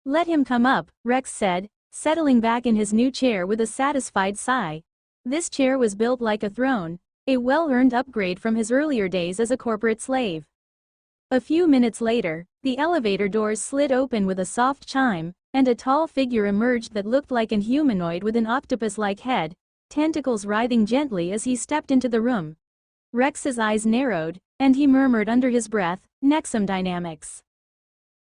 Let him come up, Rex said, settling back in his new chair with a satisfied sigh. This chair was built like a throne, a well-earned upgrade from his earlier days as a corporate slave. A few minutes later, the elevator doors slid open with a soft chime, and a tall figure emerged that looked like an humanoid with an octopus-like head, tentacles writhing gently as he stepped into the room. Rex's eyes narrowed, and he murmured under his breath, "Nexum Dynamics."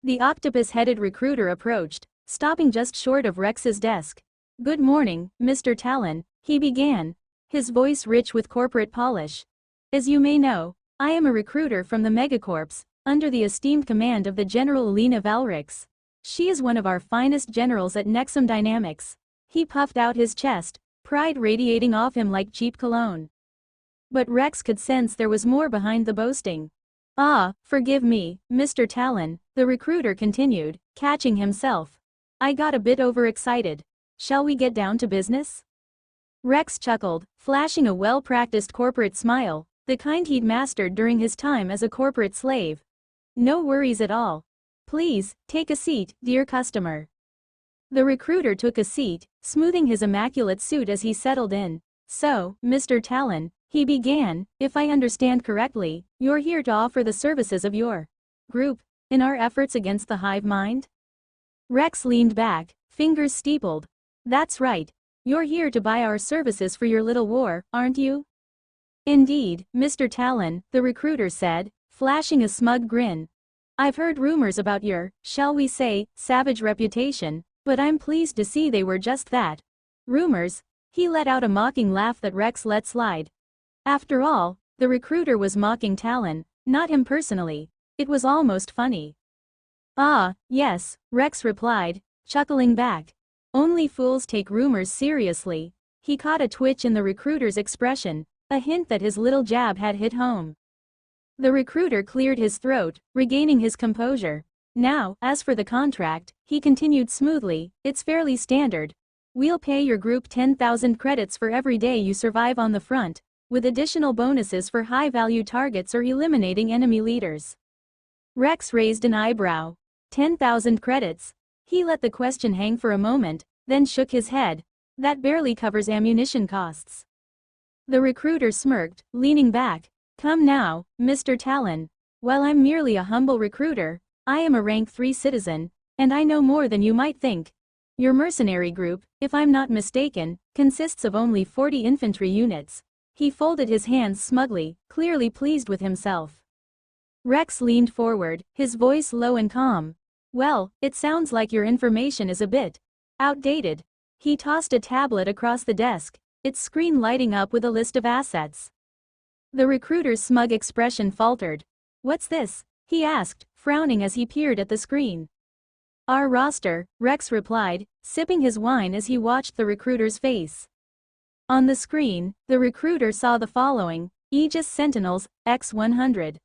The octopus-headed recruiter approached, stopping just short of Rex's desk. "Good morning, Mr. Talon," he began, his voice rich with corporate polish. "As you may know, I am a recruiter from the Megacorps, under the esteemed command of the General Alina Valrix. She is one of our finest generals at Nexum Dynamics." He puffed out his chest, pride radiating off him like cheap cologne. But Rex could sense there was more behind the boasting. "Ah, forgive me, Mr. Talon," the recruiter continued, catching himself. "I got a bit overexcited. Shall we get down to business?" Rex chuckled, flashing a well-practiced corporate smile, the kind he'd mastered during his time as a corporate slave. "No worries at all. Please, take a seat, dear customer." The recruiter took a seat, smoothing his immaculate suit as he settled in. "So, Mr. Talon," he began, "if I understand correctly, you're here to offer the services of your group in our efforts against the hive mind?" Rex leaned back, fingers steepled. "That's right. You're here to buy our services for your little war, aren't you?" "Indeed, Mr. Talon," the recruiter said, flashing a smug grin. "I've heard rumors about your, shall we say, savage reputation, but I'm pleased to see they were just that. Rumors?" He let out a mocking laugh that Rex let slide. After all, the recruiter was mocking Talon, not him personally. It was almost funny. "Ah, yes," Rex replied, chuckling back. "Only fools take rumors seriously." He caught a twitch in the recruiter's expression, a hint that his little jab had hit home. The recruiter cleared his throat, regaining his composure. "Now, as for the contract," he continued smoothly, "it's fairly standard. We'll pay your group 10,000 credits for every day you survive on the front, with additional bonuses for high-value targets or eliminating enemy leaders." Rex raised an eyebrow. 10,000 credits? He let the question hang for a moment, then shook his head. "That barely covers ammunition costs." The recruiter smirked, leaning back. "Come now, Mr. Talon. While I'm merely a humble recruiter, I am a rank 3 citizen, and I know more than you might think. Your mercenary group, if I'm not mistaken, consists of only 40 infantry units." He folded his hands smugly, clearly pleased with himself. Rex leaned forward, his voice low and calm. "Well, it sounds like your information is a bit outdated." He tossed a tablet across the desk, its screen lighting up with a list of assets. The recruiter's smug expression faltered. "What's this?" he asked, frowning as he peered at the screen. "Our roster," Rex replied, sipping his wine as he watched the recruiter's face. On the screen, the recruiter saw the following: Aegis Sentinels, X-100.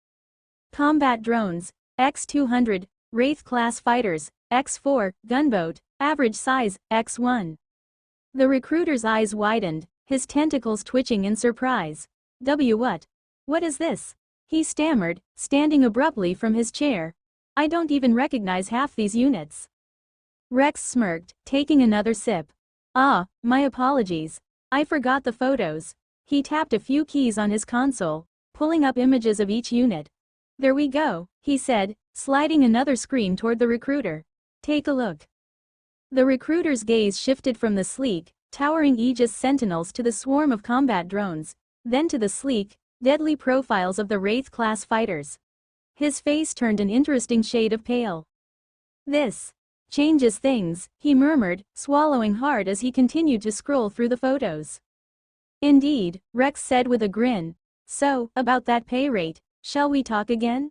Combat Drones, X-200, Wraith-class fighters, X-4, Gunboat, average size, X-1. The recruiter's eyes widened, his tentacles twitching in surprise. What is this?" he stammered, standing abruptly from his chair. "I don't even recognize half these units." Rex smirked, taking another sip. "Ah, my apologies. I forgot the photos." He tapped a few keys on his console, pulling up images of each unit. "There we go," he said, sliding another screen toward the recruiter. "Take a look." The recruiter's gaze shifted from the sleek, towering Aegis Sentinels to the swarm of combat drones, then to the sleek, deadly profiles of the Wraith-class fighters. His face turned an interesting shade of pale. "This changes things," he murmured, swallowing hard as he continued to scroll through the photos. "Indeed," Rex said with a grin. "So, about that pay rate, shall we talk again?"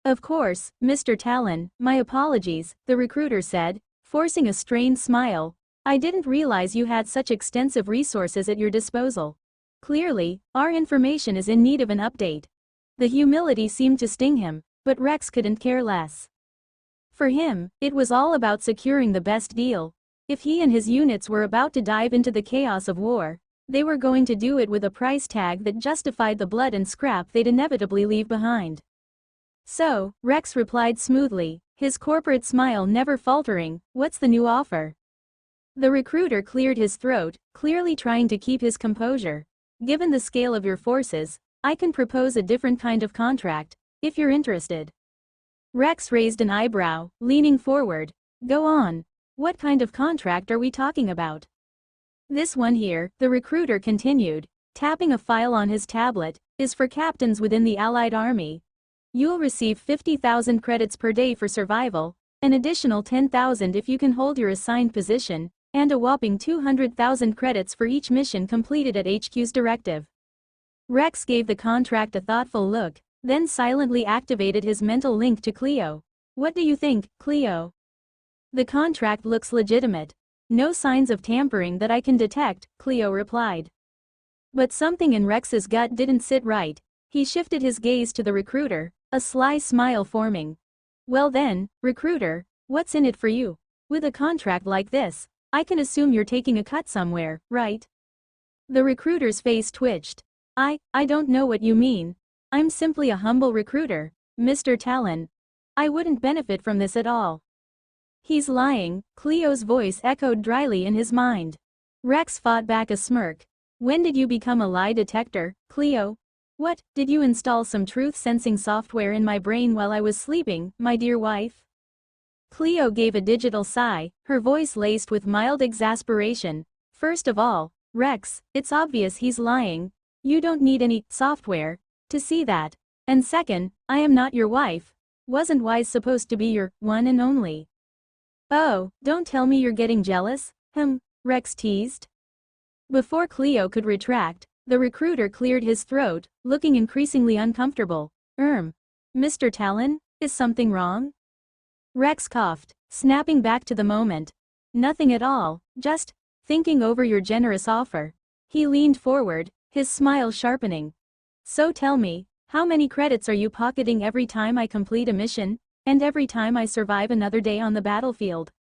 "Of course, Mr. Talon, my apologies," the recruiter said, forcing a strained smile. "I didn't realize you had such extensive resources at your disposal. Clearly, our information is in need of an update." The humility seemed to sting him, but Rex couldn't care less. For him, it was all about securing the best deal. If he and his units were about to dive into the chaos of war, they were going to do it with a price tag that justified the blood and scrap they'd inevitably leave behind. "So," Rex replied smoothly, his corporate smile never faltering. What's the new offer? The recruiter cleared his throat, clearly trying to keep his composure. Given the scale of your forces, I can propose a different kind of contract, if you're interested. Rex raised an eyebrow, leaning forward. Go on. What kind of contract are we talking about? This one here, the recruiter continued, tapping a file on his tablet, is for captains within the Allied Army. You'll receive 50,000 credits per day for survival, an additional 10,000 if you can hold your assigned position, and a whopping 200,000 credits for each mission completed at HQ's directive. Rex gave the contract a thoughtful look, then silently activated his mental link to Cleo. What do you think, Cleo? The contract looks legitimate. No signs of tampering that I can detect, Cleo replied. But something in Rex's gut didn't sit right. He shifted his gaze to the recruiter, a sly smile forming. Well then, recruiter, what's in it for you? With a contract like this, I can assume you're taking a cut somewhere, right? The recruiter's face twitched. I don't know what you mean. I'm simply a humble recruiter, Mr. Talon. I wouldn't benefit from this at all. He's lying, Cleo's voice echoed dryly in his mind. Rex fought back a smirk. When did you become a lie detector, Cleo? What, did you install some truth-sensing software in my brain while I was sleeping, my dear wife? Cleo gave a digital sigh, her voice laced with mild exasperation. First of all, Rex, it's obvious he's lying. You don't need any software to see that. And second, I am not your wife. Wasn't Wise supposed to be your one and only? Oh, don't tell me you're getting jealous, Rex teased. Before Cleo could retract, the recruiter cleared his throat, looking increasingly uncomfortable. Mr. Talon, is something wrong? Rex coughed, snapping back to the moment. Nothing at all, just thinking over your generous offer. He leaned forward, his smile sharpening. So tell me, how many credits are you pocketing every time I complete a mission, and every time I survive another day on the battlefield?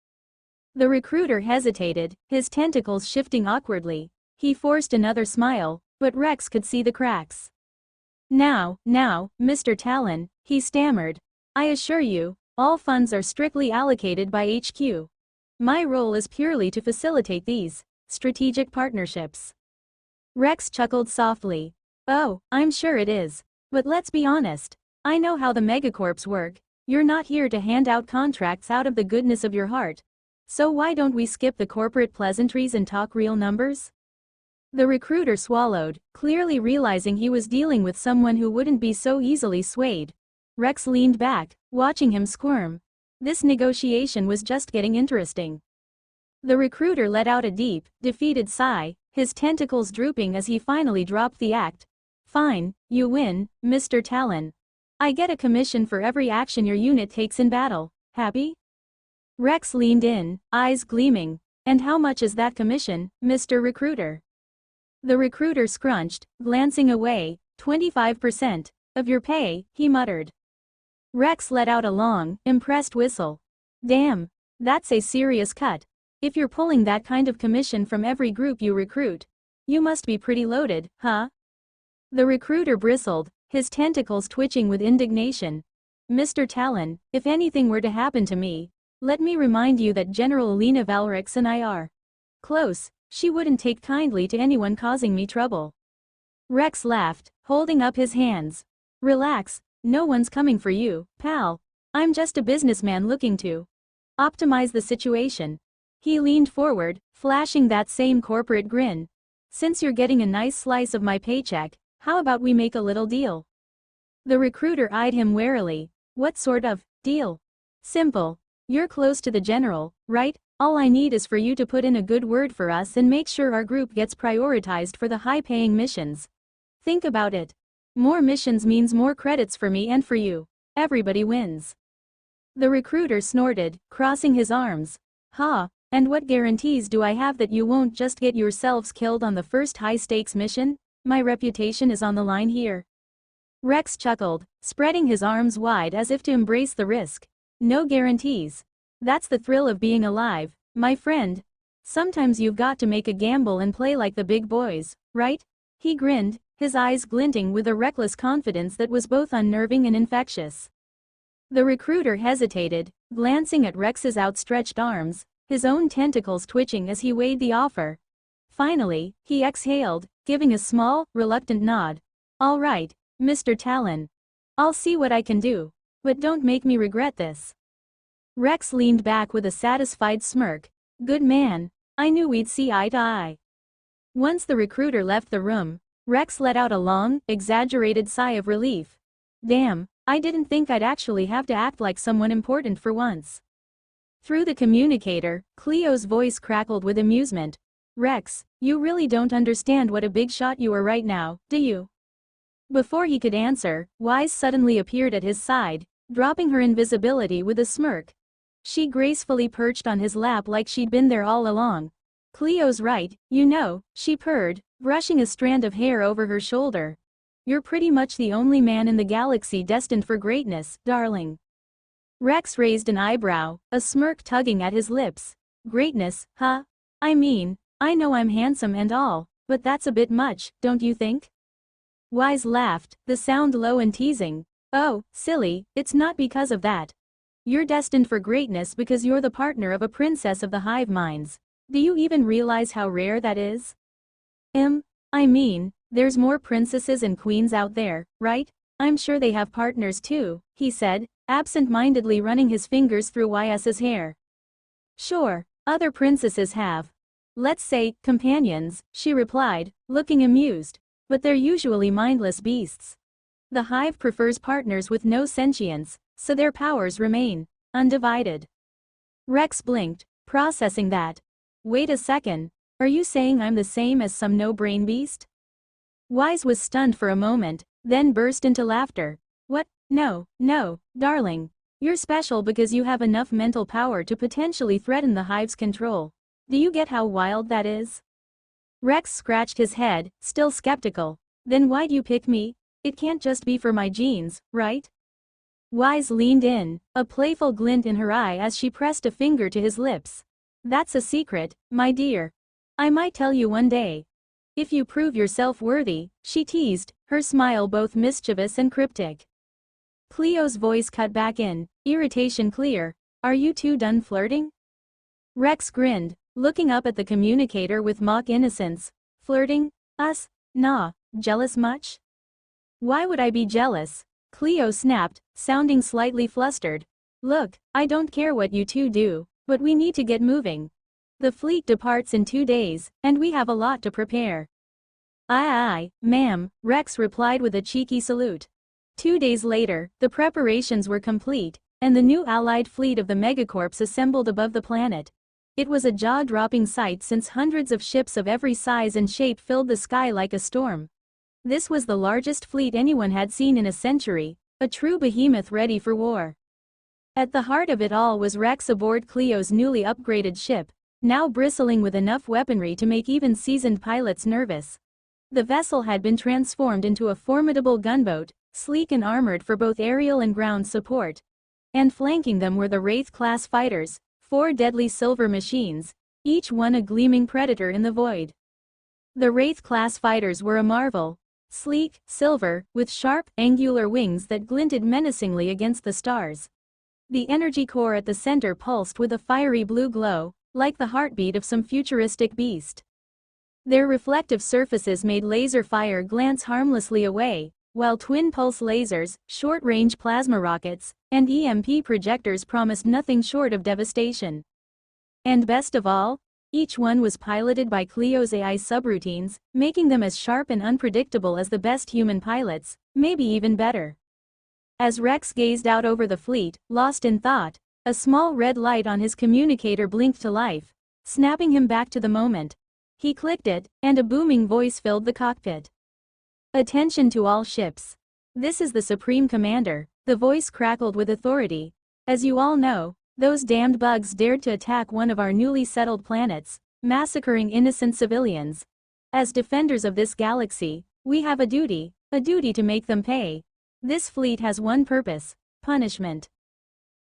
The recruiter hesitated, his tentacles shifting awkwardly. He forced another smile, but Rex could see the cracks. Now, Mr. Talon, he stammered. I assure you, all funds are strictly allocated by HQ. My role is purely to facilitate these strategic partnerships. Rex chuckled softly. Oh, I'm sure it is. But let's be honest. I know how the megacorps work. You're not here to hand out contracts out of the goodness of your heart. So why don't we skip the corporate pleasantries and talk real numbers? The recruiter swallowed, clearly realizing he was dealing with someone who wouldn't be so easily swayed. Rex leaned back, watching him squirm. This negotiation was just getting interesting. The recruiter let out a deep, defeated sigh, his tentacles drooping as he finally dropped the act. Fine, you win, Mr. Talon. I get a commission for every action your unit takes in battle. Happy? Rex leaned in, eyes gleaming. And how much is that commission, Mr. Recruiter? The recruiter scrunched, glancing away. 25% of your pay, he muttered. Rex let out a long, impressed whistle. Damn, that's a serious cut. If you're pulling that kind of commission from every group you recruit, you must be pretty loaded, huh? The recruiter bristled, his tentacles twitching with indignation. Mr. Talon, if anything were to happen to me, let me remind you that General Alina Valrix and I are close. She wouldn't take kindly to anyone causing me trouble. Rex laughed, holding up his hands. Relax, no one's coming for you, pal. I'm just a businessman looking to optimize the situation. He leaned forward, flashing that same corporate grin. Since you're getting a nice slice of my paycheck, how about we make a little deal? The recruiter eyed him warily. What sort of deal? Simple. You're close to the general, right? All I need is for you to put in a good word for us and make sure our group gets prioritized for the high-paying missions. Think about it. More missions means more credits for me and for you. Everybody wins. The recruiter snorted, crossing his arms. Ha, and what guarantees do I have that you won't just get yourselves killed on the first high-stakes mission? My reputation is on the line here. Rex chuckled, spreading his arms wide as if to embrace the risk. No guarantees. That's the thrill of being alive, my friend. Sometimes you've got to make a gamble and play like the big boys, right? He grinned, his eyes glinting with a reckless confidence that was both unnerving and infectious. The recruiter hesitated, glancing at Rex's outstretched arms, his own tentacles twitching as he weighed the offer. Finally, he exhaled, giving a small, reluctant nod. "All right, Mr. Talon. I'll see what I can do. But don't make me regret this." Rex leaned back with a satisfied smirk. "Good man. I knew we'd see eye to eye." Once the recruiter left the room, Rex let out a long, exaggerated sigh of relief. "Damn, I didn't think I'd actually have to act like someone important for once." Through the communicator, Cleo's voice crackled with amusement. "Rex, you really don't understand what a big shot you are right now, do you?" Before he could answer, Wise suddenly appeared at his side, dropping her invisibility with a smirk. She gracefully perched on his lap like she'd been there all along. "Cleo's right, you know," she purred, brushing a strand of hair over her shoulder. "You're pretty much the only man in the galaxy destined for greatness, darling." Rex raised an eyebrow, a smirk tugging at his lips. "Greatness, huh? I mean, I know I'm handsome and all, but that's a bit much, don't you think?" Wise laughed, the sound low and teasing. "Oh, silly, it's not because of that. You're destined for greatness because you're the partner of a princess of the hive minds. Do you even realize how rare that is?" I mean, there's more princesses and queens out there, right? I'm sure they have partners too," he said, absent-mindedly running his fingers through Wise's hair. "Sure, other princesses have. Let's say, companions," she replied, looking amused. "But they're usually mindless beasts. The hive prefers partners with no sentience, so their powers remain undivided." Rex blinked, processing that. "Wait a second, are you saying I'm the same as some no-brain beast?" Wise was stunned for a moment, then burst into laughter. "What? No, darling. You're special because you have enough mental power to potentially threaten the hive's control. Do you get how wild that is?" Rex scratched his head, still skeptical. "Then why'd you pick me? It can't just be for my genes, right?" Wise leaned in, a playful glint in her eye as she pressed a finger to his lips. "That's a secret, my dear. I might tell you one day. If you prove yourself worthy," she teased, her smile both mischievous and cryptic. Cleo's voice cut back in, irritation clear. "Are you two done flirting?" Rex grinned, looking up at the communicator with mock innocence. "Flirting? Us? Nah, jealous much?" "Why would I be jealous?" Cleo snapped, sounding slightly flustered. "Look, I don't care what you two do, but we need to get moving. The fleet departs in 2 days, and we have a lot to prepare." Aye, ma'am," Rex replied with a cheeky salute. 2 days later, the preparations were complete, and the new allied fleet of the megacorps assembled above the planet. It was a jaw-dropping sight since hundreds of ships of every size and shape filled the sky like a storm. This was the largest fleet anyone had seen in a century, a true behemoth ready for war. At the heart of it all was Rex aboard Cleo's newly upgraded ship, now bristling with enough weaponry to make even seasoned pilots nervous. The vessel had been transformed into a formidable gunboat, sleek and armored for both aerial and ground support. And flanking them were the Wraith-class fighters, 4 deadly silver machines, each one a gleaming predator in the void. The Wraith-class fighters were a marvel. Sleek, silver, with sharp, angular wings that glinted menacingly against the stars. The energy core at the center pulsed with a fiery blue glow, like the heartbeat of some futuristic beast. Their reflective surfaces made laser fire glance harmlessly away, while twin-pulse lasers, short-range plasma rockets, and EMP projectors promised nothing short of devastation. And best of all, each one was piloted by Cleo's AI subroutines, making them as sharp and unpredictable as the best human pilots, maybe even better. As Rex gazed out over the fleet, lost in thought, a small red light on his communicator blinked to life, snapping him back to the moment. He clicked it, and a booming voice filled the cockpit. "Attention to all ships. This is the Supreme Commander," the voice crackled with authority. "As you all know, those damned bugs dared to attack one of our newly settled planets, massacring innocent civilians. As defenders of this galaxy, we have a duty to make them pay. This fleet has one purpose: punishment."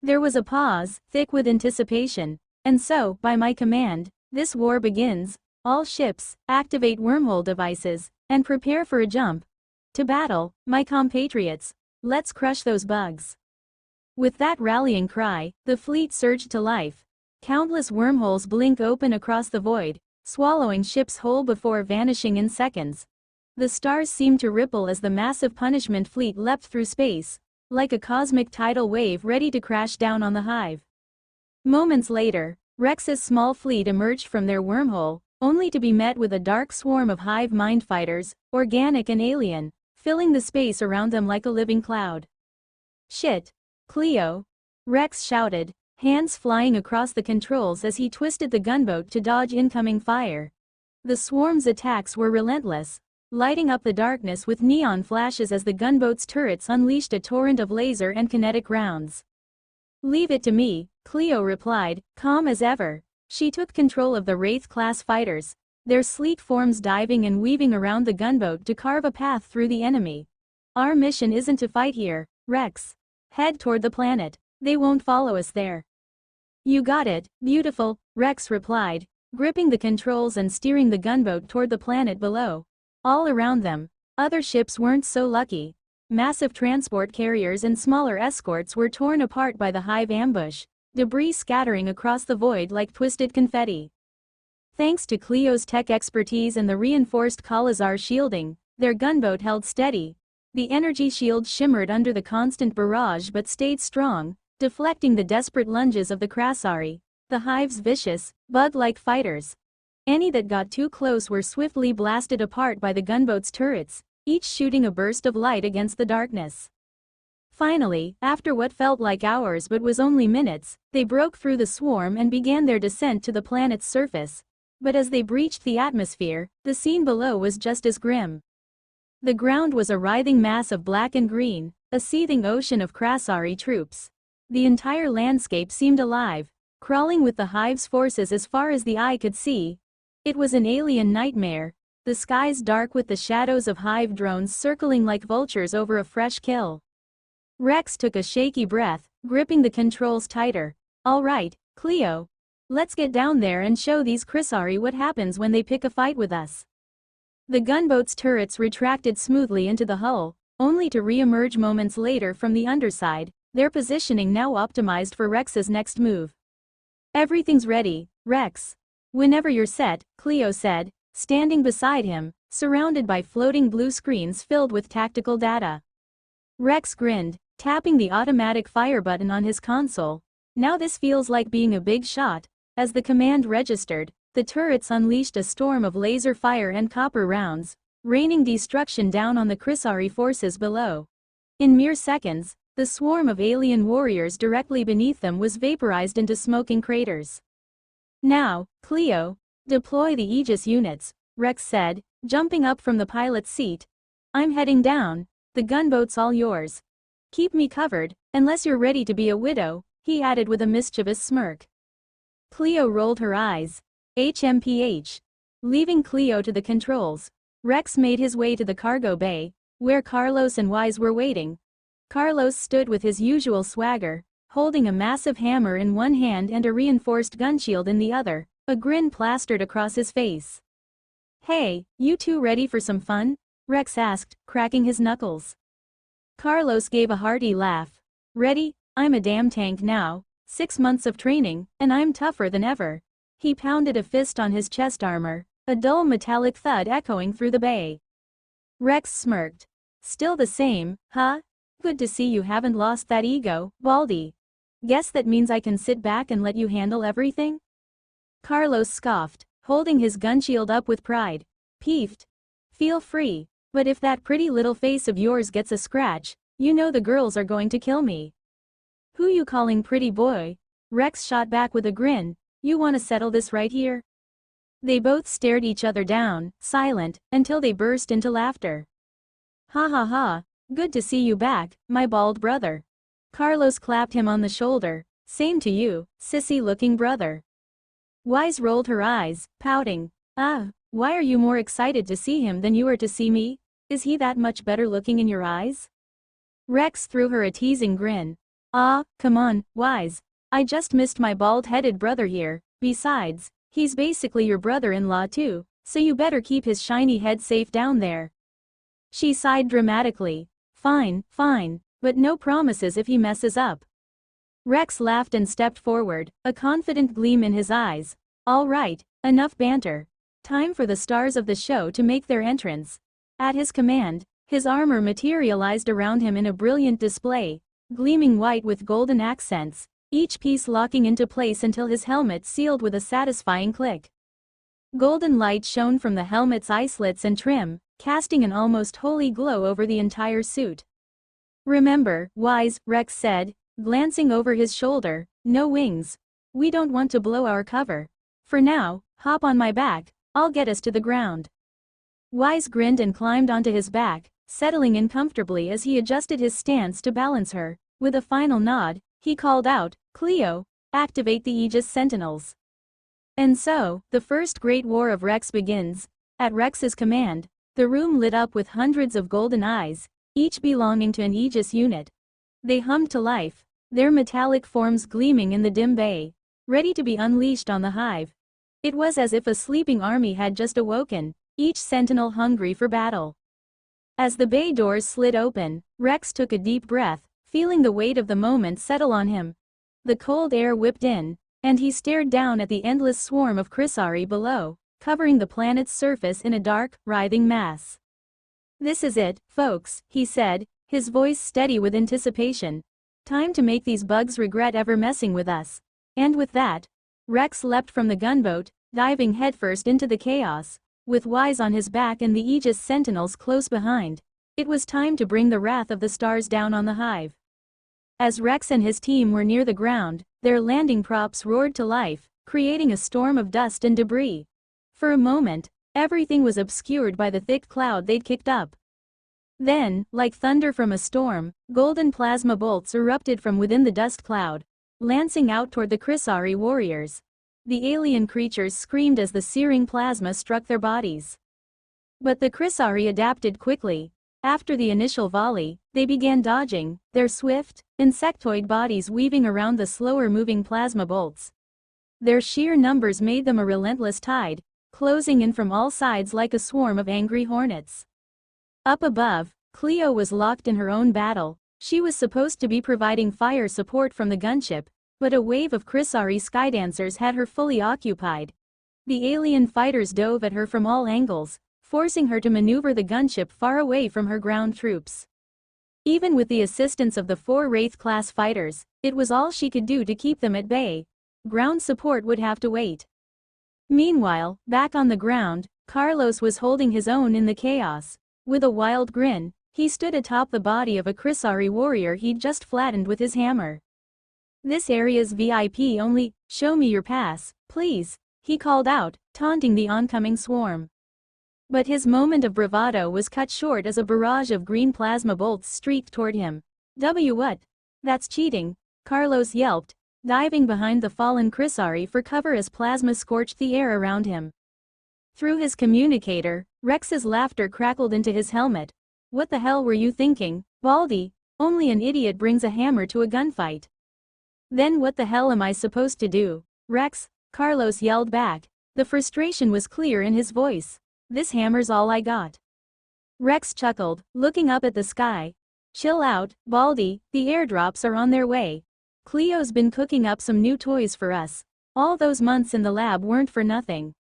There was a pause, thick with anticipation. "And so, by my command, this war begins. All ships, activate wormhole devices, and prepare for a jump. To battle, my compatriots. Let's crush those bugs." With that rallying cry, the fleet surged to life. Countless wormholes blink open across the void, swallowing ships whole before vanishing in seconds. The stars seemed to ripple as the massive punishment fleet leapt through space, like a cosmic tidal wave ready to crash down on the hive. Moments later, Rex's small fleet emerged from their wormhole, only to be met with a dark swarm of hive mind fighters, organic and alien, filling the space around them like a living cloud. "Shit! Cleo!" Rex shouted, hands flying across the controls as he twisted the gunboat to dodge incoming fire. The swarm's attacks were relentless, lighting up the darkness with neon flashes as the gunboat's turrets unleashed a torrent of laser and kinetic rounds. "Leave it to me," Cleo replied, calm as ever. She took control of the Wraith-class fighters, their sleek forms diving and weaving around the gunboat to carve a path through the enemy. "Our mission isn't to fight here, Rex. Head toward the planet. They won't follow us there." "You got it, beautiful," Rex replied, gripping the controls and steering the gunboat toward the planet below. All around them, other ships weren't so lucky. Massive transport carriers and smaller escorts were torn apart by the hive ambush, debris scattering across the void like twisted confetti. Thanks to Cleo's tech expertise and the reinforced Khalazar shielding, their gunboat held steady. The energy shield shimmered under the constant barrage but stayed strong, deflecting the desperate lunges of the Krasari, the hive's vicious, bug-like fighters. Any that got too close were swiftly blasted apart by the gunboat's turrets, each shooting a burst of light against the darkness. Finally, after what felt like hours but was only minutes, they broke through the swarm and began their descent to the planet's surface. But as they breached the atmosphere, the scene below was just as grim. The ground was a writhing mass of black and green, a seething ocean of Krasari troops. The entire landscape seemed alive, crawling with the hive's forces as far as the eye could see. It was an alien nightmare, the skies dark with the shadows of hive drones circling like vultures over a fresh kill. Rex took a shaky breath, gripping the controls tighter. "All right, Cleo. Let's get down there and show these Krasari what happens when they pick a fight with us." The gunboat's turrets retracted smoothly into the hull, only to re-emerge moments later from the underside, their positioning now optimized for Rex's next move. "Everything's ready, Rex. Whenever you're set," Cleo said, standing beside him, surrounded by floating blue screens filled with tactical data. Rex grinned, tapping the automatic fire button on his console. "Now this feels like being a big shot." As the command registered, the turrets unleashed a storm of laser fire and copper rounds, raining destruction down on the Krasari forces below. In mere seconds, the swarm of alien warriors directly beneath them was vaporized into smoking craters. "Now, Cleo, deploy the Aegis units," Rex said, jumping up from the pilot's seat. "I'm heading down. The gunboat's all yours. Keep me covered, unless you're ready to be a widow," he added with a mischievous smirk. Cleo rolled her eyes. HMPH. Leaving Cleo to the controls, Rex made his way to the cargo bay, where Carlos and Wise were waiting. Carlos stood with his usual swagger, holding a massive hammer in one hand and a reinforced gunshield in the other, a grin plastered across his face. "Hey, you two ready for some fun?" Rex asked, cracking his knuckles. Carlos gave a hearty laugh. "Ready? I'm a damn tank now. 6 months of training, and I'm tougher than ever." He pounded a fist on his chest armor, a dull metallic thud echoing through the bay. Rex smirked. "Still the same, huh? Good to see you haven't lost that ego, Baldy. Guess that means I can sit back and let you handle everything?" Carlos scoffed, holding his gunshield up with pride. "Peeved? Feel free, but if that pretty little face of yours gets a scratch, you know the girls are going to kill me." "Who you calling pretty boy?" Rex shot back with a grin. "You wanna settle this right here?" They both stared each other down, silent, until they burst into laughter. "Ha ha ha, good to see you back, my bald brother." Carlos clapped him on the shoulder. "Same to you, sissy-looking brother." Wise rolled her eyes, pouting. Why are you more excited to see him than you are to see me? Is he that much better looking in your eyes?" Rex threw her a teasing grin. Come on, Wise. I just missed my bald-headed brother here. Besides, he's basically your brother-in-law too, so you better keep his shiny head safe down there." She sighed dramatically. Fine, but no promises if he messes up." Rex laughed and stepped forward, a confident gleam in his eyes. All right, enough banter. Time for the stars of the show to make their entrance. At his command, his armor materialized around him in a brilliant display, gleaming white with golden accents, each piece locking into place until his helmet sealed with a satisfying click. Golden light shone from the helmet's eye slits and trim, casting an almost holy glow over the entire suit. Remember, Wise, Rex said, glancing over his shoulder, no wings. We don't want to blow our cover. For now, hop on my back, I'll get us to the ground. Wise grinned and climbed onto his back, settling in comfortably as he adjusted his stance to balance her. With a final nod, he called out, Cleo, activate the Aegis Sentinels. And so, the first great war of Rex begins. At Rex's command, the room lit up with hundreds of golden eyes, each belonging to an Aegis unit. They hummed to life, their metallic forms gleaming in the dim bay, ready to be unleashed on the hive. It was as if a sleeping army had just awoken, each sentinel hungry for battle. As the bay doors slid open, Rex took a deep breath, feeling the weight of the moment settle on him. The cold air whipped in, and he stared down at the endless swarm of Chrysari below, covering the planet's surface in a dark, writhing mass. This is it, folks, he said, his voice steady with anticipation. Time to make these bugs regret ever messing with us. And with that, Rex leapt from the gunboat, diving headfirst into the chaos, with Wise on his back and the Aegis Sentinels close behind. It was time to bring the wrath of the stars down on the hive. As Rex and his team were near the ground, their landing props roared to life, creating a storm of dust and debris. For a moment, everything was obscured by the thick cloud they'd kicked up. Then, like thunder from a storm, golden plasma bolts erupted from within the dust cloud, lancing out toward the Chrysari warriors. The alien creatures screamed as the searing plasma struck their bodies. But the Chrysari adapted quickly. After the initial volley, they began dodging, their swift, insectoid bodies weaving around the slower-moving plasma bolts. Their sheer numbers made them a relentless tide, closing in from all sides like a swarm of angry hornets. Up above, Cleo was locked in her own battle. She was supposed to be providing fire support from the gunship, but a wave of Chrysari skydancers had her fully occupied. The alien fighters dove at her from all angles, forcing her to maneuver the gunship far away from her ground troops. Even with the assistance of the 4 Wraith-class fighters, it was all she could do to keep them at bay. Ground support would have to wait. Meanwhile, back on the ground, Carlos was holding his own in the chaos. With a wild grin, he stood atop the body of a Chrysari warrior he'd just flattened with his hammer. This area's VIP only, show me your pass, please, he called out, taunting the oncoming swarm. But his moment of bravado was cut short as a barrage of green plasma bolts streaked toward him. What? That's cheating, Carlos yelped, diving behind the fallen Chrysari for cover as plasma scorched the air around him. Through his communicator, Rex's laughter crackled into his helmet. What the hell were you thinking, Baldy? Only an idiot brings a hammer to a gunfight. Then what the hell am I supposed to do, Rex? Carlos yelled back. The frustration was clear in his voice. This hammer's all I got. Rex chuckled, looking up at the sky. Chill out, Baldy, the airdrops are on their way. Cleo's been cooking up some new toys for us. All those months in the lab weren't for nothing.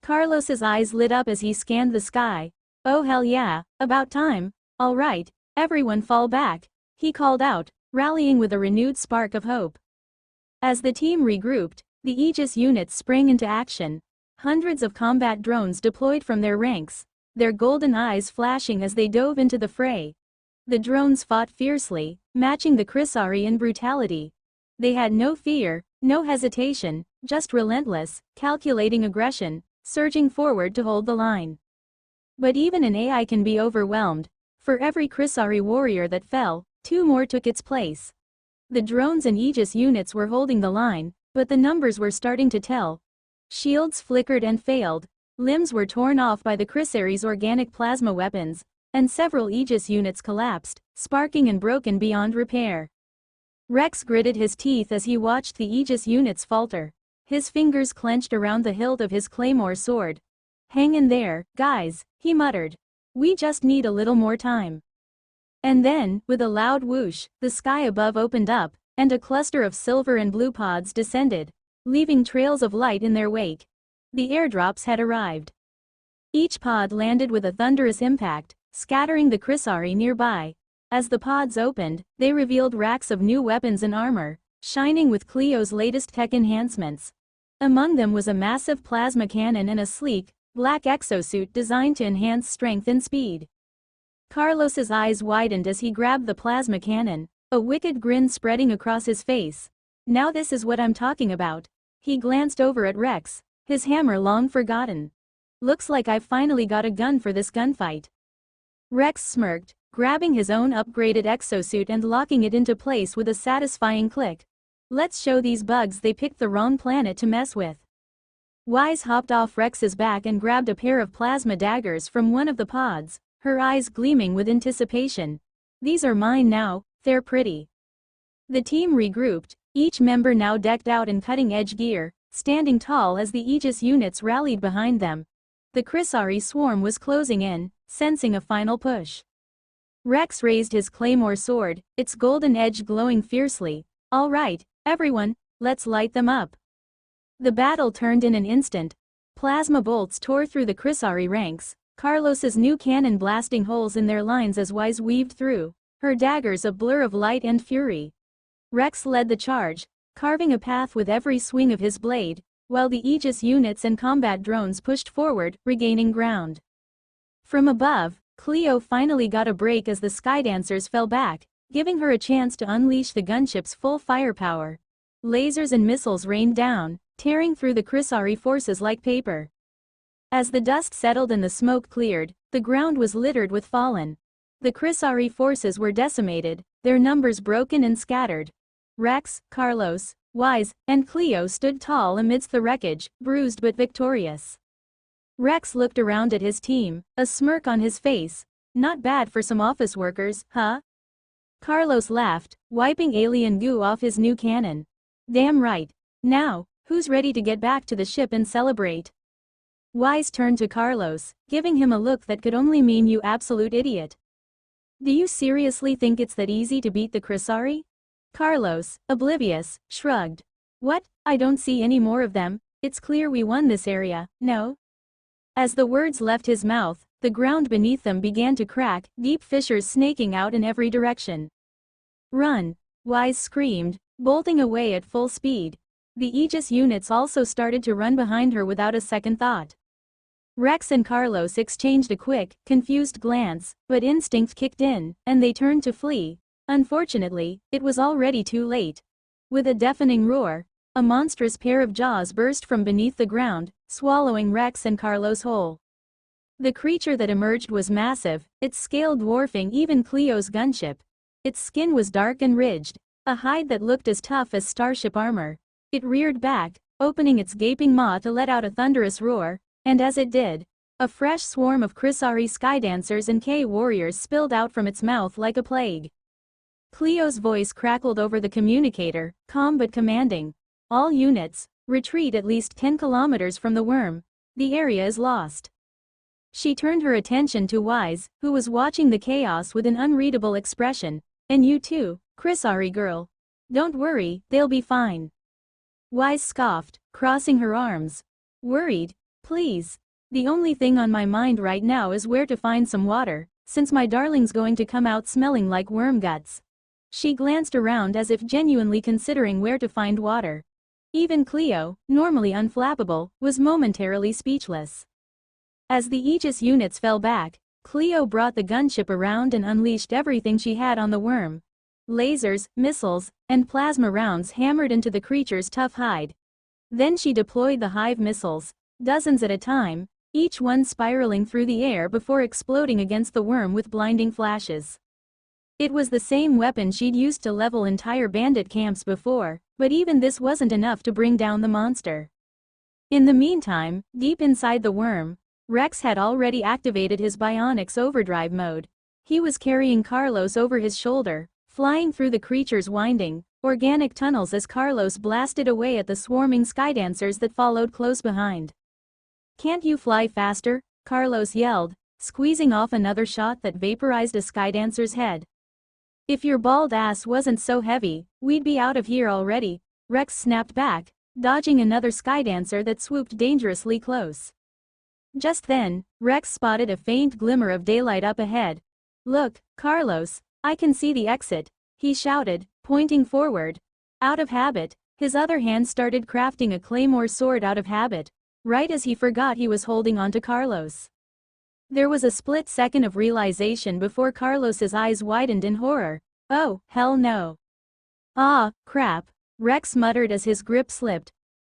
Carlos's eyes lit up as he scanned the sky. Oh hell yeah, about time. All right, everyone fall back, he called out, rallying with a renewed spark of hope. As the team regrouped, the Aegis units sprang into action. Hundreds of combat drones deployed from their ranks, their golden eyes flashing as they dove into the fray. The drones fought fiercely, matching the Chrysari in brutality. They had no fear, no hesitation, just relentless, calculating aggression, surging forward to hold the line. But even an AI can be overwhelmed. For every Chrysari warrior that fell, 2 more took its place. The drones and Aegis units were holding the line, but the numbers were starting to tell. Shields flickered and failed, limbs were torn off by the Chrysari's organic plasma weapons, and several Aegis units collapsed, sparking and broken beyond repair. Rex gritted his teeth as he watched the Aegis units falter. His fingers clenched around the hilt of his claymore sword. Hang in there, guys, he muttered. We just need a little more time. And then, with a loud whoosh, the sky above opened up, and a cluster of silver and blue pods descended, leaving trails of light in their wake. The airdrops had arrived. Each pod landed with a thunderous impact, scattering the Chrysari nearby. As the pods opened, they revealed racks of new weapons and armor, shining with Cleo's latest tech enhancements. Among them was a massive plasma cannon and a sleek, black exosuit designed to enhance strength and speed. Carlos's eyes widened as he grabbed the plasma cannon, a wicked grin spreading across his face. Now this is what I'm talking about. He glanced over at Rex, his hammer long forgotten. Looks like I've finally got a gun for this gunfight. Rex smirked, grabbing his own upgraded exosuit and locking it into place with a satisfying click. Let's show these bugs they picked the wrong planet to mess with. Wise hopped off Rex's back and grabbed a pair of plasma daggers from one of the pods, her eyes gleaming with anticipation. These are mine now, they're pretty. The team regrouped, each member now decked out in cutting-edge gear, standing tall as the Aegis units rallied behind them. The Chrysari swarm was closing in, sensing a final push. Rex raised his claymore sword, its golden edge glowing fiercely. All right, everyone, let's light them up. The battle turned in an instant. Plasma bolts tore through the Chrysari ranks, Carlos's new cannon blasting holes in their lines as Wise weaved through, her daggers a blur of light and fury. Rex led the charge, carving a path with every swing of his blade, while the Aegis units and combat drones pushed forward, regaining ground. From above, Cleo finally got a break as the Skydancers fell back, giving her a chance to unleash the gunship's full firepower. Lasers and missiles rained down, tearing through the Chrysari forces like paper. As the dust settled and the smoke cleared, the ground was littered with fallen. The Chrysari forces were decimated, their numbers broken and scattered. Rex, Carlos, Wise, and Cleo stood tall amidst the wreckage, bruised but victorious. Rex looked around at his team, a smirk on his face. Not bad for some office workers, huh? Carlos laughed, wiping alien goo off his new cannon. Damn right. Now, who's ready to get back to the ship and celebrate? Wise turned to Carlos, giving him a look that could only mean you absolute idiot. Do you seriously think it's that easy to beat the Chrysari? Carlos, oblivious, shrugged. What? I don't see any more of them. It's clear we won this area, no? As the words left his mouth, the ground beneath them began to crack, deep fissures snaking out in every direction. Run! Wise screamed, bolting away at full speed. The Aegis units also started to run behind her without a second thought. Rex and Carlos exchanged a quick, confused glance, but instinct kicked in, and they turned to flee. Unfortunately, it was already too late. With a deafening roar, a monstrous pair of jaws burst from beneath the ground, swallowing Rex and Carlos whole. The creature that emerged was massive, its scale dwarfing even Cleo's gunship. Its skin was dark and ridged, a hide that looked as tough as starship armor. It reared back, opening its gaping maw to let out a thunderous roar, and as it did, a fresh swarm of Chrysari Skydancers and K-warriors spilled out from its mouth like a plague. Cleo's voice crackled over the communicator, calm but commanding. All units, retreat at least 10 kilometers from the worm. The area is lost. She turned her attention to Wise, who was watching the chaos with an unreadable expression. And you too, Chrysari girl. Don't worry, they'll be fine. Wise scoffed, crossing her arms. Worried? Please. The only thing on my mind right now is where to find some water, since my darling's going to come out smelling like worm guts. She glanced around as if genuinely considering where to find water. Even Cleo, normally unflappable, was momentarily speechless. As the Aegis units fell back, Cleo brought the gunship around and unleashed everything she had on the worm. Lasers, missiles, and plasma rounds hammered into the creature's tough hide. Then she deployed the hive missiles, dozens at a time, each one spiraling through the air before exploding against the worm with blinding flashes. It was the same weapon she'd used to level entire bandit camps before, but even this wasn't enough to bring down the monster. In the meantime, deep inside the worm, Rex had already activated his bionics overdrive mode. He was carrying Carlos over his shoulder, flying through the creature's winding, organic tunnels as Carlos blasted away at the swarming Skydancers that followed close behind. Can't you fly faster? Carlos yelled, squeezing off another shot that vaporized a Skydancer's head. If your bald ass wasn't so heavy, we'd be out of here already, Rex snapped back, dodging another skydancer that swooped dangerously close. Just then, Rex spotted a faint glimmer of daylight up ahead. Look, Carlos, I can see the exit, he shouted, pointing forward. Out of habit, his other hand started crafting a claymore sword out of habit, right as he forgot he was holding onto Carlos. There was a split second of realization before Carlos's eyes widened in horror. Oh, hell no. Ah, crap, Rex muttered as his grip slipped.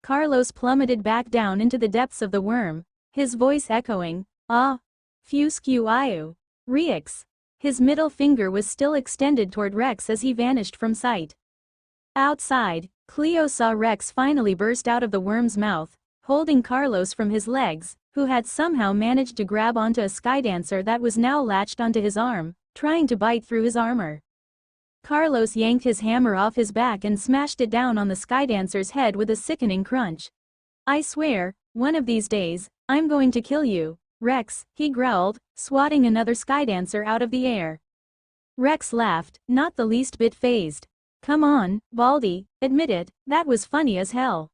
Carlos plummeted back down into the depths of the worm, his voice echoing, ah, fusque Rex. His middle finger was still extended toward Rex as he vanished from sight. Outside, Cleo saw Rex finally burst out of the worm's mouth, holding Carlos from his legs, who had somehow managed to grab onto a skydancer that was now latched onto his arm, trying to bite through his armor. Carlos yanked his hammer off his back and smashed it down on the skydancer's head with a sickening crunch. I swear, one of these days, I'm going to kill you, Rex, he growled, swatting another skydancer out of the air. Rex laughed, not the least bit fazed. Come on, Baldy, admit it, that was funny as hell.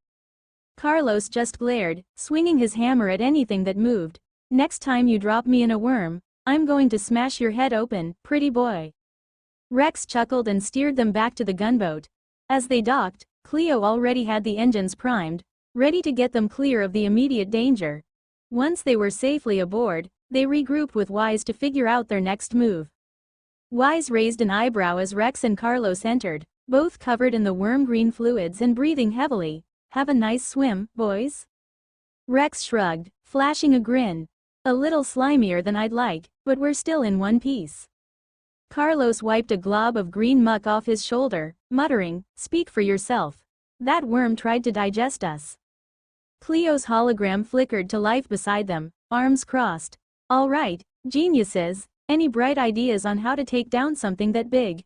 Carlos just glared, swinging his hammer at anything that moved. Next time you drop me in a worm, I'm going to smash your head open, pretty boy. Rex chuckled and steered them back to the gunboat. As they docked, Cleo already had the engines primed, ready to get them clear of the immediate danger. Once they were safely aboard, they regrouped with Wise to figure out their next move. Wise raised an eyebrow as Rex and Carlos entered, both covered in the worm-green fluids and breathing heavily. Have a nice swim, boys? Rex shrugged, flashing a grin. A little slimier than I'd like, but we're still in one piece. Carlos wiped a glob of green muck off his shoulder, muttering, speak for yourself. That worm tried to digest us. Cleo's hologram flickered to life beside them, arms crossed. All right, geniuses, any bright ideas on how to take down something that big?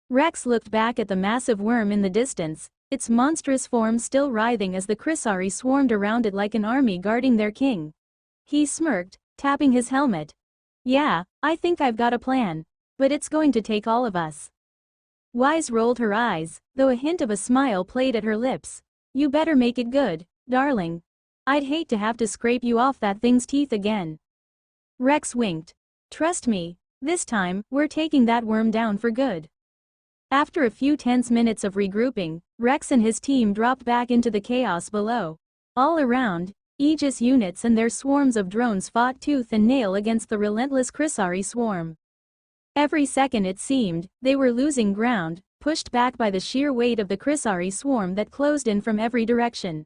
Rex looked back at the massive worm in the distance, its monstrous form still writhing as the Chrysari swarmed around it like an army guarding their king. He smirked, tapping his helmet. Yeah, I think I've got a plan. But it's going to take all of us. Wise rolled her eyes, though a hint of a smile played at her lips. You better make it good, darling. I'd hate to have to scrape you off that thing's teeth again. Rex winked. Trust me, this time, we're taking that worm down for good. After a few tense minutes of regrouping, Rex and his team dropped back into the chaos below. All around, Aegis units and their swarms of drones fought tooth and nail against the relentless Chrysari swarm. Every second it seemed, they were losing ground, pushed back by the sheer weight of the Chrysari swarm that closed in from every direction.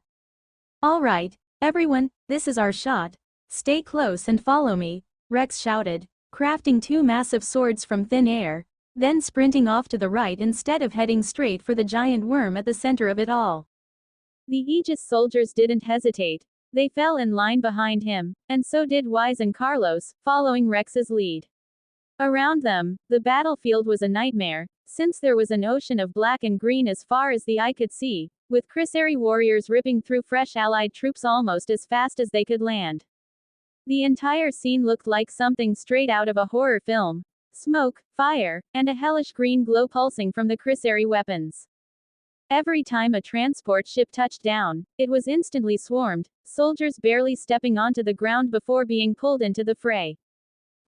All right, everyone, this is our shot. Stay close and follow me, Rex shouted, crafting two massive swords from thin air, then sprinting off to the right instead of heading straight for the giant worm at the center of it all. The Aegis soldiers didn't hesitate. They fell in line behind him, and so did Wise and Carlos, following Rex's lead. Around them, the battlefield was a nightmare, since there was an ocean of black and green as far as the eye could see, with Chrysari warriors ripping through fresh allied troops almost as fast as they could land. The entire scene looked like something straight out of a horror film. Smoke, fire, and a hellish green glow pulsing from the Chrysari weapons. Every time a transport ship touched down, it was instantly swarmed, soldiers barely stepping onto the ground before being pulled into the fray.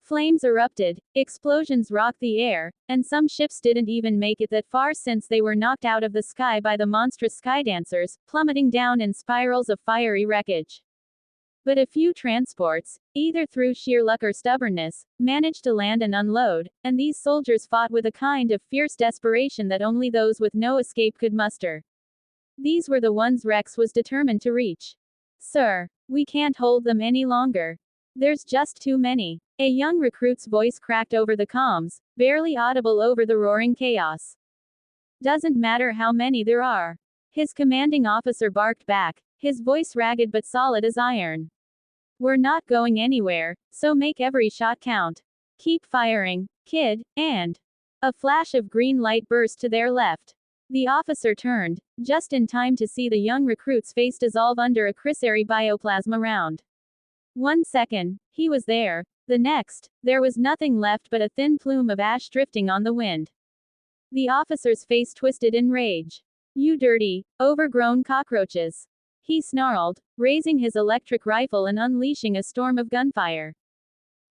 Flames erupted, explosions rocked the air, and some ships didn't even make it that far since they were knocked out of the sky by the monstrous skydancers, plummeting down in spirals of fiery wreckage. But a few transports, either through sheer luck or stubbornness, managed to land and unload, and these soldiers fought with a kind of fierce desperation that only those with no escape could muster. These were the ones Rex was determined to reach. Sir, we can't hold them any longer. There's just too many. A young recruit's voice cracked over the comms, barely audible over the roaring chaos. Doesn't matter how many there are. His commanding officer barked back, his voice ragged but solid as iron. We're not going anywhere, so make every shot count. Keep firing, kid, and... A flash of green light burst to their left. The officer turned, just in time to see the young recruit's face dissolve under a Chrysari bioplasma round. 1 second, he was there. The next, there was nothing left but a thin plume of ash drifting on the wind. The officer's face twisted in rage. You dirty, overgrown cockroaches. He snarled, raising his electric rifle and unleashing a storm of gunfire.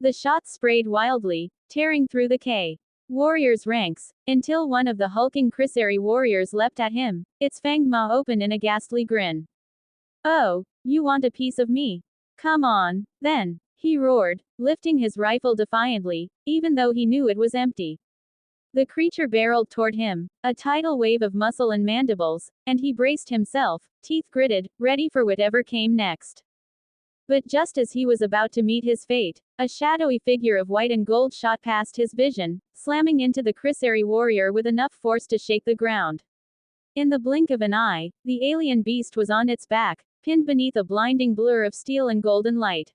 The shots sprayed wildly, tearing through the Warriors' ranks, until one of the hulking Crisari warriors leapt at him, its fanged maw open in a ghastly grin. Oh, you want a piece of me? Come on, then, he roared, lifting his rifle defiantly, even though he knew it was empty. The creature barreled toward him, a tidal wave of muscle and mandibles, and he braced himself, teeth gritted, ready for whatever came next. But just as he was about to meet his fate, a shadowy figure of white and gold shot past his vision, slamming into the Crisari warrior with enough force to shake the ground. In the blink of an eye, the alien beast was on its back, pinned beneath a blinding blur of steel and golden light.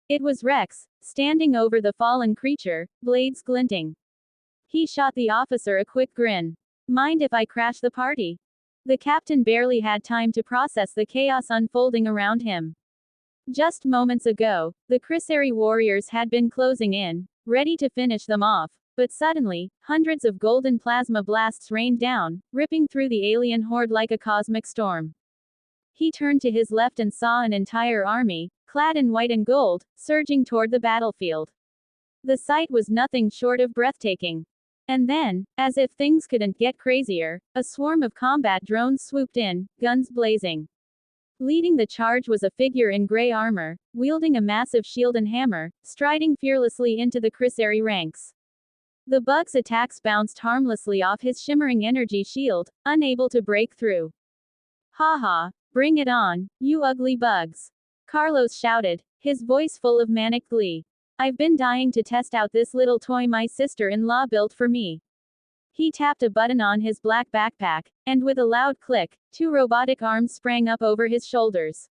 It was Rex, standing over the fallen creature, blades glinting. He shot the officer a quick grin. Mind if I crash the party? The captain barely had time to process the chaos unfolding around him. Just moments ago, the Crisari warriors had been closing in, ready to finish them off, but suddenly, hundreds of golden plasma blasts rained down, ripping through the alien horde like a cosmic storm. He turned to his left and saw an entire army, clad in white and gold, surging toward the battlefield. The sight was nothing short of breathtaking. And then, as if things couldn't get crazier, a swarm of combat drones swooped in, guns blazing. Leading the charge was a figure in gray armor, wielding a massive shield and hammer, striding fearlessly into the Crisari ranks. The bug's attacks bounced harmlessly off his shimmering energy shield, unable to break through. Ha ha, bring it on, you ugly bugs. Carlos shouted, his voice full of manic glee. I've been dying to test out this little toy my sister-in-law built for me. He tapped a button on his black backpack, and with a loud click, 2 robotic arms sprang up over his shoulders.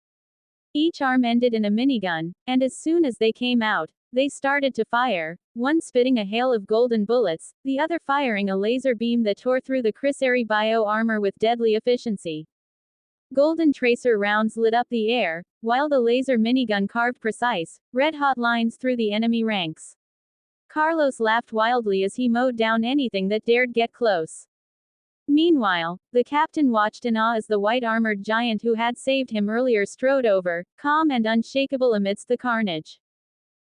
Each arm ended in a minigun, and as soon as they came out, they started to fire, one spitting a hail of golden bullets, the other firing a laser beam that tore through the Crisari bio-armor with deadly efficiency. Golden tracer rounds lit up the air, while the laser minigun carved precise, red-hot lines through the enemy ranks. Carlos laughed wildly as he mowed down anything that dared get close. Meanwhile, the captain watched in awe as the white-armored giant who had saved him earlier strode over, calm and unshakable amidst the carnage.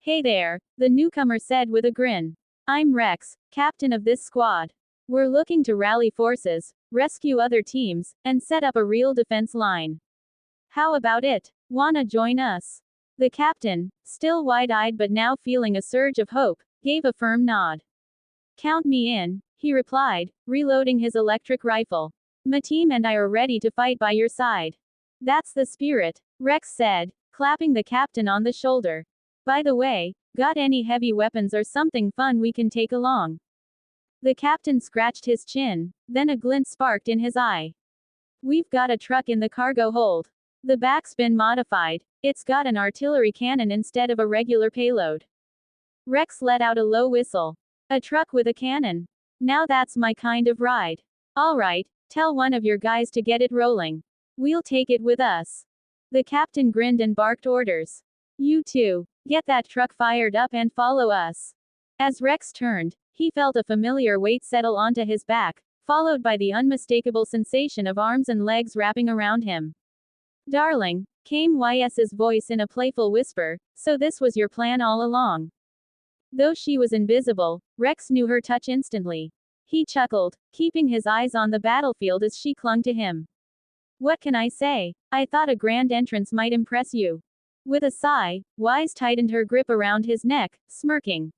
Hey there, the newcomer said with a grin. I'm Rex, captain of this squad. We're looking to rally forces, rescue other teams, and set up a real defense line. How about it? Wanna join us? The captain, still wide-eyed but now feeling a surge of hope, gave a firm nod. Count me in, he replied, reloading his electric rifle. My team and I are ready to fight by your side. That's the spirit, Rex said, clapping the captain on the shoulder. By the way, got any heavy weapons or something fun we can take along? The captain scratched his chin, then a glint sparked in his eye. We've got a truck in the cargo hold. The back's been modified, it's got an artillery cannon instead of a regular payload. Rex let out a low whistle. A truck with a cannon. Now that's my kind of ride. Alright, tell one of your guys to get it rolling. We'll take it with us. The captain grinned and barked orders. You two, get that truck fired up and follow us. As Rex turned, he felt a familiar weight settle onto his back, followed by the unmistakable sensation of arms and legs wrapping around him. Darling, came YS's voice in a playful whisper, so this was your plan all along. Though she was invisible, Rex knew her touch instantly. He chuckled, keeping his eyes on the battlefield as she clung to him. What can I say? I thought a grand entrance might impress you. With a sigh, Wise tightened her grip around his neck, smirking.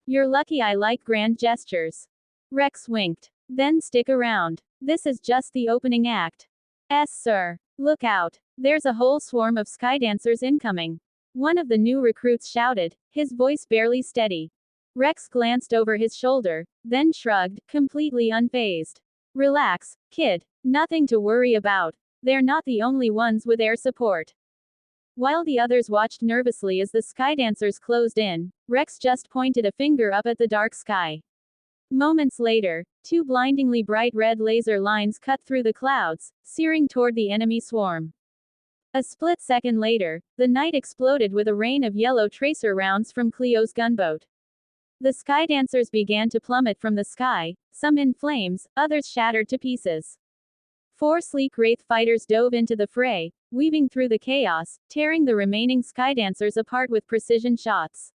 You're lucky I like grand gestures. Rex winked. Then stick around. This is just the opening act. Sir. Look out. There's a whole swarm of skydancers incoming. One of the new recruits shouted, his voice barely steady. Rex glanced over his shoulder, then shrugged, completely unfazed. Relax, kid. Nothing to worry about. They're not the only ones with air support. While the others watched nervously as the skydancers closed in, Rex just pointed a finger up at the dark sky. Moments later, 2 blindingly bright red laser lines cut through the clouds, searing toward the enemy swarm. A split second later, the night exploded with a rain of yellow tracer rounds from Cleo's gunboat. The skydancers began to plummet from the sky, some in flames, others shattered to pieces. 4 sleek wraith fighters dove into the fray, weaving through the chaos, tearing the remaining skydancers apart with precision shots.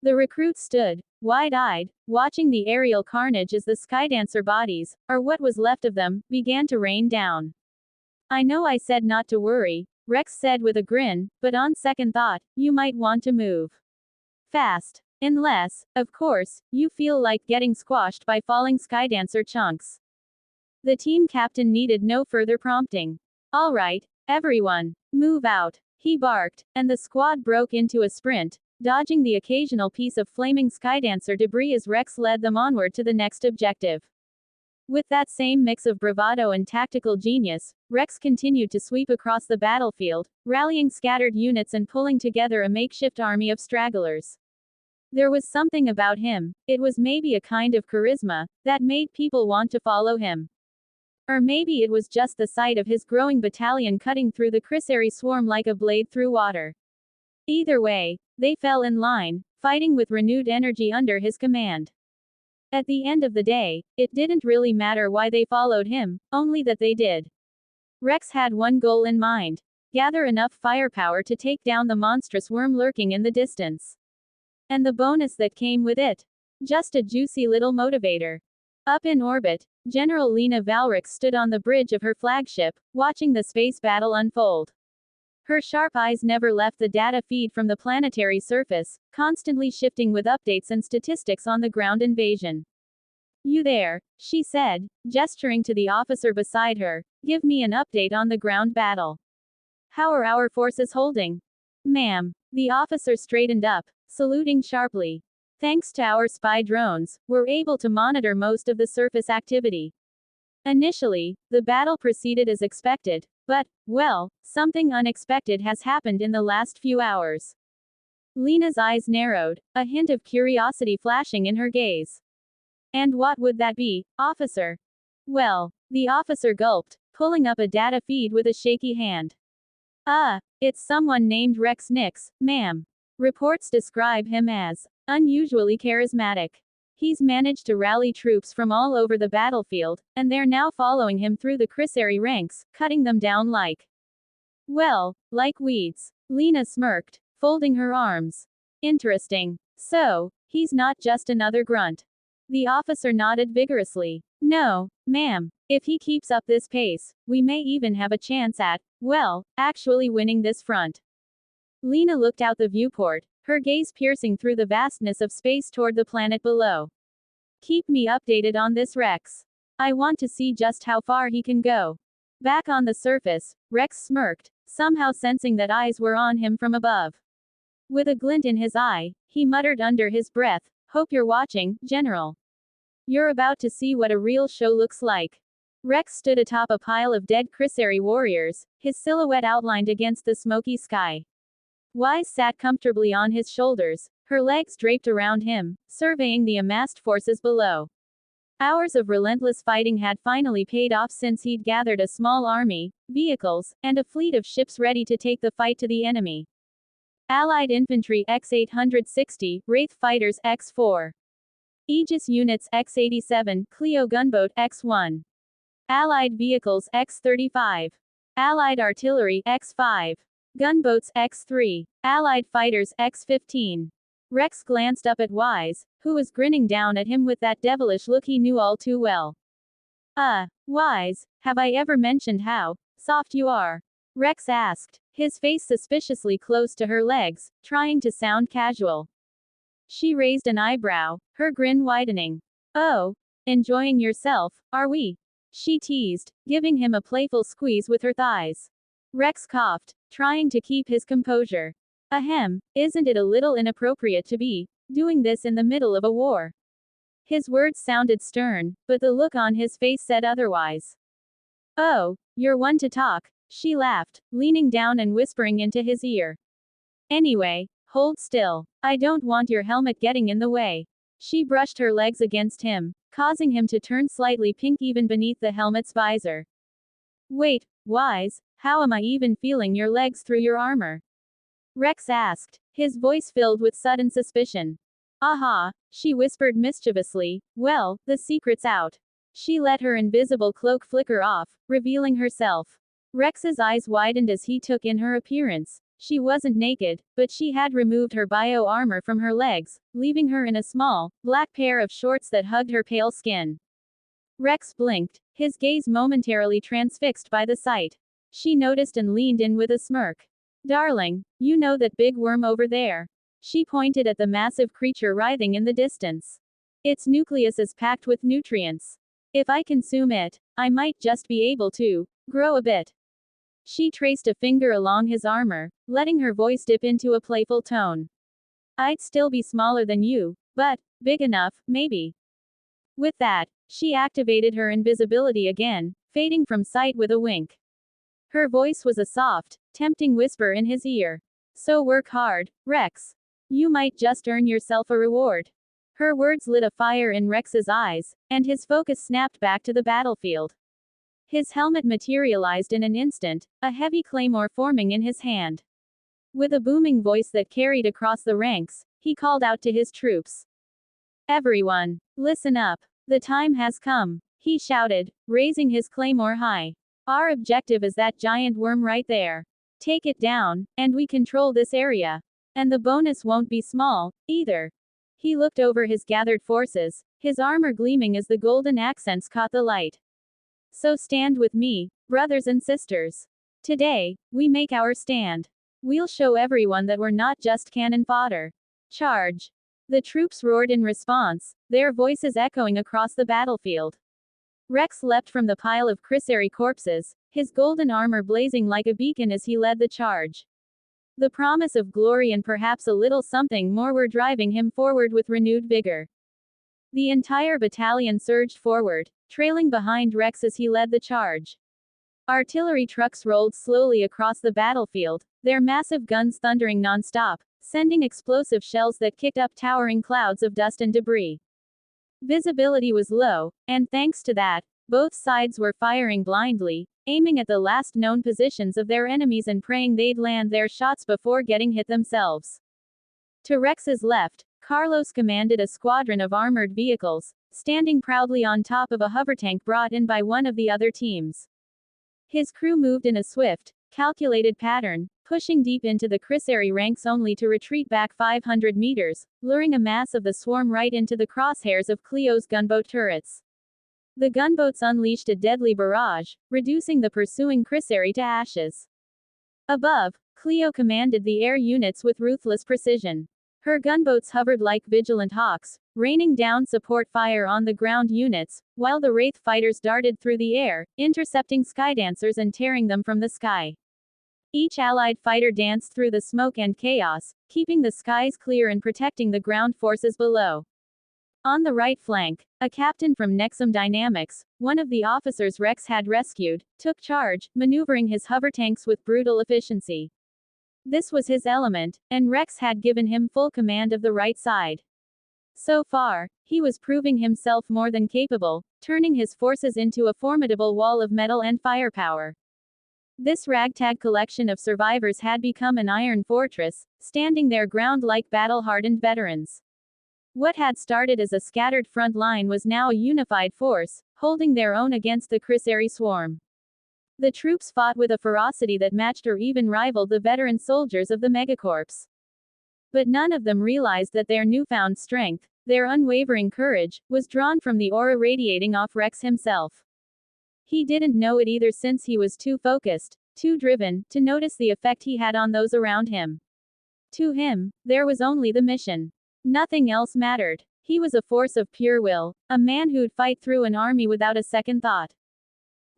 The recruits stood, wide-eyed, watching the aerial carnage as the skydancer bodies, or what was left of them, began to rain down. I know I said not to worry, Rex said with a grin, but on second thought, you might want to move fast. Unless, of course, you feel like getting squashed by falling skydancer chunks. The team captain needed no further prompting. All right, everyone, move out, he barked, and the squad broke into a sprint, dodging the occasional piece of flaming skydancer debris as Rex led them onward to the next objective. With that same mix of bravado and tactical genius, Rex continued to sweep across the battlefield, rallying scattered units and pulling together a makeshift army of stragglers. There was something about him, it was maybe a kind of charisma, that made people want to follow him. Or maybe it was just the sight of his growing battalion cutting through the Chrysari swarm like a blade through water. Either way, they fell in line, fighting with renewed energy under his command. At the end of the day, it didn't really matter why they followed him, only that they did. Rex had one goal in mind: gather enough firepower to take down the monstrous worm lurking in the distance. And the bonus that came with it? Just a juicy little motivator. Up in orbit, General Lena Valrix stood on the bridge of her flagship, watching the space battle unfold. Her sharp eyes never left the data feed from the planetary surface, constantly shifting with updates and statistics on the ground invasion. You there, she said, gesturing to the officer beside her, give me an update on the ground battle. How are our forces holding? Ma'am. The officer straightened up, saluting sharply. Thanks to our spy drones, we're able to monitor most of the surface activity. Initially, the battle proceeded as expected, but, well, something unexpected has happened in the last few hours. Lena's eyes narrowed, a hint of curiosity flashing in her gaze. And what would that be, officer? Well, the officer gulped, pulling up a data feed with a shaky hand. It's someone named Rex Nix, ma'am. Reports describe him as unusually charismatic. He's managed to rally troops from all over the battlefield, and they're now following him through the Chrysari ranks, cutting them down like weeds. Lena smirked, folding her arms. Interesting. So, he's not just another grunt. The officer nodded vigorously. No, ma'am. If he keeps up this pace, we may even have a chance at, actually winning this front. Lena looked out the viewport, her gaze piercing through the vastness of space toward the planet below. Keep me updated on this, Rex. I want to see just how far he can go. Back on the surface, Rex smirked, somehow sensing that eyes were on him from above. With a glint in his eye, he muttered under his breath, hope you're watching, General. You're about to see what a real show looks like. Rex stood atop a pile of dead Chrysari warriors, his silhouette outlined against the smoky sky. Wise sat comfortably on his shoulders, her legs draped around him, surveying the amassed forces below. Hours of relentless fighting had finally paid off since he'd gathered a small army, vehicles, and a fleet of ships ready to take the fight to the enemy. Allied infantry X-860, Wraith fighters X-4. Aegis units X-87, Clio gunboat X-1. Allied vehicles X-35. Allied artillery X-5. Gunboats X-3. Allied fighters X-15. Rex glanced up at Wise, who was grinning down at him with that devilish look he knew all too well. Wise, have I ever mentioned how soft you are? Rex asked, his face suspiciously close to her legs, trying to sound casual. She raised an eyebrow, her grin widening. Oh, enjoying yourself, are we? She teased, giving him a playful squeeze with her thighs. Rex coughed, trying to keep his composure. Ahem, isn't it a little inappropriate to be doing this in the middle of a war? His words sounded stern, but the look on his face said otherwise. Oh, you're one to talk, she laughed, leaning down and whispering into his ear. Anyway, hold still. I don't want your helmet getting in the way. She brushed her legs against him, causing him to turn slightly pink even beneath the helmet's visor. Wait, Wise, how am I even feeling your legs through your armor? Rex asked, his voice filled with sudden suspicion. Aha, she whispered mischievously. Well, the secret's out. She let her invisible cloak flicker off, revealing herself. Rex's eyes widened as he took in her appearance. She wasn't naked, but she had removed her bio armor from her legs, leaving her in a small, black pair of shorts that hugged her pale skin. Rex blinked, his gaze momentarily transfixed by the sight. She noticed and leaned in with a smirk. Darling, you know that big worm over there? She pointed at the massive creature writhing in the distance. Its nucleus is packed with nutrients. If I consume it, I might just be able to grow a bit. She traced a finger along his armor, letting her voice dip into a playful tone. I'd still be smaller than you, but big enough, maybe. With that, she activated her invisibility again, fading from sight with a wink. Her voice was a soft, tempting whisper in his ear. So work hard, Rex. You might just earn yourself a reward. Her words lit a fire in Rex's eyes, and his focus snapped back to the battlefield. His helmet materialized in an instant, a heavy claymore forming in his hand. With a booming voice that carried across the ranks, he called out to his troops. Everyone, listen up. The time has come, he shouted, raising his claymore high. Our objective is that giant worm right there. Take it down, and we control this area. And the bonus won't be small, either. He looked over his gathered forces, his armor gleaming as the golden accents caught the light. So stand with me, brothers and sisters. Today, we make our stand. We'll show everyone that we're not just cannon fodder. Charge! The troops roared in response, their voices echoing across the battlefield. Rex leapt from the pile of Chrysari corpses, his golden armor blazing like a beacon as he led the charge. The promise of glory and perhaps a little something more were driving him forward with renewed vigor. The entire battalion surged forward, trailing behind Rex as he led the charge. Artillery trucks rolled slowly across the battlefield, their massive guns thundering non-stop, sending explosive shells that kicked up towering clouds of dust and debris. Visibility was low, and thanks to that, both sides were firing blindly, aiming at the last known positions of their enemies and praying they'd land their shots before getting hit themselves. To Rex's left, Carlos commanded a squadron of armored vehicles, standing proudly on top of a hovertank brought in by one of the other teams. His crew moved in a swift, calculated pattern, pushing deep into the Chrysari ranks only to retreat back 500 meters, luring a mass of the swarm right into the crosshairs of Cleo's gunboat turrets. The gunboats unleashed a deadly barrage, reducing the pursuing Chrysari to ashes. Above, Cleo commanded the air units with ruthless precision. Her gunboats hovered like vigilant hawks, raining down support fire on the ground units, while the Wraith fighters darted through the air, intercepting Skydancers and tearing them from the sky. Each allied fighter danced through the smoke and chaos, keeping the skies clear and protecting the ground forces below. On the right flank, a captain from Nexum Dynamics, one of the officers Rex had rescued, took charge, maneuvering his hovertanks with brutal efficiency. This was his element, and Rex had given him full command of the right side. So far, he was proving himself more than capable, turning his forces into a formidable wall of metal and firepower. This ragtag collection of survivors had become an iron fortress, standing their ground like battle-hardened veterans. What had started as a scattered front line was now a unified force, holding their own against the Chrysari swarm. The troops fought with a ferocity that matched or even rivaled the veteran soldiers of the megacorps. But none of them realized that their newfound strength, their unwavering courage, was drawn from the aura radiating off Rex himself. He didn't know it either, since he was too focused, too driven, to notice the effect he had on those around him. To him, there was only the mission. Nothing else mattered. He was a force of pure will, a man who'd fight through an army without a second thought.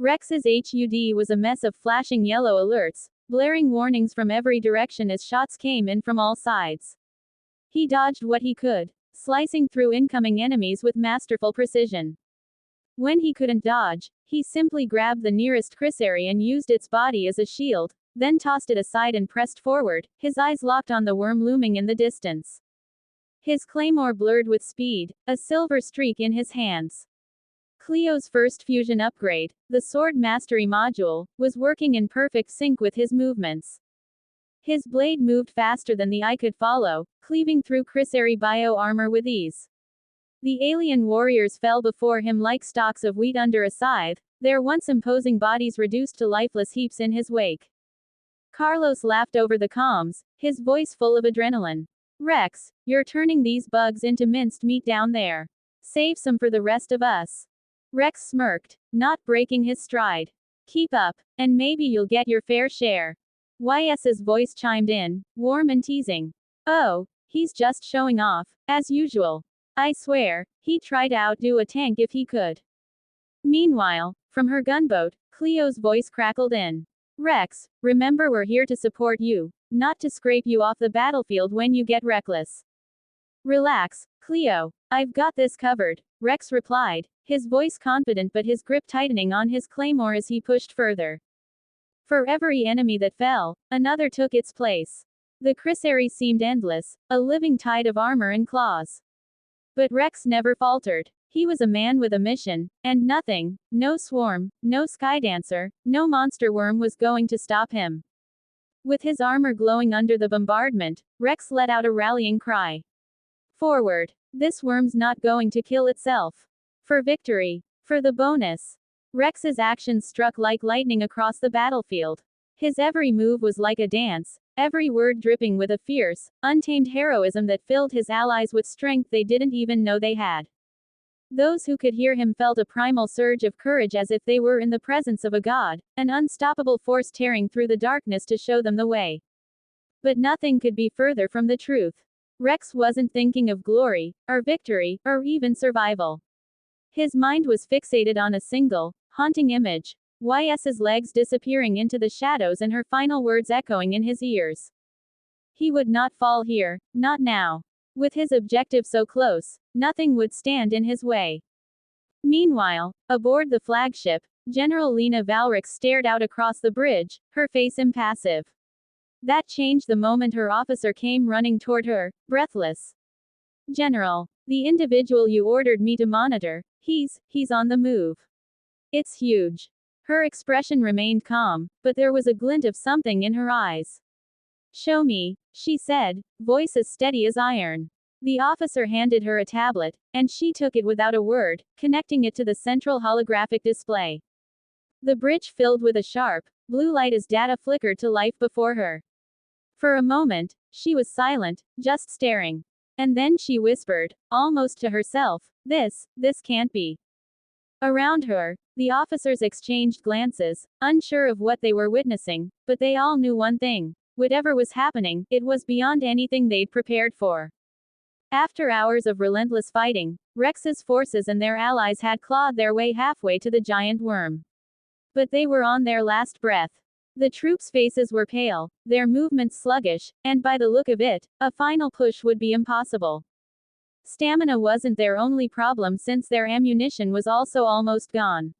Rex's HUD was a mess of flashing yellow alerts, blaring warnings from every direction as shots came in from all sides. He dodged what he could, slicing through incoming enemies with masterful precision. When he couldn't dodge, he simply grabbed the nearest Chrysari and used its body as a shield, then tossed it aside and pressed forward, his eyes locked on the worm looming in the distance. His claymore blurred with speed, a silver streak in his hands. Cleo's first fusion upgrade, the Sword Mastery module, was working in perfect sync with his movements. His blade moved faster than the eye could follow, cleaving through Chrysari bio-armor with ease. The alien warriors fell before him like stalks of wheat under a scythe, their once imposing bodies reduced to lifeless heaps in his wake. Carlos laughed over the comms, his voice full of adrenaline. Rex, you're turning these bugs into minced meat down there. Save some for the rest of us. Rex smirked, not breaking his stride. Keep up, and maybe you'll get your fair share. YS's voice chimed in, warm and teasing. Oh, he's just showing off, as usual. I swear, he'd try to outdo a tank if he could. Meanwhile, from her gunboat, Cleo's voice crackled in. Rex, remember we're here to support you, not to scrape you off the battlefield when you get reckless. Relax, Cleo. I've got this covered, Rex replied, his voice confident but his grip tightening on his claymore as he pushed further. For every enemy that fell, another took its place. The Chrysari seemed endless, a living tide of armor and claws. But Rex never faltered. He was a man with a mission, and nothing, no swarm, no skydancer, no monster worm was going to stop him. With his armor glowing under the bombardment, Rex let out a rallying cry. Forward! This worm's not going to kill itself. For victory! For the bonus! Rex's actions struck like lightning across the battlefield. His every move was like a dance, every word dripping with a fierce, untamed heroism that filled his allies with strength they didn't even know they had. Those who could hear him felt a primal surge of courage as if they were in the presence of a god, an unstoppable force tearing through the darkness to show them the way. But nothing could be further from the truth. Rex wasn't thinking of glory, or victory, or even survival. His mind was fixated on a single, haunting image, YS's legs disappearing into the shadows and her final words echoing in his ears. He would not fall here, not now. With his objective so close, nothing would stand in his way. Meanwhile, aboard the flagship, General Lena Valrix stared out across the bridge, her face impassive. That changed the moment her officer came running toward her, breathless. General, the individual you ordered me to monitor, he's on the move. It's huge. Her expression remained calm, but there was a glint of something in her eyes. Show me, she said, voice as steady as iron. The officer handed her a tablet, and she took it without a word, connecting it to the central holographic display. The bridge filled with a sharp, blue light as data flickered to life before her. For a moment, she was silent, just staring. And then she whispered, almost to herself, this can't be. Around her, the officers exchanged glances, unsure of what they were witnessing, but they all knew one thing. Whatever was happening, it was beyond anything they'd prepared for. After hours of relentless fighting, Rex's forces and their allies had clawed their way halfway to the giant worm. But they were on their last breath. The troops' faces were pale, their movements sluggish, and by the look of it, a final push would be impossible. Stamina wasn't their only problem since their ammunition was also almost gone.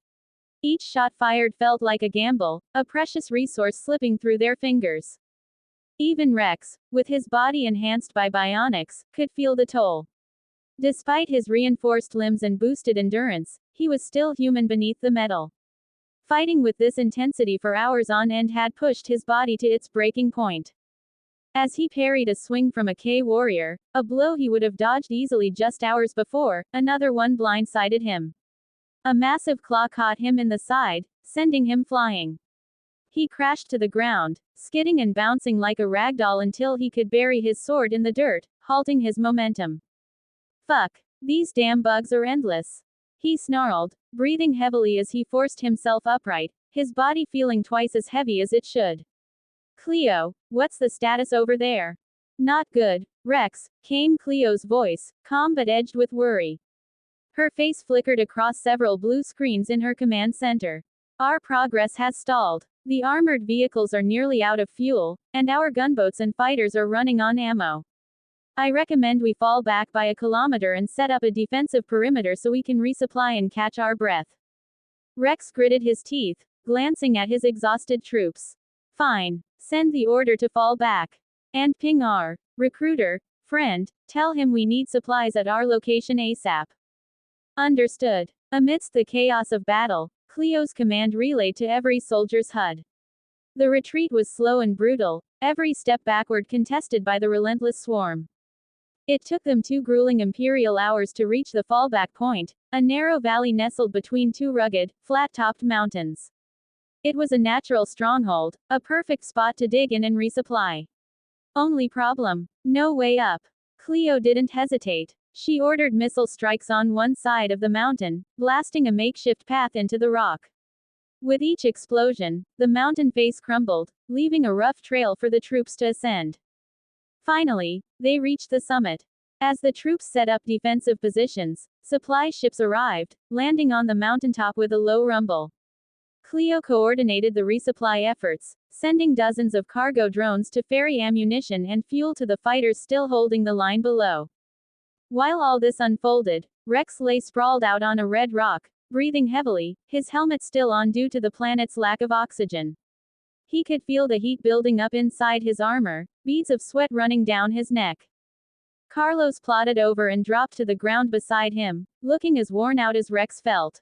Each shot fired felt like a gamble, a precious resource slipping through their fingers. Even Rex, with his body enhanced by bionics, could feel the toll. Despite his reinforced limbs and boosted endurance, he was still human beneath the metal. Fighting with this intensity for hours on end had pushed his body to its breaking point. As he parried a swing from a K-warrior, a blow he would have dodged easily just hours before, another one blindsided him. A massive claw caught him in the side, sending him flying. He crashed to the ground, skidding and bouncing like a ragdoll until he could bury his sword in the dirt, halting his momentum. Fuck. These damn bugs are endless. He snarled, breathing heavily as he forced himself upright, his body feeling twice as heavy as it should. Cleo, what's the status over there? Not good, Rex, came Cleo's voice, calm but edged with worry. Her face flickered across several blue screens in her command center. Our progress has stalled. The armored vehicles are nearly out of fuel, and our gunboats and fighters are running on ammo. I recommend we fall back by a kilometer and set up a defensive perimeter so we can resupply and catch our breath. Rex gritted his teeth, glancing at his exhausted troops. Fine. Send the order to fall back. And ping our recruiter friend, tell him we need supplies at our location ASAP. Understood. Amidst the chaos of battle, Cleo's command relayed to every soldier's HUD. The retreat was slow and brutal, every step backward contested by the relentless swarm. It took them 2 grueling imperial hours to reach the fallback point, a narrow valley nestled between 2 rugged, flat-topped mountains. It was a natural stronghold, a perfect spot to dig in and resupply. Only problem: no way up. Cleo didn't hesitate. She ordered missile strikes on one side of the mountain, blasting a makeshift path into the rock. With each explosion, the mountain face crumbled, leaving a rough trail for the troops to ascend. Finally, they reached the summit. As the troops set up defensive positions, supply ships arrived, landing on the mountaintop with a low rumble. Cleo coordinated the resupply efforts, sending dozens of cargo drones to ferry ammunition and fuel to the fighters still holding the line below. While all this unfolded, Rex lay sprawled out on a red rock, breathing heavily, his helmet still on due to the planet's lack of oxygen. He could feel the heat building up inside his armor, beads of sweat running down his neck. Carlos plodded over and dropped to the ground beside him, looking as worn out as Rex felt.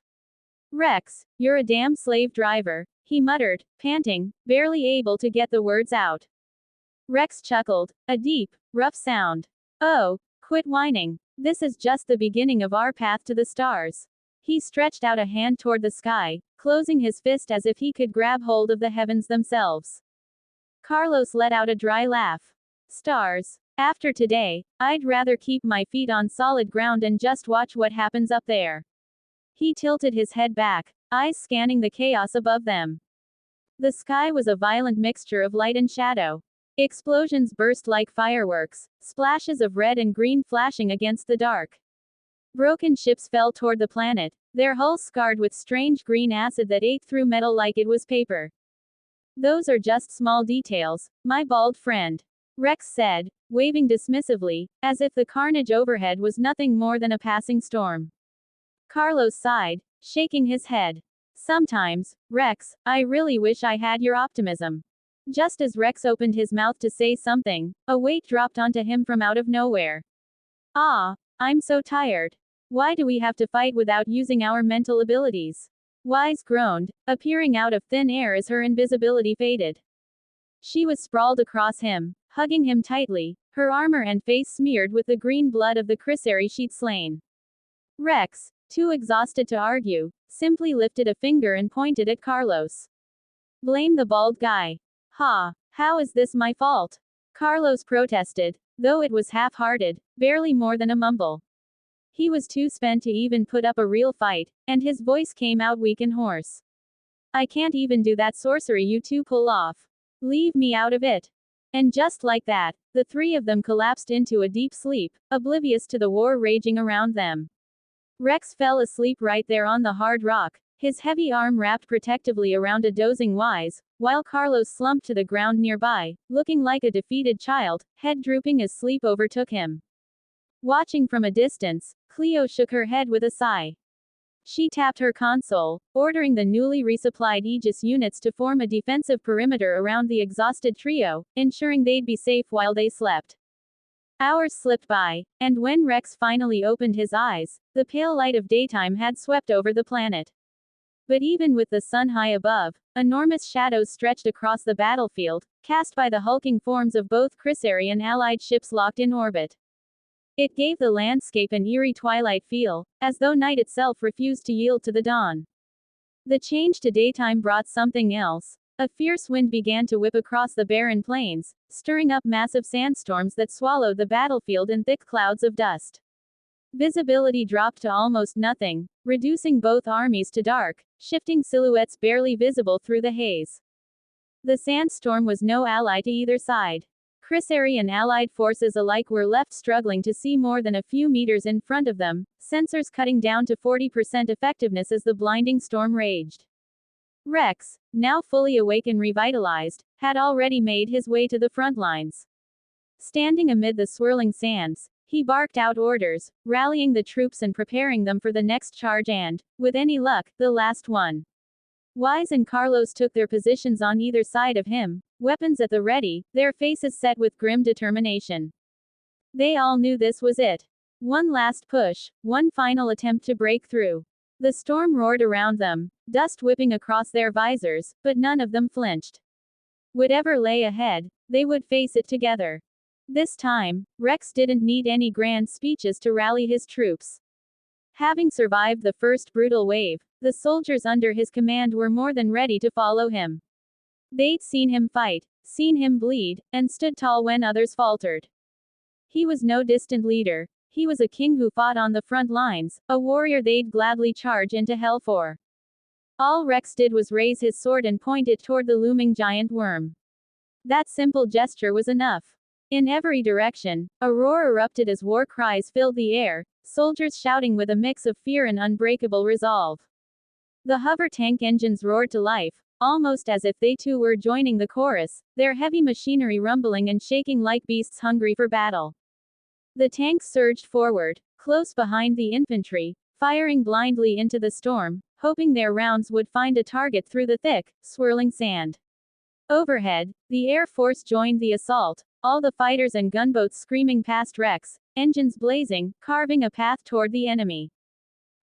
"Rex, you're a damn slave driver," he muttered, panting, barely able to get the words out. Rex chuckled, a deep, rough sound. "Oh, quit whining. This is just the beginning of our path to the stars." He stretched out a hand toward the sky, closing his fist as if he could grab hold of the heavens themselves. Carlos let out a dry laugh. "Stars. After today, I'd rather keep my feet on solid ground and just watch what happens up there." He tilted his head back, eyes scanning the chaos above them. The sky was a violent mixture of light and shadow. Explosions burst like fireworks, splashes of red and green flashing against the dark. Broken ships fell toward the planet, their hulls scarred with strange green acid that ate through metal like it was paper. "Those are just small details, my bald friend," Rex said, waving dismissively, as if the carnage overhead was nothing more than a passing storm. Carlos sighed, shaking his head. "Sometimes, Rex, I really wish I had your optimism." Just as Rex opened his mouth to say something, a weight dropped onto him from out of nowhere. "Ah, I'm so tired. Why do we have to fight without using our mental abilities?" Wise groaned, appearing out of thin air as her invisibility faded. She was sprawled across him, hugging him tightly, her armor and face smeared with the green blood of the Chrysari she'd slain. Rex, too exhausted to argue, simply lifted a finger and pointed at Carlos. "Blame the bald guy." "Ha, how is this my fault?" Carlos protested, though it was half-hearted, barely more than a mumble. He was too spent to even put up a real fight, and his voice came out weak and hoarse. "I can't even do that sorcery you two pull off. Leave me out of it." And just like that, the three of them collapsed into a deep sleep, oblivious to the war raging around them. Rex fell asleep right there on the hard rock, his heavy arm wrapped protectively around a dozing Wise, while Carlos slumped to the ground nearby, looking like a defeated child, head drooping as sleep overtook him. Watching from a distance, Cleo shook her head with a sigh. She tapped her console, ordering the newly resupplied Aegis units to form a defensive perimeter around the exhausted trio, ensuring they'd be safe while they slept. Hours slipped by, and when Rex finally opened his eyes, the pale light of daytime had swept over the planet. But even with the sun high above, enormous shadows stretched across the battlefield, cast by the hulking forms of both Chrysari and allied ships locked in orbit. It gave the landscape an eerie twilight feel, as though night itself refused to yield to the dawn. The change to daytime brought something else. A fierce wind began to whip across the barren plains, stirring up massive sandstorms that swallowed the battlefield in thick clouds of dust. Visibility dropped to almost nothing, reducing both armies to dark, shifting silhouettes barely visible through the haze. The sandstorm was no ally to either side. Chrysari and allied forces alike were left struggling to see more than a few meters in front of them, sensors cutting down to 40% effectiveness as the blinding storm raged. Rex, now fully awake and revitalized, had already made his way to the front lines. Standing amid the swirling sands, he barked out orders, rallying the troops and preparing them for the next charge and, with any luck, the last one. Wise and Carlos took their positions on either side of him, weapons at the ready, their faces set with grim determination. They all knew this was it. One last push, one final attempt to break through. The storm roared around them, dust whipping across their visors, but none of them flinched. Whatever lay ahead, they would face it together. This time, Rex didn't need any grand speeches to rally his troops. Having survived the first brutal wave, the soldiers under his command were more than ready to follow him. They'd seen him fight, seen him bleed, and stood tall when others faltered. He was no distant leader. He was a king who fought on the front lines, a warrior they'd gladly charge into hell for. All Rex did was raise his sword and point it toward the looming giant worm. That simple gesture was enough. In every direction, a roar erupted as war cries filled the air, soldiers shouting with a mix of fear and unbreakable resolve. The hover tank engines roared to life, almost as if they too were joining the chorus, their heavy machinery rumbling and shaking like beasts hungry for battle. The tanks surged forward, close behind the infantry, firing blindly into the storm, hoping their rounds would find a target through the thick, swirling sand. Overhead, the Air Force joined the assault, all the fighters and gunboats screaming past Rex, engines blazing, carving a path toward the enemy.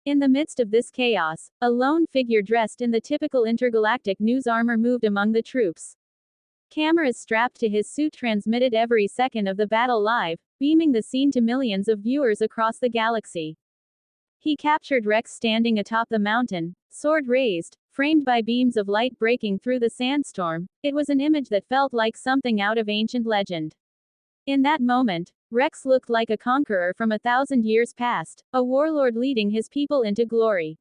In the midst of this chaos, a lone figure dressed in the typical intergalactic news armor moved among the troops. Cameras strapped to his suit transmitted every second of the battle live, beaming the scene to millions of viewers across the galaxy. He captured Rex standing atop the mountain, sword raised, framed by beams of light breaking through the sandstorm. It was an image that felt like something out of ancient legend. In that moment, Rex looked like a conqueror from 1,000 years past, a warlord leading his people into glory.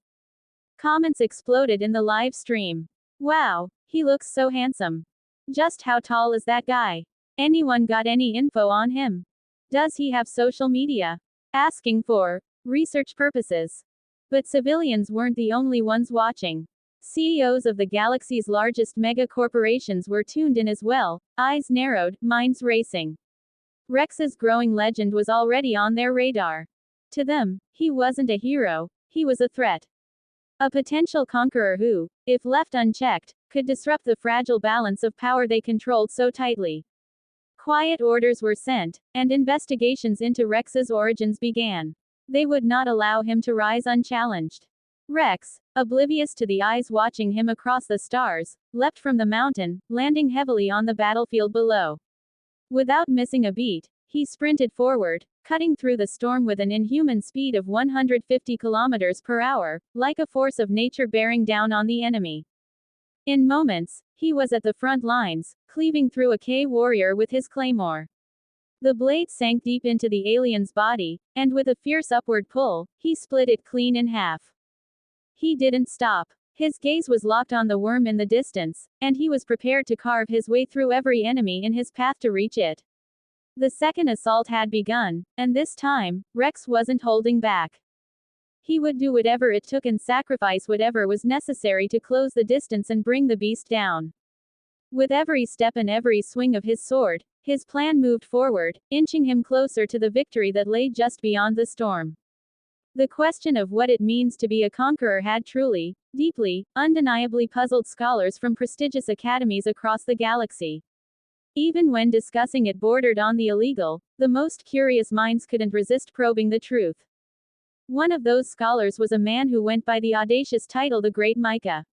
Comments exploded in the live stream. Wow, he looks so handsome. Just how tall is that guy? Anyone got any info on him? Does he have social media? Asking for research purposes. But civilians weren't the only ones watching. CEOs of the galaxy's largest mega corporations were tuned in as well, eyes narrowed, minds racing. Rex's growing legend was already on their radar. To them, he wasn't a hero, he was a threat. A potential conqueror who, if left unchecked, could disrupt the fragile balance of power they controlled so tightly. Quiet orders were sent, and investigations into Rex's origins began. They would not allow him to rise unchallenged. Rex, oblivious to the eyes watching him across the stars, leapt from the mountain, landing heavily on the battlefield below. Without missing a beat, he sprinted forward, cutting through the storm with an inhuman speed of 150 kilometers per hour, like a force of nature bearing down on the enemy. In moments, he was at the front lines, cleaving through a K-warrior with his claymore. The blade sank deep into the alien's body, and with a fierce upward pull, he split it clean in half. He didn't stop. His gaze was locked on the worm in the distance, and he was prepared to carve his way through every enemy in his path to reach it. The second assault had begun, and this time, Rex wasn't holding back. He would do whatever it took and sacrifice whatever was necessary to close the distance and bring the beast down. With every step and every swing of his sword, his plan moved forward, inching him closer to the victory that lay just beyond the storm. The question of what it means to be a conqueror had truly, deeply, undeniably puzzled scholars from prestigious academies across the galaxy. Even when discussing it bordered on the illegal, the most curious minds couldn't resist probing the truth. One of those scholars was a man who went by the audacious title the Great Micah.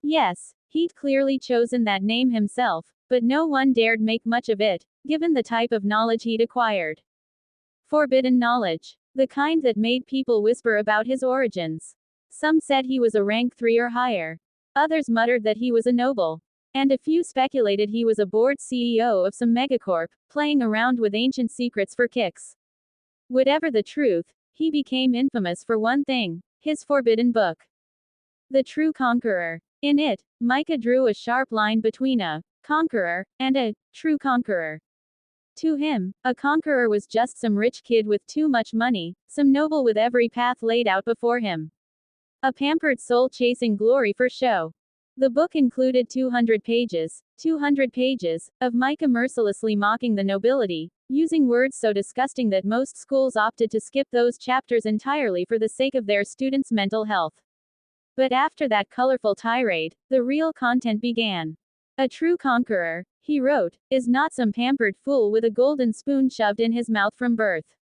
Yes, he'd clearly chosen that name himself, but no one dared make much of it, given the type of knowledge he'd acquired. Forbidden knowledge. The kind that made people whisper about his origins. Some said he was a rank 3 or higher. Others muttered that he was a noble. And a few speculated he was a bored CEO of some megacorp, playing around with ancient secrets for kicks. Whatever the truth, he became infamous for one thing: his forbidden book. The True Conqueror. In it, Micah drew a sharp line between a conqueror and a true conqueror. To him, a conqueror was just some rich kid with too much money, some noble with every path laid out before him. A pampered soul chasing glory for show. The book included 200 pages, of Micah mercilessly mocking the nobility, using words so disgusting that most schools opted to skip those chapters entirely for the sake of their students' mental health. But after that colorful tirade, the real content began. A true conqueror, he wrote, is not some pampered fool with a golden spoon shoved in his mouth from birth.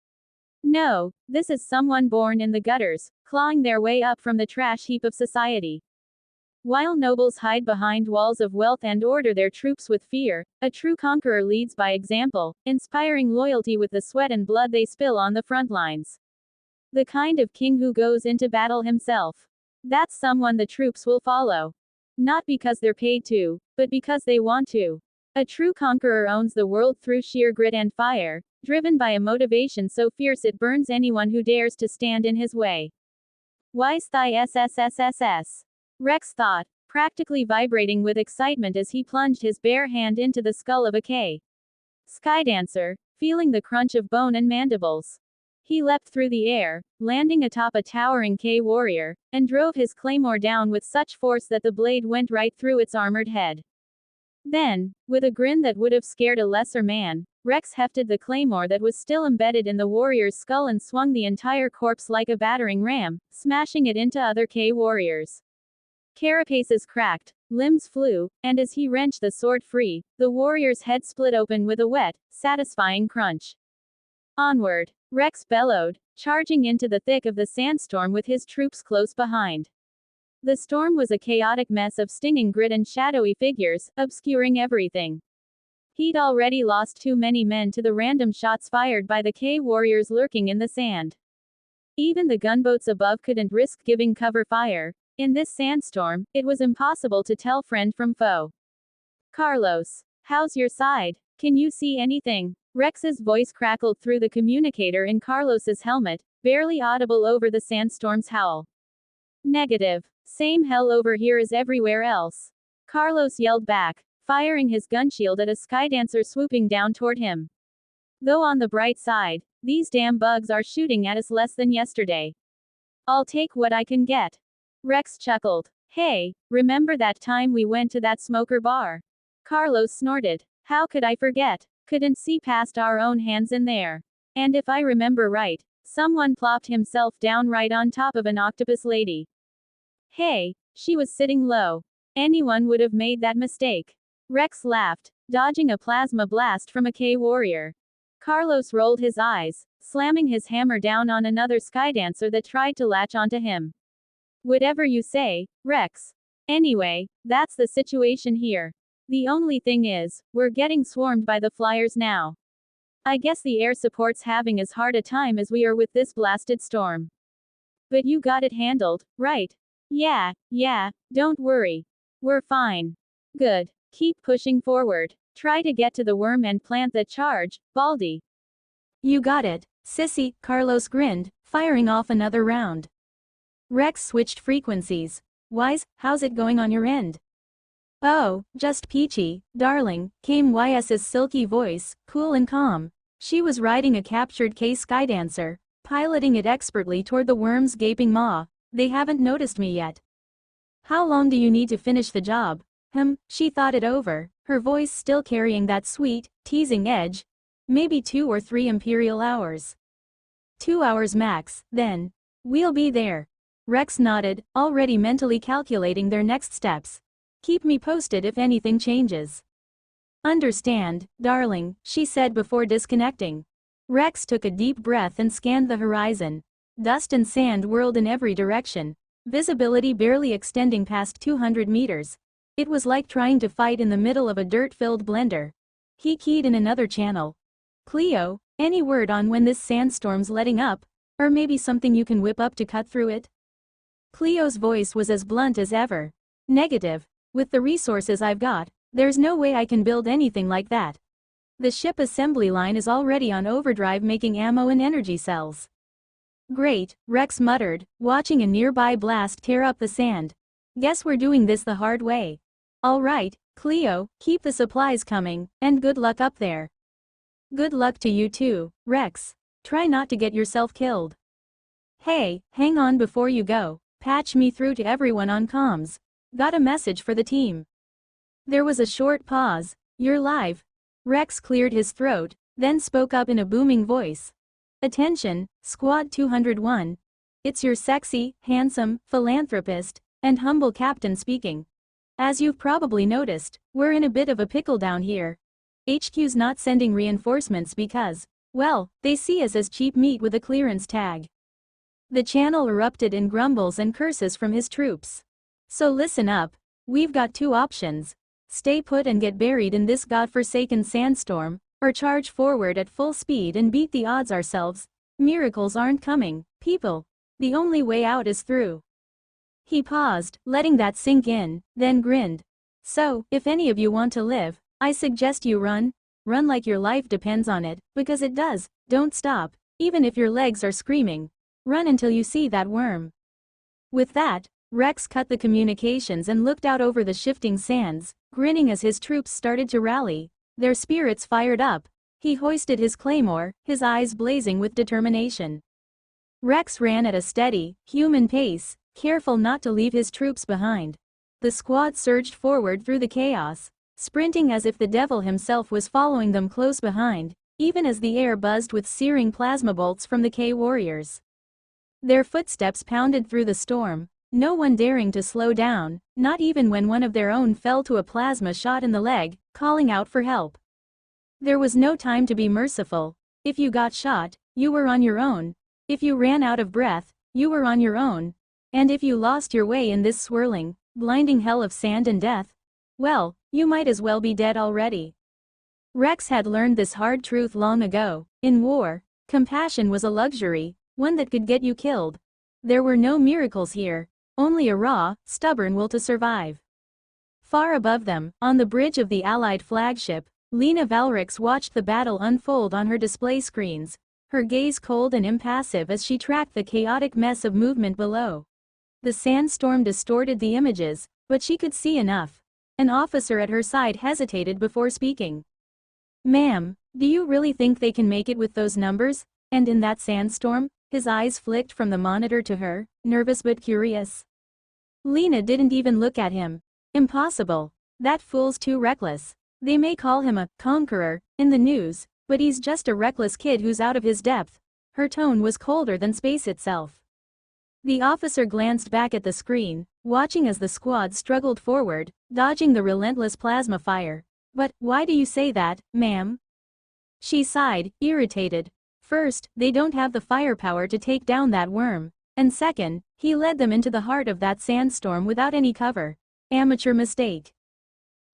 No, this is someone born in the gutters, clawing their way up from the trash heap of society. While nobles hide behind walls of wealth and order their troops with fear, a true conqueror leads by example, inspiring loyalty with the sweat and blood they spill on the front lines. The kind of king who goes into battle himself. That's someone the troops will follow. Not because they're paid to, but because they want to. A true conqueror owns the world through sheer grit and fire, driven by a motivation so fierce it burns anyone who dares to stand in his way. Wise thigh SSSSS. Rex thought, practically vibrating with excitement as he plunged his bare hand into the skull of a K. Skydancer, feeling the crunch of bone and mandibles. He leapt through the air, landing atop a towering K warrior, and drove his claymore down with such force that the blade went right through its armored head. Then, with a grin that would have scared a lesser man, Rex hefted the claymore that was still embedded in the warrior's skull and swung the entire corpse like a battering ram, smashing it into other K warriors. Carapaces cracked, limbs flew, and as he wrenched the sword free, the warrior's head split open with a wet, satisfying crunch. Onward, Rex bellowed, charging into the thick of the sandstorm with his troops close behind. The storm was a chaotic mess of stinging grit and shadowy figures, obscuring everything. He'd already lost too many men to the random shots fired by the K warriors lurking in the sand. Even the gunboats above couldn't risk giving cover fire. In this sandstorm, it was impossible to tell friend from foe. Carlos, how's your side? Can you see anything? Rex's voice crackled through the communicator in Carlos's helmet, barely audible over the sandstorm's howl. Negative. Same hell over here as everywhere else. Carlos yelled back, firing his gunshield at a skydancer swooping down toward him. Though on the bright side, these damn bugs are shooting at us less than yesterday. I'll take what I can get. Rex chuckled. Hey, remember that time we went to that smoker bar? Carlos snorted. How could I forget? Couldn't see past our own hands in there. And if I remember right, someone plopped himself down right on top of an octopus lady. Hey, she was sitting low. Anyone would have made that mistake. Rex laughed, dodging a plasma blast from a K warrior. Carlos rolled his eyes, slamming his hammer down on another skydancer that tried to latch onto him. Whatever you say, Rex. Anyway, that's the situation here. The only thing is, we're getting swarmed by the flyers now. I guess the air support's having as hard a time as we are with this blasted storm. But you got it handled, right? Yeah, don't worry. We're fine. Good. Keep pushing forward. Try to get to the worm and plant the charge, Baldy. You got it, sissy, Carlos grinned, firing off another round. Rex switched frequencies. Wise, how's it going on your end? Oh, just peachy, darling, came YS's silky voice, cool and calm. She was riding a captured K skydancer, piloting it expertly toward the worm's gaping maw. They haven't noticed me yet. How long do you need to finish the job? She thought it over, her voice still carrying that sweet, teasing edge. Maybe 2 or 3 imperial hours. 2 hours max, then. We'll be there. Rex nodded, already mentally calculating their next steps. Keep me posted if anything changes. Understand, darling, she said before disconnecting. Rex took a deep breath and scanned the horizon. Dust and sand whirled in every direction, visibility barely extending past 200 meters. It was like trying to fight in the middle of a dirt-filled blender. He keyed in another channel. Cleo, any word on when this sandstorm's letting up? Or maybe something you can whip up to cut through it? Cleo's voice was as blunt as ever. Negative. With the resources I've got, there's no way I can build anything like that. The ship assembly line is already on overdrive making ammo and energy cells. Great, Rex muttered, watching a nearby blast tear up the sand. Guess we're doing this the hard way. All right, Cleo, keep the supplies coming, and good luck up there. Good luck to you too, Rex. Try not to get yourself killed. Hey, hang on before you go, patch me through to everyone on comms. Got a message for the team. There was a short pause. You're live. Rex cleared his throat, then spoke up in a booming voice. Attention, Squad 201. It's your sexy, handsome, philanthropist, and humble captain speaking. As you've probably noticed, we're in a bit of a pickle down here. HQ's not sending reinforcements because, well, they see us as cheap meat with a clearance tag. The channel erupted in grumbles and curses from his troops. So listen up, we've got two options. Stay put and get buried in this godforsaken sandstorm, or charge forward at full speed and beat the odds ourselves. Miracles aren't coming, people. The only way out is through. He paused, letting that sink in, then grinned. So, if any of you want to live, I suggest you run. Run like your life depends on it, because it does. Don't stop, even if your legs are screaming. Run until you see that worm. With that, Rex cut the communications and looked out over the shifting sands, grinning as his troops started to rally, their spirits fired up. He hoisted his claymore, his eyes blazing with determination. Rex ran at a steady, human pace, careful not to leave his troops behind. The squad surged forward through the chaos, sprinting as if the devil himself was following them close behind, even as the air buzzed with searing plasma bolts from the K-warriors. Their footsteps pounded through the storm, no one daring to slow down, not even when one of their own fell to a plasma shot in the leg, calling out for help. There was no time to be merciful. If you got shot, you were on your own. If you ran out of breath, you were on your own. And if you lost your way in this swirling, blinding hell of sand and death, well, you might as well be dead already. Rex had learned this hard truth long ago. In war, compassion was a luxury, one that could get you killed. There were no miracles here, only a raw, stubborn will to survive. Far above them, on the bridge of the Allied flagship, Lena Valrix watched the battle unfold on her display screens, her gaze cold and impassive as she tracked the chaotic mess of movement below. The sandstorm distorted the images, but she could see enough. An officer at her side hesitated before speaking. "Ma'am, do you really think they can make it with those numbers? And in that sandstorm?" His eyes flicked from the monitor to her, nervous but curious. Lena didn't even look at him. "Impossible. That fool's too reckless. They may call him a conqueror in the news, but he's just a reckless kid who's out of his depth." Her tone was colder than space itself. The officer glanced back at the screen, watching as the squad struggled forward, dodging the relentless plasma fire. "But why do you say that, ma'am?" She sighed, irritated. First, they don't have the firepower to take down that worm, and second, he led them into the heart of that sandstorm without any cover. Amateur mistake.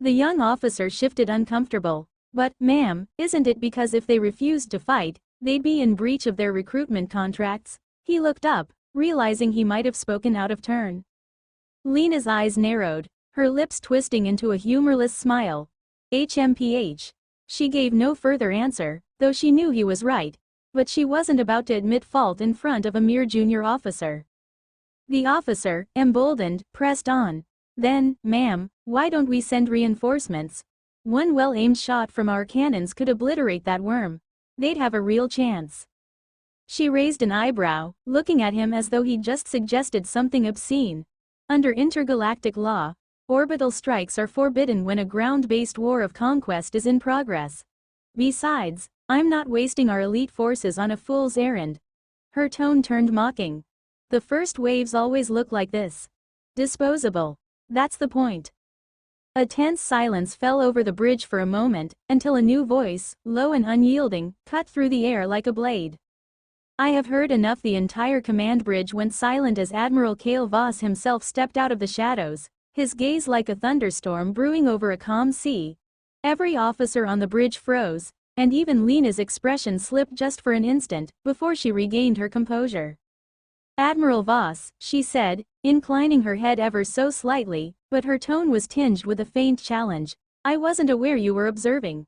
The young officer shifted uncomfortable. "But, ma'am, isn't it because if they refused to fight, they'd be in breach of their recruitment contracts?" He looked up, realizing he might have spoken out of turn. Lena's eyes narrowed, her lips twisting into a humorless smile. HMPH. She gave no further answer, though she knew he was right. But she wasn't about to admit fault in front of a mere junior officer. The officer, emboldened, pressed on. "Then, ma'am, why don't we send reinforcements? One well-aimed shot from our cannons could obliterate that worm. They'd have a real chance." She raised an eyebrow, looking at him as though he'd just suggested something obscene. Under intergalactic law, orbital strikes are forbidden when a ground-based war of conquest is in progress. Besides, I'm not wasting our elite forces on a fool's errand. Her tone turned mocking. The first waves always look like this. Disposable. That's the point. A tense silence fell over the bridge for a moment, until a new voice, low and unyielding, cut through the air like a blade. "I have heard enough." The entire command bridge went silent as Admiral Cale Voss himself stepped out of the shadows, his gaze like a thunderstorm brewing over a calm sea. Every officer on the bridge froze, and even Lena's expression slipped just for an instant, before she regained her composure. "Admiral Voss," she said, inclining her head ever so slightly, but her tone was tinged with a faint challenge. "I wasn't aware you were observing."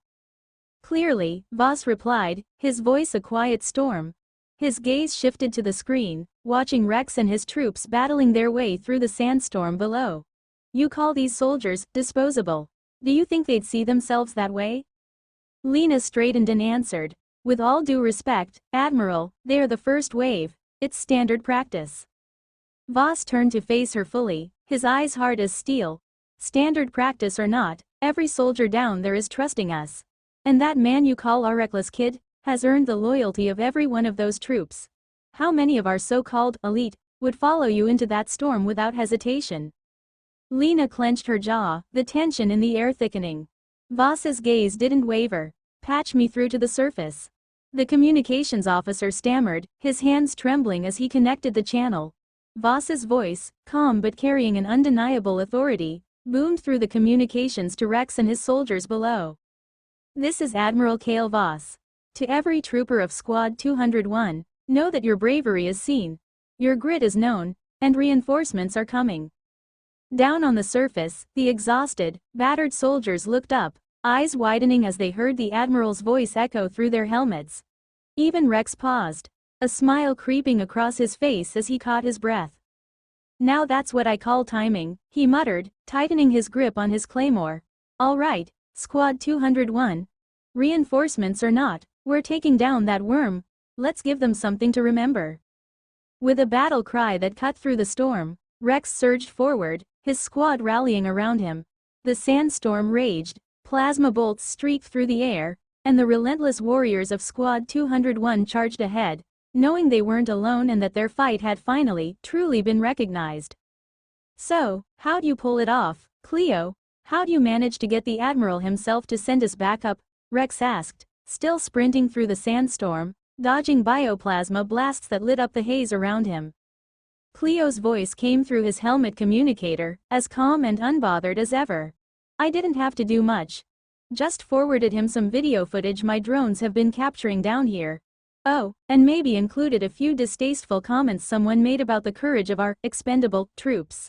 "Clearly," Voss replied, his voice a quiet storm. His gaze shifted to the screen, watching Rex and his troops battling their way through the sandstorm below. "You call these soldiers disposable? Do you think they'd see themselves that way?" Lena straightened and answered. "With all due respect, Admiral, they are the first wave. It's standard practice." Voss turned to face her fully, his eyes hard as steel. "Standard practice or not, every soldier down there is trusting us. And that man you call our reckless kid has earned the loyalty of every one of those troops. How many of our so-called elite would follow you into that storm without hesitation?" Lena clenched her jaw, the tension in the air thickening. Voss's gaze didn't waver. "Patch me through to the surface." The communications officer stammered, his hands trembling as he connected the channel. Voss's voice, calm but carrying an undeniable authority, boomed through the communications to Rex and his soldiers below. This is Admiral Cale Voss. To every trooper of Squad 201, know that your bravery is seen, your grit is known, and reinforcements are coming. Down on the surface, the exhausted, battered soldiers looked up, eyes widening as they heard the Admiral's voice echo through their helmets. Even Rex paused, a smile creeping across his face as he caught his breath. Now that's what I call timing, he muttered, tightening his grip on his claymore. All right, Squad 201. Reinforcements or not, we're taking down that worm, let's give them something to remember. With a battle cry that cut through the storm, Rex surged forward, his squad rallying around him. The sandstorm raged, plasma bolts streaked through the air, and the relentless warriors of Squad 201 charged ahead, knowing they weren't alone and that their fight had finally, truly been recognized. So, how'd you pull it off, Cleo? How'd you manage to get the Admiral himself to send us back up? Rex asked, still sprinting through the sandstorm, dodging bioplasma blasts that lit up the haze around him. Cleo's voice came through his helmet communicator, as calm and unbothered as ever. I didn't have to do much. Just forwarded him some video footage my drones have been capturing down here. Oh, and maybe included a few distasteful comments someone made about the courage of our expendable troops.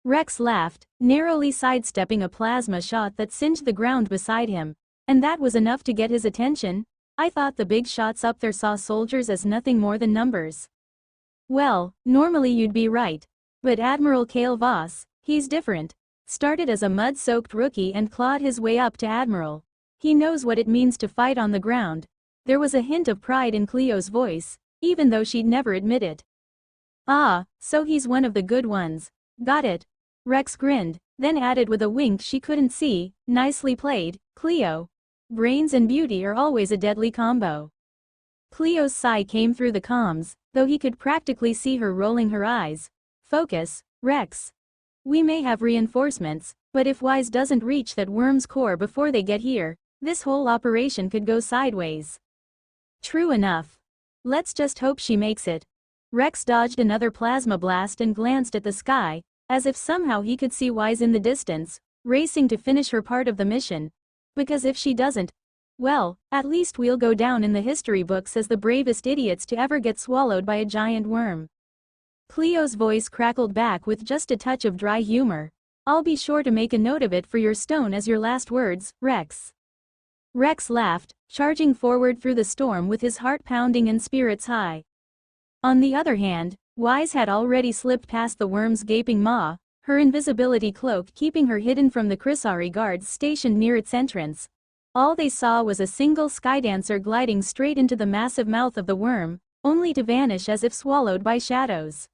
Rex laughed, narrowly sidestepping a plasma shot that singed the ground beside him. And that was enough to get his attention? I thought the big shots up there saw soldiers as nothing more than numbers. Well, normally you'd be right. But Admiral Cale Voss, he's different. Started as a mud-soaked rookie and clawed his way up to Admiral. He knows what it means to fight on the ground. There was a hint of pride in Cleo's voice, even though she'd never admit it. Ah, so he's one of the good ones. Got it. Rex grinned, then added with a wink she couldn't see, nicely played, Cleo. Brains and beauty are always a deadly combo. Cleo's sigh came through the comms, though he could practically see her rolling her eyes. Focus, Rex. We may have reinforcements, but if Wise doesn't reach that worm's core before they get here, this whole operation could go sideways. True enough. Let's just hope she makes it. Rex dodged another plasma blast and glanced at the sky, as if somehow he could see Wise in the distance, racing to finish her part of the mission. Because if she doesn't, well, at least we'll go down in the history books as the bravest idiots to ever get swallowed by a giant worm. Cleo's voice crackled back with just a touch of dry humor. I'll be sure to make a note of it for your stone as your last words, Rex. Rex laughed, charging forward through the storm with his heart pounding and spirits high. On the other hand, Wise had already slipped past the worm's gaping maw, her invisibility cloak keeping her hidden from the Chrysari guards stationed near its entrance. All they saw was a single skydancer gliding straight into the massive mouth of the worm, only to vanish as if swallowed by shadows.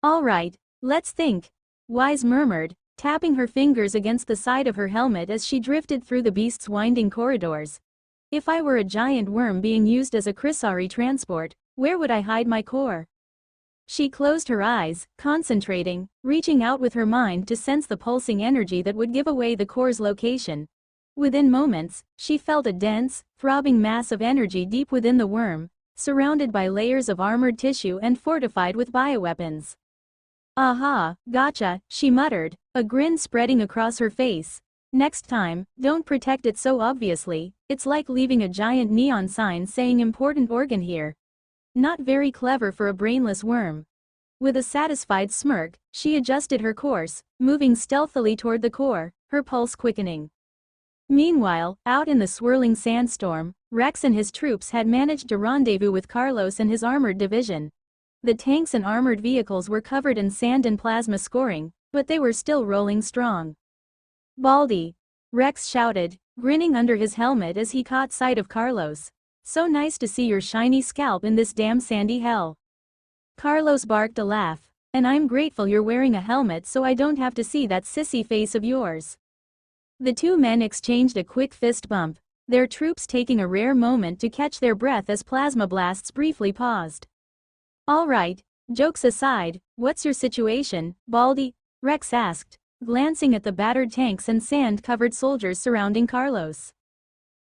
All right, let's think, Wise murmured, tapping her fingers against the side of her helmet as she drifted through the beast's winding corridors. If I were a giant worm being used as a Chrysari transport, where would I hide my core? She closed her eyes, concentrating, reaching out with her mind to sense the pulsing energy that would give away the core's location. Within moments, she felt a dense, throbbing mass of energy deep within the worm, surrounded by layers of armored tissue and fortified with bioweapons. Aha, gotcha, she muttered, a grin spreading across her face. Next time, don't protect it so obviously, it's like leaving a giant neon sign saying important organ here. Not very clever for a brainless worm. With a satisfied smirk, she adjusted her course, moving stealthily toward the core, her pulse quickening. Meanwhile, out in the swirling sandstorm, Rex and his troops had managed to rendezvous with Carlos and his armored division. The tanks and armored vehicles were covered in sand and plasma scoring, but they were still rolling strong. Baldy! Rex shouted, grinning under his helmet as he caught sight of Carlos. So nice to see your shiny scalp in this damn sandy hell. Carlos barked a laugh. And I'm grateful you're wearing a helmet so I don't have to see that sissy face of yours. The two men exchanged a quick fist bump, their troops taking a rare moment to catch their breath as plasma blasts briefly paused. All right, jokes aside, what's your situation, Baldy? Rex asked, glancing at the battered tanks and sand-covered soldiers surrounding Carlos.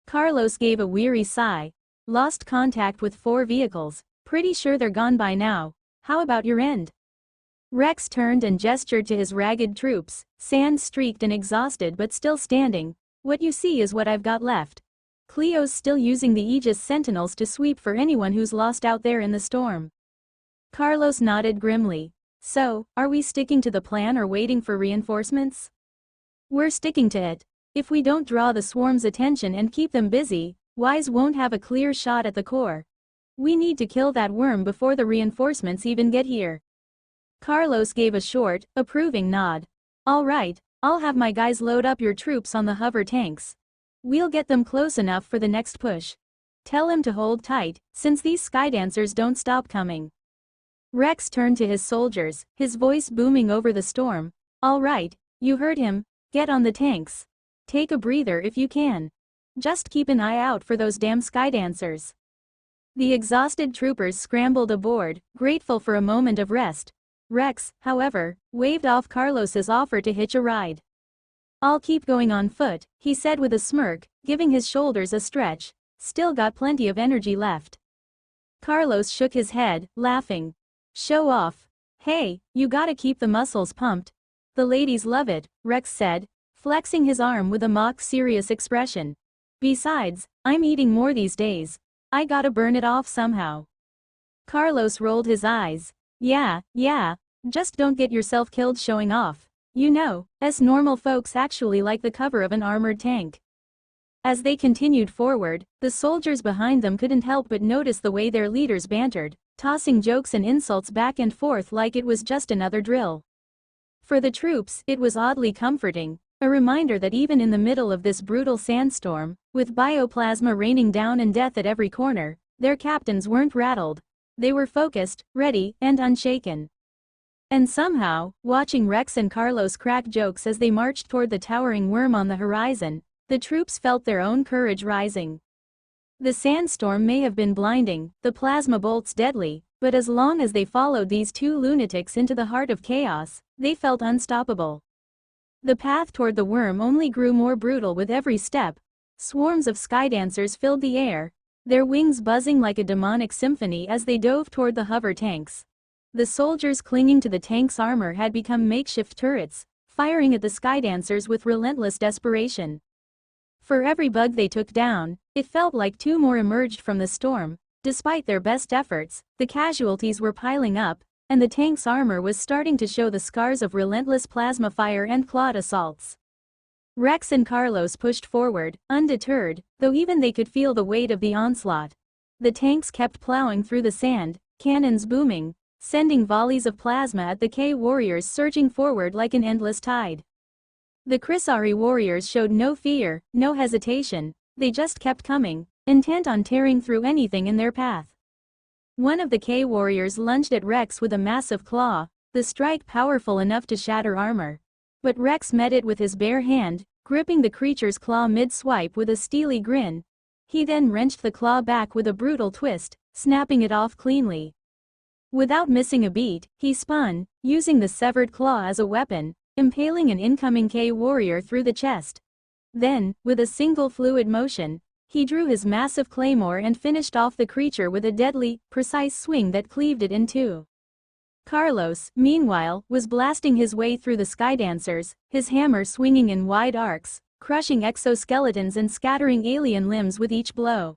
Carlos gave a weary sigh. Lost contact with 4 vehicles, pretty sure they're gone by now. How about your end? Rex turned and gestured to his ragged troops, sand-streaked and exhausted but still standing. What you see is what I've got left. Cleo's still using the Aegis Sentinels to sweep for anyone who's lost out there in the storm. Carlos nodded grimly. So, are we sticking to the plan or waiting for reinforcements? We're sticking to it. If we don't draw the swarm's attention and keep them busy, Wise won't have a clear shot at the core. We need to kill that worm before the reinforcements even get here. Carlos gave a short, approving nod. All right, I'll have my guys load up your troops on the hover tanks. We'll get them close enough for the next push. Tell him to hold tight, since these skydancers don't stop coming. Rex turned to his soldiers, his voice booming over the storm. All right, you heard him, get on the tanks. Take a breather if you can. Just keep an eye out for those damn skydancers. The exhausted troopers scrambled aboard, grateful for a moment of rest. Rex, however, waved off Carlos's offer to hitch a ride. I'll keep going on foot, he said with a smirk, giving his shoulders a stretch. Still got plenty of energy left. Carlos shook his head, laughing. Show off. Hey, you gotta keep the muscles pumped. The ladies love it, Rex said, flexing his arm with a mock-serious expression. Besides, I'm eating more these days. I gotta burn it off somehow. Carlos rolled his eyes. Yeah, just don't get yourself killed showing off. You know, us normal folks actually like the cover of an armored tank. As they continued forward, the soldiers behind them couldn't help but notice the way their leaders bantered, tossing jokes and insults back and forth like it was just another drill. For the troops, it was oddly comforting, a reminder that even in the middle of this brutal sandstorm, with bioplasma raining down and death at every corner, their captains weren't rattled. They were focused, ready, and unshaken. And somehow, watching Rex and Carlos crack jokes as they marched toward the towering worm on the horizon, the troops felt their own courage rising. The sandstorm may have been blinding, the plasma bolts deadly, but as long as they followed these two lunatics into the heart of chaos, they felt unstoppable. The path toward the worm only grew more brutal with every step. Swarms of skydancers filled the air, their wings buzzing like a demonic symphony as they dove toward the hover tanks. The soldiers clinging to the tank's armor had become makeshift turrets, firing at the skydancers with relentless desperation. For every bug they took down, it felt like two more emerged from the storm. Despite their best efforts, the casualties were piling up, and the tank's armor was starting to show the scars of relentless plasma fire and clawed assaults. Rex and Carlos pushed forward, undeterred, though even they could feel the weight of the onslaught. The tanks kept plowing through the sand, cannons booming, sending volleys of plasma at the K-warriors surging forward like an endless tide. The Chrysari warriors showed no fear, no hesitation, they just kept coming, intent on tearing through anything in their path. One of the K-warriors lunged at Rex with a massive claw, the strike powerful enough to shatter armor. But Rex met it with his bare hand, gripping the creature's claw mid-swipe with a steely grin. He then wrenched the claw back with a brutal twist, snapping it off cleanly. Without missing a beat, he spun, using the severed claw as a weapon, impaling an incoming K-warrior through the chest. Then, with a single fluid motion, he drew his massive claymore and finished off the creature with a deadly, precise swing that cleaved it in two. Carlos, meanwhile, was blasting his way through the skydancers, his hammer swinging in wide arcs, crushing exoskeletons and scattering alien limbs with each blow.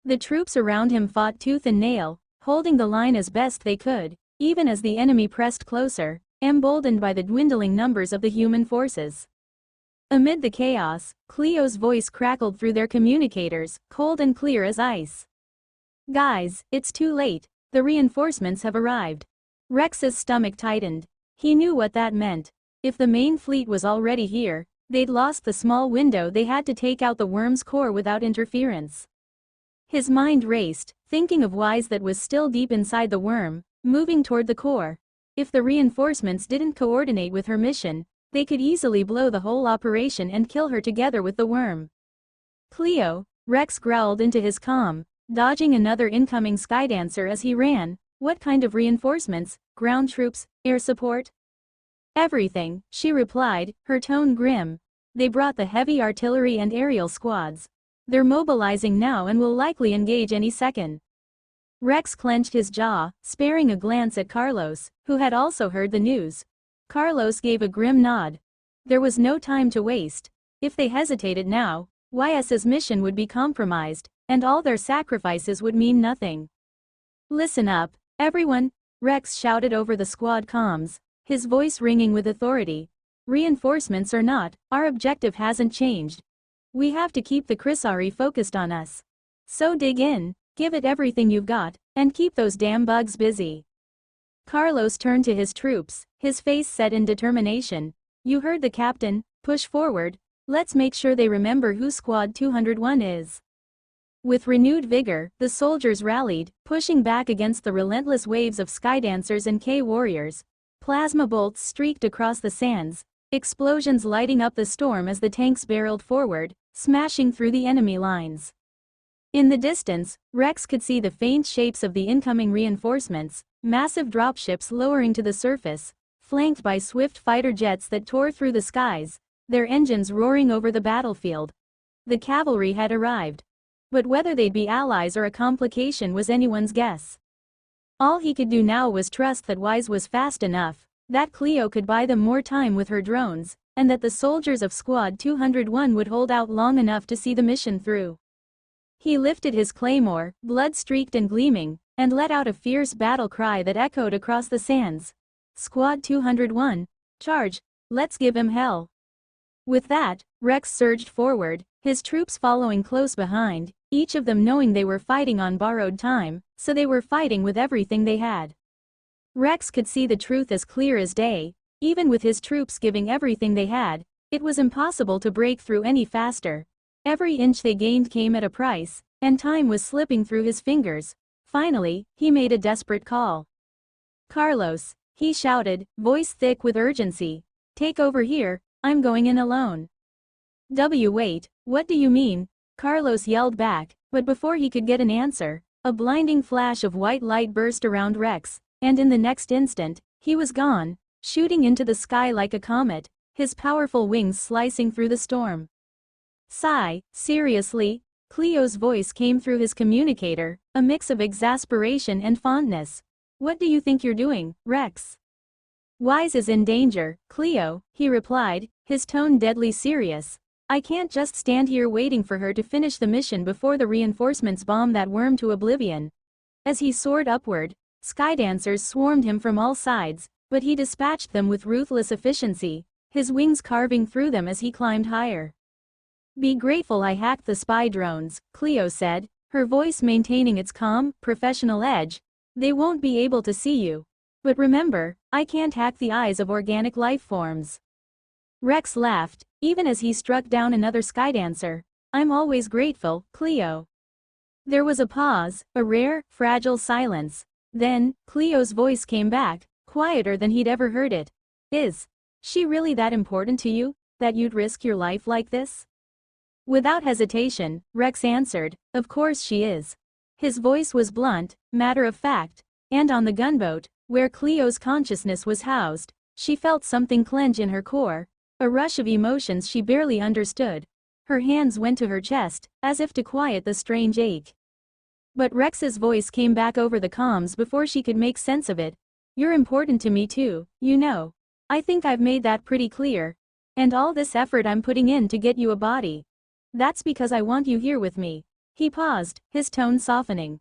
The troops around him fought tooth and nail, holding the line as best they could, even as the enemy pressed closer, emboldened by the dwindling numbers of the human forces. Amid the chaos, Cleo's voice crackled through their communicators, cold and clear as ice. Guys, it's too late, the reinforcements have arrived. Rex's stomach tightened. He knew what that meant. If the main fleet was already here, they'd lost the small window they had to take out the worm's core without interference. His mind raced, thinking of Wise that was still deep inside the worm, moving toward the core. If the reinforcements didn't coordinate with her mission, they could easily blow the whole operation and kill her together with the worm. Cleo, Rex growled into his comm, dodging another incoming skydancer as he ran. What kind of reinforcements? Ground troops? Air support? Everything, she replied, her tone grim. They brought the heavy artillery and aerial squads. They're mobilizing now and will likely engage any second. Rex clenched his jaw, sparing a glance at Carlos, who had also heard the news. Carlos gave a grim nod. There was no time to waste. If they hesitated now, YS's mission would be compromised, and all their sacrifices would mean nothing. "Listen up, everyone," Rex shouted over the squad comms, his voice ringing with authority. "Reinforcements or not, our objective hasn't changed. We have to keep the Chrysari focused on us. So dig in, give it everything you've got, and keep those damn bugs busy." Carlos turned to his troops, his face set in determination. "You heard the captain, push forward, let's make sure they remember who Squad 201 is." With renewed vigor, the soldiers rallied, pushing back against the relentless waves of Skydancers and K-warriors. Plasma bolts streaked across the sands, explosions lighting up the storm as the tanks barreled forward, smashing through the enemy lines. In the distance, Rex could see the faint shapes of the incoming reinforcements, massive dropships lowering to the surface, flanked by swift fighter jets that tore through the skies, their engines roaring over the battlefield. The cavalry had arrived. But whether they'd be allies or a complication was anyone's guess. All he could do now was trust that Wise was fast enough, that Cleo could buy them more time with her drones, and that the soldiers of Squad 201 would hold out long enough to see the mission through. He lifted his claymore, blood-streaked and gleaming, and let out a fierce battle cry that echoed across the sands. "Squad 201, charge, let's give him hell." With that, Rex surged forward, his troops following close behind, each of them knowing they were fighting on borrowed time, so they were fighting with everything they had. Rex could see the truth as clear as day. Even with his troops giving everything they had, it was impossible to break through any faster. Every inch they gained came at a price, and time was slipping through his fingers. Finally, he made a desperate call. "Carlos," he shouted, voice thick with urgency. "Take over here, I'm going in alone." Wait, what do you mean?" Carlos yelled back, but before he could get an answer, a blinding flash of white light burst around Rex, and in the next instant, he was gone, shooting into the sky like a comet, his powerful wings slicing through the storm. "Sigh, seriously?" Cleo's voice came through his communicator, a mix of exasperation and fondness. "What do you think you're doing, Rex?" "Wise is in danger, Cleo," he replied, his tone deadly serious. "I can't just stand here waiting for her to finish the mission before the reinforcements bomb that worm to oblivion." As he soared upward, Skydancers swarmed him from all sides, but he dispatched them with ruthless efficiency, his wings carving through them as he climbed higher. "Be grateful I hacked the spy drones," Cleo said, her voice maintaining its calm, professional edge. "They won't be able to see you. But remember, I can't hack the eyes of organic life forms." Rex laughed, even as he struck down another Skydancer. "I'm always grateful, Cleo." There was a pause, a rare, fragile silence. Then, Cleo's voice came back, quieter than he'd ever heard it. "Is she really that important to you, that you'd risk your life like this?" Without hesitation, Rex answered, "Of course she is." His voice was blunt, matter of fact, and on the gunboat, where Cleo's consciousness was housed, she felt something clench in her core, a rush of emotions she barely understood. Her hands went to her chest, as if to quiet the strange ache. But Rex's voice came back over the comms before she could make sense of it. "You're important to me too, you know. I think I've made that pretty clear. And all this effort I'm putting in to get you a body. That's because I want you here with me." He paused, his tone softening.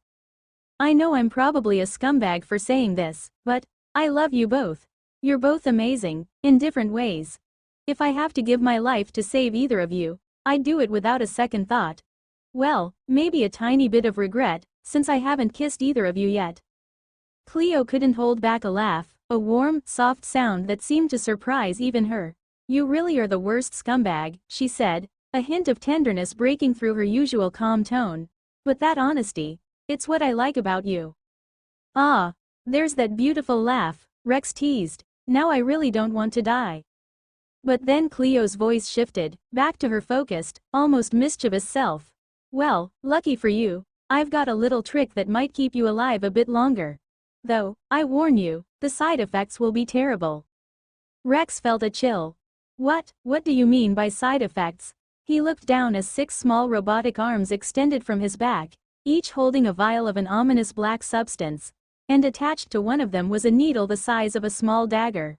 "I know I'm probably a scumbag for saying this, but I love you both. You're both amazing, in different ways. If I have to give my life to save either of you, I'd do it without a second thought. Well, maybe a tiny bit of regret, since I haven't kissed either of you yet." Cleo couldn't hold back a laugh, a warm, soft sound that seemed to surprise even her. "You really are the worst scumbag," she said, a hint of tenderness breaking through her usual calm tone. "But that honesty, it's what I like about you." "Ah, there's that beautiful laugh," Rex teased. "Now I really don't want to die." But then Cleo's voice shifted, back to her focused, almost mischievous self. "Well, lucky for you, I've got a little trick that might keep you alive a bit longer. Though, I warn you, the side effects will be terrible." Rex felt a chill. What do you mean by side effects?" He looked down as 6 small robotic arms extended from his back, each holding a vial of an ominous black substance, and attached to one of them was a needle the size of a small dagger.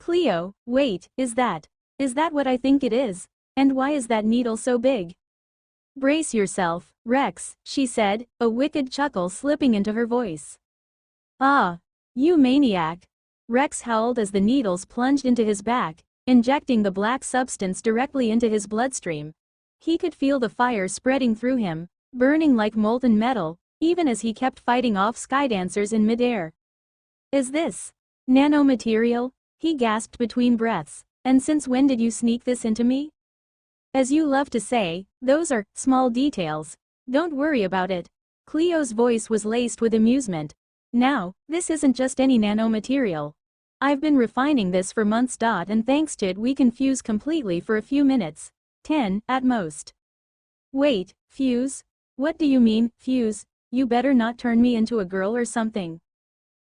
Cleo, wait, is that what I think it is? And why is that needle so big? Brace yourself, Rex, she said, a wicked chuckle slipping into her voice. Ah, you maniac! Rex howled as the needles plunged into his back, injecting the black substance directly into his bloodstream. He could feel the fire spreading through him, burning like molten metal, even as he kept fighting off skydancers in midair. Is this nanomaterial? He gasped between breaths. And since when did you sneak this into me? As you love to say, those are small details. Don't worry about it. Cleo's voice was laced with amusement. Now, this isn't just any nanomaterial. I've been refining this for months. And thanks to it we can fuse completely for a few minutes. 10, at most. Wait, fuse? What do you mean, fuse? You better not turn me into a girl or something.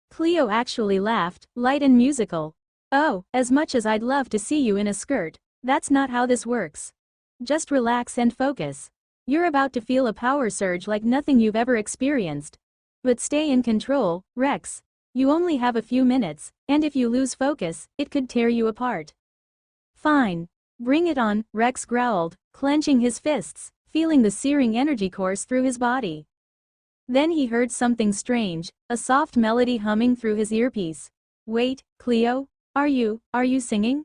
Cleo actually laughed, light and musical. Oh, as much as I'd love to see you in a skirt, that's not how this works. Just relax and focus. You're about to feel a power surge like nothing you've ever experienced. But stay in control, Rex. You only have a few minutes, and if you lose focus, it could tear you apart. Fine. Bring it on, Rex growled, clenching his fists, feeling the searing energy course through his body. Then he heard something strange, a soft melody humming through his earpiece. Wait, Cleo? Are you singing?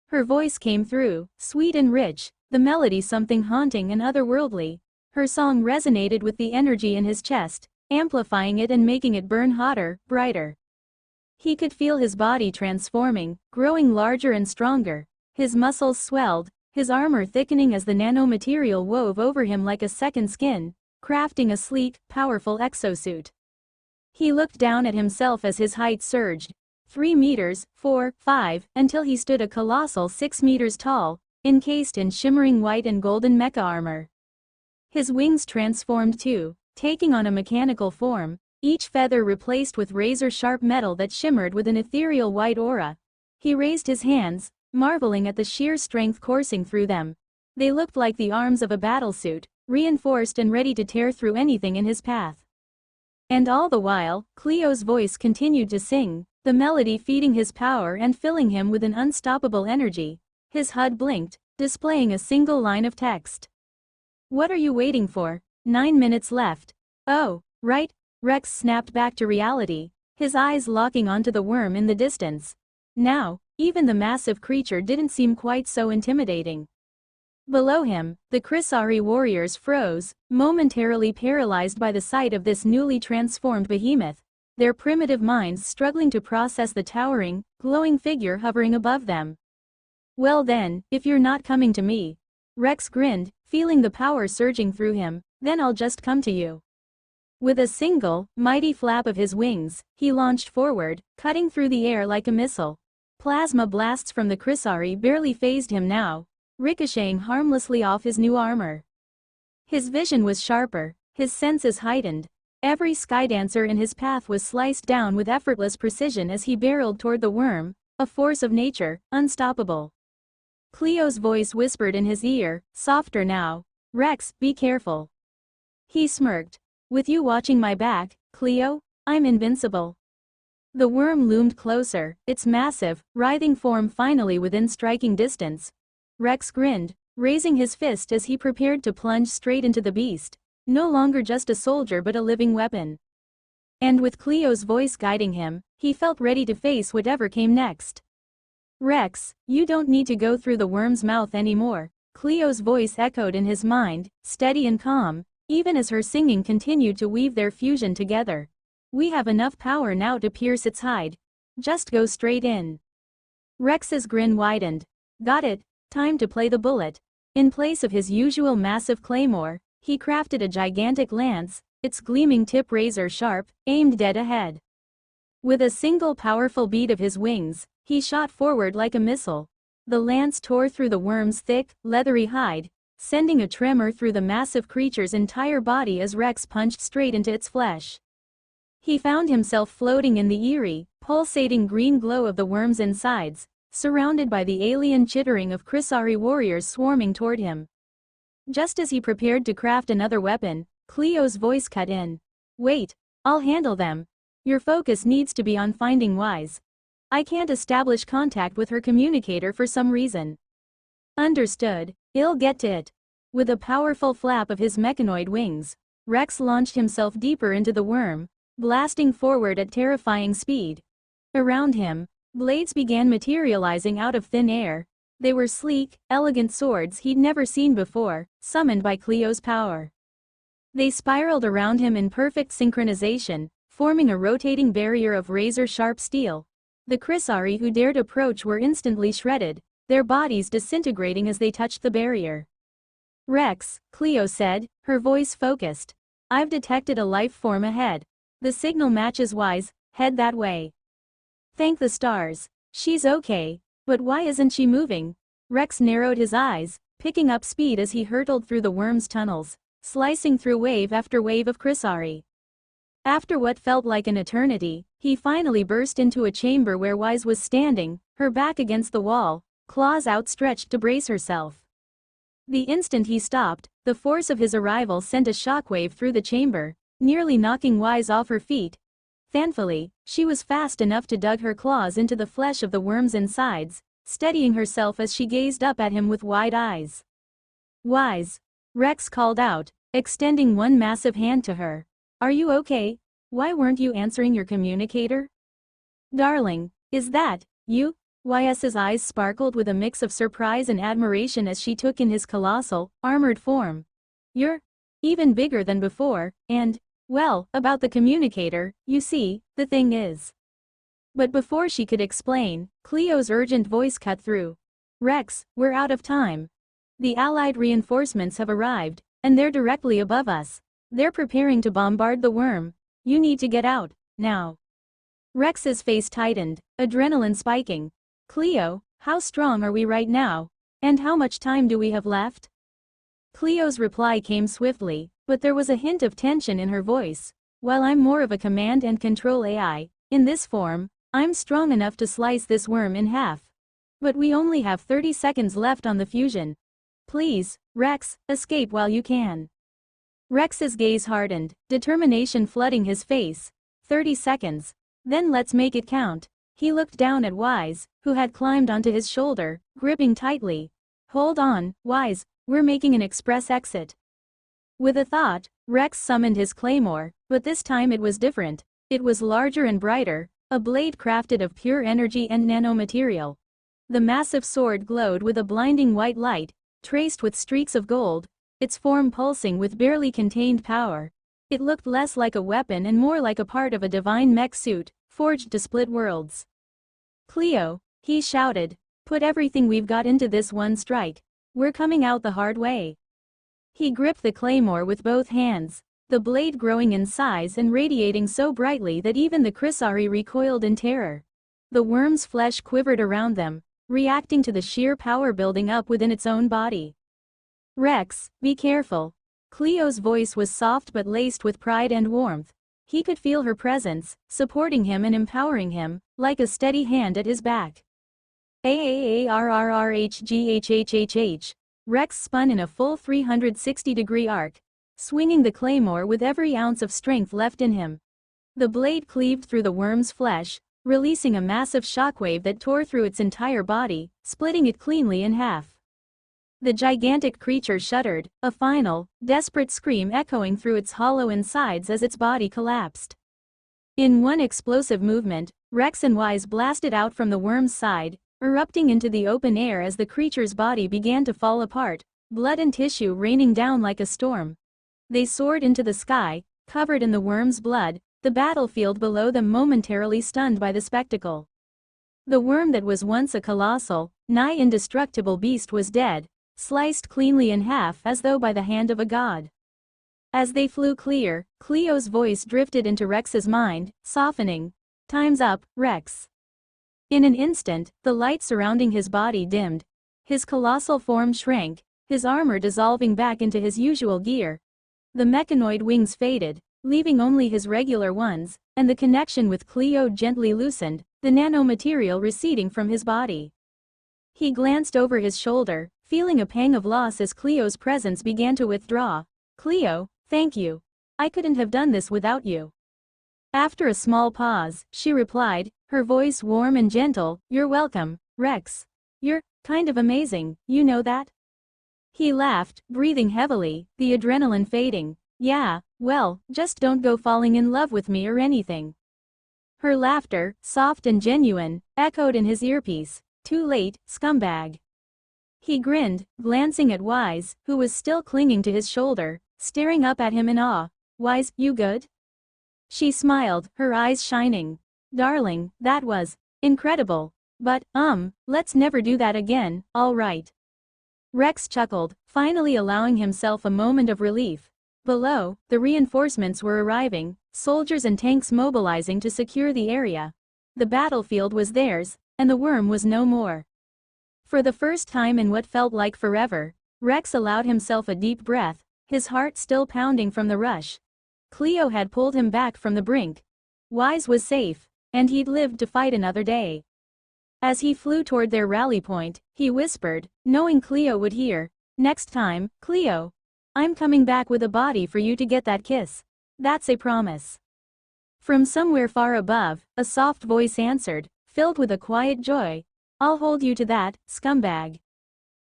Her voice came through, sweet and rich, the melody something haunting and otherworldly. Her song resonated with the energy in his chest, amplifying it and making it burn hotter, brighter. He could feel his body transforming, growing larger and stronger. His muscles swelled, his armor thickening as the nanomaterial wove over him like a second skin, crafting a sleek, powerful exosuit. He looked down at himself as his height surged. 3 meters, 4, 5, until he stood a colossal 6 meters tall, encased in shimmering white and golden mecha armor. His wings transformed too, taking on a mechanical form, each feather replaced with razor-sharp metal that shimmered with an ethereal white aura. He raised his hands, marveling at the sheer strength coursing through them. They looked like the arms of a battlesuit, reinforced and ready to tear through anything in his path. And all the while, Cleo's voice continued to sing, the melody feeding his power and filling him with an unstoppable energy. His HUD blinked, displaying a single line of text. What are you waiting for? 9 minutes left. Oh, right. Rex snapped back to reality, his eyes locking onto the worm in the distance. Now, even the massive creature didn't seem quite so intimidating. Below him, the Chrysari warriors froze, momentarily paralyzed by the sight of this newly transformed behemoth, their primitive minds struggling to process the towering, glowing figure hovering above them. Well then, if you're not coming to me. Rex grinned, feeling the power surging through him, then I'll just come to you. With a single, mighty flap of his wings, he launched forward, cutting through the air like a missile. Plasma blasts from the Chrysari barely fazed him now, ricocheting harmlessly off his new armor. His vision was sharper, his senses heightened. Every skydancer in his path was sliced down with effortless precision as he barreled toward the worm, a force of nature, unstoppable. Cleo's voice whispered in his ear, softer now. Rex, be careful. He smirked. With you watching my back, Cleo, I'm invincible. The worm loomed closer, its massive, writhing form finally within striking distance. Rex grinned, raising his fist as he prepared to plunge straight into the beast, no longer just a soldier but a living weapon. And with Cleo's voice guiding him, he felt ready to face whatever came next. Rex, you don't need to go through the worm's mouth anymore, Cleo's voice echoed in his mind, steady and calm, even as her singing continued to weave their fusion together. We have enough power now to pierce its hide. Just go straight in. Rex's grin widened. Got it. Time to play the bullet. In place of his usual massive claymore, he crafted a gigantic lance, its gleaming tip razor-sharp, aimed dead ahead. With a single powerful beat of his wings, he shot forward like a missile. The lance tore through the worm's thick, leathery hide, sending a tremor through the massive creature's entire body as Rex punched straight into its flesh. He found himself floating in the eerie, pulsating green glow of the worm's insides, surrounded by the alien chittering of Chrysari warriors swarming toward him. Just as he prepared to craft another weapon, Cleo's voice cut in. Wait, I'll handle them. Your focus needs to be on finding Wise. I can't establish contact with her communicator for some reason. Understood, I'll get to it. With a powerful flap of his mechanoid wings, Rex launched himself deeper into the worm, blasting forward at terrifying speed. Around him, blades began materializing out of thin air. They were sleek, elegant swords he'd never seen before, summoned by Cleo's power. They spiraled around him in perfect synchronization, forming a rotating barrier of razor-sharp steel. The Chrysari who dared approach were instantly shredded, their bodies disintegrating as they touched the barrier. Rex, Cleo said, her voice focused. I've detected a life form ahead. The signal matches Wise, head that way. Thank the stars. She's okay, but why isn't she moving? Rex narrowed his eyes, picking up speed as he hurtled through the worm's tunnels, slicing through wave after wave of Chrysari. After what felt like an eternity, he finally burst into a chamber where Wise was standing, her back against the wall, claws outstretched to brace herself. The instant he stopped, the force of his arrival sent a shockwave through the chamber, nearly knocking Wise off her feet. Thankfully, she was fast enough to dug her claws into the flesh of the worm's insides, steadying herself as she gazed up at him with wide eyes. Wise, Rex called out, extending one massive hand to her. Are you okay? Why weren't you answering your communicator? Darling, is that you? Ys's eyes sparkled with a mix of surprise and admiration as she took in his colossal, armored form. You're even bigger than before, and, well, about the communicator, you see, the thing is. But before she could explain, Cleo's urgent voice cut through. Rex, we're out of time. The Allied reinforcements have arrived, and they're directly above us. They're preparing to bombard the worm. You need to get out, now. Rex's face tightened, adrenaline spiking. Cleo, how strong are we right now? And how much time do we have left? Cleo's reply came swiftly, but there was a hint of tension in her voice. While I'm more of a command and control AI, in this form, I'm strong enough to slice this worm in half. But we only have 30 seconds left on the fusion. Please, Rex, escape while you can. Rex's gaze hardened, determination flooding his face. 30 seconds. Then let's make it count. He looked down at Wise, who had climbed onto his shoulder, gripping tightly. Hold on, Wise, we're making an express exit. With a thought, Rex summoned his claymore, but this time it was different. It was larger and brighter, a blade crafted of pure energy and nanomaterial. The massive sword glowed with a blinding white light, traced with streaks of gold, its form pulsing with barely contained power. It looked less like a weapon and more like a part of a divine mech suit, forged to split worlds. Cleo, he shouted, put everything we've got into this one strike. We're coming out the hard way. He gripped the claymore with both hands, the blade growing in size and radiating so brightly that even the Chrysari recoiled in terror. The worm's flesh quivered around them, reacting to the sheer power building up within its own body. Rex, be careful. Cleo's voice was soft but laced with pride and warmth. He could feel her presence, supporting him and empowering him, like a steady hand at his back. AAARRRHGHHHH. Rex spun in a full 360-degree arc, swinging the claymore with every ounce of strength left in him. The blade cleaved through the worm's flesh, releasing a massive shockwave that tore through its entire body, splitting it cleanly in half. The gigantic creature shuddered, a final, desperate scream echoing through its hollow insides as its body collapsed. In one explosive movement, Rex and Wise blasted out from the worm's side, erupting into the open air as the creature's body began to fall apart, blood and tissue raining down like a storm. They soared into the sky, covered in the worm's blood, the battlefield below them momentarily stunned by the spectacle. The worm that was once a colossal, nigh indestructible beast was dead, sliced cleanly in half as though by the hand of a god. As they flew clear, Cleo's voice drifted into Rex's mind, softening. Time's up, Rex. In an instant, the light surrounding his body dimmed. His colossal form shrank, his armor dissolving back into his usual gear. The mechanoid wings faded, leaving only his regular ones, and the connection with Cleo gently loosened, the nanomaterial receding from his body. He glanced over his shoulder, feeling a pang of loss as Cleo's presence began to withdraw. Cleo, Thank you. I couldn't have done this without you. After a small pause, she replied, her voice warm and gentle, You're welcome, Rex. You're kind of amazing, you know that? He laughed, breathing heavily, the adrenaline fading. Yeah, well, just don't go falling in love with me or anything. Her laughter, soft and genuine, echoed in his earpiece. Too late, scumbag. He grinned, glancing at Wise, who was still clinging to his shoulder, staring up at him in awe. Wise, you good? She smiled, her eyes shining. Darling, that was incredible. But, let's never do that again, all right. Rex chuckled, finally allowing himself a moment of relief. Below, the reinforcements were arriving, soldiers and tanks mobilizing to secure the area. The battlefield was theirs, and the worm was no more. For the first time in what felt like forever, Rex allowed himself a deep breath, his heart still pounding from the rush. Cleo had pulled him back from the brink. Wise was safe, and he'd lived to fight another day. As he flew toward their rally point, he whispered, knowing Cleo would hear, Next time, Cleo. I'm coming back with a body for you to get that kiss. That's a promise. From somewhere far above, a soft voice answered, filled with a quiet joy. I'll hold you to that, scumbag.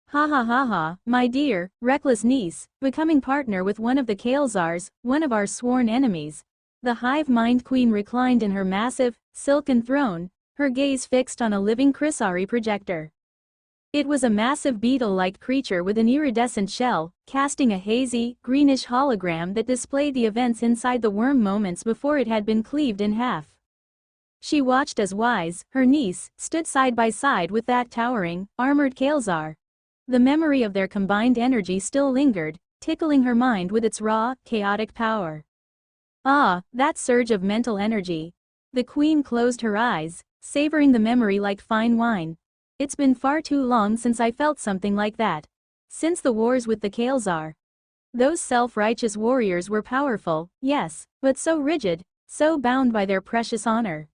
Ha ha ha ha, my dear, reckless niece, becoming partner with one of the Kael'zars, one of our sworn enemies. The hive mind queen reclined in her massive, silken throne, her gaze fixed on a living Chrysari projector. It was a massive beetle-like creature with an iridescent shell, casting a hazy, greenish hologram that displayed the events inside the worm moments before it had been cleaved in half. She watched as Wise, her niece, stood side by side with that towering, armored Kael'zar. The memory of their combined energy still lingered, tickling her mind with its raw, chaotic power. Ah, that surge of mental energy. The queen closed her eyes, savoring the memory like fine wine. It's been far too long since I felt something like that. Since the wars with the Kael'zar. Those self-righteous warriors were powerful, yes, but so rigid, so bound by their precious honor.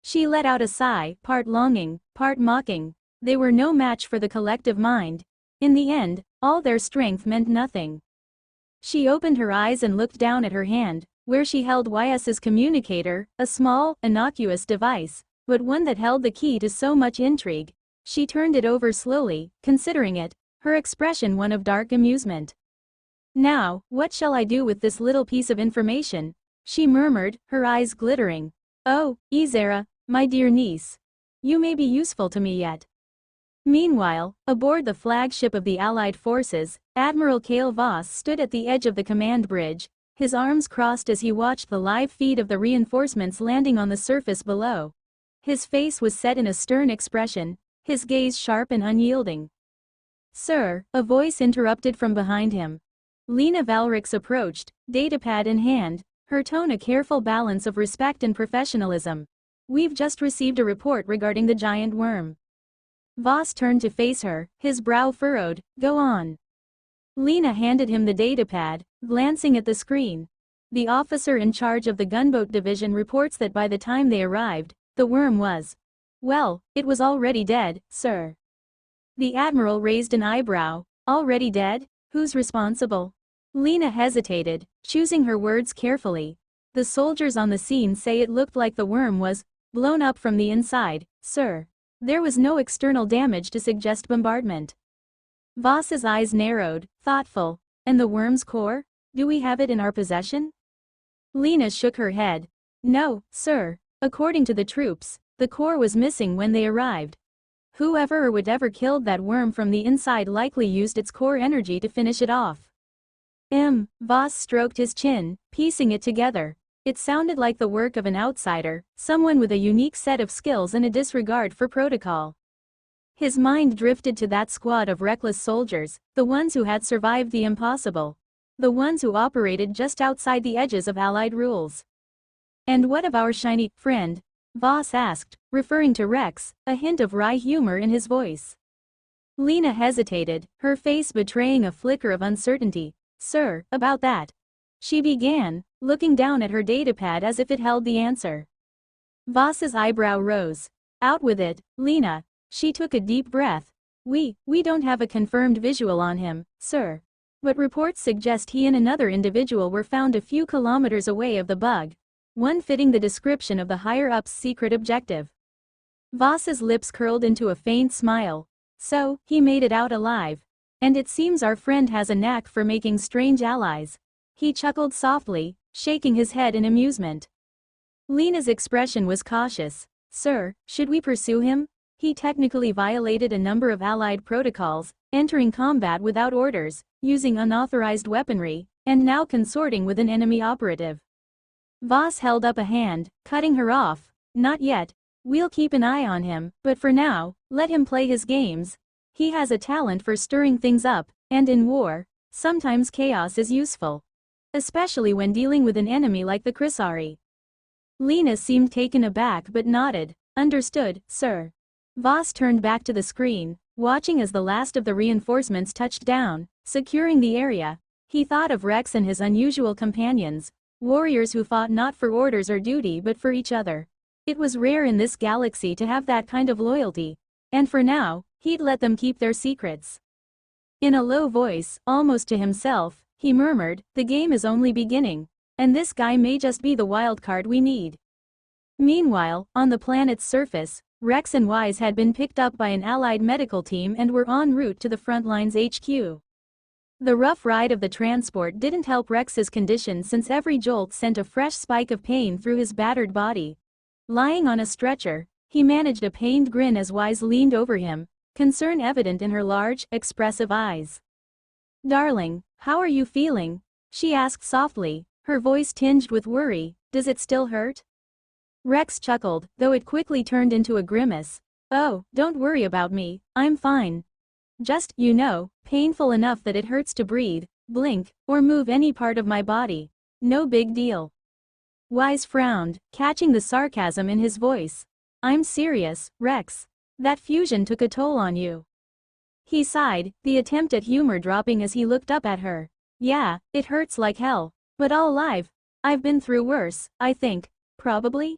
She let out a sigh, part longing, part mocking. They were no match for the collective mind. In the end, all their strength meant nothing. She opened her eyes and looked down at her hand, where she held Ys's communicator, a small, innocuous device, but one that held the key to so much intrigue. She turned it over slowly, considering it, her expression one of dark amusement. Now, what shall I do with this little piece of information? She murmured, her eyes glittering. Oh, Izera, my dear niece. You may be useful to me yet. Meanwhile, aboard the flagship of the Allied forces, Admiral Kael Voss stood at the edge of the command bridge, his arms crossed as he watched the live feed of the reinforcements landing on the surface below. His face was set in a stern expression, his gaze sharp and unyielding. Sir, a voice interrupted from behind him. Lena Valrix approached, datapad in hand, her tone a careful balance of respect and professionalism. We've just received a report regarding the giant worm. Voss turned to face her, his brow furrowed. Go on. Lena handed him the datapad, glancing at the screen. The officer in charge of the gunboat division reports that by the time they arrived, the worm was. Well, it was already dead, sir. The admiral raised an eyebrow. Already dead? Who's responsible? Lena hesitated, choosing her words carefully. The soldiers on the scene say it looked like the worm was blown up from the inside, sir. There was no external damage to suggest bombardment. Voss's eyes narrowed, thoughtful. And the worm's core? Do we have it in our possession? Lena shook her head. No, sir. According to the troops, the core was missing when they arrived. Whoever or whatever killed that worm from the inside likely used its core energy to finish it off. Voss stroked his chin, piecing it together. It sounded like the work of an outsider, someone with a unique set of skills and a disregard for protocol. His mind drifted to that squad of reckless soldiers, the ones who had survived the impossible. The ones who operated just outside the edges of Allied rules. And what of our shiny friend? Voss asked, referring to Rex, a hint of wry humor in his voice. Lena hesitated, her face betraying a flicker of uncertainty. Sir, about that. She began, looking down at her datapad as if it held the answer. Voss's eyebrow rose. Out with it, Lena. She took a deep breath. We don't have a confirmed visual on him, sir. But reports suggest he and another individual were found a few kilometers away of the bug, one fitting the description of the higher-up's secret objective. Voss's lips curled into a faint smile. So, he made it out alive. And it seems our friend has a knack for making strange allies. He chuckled softly, shaking his head in amusement. Lena's expression was cautious. Sir, should we pursue him? He technically violated a number of Allied protocols, entering combat without orders, using unauthorized weaponry, and now consorting with an enemy operative. Voss held up a hand, cutting her off. Not yet. We'll keep an eye on him, but for now, let him play his games. He has a talent for stirring things up, and in war, sometimes chaos is useful. Especially when dealing with an enemy like the Chrysari. Lena seemed taken aback but nodded. Understood, sir. Voss turned back to the screen, watching as the last of the reinforcements touched down, securing the area. He thought of Rex and his unusual companions, warriors who fought not for orders or duty but for each other. It was rare in this galaxy to have that kind of loyalty, and for now, he'd let them keep their secrets. In a low voice, almost to himself, he murmured, the game is only beginning, and this guy may just be the wild card we need. Meanwhile, on the planet's surface, Rex and Wise had been picked up by an Allied medical team and were en route to the frontline's HQ. The rough ride of the transport didn't help Rex's condition since every jolt sent a fresh spike of pain through his battered body. Lying on a stretcher, he managed a pained grin as Wise leaned over him, concern evident in her large, expressive eyes. Darling, how are you feeling? She asked softly, her voice tinged with worry. Does it still hurt? Rex chuckled, though it quickly turned into a grimace. Oh, don't worry about me, I'm fine. Just, painful enough that it hurts to breathe, blink, or move any part of my body. No big deal. Wise frowned, catching the sarcasm in his voice. I'm serious, Rex. That fusion took a toll on you. He sighed, the attempt at humor dropping as he looked up at her. Yeah, it hurts like hell, but all alive. I've been through worse, I think. Probably?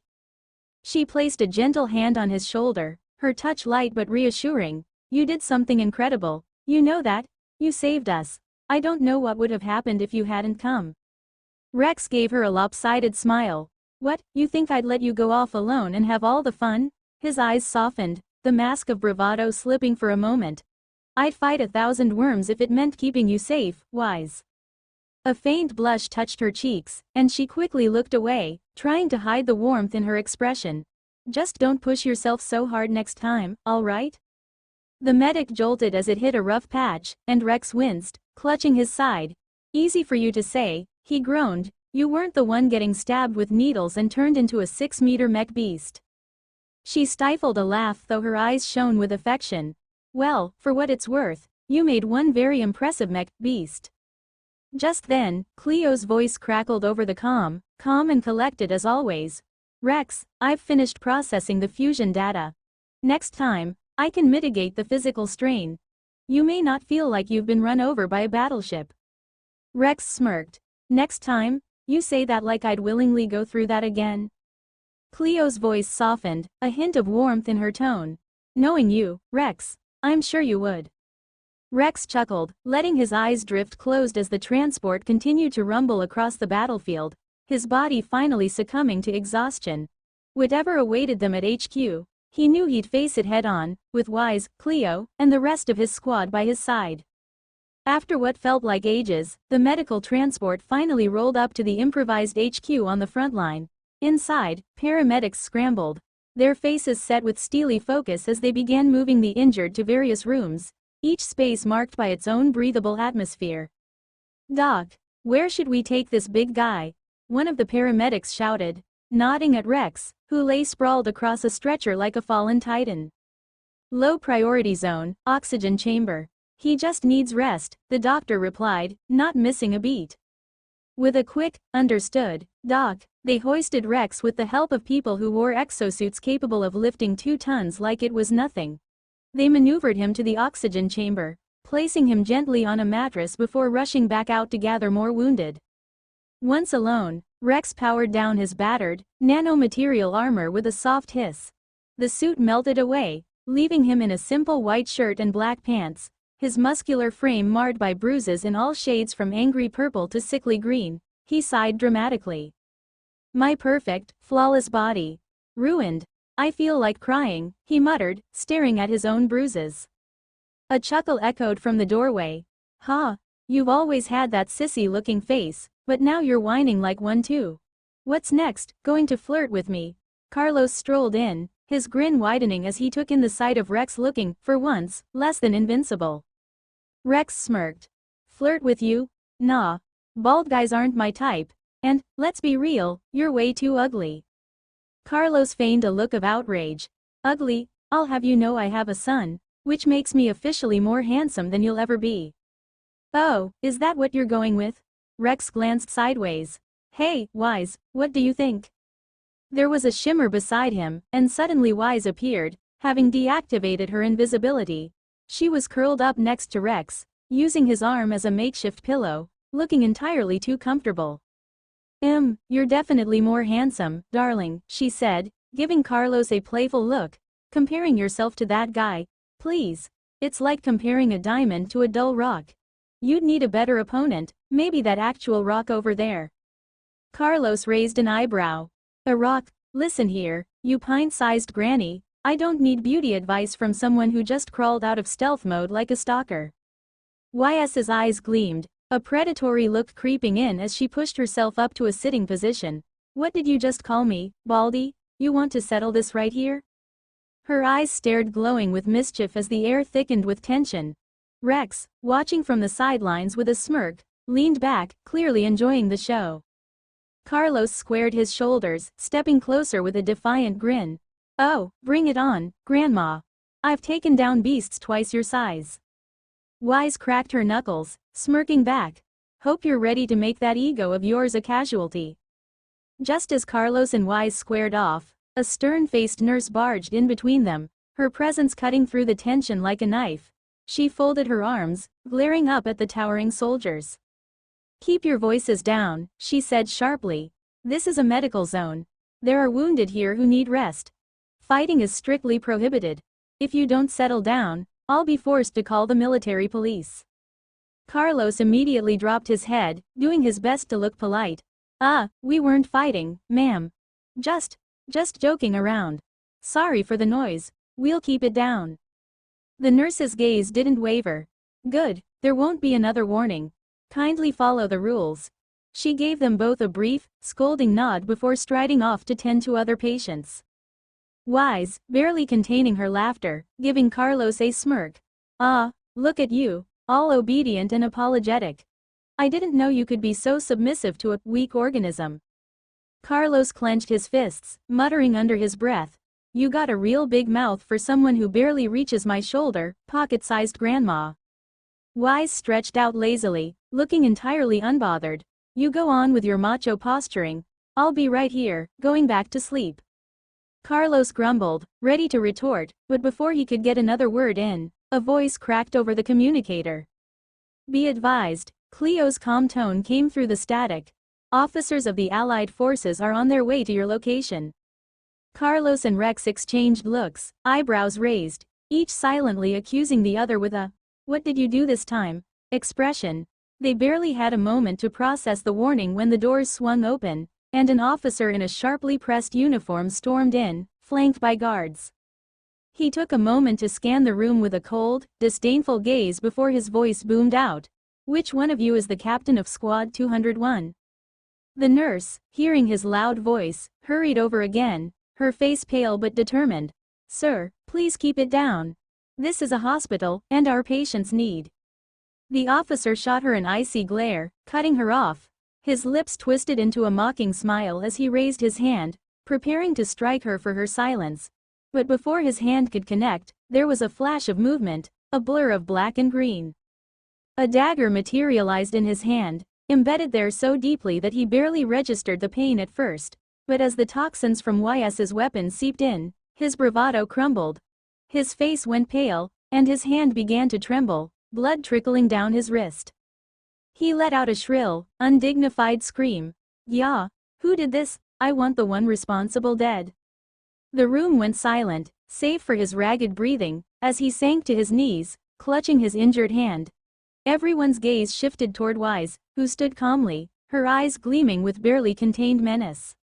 She placed a gentle hand on his shoulder, her touch light but reassuring. You did something incredible, you know that? You saved us. I don't know what would have happened if you hadn't come. Rex gave her a lopsided smile. What, you think I'd let you go off alone and have all the fun? His eyes softened, the mask of bravado slipping for a moment. I'd fight 1,000 worms if it meant keeping you safe, Wise. A faint blush touched her cheeks, and she quickly looked away, trying to hide the warmth in her expression. Just don't push yourself so hard next time, all right? The medic jolted as it hit a rough patch, and Rex winced, clutching his side. Easy for you to say, he groaned. You weren't the one getting stabbed with needles and turned into a 6-meter mech beast. She stifled a laugh though her eyes shone with affection. Well, for what it's worth, you made one very impressive mech beast. Just then, Cleo's voice crackled over the calm and collected as always. Rex, I've finished processing the fusion data. Next time, I can mitigate the physical strain. You may not feel like you've been run over by a battleship. Rex smirked. Next time? You say that like I'd willingly go through that again? Cleo's voice softened, a hint of warmth in her tone. Knowing you, Rex, I'm sure you would. Rex chuckled, letting his eyes drift closed as the transport continued to rumble across the battlefield, his body finally succumbing to exhaustion. Whatever awaited them at HQ, he knew he'd face it head-on, with Wise, Cleo, and the rest of his squad by his side. After what felt like ages, the medical transport finally rolled up to the improvised HQ on the front line. Inside, paramedics scrambled, their faces set with steely focus as they began moving the injured to various rooms, each space marked by its own breathable atmosphere. Doc, where should we take this big guy? One of the paramedics shouted, nodding at Rex, who lay sprawled across a stretcher like a fallen titan. Low priority zone, oxygen chamber. He just needs rest, the doctor replied, not missing a beat. With a quick, understood, Doc, they hoisted Rex with the help of people who wore exosuits capable of lifting 2 tons like it was nothing. They maneuvered him to the oxygen chamber, placing him gently on a mattress before rushing back out to gather more wounded. Once alone, Rex powered down his battered, nanomaterial armor with a soft hiss. The suit melted away, leaving him in a simple white shirt and black pants, his muscular frame marred by bruises in all shades from angry purple to sickly green. He sighed dramatically. My perfect, flawless body. Ruined. I feel like crying, he muttered, staring at his own bruises. A chuckle echoed from the doorway. Ha! You've always had that sissy-looking face, but now you're whining like one too. What's next, going to flirt with me? Carlos strolled in, his grin widening as he took in the sight of Rex looking, for once, less than invincible. Rex smirked. Flirt with you? Nah. Bald guys aren't my type, and, let's be real, you're way too ugly. Carlos feigned a look of outrage. Ugly? I'll have you know I have a son, which makes me officially more handsome than you'll ever be. Oh, is that what you're going with? Rex glanced sideways. Hey, Wise, what do you think? There was a shimmer beside him, and suddenly Wise appeared, having deactivated her invisibility. She was curled up next to Rex, using his arm as a makeshift pillow, looking entirely too comfortable. You're definitely more handsome, darling, she said, giving Carlos a playful look. Comparing yourself to that guy, please. It's like comparing a diamond to a dull rock. You'd need a better opponent, maybe that actual rock over there. Carlos raised an eyebrow. A rock? Listen here, you pint-sized granny, I don't need beauty advice from someone who just crawled out of stealth mode like a stalker. YS's eyes gleamed, a predatory look creeping in as she pushed herself up to a sitting position. What did you just call me, Baldy? You want to settle this right here? Her eyes stared glowing with mischief as the air thickened with tension. Rex, watching from the sidelines with a smirk, leaned back, clearly enjoying the show. Carlos squared his shoulders, stepping closer with a defiant grin. Oh, bring it on, Grandma. I've taken down beasts twice your size. Wise cracked her knuckles, smirking back. Hope you're ready to make that ego of yours a casualty. Just as Carlos and Wise squared off, a stern-faced nurse barged in between them, her presence cutting through the tension like a knife. She folded her arms, glaring up at the towering soldiers. Keep your voices down, she said sharply. This is a medical zone. There are wounded here who need rest. Fighting is strictly prohibited. If you don't settle down, I'll be forced to call the military police. Carlos immediately dropped his head, doing his best to look polite. We weren't fighting, ma'am. Just joking around. Sorry for the noise, we'll keep it down. The nurse's gaze didn't waver. Good, there won't be another warning. Kindly follow the rules. She gave them both a brief, scolding nod before striding off to tend to other patients. Wise, barely containing her laughter, giving Carlos a smirk. Look at you, all obedient and apologetic. I didn't know you could be so submissive to a weak organism. Carlos clenched his fists, muttering under his breath. You got a real big mouth for someone who barely reaches my shoulder, pocket-sized grandma. Wise stretched out lazily, looking entirely unbothered. You go on with your macho posturing. I'll be right here, going back to sleep. Carlos grumbled, ready to retort, but before he could get another word in, a voice cracked over the communicator. Be advised, Cleo's calm tone came through the static. Officers of the Allied forces are on their way to your location. Carlos and Rex exchanged looks, eyebrows raised, each silently accusing the other with a, "What did you do this time?" expression. They barely had a moment to process the warning when the doors swung open, and an officer in a sharply pressed uniform stormed in, flanked by guards. He took a moment to scan the room with a cold, disdainful gaze before his voice boomed out. Which one of you is the captain of Squad 201? The nurse, hearing his loud voice, hurried over again, her face pale but determined. Sir, please keep it down. This is a hospital, and our patients need. The officer shot her an icy glare, cutting her off. His lips twisted into a mocking smile as he raised his hand, preparing to strike her for her silence. But before his hand could connect, there was a flash of movement, a blur of black and green. A dagger materialized in his hand, embedded there so deeply that he barely registered the pain at first. But as the toxins from YS's weapon seeped in, his bravado crumbled. His face went pale, and his hand began to tremble, blood trickling down his wrist. He let out a shrill, undignified scream. Yeah, who did this? I want the one responsible dead. The room went silent, save for his ragged breathing, as he sank to his knees, clutching his injured hand. Everyone's gaze shifted toward Wise, who stood calmly, her eyes gleaming with barely contained menace.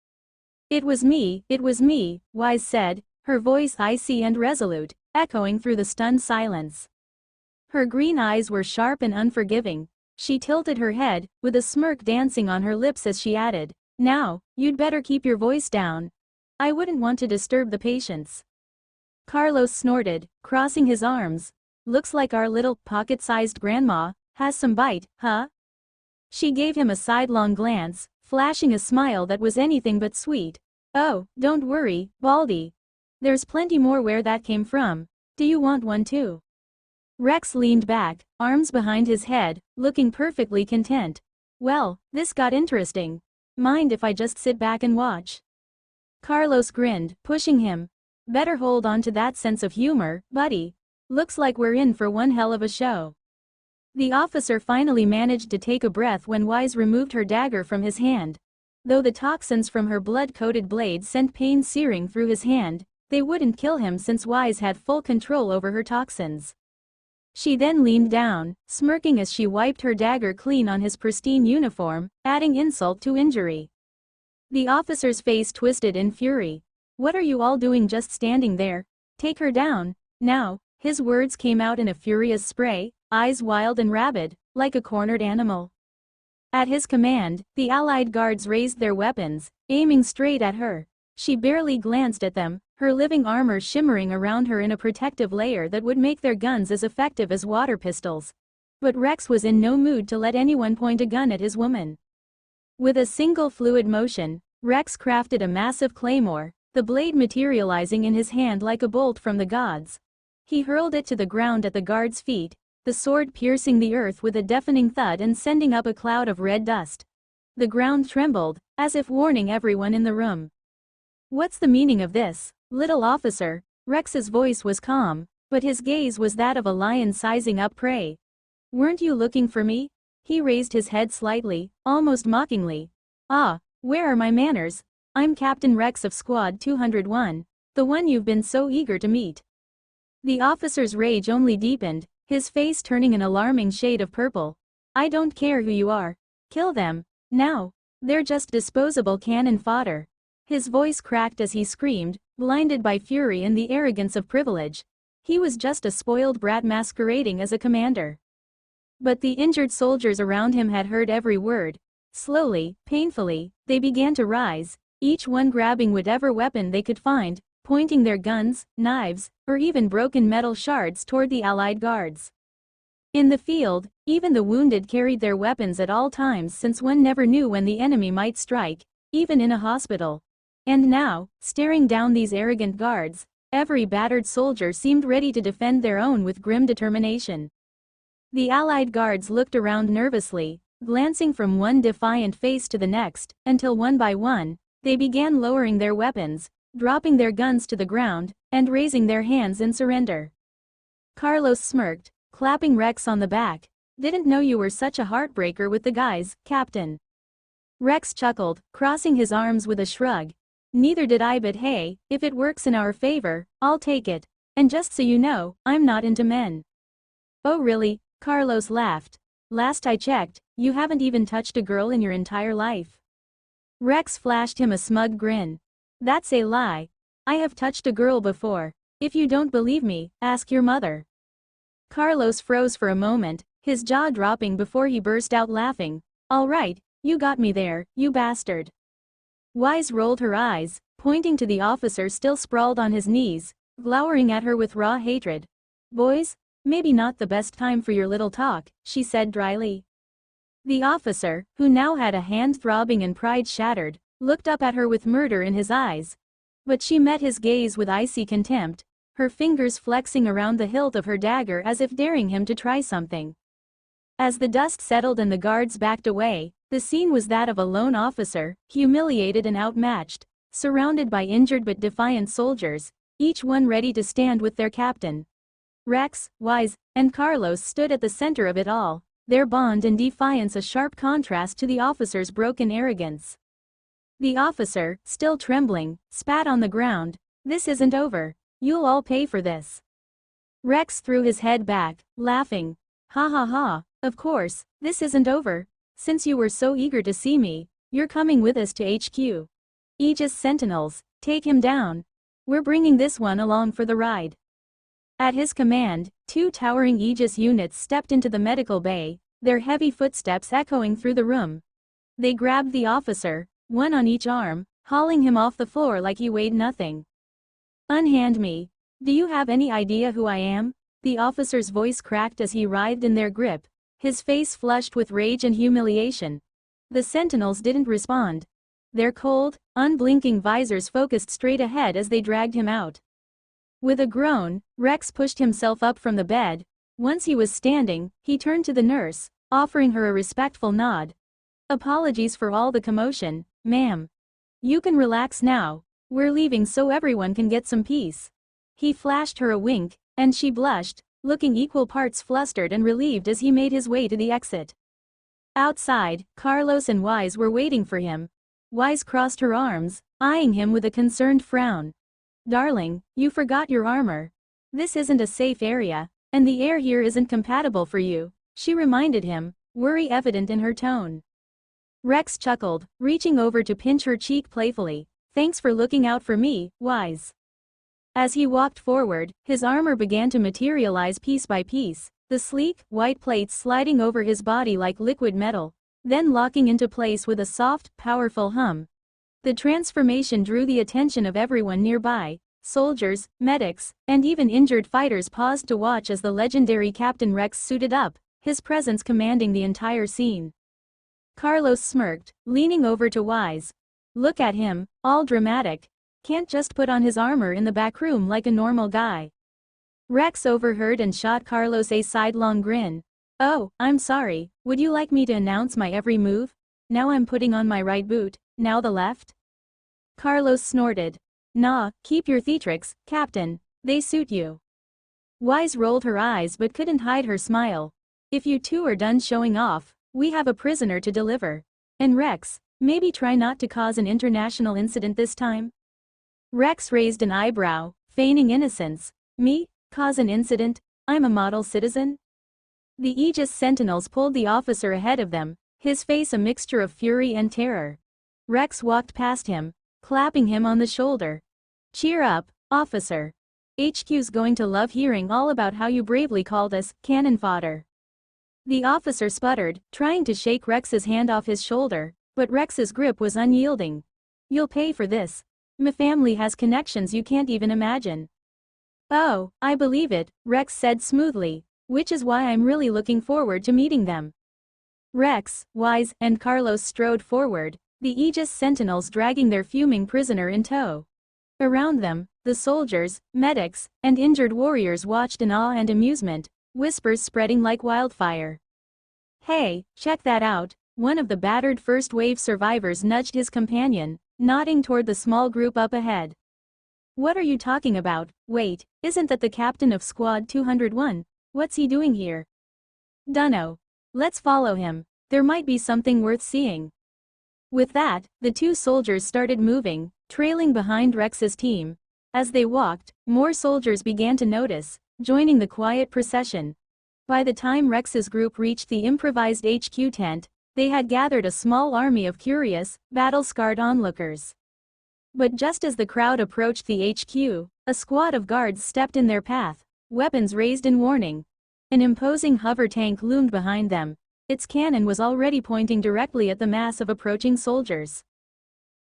It was me, Wise said, her voice icy and resolute, echoing through the stunned silence. Her green eyes were sharp and unforgiving. She tilted her head, with a smirk dancing on her lips as she added, "Now, you'd better keep your voice down. I wouldn't want to disturb the patients." Carlos snorted, crossing his arms. "Looks like our little, pocket-sized grandma has some bite, huh?" She gave him a sidelong glance, flashing a smile that was anything but sweet. "Oh, don't worry, Baldy. There's plenty more where that came from. Do you want one too?" Rex leaned back, arms behind his head, looking perfectly content. "Well, this got interesting. Mind if I just sit back and watch?" Carlos grinned, pushing him. "Better hold on to that sense of humor, buddy. Looks like we're in for one hell of a show." The officer finally managed to take a breath when Wise removed her dagger from his hand. Though the toxins from her blood-coated blade sent pain searing through his hand, they wouldn't kill him since Wise had full control over her toxins. She then leaned down, smirking as she wiped her dagger clean on his pristine uniform, adding insult to injury. The officer's face twisted in fury. "What are you all doing just standing there? Take her down, now." His words came out in a furious spray, eyes wild and rabid, like a cornered animal. At his command, the Allied guards raised their weapons, aiming straight at her. She barely glanced at them, her living armor shimmering around her in a protective layer that would make their guns as effective as water pistols. But Rex was in no mood to let anyone point a gun at his woman. With a single fluid motion, Rex crafted a massive claymore, the blade materializing in his hand like a bolt from the gods. He hurled it to the ground at the guard's feet, the sword piercing the earth with a deafening thud and sending up a cloud of red dust. The ground trembled, as if warning everyone in the room. "What's the meaning of this, little officer?" Rex's voice was calm, but his gaze was that of a lion sizing up prey. "Weren't you looking for me?" He raised his head slightly, almost mockingly. "Ah, where are my manners? I'm Captain Rex of Squad 201, the one you've been so eager to meet." The officer's rage only deepened, his face turning an alarming shade of purple. "I don't care who you are. Kill them, now. They're just disposable cannon fodder." His voice cracked as he screamed, blinded by fury and the arrogance of privilege. He was just a spoiled brat masquerading as a commander. But the injured soldiers around him had heard every word. Slowly, painfully, they began to rise, each one grabbing whatever weapon they could find, pointing their guns, knives, or even broken metal shards toward the Allied guards. In the field, even the wounded carried their weapons at all times since one never knew when the enemy might strike, even in a hospital. And now, staring down these arrogant guards, every battered soldier seemed ready to defend their own with grim determination. The Allied guards looked around nervously, glancing from one defiant face to the next, until one by one, they began lowering their weapons, dropping their guns to the ground, and raising their hands in surrender. Carlos smirked, clapping Rex on the back. "Didn't know you were such a heartbreaker with the guys, Captain." Rex chuckled, crossing his arms with a shrug. "Neither did I, but hey, if it works in our favor, I'll take it. And just so you know, I'm not into men." "Oh really?" Carlos laughed. "Last I checked, you haven't even touched a girl in your entire life." Rex flashed him a smug grin. "That's a lie. I have touched a girl before. If you don't believe me, ask your mother." Carlos froze for a moment, his jaw dropping before he burst out laughing. "All right, you got me there, you bastard." Wise rolled her eyes, pointing to the officer still sprawled on his knees, glowering at her with raw hatred. "Boys, maybe not the best time for your little talk," she said dryly. The officer, who now had a hand throbbing and pride shattered, looked up at her with murder in his eyes. But she met his gaze with icy contempt, her fingers flexing around the hilt of her dagger as if daring him to try something. As the dust settled and the guards backed away, the scene was that of a lone officer, humiliated and outmatched, surrounded by injured but defiant soldiers, each one ready to stand with their captain. Rex, Wise, and Carlos stood at the center of it all, their bond and defiance a sharp contrast to the officer's broken arrogance. The officer, still trembling, spat on the ground. "This isn't over. You'll all pay for this." Rex threw his head back, laughing. Ha ha ha, of course, this isn't over. Since you were so eager to see me, you're coming with us to HQ. Aegis Sentinels, take him down. We're bringing this one along for the ride. At his command, 2 towering Aegis units stepped into the medical bay, their heavy footsteps echoing through the room. They grabbed the officer, one on each arm, hauling him off the floor like he weighed nothing. Unhand me. Do you have any idea who I am? The officer's voice cracked as he writhed in their grip, his face flushed with rage and humiliation. The sentinels didn't respond. Their cold, unblinking visors focused straight ahead as they dragged him out. With a groan, Rex pushed himself up from the bed. Once he was standing, he turned to the nurse, offering her a respectful nod. Apologies for all the commotion, ma'am. You can relax now. We're leaving so everyone can get some peace. He flashed her a wink, and she blushed, looking equal parts flustered and relieved as he made his way to the exit. Outside, Carlos and Wise were waiting for him. Wise crossed her arms, eyeing him with a concerned frown. Darling, you forgot your armor. This isn't a safe area, and the air here isn't compatible for you, she reminded him, worry evident in her tone. Rex chuckled, reaching over to pinch her cheek playfully. Thanks for looking out for me, Wise. As he walked forward, his armor began to materialize piece by piece, the sleek, white plates sliding over his body like liquid metal, then locking into place with a soft, powerful hum. The transformation drew the attention of everyone nearby. Soldiers, medics, and even injured fighters paused to watch as the legendary Captain Rex suited up, his presence commanding the entire scene. Carlos smirked, leaning over to Wise. Look at him, all dramatic. Can't just put on his armor in the back room like a normal guy. Rex overheard and shot Carlos a sidelong grin. Oh, I'm sorry, would you like me to announce my every move? Now I'm putting on my right boot, now the left? Carlos snorted. Nah, keep your theatrics, Captain, they suit you. Wise rolled her eyes but couldn't hide her smile. If you two are done showing off, we have a prisoner to deliver. And Rex, maybe try not to cause an international incident this time? Rex raised an eyebrow, feigning innocence. Me? Cause an incident? I'm a model citizen? The Aegis Sentinels pulled the officer ahead of them, his face a mixture of fury and terror. Rex walked past him, clapping him on the shoulder. Cheer up, officer. HQ's going to love hearing all about how you bravely called us cannon fodder. The officer sputtered, trying to shake Rex's hand off his shoulder, but Rex's grip was unyielding. You'll pay for this. My family has connections you can't even imagine. Oh, I believe it, Rex said smoothly, which is why I'm really looking forward to meeting them. Rex, Wise, and Carlos strode forward, the Aegis Sentinels dragging their fuming prisoner in tow. Around them, the soldiers, medics, and injured warriors watched in awe and amusement, whispers spreading like wildfire. Hey, check that out, one of the battered first-wave survivors nudged his companion, nodding toward the small group up ahead. What are you talking about? Wait, isn't that the captain of Squad 201? What's he doing here? Dunno. Let's follow him, there might be something worth seeing. With that, the two soldiers started moving, trailing behind Rex's team. As they walked, more soldiers began to notice, joining the quiet procession. By the time Rex's group reached the improvised HQ tent, they had gathered a small army of curious, battle-scarred onlookers. But just as the crowd approached the HQ, a squad of guards stepped in their path, weapons raised in warning. An imposing hover tank loomed behind them. Its cannon was already pointing directly at the mass of approaching soldiers.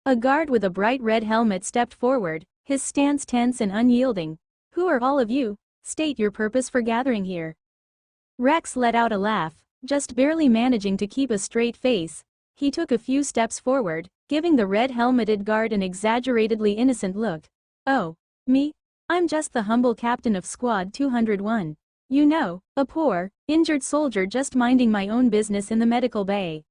A guard with a bright red helmet stepped forward, his stance tense and unyielding. Who are all of you? State your purpose for gathering here. Rex let out a laugh, just barely managing to keep a straight face. He took a few steps forward, giving the red-helmeted guard an exaggeratedly innocent look. Oh, me? I'm just the humble captain of Squad 201. You know, a poor, injured soldier just minding my own business in the medical bay.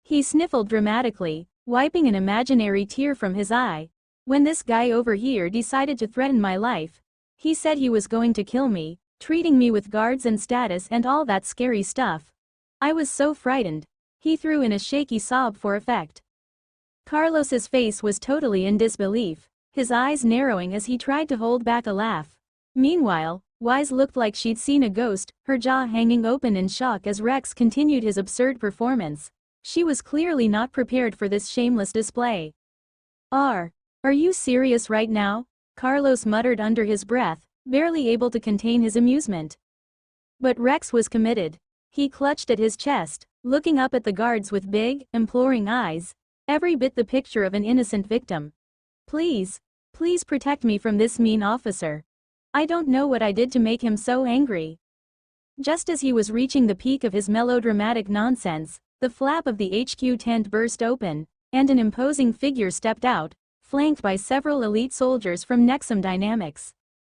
He sniffled dramatically, wiping an imaginary tear from his eye. When this guy over here decided to threaten my life, he said he was going to kill me, treating me with guards and status and all that scary stuff. I was so frightened. He threw in a shaky sob for effect. Carlos's face was totally in disbelief, his eyes narrowing as he tried to hold back a laugh. Meanwhile, Wise looked like she'd seen a ghost, her jaw hanging open in shock as Rex continued his absurd performance. She was clearly not prepared for this shameless display. Are you serious right now? Carlos muttered under his breath, barely able to contain his amusement. But Rex was committed. He clutched at his chest, looking up at the guards with big, imploring eyes, every bit the picture of an innocent victim. Please protect me from this mean officer. I don't know what I did to make him so angry. Just as he was reaching the peak of his melodramatic nonsense, the flap of the HQ tent burst open, and an imposing figure stepped out, flanked by several elite soldiers from Nexum Dynamics.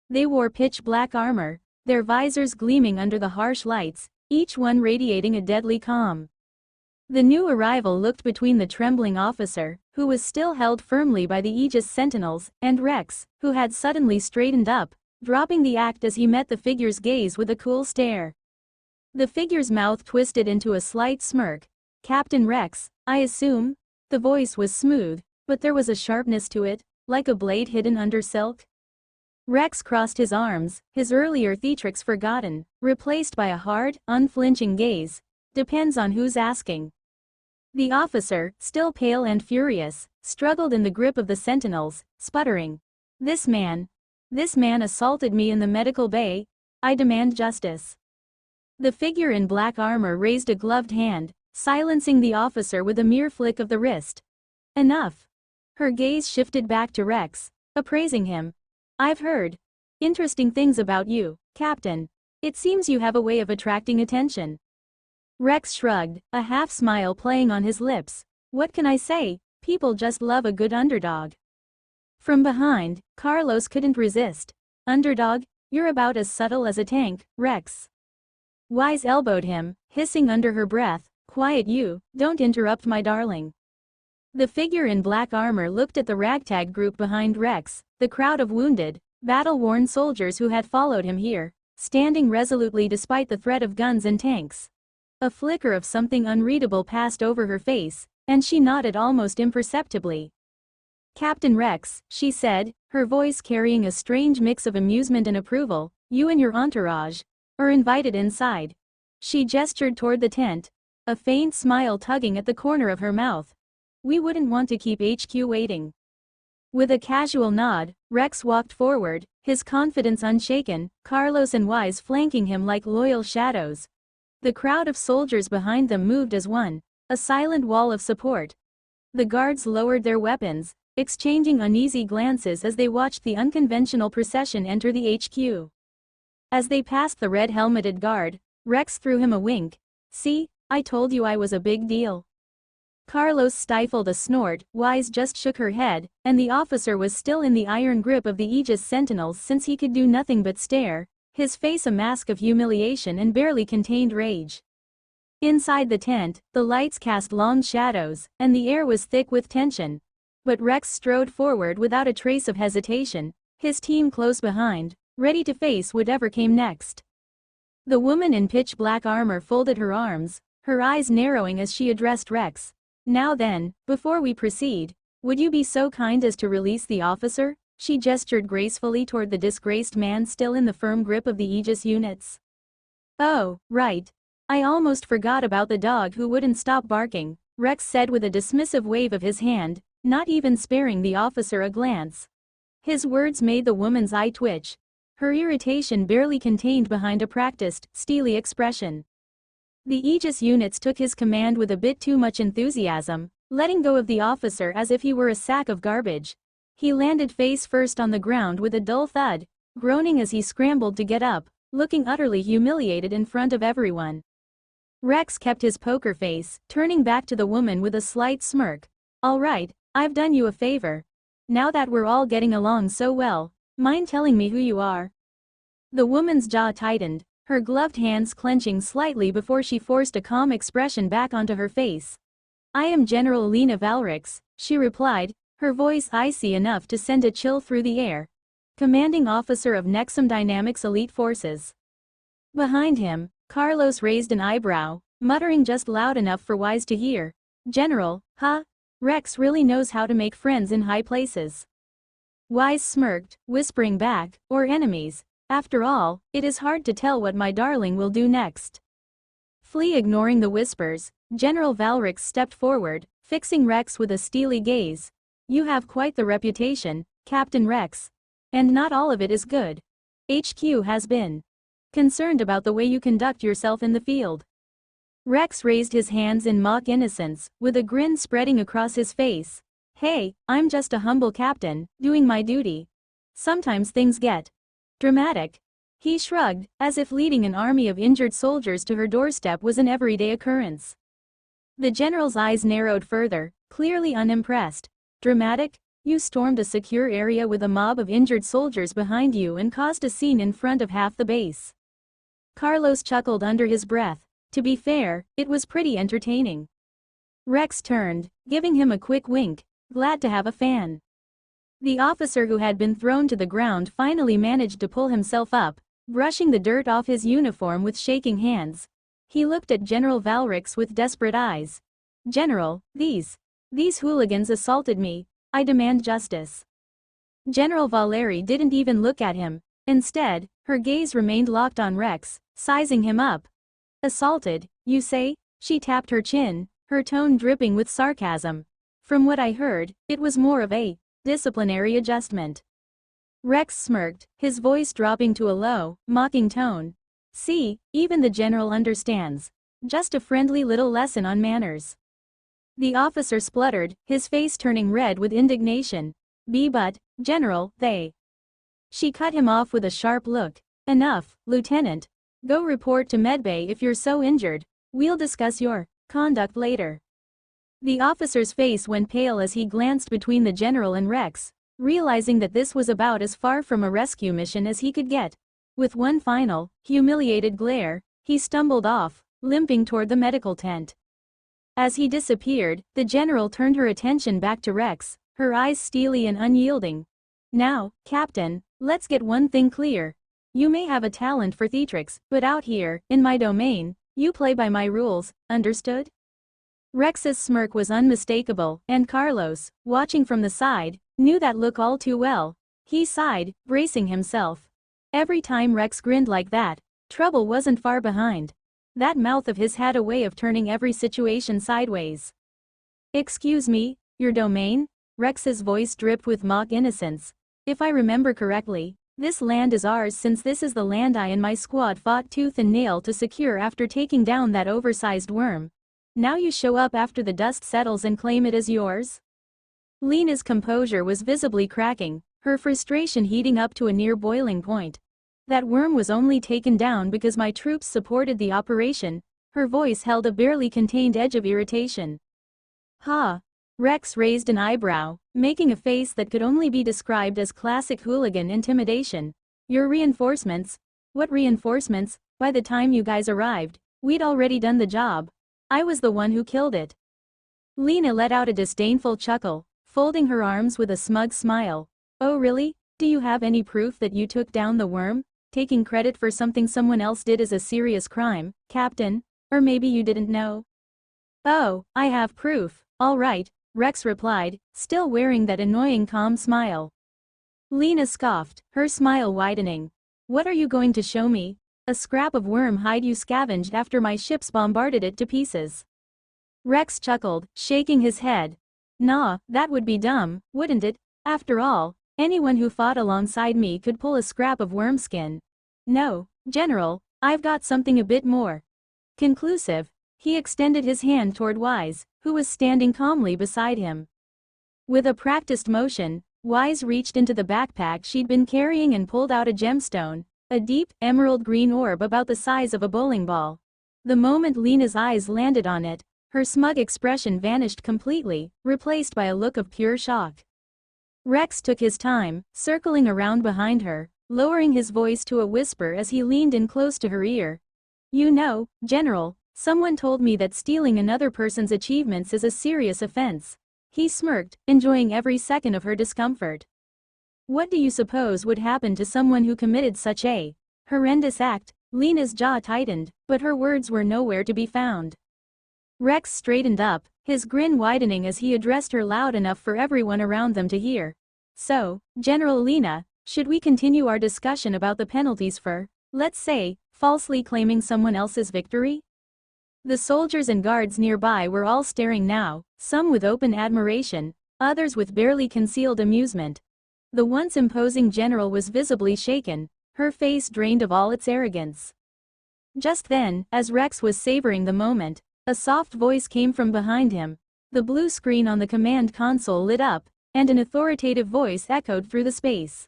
They wore pitch-black armor, their visors gleaming under the harsh lights, each one radiating a deadly calm. The new arrival looked between the trembling officer, who was still held firmly by the Aegis sentinels, and Rex, who had suddenly straightened up, dropping the act as he met the figure's gaze with a cool stare. The figure's mouth twisted into a slight smirk. Captain Rex, I assume? The voice was smooth, but there was a sharpness to it, like a blade hidden under silk. Rex crossed his arms, his earlier theatrics forgotten, replaced by a hard, unflinching gaze. Depends on who's asking. The officer, still pale and furious, struggled in the grip of the sentinels, sputtering. This man assaulted me in the medical bay. I demand justice. The figure in black armor raised a gloved hand, silencing the officer with a mere flick of the wrist. Enough. Her gaze shifted back to Rex, appraising him. I've heard interesting things about you, Captain. It seems you have a way of attracting attention. Rex shrugged, a half-smile playing on his lips. What can I say? People just love a good underdog. From behind, Carlos couldn't resist. Underdog? You're about as subtle as a tank, Rex. Wise elbowed him, hissing under her breath, Quiet you, don't interrupt my darling. The figure in black armor looked at the ragtag group behind Rex, the crowd of wounded, battle-worn soldiers who had followed him here, standing resolutely despite the threat of guns and tanks. A flicker of something unreadable passed over her face, and she nodded almost imperceptibly. Captain Rex, she said, her voice carrying a strange mix of amusement and approval, you and your entourage are invited inside. She gestured toward the tent, a faint smile tugging at the corner of her mouth. We wouldn't want to keep HQ waiting. With a casual nod, Rex walked forward, his confidence unshaken, Carlos and Wise flanking him like loyal shadows. The crowd of soldiers behind them moved as one, a silent wall of support. The guards lowered their weapons, exchanging uneasy glances as they watched the unconventional procession enter the HQ. As they passed the red-helmeted guard, Rex threw him a wink. See, I told you I was a big deal. Carlos stifled a snort, Wise just shook her head, and the officer was still in the iron grip of the Aegis sentinels since he could do nothing but stare, his face a mask of humiliation and barely contained rage. Inside the tent, the lights cast long shadows, and the air was thick with tension. But Rex strode forward without a trace of hesitation, his team close behind, ready to face whatever came next. The woman in pitch-black armor folded her arms, her eyes narrowing as she addressed Rex. Now then, before we proceed, would you be so kind as to release the officer? She gestured gracefully toward the disgraced man still in the firm grip of the Aegis units. Oh, right. I almost forgot about the dog who wouldn't stop barking, Rex said with a dismissive wave of his hand, not even sparing the officer a glance. His words made the woman's eye twitch, her irritation barely contained behind a practiced, steely expression. The Aegis units took his command with a bit too much enthusiasm, letting go of the officer as if he were a sack of garbage. He landed face first on the ground with a dull thud, groaning as he scrambled to get up, looking utterly humiliated in front of everyone. Rex kept his poker face, turning back to the woman with a slight smirk. All right, I've done you a favor. Now that we're all getting along so well, mind telling me who you are? The woman's jaw tightened, her gloved hands clenching slightly before she forced a calm expression back onto her face. I am General Lena Valrix, she replied, her voice icy enough to send a chill through the air. Commanding officer of Nexum Dynamics Elite Forces. Behind him, Carlos raised an eyebrow, muttering just loud enough for Wise to hear. General, huh? Rex really knows how to make friends in high places. Wise smirked, whispering back, or enemies. After all, it is hard to tell what my darling will do next. Flea ignoring the whispers, General Valrix stepped forward, fixing Rex with a steely gaze. You have quite the reputation, Captain Rex. And not all of it is good. HQ has been concerned about the way you conduct yourself in the field. Rex raised his hands in mock innocence, with a grin spreading across his face. Hey, I'm just a humble captain, doing my duty. Sometimes things get dramatic. He shrugged, as if leading an army of injured soldiers to her doorstep was an everyday occurrence. The general's eyes narrowed further, clearly unimpressed. Dramatic? You stormed a secure area with a mob of injured soldiers behind you and caused a scene in front of half the base. Carlos chuckled under his breath. To be fair, it was pretty entertaining. Rex turned, giving him a quick wink, glad to have a fan. The officer who had been thrown to the ground finally managed to pull himself up, brushing the dirt off his uniform with shaking hands. He looked at General Valrix with desperate eyes. General, these hooligans assaulted me. I demand justice. General Valeri didn't even look at him. Instead, her gaze remained locked on Rex, sizing him up. Assaulted, you say? She tapped her chin, her tone dripping with sarcasm. From what I heard, it was more of a disciplinary adjustment. Rex smirked, his voice dropping to a low, mocking tone. See, even the general understands. Just a friendly little lesson on manners. The officer spluttered, his face turning red with indignation. But, General, they. She cut him off with a sharp look. Enough, Lieutenant. Go report to Medbay if you're so injured. We'll discuss your conduct later. The officer's face went pale as he glanced between the general and Rex, realizing that this was about as far from a rescue mission as he could get. With one final, humiliated glare, he stumbled off, limping toward the medical tent. As he disappeared, the general turned her attention back to Rex, her eyes steely and unyielding. Now, Captain, let's get one thing clear. You may have a talent for theatrics, but out here, in my domain, you play by my rules, understood? Rex's smirk was unmistakable, and Carlos, watching from the side, knew that look all too well. He sighed, bracing himself. Every time Rex grinned like that, trouble wasn't far behind. That mouth of his had a way of turning every situation sideways. Excuse me, your domain? Rex's voice dripped with mock innocence. If I remember correctly, this land is ours since this is the land I and my squad fought tooth and nail to secure after taking down that oversized worm. Now you show up after the dust settles and claim it as yours? Lena's composure was visibly cracking, her frustration heating up to a near boiling point. That worm was only taken down because my troops supported the operation. Her voice held a barely contained edge of irritation. Ha! Rex raised an eyebrow, making a face that could only be described as classic hooligan intimidation. Your reinforcements? What reinforcements? By the time you guys arrived, we'd already done the job. I was the one who killed it. Lena let out a disdainful chuckle, folding her arms with a smug smile. Oh really? Do you have any proof that you took down the worm? Taking credit for something someone else did is a serious crime, Captain. Or maybe you didn't know. Oh, I have proof, all right. Rex replied, still wearing that annoying calm smile. Lena scoffed, her smile widening. What are you going to show me? A scrap of worm hide you scavenged after my ships bombarded it to pieces. Rex chuckled, shaking his head. Nah, that would be dumb, wouldn't it? After all, anyone who fought alongside me could pull a scrap of worm skin. No, General, I've got something a bit more conclusive. He extended his hand toward Wise, who was standing calmly beside him. With a practiced motion, Wise reached into the backpack she'd been carrying and pulled out a gemstone, a deep, emerald green orb about the size of a bowling ball. The moment Lena's eyes landed on it, her smug expression vanished completely, replaced by a look of pure shock. Rex took his time, circling around behind her, lowering his voice to a whisper as he leaned in close to her ear. You know, General, someone told me that stealing another person's achievements is a serious offense. He smirked, enjoying every second of her discomfort. What do you suppose would happen to someone who committed such a horrendous act? Lena's jaw tightened, but her words were nowhere to be found. Rex straightened up, his grin widening as he addressed her loud enough for everyone around them to hear. So, General Lena, Should we continue our discussion about the penalties for, let's say, falsely claiming someone else's victory? The soldiers and guards nearby were all staring now, some with open admiration, others with barely concealed amusement. The once imposing general was visibly shaken, her face drained of all its arrogance. Just then, as Rex was savoring the moment, a soft voice came from behind him. The blue screen on the command console lit up, and an authoritative voice echoed through the space.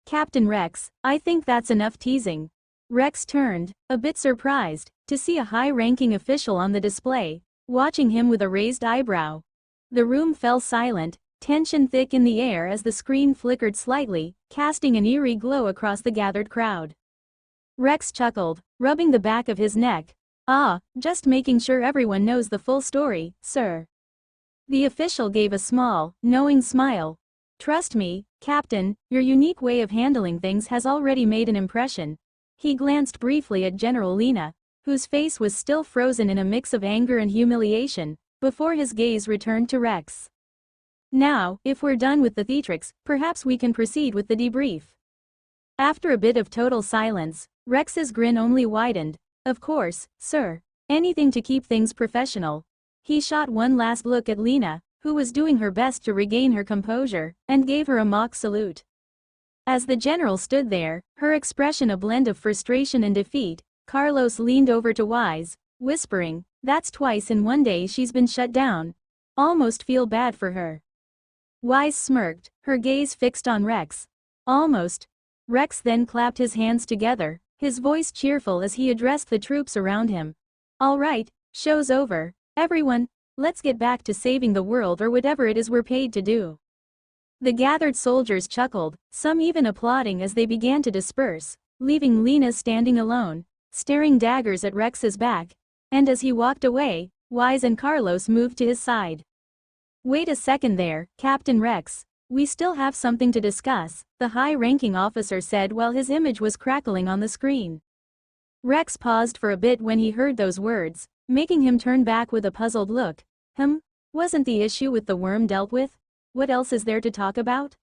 "Captain Rex, I think that's enough teasing." Rex turned, a bit surprised, to see a high-ranking official on the display, watching him with a raised eyebrow. The room fell silent, tension thick in the air as the screen flickered slightly, casting an eerie glow across the gathered crowd. Rex chuckled, rubbing the back of his neck. "Ah, just making sure everyone knows the full story, sir." The official gave a small, knowing smile. "Trust me, Captain, your unique way of handling things has already made an impression." He glanced briefly at General Lena, whose face was still frozen in a mix of anger and humiliation, before his gaze returned to Rex. "Now, if we're done with the theatrics, perhaps we can proceed with the debrief." After a bit of total silence, Rex's grin only widened. "Of course, sir. Anything to keep things professional." He shot one last look at Lena, who was doing her best to regain her composure, and gave her a mock salute. As the general stood there, her expression a blend of frustration and defeat, Carlos leaned over to Wise, whispering, "That's twice in one day she's been shut down. Almost feel bad for her." Wise smirked, her gaze fixed on Rex. "Almost." Rex then clapped his hands together, his voice cheerful as he addressed the troops around him. "All right, show's over. Everyone, let's get back to saving the world or whatever it is we're paid to do." The gathered soldiers chuckled, some even applauding as they began to disperse, leaving Lena standing alone, staring daggers at Rex's back, and as he walked away, Wise and Carlos moved to his side. "Wait a second there, Captain Rex. We still have something to discuss," the high-ranking officer said while his image was crackling on the screen. Rex paused for a bit when he heard those words, making him turn back with a puzzled look. Wasn't the issue with the worm dealt with? What else is there to talk about?"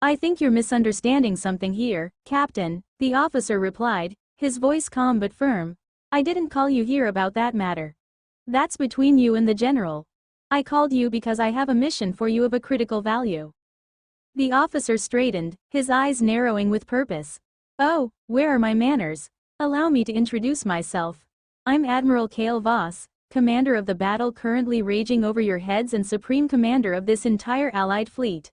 "I think you're misunderstanding something here, Captain," the officer replied, his voice calm but firm. "I didn't call you here about that matter. That's between you and the general. I called you because I have a mission for you of a critical value." The officer straightened, his eyes narrowing with purpose. "Oh, where are my manners? Allow me to introduce myself. I'm Admiral Cale Voss, commander of the battle currently raging over your heads and supreme commander of this entire Allied fleet."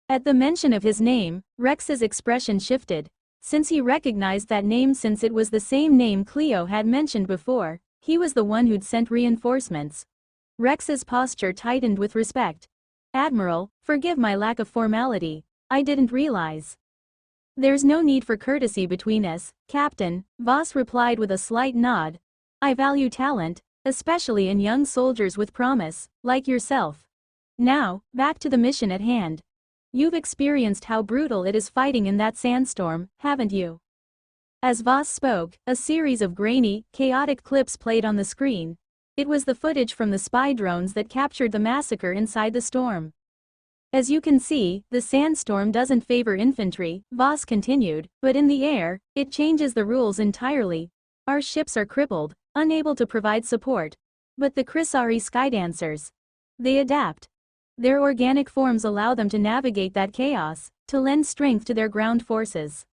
At the mention of his name, Rex's expression shifted. Since he recognized that name since it was the same name Cleo had mentioned before, he was the one who'd sent reinforcements. Rex's posture tightened with respect. "Admiral, forgive my lack of formality. I didn't realize." "There's no need for courtesy between us, Captain," Voss replied with a slight nod. "I value talent, especially in young soldiers with promise, like yourself. Now, back to the mission at hand. You've experienced how brutal it is fighting in that sandstorm, haven't you?" As Voss spoke, a series of grainy, chaotic clips played on the screen. It was the footage from the spy drones that captured the massacre inside the storm. "As you can see, the sandstorm doesn't favor infantry," Voss continued, "but in the air, it changes the rules entirely. Our ships are crippled, unable to provide support. But the Chrysari Skydancers, they adapt. Their organic forms allow them to navigate that chaos, to lend strength to their ground forces."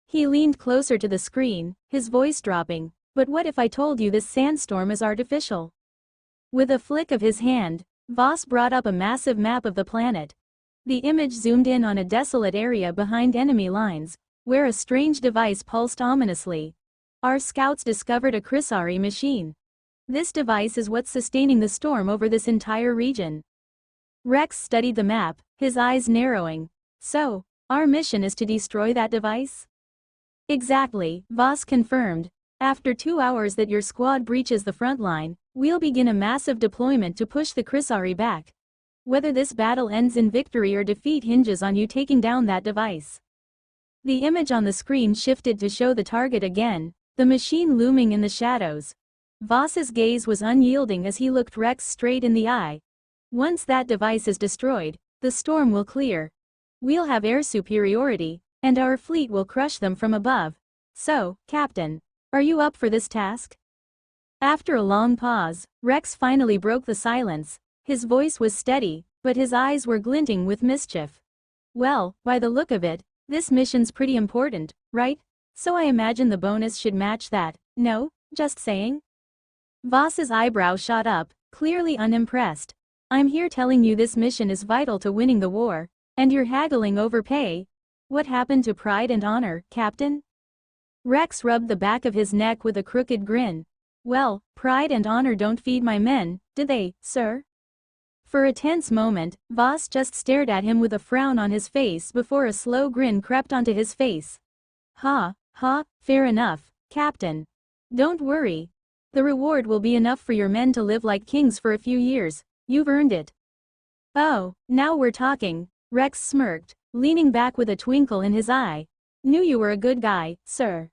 He leaned closer to the screen, his voice dropping. "But what if I told you this sandstorm is artificial?" With a flick of his hand, Voss brought up a massive map of the planet. The image zoomed in on a desolate area behind enemy lines, where a strange device pulsed ominously. "Our scouts discovered a Chrysari machine. This device is what's sustaining the storm over this entire region." Rex studied the map, his eyes narrowing. "So, our mission is to destroy that device?" "Exactly," Voss confirmed. "After 2 hours that your squad breaches the front line, we'll begin a massive deployment to push the Chrysari back. Whether this battle ends in victory or defeat hinges on you taking down that device." The image on the screen shifted to show the target again, the machine looming in the shadows. Voss's gaze was unyielding as he looked Rex straight in the eye. "Once that device is destroyed, the storm will clear. We'll have air superiority, and our fleet will crush them from above. So, Captain, are you up for this task? After a long pause, Rex finally broke the silence. His voice was steady, but his eyes were glinting with mischief. Well, by the look of it, this mission's pretty important, right? So I imagine the bonus should match that, no? Just saying? Voss's eyebrow shot up, clearly unimpressed. I'm here telling you this mission is vital to winning the war, and you're haggling over pay. What happened to pride and honor, Captain? Rex rubbed the back of his neck with a crooked grin. Well, pride and honor don't feed my men, do they, sir? For a tense moment, Voss just stared at him with a frown on his face before a slow grin crept onto his face. Ha, fair enough, Captain. Don't worry. The reward will be enough for your men to live like kings for a few years. You've earned it. Oh, now we're talking, Rex smirked, leaning back with a twinkle in his eye. Knew you were a good guy, sir.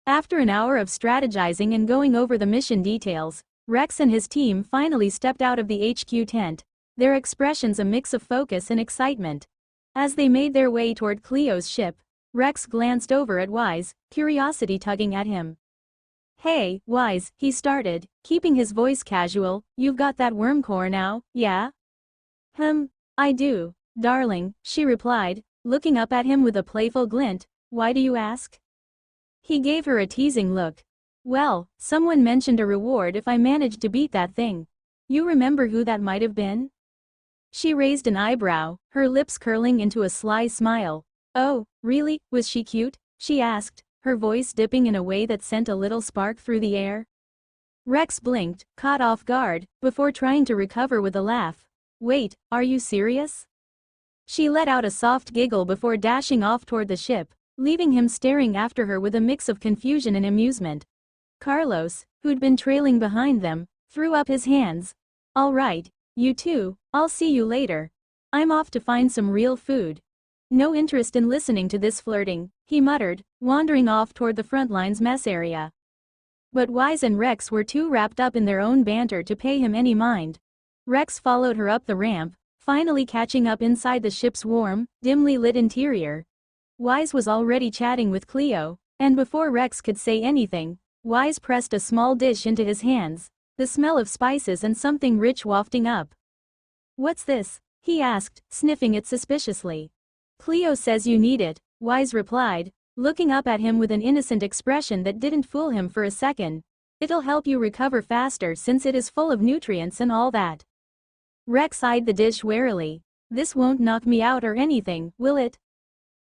After an hour of strategizing and going over the mission details, Rex and his team finally stepped out of the HQ tent, their expressions a mix of focus and excitement. As they made their way toward Cleo's ship, Rex glanced over at Wise, curiosity tugging at him. Hey, Wise, he started, keeping his voice casual, you've got that worm core now, yeah? I do, darling, she replied, looking up at him with a playful glint. Why do you ask? He gave her a teasing look. Well, someone mentioned a reward if I managed to beat that thing. You remember who that might have been? She raised an eyebrow, her lips curling into a sly smile. Oh, really, was she cute? She asked, her voice dipping in a way that sent a little spark through the air. Rex blinked, caught off guard, before trying to recover with a laugh. Wait, are you serious? She let out a soft giggle before dashing off toward the ship, leaving him staring after her with a mix of confusion and amusement. Carlos, who'd been trailing behind them, threw up his hands. All right, you two, I'll see you later. I'm off to find some real food. No interest in listening to this flirting, he muttered, wandering off toward the front line's mess area. But Wise and Rex were too wrapped up in their own banter to pay him any mind. Rex followed her up the ramp, finally catching up inside the ship's warm, dimly lit interior. Wise was already chatting with Cleo, and before Rex could say anything, Wise pressed a small dish into his hands, the smell of spices and something rich wafting up. What's this? He asked, sniffing it suspiciously. Cleo says you need it, Wise replied, looking up at him with an innocent expression that didn't fool him for a second. It'll help you recover faster since it is full of nutrients and all that. Rex eyed the dish warily. This won't knock me out or anything, will it?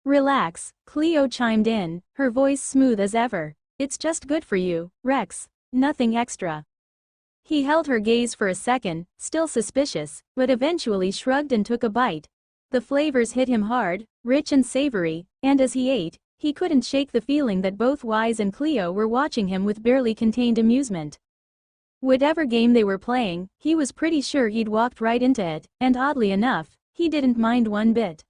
Relax, Cleo chimed in, her voice smooth as ever. It's just good for you, Rex, nothing extra. He held her gaze for a second, still suspicious, but eventually shrugged and took a bite. The flavors hit him hard, rich and savory, and as he ate, he couldn't shake the feeling that both Wise and Cleo were watching him with barely contained amusement. Whatever game they were playing, he was pretty sure he'd walked right into it, and oddly enough, he didn't mind one bit.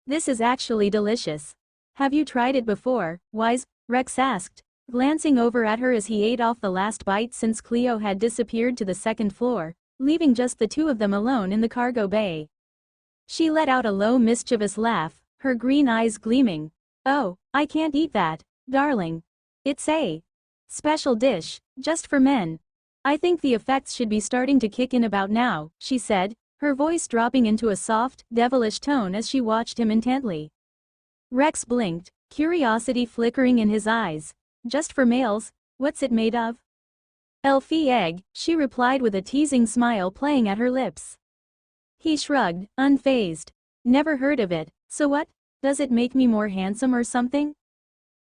This is actually delicious. Have you tried it before, Wise? Rex asked, glancing over at her as he ate off the last bite since Cleo had disappeared to the second floor, leaving just the two of them alone in the cargo bay. She let out a low mischievous laugh, her green eyes gleaming. Oh, I can't eat that, darling. It's a special dish, just for men. I think the effects should be starting to kick in about now, she said, her voice dropping into a soft, devilish tone as she watched him intently. Rex blinked, curiosity flickering in his eyes. Just for males, what's it made of? Elfie egg, she replied with a teasing smile playing at her lips. He shrugged, unfazed. Never heard of it, so what? Does it make me more handsome or something?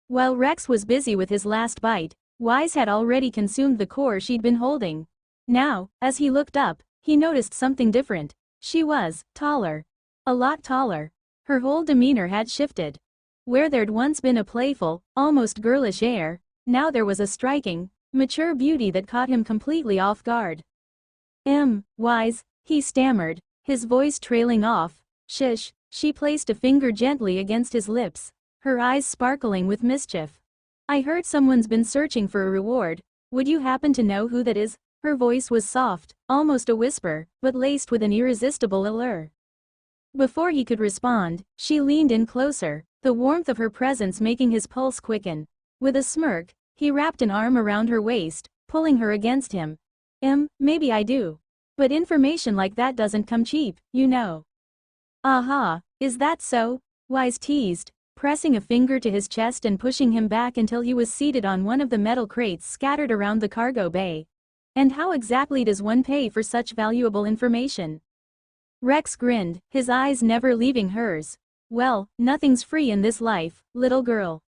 While Rex was busy with his last bite, Wise had already consumed the core she'd been holding. Now, as he looked up, he noticed something different. She was taller. A lot taller. Her whole demeanor had shifted. Where there'd once been a playful, almost girlish air, now there was a striking, mature beauty that caught him completely off guard. Wise, he stammered, his voice trailing off. Shush, she placed a finger gently against his lips, her eyes sparkling with mischief. I heard someone's been searching for a reward. Would you happen to know who that is? Her voice was soft, almost a whisper, but laced with an irresistible allure. Before he could respond, she leaned in closer, the warmth of her presence making his pulse quicken. With a smirk, he wrapped an arm around her waist, pulling her against him. Maybe I do. But information like that doesn't come cheap, you know. Aha, is that so? Wise teased, pressing a finger to his chest and pushing him back until he was seated on one of the metal crates scattered around the cargo bay. And how exactly does one pay for such valuable information? Rex grinned, his eyes never leaving hers. Well, nothing's free in this life, little girl.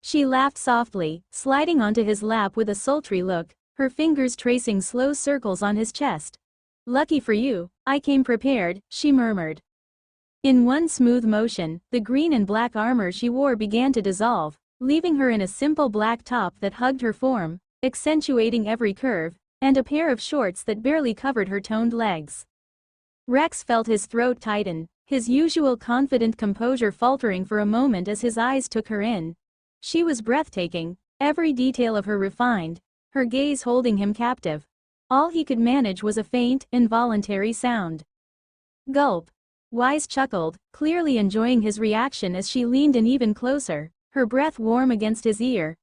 She laughed softly, sliding onto his lap with a sultry look, her fingers tracing slow circles on his chest. Lucky for you, I came prepared, she murmured. In one smooth motion, the green and black armor she wore began to dissolve, leaving her in a simple black top that hugged her form, accentuating every curve, and a pair of shorts that barely covered her toned legs. Rex felt his throat tighten, his usual confident composure faltering for a moment as his eyes took her in. She was breathtaking, every detail of her refined, her gaze holding him captive. All he could manage was a faint, involuntary sound. Gulp. Wise chuckled, clearly enjoying his reaction as she leaned in even closer, her breath warm against his ear.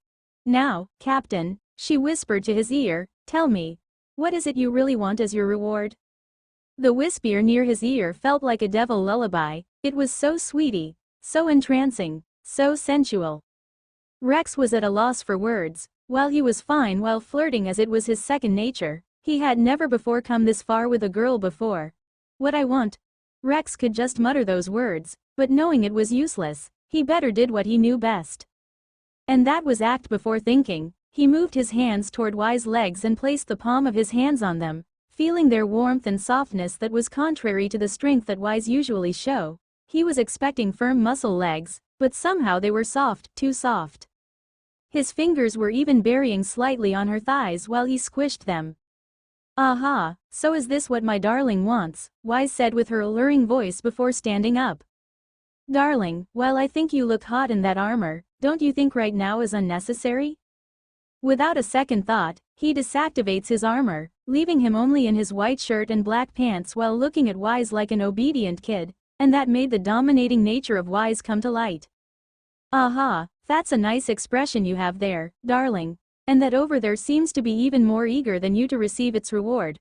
Now, Captain, she whispered to his ear, tell me, what is it you really want as your reward? The whisper near his ear felt like a devil lullaby, it was so sweety, so entrancing, so sensual. Rex was at a loss for words. While he was fine while flirting as it was his second nature, he had never before come this far with a girl before. What I want? Rex could just mutter those words, but knowing it was useless, he better did what he knew best. And that was act before thinking. He moved his hands toward Wise's legs and placed the palm of his hands on them, feeling their warmth and softness that was contrary to the strength that Wise usually show. He was expecting firm muscle legs, but somehow they were soft, too soft. His fingers were even burying slightly on her thighs while he squished them. Aha, so is this what my darling wants, Wise said with her alluring voice before standing up. Darling, while I think you look hot in that armor, don't you think right now is unnecessary? Without a second thought, he deactivates his armor, leaving him only in his white shirt and black pants while looking at Wise like an obedient kid, and that made the dominating nature of Wise come to light. Aha, that's a nice expression you have there, darling. And that over there seems to be even more eager than you to receive its reward.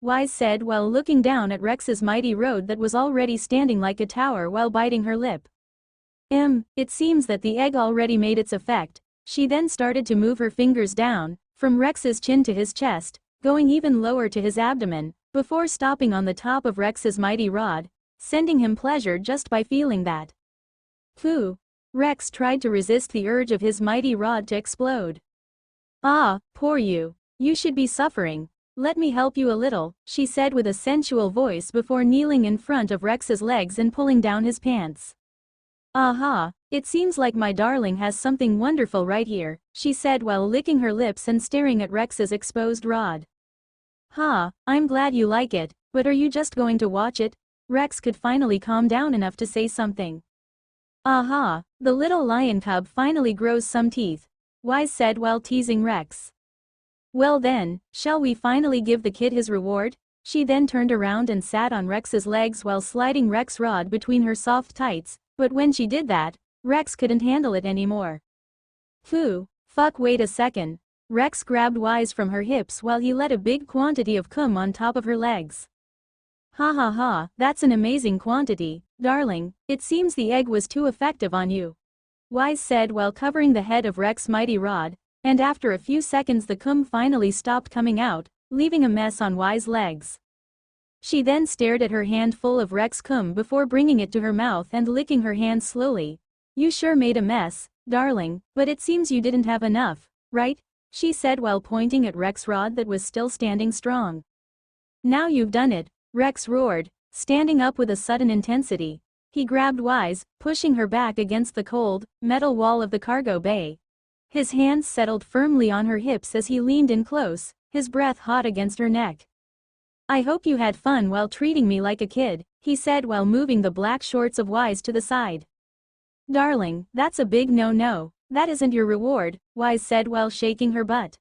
Wise said while looking down at Rex's mighty road that was already standing like a tower while biting her lip. It seems that the egg already made its effect. She then started to move her fingers down, from Rex's chin to his chest, going even lower to his abdomen, before stopping on the top of Rex's mighty rod, sending him pleasure just by feeling that. Phew! Rex tried to resist the urge of his mighty rod to explode. Ah, poor you. You should be suffering. Let me help you a little, she said with a sensual voice before kneeling in front of Rex's legs and pulling down his pants. Aha, it seems like my darling has something wonderful right here, she said while licking her lips and staring at Rex's exposed rod. I'm glad you like it, but are you just going to watch it? Rex could finally calm down enough to say something. Aha, the little lion cub finally grows some teeth, Wise said while teasing Rex. Well then, shall we finally give the kid his reward? She then turned around and sat on Rex's legs while sliding Rex's rod between her soft tights, but when she did that, Rex couldn't handle it anymore. Wait a second. Rex grabbed Wise from her hips while he let a big quantity of cum on top of her legs. That's an amazing quantity, darling, it seems the egg was too effective on you. Wise said while covering the head of Rex's mighty rod, and after a few seconds the cum finally stopped coming out, leaving a mess on Wise's legs. She then stared at her hand full of Rex cum before bringing it to her mouth and licking her hand slowly. You sure made a mess, darling, but it seems you didn't have enough, right? She said while pointing at Rex's rod that was still standing strong. Now you've done it, Rex roared, standing up with a sudden intensity. He grabbed Wise, pushing her back against the cold, metal wall of the cargo bay. His hands settled firmly on her hips as he leaned in close, his breath hot against her neck. I hope you had fun while treating me like a kid, he said while moving the black shorts of Wise to the side. Darling, that's a big no-no, that isn't your reward, Wise said while shaking her butt.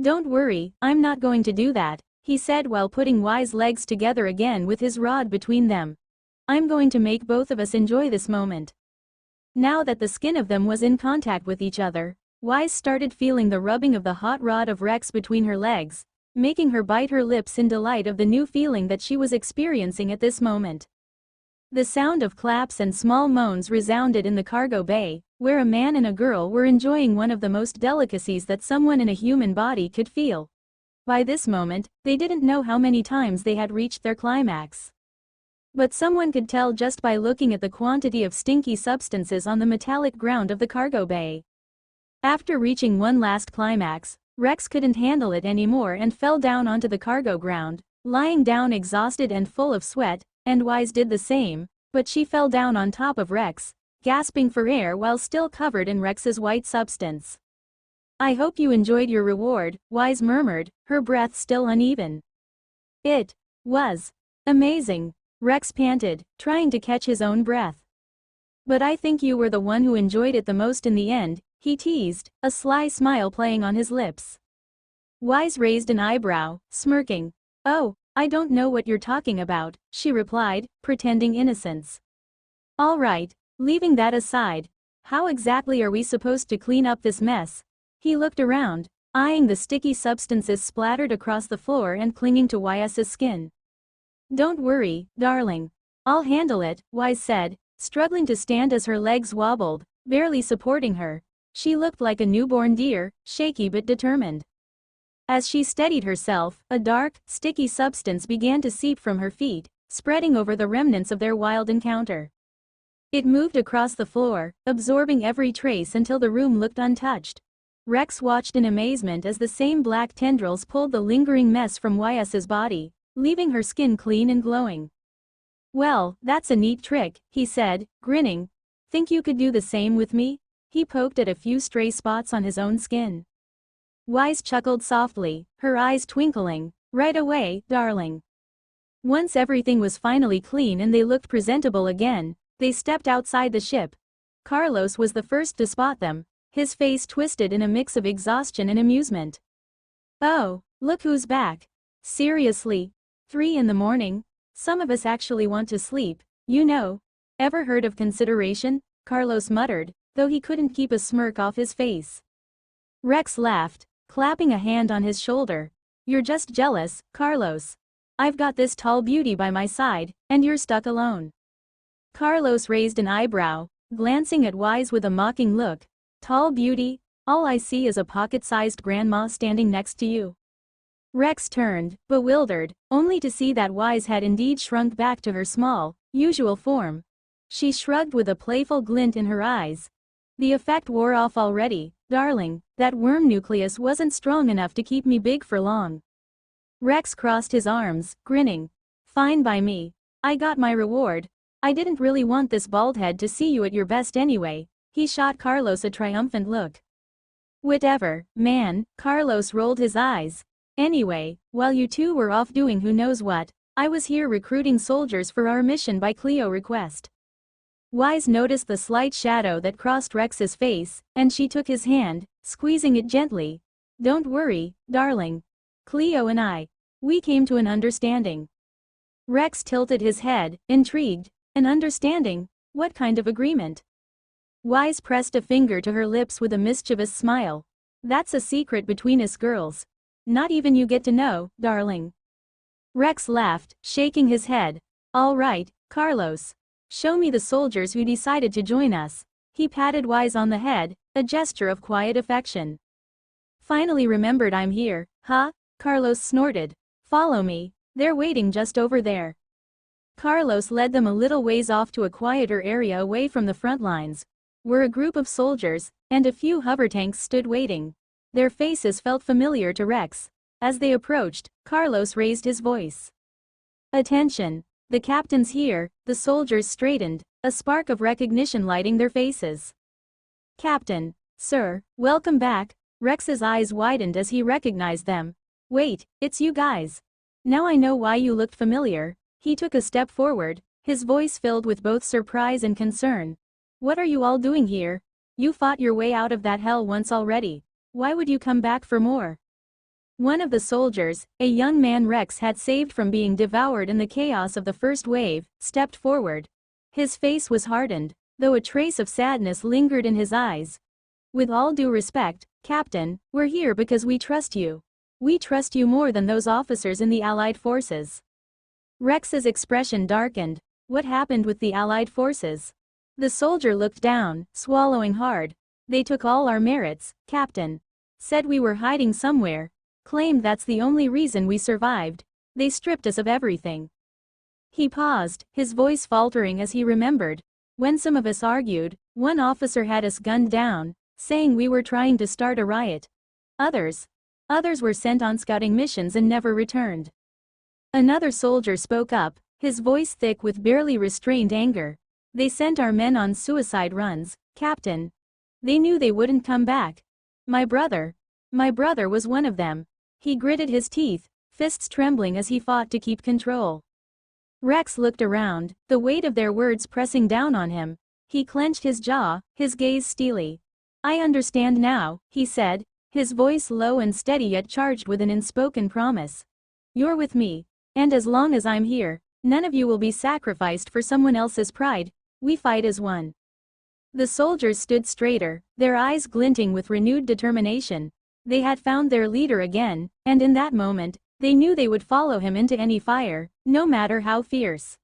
Don't worry, I'm not going to do that, he said while putting Wise's legs together again with his rod between them. I'm going to make both of us enjoy this moment. Now that the skin of them was in contact with each other, Wise started feeling the rubbing of the hot rod of Rex between her legs, making her bite her lips in delight of the new feeling that she was experiencing at this moment. The sound of claps and small moans resounded in the cargo bay, where a man and a girl were enjoying one of the most delicacies that someone in a human body could feel. By this moment, they didn't know how many times they had reached their climax. But someone could tell just by looking at the quantity of stinky substances on the metallic ground of the cargo bay. After reaching one last climax, Rex couldn't handle it anymore and fell down onto the cargo ground, lying down exhausted and full of sweat, and Wise did the same, but she fell down on top of Rex, gasping for air while still covered in Rex's white substance. I hope you enjoyed your reward, Wise murmured, her breath still uneven. It was amazing, Rex panted, trying to catch his own breath. But I think you were the one who enjoyed it the most in the end, he teased, a sly smile playing on his lips. Wise raised an eyebrow, smirking. Oh, I don't know what you're talking about, she replied, pretending innocence. All right, leaving that aside, how exactly are we supposed to clean up this mess? He looked around, eyeing the sticky substances splattered across the floor and clinging to Wise's skin. Don't worry, darling. I'll handle it, Wise said, struggling to stand as her legs wobbled, barely supporting her. She looked like a newborn deer, shaky but determined. As she steadied herself, a dark, sticky substance began to seep from her feet, spreading over the remnants of their wild encounter. It moved across the floor, absorbing every trace until the room looked untouched. Rex watched in amazement as the same black tendrils pulled the lingering mess from Wise's body, leaving her skin clean and glowing. Well, that's a neat trick, he said, grinning. Think you could do the same with me? He poked at a few stray spots on his own skin. Wise chuckled softly, her eyes twinkling. Right away, darling. Once everything was finally clean and they looked presentable again, they stepped outside the ship. Carlos was the first to spot them, his face twisted in a mix of exhaustion and amusement. Oh, look who's back. Seriously? 3 in the morning? Some of us actually want to sleep, you know. Ever heard of consideration? Carlos muttered, though he couldn't keep a smirk off his face. Rex laughed, clapping a hand on his shoulder. You're just jealous, Carlos. I've got this tall beauty by my side, and you're stuck alone. Carlos raised an eyebrow, glancing at Wise with a mocking look. Tall beauty? All I see is a pocket-sized grandma standing next to you. Rex turned, bewildered, only to see that Wise had indeed shrunk back to her small, usual form. She shrugged with a playful glint in her eyes. The effect wore off already, darling, that worm nucleus wasn't strong enough to keep me big for long. Rex crossed his arms, grinning. Fine by me. I got my reward. I didn't really want this bald head to see you at your best anyway. He shot Carlos a triumphant look. Whatever, man, Carlos rolled his eyes. Anyway, while you two were off doing who knows what, I was here recruiting soldiers for our mission by Cleo request. Wise noticed the slight shadow that crossed Rex's face, and she took his hand, squeezing it gently. Don't worry, darling. Cleo and we came to an understanding. Rex tilted his head, intrigued. An understanding? What kind of agreement? Wise pressed a finger to her lips with a mischievous smile. That's a secret between us girls. Not even you get to know, darling. Rex laughed, shaking his head. All right, Carlos. Show me the soldiers who decided to join us. He patted Wise on the head, a gesture of quiet affection. Finally remembered I'm here, huh? Carlos snorted. Follow me, they're waiting just over there. Carlos led them a little ways off to a quieter area away from the front lines, where a group of soldiers and a few hover tanks stood waiting. Their faces felt familiar to Rex. As they approached, Carlos raised his voice. Attention! The captain's here. The soldiers straightened, a spark of recognition lighting their faces. Captain, sir, welcome back. Rex's eyes widened as he recognized them. Wait, it's you guys. Now I know why you looked familiar. He took a step forward, his voice filled with both surprise and concern. What are you all doing here? You fought your way out of that hell once already. Why would you come back for more? One of the soldiers, a young man Rex had saved from being devoured in the chaos of the first wave, stepped forward. His face was hardened, though a trace of sadness lingered in his eyes. "With all due respect, Captain, we're here because we trust you. We trust you more than those officers in the Allied forces." Rex's expression darkened. What happened with the Allied forces? The soldier looked down, swallowing hard. "They took all our merits, Captain. Said we were hiding somewhere. Claimed that's the only reason we survived. They stripped us of everything." He paused, his voice faltering as he remembered. "When some of us argued, one officer had us gunned down, saying we were trying to start a riot. Others were sent on scouting missions and never returned." Another soldier spoke up, his voice thick with barely restrained anger. "They sent our men on suicide runs, Captain. They knew they wouldn't come back. My brother was one of them." He gritted his teeth, fists trembling as he fought to keep control. Rex looked around, the weight of their words pressing down on him. He clenched his jaw, his gaze steely. "I understand now," he said, his voice low and steady yet charged with an unspoken promise. "You're with me. And as long as I'm here, none of you will be sacrificed for someone else's pride. We fight as one." The soldiers stood straighter, their eyes glinting with renewed determination. They had found their leader again, and in that moment, they knew they would follow him into any fire, no matter how fierce.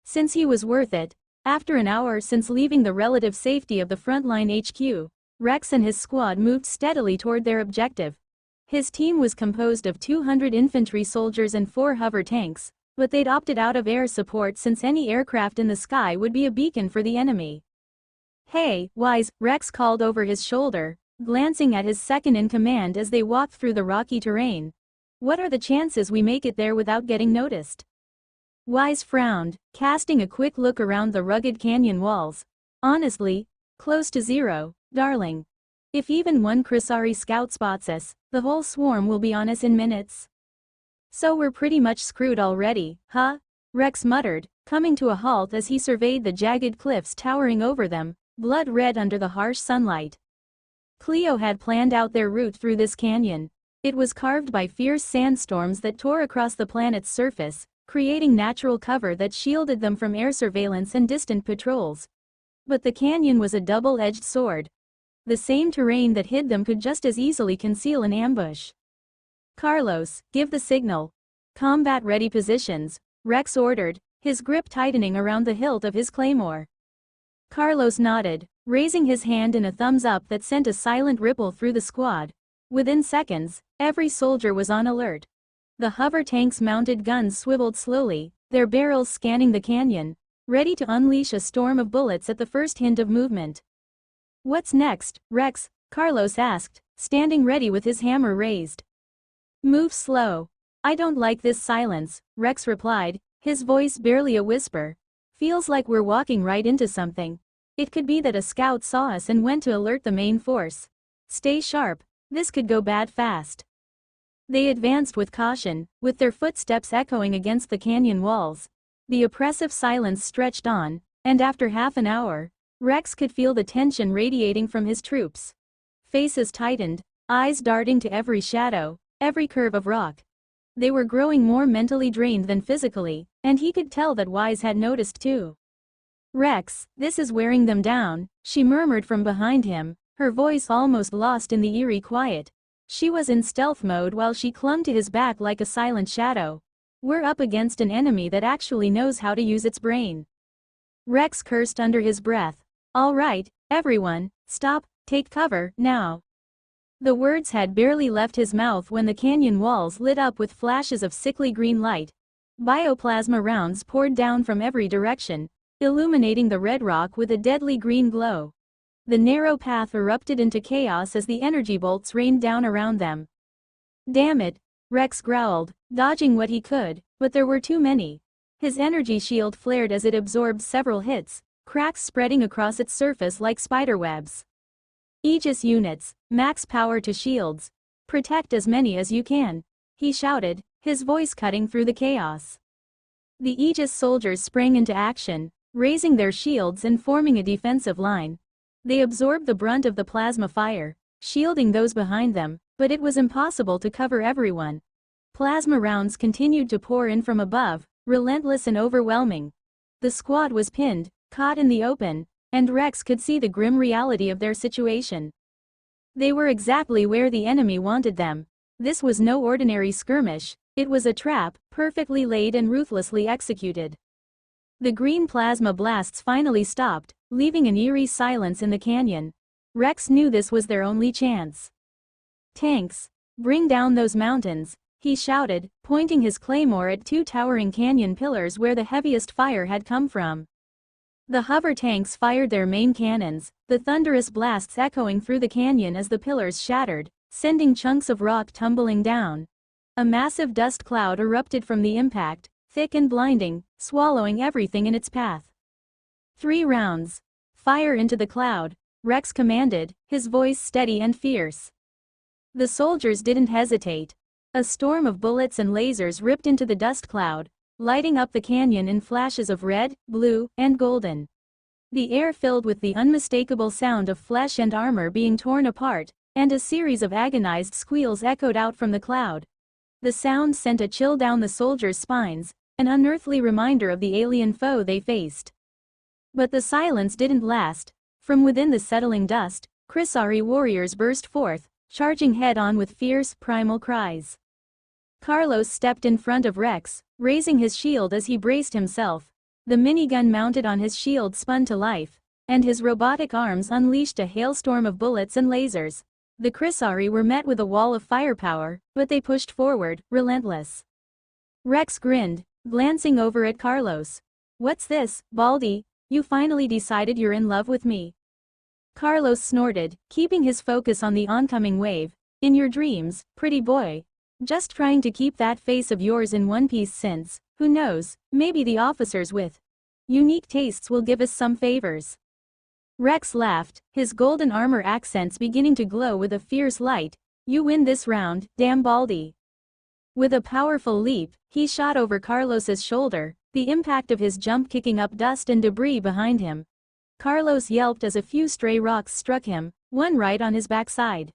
Since he was worth it. After an hour since leaving the relative safety of the frontline HQ, Rex and his squad moved steadily toward their objective. His team was composed of 200 infantry soldiers and 4 hover tanks, but they'd opted out of air support since any aircraft in the sky would be a beacon for the enemy. "Hey, Wise," Rex called over his shoulder, glancing at his second-in-command as they walked through the rocky terrain. "What are the chances we make it there without getting noticed?" Wise frowned, casting a quick look around the rugged canyon walls. "Honestly, close to zero, darling. If even one Crisari scout spots us, the whole swarm will be on us in minutes." "So we're pretty much screwed already, huh?" Rex muttered, coming to a halt as he surveyed the jagged cliffs towering over them, blood red under the harsh sunlight. Cleo had planned out their route through this canyon. It was carved by fierce sandstorms that tore across the planet's surface, creating natural cover that shielded them from air surveillance and distant patrols. But the canyon was a double-edged sword. The same terrain that hid them could just as easily conceal an ambush. "Carlos, give the signal. Combat-ready positions," Rex ordered, his grip tightening around the hilt of his claymore. Carlos nodded, raising his hand in a thumbs-up that sent a silent ripple through the squad. Within seconds, every soldier was on alert. The hover tanks' mounted guns swiveled slowly, their barrels scanning the canyon, ready to unleash a storm of bullets at the first hint of movement. "What's next, Rex?" Carlos asked, standing ready with his hammer raised. "Move slow." "I don't like this silence," Rex replied, his voice barely a whisper. "Feels like we're walking right into something. It could be that a scout saw us and went to alert the main force. Stay sharp, this could go bad fast." They advanced with caution, with their footsteps echoing against the canyon walls. The oppressive silence stretched on, and after half an hour, Rex could feel the tension radiating from his troops. Faces tightened, eyes darting to every shadow, every curve of rock. They were growing more mentally drained than physically, and he could tell that Wise had noticed too. "Rex, this is wearing them down," she murmured from behind him, her voice almost lost in the eerie quiet. She was in stealth mode while she clung to his back like a silent shadow. "We're up against an enemy that actually knows how to use its brain." Rex cursed under his breath. "All right, everyone, stop, take cover, now." The words had barely left his mouth when the canyon walls lit up with flashes of sickly green light. Bioplasma rounds poured down from every direction, illuminating the red rock with a deadly green glow. The narrow path erupted into chaos as the energy bolts rained down around them. "Damn it," Rex growled, dodging what he could, but there were too many. His energy shield flared as it absorbed several hits, cracks spreading across its surface like spiderwebs. "Aegis units, max power to shields. Protect as many as you can," he shouted, his voice cutting through the chaos. The Aegis soldiers sprang into action, raising their shields and forming a defensive line. They absorbed the brunt of the plasma fire, shielding those behind them, But it was impossible to cover everyone. Plasma rounds continued to pour in from above, relentless and overwhelming. The squad was pinned, caught in the open, and Rex could see the grim reality of their situation. They were exactly where the enemy wanted them. This was no ordinary skirmish, it was a trap, perfectly laid and ruthlessly executed. The green plasma blasts finally stopped, leaving an eerie silence in the canyon. Rex knew this was their only chance. "Tanks, bring down those mountains," he shouted, pointing his claymore at two towering canyon pillars where the heaviest fire had come from. The hover tanks fired their main cannons, the thunderous blasts echoing through the canyon as the pillars shattered, sending chunks of rock tumbling down. A massive dust cloud erupted from the impact, thick and blinding, swallowing everything in its path. 3 rounds. Fire into the cloud, Rex commanded, his voice steady and fierce. The soldiers didn't hesitate. A storm of bullets and lasers ripped into the dust cloud, lighting up the canyon in flashes of red, blue, and golden. The air filled with the unmistakable sound of flesh and armor being torn apart, and a series of agonized squeals echoed out from the cloud. The sound sent a chill down the soldiers' spines, an unearthly reminder of the alien foe they faced. But the silence didn't last. From within the settling dust, Chrysari warriors burst forth, charging head-on with fierce, primal cries. Carlos stepped in front of Rex, raising his shield as he braced himself. The minigun mounted on his shield spun to life, and his robotic arms unleashed a hailstorm of bullets and lasers. The Chrysari were met with a wall of firepower, but they pushed forward, relentless. Rex grinned, glancing over at Carlos. "What's this, Baldy? You finally decided you're in love with me?" Carlos snorted, keeping his focus on the oncoming wave. "In your dreams, pretty boy. Just trying to keep that face of yours in one piece since, who knows, maybe the officers with unique tastes will give us some favors." Rex laughed, his golden armor accents beginning to glow with a fierce light. "You win this round, damn Baldy." With a powerful leap, he shot over Carlos's shoulder, the impact of his jump kicking up dust and debris behind him. Carlos yelped as a few stray rocks struck him, one right on his backside.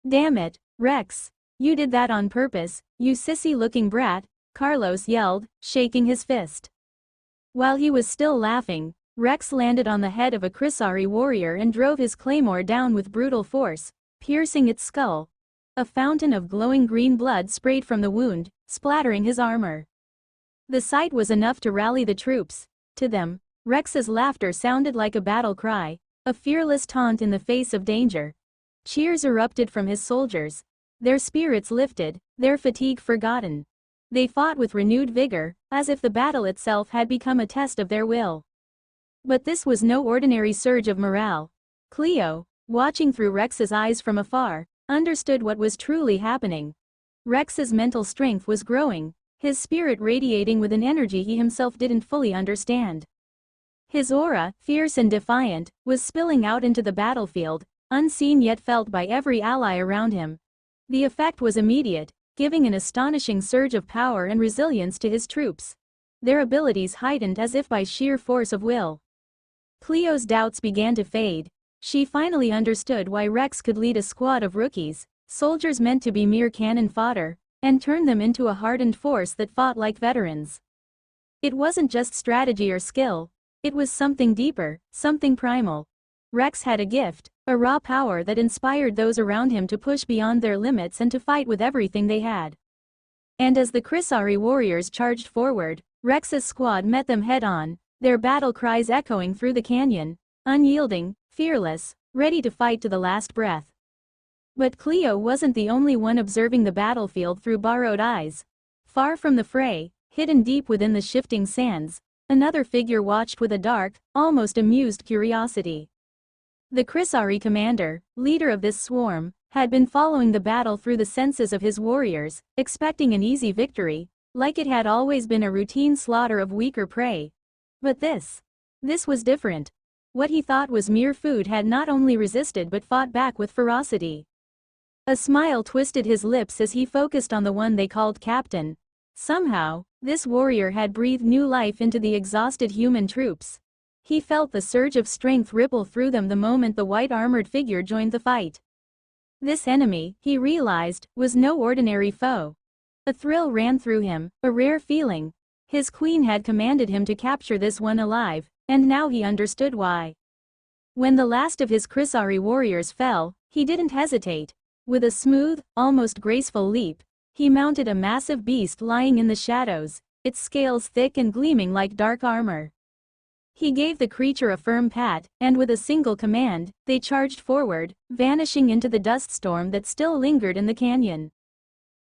"Damn it, Rex. You did that on purpose, you sissy-looking brat," Carlos yelled, shaking his fist. While he was still laughing, Rex landed on the head of a Chrysari warrior and drove his claymore down with brutal force, piercing its skull. A fountain of glowing green blood sprayed from the wound, splattering his armor. The sight was enough to rally the troops. To them, Rex's laughter sounded like a battle cry, a fearless taunt in the face of danger. Cheers erupted from his soldiers. Their spirits lifted, their fatigue forgotten. They fought with renewed vigor, as if the battle itself had become a test of their will. But this was no ordinary surge of morale. Cleo, watching through Rex's eyes from afar, understood what was truly happening. Rex's mental strength was growing, his spirit radiating with an energy he himself didn't fully understand. His aura, fierce and defiant, was spilling out into the battlefield, unseen yet felt by every ally around him. The effect was immediate, giving an astonishing surge of power and resilience to his troops. Their abilities heightened as if by sheer force of will. Cleo's doubts began to fade. She finally understood why Rex could lead a squad of rookies, soldiers meant to be mere cannon fodder, and turn them into a hardened force that fought like veterans. It wasn't just strategy or skill, it was something deeper, something primal. Rex had a gift, a raw power that inspired those around him to push beyond their limits and to fight with everything they had. And as the Chrysari warriors charged forward, Rex's squad met them head-on, their battle cries echoing through the canyon, unyielding, fearless, ready to fight to the last breath. But Cleo wasn't the only one observing the battlefield through borrowed eyes. Far from the fray, hidden deep within the shifting sands, another figure watched with a dark, almost amused curiosity. The Chrysari commander, leader of this swarm, had been following the battle through the senses of his warriors, expecting an easy victory, like it had always been a routine slaughter of weaker prey. But this was different. What he thought was mere food had not only resisted but fought back with ferocity. A smile twisted his lips as he focused on the one they called Captain. Somehow, this warrior had breathed new life into the exhausted human troops. He felt the surge of strength ripple through them the moment the white-armored figure joined the fight. This enemy, he realized, was no ordinary foe. A thrill ran through him, a rare feeling. His queen had commanded him to capture this one alive, and now he understood why. When the last of his Chrysari warriors fell, he didn't hesitate. With a smooth, almost graceful leap, he mounted a massive beast lying in the shadows, its scales thick and gleaming like dark armor. He gave the creature a firm pat, and with a single command, they charged forward, vanishing into the dust storm that still lingered in the canyon.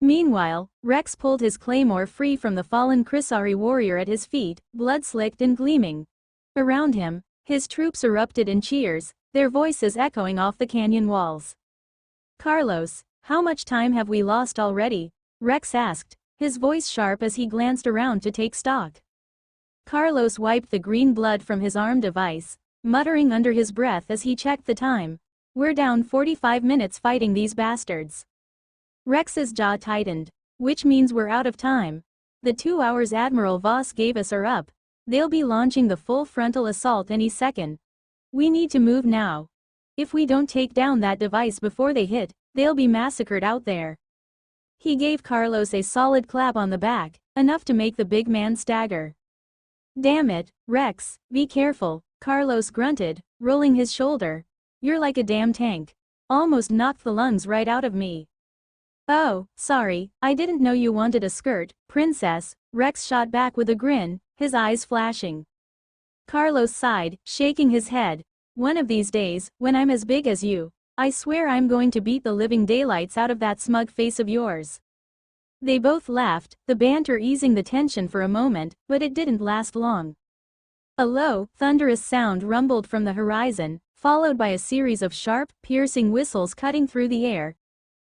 Meanwhile, Rex pulled his claymore free from the fallen Chrysari warrior at his feet, blood-slicked and gleaming. Around him, his troops erupted in cheers, their voices echoing off the canyon walls. "Carlos, how much time have we lost already?" Rex asked, his voice sharp as he glanced around to take stock. Carlos wiped the green blood from his arm device, muttering under his breath as he checked the time. "We're down 45 minutes fighting these bastards." Rex's jaw tightened. "Which means we're out of time. The 2 hours Admiral Voss gave us are up. They'll be launching the full frontal assault any second. We need to move now. If we don't take down that device before they hit, they'll be massacred out there." He gave Carlos a solid clap on the back, enough to make the big man stagger. "Damn it, Rex, be careful," Carlos grunted, rolling his shoulder. "You're like a damn tank. Almost knocked the lungs right out of me." "Oh, sorry, I didn't know you wanted a skirt, princess," Rex shot back with a grin, his eyes flashing. Carlos sighed, shaking his head. "One of these days, when I'm as big as you, I swear I'm going to beat the living daylights out of that smug face of yours." They both laughed, the banter easing the tension for a moment, but it didn't last long. A low, thunderous sound rumbled from the horizon, followed by a series of sharp, piercing whistles cutting through the air.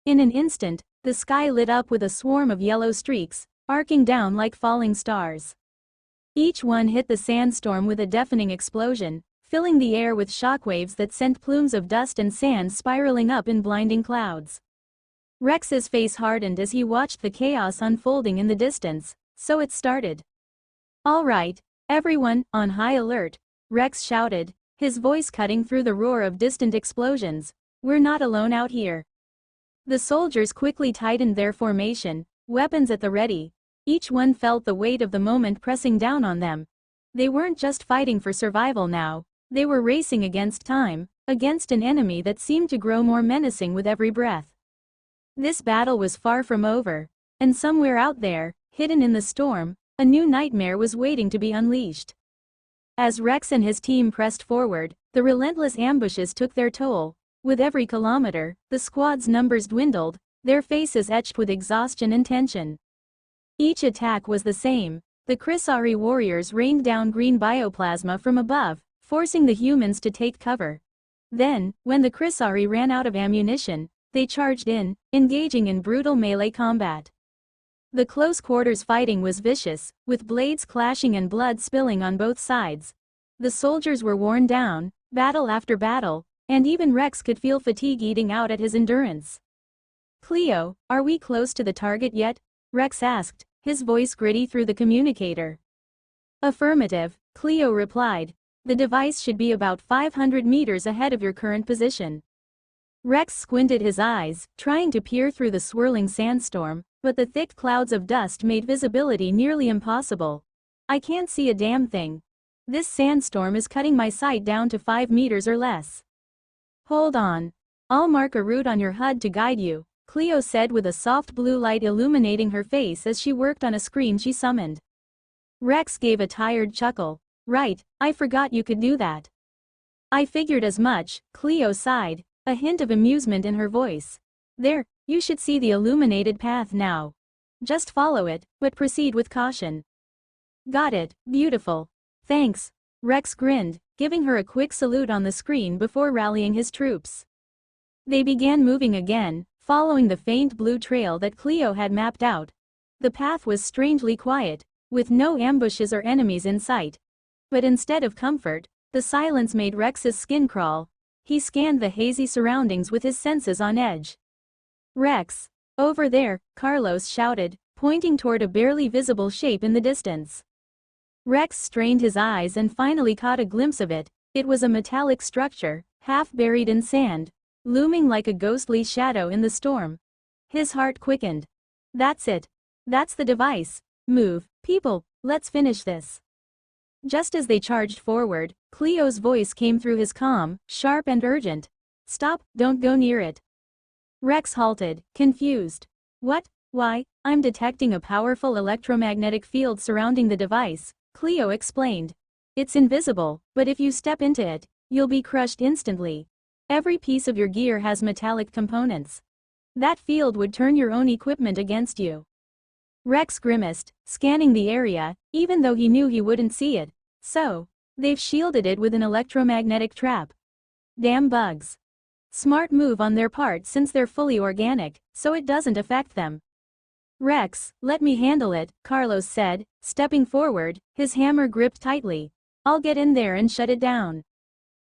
In an instant, the sky lit up with a swarm of yellow streaks, arcing down like falling stars. Each one hit the sandstorm with a deafening explosion, filling the air with shockwaves that sent plumes of dust and sand spiraling up in blinding clouds. Rex's face hardened as he watched the chaos unfolding in the distance. So it started. "All right, everyone, on high alert," Rex shouted, his voice cutting through the roar of distant explosions. "We're not alone out here." The soldiers quickly tightened their formation, weapons at the ready. Each one felt the weight of the moment pressing down on them. They weren't just fighting for survival now, they were racing against time, against an enemy that seemed to grow more menacing with every breath. This battle was far from over, and somewhere out there, hidden in the storm, a new nightmare was waiting to be unleashed. As Rex and his team pressed forward, the relentless ambushes took their toll. With every kilometer, the squad's numbers dwindled, their faces etched with exhaustion and tension. Each attack was the same. The Chrysari warriors rained down green bioplasma from above, forcing the humans to take cover. Then, when the Chrysari ran out of ammunition, they charged in, engaging in brutal melee combat. The close-quarters fighting was vicious, with blades clashing and blood spilling on both sides. The soldiers were worn down, battle after battle, and even Rex could feel fatigue eating out at his endurance. "Cleo, are we close to the target yet?" Rex asked, his voice gritty through the communicator. "Affirmative," Cleo replied. "The device should be about 500 meters ahead of your current position." Rex squinted his eyes, trying to peer through the swirling sandstorm, but the thick clouds of dust made visibility nearly impossible. "I can't see a damn thing. This sandstorm is cutting my sight down to 5 meters or less." "Hold on. I'll mark a route on your HUD to guide you," Cleo said with a soft blue light illuminating her face as she worked on a screen she summoned. Rex gave a tired chuckle. "Right, I forgot you could do that." "I figured as much," Cleo sighed, a hint of amusement in her voice. "There, you should see the illuminated path now. Just follow it, but proceed with caution." "Got it, beautiful. Thanks." Rex grinned, giving her a quick salute on the screen before rallying his troops. They began moving again, following the faint blue trail that Cleo had mapped out. The path was strangely quiet, with no ambushes or enemies in sight. But instead of comfort, the silence made Rex's skin crawl. He scanned the hazy surroundings with his senses on edge. "Rex! Over there," Carlos shouted, pointing toward a barely visible shape in the distance. Rex strained his eyes and finally caught a glimpse of it. It was a metallic structure, half buried in sand, looming like a ghostly shadow in the storm. His heart quickened. That's it. That's the device. Move, people, let's finish this. Just as they charged forward, Cleo's voice came through his calm, sharp and urgent. Stop, don't go near it. Rex halted, confused. What? Why, I'm detecting a powerful electromagnetic field surrounding the device, Cleo explained. It's invisible, but if you step into it, you'll be crushed instantly. Every piece of your gear has metallic components. That field would turn your own equipment against you. Rex grimaced, scanning the area, even though he knew he wouldn't see it. So, they've shielded it with an electromagnetic trap. Damn bugs. Smart move on their part since they're fully organic, so it doesn't affect them. Rex, let me handle it, Carlos said, stepping forward, his hammer gripped tightly. I'll get in there and shut it down.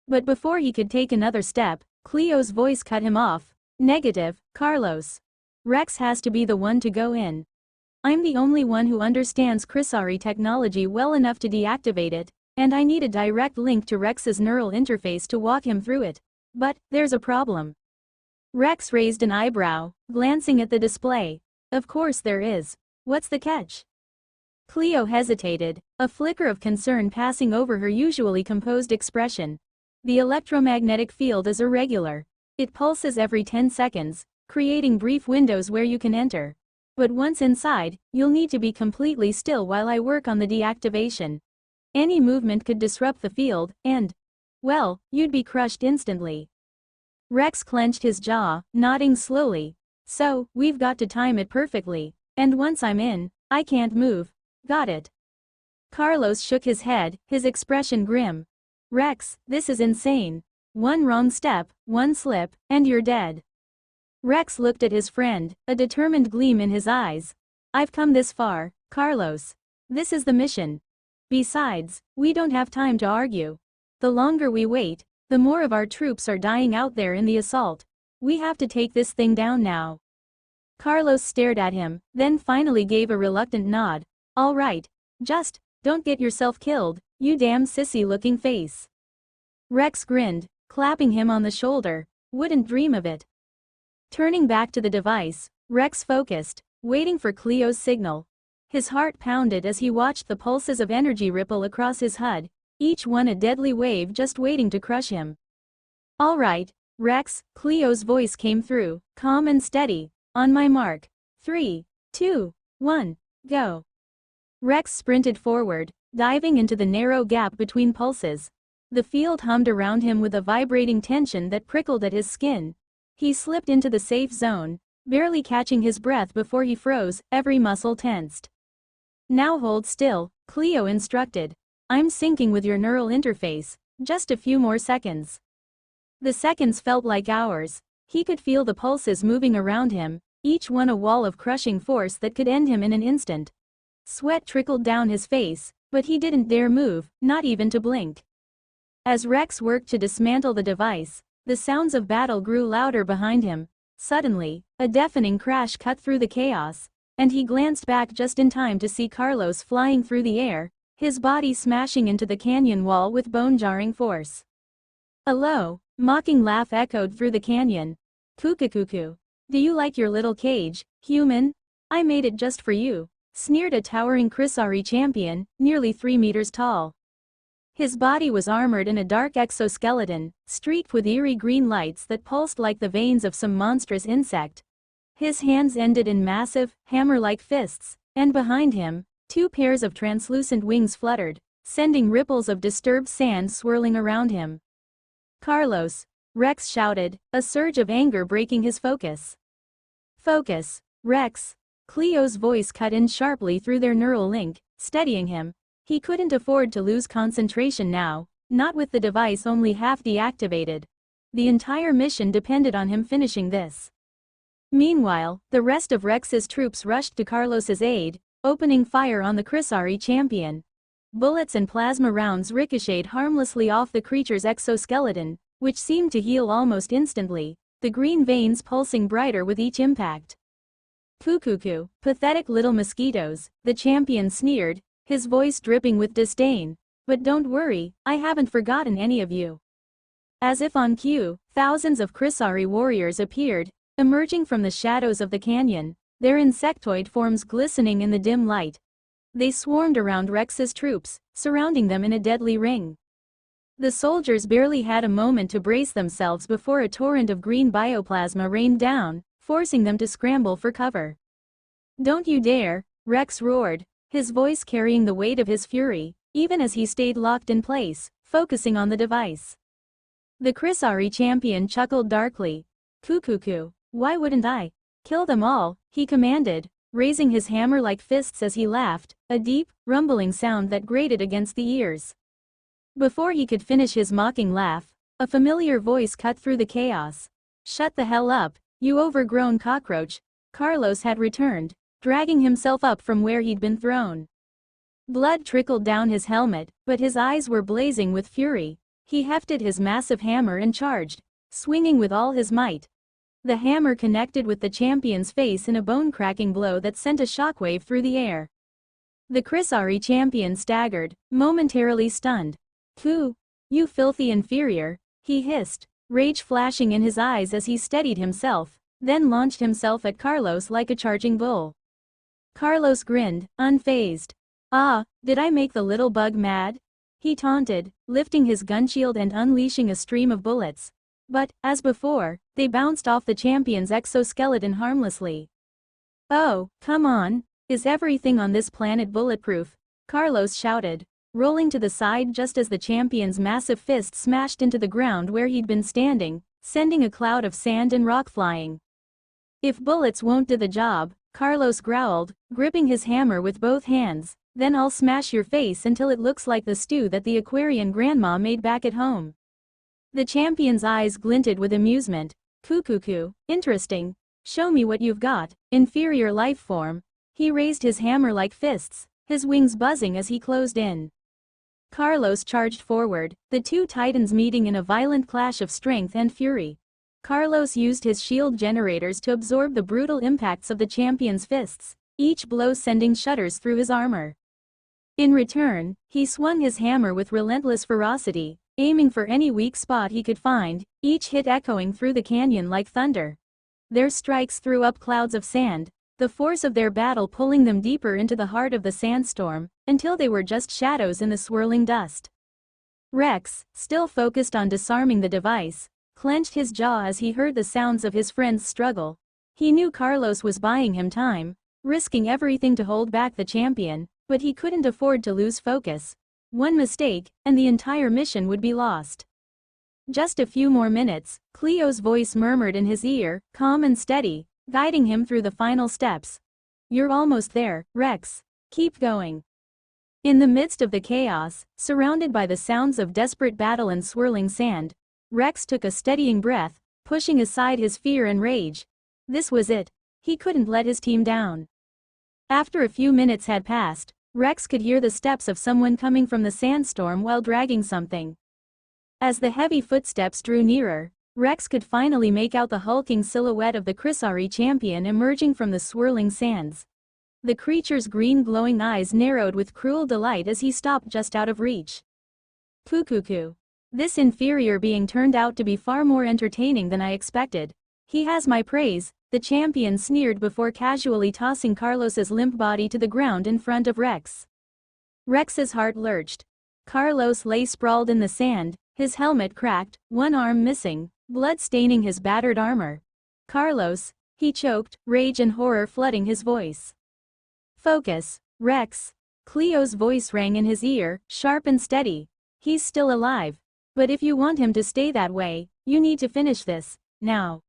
But before he could take another step, Cleo's voice cut him off. Negative, Carlos. Rex has to be the one to go in. I'm the only one who understands Crisari technology well enough to deactivate it, and I need a direct link to Rex's neural interface to walk him through it. But, there's a problem. Rex raised an eyebrow, glancing at the display. Of course there is. What's the catch? Cleo hesitated, a flicker of concern passing over her usually composed expression. The electromagnetic field is irregular. It pulses every 10 seconds, creating brief windows where you can enter. But once inside, you'll need to be completely still while I work on the deactivation. Any movement could disrupt the field, and, well, you'd be crushed instantly. Rex clenched his jaw, nodding slowly. So, we've got to time it perfectly, and once I'm in, I can't move. Got it. Carlos shook his head, his expression grim. Rex, this is insane. One wrong step, one slip, and you're dead. Rex looked at his friend, a determined gleam in his eyes. I've come this far, Carlos. This is the mission. Besides, we don't have time to argue. The longer we wait, the more of our troops are dying out there in the assault. We have to take this thing down now. Carlos stared at him, then finally gave a reluctant nod. All right. Just, don't get yourself killed, you damn sissy-looking face. Rex grinned, clapping him on the shoulder. Wouldn't dream of it. Turning back to the device, Rex focused, waiting for Cleo's signal. His heart pounded as he watched the pulses of energy ripple across his HUD, each one a deadly wave just waiting to crush him. All right, Rex, Cleo's voice came through, calm and steady. On my mark. 3, 2, 1, go. Rex sprinted forward, diving into the narrow gap between pulses. The field hummed around him with a vibrating tension that prickled at his skin. He slipped into the safe zone, barely catching his breath before he froze, every muscle tensed. Now hold still, Cleo instructed. I'm syncing with your neural interface, just a few more seconds. The seconds felt like hours. He could feel the pulses moving around him, each one a wall of crushing force that could end him in an instant. Sweat trickled down his face, but he didn't dare move, not even to blink. As Rex worked to dismantle the device, the sounds of battle grew louder behind him. Suddenly, a deafening crash cut through the chaos, and he glanced back just in time to see Carlos flying through the air, his body smashing into the canyon wall with bone-jarring force. A low, mocking laugh echoed through the canyon. Cuckoo. Do you like your little cage, human? I made it just for you, sneered a towering Crisari champion, nearly 3 meters tall. His body was armored in a dark exoskeleton, streaked with eerie green lights that pulsed like the veins of some monstrous insect. His hands ended in massive, hammer-like fists, and behind him, 2 pairs of translucent wings fluttered, sending ripples of disturbed sand swirling around him. Carlos, Rex shouted, a surge of anger breaking his focus. Focus, Rex. Cleo's voice cut in sharply through their neural link, steadying him. He couldn't afford to lose concentration now, not with the device only half deactivated. The entire mission depended on him finishing this. Meanwhile, the rest of Rex's troops rushed to Carlos's aid, opening fire on the Crisari champion. Bullets and plasma rounds ricocheted harmlessly off the creature's exoskeleton, which seemed to heal almost instantly, the green veins pulsing brighter with each impact. Cuckoo, pathetic little mosquitoes, the champion sneered, his voice dripping with disdain. But don't worry, I haven't forgotten any of you. As if on cue, thousands of Chrysari warriors appeared, emerging from the shadows of the canyon, their insectoid forms glistening in the dim light. They swarmed around Rex's troops, surrounding them in a deadly ring. The soldiers barely had a moment to brace themselves before a torrent of green bioplasma rained down, forcing them to scramble for cover. "Don't you dare," Rex roared, his voice carrying the weight of his fury, even as he stayed locked in place, focusing on the device. The Chrysari champion chuckled darkly. "Cuckoo, why wouldn't I? Kill them all," he commanded, raising his hammer-like fists as he laughed, a deep, rumbling sound that grated against the ears. Before he could finish his mocking laugh, a familiar voice cut through the chaos. "Shut the hell up, you overgrown cockroach." Carlos had returned, dragging himself up from where he'd been thrown. Blood trickled down his helmet, but his eyes were blazing with fury. He hefted his massive hammer and charged, swinging with all his might. The hammer connected with the champion's face in a bone-cracking blow that sent a shockwave through the air. The Chrysari champion staggered, momentarily stunned. You filthy inferior," he hissed, rage flashing in his eyes as he steadied himself, then launched himself at Carlos like a charging bull. Carlos grinned, unfazed. "Ah, did I make the little bug mad?" he taunted, lifting his gunshield and unleashing a stream of bullets. But, as before, they bounced off the champion's exoskeleton harmlessly. "Oh, come on, is everything on this planet bulletproof?" Carlos shouted, rolling to the side just as the champion's massive fist smashed into the ground where he'd been standing, sending a cloud of sand and rock flying. "If bullets won't do the job," Carlos growled, gripping his hammer with both hands, "then I'll smash your face until it looks like the stew that the Aquarian grandma made back at home." The champion's eyes glinted with amusement. "Cuckoo, interesting. Show me what you've got, inferior life form." He raised his hammer-like fists, his wings buzzing as he closed in. Carlos charged forward, the two titans meeting in a violent clash of strength and fury. Carlos used his shield generators to absorb the brutal impacts of the champion's fists, each blow sending shudders through his armor. In return, he swung his hammer with relentless ferocity, aiming for any weak spot he could find, each hit echoing through the canyon like thunder. Their strikes threw up clouds of sand, the force of their battle pulling them deeper into the heart of the sandstorm, until they were just shadows in the swirling dust. Rex, still focused on disarming the device, clenched his jaw as he heard the sounds of his friend's struggle. He knew Carlos was buying him time, risking everything to hold back the champion, but he couldn't afford to lose focus. One mistake, and the entire mission would be lost. "Just a few more minutes," Cleo's voice murmured in his ear, calm and steady, guiding him through the final steps. "You're almost there, Rex. Keep going." In the midst of the chaos, surrounded by the sounds of desperate battle and swirling sand, Rex took a steadying breath, pushing aside his fear and rage. This was it. He couldn't let his team down. After a few minutes had passed, Rex could hear the steps of someone coming from the sandstorm while dragging something. As the heavy footsteps drew nearer, Rex could finally make out the hulking silhouette of the Chrysari champion emerging from the swirling sands. The creature's green glowing eyes narrowed with cruel delight as he stopped just out of reach. "Cuckoo. This inferior being turned out to be far more entertaining than I expected. He has my praise," the champion sneered before casually tossing Carlos's limp body to the ground in front of Rex. Rex's heart lurched. Carlos lay sprawled in the sand, his helmet cracked, one arm missing, blood staining his battered armor. "Carlos," he choked, rage and horror flooding his voice. "Focus, Rex." Cleo's voice rang in his ear, sharp and steady. "He's still alive. But if you want him to stay that way, you need to finish this, now."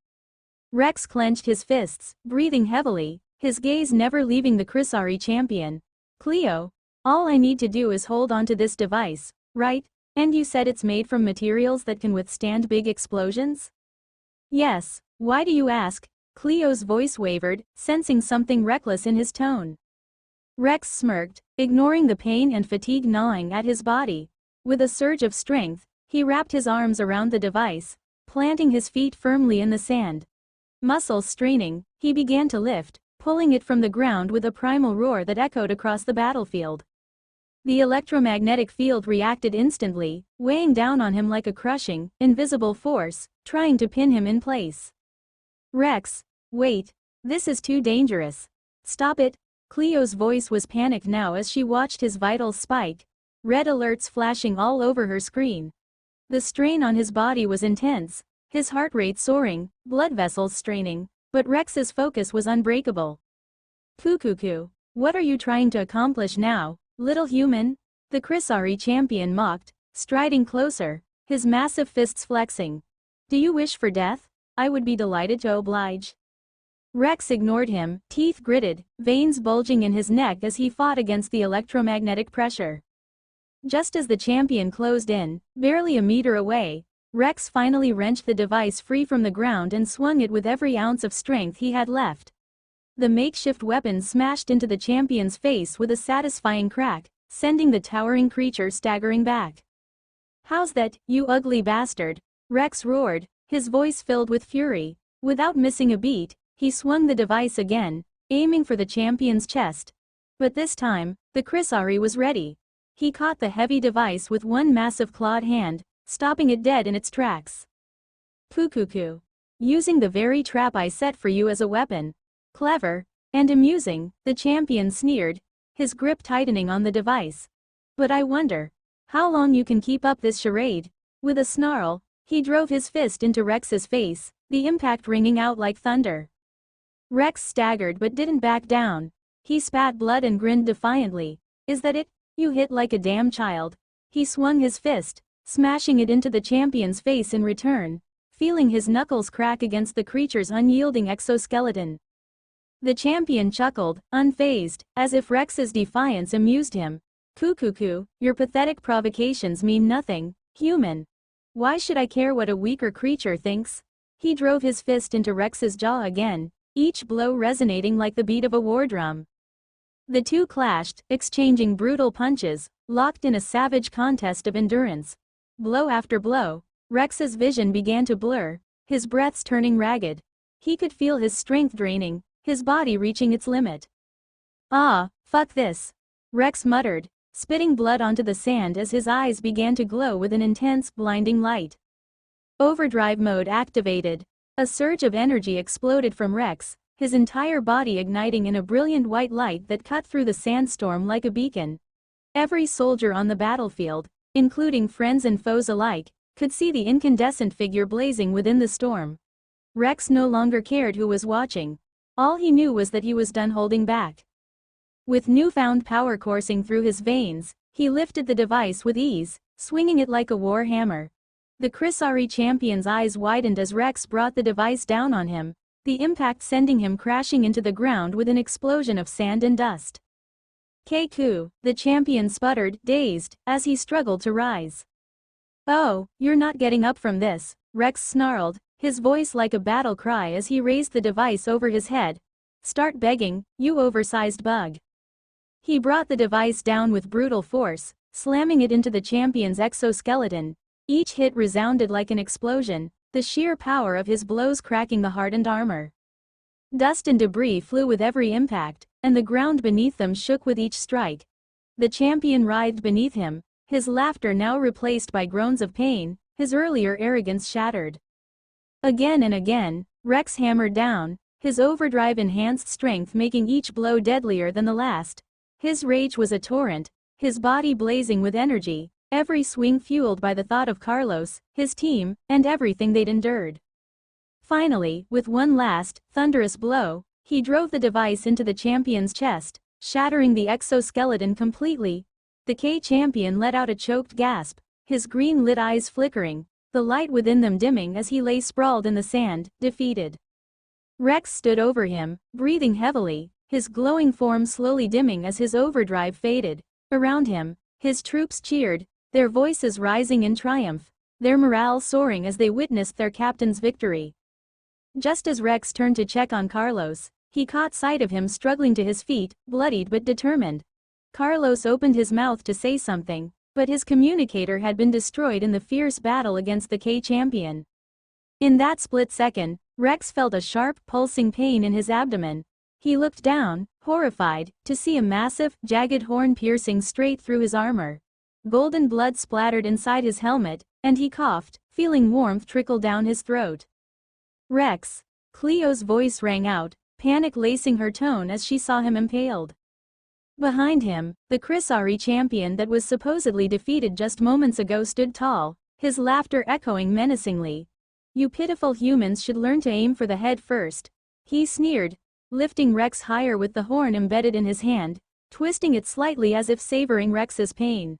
Rex clenched his fists, breathing heavily, his gaze never leaving the Chrysari champion. "Cleo, all I need to do is hold onto this device, right? And you said it's made from materials that can withstand big explosions?" "Yes, why do you ask?" Cleo's voice wavered, sensing something reckless in his tone. Rex smirked, ignoring the pain and fatigue gnawing at his body. With a surge of strength, he wrapped his arms around the device, planting his feet firmly in the sand. Muscles straining, he began to lift, pulling it from the ground with a primal roar that echoed across the battlefield. The electromagnetic field reacted instantly, weighing down on him like a crushing, invisible force, trying to pin him in place. Rex, wait. This is too dangerous. Stop it. Cleo's voice was panicked now as she watched his vitals spike, red alerts flashing all over her screen. The strain on his body was intense, his heart rate soaring, blood vessels straining, but Rex's focus was unbreakable. Fukuku, what are you trying to accomplish now, little human? The Chrysari champion mocked, striding closer, his massive fists flexing. Do you wish for death? I would be delighted to oblige. Rex ignored him, teeth gritted, veins bulging in his neck as he fought against the electromagnetic pressure. Just as the champion closed in, barely a meter away, Rex finally wrenched the device free from the ground and swung it with every ounce of strength he had left. The makeshift weapon smashed into the champion's face with a satisfying crack, sending the towering creature staggering back. How's that, you ugly bastard? Rex roared, his voice filled with fury. Without missing a beat, he swung the device again, aiming for the champion's chest. But this time, the Chrysari was ready. He caught the heavy device with one massive clawed hand, stopping it dead in its tracks. Fukuku. Using the very trap I set for you as a weapon. Clever and amusing, the champion sneered, his grip tightening on the device. But I wonder how long you can keep up this charade. With a snarl, he drove his fist into Rex's face, the impact ringing out like thunder. Rex staggered but didn't back down. He spat blood and grinned defiantly. Is that it? You hit like a damn child. He swung his fist, smashing it into the champion's face in return, feeling his knuckles crack against the creature's unyielding exoskeleton. The champion chuckled, unfazed, as if Rex's defiance amused him. Fukuku, your pathetic provocations mean nothing, human. Why should I care what a weaker creature thinks? He drove his fist into Rex's jaw again, each blow resonating like the beat of a war drum. The two clashed, exchanging brutal punches, locked in a savage contest of endurance. Blow after blow, Rex's vision began to blur, his breaths turning ragged. He could feel his strength draining, his body reaching its limit. Ah, fuck this. Rex muttered, spitting blood onto the sand as his eyes began to glow with an intense, blinding light. Overdrive mode activated. A surge of energy exploded from Rex, his entire body igniting in a brilliant white light that cut through the sandstorm like a beacon. Every soldier on the battlefield, including friends and foes alike, could see the incandescent figure blazing within the storm. Rex no longer cared who was watching. All he knew was that he was done holding back. With newfound power coursing through his veins, he lifted the device with ease, swinging it like a war hammer. The Chrysari champion's eyes widened as Rex brought the device down on him, the impact sending him crashing into the ground with an explosion of sand and dust. Keiku, the champion sputtered, dazed, as he struggled to rise. Oh, you're not getting up from this, Rex snarled, his voice like a battle cry as he raised the device over his head. Start begging, you oversized bug. He brought the device down with brutal force, slamming it into the champion's exoskeleton. Each hit resounded like an explosion, the sheer power of his blows cracking the hardened armor. Dust and debris flew with every impact, and the ground beneath them shook with each strike. The champion writhed beneath him, his laughter now replaced by groans of pain, his earlier arrogance shattered. Again and again, Rex hammered down, his overdrive-enhanced strength making each blow deadlier than the last. His rage was a torrent, his body blazing with energy, every swing fueled by the thought of Carlos, his team, and everything they'd endured. Finally, with one last, thunderous blow, he drove the device into the champion's chest, shattering the exoskeleton completely. The K-champion let out a choked gasp, his green-lit eyes flickering, the light within them dimming as he lay sprawled in the sand, defeated. Rex stood over him, breathing heavily, his glowing form slowly dimming as his overdrive faded. Around him, his troops cheered, their voices rising in triumph, their morale soaring as they witnessed their captain's victory. Just as Rex turned to check on Carlos, he caught sight of him struggling to his feet, bloodied but determined. Carlos opened his mouth to say something, but his communicator had been destroyed in the fierce battle against the K-champion. In that split second, Rex felt a sharp, pulsing pain in his abdomen. He looked down, horrified to see a massive, jagged horn piercing straight through his armor. Golden blood splattered inside his helmet, and he coughed, feeling warmth trickle down his throat. Rex! Cleo's voice rang out, panic lacing her tone as she saw him impaled. Behind him, the Chrysari champion that was supposedly defeated just moments ago stood tall, his laughter echoing menacingly. "You pitiful humans should learn to aim for the head first," he sneered, lifting Rex higher with the horn embedded in his hand, twisting it slightly as if savoring Rex's pain.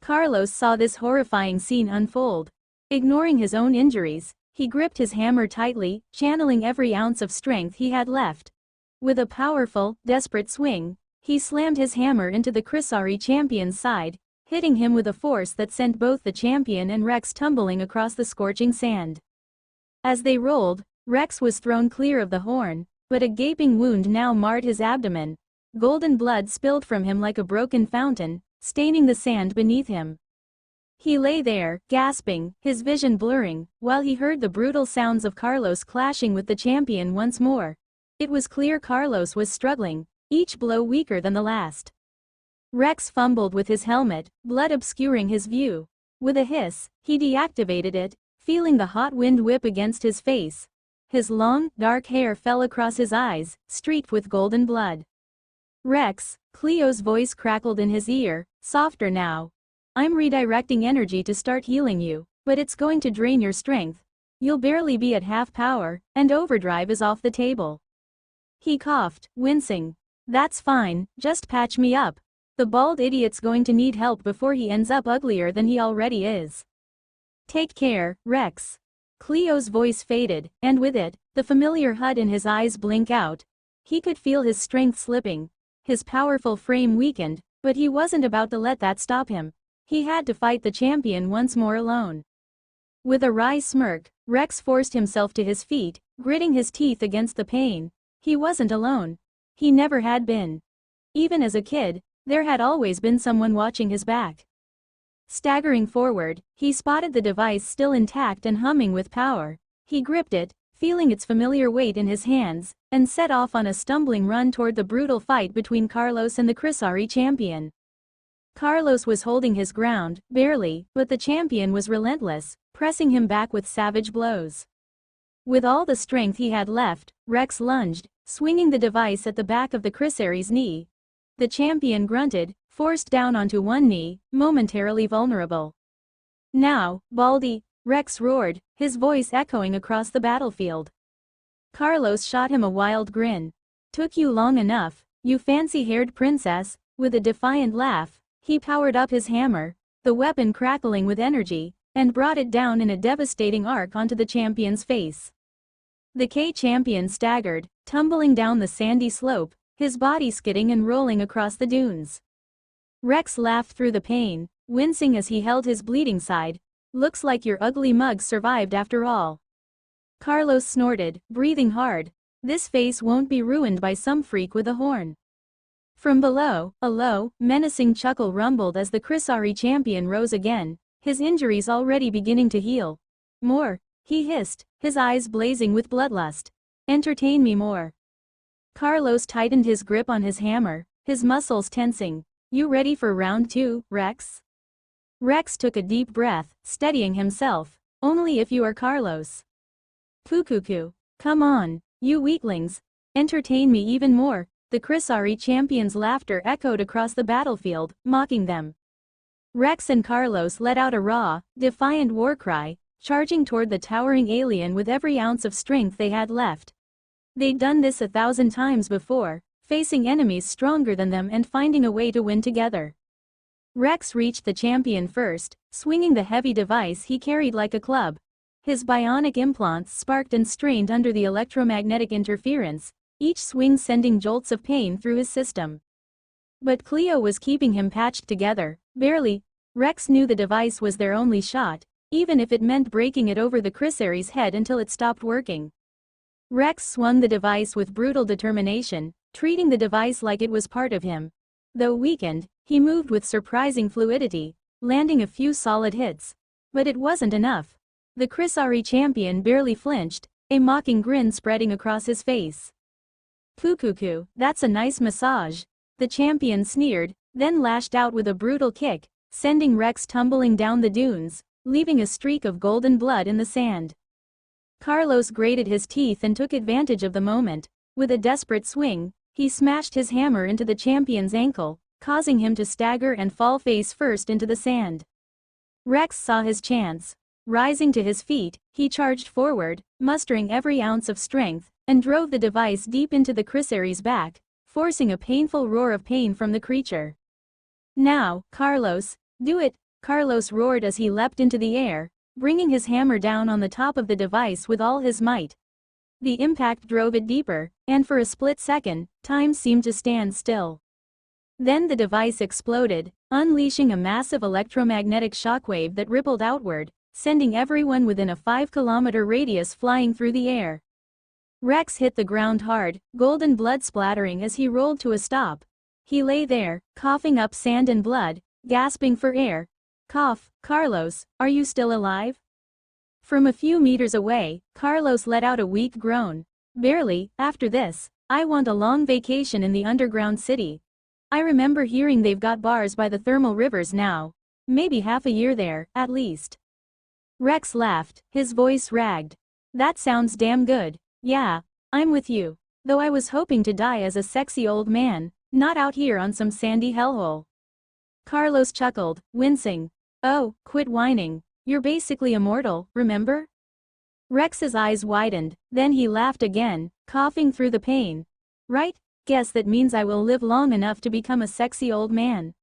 Carlos saw this horrifying scene unfold. Ignoring his own injuries, he gripped his hammer tightly, channeling every ounce of strength he had left. With a powerful, desperate swing, he slammed his hammer into the Chrysari champion's side, hitting him with a force that sent both the champion and Rex tumbling across the scorching sand. As they rolled, Rex was thrown clear of the horn, but a gaping wound now marred his abdomen. Golden blood spilled from him like a broken fountain, staining the sand beneath him. He lay there, gasping, his vision blurring, while he heard the brutal sounds of Carlos clashing with the champion once more. It was clear Carlos was struggling, each blow weaker than the last. Rex fumbled with his helmet, blood obscuring his view. With a hiss, he deactivated it, feeling the hot wind whip against his face. His long, dark hair fell across his eyes, streaked with golden blood. "Rex," Cleo's voice crackled in his ear, softer now. "I'm redirecting energy to start healing you, but it's going to drain your strength. You'll barely be at half power, and overdrive is off the table." He coughed, wincing. "That's fine, just patch me up. The bald idiot's going to need help before he ends up uglier than he already is." "Take care, Rex." Cleo's voice faded, and with it, the familiar HUD in his eyes blink out. He could feel his strength slipping. His powerful frame weakened, but he wasn't about to let that stop him. He had to fight the champion once more alone. With a wry smirk, Rex forced himself to his feet, gritting his teeth against the pain. He wasn't alone. He never had been. Even as a kid, there had always been someone watching his back. Staggering forward, he spotted the device still intact and humming with power. He gripped it, feeling its familiar weight in his hands, and set off on a stumbling run toward the brutal fight between Carlos and the Chrysari champion. Carlos was holding his ground, barely, but the champion was relentless, pressing him back with savage blows. With all the strength he had left, Rex lunged, swinging the device at the back of the Chrysari's knee. The champion grunted, forced down onto one knee, momentarily vulnerable. "Now, Baldy," Rex roared, his voice echoing across the battlefield. Carlos shot him a wild grin. "Took you long enough, you fancy-haired princess." With a defiant laugh, he powered up his hammer, the weapon crackling with energy, and brought it down in a devastating arc onto the champion's face. The K-champion staggered, tumbling down the sandy slope, his body skidding and rolling across the dunes. Rex laughed through the pain, wincing as he held his bleeding side. "Looks like your ugly mug survived after all." Carlos snorted, breathing hard. This face won't be ruined by some freak with a horn. From below, a low, menacing chuckle rumbled as the Chrysari champion rose again, his injuries already beginning to heal. "More," he hissed, his eyes blazing with bloodlust. "Entertain me more." Carlos tightened his grip on his hammer, his muscles tensing. "You ready for round 2, Rex?" Rex took a deep breath, steadying himself. "Only if you are Carlos." "Cuckoo. Come on, you weaklings. Entertain me even more." The Chrysari champion's laughter echoed across the battlefield, mocking them. Rex and Carlos let out a raw, defiant war cry, charging toward the towering alien with every ounce of strength they had left. They'd done this 1,000 times before, facing enemies stronger than them and finding a way to win together. Rex reached the champion first, swinging the heavy device he carried like a club. His bionic implants sparked and strained under the electromagnetic interference, each swing sending jolts of pain through his system. But Cleo was keeping him patched together, barely. Rex knew the device was their only shot, even if it meant breaking it over the Chrysari's head until it stopped working. Rex swung the device with brutal determination, treating the device like it was part of him. Though weakened, he moved with surprising fluidity, landing a few solid hits. But it wasn't enough. The Chrysari champion barely flinched, a mocking grin spreading across his face. Cuckoo, that's a nice massage. The champion sneered, then lashed out with a brutal kick, sending Rex tumbling down the dunes, leaving a streak of golden blood in the sand. Carlos grated his teeth and took advantage of the moment. With a desperate swing, he smashed his hammer into the champion's ankle, causing him to stagger and fall face first into the sand. Rex saw his chance. Rising to his feet, he charged forward, mustering every ounce of strength, and drove the device deep into the chrysary's back, forcing a painful roar of pain from the creature. Now, Carlos, do it, Carlos roared as he leapt into the air, bringing his hammer down on the top of the device with all his might. The impact drove it deeper, and for a split second, time seemed to stand still. Then the device exploded, unleashing a massive electromagnetic shockwave that rippled outward, sending everyone within a 5-kilometer radius flying through the air. Rex hit the ground hard, golden blood splattering as he rolled to a stop. He lay there, coughing up sand and blood, gasping for air. Cough, Carlos, are you still alive? From a few meters away, Carlos let out a weak groan. Barely, after this, I want a long vacation in the underground city. I remember hearing they've got bars by the thermal rivers now. Maybe half a year there, at least. Rex laughed, his voice ragged. That sounds damn good. Yeah, I'm with you. Though I was hoping to die as a sexy old man, not out here on some sandy hellhole. Carlos chuckled, wincing. Oh, quit whining. You're basically immortal, remember? Rex's eyes widened, then he laughed again, coughing through the pain. Right? Guess that means I will live long enough to become a sexy old man.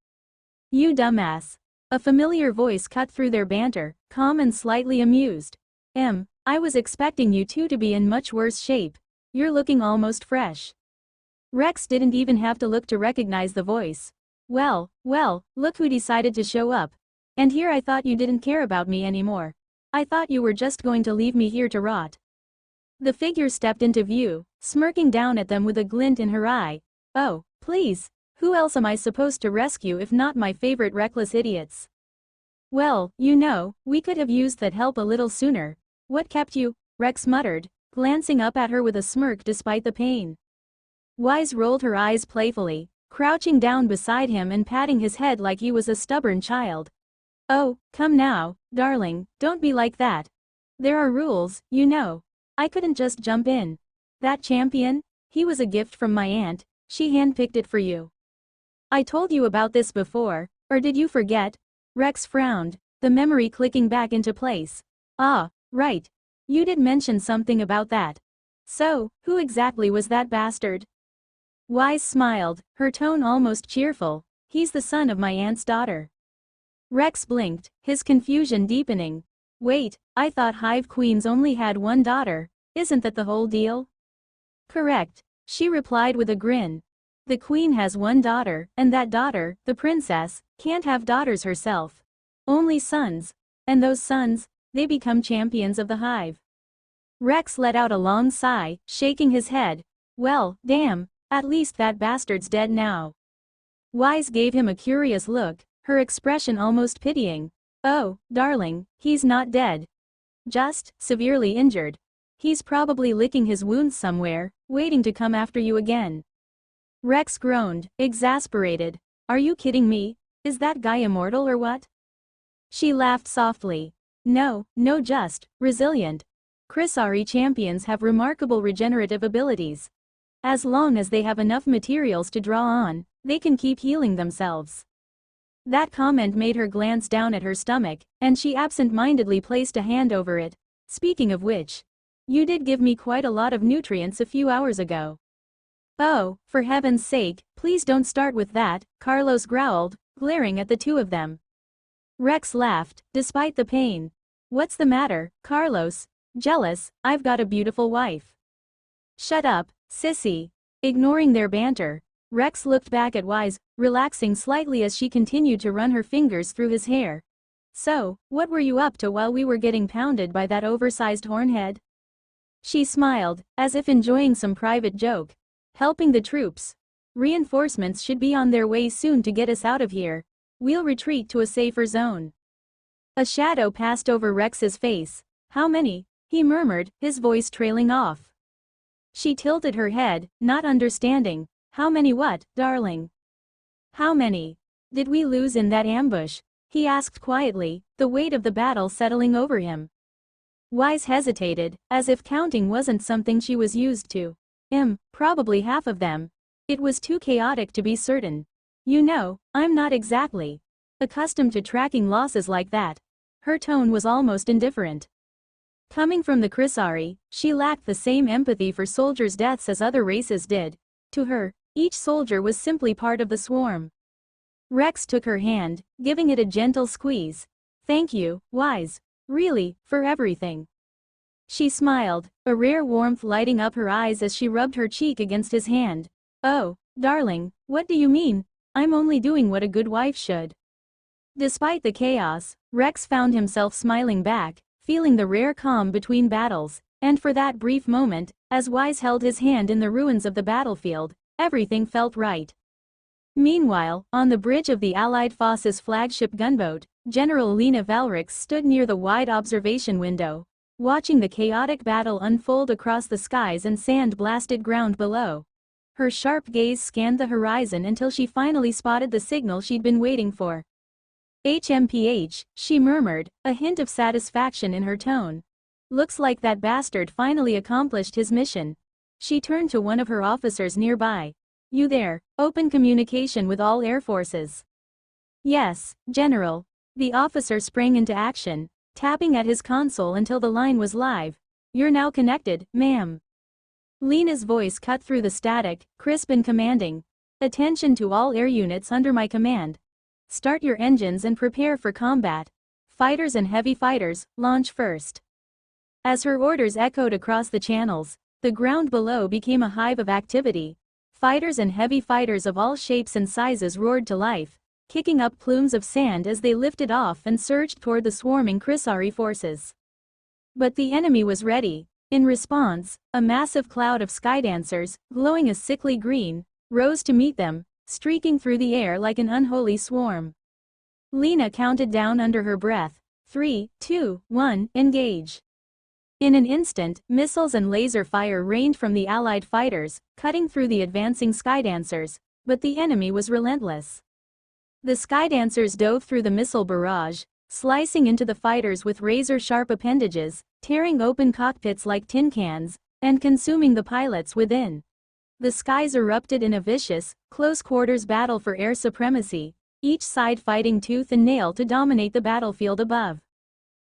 You dumbass. A familiar voice cut through their banter, calm and slightly amused. I was expecting you two to be in much worse shape. You're looking almost fresh. Rex didn't even have to look to recognize the voice. Well, look who decided to show up. And here I thought you didn't care about me anymore. I thought you were just going to leave me here to rot. The figure stepped into view, smirking down at them with a glint in her eye. Oh, please, who else am I supposed to rescue if not my favorite reckless idiots? Well, you know, we could have used that help a little sooner. What kept you? Rex muttered, glancing up at her with a smirk despite the pain. Wise rolled her eyes playfully, crouching down beside him and patting his head like he was a stubborn child. Oh, come now, darling, don't be like that. There are rules, you know. I couldn't just jump in. That champion? He was a gift from my aunt, she handpicked it for you. I told you about this before, or did you forget? Rex frowned, the memory clicking back into place. Ah, right. You did mention something about that. So, who exactly was that bastard? Wise smiled, her tone almost cheerful. He's the son of my aunt's daughter. Rex blinked, his confusion deepening. Wait, I thought Hive Queens only had one daughter. Isn't that the whole deal? Correct, she replied with a grin. The queen has one daughter, and that daughter, the princess, can't have daughters herself. Only sons. And those sons, they become champions of the hive. Rex let out a long sigh, shaking his head. Well, damn, at least that bastard's dead now. Wise gave him a curious look, her expression almost pitying. Oh, darling, he's not dead. Just severely injured. He's probably licking his wounds somewhere, waiting to come after you again. Rex groaned, exasperated. Are you kidding me? Is that guy immortal or what? She laughed softly. No, just resilient. Chrysari champions have remarkable regenerative abilities. As long as they have enough materials to draw on, they can keep healing themselves. That comment made her glance down at her stomach, and she absent-mindedly placed a hand over it. Speaking of which, you did give me quite a lot of nutrients a few hours ago. Oh, for heaven's sake, please don't start with that, Carlos growled, glaring at the two of them. Rex laughed, despite the pain. What's the matter, Carlos? Jealous? I've got a beautiful wife. Shut up, sissy. Ignoring their banter, Rex looked back at Wise, relaxing slightly as she continued to run her fingers through his hair. So, what were you up to while we were getting pounded by that oversized hornhead? She smiled, as if enjoying some private joke. Helping the troops. Reinforcements should be on their way soon to get us out of here. We'll retreat to a safer zone. A shadow passed over Rex's face. How many? He murmured, his voice trailing off. She tilted her head, not understanding. How many what, darling? How many? Did we lose in that ambush? He asked quietly, the weight of the battle settling over him. Wise hesitated, as if counting wasn't something she was used to. Probably half of them. It was too chaotic to be certain. You know, I'm not exactly accustomed to tracking losses like that. Her tone was almost indifferent. Coming from the Crisari, she lacked the same empathy for soldiers' deaths as other races did. To her, each soldier was simply part of the swarm. Rex took her hand, giving it a gentle squeeze. Thank you, Wise. Really, for everything. She smiled, a rare warmth lighting up her eyes as she rubbed her cheek against his hand. Oh, darling, what do you mean? I'm only doing what a good wife should. Despite the chaos, Rex found himself smiling back, feeling the rare calm between battles, and for that brief moment, as Wise held his hand in the ruins of the battlefield, everything felt right. Meanwhile, on the bridge of the Allied Forces flagship gunboat, General Lena Valrix stood near the wide observation window, watching the chaotic battle unfold across the skies and sand-blasted ground below. Her sharp gaze scanned the horizon until she finally spotted the signal she'd been waiting for. HMPH, she murmured, a hint of satisfaction in her tone. Looks like that bastard finally accomplished his mission. She turned to one of her officers nearby. You there, open communication with all air forces. Yes, General. The officer sprang into action, tapping at his console until the line was live. You're now connected, ma'am. Lena's voice cut through the static, crisp and commanding. Attention to all air units under my command. Start your engines and prepare for combat. Fighters and heavy fighters, launch first. As her orders echoed across the channels, the ground below became a hive of activity. Fighters and heavy fighters of all shapes and sizes roared to life, kicking up plumes of sand as they lifted off and surged toward the swarming Crisari forces. But the enemy was ready. In response, a massive cloud of skydancers, glowing a sickly green, rose to meet them, streaking through the air like an unholy swarm. Lena counted down under her breath. 3, 2, 1, engage. In an instant, missiles and laser fire rained from the Allied fighters, cutting through the advancing skydancers, but the enemy was relentless. The skydancers dove through the missile barrage, slicing into the fighters with razor-sharp appendages, tearing open cockpits like tin cans, and consuming the pilots within. The skies erupted in a vicious, close-quarters battle for air supremacy, each side fighting tooth and nail to dominate the battlefield above.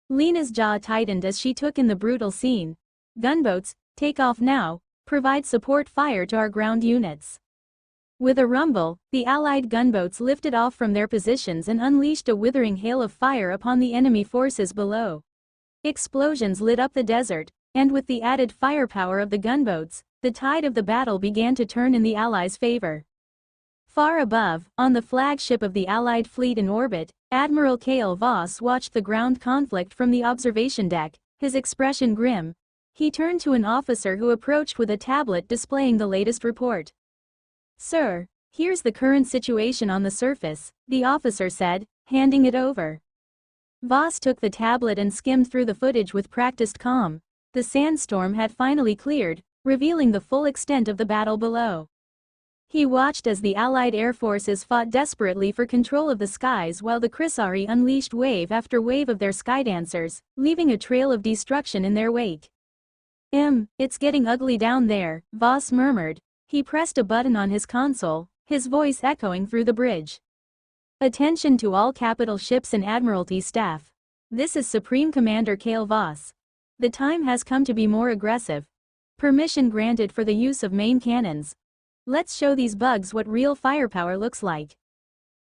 Lena's jaw tightened as she took in the brutal scene. Gunboats, take off now, provide support fire to our ground units. With a rumble, the Allied gunboats lifted off from their positions and unleashed a withering hail of fire upon the enemy forces below. Explosions lit up the desert, and with the added firepower of the gunboats, the tide of the battle began to turn in the Allies' favor. Far above, on the flagship of the Allied fleet in orbit, Admiral Cale Voss watched the ground conflict from the observation deck, his expression grim. He turned to an officer who approached with a tablet displaying the latest report. Sir, here's the current situation on the surface, the officer said, handing it over. Voss took the tablet and skimmed through the footage with practiced calm. The sandstorm had finally cleared, revealing the full extent of the battle below. He watched as the Allied air forces fought desperately for control of the skies while the Crisari unleashed wave after wave of their skydancers, leaving a trail of destruction in their wake. It's getting ugly down there, Voss murmured. He pressed a button on his console, his voice echoing through the bridge. Attention to all capital ships and Admiralty staff. This is Supreme Commander Cale Voss. The time has come to be more aggressive. Permission granted for the use of main cannons. Let's show these bugs what real firepower looks like.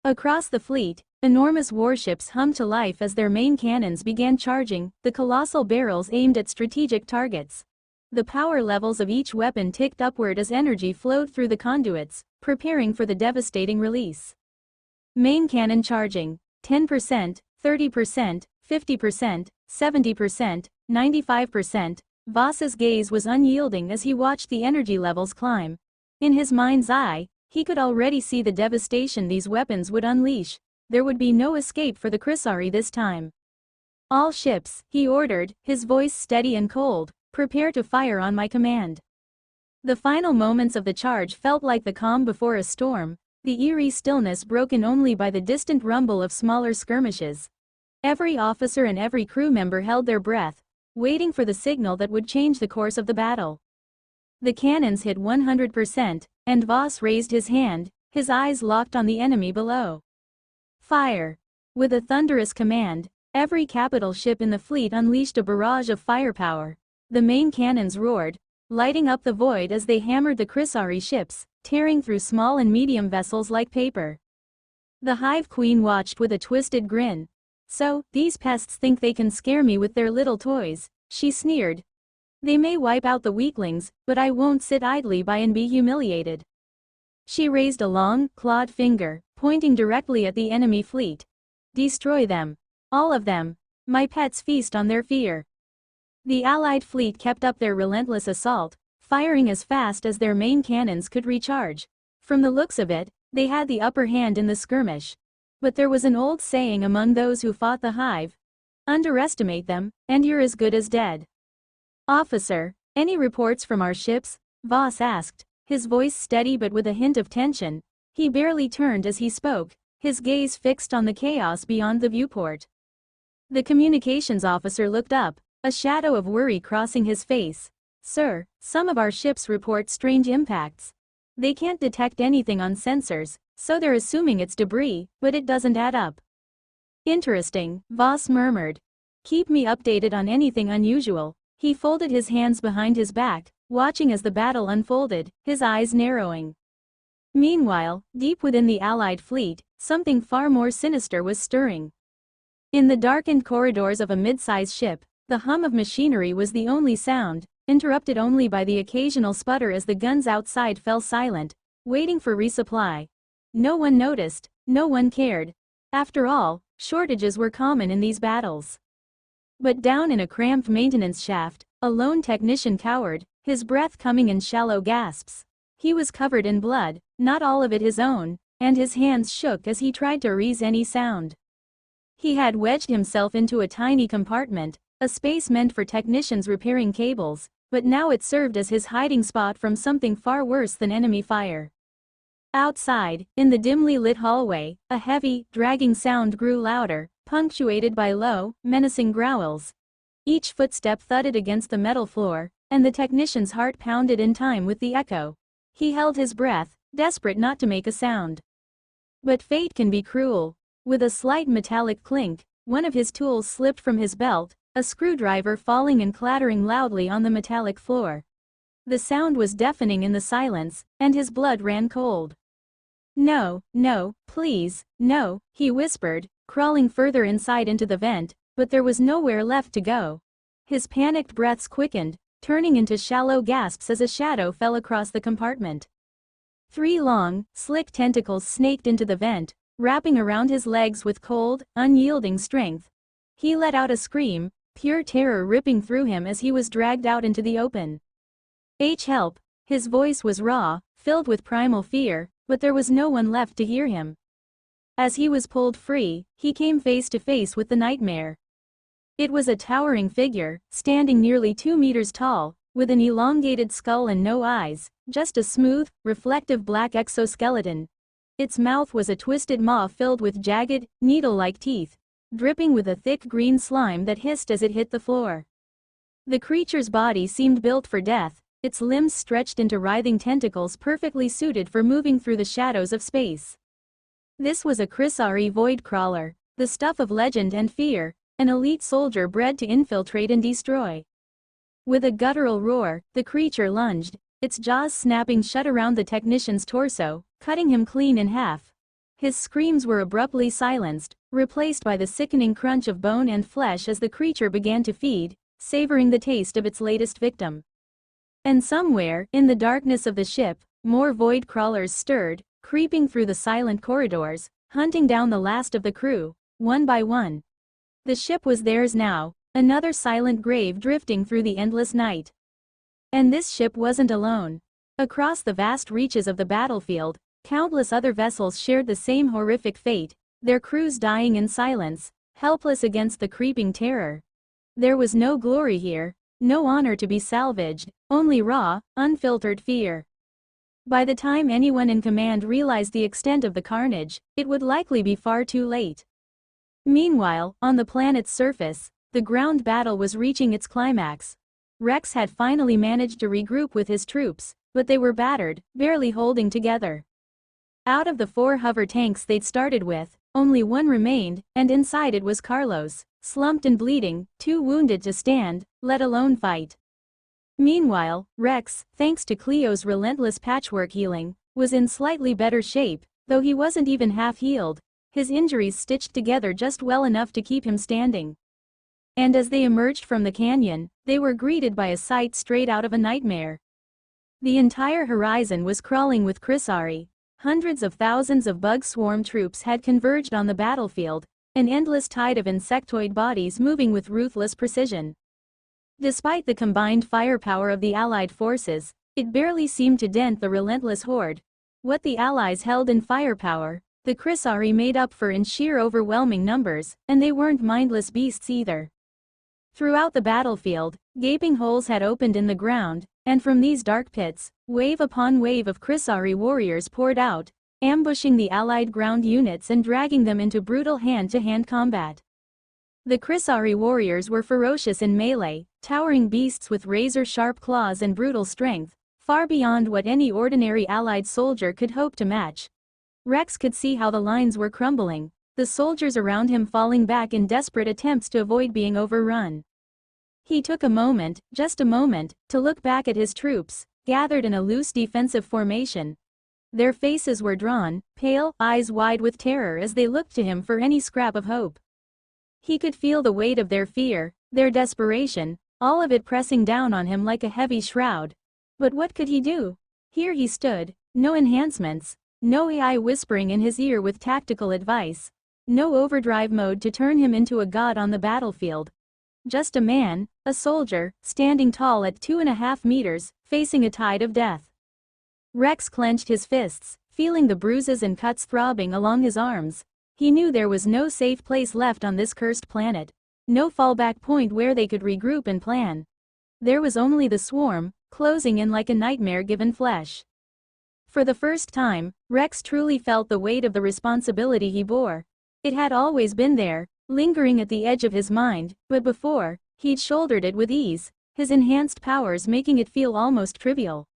Across the fleet, enormous warships hummed to life as their main cannons began charging, the colossal barrels aimed at strategic targets. The power levels of each weapon ticked upward as energy flowed through the conduits, preparing for the devastating release. Main cannon charging. 10%, 30%, 50%, 70%, 95%. Voss's gaze was unyielding as he watched the energy levels climb. In his mind's eye, he could already see the devastation these weapons would unleash. There would be no escape for the Crisari this time. All ships, he ordered, his voice steady and cold, prepare to fire on my command. The final moments of the charge felt like the calm before a storm, the eerie stillness broken only by the distant rumble of smaller skirmishes. Every officer and every crew member held their breath, waiting for the signal that would change the course of the battle. The cannons hit 100%, and Voss raised his hand, his eyes locked on the enemy below. Fire! With a thunderous command, every capital ship in the fleet unleashed a barrage of firepower. The main cannons roared, lighting up the void as they hammered the Chrysari ships, tearing through small and medium vessels like paper. The Hive Queen watched with a twisted grin. "So, these pests think they can scare me with their little toys," she sneered. "They may wipe out the weaklings, but I won't sit idly by and be humiliated." She raised a long, clawed finger, pointing directly at the enemy fleet. "Destroy them. All of them. My pets feast on their fear." The Allied fleet kept up their relentless assault, firing as fast as their main cannons could recharge. From the looks of it, they had the upper hand in the skirmish. But there was an old saying among those who fought the Hive: "Underestimate them, and you're as good as dead." "Officer, any reports from our ships?" Voss asked, his voice steady but with a hint of tension. He barely turned as he spoke, his gaze fixed on the chaos beyond the viewport. The communications officer looked up, a shadow of worry crossing his face. "Sir, some of our ships report strange impacts. They can't detect anything on sensors, so they're assuming it's debris, but it doesn't add up." "Interesting," Voss murmured. "Keep me updated on anything unusual." He folded his hands behind his back, watching as the battle unfolded, his eyes narrowing. Meanwhile, deep within the Allied fleet, something far more sinister was stirring. In the darkened corridors of a mid-size ship, the hum of machinery was the only sound, interrupted only by the occasional sputter as the guns outside fell silent, waiting for resupply. No one noticed, no one cared. After all, shortages were common in these battles. But down in a cramped maintenance shaft, a lone technician cowered, his breath coming in shallow gasps. He was covered in blood, not all of it his own, and his hands shook as he tried to raise any sound. He had wedged himself into a tiny compartment, a space meant for technicians repairing cables, but now it served as his hiding spot from something far worse than enemy fire. Outside, in the dimly lit hallway, a heavy, dragging sound grew louder, punctuated by low, menacing growls. Each footstep thudded against the metal floor, and the technician's heart pounded in time with the echo. He held his breath, desperate not to make a sound. But fate can be cruel. With a slight metallic clink, one of his tools slipped from his belt, a screwdriver falling and clattering loudly on the metallic floor. The sound was deafening in the silence, and his blood ran cold. "No, no, please, no," he whispered, crawling further inside into the vent, but there was nowhere left to go. His panicked breaths quickened, turning into shallow gasps as a shadow fell across the compartment. 3 long, slick tentacles snaked into the vent, wrapping around his legs with cold, unyielding strength. He let out a scream, pure terror ripping through him as he was dragged out into the open. Help!" His voice was raw, filled with primal fear, but there was no one left to hear him. As he was pulled free, he came face to face with the nightmare. It was a towering figure, standing nearly 2 meters tall, with an elongated skull and no eyes, just a smooth, reflective black exoskeleton. Its mouth was a twisted maw filled with jagged, needle-like teeth, dripping with a thick green slime that hissed as it hit the floor. The creature's body seemed built for death, its limbs stretched into writhing tentacles perfectly suited for moving through the shadows of space. This was a Chrysari void crawler, the stuff of legend and fear, an elite soldier bred to infiltrate and destroy. With a guttural roar, the creature lunged, its jaws snapping shut around the technician's torso, cutting him clean in half. His screams were abruptly silenced, replaced by the sickening crunch of bone and flesh as the creature began to feed, savoring the taste of its latest victim. And somewhere, in the darkness of the ship, more void crawlers stirred, creeping through the silent corridors, hunting down the last of the crew, one by one. The ship was theirs now, another silent grave drifting through the endless night. And this ship wasn't alone. Across the vast reaches of the battlefield, countless other vessels shared the same horrific fate, their crews dying in silence, helpless against the creeping terror. There was no glory here, No honor to be salvaged, only raw, unfiltered fear. By the time anyone in command realized the extent of the carnage, it would likely be far too late. Meanwhile, on the planet's surface, the ground battle was reaching its climax. Rex had finally managed to regroup with his troops, but they were battered, barely holding together. Out of the 4 hover tanks they'd started with, only one remained, and inside it was Carlos, slumped and bleeding, too wounded to stand, let alone fight. Meanwhile, Rex, thanks to Cleo's relentless patchwork healing, was in slightly better shape, though he wasn't even half healed, his injuries stitched together just well enough to keep him standing. And as they emerged from the canyon, they were greeted by a sight straight out of a nightmare. The entire horizon was crawling with Chrysari. Hundreds of thousands of bug swarm troops had converged on the battlefield, an endless tide of insectoid bodies moving with ruthless precision. Despite the combined firepower of the Allied forces, it barely seemed to dent the relentless horde. What the Allies held in firepower, the Chrysari made up for in sheer overwhelming numbers, and they weren't mindless beasts either. Throughout the battlefield, gaping holes had opened in the ground, and from these dark pits, wave upon wave of Chrysari warriors poured out, ambushing the Allied ground units and dragging them into brutal hand-to-hand combat. The Chrysari warriors were ferocious in melee, towering beasts with razor-sharp claws and brutal strength, far beyond what any ordinary Allied soldier could hope to match. Rex could see how the lines were crumbling, the soldiers around him falling back in desperate attempts to avoid being overrun. He took a moment, just a moment, to look back at his troops, gathered in a loose defensive formation. Their faces were drawn, pale, eyes wide with terror as they looked to him for any scrap of hope. He could feel the weight of their fear, their desperation, all of it pressing down on him like a heavy shroud. But what could he do? Here he stood, no enhancements, no AI whispering in his ear with tactical advice, no overdrive mode to turn him into a god on the battlefield. Just a man, a soldier, standing tall at 2.5 meters, facing a tide of death. Rex clenched his fists, feeling the bruises and cuts throbbing along his arms. He knew there was no safe place left on this cursed planet, no fallback point where they could regroup and plan. There was only the swarm, closing in like a nightmare-given flesh. For the first time, Rex truly felt the weight of the responsibility he bore. It had always been there, lingering at the edge of his mind, but before, he'd shouldered it with ease, his enhanced powers making it feel almost trivial.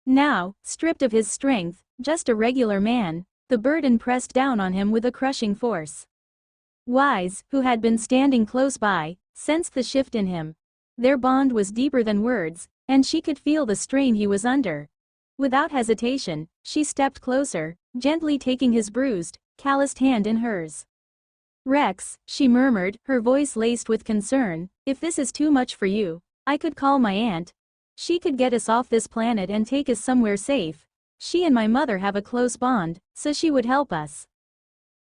Now, stripped of his strength, just a regular man, the burden pressed down on him with a crushing force. Wise, who had been standing close by, sensed the shift in him. Their bond was deeper than words, and she could feel the strain he was under. Without hesitation, she stepped closer, gently taking his bruised, calloused hand in hers. "Rex," she murmured, her voice laced with concern, "if this is too much for you, I could call my aunt. She could get us off this planet and take us somewhere safe. She and my mother have a close bond, so she would help us."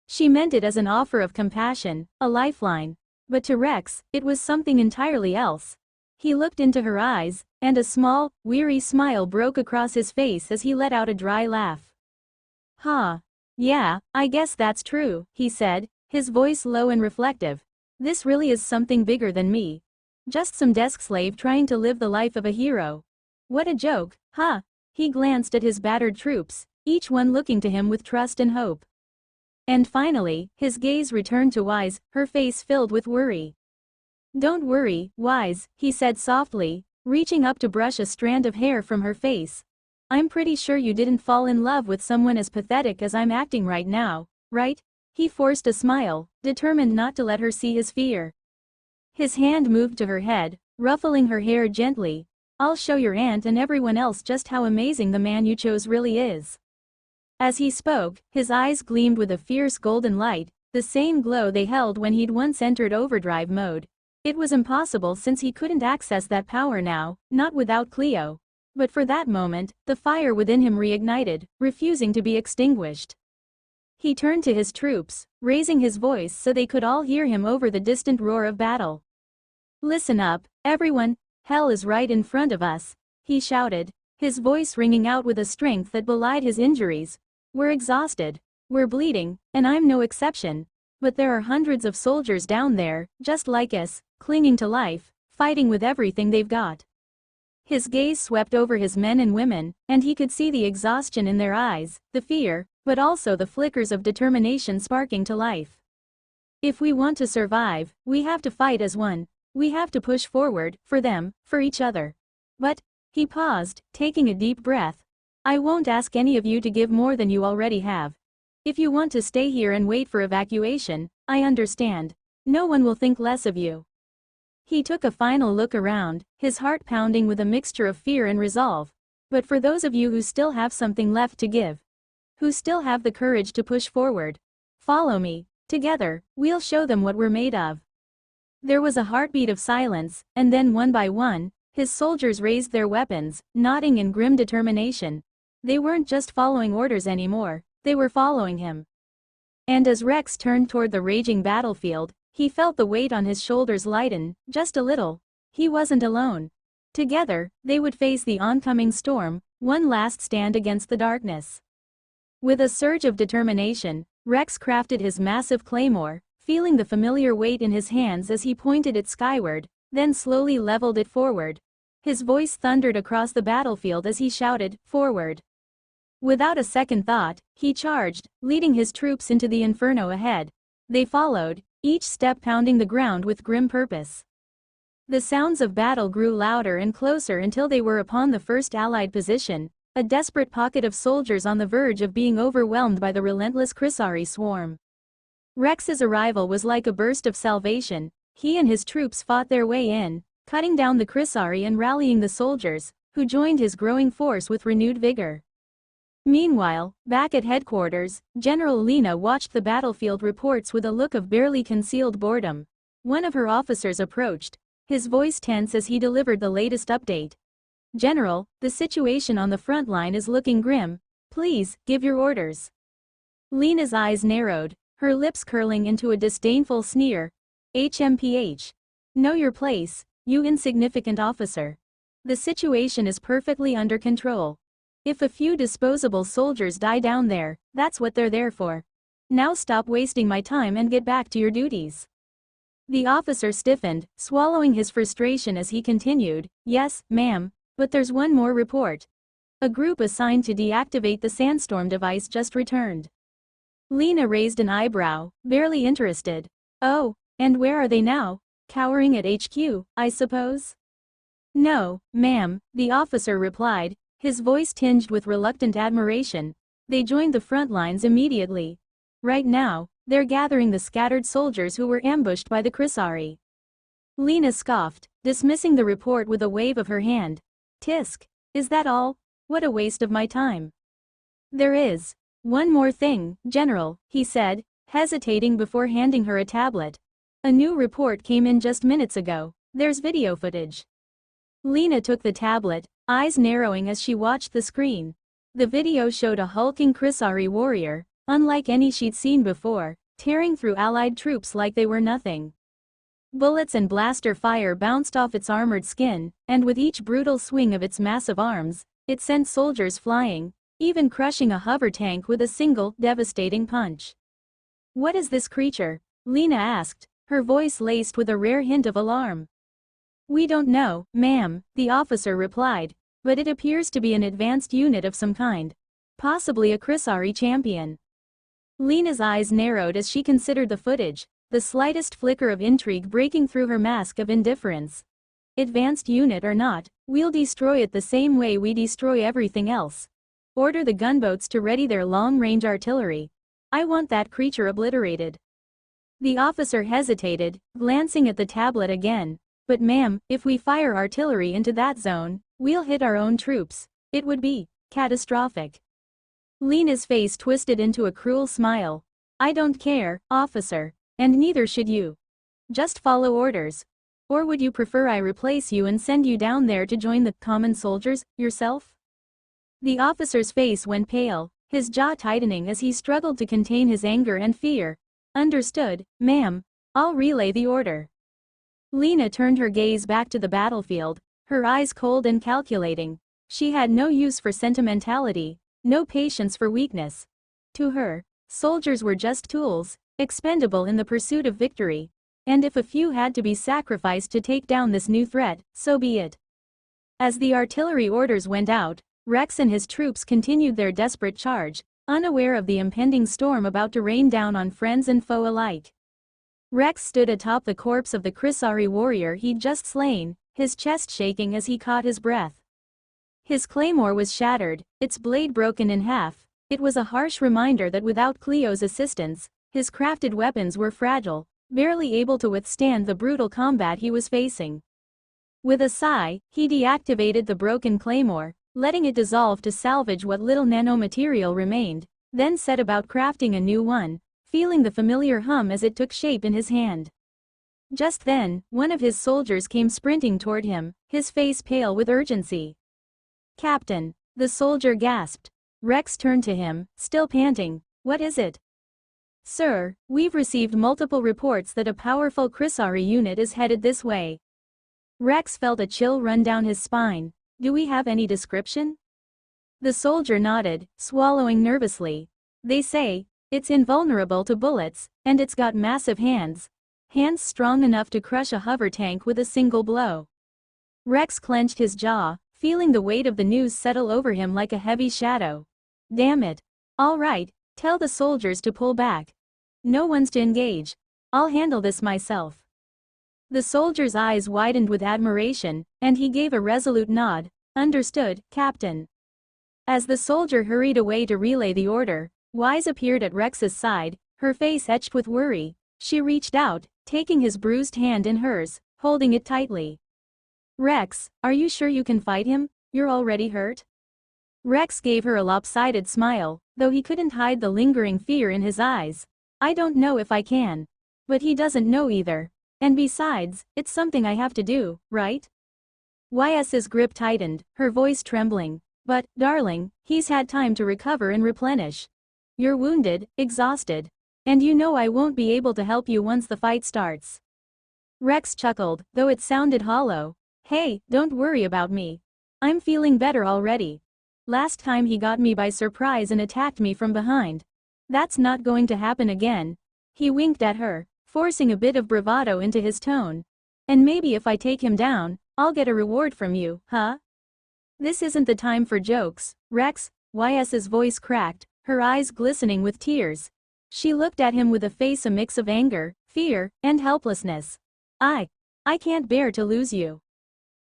She meant it as an offer of compassion, a lifeline. But to Rex, it was something entirely else. He looked into her eyes, and a small, weary smile broke across his face as he let out a dry laugh. "Huh. Yeah, I guess that's true," he said, his voice low and reflective. "This really is something bigger than me. Just some desk slave trying to live the life of a hero. What a joke, huh?" He glanced at his battered troops, each one looking to him with trust and hope. And finally, his gaze returned to Wise, her face filled with worry. "Don't worry, Wise," he said softly, reaching up to brush a strand of hair from her face. "I'm pretty sure you didn't fall in love with someone as pathetic as I'm acting right now, right?" He forced a smile, determined not to let her see his fear. His hand moved to her head, ruffling her hair gently. "I'll show your aunt and everyone else just how amazing the man you chose really is." As he spoke, his eyes gleamed with a fierce golden light, the same glow they held when he'd once entered overdrive mode. It was impossible since he couldn't access that power now, not without Cleo. But for that moment, the fire within him reignited, refusing to be extinguished. He turned to his troops, raising his voice so they could all hear him over the distant roar of battle. "Listen up, everyone, hell is right in front of us," he shouted, his voice ringing out with a strength that belied his injuries. "We're exhausted, we're bleeding, and I'm no exception. But there are hundreds of soldiers down there, just like us, clinging to life, fighting with everything they've got. His gaze swept over his men and women, and he could see the exhaustion in their eyes, the fear, but also the flickers of determination sparking to life. If we want to survive, we have to fight as one. We have to push forward, for them, for each other. But, he paused, taking a deep breath. I won't ask any of you to give more than you already have. If you want to stay here and wait for evacuation, I understand. No one will think less of you. He took a final look around, his heart pounding with a mixture of fear and resolve. But for those of you who still have something left to give, who still have the courage to push forward, follow me. Together, we'll show them what we're made of. There was a heartbeat of silence, and then one by one, his soldiers raised their weapons, nodding in grim determination. They weren't just following orders anymore, they were following him. And as Rex turned toward the raging battlefield, he felt the weight on his shoulders lighten, just a little. He wasn't alone. Together, they would face the oncoming storm, one last stand against the darkness. With a surge of determination, Rex crafted his massive claymore, feeling the familiar weight in his hands as he pointed it skyward, then slowly leveled it forward. His voice thundered across the battlefield as he shouted, "Forward!" Without a second thought, he charged, leading his troops into the inferno ahead. They followed, each step pounding the ground with grim purpose. The sounds of battle grew louder and closer until they were upon the first Allied position, a desperate pocket of soldiers on the verge of being overwhelmed by the relentless Chrysari swarm. Rex's arrival was like a burst of salvation. He and his troops fought their way in, cutting down the Chrysari and rallying the soldiers, who joined his growing force with renewed vigor. Meanwhile, back at headquarters, General Lena watched the battlefield reports with a look of barely concealed boredom. One of her officers approached, his voice tense as he delivered the latest update. "General, the situation on the front line is looking grim. Please, give your orders." Lena's eyes narrowed, her lips curling into a disdainful sneer. "HMPH. Know your place, you insignificant officer. The situation is perfectly under control. If a few disposable soldiers die down there, that's what they're there for. Now stop wasting my time and get back to your duties." The officer stiffened, swallowing his frustration as he continued, "Yes, ma'am, but there's one more report. A group assigned to deactivate the sandstorm device just returned." Lena raised an eyebrow, barely interested. "Oh, and where are they now? Cowering at HQ, I suppose?" "No, ma'am," the officer replied, his voice tinged with reluctant admiration. "They joined the front lines immediately. Right now, they're gathering the scattered soldiers who were ambushed by the Chrysari." Lena scoffed, dismissing the report with a wave of her hand. "Tisk. Is that all? What a waste of my time." "There is one more thing, General," he said, hesitating before handing her a tablet. "A new report came in just minutes ago. There's video footage." Lena took the tablet, eyes narrowing as she watched the screen. The video showed a hulking Chrysari warrior, unlike any she'd seen before, tearing through Allied troops like they were nothing. Bullets and blaster fire bounced off its armored skin, and with each brutal swing of its massive arms, it sent soldiers flying, even crushing a hover tank with a single, devastating punch. "What is this creature?" Lena asked, her voice laced with a rare hint of alarm. "We don't know, ma'am," the officer replied, "but it appears to be an advanced unit of some kind. Possibly a Chrysari champion." Lena's eyes narrowed as she considered the footage, the slightest flicker of intrigue breaking through her mask of indifference. "Advanced unit or not, we'll destroy it the same way we destroy everything else. Order the gunboats to ready their long-range artillery. I want that creature obliterated." The officer hesitated, glancing at the tablet again. "But ma'am, if we fire artillery into that zone, we'll hit our own troops. It would be catastrophic." Lena's face twisted into a cruel smile. "I don't care, officer, and neither should you. Just follow orders. Or would you prefer I replace you and send you down there to join the common soldiers, yourself?" The officer's face went pale, his jaw tightening as he struggled to contain his anger and fear. "Understood, ma'am. I'll relay the order." Lena turned her gaze back to the battlefield, her eyes cold and calculating. She had no use for sentimentality, no patience for weakness. To her, soldiers were just tools, expendable in the pursuit of victory. And if a few had to be sacrificed to take down this new threat, so be it. As the artillery orders went out, Rex and his troops continued their desperate charge, unaware of the impending storm about to rain down on friends and foe alike. Rex stood atop the corpse of the Chrysari warrior he'd just slain, his chest shaking as he caught his breath. His claymore was shattered, its blade broken in half. It was a harsh reminder that without Cleo's assistance, his crafted weapons were fragile, barely able to withstand the brutal combat he was facing. With a sigh, he deactivated the broken claymore, letting it dissolve to salvage what little nanomaterial remained, then set about crafting a new one, feeling the familiar hum as it took shape in his hand. Just then, one of his soldiers came sprinting toward him, his face pale with urgency. "Captain," the soldier gasped. Rex turned to him, still panting. "What is it?" "Sir, we've received multiple reports that a powerful Chrysari unit is headed this way." Rex felt a chill run down his spine. "Do we have any description?" The soldier nodded, swallowing nervously. "They say, it's invulnerable to bullets, and it's got massive hands. Hands strong enough to crush a hover tank with a single blow." Rex clenched his jaw, feeling the weight of the news settle over him like a heavy shadow. "Damn it. All right, tell the soldiers to pull back. No one's to engage. I'll handle this myself." The soldier's eyes widened with admiration, and he gave a resolute nod. "Understood, Captain." As the soldier hurried away to relay the order, Wise appeared at Rex's side, her face etched with worry. She reached out, taking his bruised hand in hers, holding it tightly. "Rex, are you sure you can fight him? You're already hurt?" Rex gave her a lopsided smile, though he couldn't hide the lingering fear in his eyes. "I don't know if I can. But he doesn't know either. And besides, it's something I have to do, right?" Ys's grip tightened, her voice trembling. "But, darling, he's had time to recover and replenish. You're wounded, exhausted. And you know I won't be able to help you once the fight starts." Rex chuckled, though it sounded hollow. "Hey, don't worry about me. I'm feeling better already. Last time he got me by surprise and attacked me from behind. That's not going to happen again." He winked at her, forcing a bit of bravado into his tone. "And maybe if I take him down, I'll get a reward from you, huh?" "This isn't the time for jokes, Rex." Ys's voice cracked, her eyes glistening with tears. She looked at him with a face a mix of anger, fear, and helplessness. I can't bear to lose you."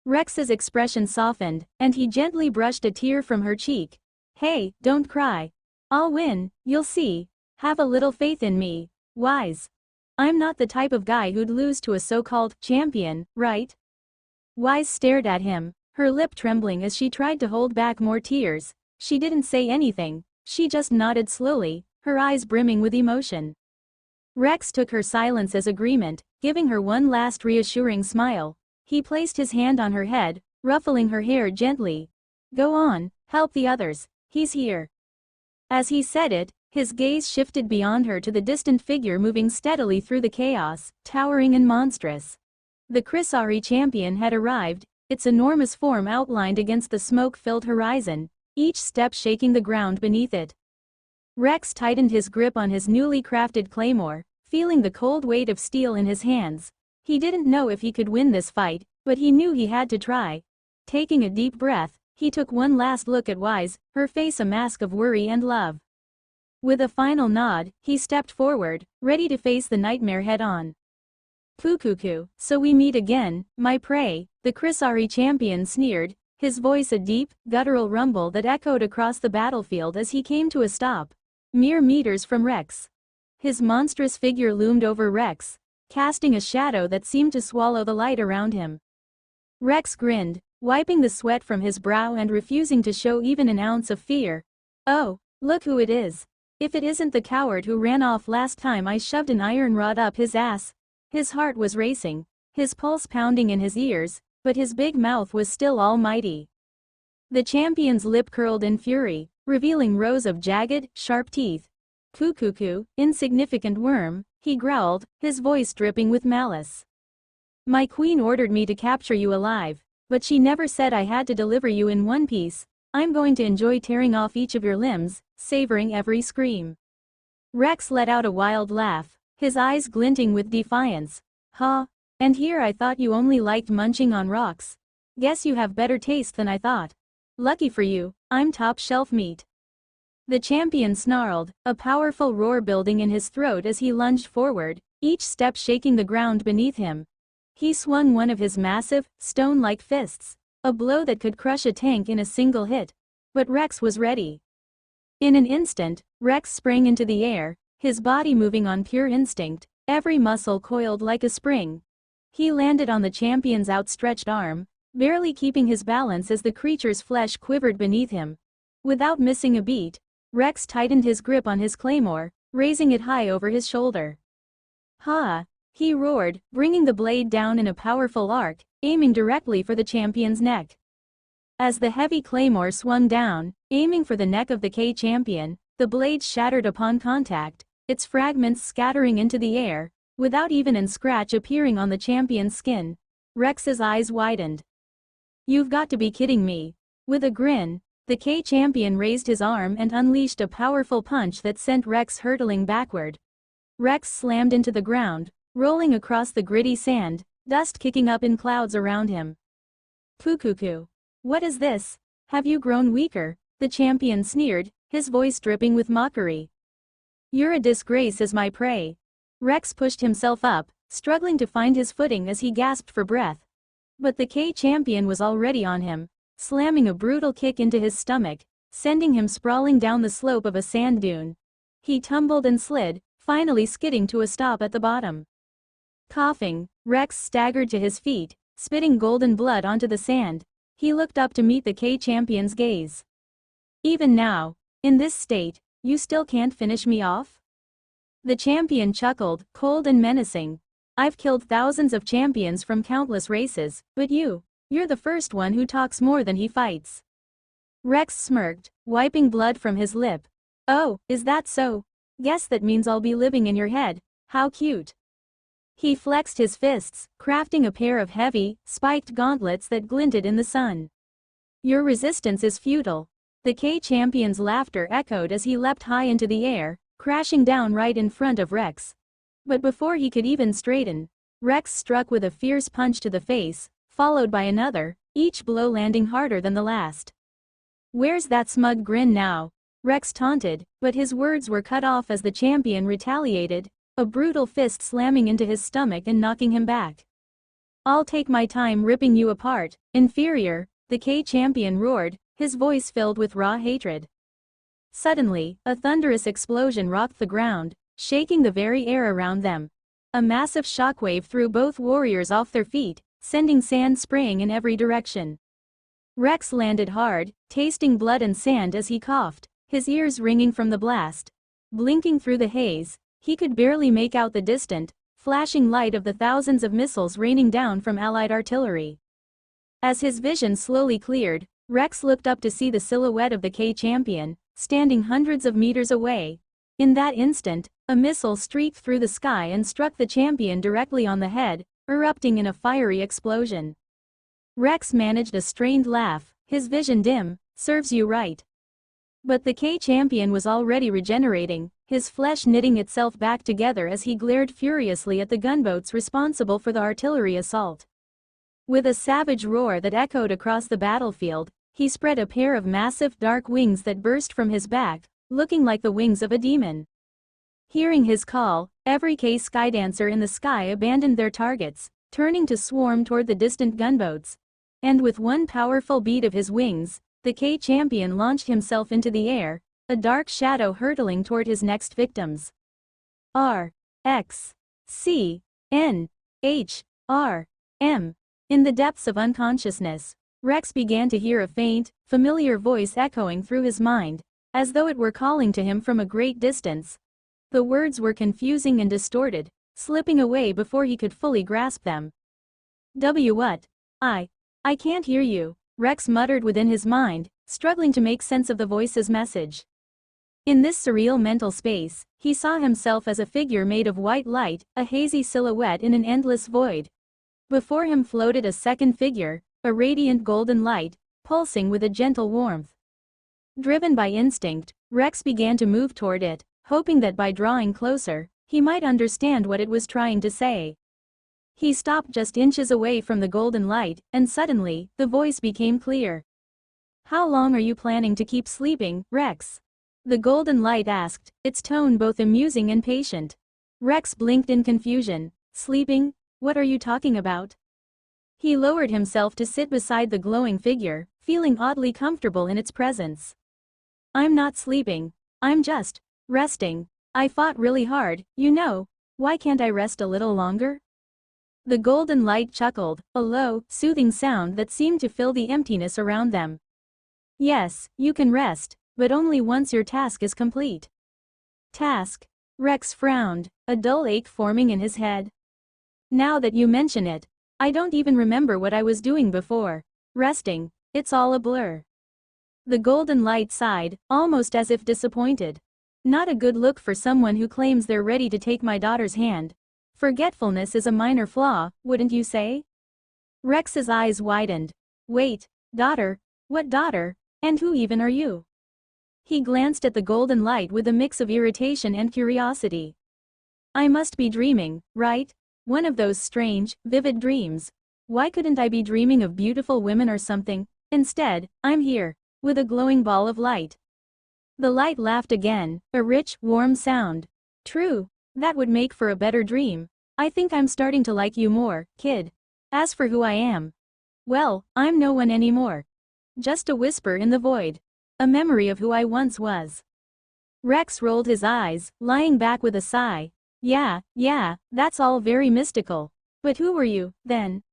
Rex's expression softened, and he gently brushed a tear from her cheek. "Hey, don't cry. I'll win, you'll see. Have a little faith in me, Wise. I'm not the type of guy who'd lose to a so-called champion, right?" Wise stared at him, her lip trembling as she tried to hold back more tears. She didn't say anything, she just nodded slowly, her eyes brimming with emotion. Rex took her silence as agreement, giving her one last reassuring smile. He placed his hand on her head, ruffling her hair gently. "Go on, help the others, he's here." As he said it, his gaze shifted beyond her to the distant figure moving steadily through the chaos, towering and monstrous. The Chrysari champion had arrived, its enormous form outlined against the smoke-filled horizon, each step shaking the ground beneath it. Rex tightened his grip on his newly crafted claymore, feeling the cold weight of steel in his hands. He didn't know if he could win this fight, but he knew he had to try. Taking a deep breath, he took one last look at Wise, her face a mask of worry and love. With a final nod, he stepped forward, ready to face the nightmare head-on. "Fukuku, so we meet again, my prey," the Chrysari champion sneered, his voice a deep, guttural rumble that echoed across the battlefield as he came to a stop, mere meters from Rex. His monstrous figure loomed over Rex, casting a shadow that seemed to swallow the light around him. Rex grinned, wiping the sweat from his brow and refusing to show even an ounce of fear. "Oh, look who it is. If it isn't the coward who ran off last time I shoved an iron rod up his ass." His heart was racing, his pulse pounding in his ears, but his big mouth was still almighty. The champion's lip curled in fury, revealing rows of jagged, sharp teeth. "Fukuku, insignificant worm," he growled, his voice dripping with malice. "My queen ordered me to capture you alive, but she never said I had to deliver you in one piece. I'm going to enjoy tearing off each of your limbs, savoring every scream." Rex let out a wild laugh, his eyes glinting with defiance. Huh? And here I thought you only liked munching on rocks. Guess you have better taste than I thought. Lucky for you, I'm top shelf meat. The champion snarled, a powerful roar building in his throat as he lunged forward, each step shaking the ground beneath him. He swung one of his massive, stone-like fists, a blow that could crush a tank in a single hit. But Rex was ready. In an instant, Rex sprang into the air, his body moving on pure instinct, every muscle coiled like a spring. He landed on the champion's outstretched arm, barely keeping his balance as the creature's flesh quivered beneath him. Without missing a beat, Rex tightened his grip on his claymore, raising it high over his shoulder. Ha! He roared, bringing the blade down in a powerful arc, aiming directly for the champion's neck. As the heavy claymore swung down, aiming for the neck of the K-champion, the blade shattered upon contact, its fragments scattering into the air, without even a scratch appearing on the champion's skin. Rex's eyes widened. You've got to be kidding me. With a grin, the K-champion raised his arm and unleashed a powerful punch that sent Rex hurtling backward. Rex slammed into the ground, rolling across the gritty sand, dust kicking up in clouds around him. Cuckoo. What is this? Have you grown weaker? The champion sneered, his voice dripping with mockery. You're a disgrace as my prey. Rex pushed himself up, struggling to find his footing as he gasped for breath. But the K-champion was already on him, slamming a brutal kick into his stomach, sending him sprawling down the slope of a sand dune. He tumbled and slid, finally skidding to a stop at the bottom. Coughing, Rex staggered to his feet, spitting golden blood onto the sand. He looked up to meet the K-champion's gaze. Even now, in this state, you still can't finish me off? The champion chuckled, cold and menacing. I've killed thousands of champions from countless races, but you're the first one who talks more than he fights. Rex smirked, wiping blood from his lip. Oh, is that so? Guess that means I'll be living in your head. How cute. He flexed his fists, crafting a pair of heavy, spiked gauntlets that glinted in the sun. Your resistance is futile. The K-champion's laughter echoed as he leapt high into the air, crashing down right in front of Rex. But before he could even straighten, Rex struck with a fierce punch to the face, followed by another, each blow landing harder than the last. Where's that smug grin now? Rex taunted, but his words were cut off as the champion retaliated, a brutal fist slamming into his stomach and knocking him back. I'll take my time ripping you apart, inferior, the K-champion roared, his voice filled with raw hatred. Suddenly, a thunderous explosion rocked the ground, shaking the very air around them. A massive shockwave threw both warriors off their feet, sending sand spraying in every direction. Rex landed hard, tasting blood and sand as he coughed, his ears ringing from the blast. Blinking through the haze, he could barely make out the distant, flashing light of the thousands of missiles raining down from Allied artillery. As his vision slowly cleared, Rex looked up to see the silhouette of the K-champion, standing hundreds of meters away. In that instant, a missile streaked through the sky and struck the champion directly on the head, erupting in a fiery explosion. Rex managed a strained laugh, his vision dim. Serves you right. But the K-champion was already regenerating, his flesh knitting itself back together as he glared furiously at the gunboats responsible for the artillery assault. With a savage roar that echoed across the battlefield, he spread a pair of massive dark wings that burst from his back, looking like the wings of a demon. Hearing his call, every K-skydancer in the sky abandoned their targets, turning to swarm toward the distant gunboats. And with one powerful beat of his wings, the K-champion launched himself into the air, a dark shadow hurtling toward his next victims. R. X. C. N. H. R. M. In the depths of unconsciousness, Rex began to hear a faint, familiar voice echoing through his mind, as though it were calling to him from a great distance. The words were confusing and distorted, slipping away before he could fully grasp them. What? I can't hear you, Rex muttered within his mind, struggling to make sense of the voice's message. In this surreal mental space, he saw himself as a figure made of white light, a hazy silhouette in an endless void. Before him floated a second figure, a radiant golden light, pulsing with a gentle warmth. Driven by instinct, Rex began to move toward it, hoping that by drawing closer, he might understand what it was trying to say. He stopped just inches away from the golden light, and suddenly, the voice became clear. How long are you planning to keep sleeping, Rex? The golden light asked, its tone both amusing and patient. Rex blinked in confusion. Sleeping? What are you talking about? He lowered himself to sit beside the glowing figure, feeling oddly comfortable in its presence. I'm not sleeping. I'm just resting. I fought really hard, you know. Why can't I rest a little longer? The golden light chuckled, a low, soothing sound that seemed to fill the emptiness around them. Yes, you can rest, but only once your task is complete. Task? Rex frowned, a dull ache forming in his head. Now that you mention it, I don't even remember what I was doing before. Resting, it's all a blur. The golden light sighed, almost as if disappointed. Not a good look for someone who claims they're ready to take my daughter's hand. Forgetfulness is a minor flaw, wouldn't you say? Rex's eyes widened. Wait, daughter? What daughter? And who even are you? He glanced at the golden light with a mix of irritation and curiosity. I must be dreaming, right? One of those strange, vivid dreams. Why couldn't I be dreaming of beautiful women or something? Instead, I'm here, with a glowing ball of light. The light laughed again, a rich, warm sound. True, that would make for a better dream. I think I'm starting to like you more, kid. As for who I am, well, I'm no one anymore. Just a whisper in the void. A memory of who I once was. Rex rolled his eyes, lying back with a sigh. Yeah, that's all very mystical. But who were you, then?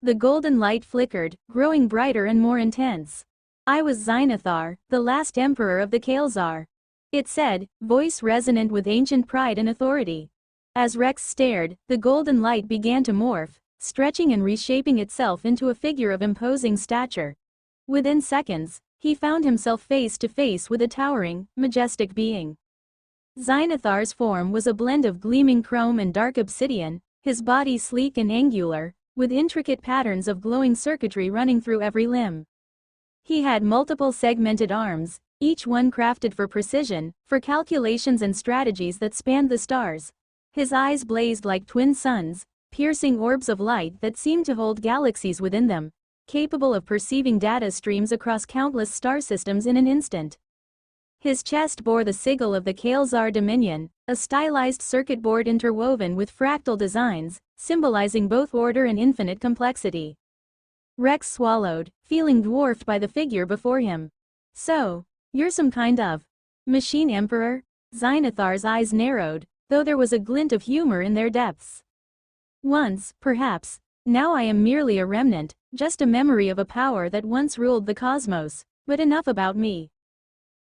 The golden light flickered, growing brighter and more intense. I was Zynathar, the last emperor of the Kael'zar. It said, voice resonant with ancient pride and authority. As Rex stared, the golden light began to morph, stretching and reshaping itself into a figure of imposing stature. Within seconds, he found himself face to face with a towering, majestic being. Zynathar's form was a blend of gleaming chrome and dark obsidian, his body sleek and angular, with intricate patterns of glowing circuitry running through every limb. He had multiple segmented arms, each one crafted for precision, for calculations and strategies that spanned the stars. His eyes blazed like twin suns, piercing orbs of light that seemed to hold galaxies within them, capable of perceiving data streams across countless star systems in an instant. His chest bore the sigil of the Kael'zar Dominion, a stylized circuit board interwoven with fractal designs, symbolizing both order and infinite complexity. Rex swallowed, feeling dwarfed by the figure before him. So, you're some kind of machine emperor? Zynathar's eyes narrowed, though there was a glint of humor in their depths. Once, perhaps. Now I am merely a remnant, just a memory of a power that once ruled the cosmos, but enough about me.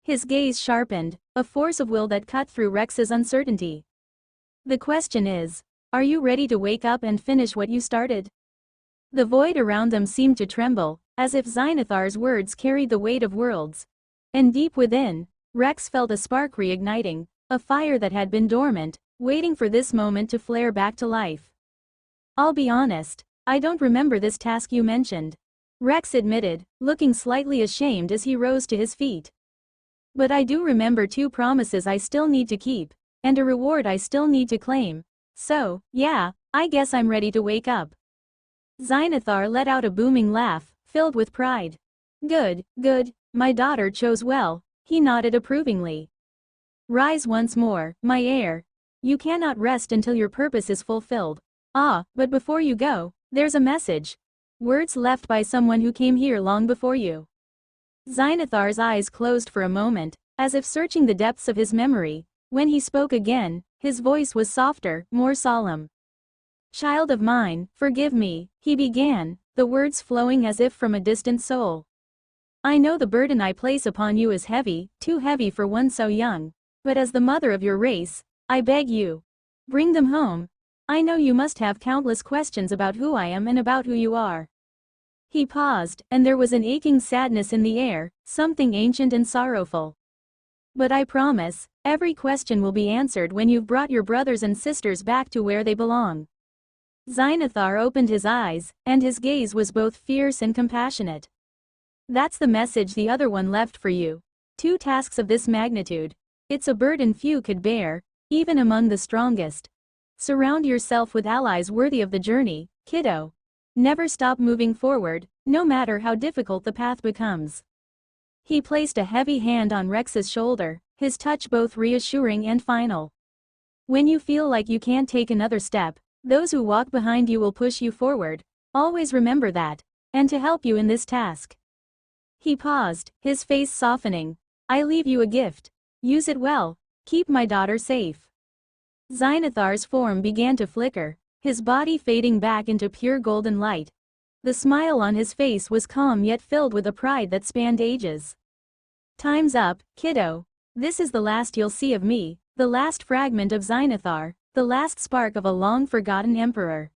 His gaze sharpened, a force of will that cut through Rex's uncertainty. The question is, are you ready to wake up and finish what you started? The void around them seemed to tremble, as if Zynathar's words carried the weight of worlds. And deep within, Rex felt a spark reigniting, a fire that had been dormant, waiting for this moment to flare back to life. I'll be honest, I don't remember this task you mentioned. Rex admitted, looking slightly ashamed as he rose to his feet. But I do remember 2 promises I still need to keep, and a reward I still need to claim. So, yeah, I guess I'm ready to wake up. Zynathar let out a booming laugh, filled with pride. Good, my daughter chose well, he nodded approvingly. Rise once more, my heir. You cannot rest until your purpose is fulfilled. Ah, but before you go, there's a message. Words left by someone who came here long before you. Zynathar's eyes closed for a moment, as if searching the depths of his memory. When he spoke again, his voice was softer, more solemn. Child of mine, forgive me, he began, the words flowing as if from a distant soul. I know the burden I place upon you is heavy, too heavy for one so young. But as the mother of your race, I beg you, bring them home. I know you must have countless questions about who I am and about who you are. He paused, and there was an aching sadness in the air, something ancient and sorrowful. But I promise, every question will be answered when you've brought your brothers and sisters back to where they belong. Zynathar opened his eyes, and his gaze was both fierce and compassionate. That's the message the other one left for you. 2 tasks of this magnitude. It's a burden few could bear, even among the strongest. Surround yourself with allies worthy of the journey, kiddo. Never stop moving forward, no matter how difficult the path becomes. He placed a heavy hand on Rex's shoulder, his touch both reassuring and final. When you feel like you can't take another step, those who walk behind you will push you forward. Always remember that. And to help you in this task. He paused, his face softening. I leave you a gift. Use it well. Keep my daughter safe. Xynathar's form began to flicker, his body fading back into pure golden light. The smile on his face was calm yet filled with a pride that spanned ages. Time's up, kiddo. This is the last you'll see of me, the last fragment of Xynathar, the last spark of a long-forgotten emperor.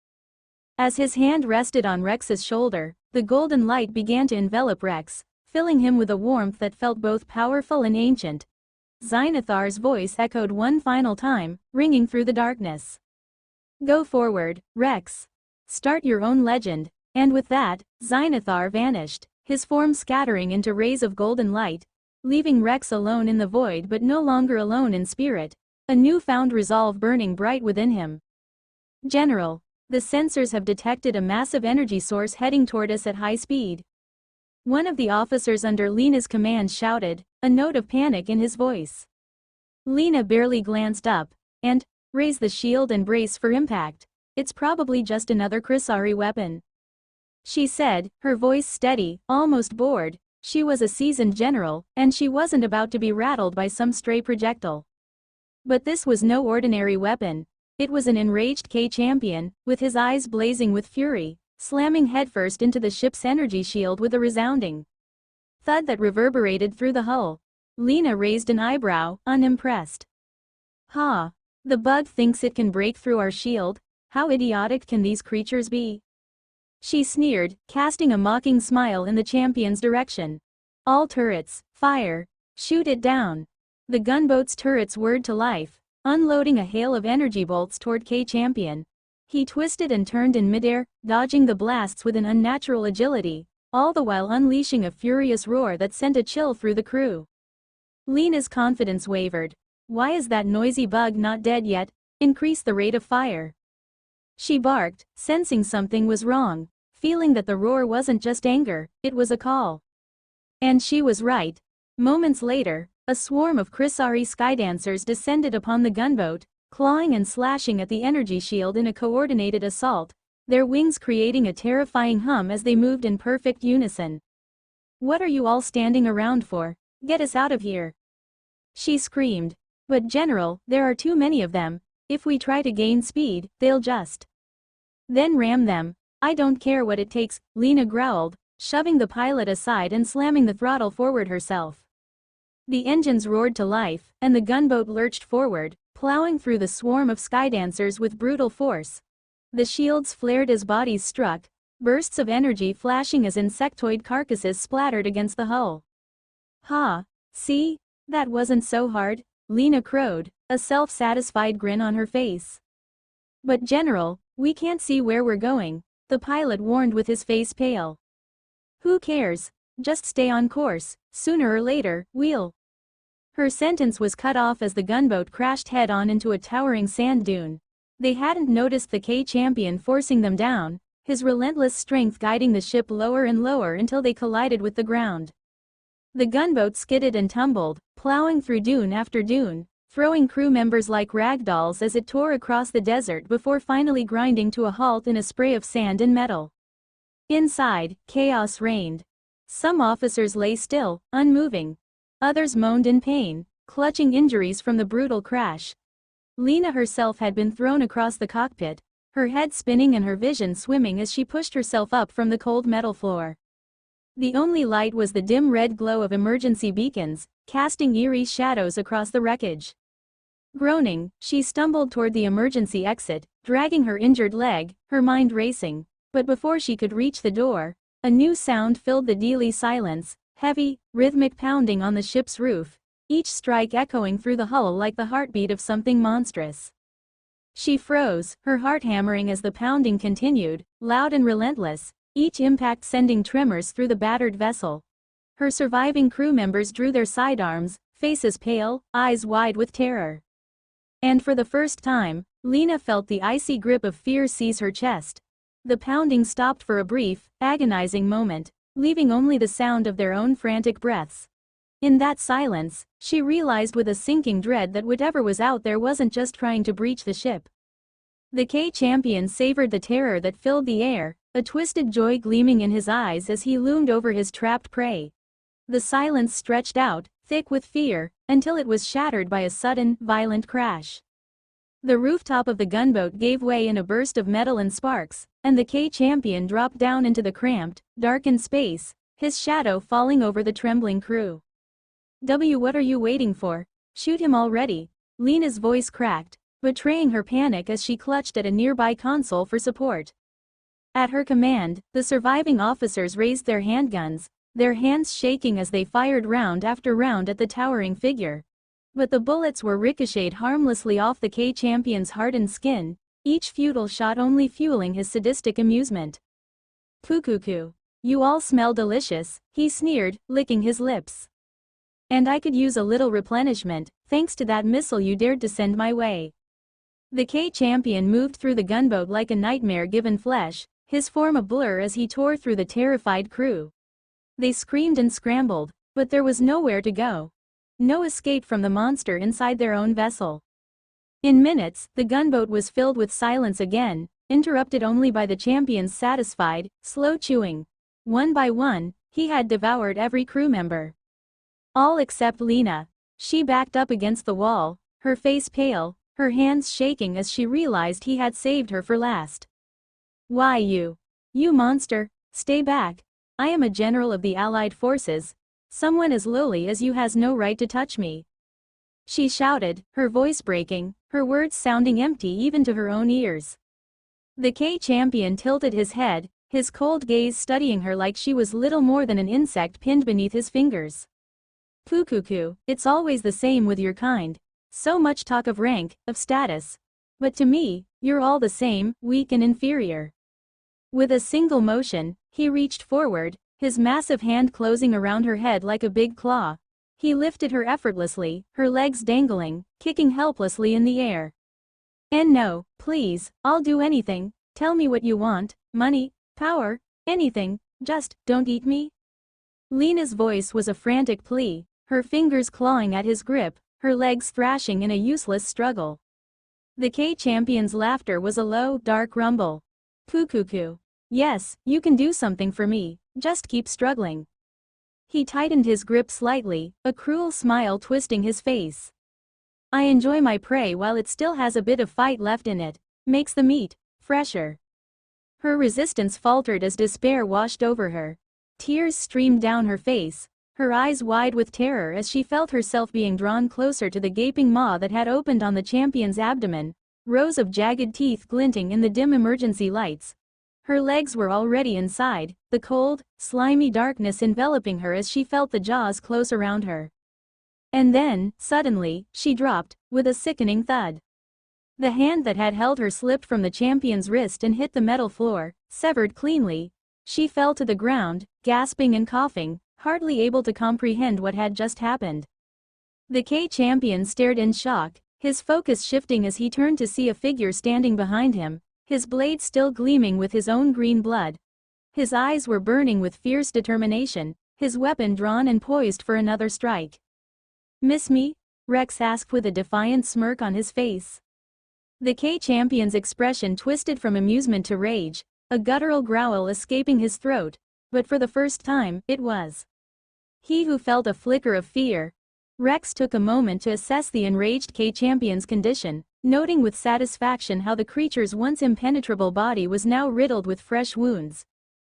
As his hand rested on Rex's shoulder, the golden light began to envelop Rex, filling him with a warmth that felt both powerful and ancient. Xynathar's voice echoed one final time, ringing through the darkness. Go forward, Rex. Start your own legend. And with that, Xynathar vanished, his form scattering into rays of golden light, leaving Rex alone in the void but no longer alone in spirit, a newfound resolve burning bright within him. General, the sensors have detected a massive energy source heading toward us at high speed. One of the officers under Lena's command shouted, a note of panic in his voice. Lena barely glanced up, and raised the shield and brace for impact. It's probably just another Chrysari weapon. She said, her voice steady, almost bored. She was a seasoned general, and she wasn't about to be rattled by some stray projectile. But this was no ordinary weapon. It was an enraged K-champion, with his eyes blazing with fury, slamming headfirst into the ship's energy shield with a resounding thud that reverberated through the hull. Lena raised an eyebrow, unimpressed. Ha! The bug thinks it can break through our shield? How idiotic can these creatures be? She sneered, casting a mocking smile in the champion's direction. All turrets, fire! Shoot it down! The gunboat's turrets whirred to life, unloading a hail of energy bolts toward K-champion. He twisted and turned in midair, dodging the blasts with an unnatural agility, all the while unleashing a furious roar that sent a chill through the crew. Lena's confidence wavered. Why is that noisy bug not dead yet? Increase the rate of fire. She barked, sensing something was wrong, feeling that the roar wasn't just anger, it was a call. And she was right. Moments later, a swarm of Chrysari skydancers descended upon the gunboat, clawing and slashing at the energy shield in a coordinated assault, their wings creating a terrifying hum as they moved in perfect unison. What are you all standing around for? Get us out of here! She screamed. But General, there are too many of them. If we try to gain speed, they'll just then ram them. I don't care what it takes, Lena growled, shoving the pilot aside and slamming the throttle forward herself. The engines roared to life, and the gunboat lurched forward, plowing through the swarm of skydancers with brutal force. The shields flared as bodies struck, bursts of energy flashing as insectoid carcasses splattered against the hull. Ha! See? That wasn't so hard, Lena crowed, a self-satisfied grin on her face. But General, we can't see where we're going, the pilot warned with his face pale. Who cares? Just stay on course, sooner or later, we'll. Her sentence was cut off as the gunboat crashed head-on into a towering sand dune. They hadn't noticed the K-champion forcing them down, his relentless strength guiding the ship lower and lower until they collided with the ground. The gunboat skidded and tumbled, plowing through dune after dune, throwing crew members like ragdolls as it tore across the desert before finally grinding to a halt in a spray of sand and metal. Inside, chaos reigned. Some officers lay still, unmoving. Others moaned in pain, clutching injuries from the brutal crash. Lena herself had been thrown across the cockpit, her head spinning and her vision swimming as she pushed herself up from the cold metal floor. The only light was the dim red glow of emergency beacons, casting eerie shadows across the wreckage. Groaning, she stumbled toward the emergency exit, dragging her injured leg, her mind racing. But before she could reach the door, a new sound filled the deadly silence, heavy, rhythmic pounding on the ship's roof, each strike echoing through the hull like the heartbeat of something monstrous. She froze, her heart hammering as the pounding continued, loud and relentless, each impact sending tremors through the battered vessel. Her surviving crew members drew their sidearms, faces pale, eyes wide with terror. And for the first time, Lena felt the icy grip of fear seize her chest. The pounding stopped for a brief, agonizing moment, leaving only the sound of their own frantic breaths. In that silence, she realized with a sinking dread that whatever was out there wasn't just trying to breach the ship. The K-champion savored the terror that filled the air, a twisted joy gleaming in his eyes as he loomed over his trapped prey. The silence stretched out, thick with fear, until it was shattered by a sudden, violent crash. The rooftop of the gunboat gave way in a burst of metal and sparks, and the K-champion dropped down into the cramped, darkened space, his shadow falling over the trembling crew. What are you waiting for? Shoot him already." Lena's voice cracked, betraying her panic as she clutched at a nearby console for support. At her command, the surviving officers raised their handguns, their hands shaking as they fired round after round at the towering figure. But the bullets were ricocheted harmlessly off the K-champion's hardened skin, each futile shot only fueling his sadistic amusement. "Pukuku. You all smell delicious," he sneered, licking his lips. "And I could use a little replenishment, thanks to that missile you dared to send my way." The K-champion moved through the gunboat like a nightmare given flesh, his form a blur as he tore through the terrified crew. They screamed and scrambled, but there was nowhere to go. No escape from the monster inside their own vessel. In minutes, the gunboat was filled with silence again, interrupted only by the champion's satisfied, slow chewing. One by one, he had devoured every crew member. All except Lena. She backed up against the wall, her face pale, her hands shaking as she realized he had saved her for last. "Why you monster, stay back. I am a general of the Allied forces. Someone as lowly as you has no right to touch me," she shouted, her voice breaking, her words sounding empty even to her own ears. The K-champion tilted his head, his cold gaze studying her like she was little more than an insect pinned beneath his fingers. "Pukuku, it's always the same with your kind. So much talk of rank, of status. But to me, you're all the same, weak and inferior." With a single motion, he reached forward, his massive hand closing around her head like a big claw. He lifted her effortlessly, her legs dangling, kicking helplessly in the air. "And no, please, I'll do anything. Tell me what you want, money, power, anything, just don't eat me." Lena's voice was a frantic plea, her fingers clawing at his grip, her legs thrashing in a useless struggle. The K-champion's laughter was a low, dark rumble. "Pukuku. Yes, you can do something for me, just keep struggling." He tightened his grip slightly, a cruel smile twisting his face. "I enjoy my prey while it still has a bit of fight left in it, makes the meat fresher." Her resistance faltered as despair washed over her. Tears streamed down her face, her eyes wide with terror as she felt herself being drawn closer to the gaping maw that had opened on the champion's abdomen, rows of jagged teeth glinting in the dim emergency lights. Her legs were already inside, the cold, slimy darkness enveloping her as she felt the jaws close around her. And then, suddenly, she dropped, with a sickening thud. The hand that had held her slipped from the champion's wrist and hit the metal floor, severed cleanly. She fell to the ground, gasping and coughing, hardly able to comprehend what had just happened. The K-champion stared in shock, his focus shifting as he turned to see a figure standing behind him, his blade still gleaming with his own green blood. His eyes were burning with fierce determination, his weapon drawn and poised for another strike. "Miss me?" Rex asked with a defiant smirk on his face. The K-champion's expression twisted from amusement to rage, a guttural growl escaping his throat, but for the first time, it was he who felt a flicker of fear. Rex took a moment to assess the enraged K-champion's condition, noting with satisfaction how the creature's once impenetrable body was now riddled with fresh wounds.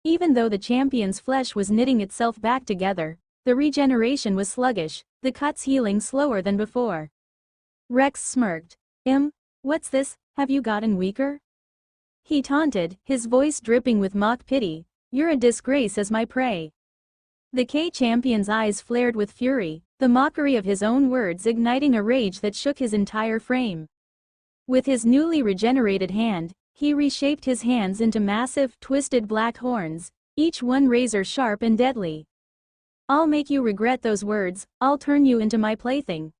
Even though the champion's flesh was knitting itself back together, the regeneration was sluggish, the cuts healing slower than before. Rex smirked. What's this, have you gotten weaker?" he taunted, his voice dripping with mock pity. "You're a disgrace as my prey." The K-champion's eyes flared with fury, the mockery of his own words igniting a rage that shook his entire frame. With his newly regenerated hand, he reshaped his hands into massive, twisted black horns, each one razor-sharp and deadly. "I'll make you regret those words, I'll turn you into my plaything,"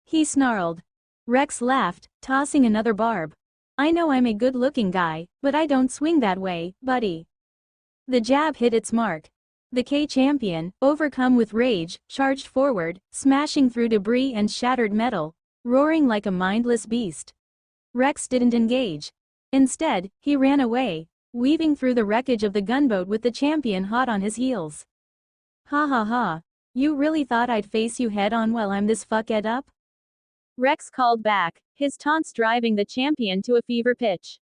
he snarled. Rex laughed, tossing another barb. I know I'm a good-looking guy, but I don't swing that way, buddy. The jab hit its mark. The K champion, overcome with rage, charged forward, smashing through debris and shattered metal, roaring like a mindless beast. Rex didn't engage. Instead, he ran away, weaving through the wreckage of the gunboat with the champion hot on his heels. Ha ha ha. You really thought I'd face you head-on while I'm this fucked up? Rex called back, his taunts driving the champion to a fever pitch.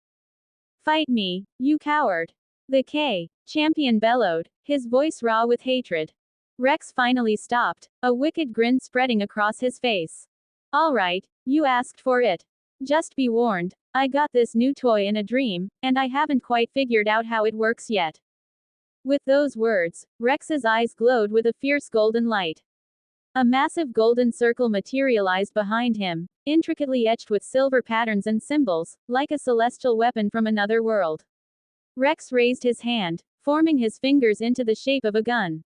Fight me, you coward. The K champion bellowed, his voice raw with hatred. Rex finally stopped, a wicked grin spreading across his face. All right, you asked for it. Just be warned, I got this new toy in a dream, and I haven't quite figured out how it works yet. With those words, Rex's eyes glowed with a fierce golden light. A massive golden circle materialized behind him, intricately etched with silver patterns and symbols, like a celestial weapon from another world. Rex raised his hand, forming his fingers into the shape of a gun.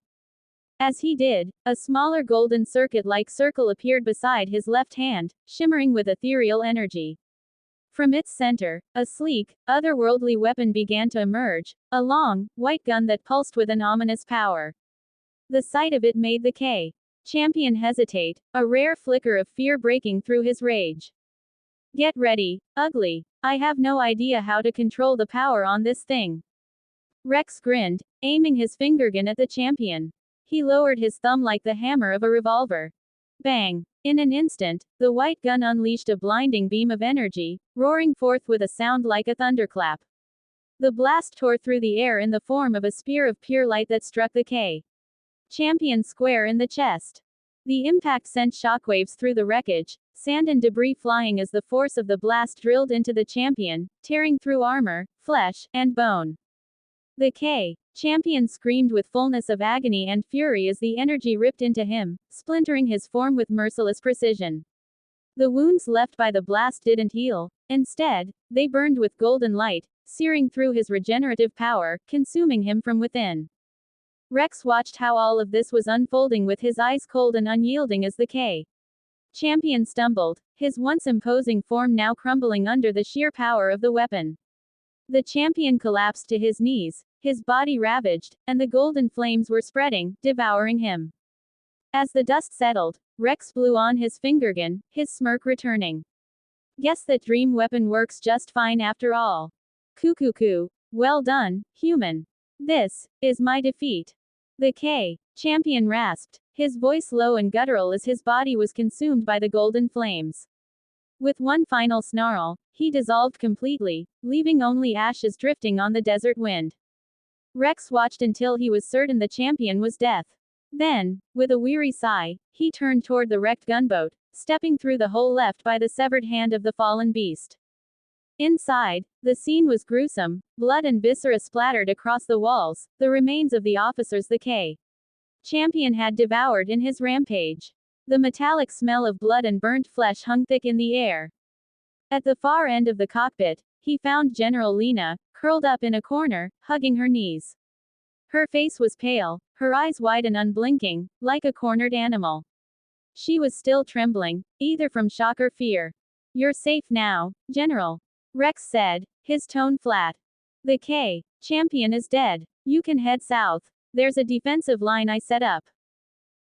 As he did, a smaller golden circuit-like circle appeared beside his left hand, shimmering with ethereal energy. From its center, a sleek, otherworldly weapon began to emerge, a long, white gun that pulsed with an ominous power. The sight of it made the K champion hesitate, a rare flicker of fear breaking through his rage. Get ready, ugly. I have no idea how to control the power on this thing. Rex grinned, aiming his fingergun at the champion. He lowered his thumb like the hammer of a revolver. Bang! In an instant, the white gun unleashed a blinding beam of energy, roaring forth with a sound like a thunderclap. The blast tore through the air in the form of a spear of pure light that struck the K champion square in the chest. The impact sent shockwaves through the wreckage, sand and debris flying as the force of the blast drilled into the champion, tearing through armor, flesh, and bone. The K champion screamed with fullness of agony and fury as the energy ripped into him, splintering his form with merciless precision. The wounds left by the blast didn't heal. Instead, they burned with golden light, searing through his regenerative power, consuming him from within. Rex watched how all of this was unfolding with his eyes cold and unyielding as the K champion stumbled, his once imposing form now crumbling under the sheer power of the weapon. The champion collapsed to his knees, his body ravaged, and the golden flames were spreading, devouring him. As the dust settled, Rex blew on his fingergun, his smirk returning. Guess that dream weapon works just fine after all. Coo. Well done, human. This is my defeat. The K champion rasped, his voice low and guttural as his body was consumed by the golden flames. With one final snarl, he dissolved completely, leaving only ashes drifting on the desert wind. Rex watched until he was certain the champion was death. Then, with a weary sigh, he turned toward the wrecked gunboat, stepping through the hole left by the severed hand of the fallen beast. Inside, the scene was gruesome, blood and viscera splattered across the walls, the remains of the officers the K champion had devoured in his rampage. The metallic smell of blood and burnt flesh hung thick in the air. At the far end of the cockpit, he found General Lena, curled up in a corner, hugging her knees. Her face was pale, her eyes wide and unblinking, like a cornered animal. She was still trembling, either from shock or fear. You're safe now, General. Rex said, his tone flat. The K champion is dead. You can head south. There's a defensive line I set up.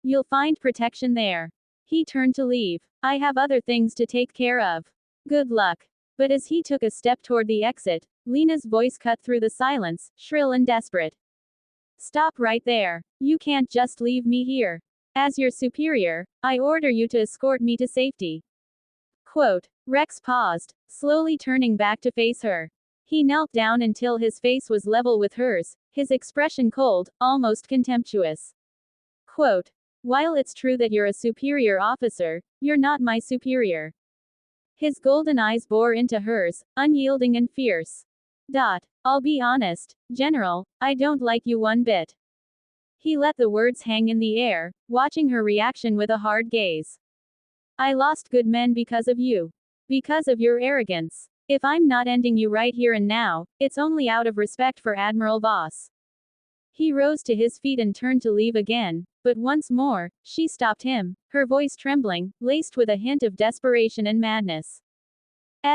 You'll find protection there. He turned to leave. I have other things to take care of. Good luck. But as he took a step toward the exit, Lena's voice cut through the silence, shrill and desperate. Stop right there. You can't just leave me here. As your superior, I order you to escort me to safety. Quote. Rex paused, slowly turning back to face her. He knelt down until his face was level with hers, his expression cold, almost contemptuous. Quote. While it's true that you're a superior officer, you're not my superior. His golden eyes bore into hers, unyielding and fierce. I'll be honest, General, I don't like you one bit. He let the words hang in the air, watching her reaction with a hard gaze. I lost good men because of you. Because of your arrogance. If I'm not ending you right here and now, it's only out of respect for Admiral Voss. He rose to his feet and turned to leave again, but once more, she stopped him, her voice trembling, laced with a hint of desperation and madness.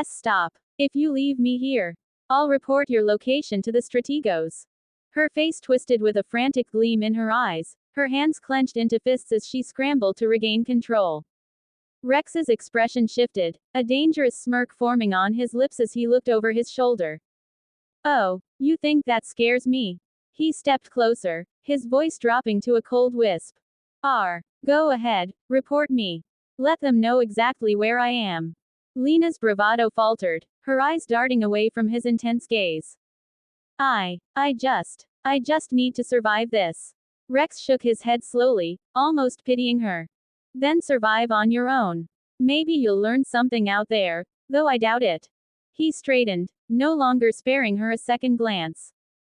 Stop. If you leave me here, I'll report your location to the Strategos. Her face twisted with a frantic gleam in her eyes, her hands clenched into fists as she scrambled to regain control. Rex's expression shifted, a dangerous smirk forming on his lips as he looked over his shoulder. Oh, you think that scares me? He stepped closer, his voice dropping to a cold wisp. Go ahead, report me. Let them know exactly where I am. Lena's bravado faltered, her eyes darting away from his intense gaze. I just need to survive this. Rex shook his head slowly, almost pitying her. Then survive on your own. Maybe you'll learn something out there, though I doubt it. He straightened, no longer sparing her a second glance.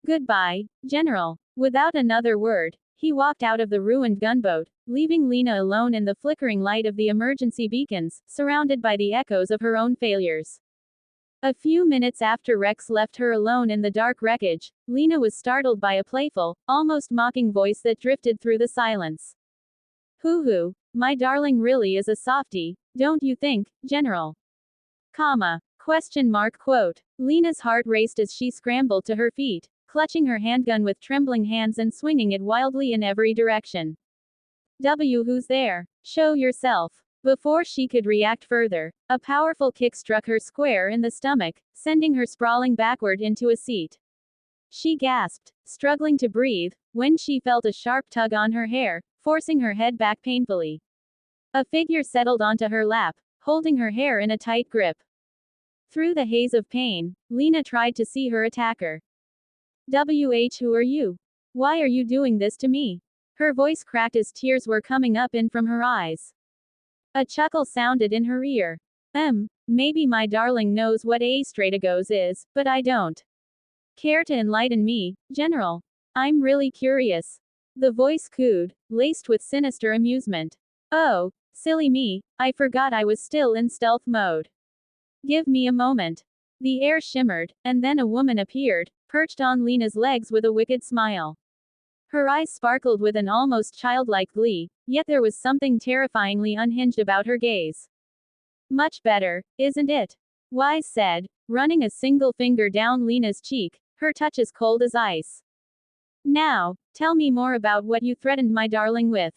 Goodbye, General. Without another word, he walked out of the ruined gunboat, leaving Lena alone in the flickering light of the emergency beacons, surrounded by the echoes of her own failures. A few minutes after Rex left her alone in the dark wreckage, Lena was startled by a playful, almost mocking voice that drifted through the silence. Hoo-hoo, my darling really is a softie, don't you think, General? Question mark quote. Lena's heart raced as she scrambled to her feet, clutching her handgun with trembling hands and swinging it wildly in every direction. Who's there? Show yourself. Before she could react further, a powerful kick struck her square in the stomach, sending her sprawling backward into a seat. She gasped, struggling to breathe, when she felt a sharp tug on her hair, forcing her head back painfully. A figure settled onto her lap, holding her hair in a tight grip. Through the haze of pain, Lena tried to see her attacker. Who are you? Why are you doing this to me? Her voice cracked as tears were coming up in from her eyes. A chuckle sounded in her ear. Maybe my darling knows what a Strategos is, but I don't. Care to enlighten me, General? I'm really curious. The voice cooed, laced with sinister amusement. Oh, silly me, I forgot I was still in stealth mode. Give me a moment. The air shimmered, and then a woman appeared, perched on Lena's legs with a wicked smile. Her eyes sparkled with an almost childlike glee, yet there was something terrifyingly unhinged about her gaze. Much better, isn't it? Wise said, running a single finger down Lena's cheek, her touch as cold as ice. Now, tell me more about what you threatened my darling with.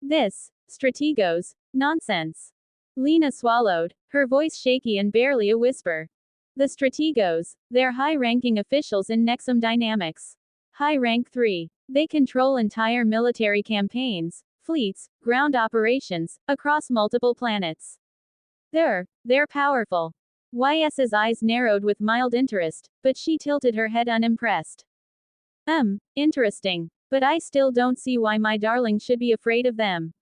This, Strategos, nonsense. Lena swallowed, her voice shaky and barely a whisper. The Strategos, they're high-ranking officials in Nexum Dynamics. High rank 3. They control entire military campaigns, fleets, ground operations, across multiple planets. They're powerful. YS's eyes narrowed with mild interest, but she tilted her head unimpressed. Interesting. But I still don't see why my darling should be afraid of them.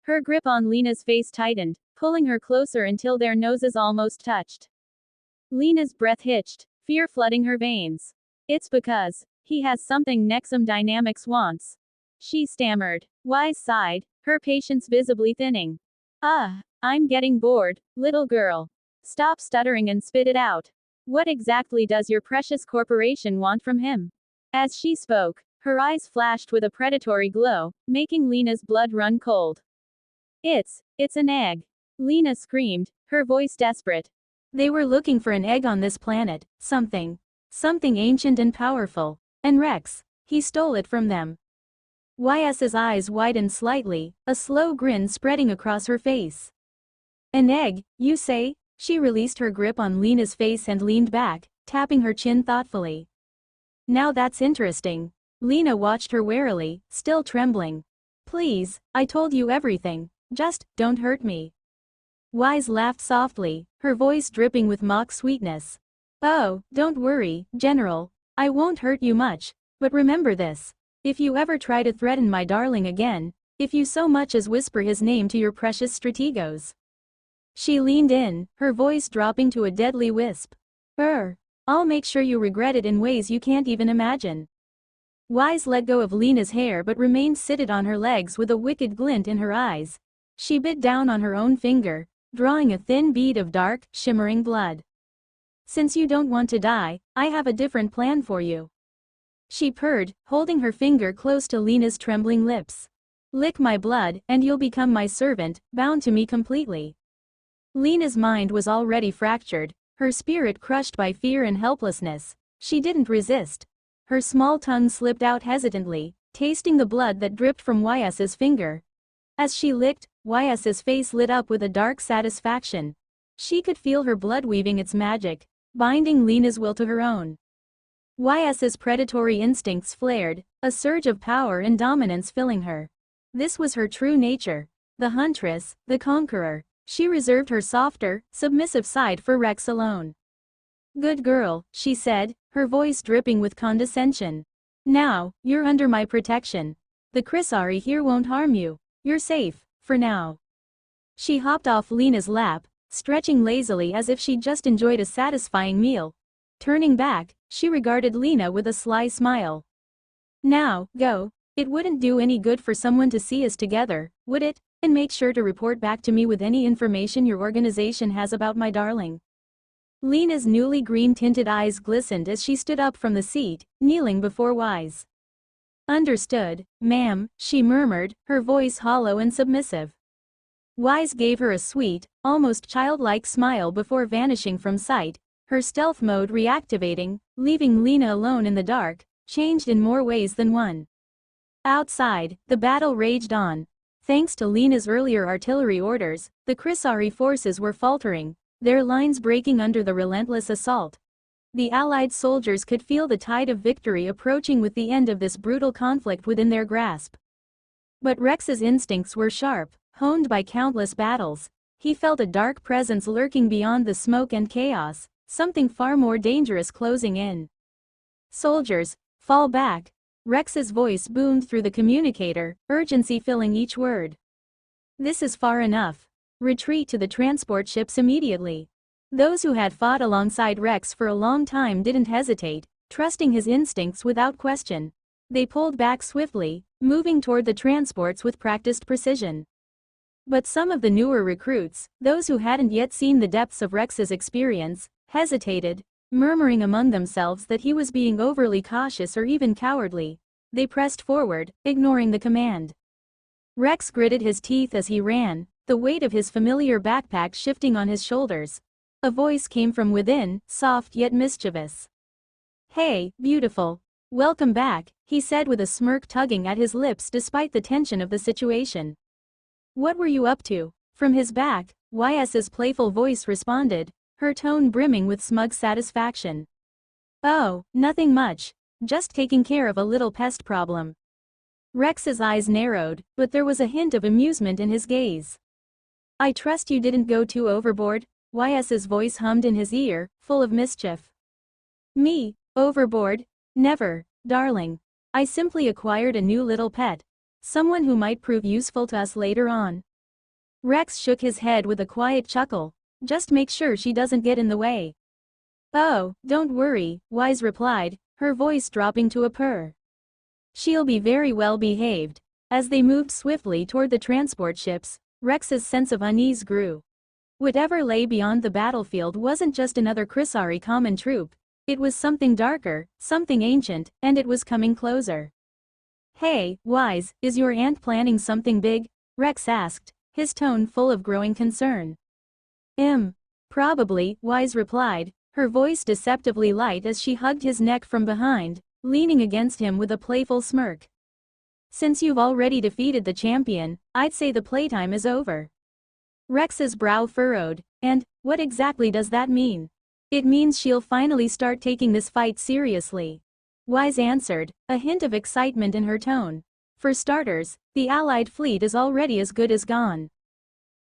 Her grip on Lena's face tightened, pulling her closer until their noses almost touched. Lena's breath hitched, fear flooding her veins. It's because he has something Nexum Dynamics wants. She stammered. Wise sighed, her patience visibly thinning. I'm getting bored, little girl. Stop stuttering and spit it out. What exactly does your precious corporation want from him? As she spoke, her eyes flashed with a predatory glow, making Lena's blood run cold. It's an egg. Lena screamed, her voice desperate. They were looking for an egg on this planet, something ancient and powerful. And Rex, he stole it from them. YS's eyes widened slightly, a slow grin spreading across her face. An egg, you say? She released her grip on Lena's face and leaned back, tapping her chin thoughtfully. Now that's interesting. Lena watched her warily, still trembling. Please, I told you everything, just don't hurt me. Wise laughed softly, her voice dripping with mock sweetness. Oh, don't worry, General. I won't hurt you much, but remember this. If you ever try to threaten my darling again, if you so much as whisper his name to your precious Strategos. She leaned in, her voice dropping to a deadly wisp. I'll make sure you regret it in ways you can't even imagine. Wise let go of Lena's hair but remained seated on her legs with a wicked glint in her eyes. She bit down on her own finger, drawing a thin bead of dark, shimmering blood. Since you don't want to die, I have a different plan for you. She purred, holding her finger close to Lena's trembling lips. Lick my blood, and you'll become my servant, bound to me completely. Lena's mind was already fractured, her spirit crushed by fear and helplessness. She didn't resist. Her small tongue slipped out hesitantly, tasting the blood that dripped from Yas's finger. As she licked, Yas's face lit up with a dark satisfaction. She could feel her blood weaving its magic, binding Lena's will to her own. Yas's predatory instincts flared, a surge of power and dominance filling her. This was her true nature. The huntress, the conqueror. She reserved her softer, submissive side for Rex alone. Good girl, she said, her voice dripping with condescension. Now, you're under my protection. The Chrysari here won't harm you. You're safe, for now. She hopped off Lena's lap, stretching lazily as if she'd just enjoyed a satisfying meal. Turning back, she regarded Lena with a sly smile. Now, go. It wouldn't do any good for someone to see us together, would it? And make sure to report back to me with any information your organization has about my darling. Lena's newly green-tinted eyes glistened as she stood up from the seat, kneeling before Wise. Understood, ma'am, she murmured, her voice hollow and submissive. Wise gave her a sweet, almost childlike smile before vanishing from sight, her stealth mode reactivating, leaving Lena alone in the dark, changed in more ways than one. Outside, the battle raged on. Thanks to Lena's earlier artillery orders, the Chrysari forces were faltering, their lines breaking under the relentless assault. The Allied soldiers could feel the tide of victory approaching with the end of this brutal conflict within their grasp. But Rex's instincts were sharp, honed by countless battles. He felt a dark presence lurking beyond the smoke and chaos, something far more dangerous closing in. Soldiers, fall back. Rex's voice boomed through the communicator, urgency filling each word. This is far enough. Retreat to the transport ships immediately. Those who had fought alongside Rex for a long time didn't hesitate, trusting his instincts without question. They pulled back swiftly, moving toward the transports with practiced precision. But some of the newer recruits, those who hadn't yet seen the depths of Rex's experience, hesitated, murmuring among themselves that he was being overly cautious or even cowardly. They pressed forward, ignoring the command. Rex gritted his teeth as he ran, the weight of his familiar backpack shifting on his shoulders. A voice came from within, soft yet mischievous. Hey, beautiful. Welcome back, he said with a smirk tugging at his lips despite the tension of the situation. What were you up to? From his back, Yas's playful voice responded, her tone brimming with smug satisfaction. Oh, nothing much. Just taking care of a little pest problem. Rex's eyes narrowed, but there was a hint of amusement in his gaze. I trust you didn't go too overboard, Yas's voice hummed in his ear, full of mischief. Me, overboard? Never, darling. I simply acquired a new little pet. Someone who might prove useful to us later on. Rex shook his head with a quiet chuckle. Just make sure she doesn't get in the way. Oh, don't worry, Wise replied, her voice dropping to a purr. She'll be very well behaved. As they moved swiftly toward the transport ships, Rex's sense of unease grew. Whatever lay beyond the battlefield wasn't just another Chrysari common troop. It was something darker, something ancient, and it was coming closer. Hey, Wise, is your aunt planning something big? Rex asked, his tone full of growing concern. Probably, Wise replied, her voice deceptively light as she hugged his neck from behind, leaning against him with a playful smirk. Since you've already defeated the champion, I'd say the playtime is over. Rex's brow furrowed, and, what exactly does that mean? It means she'll finally start taking this fight seriously. Wise answered, a hint of excitement in her tone. For starters, the Allied fleet is already as good as gone.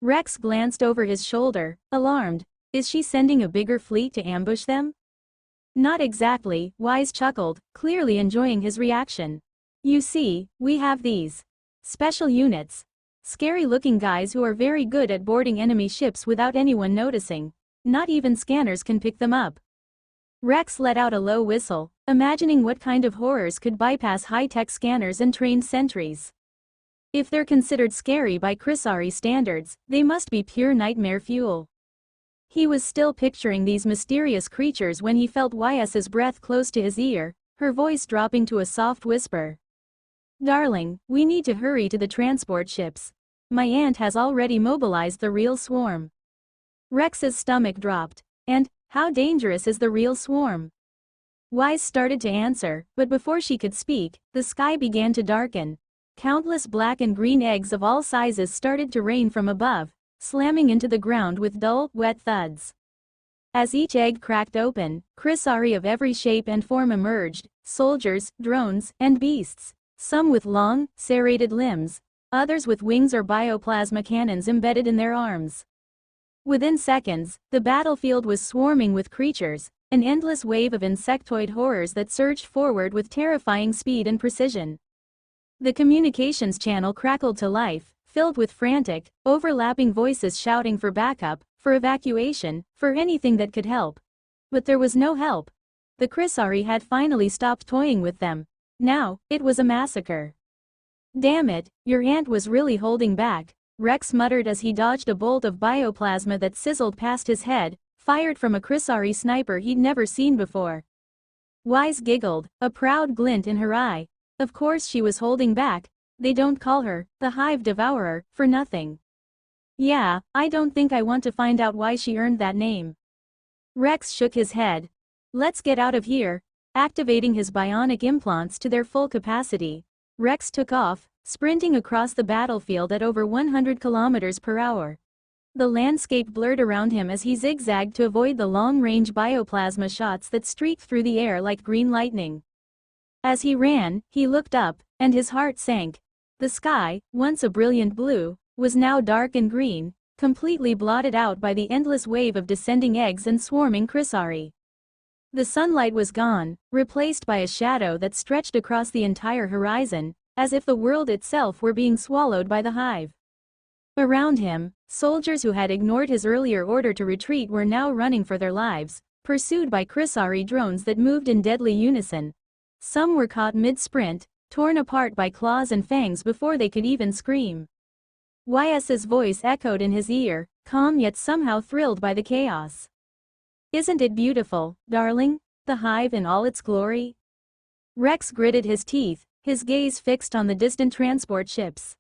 Rex glanced over his shoulder, alarmed. Is she sending a bigger fleet to ambush them? Not exactly, Wise chuckled, clearly enjoying his reaction. You see, we have these special units. Scary-looking guys who are very good at boarding enemy ships without anyone noticing. Not even scanners can pick them up. Rex let out a low whistle, imagining what kind of horrors could bypass high-tech scanners and trained sentries. If they're considered scary by Chrysari standards, they must be pure nightmare fuel. He was still picturing these mysterious creatures when he felt Yas's breath close to his ear, her voice dropping to a soft whisper. "Darling, we need to hurry to the transport ships. My aunt has already mobilized the real swarm." Rex's stomach dropped. "And, how dangerous is the real swarm?" Wise started to answer, but before she could speak, the sky began to darken. Countless black and green eggs of all sizes started to rain from above, slamming into the ground with dull, wet thuds. As each egg cracked open, chrysari of every shape and form emerged: soldiers, drones, and beasts, some with long, serrated limbs, others with wings or bioplasma cannons embedded in their arms. Within seconds, the battlefield was swarming with creatures, an endless wave of insectoid horrors that surged forward with terrifying speed and precision. The communications channel crackled to life, filled with frantic, overlapping voices shouting for backup, for evacuation, for anything that could help. But there was no help. The chrysari had finally stopped toying with them. Now, it was a massacre. "Damn it, your aunt was really holding back," Rex muttered as he dodged a bolt of bioplasma that sizzled past his head, fired from a chrysari sniper he'd never seen before. Wise giggled, a proud glint in her eye. Of course she was holding back. They don't call her the Hive Devourer for nothing. "Yeah, I don't think I want to find out why she earned that name." Rex shook his head. "Let's get out of here." Activating his bionic implants to their full capacity, Rex took off, sprinting across the battlefield at over 100 kilometers per hour. The landscape blurred around him as he zigzagged to avoid the long-range bioplasma shots that streaked through the air like green lightning. As he ran, he looked up, and his heart sank. The sky, once a brilliant blue, was now dark and green, completely blotted out by the endless wave of descending eggs and swarming chrysari. The sunlight was gone, replaced by a shadow that stretched across the entire horizon, as if the world itself were being swallowed by the hive. Around him, soldiers who had ignored his earlier order to retreat were now running for their lives, pursued by chrysari drones that moved in deadly unison. Some were caught mid-sprint, torn apart by claws and fangs before they could even scream. Ys's voice echoed in his ear, calm yet somehow thrilled by the chaos. "Isn't it beautiful, darling? The hive in all its glory?" Rex gritted his teeth, his gaze fixed on the distant transport ships.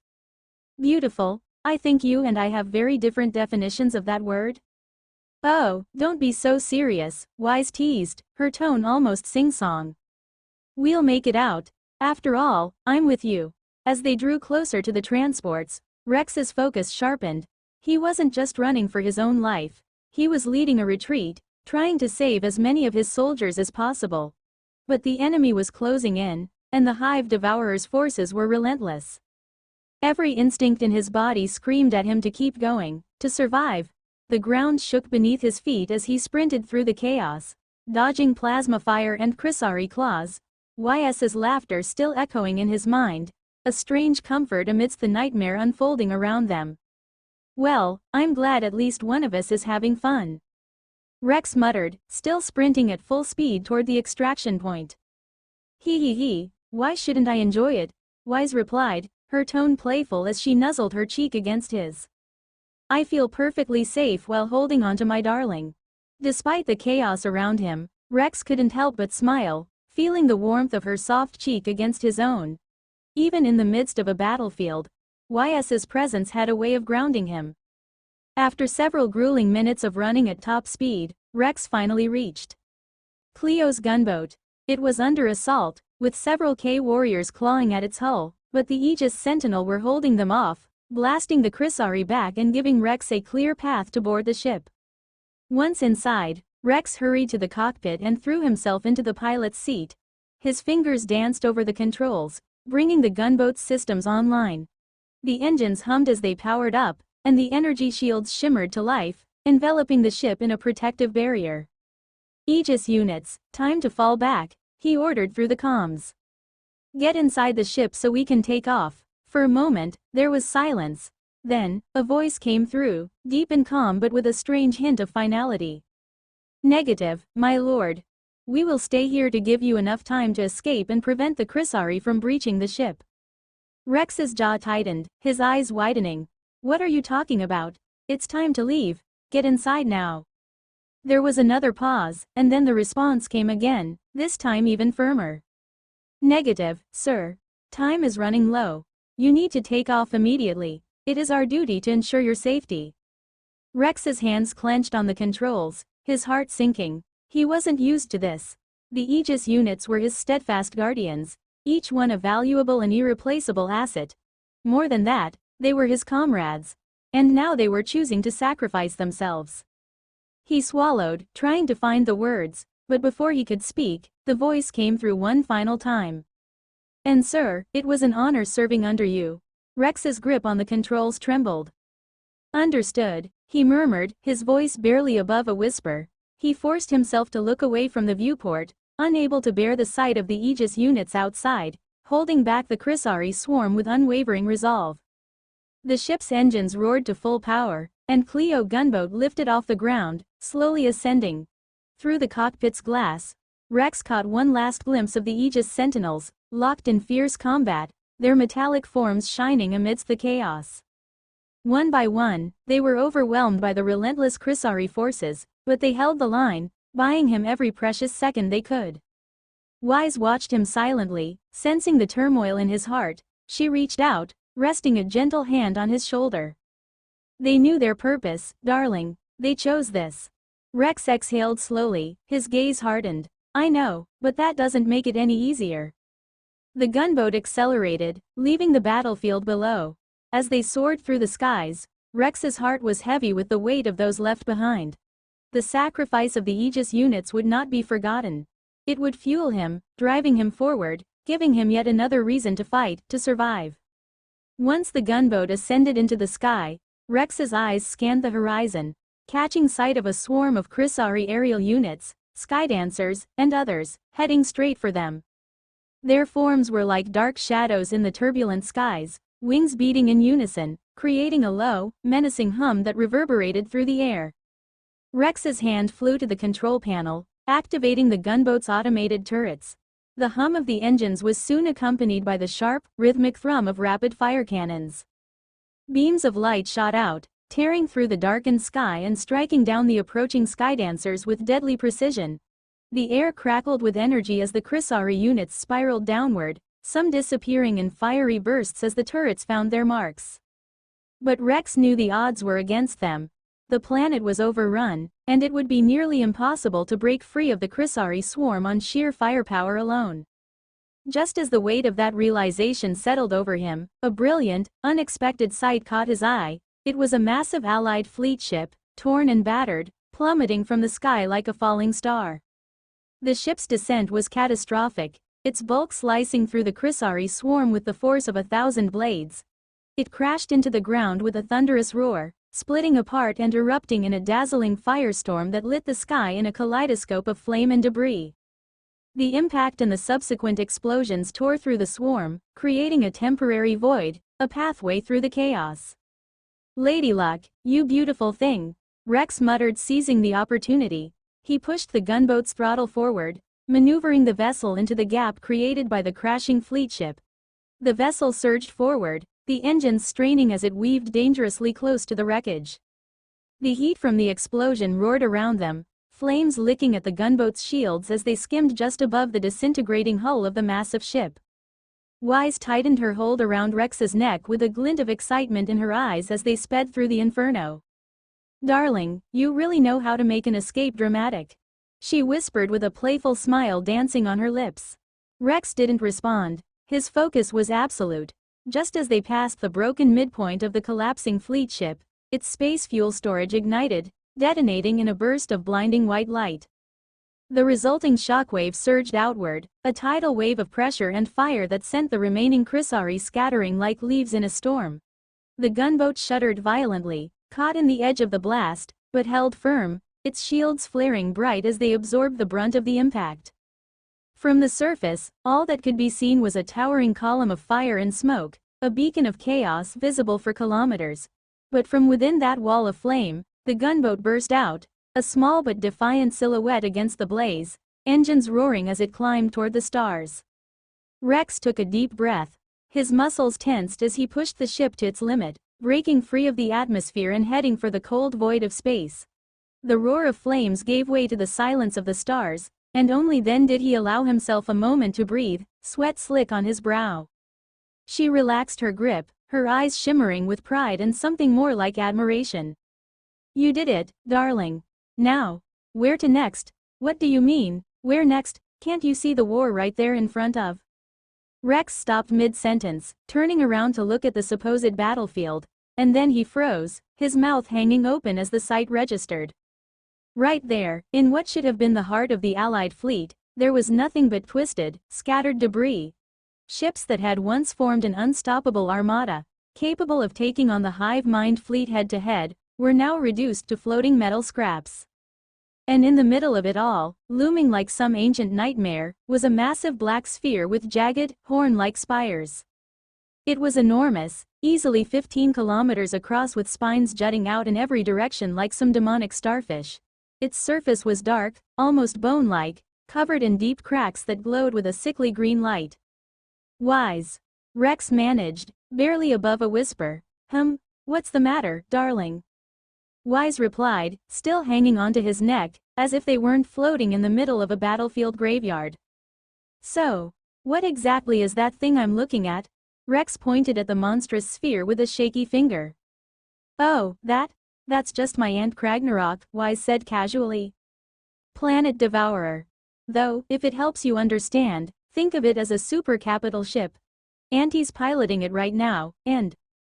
"Beautiful? I think you and I have very different definitions of that word." "Oh, don't be so serious," Wise teased, her tone almost sing-song. "We'll make it out. After all, I'm with you." As they drew closer to the transports, Rex's focus sharpened. He wasn't just running for his own life. He was leading a retreat, trying to save as many of his soldiers as possible. But the enemy was closing in, and the Hive Devourer's forces were relentless. Every instinct in his body screamed at him to keep going, to survive. The ground shook beneath his feet as he sprinted through the chaos, dodging plasma fire and chrysari claws. Ys's laughter still echoing in his mind, a strange comfort amidst the nightmare unfolding around them. "Well, I'm glad at least one of us is having fun," Rex muttered, still sprinting at full speed toward the extraction point. He, why shouldn't I enjoy it?" Wise replied, her tone playful as she nuzzled her cheek against his. "I feel perfectly safe while holding on to my darling." Despite the chaos around him, Rex couldn't help but smile, feeling the warmth of her soft cheek against his own. Even in the midst of a battlefield, Ys's presence had a way of grounding him. After several grueling minutes of running at top speed, Rex finally reached Cleo's gunboat. It was under assault, with several K-warriors clawing at its hull, but the Aegis Sentinel were holding them off, blasting the chrysari back and giving Rex a clear path to board the ship. Once inside, Rex hurried to the cockpit and threw himself into the pilot's seat. His fingers danced over the controls, bringing the gunboat's systems online. The engines hummed as they powered up, and the energy shields shimmered to life, enveloping the ship in a protective barrier. "Aegis units, time to fall back," he ordered through the comms. "Get inside the ship so we can take off." For a moment, there was silence. Then, a voice came through, deep and calm but with a strange hint of finality. "Negative, my lord. We will stay here to give you enough time to escape and prevent the chrysari from breaching the ship." Rex's jaw tightened, his eyes widening. "What are you talking about? It's time to leave. Get inside now." There was another pause, and then the response came again, this time even firmer. Negative, sir. Time is running low. You need to take off immediately. It is our duty to ensure your safety. Rex's hands clenched on the controls, his heart sinking. He wasn't used to this. The Aegis units were his steadfast guardians, each one a valuable and irreplaceable asset. More than that, they were his comrades. And now they were choosing to sacrifice themselves. He swallowed, trying to find the words, but before he could speak, the voice came through one final time. And sir, it was an honor serving under you. Rex's grip on the controls trembled. Understood, he murmured, his voice barely above a whisper. He forced himself to look away from the viewport, unable to bear the sight of the Aegis units outside, holding back the Chrysari swarm with unwavering resolve. The ship's engines roared to full power, and Cleo gunboat lifted off the ground, slowly ascending. Through the cockpit's glass, Rex caught one last glimpse of the Aegis sentinels, locked in fierce combat, their metallic forms shining amidst the chaos. One by one, they were overwhelmed by the relentless Chrysari forces, but they held the line, buying him every precious second they could. Wise watched him silently, sensing the turmoil in his heart. She reached out, resting a gentle hand on his shoulder. They knew their purpose, darling. They chose this. Rex exhaled slowly, his gaze hardened. I know, but that doesn't make it any easier. The gunboat accelerated, leaving the battlefield below. As they soared through the skies, Rex's heart was heavy with the weight of those left behind. The sacrifice of the Aegis units would not be forgotten. It would fuel him, driving him forward, giving him yet another reason to fight, to survive. Once the gunboat ascended into the sky, Rex's eyes scanned the horizon, catching sight of a swarm of Chrysari aerial units, skydancers, and others, heading straight for them. Their forms were like dark shadows in the turbulent skies, wings beating in unison, creating a low, menacing hum that reverberated through the air. Rex's hand flew to the control panel, activating the gunboat's automated turrets. The hum of the engines was soon accompanied by the sharp, rhythmic thrum of rapid-fire cannons. Beams of light shot out, tearing through the darkened sky and striking down the approaching skydancers with deadly precision. The air crackled with energy as the Chrysari units spiraled downward, some disappearing in fiery bursts as the turrets found their marks. But Rex knew the odds were against them. The planet was overrun, and it would be nearly impossible to break free of the Chrysari swarm on sheer firepower alone. Just as the weight of that realization settled over him, a brilliant, unexpected sight caught his eye. It was a massive Allied fleet ship, torn and battered, plummeting from the sky like a falling star. The ship's descent was catastrophic, its bulk slicing through the Chrysari swarm with the force of 1,000 blades. It crashed into the ground with a thunderous roar, splitting apart and erupting in a dazzling firestorm that lit the sky in a kaleidoscope of flame and debris. The impact and the subsequent explosions tore through the swarm, creating a temporary void, a pathway through the chaos. Lady Luck, you beautiful thing, Rex muttered, seizing the opportunity. He pushed the gunboat's throttle forward, maneuvering the vessel into the gap created by the crashing fleet ship. The vessel surged forward, the engines straining as it weaved dangerously close to the wreckage. The heat from the explosion roared around them, flames licking at the gunboat's shields as they skimmed just above the disintegrating hull of the massive ship. Wise tightened her hold around Rex's neck with a glint of excitement in her eyes as they sped through the inferno. Darling, you really know how to make an escape dramatic, she whispered with a playful smile dancing on her lips. Rex didn't respond. His focus was absolute. Just as they passed the broken midpoint of the collapsing fleet ship, its space fuel storage ignited, detonating in a burst of blinding white light. The resulting shockwave surged outward, a tidal wave of pressure and fire that sent the remaining Chrysari scattering like leaves in a storm. The gunboat shuddered violently, caught in the edge of the blast, but held firm, its shields flaring bright as they absorbed the brunt of the impact. From the surface, all that could be seen was a towering column of fire and smoke, a beacon of chaos visible for kilometers. But from within that wall of flame, the gunboat burst out, a small but defiant silhouette against the blaze, engines roaring as it climbed toward the stars. Rex took a deep breath. His muscles tensed as he pushed the ship to its limit, breaking free of the atmosphere and heading for the cold void of space. The roar of flames gave way to the silence of the stars, and only then did he allow himself a moment to breathe, sweat slick on his brow. She relaxed her grip, her eyes shimmering with pride and something more like admiration. You did it, darling. Now, where to next? What do you mean, where next? Can't you see the war right there in front of? Rex stopped mid-sentence, turning around to look at the supposed battlefield, and then he froze, his mouth hanging open as the sight registered. Right there, in what should have been the heart of the Allied fleet, there was nothing but twisted, scattered debris. Ships that had once formed an unstoppable armada, capable of taking on the hive mind fleet head-to-head, were now reduced to floating metal scraps. And in the middle of it all, looming like some ancient nightmare, was a massive black sphere with jagged, horn-like spires. It was enormous, easily 15 kilometers across with spines jutting out in every direction like some demonic starfish. Its surface was dark, almost bone-like, covered in deep cracks that glowed with a sickly green light. Wise. Rex managed, barely above a whisper. What's the matter, darling? Wise replied, still hanging onto his neck, as if they weren't floating in the middle of a battlefield graveyard. So, what exactly is that thing I'm looking at? Rex pointed at the monstrous sphere with a shaky finger. Oh, that's just my Aunt Kragnarok, Wise said casually. Planet Devourer. Though, if it helps you understand, think of it as a super capital ship. Auntie's piloting it right now, and,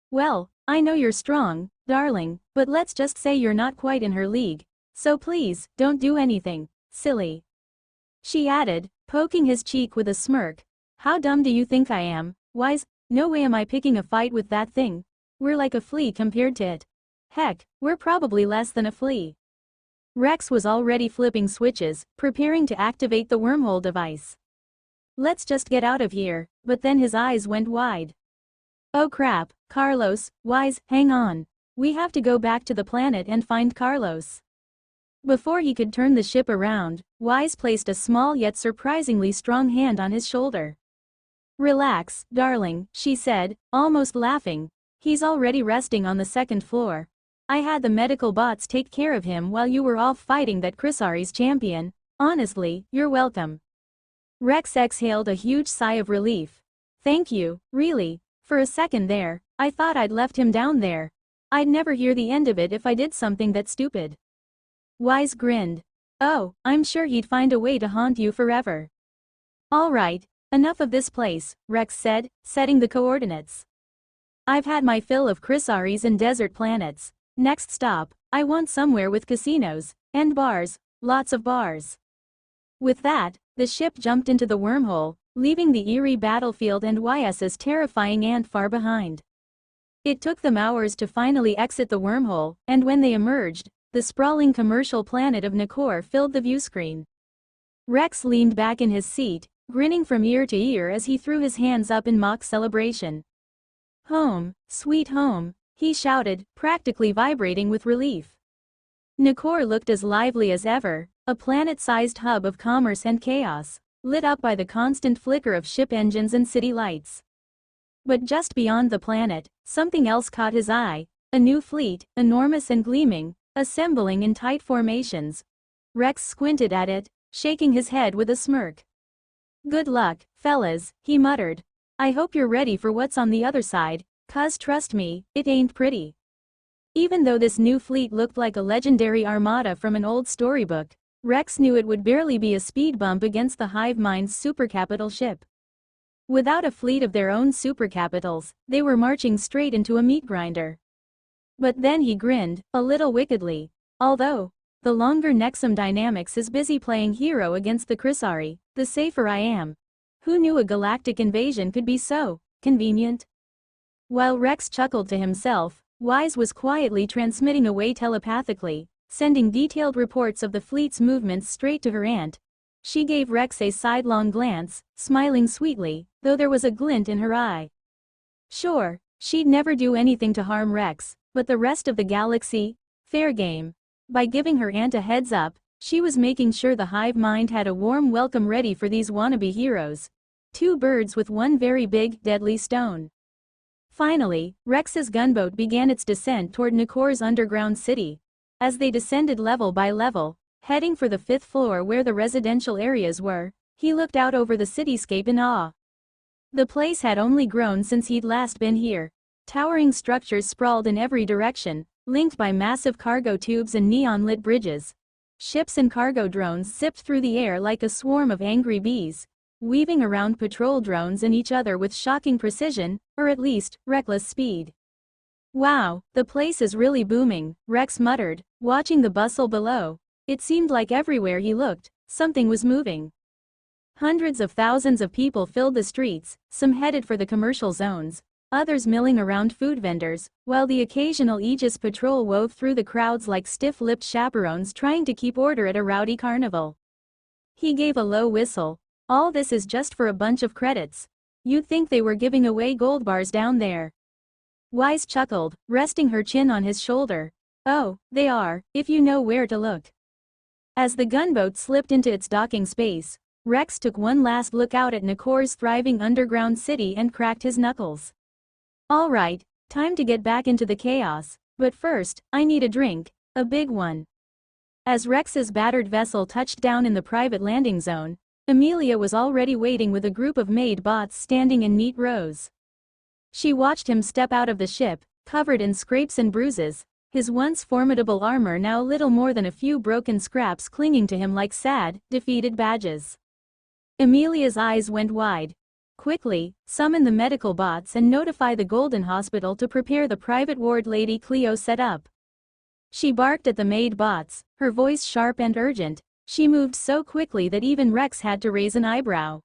well, I know you're strong, darling, but let's just say you're not quite in her league. So please, don't do anything silly. She added, poking his cheek with a smirk. How dumb do you think I am, Wise? No way am I picking a fight with that thing. We're like a flea compared to it. Heck, we're probably less than a flea. Rex was already flipping switches, preparing to activate the wormhole device. Let's just get out of here, but then his eyes went wide. Oh crap, Carlos, Wise, hang on. We have to go back to the planet and find Carlos. Before he could turn the ship around, Wise placed a small yet surprisingly strong hand on his shoulder. Relax, darling, she said, almost laughing. He's already resting on the second floor. I had the medical bots take care of him while you were off fighting that Chrysari's champion. Honestly, you're welcome. Rex exhaled a huge sigh of relief. Thank you, really. For a second there, I thought I'd left him down there. I'd never hear the end of it if I did something that stupid. Wise grinned. Oh, I'm sure he'd find a way to haunt you forever. All right, enough of this place, Rex said, setting the coordinates. I've had my fill of Chrysaries and desert planets. Next stop, I want somewhere with casinos, and bars, lots of bars. With that, the ship jumped into the wormhole, leaving the eerie battlefield and Ys's terrifying ant far behind. It took them hours to finally exit the wormhole, and when they emerged, the sprawling commercial planet of Nakor filled the viewscreen. Rex leaned back in his seat, grinning from ear to ear as he threw his hands up in mock celebration. Home, sweet home, he shouted, practically vibrating with relief. Nakor looked as lively as ever, a planet-sized hub of commerce and chaos, lit up by the constant flicker of ship engines and city lights. But just beyond the planet, something else caught his eye, a new fleet, enormous and gleaming, assembling in tight formations. Rex squinted at it, shaking his head with a smirk. Good luck, fellas, he muttered. I hope you're ready for what's on the other side, 'cause trust me, it ain't pretty. Even though this new fleet looked like a legendary armada from an old storybook, Rex knew it would barely be a speed bump against the hive mind's supercapital ship. Without a fleet of their own supercapitals, they were marching straight into a meat grinder. But then he grinned, a little wickedly. Although, the longer Nexum Dynamics is busy playing hero against the Chrysari, the safer I am. Who knew a galactic invasion could be so convenient? While Rex chuckled to himself, Wise was quietly transmitting away telepathically, sending detailed reports of the fleet's movements straight to her aunt. She gave Rex a sidelong glance, smiling sweetly, though there was a glint in her eye. Sure, she'd never do anything to harm Rex, but the rest of the galaxy? Fair game. By giving her aunt a heads up, she was making sure the hive mind had a warm welcome ready for these wannabe heroes. Two birds with one very big, deadly stone. Finally, Rex's gunboat began its descent toward Nakor's underground city. As they descended level by level, heading for the 5th floor where the residential areas were, he looked out over the cityscape in awe. The place had only grown since he'd last been here. Towering structures sprawled in every direction, linked by massive cargo tubes and neon-lit bridges. Ships and cargo drones zipped through the air like a swarm of angry bees, weaving around patrol drones and each other with shocking precision, or at least, reckless speed. Wow, the place is really booming, Rex muttered, watching the bustle below. It seemed like everywhere he looked, something was moving. Hundreds of thousands of people filled the streets, some headed for the commercial zones, others milling around food vendors, while the occasional Aegis patrol wove through the crowds like stiff-lipped chaperones trying to keep order at a rowdy carnival. He gave a low whistle. All this is just for a bunch of credits. You'd think they were giving away gold bars down there. Wise chuckled, resting her chin on his shoulder. Oh, they are, if you know where to look. As the gunboat slipped into its docking space, Rex took one last look out at Nakor's thriving underground city and cracked his knuckles. All right, time to get back into the chaos, but first, I need a drink, a big one. As Rex's battered vessel touched down in the private landing zone, Amelia was already waiting with a group of maid bots standing in neat rows. She watched him step out of the ship, covered in scrapes and bruises, his once formidable armor now little more than a few broken scraps clinging to him like sad, defeated badges. Amelia's eyes went wide. Quickly, summon the medical bots and notify the Golden Hospital to prepare the private ward Lady Cleo set up. She barked at the maid bots, her voice sharp and urgent. She moved so quickly that even Rex had to raise an eyebrow.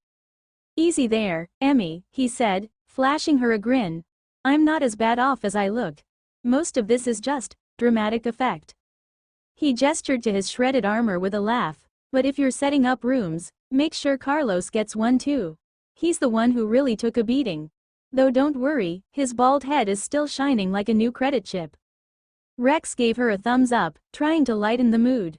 Easy there, Emmy, he said, flashing her a grin. I'm not as bad off as I look. Most of this is just dramatic effect. He gestured to his shredded armor with a laugh. But if you're setting up rooms, make sure Carlos gets one too. He's the one who really took a beating. Though don't worry, his bald head is still shining like a new credit chip. Rex gave her a thumbs up, trying to lighten the mood.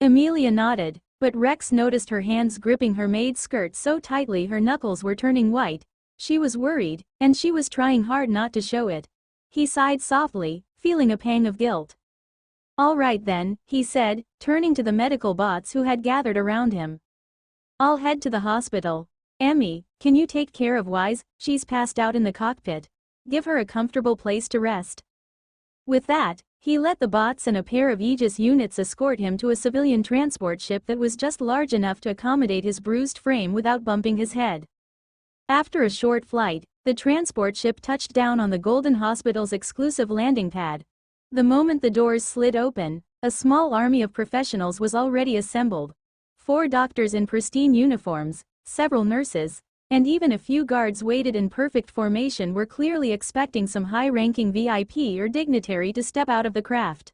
Amelia nodded, but Rex noticed her hands gripping her maid's skirt so tightly her knuckles were turning white. She was worried, and she was trying hard not to show it. He sighed softly, feeling a pang of guilt. All right then, he said, turning to the medical bots who had gathered around him. I'll head to the hospital. Emmy, can you take care of Wise? She's passed out in the cockpit. Give her a comfortable place to rest. With that, he let the bots and a pair of Aegis units escort him to a civilian transport ship that was just large enough to accommodate his bruised frame without bumping his head. After a short flight, the transport ship touched down on the Golden Hospital's exclusive landing pad. The moment the doors slid open, a small army of professionals was already assembled. 4 doctors in pristine uniforms, several nurses, and even a few guards waited in perfect formation were clearly expecting some high-ranking VIP or dignitary to step out of the craft.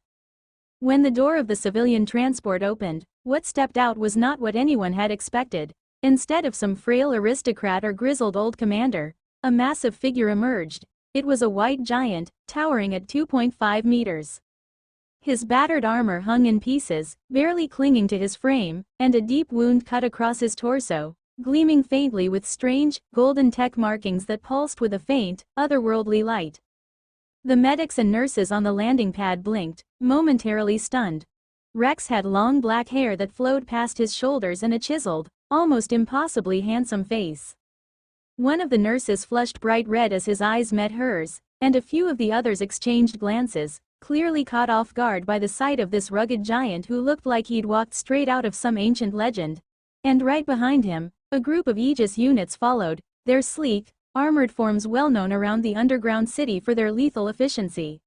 When the door of the civilian transport opened, what stepped out was not what anyone had expected. Instead of some frail aristocrat or grizzled old commander, a massive figure emerged. It was a white giant, towering at 2.5 meters. His battered armor hung in pieces, barely clinging to his frame, and a deep wound cut across his torso, gleaming faintly with strange, golden tech markings that pulsed with a faint, otherworldly light. The medics and nurses on the landing pad blinked, momentarily stunned. Rex had long black hair that flowed past his shoulders and a chiseled, almost impossibly handsome face. One of the nurses flushed bright red as his eyes met hers, and a few of the others exchanged glances, clearly caught off guard by the sight of this rugged giant who looked like he'd walked straight out of some ancient legend. And right behind him, a group of Aegis units followed, their sleek, armored forms well known around the underground city for their lethal efficiency.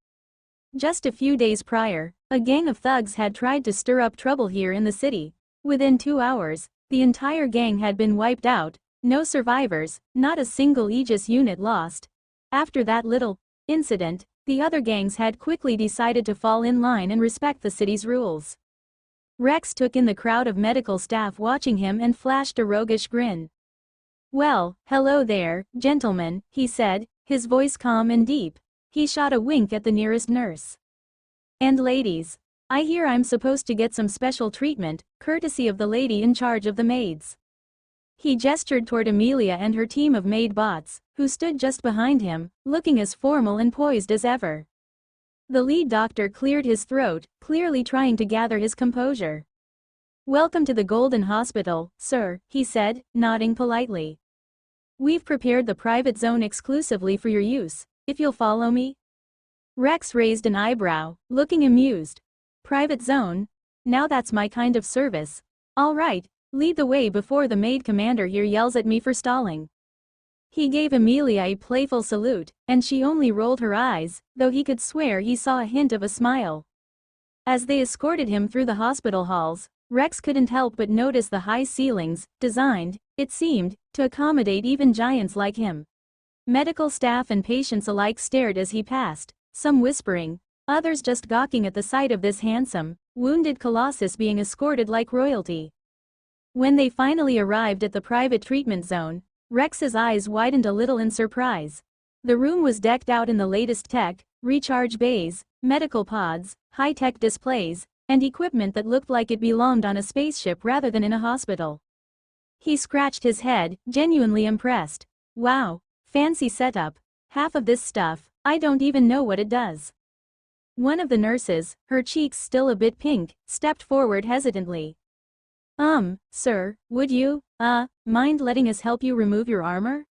Just a few days prior, a gang of thugs had tried to stir up trouble here in the city. Within 2 hours, the entire gang had been wiped out, no survivors, not a single Aegis unit lost. After that little incident, the other gangs had quickly decided to fall in line and respect the city's rules. Rex took in the crowd of medical staff watching him and flashed a roguish grin. Well, hello there, gentlemen, he said, his voice calm and deep. He shot a wink at the nearest nurse. And ladies, I hear I'm supposed to get some special treatment, courtesy of the lady in charge of the maids. He gestured toward Amelia and her team of maid bots, who stood just behind him, looking as formal and poised as ever. The lead doctor cleared his throat, clearly trying to gather his composure. Welcome to the Golden Hospital, sir, he said, nodding politely. We've prepared the private zone exclusively for your use, if you'll follow me. Rex raised an eyebrow, looking amused. Private zone? Now that's my kind of service. All right, lead the way before the maid commander here yells at me for stalling. He gave Amelia a playful salute, and she only rolled her eyes, though he could swear he saw a hint of a smile. As they escorted him through the hospital halls, Rex couldn't help but notice the high ceilings, designed, it seemed, to accommodate even giants like him. Medical staff and patients alike stared as he passed, some whispering, others just gawking at the sight of this handsome, wounded colossus being escorted like royalty. When they finally arrived at the private treatment zone, Rex's eyes widened a little in surprise. The room was decked out in the latest tech, recharge bays, medical pods, high-tech displays, and equipment that looked like it belonged on a spaceship rather than in a hospital. He scratched his head, genuinely impressed. Wow, fancy setup. Half of this stuff, I don't even know what it does. One of the nurses, her cheeks still a bit pink, stepped forward hesitantly. Sir, would you, mind letting us help you remove your armor?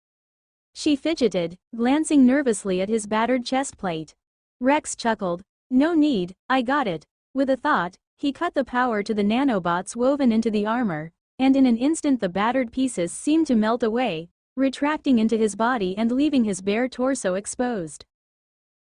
She fidgeted, glancing nervously at his battered chest plate. Rex chuckled. No need, I got it. With a thought, he cut the power to the nanobots woven into the armor, and in an instant the battered pieces seemed to melt away, retracting into his body and leaving his bare torso exposed.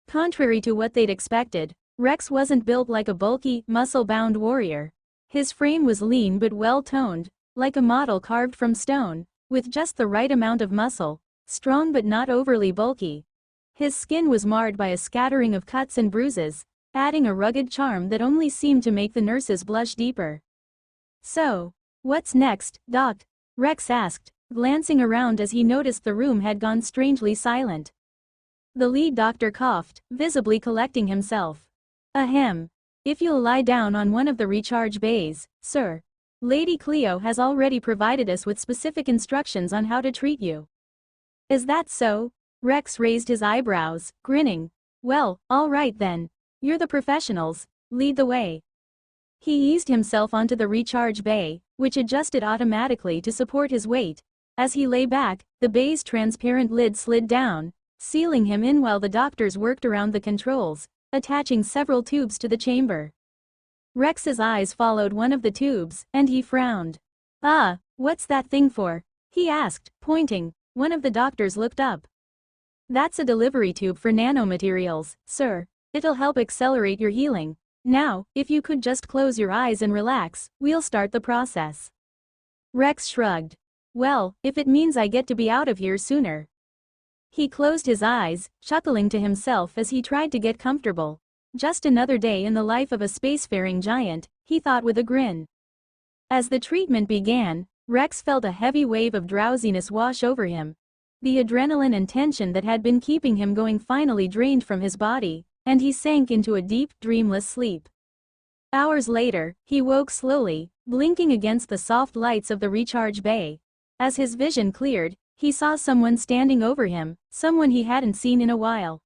Contrary to what they'd expected, Rex wasn't built like a bulky, muscle-bound warrior. His frame was lean but well-toned, like a model carved from stone, with just the right amount of muscle, strong but not overly bulky. His skin was marred by a scattering of cuts and bruises, adding a rugged charm that only seemed to make the nurses blush deeper. So, what's next, Doc? Rex asked, glancing around as he noticed the room had gone strangely silent. The lead doctor coughed, visibly collecting himself. Ahem. If you'll lie down on one of the recharge bays, sir. Lady Cleo has already provided us with specific instructions on how to treat you. Is that so? Rex raised his eyebrows, grinning. Well, all right then. You're the professionals, lead the way. He eased himself onto the recharge bay, which adjusted automatically to support his weight. As he lay back, the bay's transparent lid slid down, sealing him in while the doctors worked around the controls, attaching several tubes to the chamber. Rex's eyes followed one of the tubes, and he frowned. What's that thing for? He asked, pointing. One of the doctors looked up. That's a delivery tube for nanomaterials, sir. It'll help accelerate your healing. Now, if you could just close your eyes and relax, we'll start the process. Rex shrugged. Well, if it means I get to be out of here sooner. He closed his eyes, chuckling to himself as he tried to get comfortable. Just another day in the life of a spacefaring giant, he thought with a grin. As the treatment began, Rex felt a heavy wave of drowsiness wash over him. The adrenaline and tension that had been keeping him going finally drained from his body, and he sank into a deep, dreamless sleep. Hours later, he woke slowly, blinking against the soft lights of the recharge bay. As his vision cleared, he saw someone standing over him, someone he hadn't seen in a while.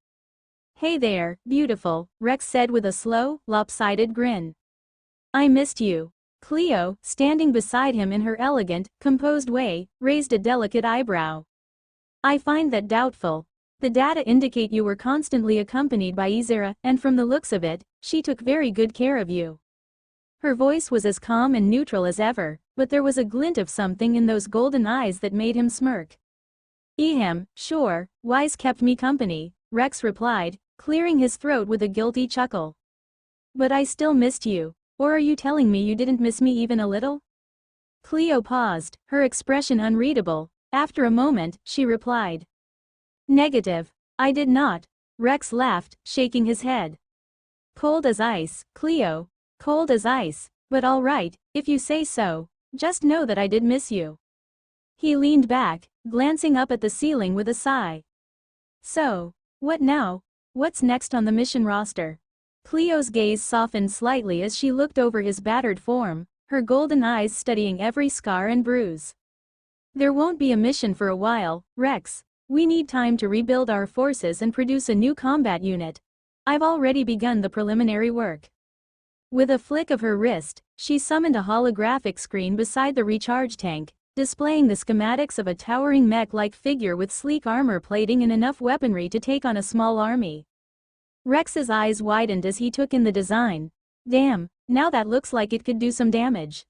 Hey there, beautiful, Rex said with a slow, lopsided grin. I missed you. Cleo, standing beside him in her elegant, composed way, raised a delicate eyebrow. I find that doubtful. The data indicate you were constantly accompanied by Izera, and from the looks of it, she took very good care of you. Her voice was as calm and neutral as ever, but there was a glint of something in those golden eyes that made him smirk. Ehem, sure, Wise kept me company, Rex replied, clearing his throat with a guilty chuckle. But I still missed you. Or are you telling me you didn't miss me even a little? Cleo paused, her expression unreadable. After a moment, she replied. Negative. I did not. Rex laughed, shaking his head. Cold as ice, Cleo. Cold as ice, but all right, if you say so. Just know that I did miss you. He leaned back, glancing up at the ceiling with a sigh. So, what now? What's next on the mission roster? Cleo's gaze softened slightly as she looked over his battered form, her golden eyes studying every scar and bruise. There won't be a mission for a while, Rex. We need time to rebuild our forces and produce a new combat unit. I've already begun the preliminary work. With a flick of her wrist, she summoned a holographic screen beside the recharge tank, displaying the schematics of a towering mech-like figure with sleek armor plating and enough weaponry to take on a small army. Rex's eyes widened as he took in the design. Damn, now that looks like it could do some damage.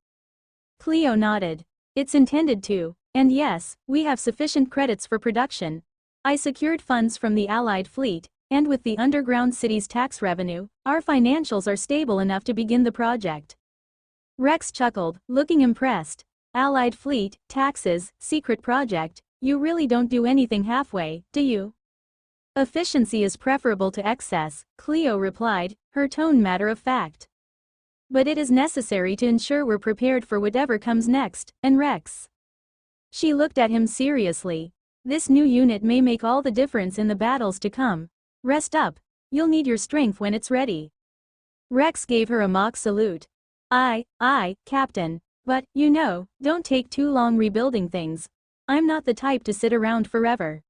Cleo nodded. It's intended to, and yes, we have sufficient credits for production. I secured funds from the Allied fleet, and with the underground city's tax revenue, our financials are stable enough to begin the project. Rex chuckled, looking impressed. Allied fleet, taxes, secret project, you really don't do anything halfway, do you? Efficiency is preferable to excess, Cleo replied, her tone matter of fact. But it is necessary to ensure we're prepared for whatever comes next, and Rex. She looked at him seriously. This new unit may make all the difference in the battles to come. Rest up. You'll need your strength when it's ready. Rex gave her a mock salute. Aye, Captain. But, don't take too long rebuilding things. I'm not the type to sit around forever.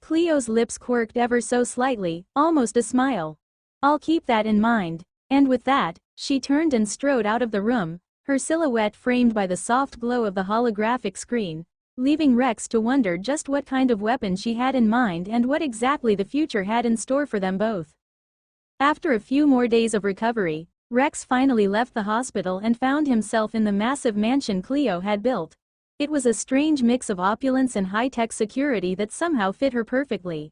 Cleo's lips quirked ever so slightly, almost a smile. I'll keep that in mind. And with that, she turned and strode out of the room, her silhouette framed by the soft glow of the holographic screen, leaving Rex to wonder just what kind of weapon she had in mind and what exactly the future had in store for them both. After a few more days of recovery, Rex finally left the hospital and found himself in the massive mansion Cleo had built. It was a strange mix of opulence and high-tech security that somehow fit her perfectly.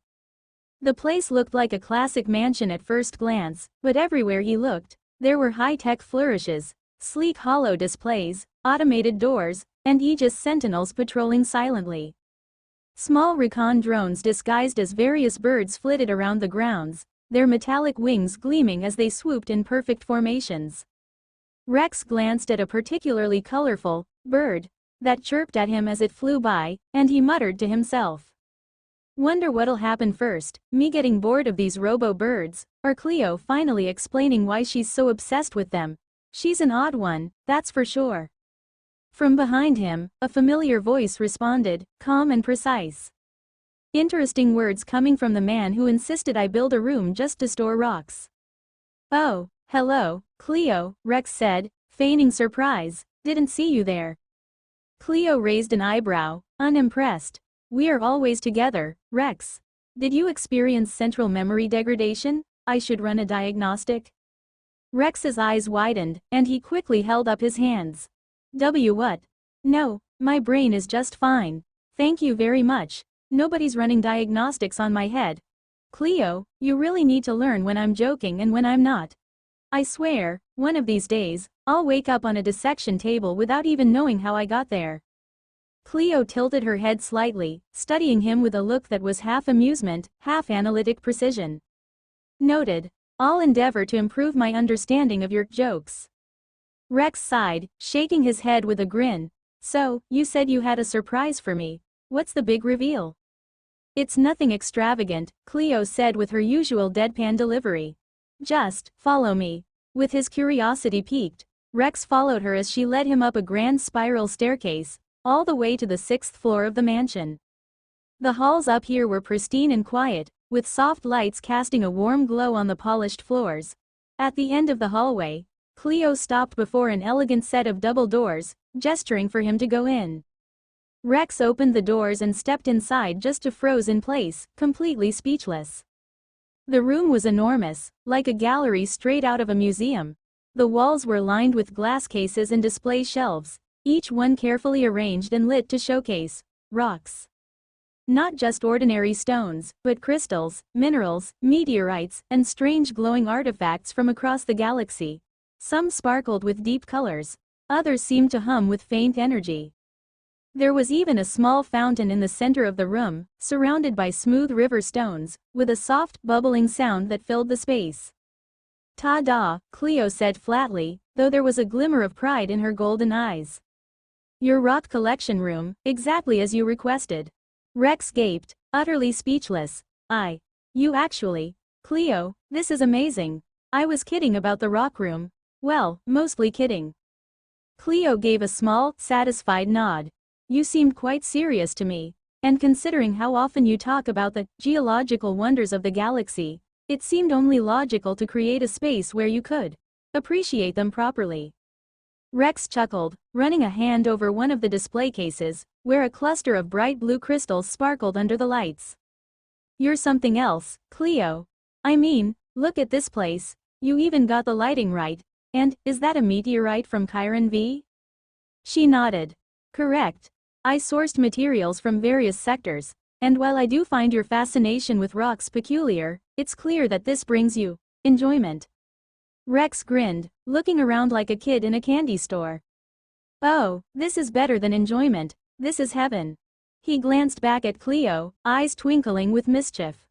The place looked like a classic mansion at first glance, but everywhere he looked, there were high-tech flourishes, sleek holo displays, automated doors, and Aegis sentinels patrolling silently. Small recon drones disguised as various birds flitted around the grounds, their metallic wings gleaming as they swooped in perfect formations. Rex glanced at a particularly colorful bird that chirped at him as it flew by, and he muttered to himself. Wonder what'll happen first, me getting bored of these robo-birds, or Cleo finally explaining why she's so obsessed with them. She's an odd one, that's for sure. From behind him, a familiar voice responded, calm and precise. Interesting words coming from the man who insisted I build a room just to store rocks. Oh, hello, Cleo, Rex said, feigning surprise, didn't see you there. Cleo raised an eyebrow, unimpressed. We are always together, Rex. Did you experience central memory degradation? I should run a diagnostic. Rex's eyes widened, and he quickly held up his hands. What? No, my brain is just fine. Thank you very much. Nobody's running diagnostics on my head. Cleo, you really need to learn when I'm joking and when I'm not. I swear, one of these days, I'll wake up on a dissection table without even knowing how I got there. Cleo tilted her head slightly, studying him with a look that was half amusement, half analytic precision. Noted. I'll endeavor to improve my understanding of your jokes. Rex sighed, shaking his head with a grin. So, you said you had a surprise for me. What's the big reveal? It's nothing extravagant, Cleo said with her usual deadpan delivery. Just, follow me. With his curiosity piqued, Rex followed her as she led him up a grand spiral staircase, all the way to the 6th floor of the mansion. The halls up here were pristine and quiet, with soft lights casting a warm glow on the polished floors. At the end of the hallway, Cleo stopped before an elegant set of double doors, gesturing for him to go in. Rex opened the doors and stepped inside just to froze in place, completely speechless. The room was enormous, like a gallery straight out of a museum. The walls were lined with glass cases and display shelves, each one carefully arranged and lit to showcase rocks. Not just ordinary stones, but crystals, minerals, meteorites, and strange glowing artifacts from across the galaxy. Some sparkled with deep colors, others seemed to hum with faint energy. There was even a small fountain in the center of the room, surrounded by smooth river stones, with a soft, bubbling sound that filled the space. Ta-da, Cleo said flatly, though there was a glimmer of pride in her golden eyes. Your rock collection room, exactly as you requested. Rex gaped, utterly speechless. You actually. Cleo, this is amazing. I was kidding about the rock room. Well, mostly kidding. Cleo gave a small, satisfied nod. You seemed quite serious to me, and considering how often you talk about the geological wonders of the galaxy, it seemed only logical to create a space where you could appreciate them properly. Rex chuckled, running a hand over one of the display cases, where a cluster of bright blue crystals sparkled under the lights. You're something else, Cleo. I mean, look at this place, you even got the lighting right, and, is that a meteorite from Chiron V? She nodded. Correct. I sourced materials from various sectors, and while I do find your fascination with rocks peculiar, it's clear that this brings you enjoyment. Rex grinned, looking around like a kid in a candy store. Oh, this is better than enjoyment, this is heaven. He glanced back at Cleo, eyes twinkling with mischief.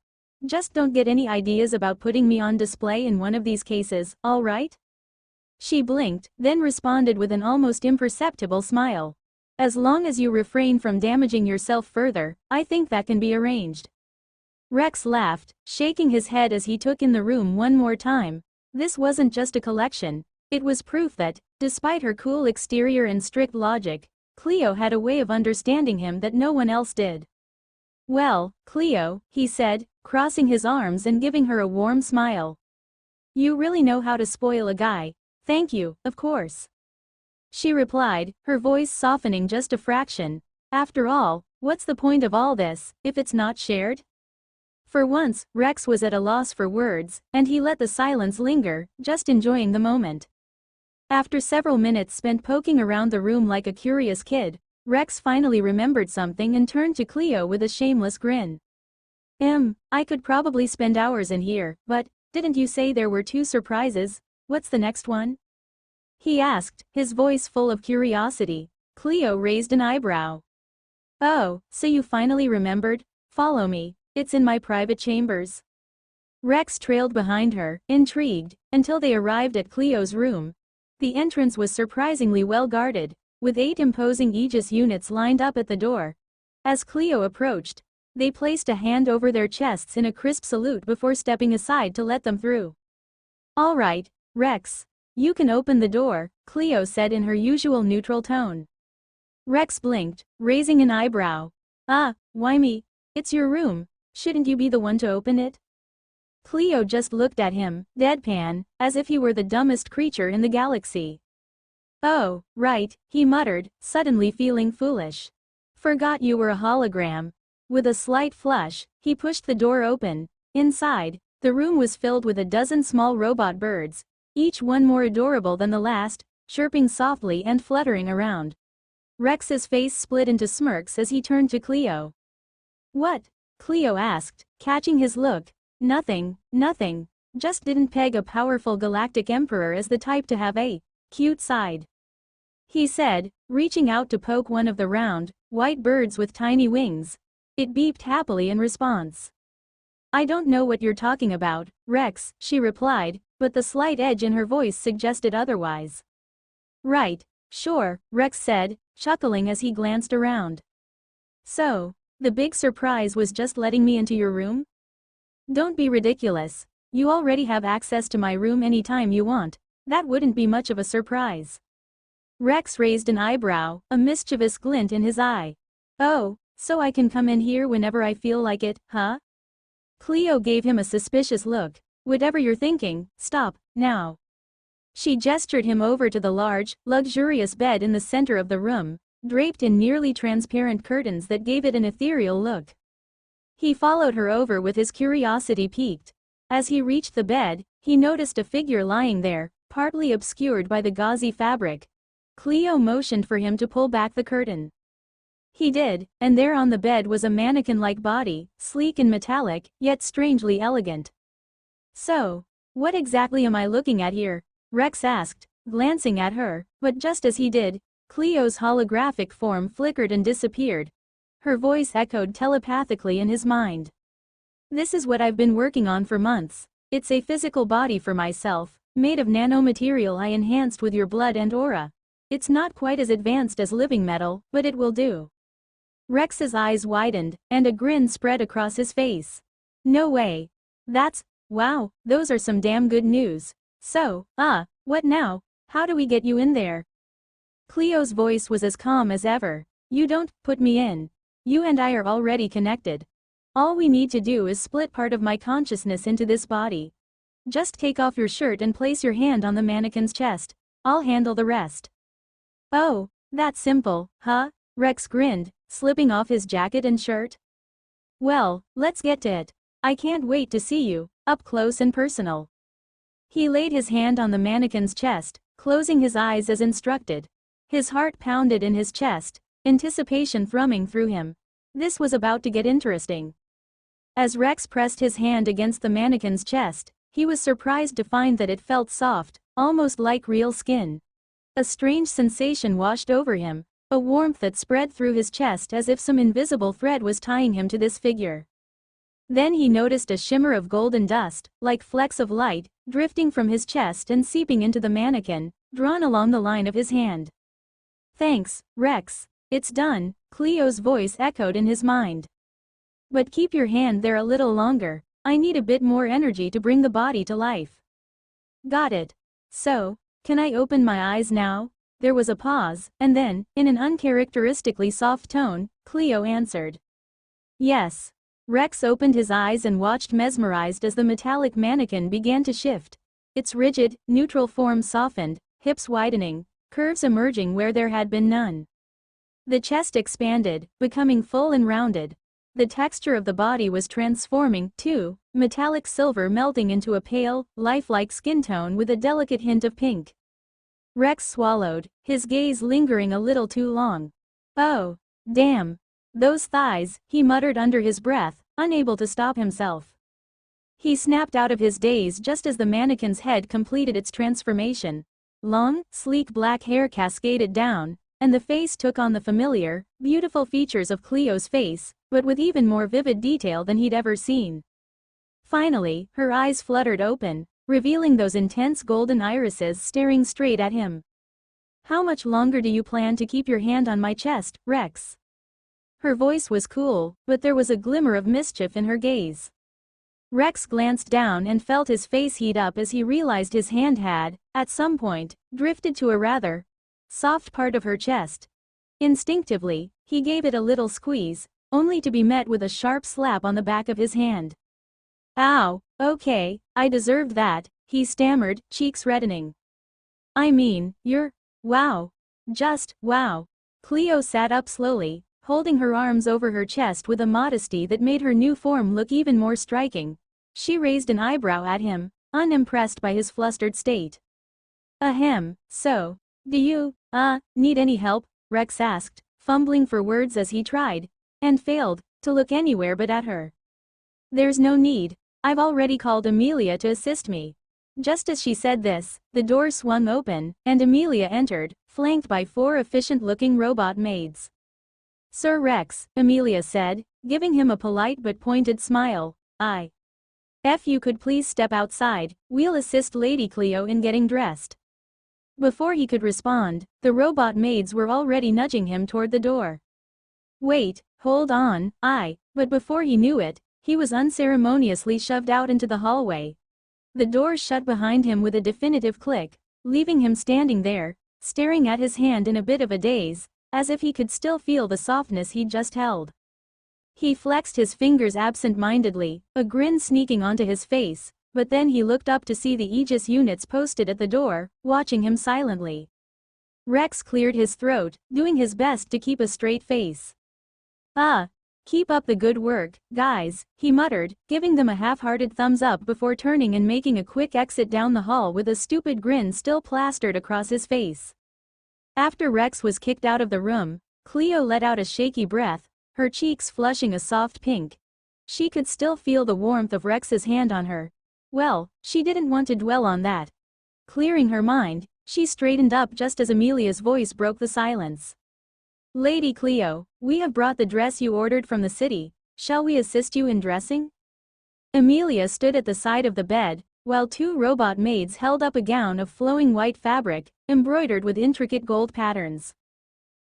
Just don't get any ideas about putting me on display in one of these cases, all right? She blinked, then responded with an almost imperceptible smile. As long as you refrain from damaging yourself further, I think that can be arranged. Rex laughed, shaking his head as he took in the room one more time. This wasn't just a collection, it was proof that, despite her cool exterior and strict logic, Cleo had a way of understanding him that no one else did. Well, Cleo, he said, crossing his arms and giving her a warm smile. You really know how to spoil a guy. Thank you, of course. She replied, her voice softening just a fraction. After all, what's the point of all this, if it's not shared? For once, Rex was at a loss for words, and he let the silence linger, just enjoying the moment. After several minutes spent poking around the room like a curious kid, Rex finally remembered something and turned to Cleo with a shameless grin. I could probably spend hours in here, but, didn't you say there were 2 surprises? What's the next one? He asked, his voice full of curiosity. Cleo raised an eyebrow. Oh, so you finally remembered? Follow me, it's in my private chambers. Rex trailed behind her, intrigued, until they arrived at Cleo's room. The entrance was surprisingly well guarded, with 8 imposing Aegis units lined up at the door. As Cleo approached, they placed a hand over their chests in a crisp salute before stepping aside to let them through. All right, Rex. You can open the door, Cleo said in her usual neutral tone. Rex blinked, raising an eyebrow. Why me? It's your room, shouldn't you be the one to open it? Cleo just looked at him, deadpan, as if he were the dumbest creature in the galaxy. Oh, right, he muttered, suddenly feeling foolish. Forgot you were a hologram. With a slight flush, he pushed the door open. Inside, the room was filled with a dozen small robot birds, each one more adorable than the last, chirping softly and fluttering around. Rex's face split into smirks as he turned to Cleo. What? Cleo asked, catching his look. Nothing, just didn't peg a powerful galactic emperor as the type to have a cute side. He said, reaching out to poke one of the round, white birds with tiny wings. It beeped happily in response. I don't know what you're talking about, Rex, she replied, but the slight edge in her voice suggested otherwise. Right, sure, Rex said, chuckling as he glanced around. So, the big surprise was just letting me into your room? Don't be ridiculous. You already have access to my room anytime you want. That wouldn't be much of a surprise. Rex raised an eyebrow, a mischievous glint in his eye. Oh, so I can come in here whenever I feel like it, huh? Cleo gave him a suspicious look. Whatever you're thinking, stop, now. She gestured him over to the large, luxurious bed in the center of the room, draped in nearly transparent curtains that gave it an ethereal look. He followed her over with his curiosity piqued. As he reached the bed, he noticed a figure lying there, partly obscured by the gauzy fabric. Cleo motioned for him to pull back the curtain. He did, and there on the bed was a mannequin-like body, sleek and metallic, yet strangely elegant. So, what exactly am I looking at here? Rex asked, glancing at her, but just as he did, Cleo's holographic form flickered and disappeared. Her voice echoed telepathically in his mind. This is what I've been working on for months. It's a physical body for myself, made of nanomaterial I enhanced with your blood and aura. It's not quite as advanced as living metal, but it will do. Rex's eyes widened, and a grin spread across his face. No way. Wow, those are some damn good news. So, what now? How do we get you in there? Cleo's voice was as calm as ever. You don't put me in. You and I are already connected. All we need to do is split part of my consciousness into this body. Just take off your shirt and place your hand on the mannequin's chest. I'll handle the rest. Oh, that's simple, huh? Rex grinned, slipping off his jacket and shirt. Well, let's get to it. I can't wait to see you, up close and personal. He laid his hand on the mannequin's chest, closing his eyes as instructed. His heart pounded in his chest, anticipation thrumming through him. This was about to get interesting. As Rex pressed his hand against the mannequin's chest, he was surprised to find that it felt soft, almost like real skin. A strange sensation washed over him, a warmth that spread through his chest as if some invisible thread was tying him to this figure. Then he noticed a shimmer of golden dust, like flecks of light, drifting from his chest and seeping into the mannequin, drawn along the line of his hand. Thanks, Rex. It's done, Cleo's voice echoed in his mind. But keep your hand there a little longer, I need a bit more energy to bring the body to life. Got it. So, can I open my eyes now? There was a pause, and then, in an uncharacteristically soft tone, Cleo answered. Yes. Rex opened his eyes and watched mesmerized as the metallic mannequin began to shift. Its rigid, neutral form softened, hips widening, curves emerging where there had been none. The chest expanded, becoming full and rounded. The texture of the body was transforming, too, metallic silver melting into a pale, lifelike skin tone with a delicate hint of pink. Rex swallowed, his gaze lingering a little too long. Oh, damn. Those thighs, he muttered under his breath, unable to stop himself. He snapped out of his daze just as the mannequin's head completed its transformation. Long, sleek black hair cascaded down, and the face took on the familiar, beautiful features of Cleo's face, but with even more vivid detail than he'd ever seen. Finally, her eyes fluttered open, revealing those intense golden irises staring straight at him. How much longer do you plan to keep your hand on my chest, Rex? Her voice was cool, but there was a glimmer of mischief in her gaze. Rex glanced down and felt his face heat up as he realized his hand had, at some point, drifted to a rather soft part of her chest. Instinctively, he gave it a little squeeze, only to be met with a sharp slap on the back of his hand. Ow, okay, I deserved that, he stammered, cheeks reddening. I mean, wow. Just, wow. Cleo sat up slowly, holding her arms over her chest with a modesty that made her new form look even more striking. She raised an eyebrow at him, unimpressed by his flustered state. Ahem, so, do you, need any help? Rex asked, fumbling for words as he tried, and failed, to look anywhere but at her. There's no need, I've already called Amelia to assist me. Just as she said this, the door swung open, and Amelia entered, flanked by 4 efficient-looking robot maids. Sir Rex, Amelia said, giving him a polite but pointed smile, If you could please step outside, we'll assist Lady Cleo in getting dressed. Before he could respond, the robot maids were already nudging him toward the door. Wait, hold on, but before he knew it, he was unceremoniously shoved out into the hallway. The door shut behind him with a definitive click, leaving him standing there, staring at his hand in a bit of a daze, as if he could still feel the softness he'd just held. He flexed his fingers absent-mindedly, a grin sneaking onto his face, but then he looked up to see the Aegis units posted at the door, watching him silently. Rex cleared his throat, doing his best to keep a straight face. Keep up the good work, guys, he muttered, giving them a half-hearted thumbs up before turning and making a quick exit down the hall with a stupid grin still plastered across his face. After Rex was kicked out of the room, Cleo let out a shaky breath, her cheeks flushing a soft pink. She could still feel the warmth of Rex's hand on her. Well, she didn't want to dwell on that. Clearing her mind, she straightened up just as Amelia's voice broke the silence. Lady Cleo, we have brought the dress you ordered from the city, shall we assist you in dressing? Amelia stood at the side of the bed, while 2 robot maids held up a gown of flowing white fabric, embroidered with intricate gold patterns.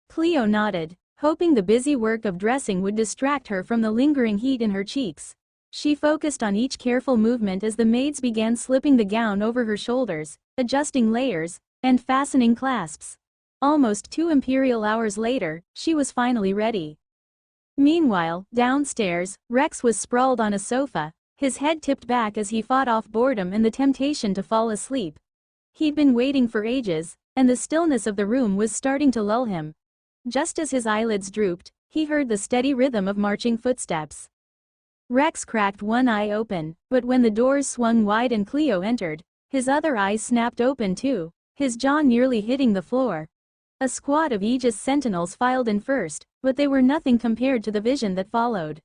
Cleo nodded, hoping the busy work of dressing would distract her from the lingering heat in her cheeks. She focused on each careful movement as the maids began slipping the gown over her shoulders, adjusting layers, and fastening clasps. Almost 2 imperial hours later, she was finally ready. Meanwhile, downstairs, Rex was sprawled on a sofa, his head tipped back as he fought off boredom and the temptation to fall asleep. He'd been waiting for ages, and the stillness of the room was starting to lull him. Just as his eyelids drooped, he heard the steady rhythm of marching footsteps. Rex cracked one eye open, but when the doors swung wide and Cleo entered, his other eye snapped open too, his jaw nearly hitting the floor. A squad of Aegis sentinels filed in first, but they were nothing compared to the vision that followed.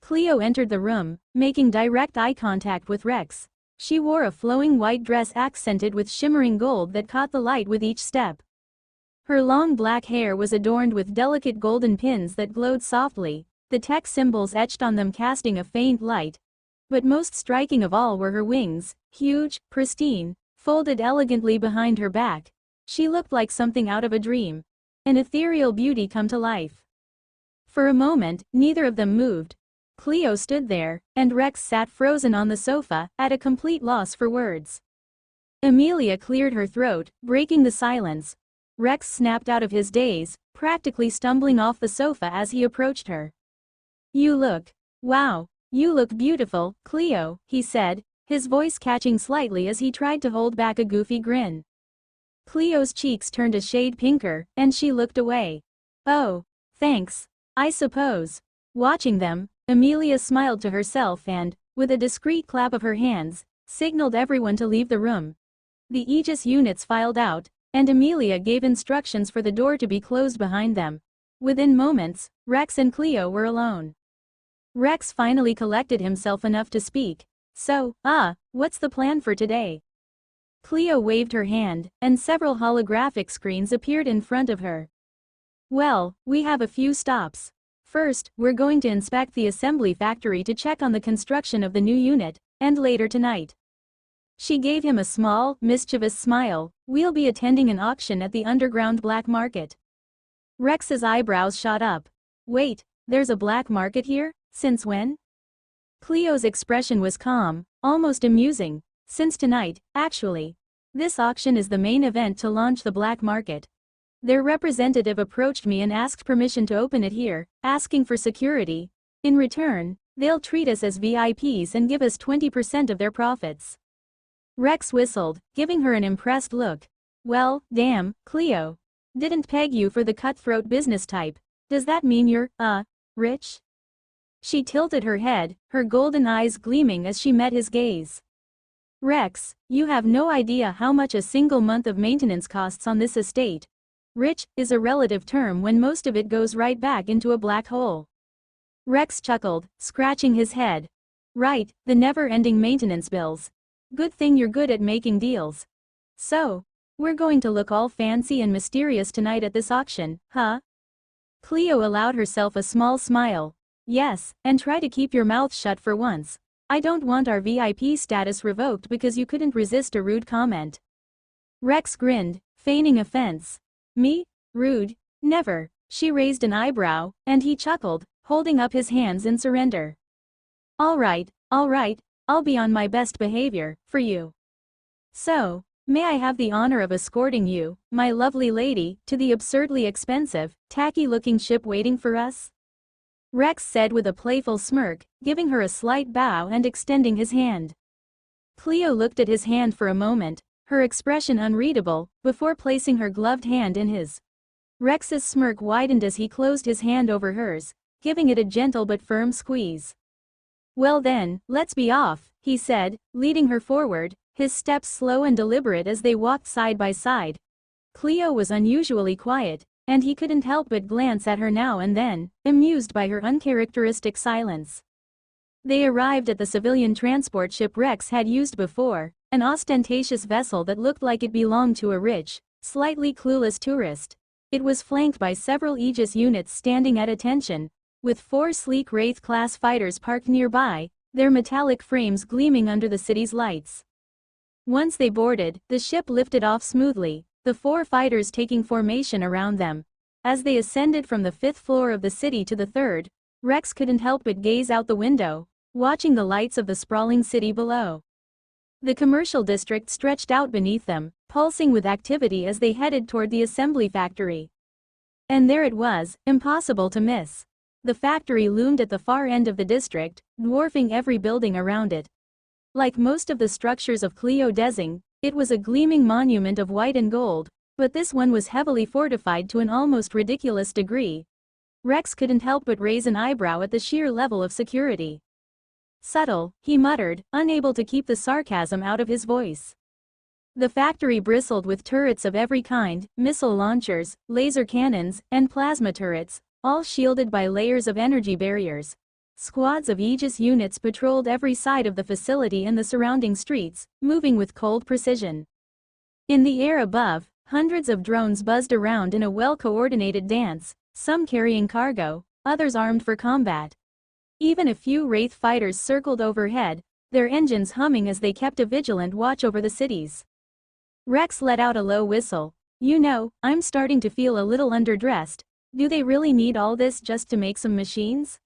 Cleo entered the room, making direct eye contact with Rex. She wore a flowing white dress accented with shimmering gold that caught the light with each step. Her long black hair was adorned with delicate golden pins that glowed softly, the tech symbols etched on them casting a faint light. But most striking of all were her wings, huge, pristine, folded elegantly behind her back. She looked like something out of a dream. An ethereal beauty come to life. For a moment, neither of them moved. Cleo stood there, and Rex sat frozen on the sofa, at a complete loss for words. Amelia cleared her throat, breaking the silence. Rex snapped out of his daze, practically stumbling off the sofa as he approached her. Wow, you look beautiful, Cleo, he said, his voice catching slightly as he tried to hold back a goofy grin. Cleo's cheeks turned a shade pinker, and she looked away. Oh, thanks, I suppose. Watching them, Amelia smiled to herself and, with a discreet clap of her hands, signaled everyone to leave the room. The Aegis units filed out, and Amelia gave instructions for the door to be closed behind them. Within moments, Rex and Cleo were alone. Rex finally collected himself enough to speak. So, what's the plan for today? Cleo waved her hand, and several holographic screens appeared in front of her. Well, we have a few stops. First, we're going to inspect the assembly factory to check on the construction of the new unit, and later tonight. She gave him a small, mischievous smile. We'll be attending an auction at the underground black market. Rex's eyebrows shot up. Wait, there's a black market here? Since when? Cleo's expression was calm, almost amusing. Since tonight, actually. This auction is the main event to launch the black market. Their representative approached me and asked permission to open it here, asking for security. In return, they'll treat us as VIPs and give us 20% of their profits. Rex whistled, giving her an impressed look. Well, damn, Cleo. Didn't peg you for the cutthroat business type. Does that mean you're, rich? She tilted her head, her golden eyes gleaming as she met his gaze. Rex, you have no idea how much a single month of maintenance costs on this estate. Rich is a relative term when most of it goes right back into a black hole. Rex chuckled, scratching his head. Right, the never-ending maintenance bills. Good thing you're good at making deals. So, we're going to look all fancy and mysterious tonight at this auction, huh? Cleo allowed herself a small smile. Yes, and try to keep your mouth shut for once. I don't want our VIP status revoked because you couldn't resist a rude comment. Rex grinned, feigning offense. Me? Rude? Never. She raised an eyebrow, and he chuckled, holding up his hands in surrender. All right, I'll be on my best behavior, for you. So, may I have the honor of escorting you, my lovely lady, to the absurdly expensive, tacky-looking ship waiting for us? Rex said with a playful smirk, giving her a slight bow and extending his hand. Cleo looked at his hand for a moment, her expression unreadable, before placing her gloved hand in his. Rex's smirk widened as he closed his hand over hers, giving it a gentle but firm squeeze. Well then, let's be off, he said, leading her forward, his steps slow and deliberate as they walked side by side. Cleo was unusually quiet, and he couldn't help but glance at her now and then, amused by her uncharacteristic silence. They arrived at the civilian transport ship Rex had used before, an ostentatious vessel that looked like it belonged to a rich, slightly clueless tourist. It was flanked by several Aegis units standing at attention, with 4 sleek Wraith-class fighters parked nearby, their metallic frames gleaming under the city's lights. Once they boarded, the ship lifted off smoothly, the 4 fighters taking formation around them. As they ascended from the 5th floor of the city to the 3rd, Rex couldn't help but gaze out the window, watching the lights of the sprawling city below. The commercial district stretched out beneath them, pulsing with activity as they headed toward the assembly factory. And there it was, impossible to miss. The factory loomed at the far end of the district, dwarfing every building around it. Like most of the structures of Cleo Desing, it was a gleaming monument of white and gold, But this one was heavily fortified to an almost ridiculous degree. Rex couldn't help but raise an eyebrow at the sheer level of security. Subtle, he muttered, unable to keep the sarcasm out of his voice. The factory bristled with turrets of every kind, missile launchers, laser cannons, and plasma turrets, all shielded by layers of energy barriers. Squads of Aegis units patrolled every side of the facility and the surrounding streets, moving with cold precision. In the air above, hundreds of drones buzzed around in a well-coordinated dance, some carrying cargo, others armed for combat. Even a few Wraith fighters circled overhead, their engines humming as they kept a vigilant watch over the cities. Rex let out a low whistle. You know, I'm starting to feel a little underdressed. Do they really need all this just to make some machines?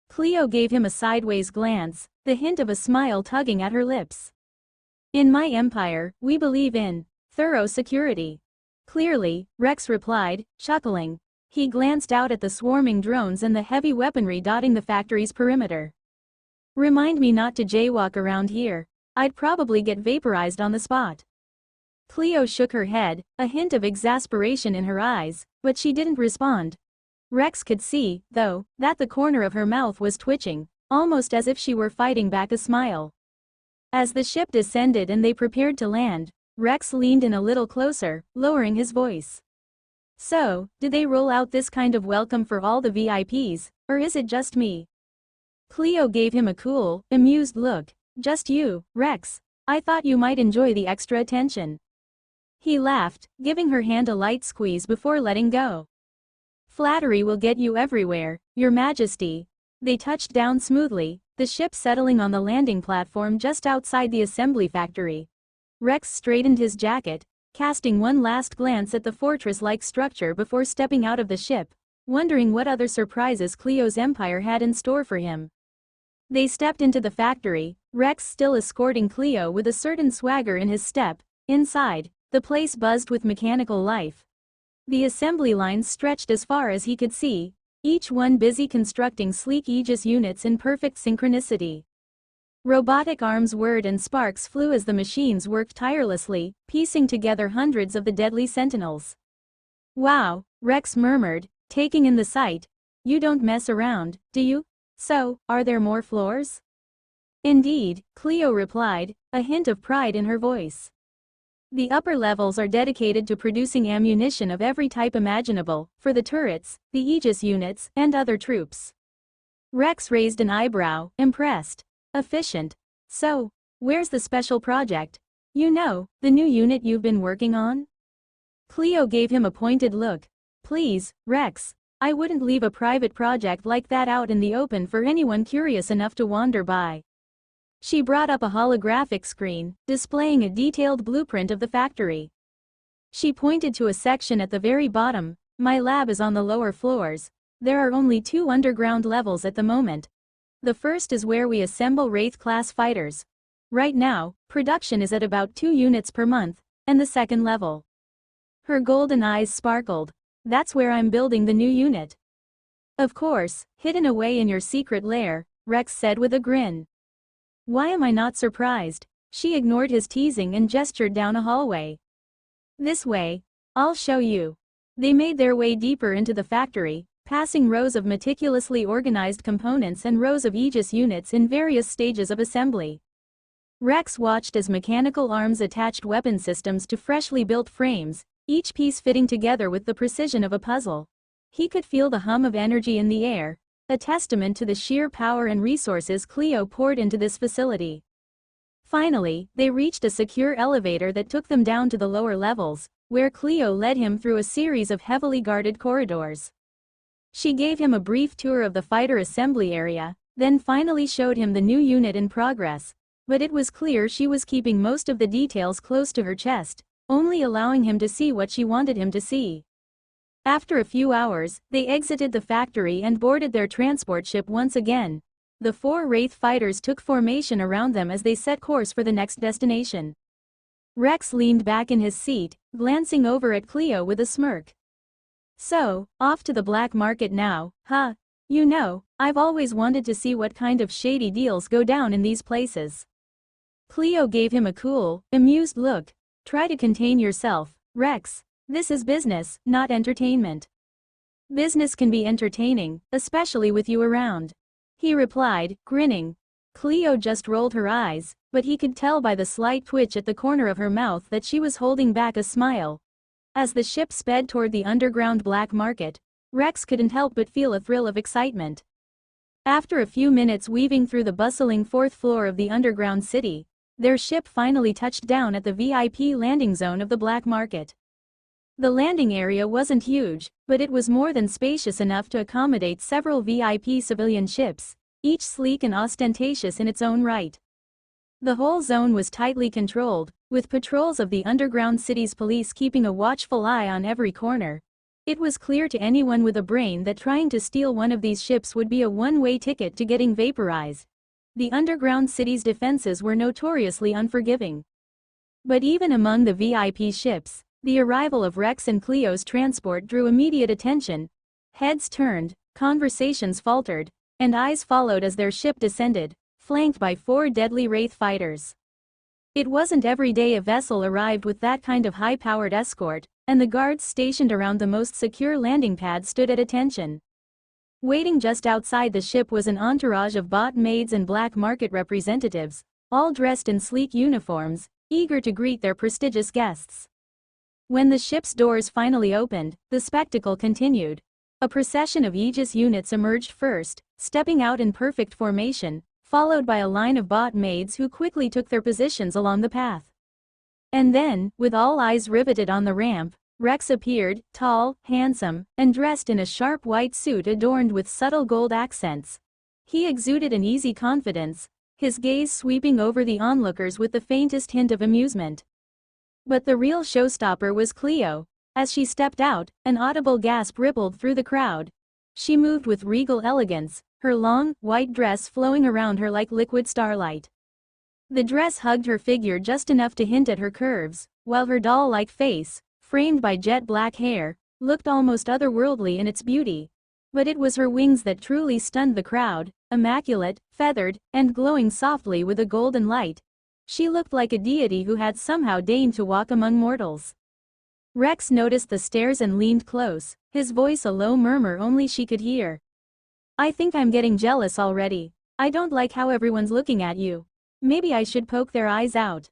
Cleo gave him a sideways glance, the hint of a smile tugging at her lips. In my empire, we believe in thorough security. Clearly, Rex replied, chuckling. He glanced out at the swarming drones and the heavy weaponry dotting the factory's perimeter. Remind me not to jaywalk around here. I'd probably get vaporized on the spot. Cleo shook her head, a hint of exasperation in her eyes, but she didn't respond. Rex could see, though, that the corner of her mouth was twitching, almost as if she were fighting back a smile. As the ship descended and they prepared to land, Rex leaned in a little closer, lowering his voice. So, do they roll out this kind of welcome for all the VIPs, or is it just me? Cleo gave him a cool, amused look. Just you, Rex. I thought you might enjoy the extra attention. He laughed, giving her hand a light squeeze before letting go. Flattery will get you everywhere, Your Majesty. They touched down smoothly, the ship settling on the landing platform just outside the assembly factory. Rex straightened his jacket, casting one last glance at the fortress-like structure before stepping out of the ship, wondering what other surprises Cleo's empire had in store for him. They stepped into the factory, Rex still escorting Cleo with a certain swagger in his step. Inside, the place buzzed with mechanical life. The assembly lines stretched as far as he could see, each one busy constructing sleek Aegis units in perfect synchronicity. Robotic arms whirred and sparks flew as the machines worked tirelessly, piecing together hundreds of the deadly sentinels. Wow, Rex murmured, taking in the sight. You don't mess around, do you? So, are there more floors? Indeed, Cleo replied, a hint of pride in her voice. The upper levels are dedicated to producing ammunition of every type imaginable, for the turrets, the Aegis units, and other troops. Rex raised an eyebrow, impressed. Efficient. So, where's the special project? You know, the new unit you've been working on? Cleo gave him a pointed look. Please, Rex, I wouldn't leave a private project like that out in the open for anyone curious enough to wander by. She brought up a holographic screen, displaying a detailed blueprint of the factory. She pointed to a section at the very bottom. My lab is on the lower floors. There are only 2 underground levels at the moment. The first is where we assemble Wraith-class fighters. Right now, production is at about 2 units per month, and the second level. Her golden eyes sparkled. That's where I'm building the new unit. Of course, hidden away in your secret lair, Rex said with a grin. Why am I not surprised? She ignored his teasing and gestured down a hallway. This way. I'll show you. They made their way deeper into the factory, passing rows of meticulously organized components and rows of Aegis units in various stages of assembly. Rex watched as mechanical arms attached weapon systems to freshly built frames, each piece fitting together with the precision of a puzzle. He could feel the hum of energy in the air, a testament to the sheer power and resources Cleo poured into this facility. Finally, they reached a secure elevator that took them down to the lower levels, where Cleo led him through a series of heavily guarded corridors. She gave him a brief tour of the fighter assembly area, then finally showed him the new unit in progress, but it was clear she was keeping most of the details close to her chest, only allowing him to see what she wanted him to see. After a few hours, they exited the factory and boarded their transport ship once again. The 4 Wraith fighters took formation around them as they set course for the next destination. Rex leaned back in his seat, glancing over at Cleo with a smirk. So, off to the black market now, huh? You know, I've always wanted to see what kind of shady deals go down in these places. Cleo gave him a cool, amused look. Try to contain yourself, Rex. This is business, not entertainment. Business can be entertaining, especially with you around. He replied, grinning. Cleo just rolled her eyes, but he could tell by the slight twitch at the corner of her mouth that she was holding back a smile. As the ship sped toward the underground black market, Rex couldn't help but feel a thrill of excitement. After a few minutes weaving through the bustling fourth floor of the underground city, their ship finally touched down at the VIP landing zone of the black market. The landing area wasn't huge, but it was more than spacious enough to accommodate several VIP civilian ships, each sleek and ostentatious in its own right. The whole zone was tightly controlled, with patrols of the underground city's police keeping a watchful eye on every corner. It was clear to anyone with a brain that trying to steal one of these ships would be a one-way ticket to getting vaporized. The underground city's defenses were notoriously unforgiving. But even among the VIP ships, the arrival of Rex and Cleo's transport drew immediate attention. Heads turned, conversations faltered, and eyes followed as their ship descended, flanked by 4 deadly Wraith fighters. It wasn't every day a vessel arrived with that kind of high-powered escort, and the guards stationed around the most secure landing pad stood at attention. Waiting just outside the ship was an entourage of bot maids and black market representatives, all dressed in sleek uniforms, eager to greet their prestigious guests. When the ship's doors finally opened, the spectacle continued. A procession of Aegis units emerged first, stepping out in perfect formation, followed by a line of bot maids who quickly took their positions along the path. And then, with all eyes riveted on the ramp, Rex appeared, tall, handsome, and dressed in a sharp white suit adorned with subtle gold accents. He exuded an easy confidence, his gaze sweeping over the onlookers with the faintest hint of amusement. But the real showstopper was Cleo. As she stepped out, an audible gasp rippled through the crowd. She moved with regal elegance, her long, white dress flowing around her like liquid starlight. The dress hugged her figure just enough to hint at her curves, while her doll-like face, framed by jet black hair, looked almost otherworldly in its beauty. But it was her wings that truly stunned the crowd, immaculate, feathered, and glowing softly with a golden light. She looked like a deity who had somehow deigned to walk among mortals. Rex noticed the stares and leaned close, his voice a low murmur only she could hear. "I think I'm getting jealous already. I don't like how everyone's looking at you. Maybe I should poke their eyes out."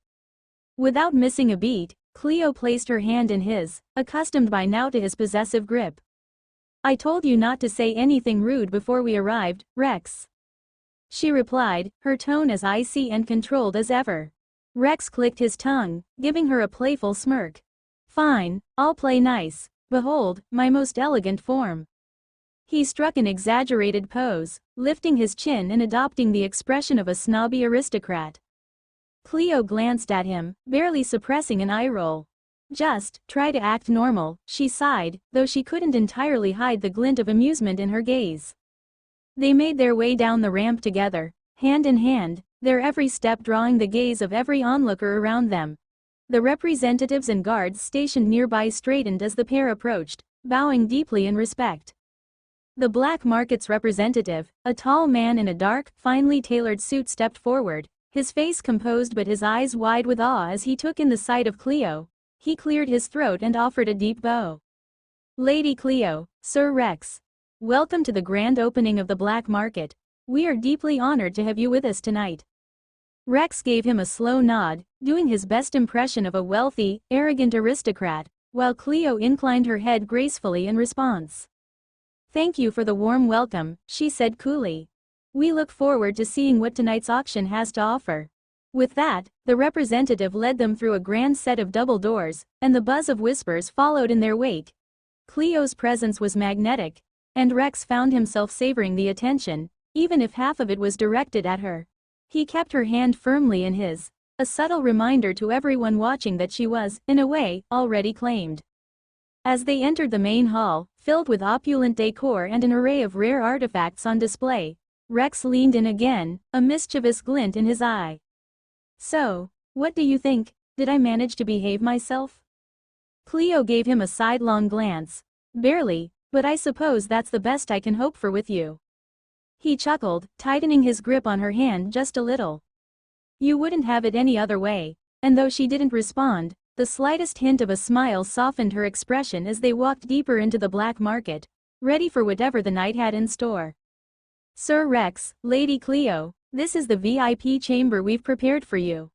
Without missing a beat, Cleo placed her hand in his, accustomed by now to his possessive grip. "I told you not to say anything rude before we arrived, Rex," she replied, her tone as icy and controlled as ever. Rex clicked his tongue, giving her a playful smirk. "Fine, I'll play nice. Behold, my most elegant form." He struck an exaggerated pose, lifting his chin and adopting the expression of a snobby aristocrat. Cleo glanced at him, barely suppressing an eye roll. "Just try to act normal," she sighed, though she couldn't entirely hide the glint of amusement in her gaze. They made their way down the ramp together, hand in hand, their every step drawing the gaze of every onlooker around them. The representatives and guards stationed nearby straightened as the pair approached, bowing deeply in respect. The black market's representative, a tall man in a dark, finely tailored suit stepped forward, his face composed but his eyes wide with awe as he took in the sight of Cleo. He cleared his throat and offered a deep bow. "Lady Cleo, Sir Rex. Welcome to the grand opening of the black market. We are deeply honored to have you with us tonight." Rex gave him a slow nod, doing his best impression of a wealthy, arrogant aristocrat, while Cleo inclined her head gracefully in response. "Thank you for the warm welcome," she said coolly. "We look forward to seeing what tonight's auction has to offer." With that, the representative led them through a grand set of double doors, and the buzz of whispers followed in their wake. Cleo's presence was magnetic, and Rex found himself savoring the attention, even if half of it was directed at her. He kept her hand firmly in his, a subtle reminder to everyone watching that she was, in a way, already claimed. As they entered the main hall, filled with opulent decor and an array of rare artifacts on display, Rex leaned in again, a mischievous glint in his eye. "So, what do you think? Did I manage to behave myself?" Cleo gave him a sidelong glance. "Barely, but I suppose that's the best I can hope for with you." He chuckled, tightening his grip on her hand just a little. "You wouldn't have it any other way," and though she didn't respond, The slightest hint of a smile softened her expression as they walked deeper into the black market, ready for whatever the night had in store. Sir Rex, Lady Cleo, this is the VIP chamber we've prepared for you,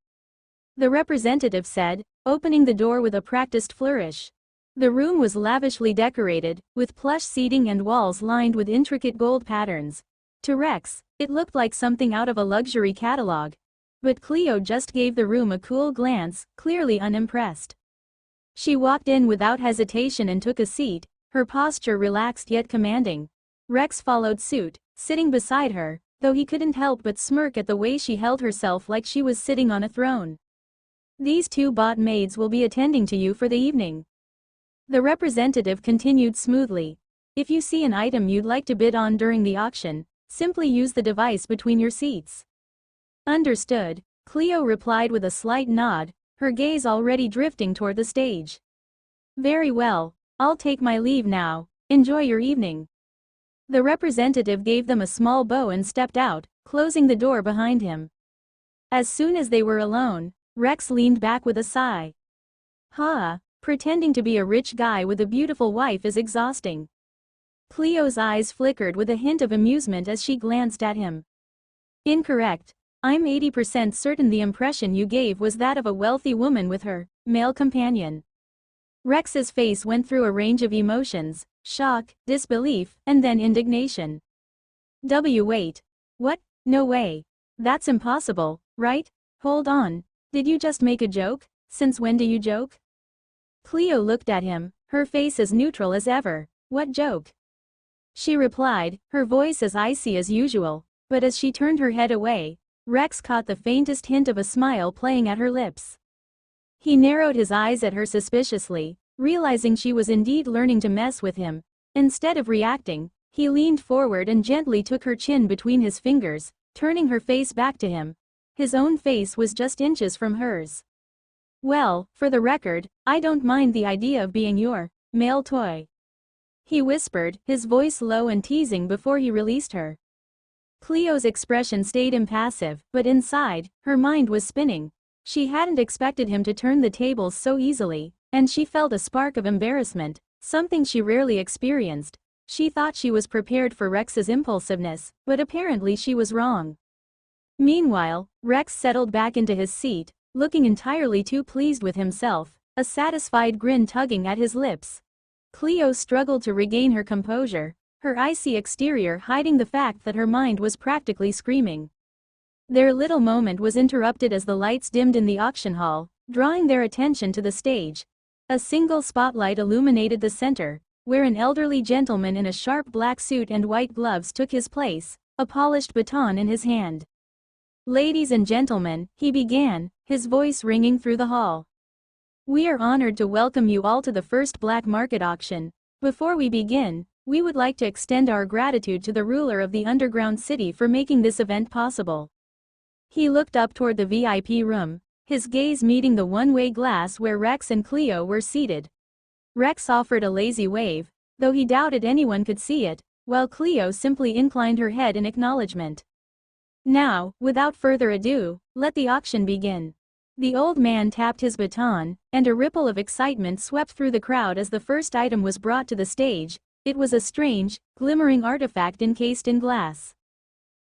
the representative said, opening the door with a practiced flourish. The room was lavishly decorated, with plush seating and walls lined with intricate gold patterns. To Rex, it looked like something out of a luxury catalog. But Cleo just gave the room a cool glance, clearly unimpressed. She walked in without hesitation and took a seat, her posture relaxed yet commanding. Rex followed suit, sitting beside her, though he couldn't help but smirk at the way she held herself like she was sitting on a throne. These two bot maids will be attending to you for the evening. The representative continued smoothly. If you see an item you'd like to bid on during the auction, simply use the device between your seats. Understood, Cleo replied with a slight nod, her gaze already drifting toward the stage. Very well, I'll take my leave now, enjoy your evening. The representative gave them a small bow and stepped out, closing the door behind him. As soon as they were alone, Rex leaned back with a sigh. Pretending to be a rich guy with a beautiful wife is exhausting. Cleo's eyes flickered with a hint of amusement as she glanced at him. Incorrect. I'm 80% certain the impression you gave was that of a wealthy woman with her male companion. Rex's face went through a range of emotions, shock, disbelief, and then indignation. Wait. What? No way. That's impossible, right? Hold on. Did you just make a joke? Since when do you joke? Cleo looked at him, her face as neutral as ever. What joke? She replied, her voice as icy as usual, but as she turned her head away, Rex caught the faintest hint of a smile playing at her lips. He narrowed his eyes at her suspiciously, realizing she was indeed learning to mess with him. Instead of reacting, he leaned forward and gently took her chin between his fingers, turning her face back to him. His own face was just inches from hers. Well, for the record, I don't mind the idea of being your male toy, he whispered, his voice low and teasing before he released her. Cleo's expression stayed impassive, but inside, her mind was spinning. She hadn't expected him to turn the tables so easily, and she felt a spark of embarrassment, something she rarely experienced. She thought she was prepared for Rex's impulsiveness, but apparently she was wrong. Meanwhile, Rex settled back into his seat, looking entirely too pleased with himself, a satisfied grin tugging at his lips. Cleo struggled to regain her composure, her icy exterior hiding the fact that her mind was practically screaming. Their little moment was interrupted as the lights dimmed in the auction hall, drawing their attention to the stage. A single spotlight illuminated the center, where an elderly gentleman in a sharp black suit and white gloves took his place, a polished baton in his hand. Ladies and gentlemen, he began, his voice ringing through the hall. We are honored to welcome you all to the first black market auction. Before we begin, we would like to extend our gratitude to the ruler of the underground city for making this event possible. He looked up toward the VIP room, his gaze meeting the one-way glass where Rex and Cleo were seated. Rex offered a lazy wave, though he doubted anyone could see it, while Cleo simply inclined her head in acknowledgement. Now, without further ado, let the auction begin. The old man tapped his baton, and a ripple of excitement swept through the crowd as the first item was brought to the stage. It was a strange, glimmering artifact encased in glass.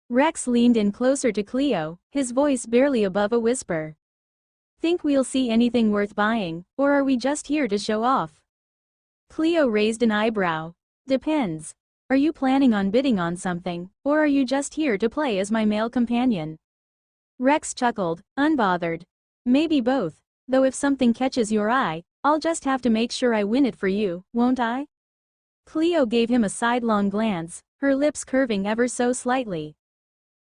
Rex leaned in closer to Cleo, his voice barely above a whisper. Think we'll see anything worth buying, or are we just here to show off? Cleo raised an eyebrow. Depends. Are you planning on bidding on something, or are you just here to play as my male companion? Rex chuckled, unbothered. Maybe both, though if something catches your eye, I'll just have to make sure I win it for you, won't I? Cleo gave him a sidelong glance, her lips curving ever so slightly.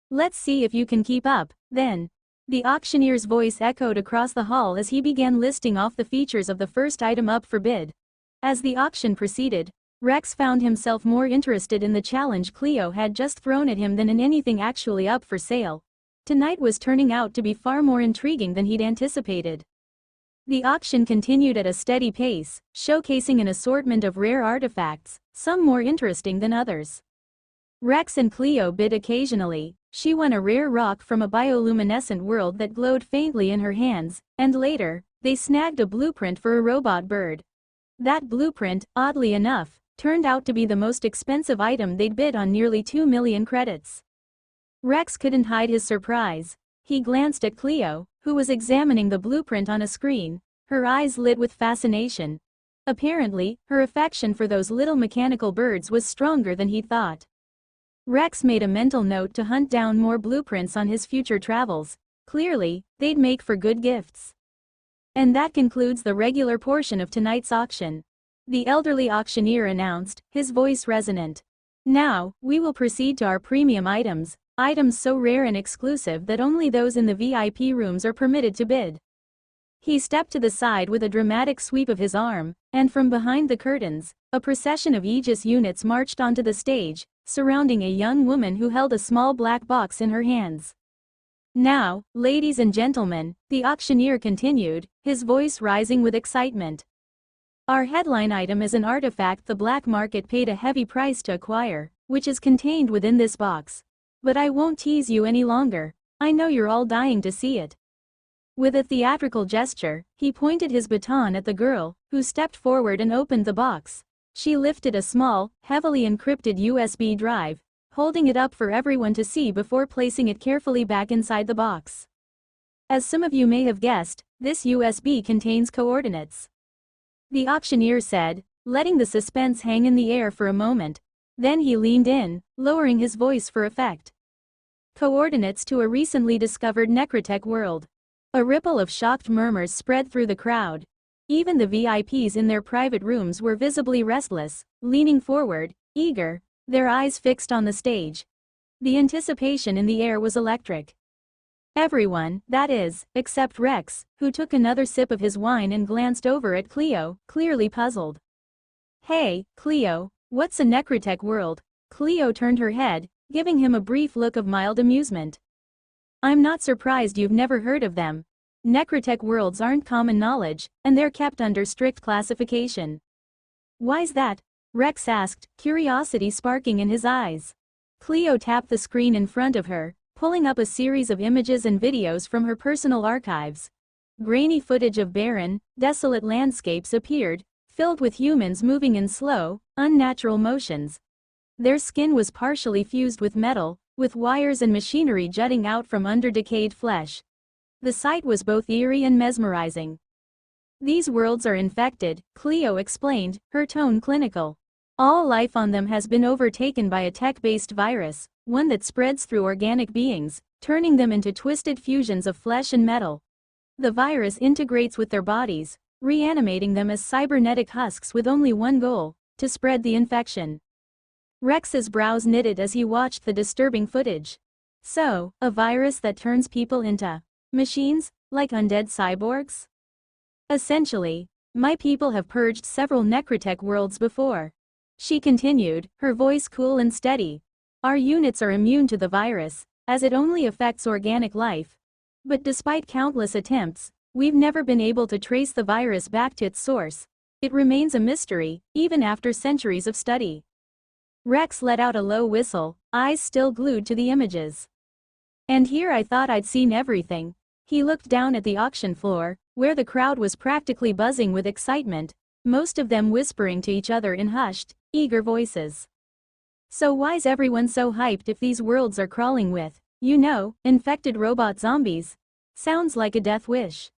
Let's see if you can keep up, then. The auctioneer's voice echoed across the hall as he began listing off the features of the first item up for bid. As the auction proceeded, Rex found himself more interested in the challenge Cleo had just thrown at him than in anything actually up for sale. Tonight was turning out to be far more intriguing than he'd anticipated. The auction continued at a steady pace, showcasing an assortment of rare artifacts, some more interesting than others. Rex and Cleo bid occasionally. She won a rare rock from a bioluminescent world that glowed faintly in her hands, and later, they snagged a blueprint for a robot bird. That blueprint, oddly enough, turned out to be the most expensive item they'd bid on, nearly 2 million credits. Rex couldn't hide his surprise. He glanced at Cleo, who was examining the blueprint on a screen, her eyes lit with fascination. Apparently, her affection for those little mechanical birds was stronger than he thought. Rex made a mental note to hunt down more blueprints on his future travels. Clearly, they'd make for good gifts. And that concludes the regular portion of tonight's auction. The elderly auctioneer announced, his voice resonant. Now, we will proceed to our premium items, items so rare and exclusive that only those in the VIP rooms are permitted to bid. He stepped to the side with a dramatic sweep of his arm, and from behind the curtains, a procession of Aegis units marched onto the stage, surrounding a young woman who held a small black box in her hands. Now, ladies and gentlemen, the auctioneer continued, his voice rising with excitement. Our headline item is an artifact the black market paid a heavy price to acquire, which is contained within this box. But I won't tease you any longer. I know you're all dying to see it. With a theatrical gesture, he pointed his baton at the girl, who stepped forward and opened the box. She lifted a small, heavily encrypted USB drive, holding it up for everyone to see before placing it carefully back inside the box. As some of you may have guessed, this USB contains coordinates. The auctioneer said, letting the suspense hang in the air for a moment. Then he leaned in, lowering his voice for effect. Coordinates to a recently discovered necrotech world. A ripple of shocked murmurs spread through the crowd. Even the VIPs in their private rooms were visibly restless, leaning forward, eager, their eyes fixed on the stage. The anticipation in the air was electric. Everyone, that is, except Rex, who took another sip of his wine and glanced over at Cleo, clearly puzzled. Hey, Cleo, what's a necrotech world? Cleo turned her head, giving him a brief look of mild amusement. I'm not surprised you've never heard of them. Necrotech worlds aren't common knowledge, and they're kept under strict classification. Why's that? Rex asked, curiosity sparking in his eyes. Cleo tapped the screen in front of her, pulling up a series of images and videos from her personal archives. Grainy footage of barren, desolate landscapes appeared, filled with humans moving in slow, unnatural motions. Their skin was partially fused with metal, with wires and machinery jutting out from under decayed flesh. The sight was both eerie and mesmerizing. These worlds are infected, Cleo explained, her tone clinical. All life on them has been overtaken by a tech-based virus, one that spreads through organic beings, turning them into twisted fusions of flesh and metal. The virus integrates with their bodies, reanimating them as cybernetic husks with only one goal, to spread the infection. Rex's brows knitted as he watched the disturbing footage. So, a virus that turns people into machines, like undead cyborgs? Essentially, my people have purged several necrotech worlds before. She continued, her voice cool and steady. Our units are immune to the virus, as it only affects organic life. But despite countless attempts, we've never been able to trace the virus back to its source. It remains a mystery, even after centuries of study. Rex let out a low whistle, eyes still glued to the images. And here I thought I'd seen everything. He looked down at the auction floor, where the crowd was practically buzzing with excitement, most of them whispering to each other in hushed, eager voices. So why's everyone so hyped if these worlds are crawling with, infected robot zombies? Sounds like a death wish.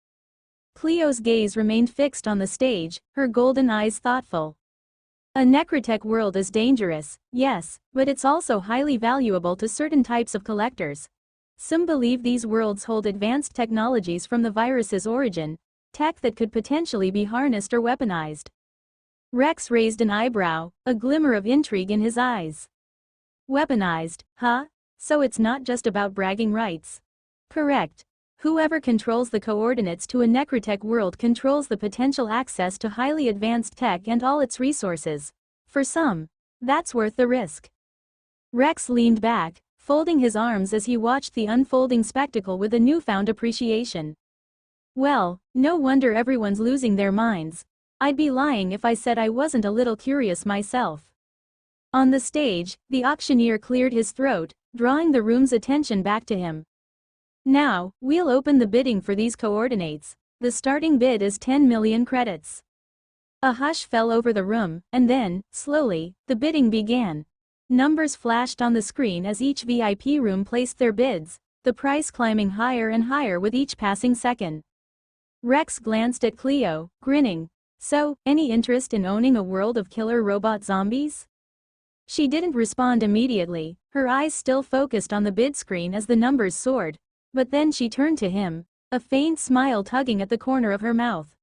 Cleo's gaze remained fixed on the stage, her golden eyes thoughtful. A necrotech world is dangerous, yes, but it's also highly valuable to certain types of collectors. Some believe these worlds hold advanced technologies from the virus's origin, tech that could potentially be harnessed or weaponized. Rex raised an eyebrow, a glimmer of intrigue in his eyes. Weaponized, huh? So it's not just about bragging rights. Correct. Whoever controls the coordinates to a necrotech world controls the potential access to highly advanced tech and all its resources. For some, that's worth the risk. Rex leaned back, folding his arms as he watched the unfolding spectacle with a newfound appreciation. Well, no wonder everyone's losing their minds. I'd be lying if I said I wasn't a little curious myself. On the stage, the auctioneer cleared his throat, drawing the room's attention back to him. Now, we'll open the bidding for these coordinates. The starting bid is 10 million credits. A hush fell over the room, and then, slowly, the bidding began. Numbers flashed on the screen as each VIP room placed their bids, the price climbing higher and higher with each passing second. Rex glanced at Cleo, grinning. So, any interest in owning a world of killer robot zombies? She didn't respond immediately, her eyes still focused on the bid screen as the numbers soared. But then she turned to him, a faint smile tugging at the corner of her mouth.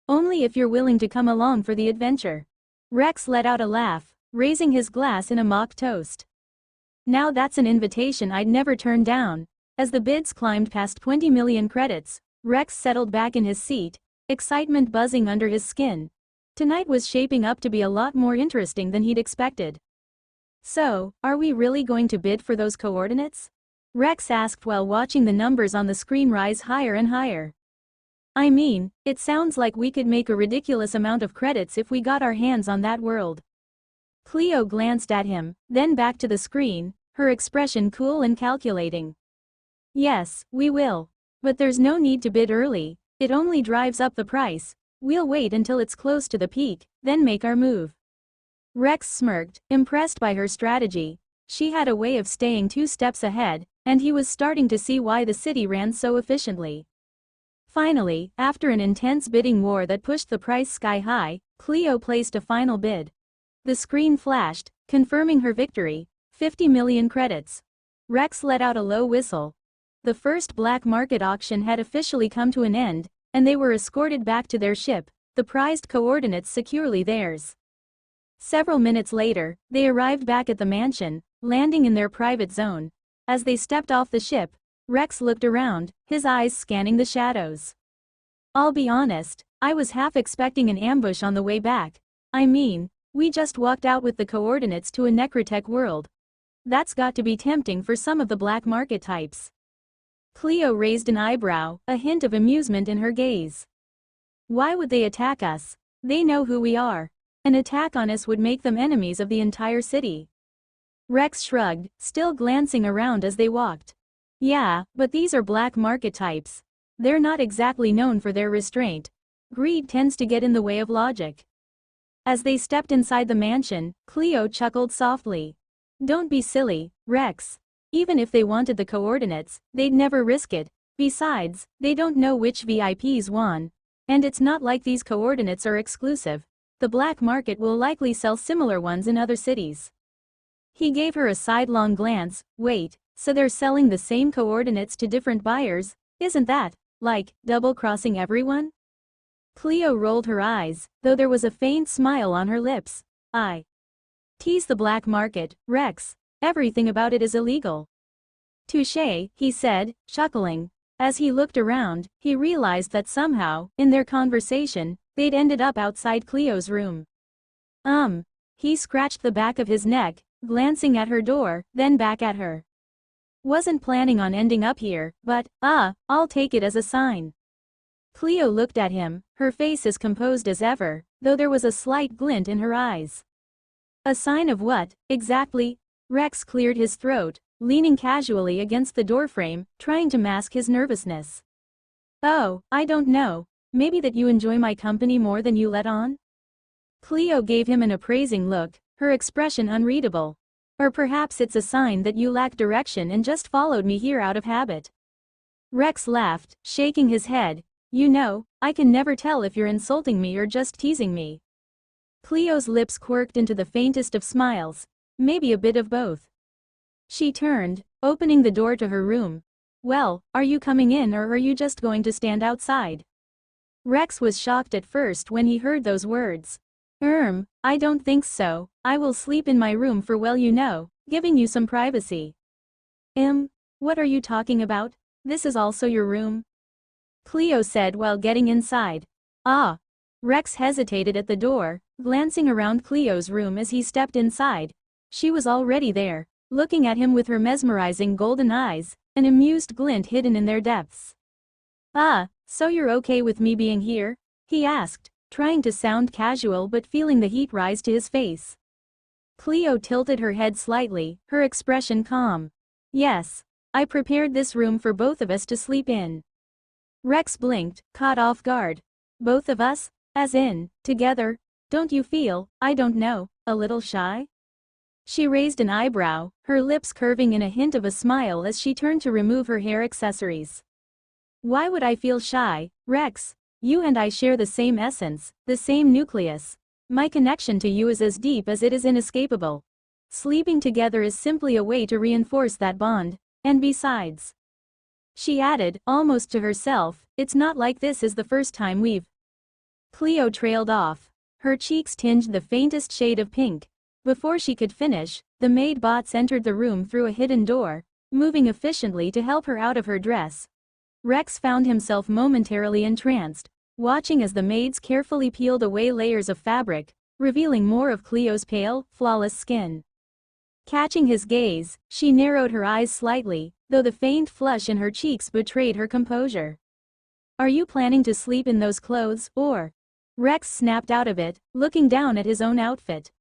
Only if you're willing to come along for the adventure. Rex let out a laugh, raising his glass in a mock toast. Now that's an invitation I'd never turn down. As the bids climbed past 20 million credits, Rex settled back in his seat, excitement buzzing under his skin. Tonight was shaping up to be a lot more interesting than he'd expected. So, are we really going to bid for those coordinates? Rex asked while watching the numbers on the screen rise higher and higher. I mean, it sounds like we could make a ridiculous amount of credits if we got our hands on that world. Cleo glanced at him, then back to the screen, her expression cool and calculating. Yes, we will. But there's no need to bid early, it only drives up the price. We'll wait until it's close to the peak, then make our move. Rex smirked, impressed by her strategy. She had a way of staying 2 steps ahead, and he was starting to see why the city ran so efficiently. Finally, after an intense bidding war that pushed the price sky high, Cleo placed a final bid. The screen flashed, confirming her victory, 50 million credits. Rex let out a low whistle. The first black market auction had officially come to an end, and they were escorted back to their ship, the prized coordinates securely theirs. Several minutes later, they arrived back at the mansion, landing in their private zone. As they stepped off the ship, Rex looked around, his eyes scanning the shadows. I'll be honest, I was half expecting an ambush on the way back. I mean, we just walked out with the coordinates to a necrotech world. That's got to be tempting for some of the black market types. Cleo raised an eyebrow, a hint of amusement in her gaze. Why would they attack us? They know who we are. An attack on us would make them enemies of the entire city. Rex shrugged, still glancing around as they walked. Yeah, but these are black market types. They're not exactly known for their restraint. Greed tends to get in the way of logic. As they stepped inside the mansion, Cleo chuckled softly. Don't be silly, Rex. Even if they wanted the coordinates, they'd never risk it. Besides, they don't know which VIPs won. And it's not like these coordinates are exclusive. The black market will likely sell similar ones in other cities. He gave her a sidelong glance. Wait, so they're selling the same coordinates to different buyers? Isn't that, like, double-crossing everyone? Cleo rolled her eyes, though there was a faint smile on her lips. I tease the black market, Rex. Everything about it is illegal. Touché, he said, chuckling. As he looked around, he realized that somehow, in their conversation, they'd ended up outside Cleo's room. He scratched the back of his neck, glancing at her door, then back at her. Wasn't planning on ending up here, but, I'll take it as a sign. Cleo looked at him, her face as composed as ever, though there was a slight glint in her eyes. A sign of what, exactly? Rex cleared his throat, leaning casually against the doorframe, trying to mask his nervousness. Oh, I don't know. Maybe that you enjoy my company more than you let on? Cleo gave him an appraising look, her expression unreadable. Or perhaps it's a sign that you lack direction and just followed me here out of habit. Rex laughed, shaking his head. You know, I can never tell if you're insulting me or just teasing me. Cleo's lips quirked into the faintest of smiles. Maybe a bit of both. She turned, opening the door to her room. Well, are you coming in or are you just going to stand outside? Rex was shocked at first when he heard those words. I don't think so. I will sleep in my room for giving you some privacy. What are you talking about? This is also your room? Cleo said while getting inside. Rex hesitated at the door, glancing around Cleo's room as he stepped inside. She was already there, looking at him with her mesmerizing golden eyes, an amused glint hidden in their depths. So you're okay with me being here? He asked, trying to sound casual but feeling the heat rise to his face. Cleo tilted her head slightly, her expression calm. Yes. I prepared this room for both of us to sleep in. Rex blinked, caught off guard. Both of us? As in, together? Don't you feel, I don't know, a little shy? She raised an eyebrow, her lips curving in a hint of a smile as she turned to remove her hair accessories. Why would I feel shy, Rex? You and I share the same essence, the same nucleus. My connection to you is as deep as it is inescapable. Sleeping together is simply a way to reinforce that bond, and besides, she added, almost to herself, it's not like this is the first time we've. Cleo trailed off. Her cheeks tinged the faintest shade of pink. Before she could finish, the maid bots entered the room through a hidden door, moving efficiently to help her out of her dress. Rex found himself momentarily entranced, watching as the maids carefully peeled away layers of fabric, revealing more of Cleo's pale, flawless skin. Catching his gaze, she narrowed her eyes slightly, though the faint flush in her cheeks betrayed her composure. Are you planning to sleep in those clothes, or? Rex snapped out of it, looking down at his own outfit.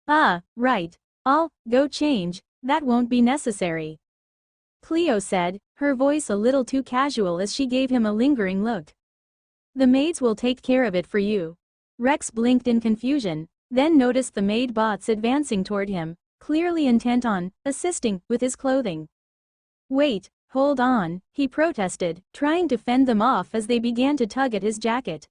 Ah, right. I'll go change, that won't be necessary. Cleo said, her voice a little too casual as she gave him a lingering look. The maids will take care of it for you. Rex blinked in confusion, then noticed the maid bots advancing toward him, clearly intent on assisting with his clothing. Wait, hold on, he protested, trying to fend them off as they began to tug at his jacket.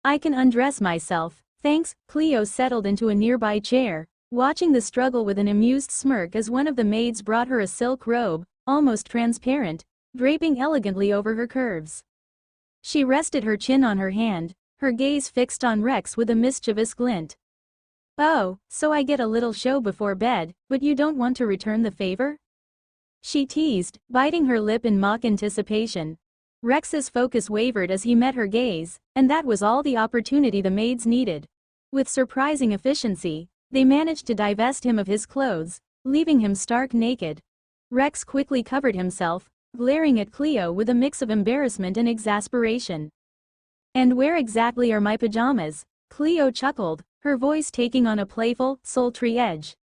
I can undress myself, thanks. Cleo settled into a nearby chair, watching the struggle with an amused smirk as one of the maids brought her a silk robe, almost transparent, draping elegantly over her curves. She rested her chin on her hand, her gaze fixed on Rex with a mischievous glint. Oh, so I get a little show before bed, but you don't want to return the favor? She teased, biting her lip in mock anticipation. Rex's focus wavered as he met her gaze, and that was all the opportunity the maids needed. With surprising efficiency, they managed to divest him of his clothes, leaving him stark naked. Rex quickly covered himself, glaring at Cleo with a mix of embarrassment and exasperation. And where exactly are my pajamas? Cleo chuckled, her voice taking on a playful, sultry edge.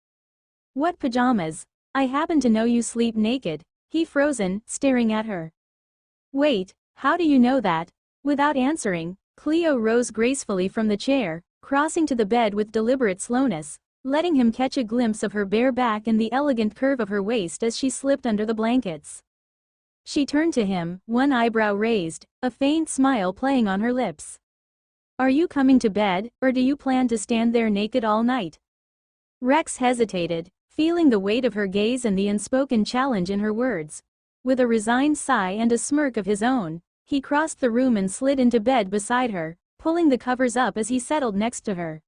What pajamas? I happen to know you sleep naked, he frozen, staring at her. Wait, how do you know that? Without answering, Cleo rose gracefully from the chair, crossing to the bed with deliberate slowness, letting him catch a glimpse of her bare back and the elegant curve of her waist as she slipped under the blankets. She turned to him, one eyebrow raised, a faint smile playing on her lips. Are you coming to bed, or do you plan to stand there naked all night? Rex hesitated, feeling the weight of her gaze and the unspoken challenge in her words. With a resigned sigh and a smirk of his own, he crossed the room and slid into bed beside her, pulling the covers up as he settled next to her.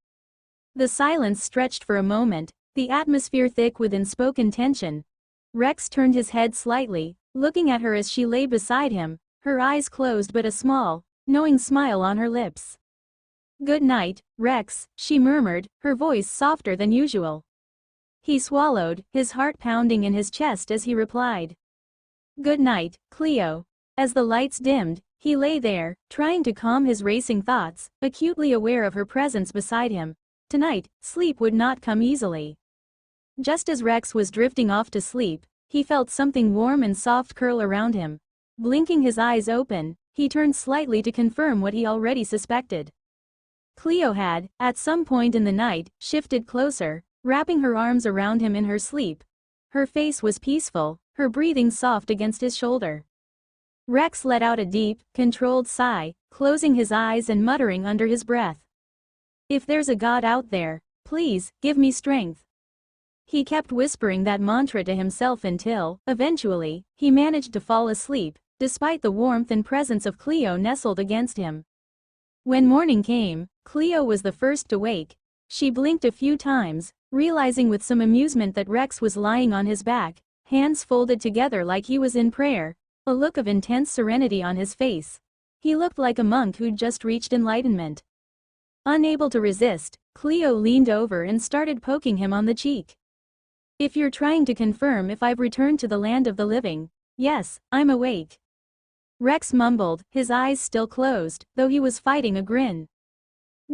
The silence stretched for a moment, the atmosphere thick with unspoken tension. Rex turned his head slightly, looking at her as she lay beside him, her eyes closed but a small, knowing smile on her lips. Good night, Rex, she murmured, her voice softer than usual. He swallowed, his heart pounding in his chest as he replied. Good night, Cleo. As the lights dimmed, he lay there, trying to calm his racing thoughts, acutely aware of her presence beside him. Tonight, sleep would not come easily. Just as Rex was drifting off to sleep, he felt something warm and soft curl around him. Blinking his eyes open, he turned slightly to confirm what he already suspected. Cleo had, at some point in the night, shifted closer, wrapping her arms around him in her sleep. Her face was peaceful, her breathing soft against his shoulder. Rex let out a deep, controlled sigh, closing his eyes and muttering under his breath. If there's a God out there, please, give me strength. He kept whispering that mantra to himself until, eventually, he managed to fall asleep, despite the warmth and presence of Cleo nestled against him. When morning came, Cleo was the first to wake. She blinked a few times, realizing with some amusement that Rex was lying on his back, hands folded together like he was in prayer, a look of intense serenity on his face. He looked like a monk who'd just reached enlightenment. Unable to resist, Cleo leaned over and started poking him on the cheek. If you're trying to confirm if I've returned to the land of the living, yes, I'm awake. Rex mumbled, his eyes still closed, though he was fighting a grin.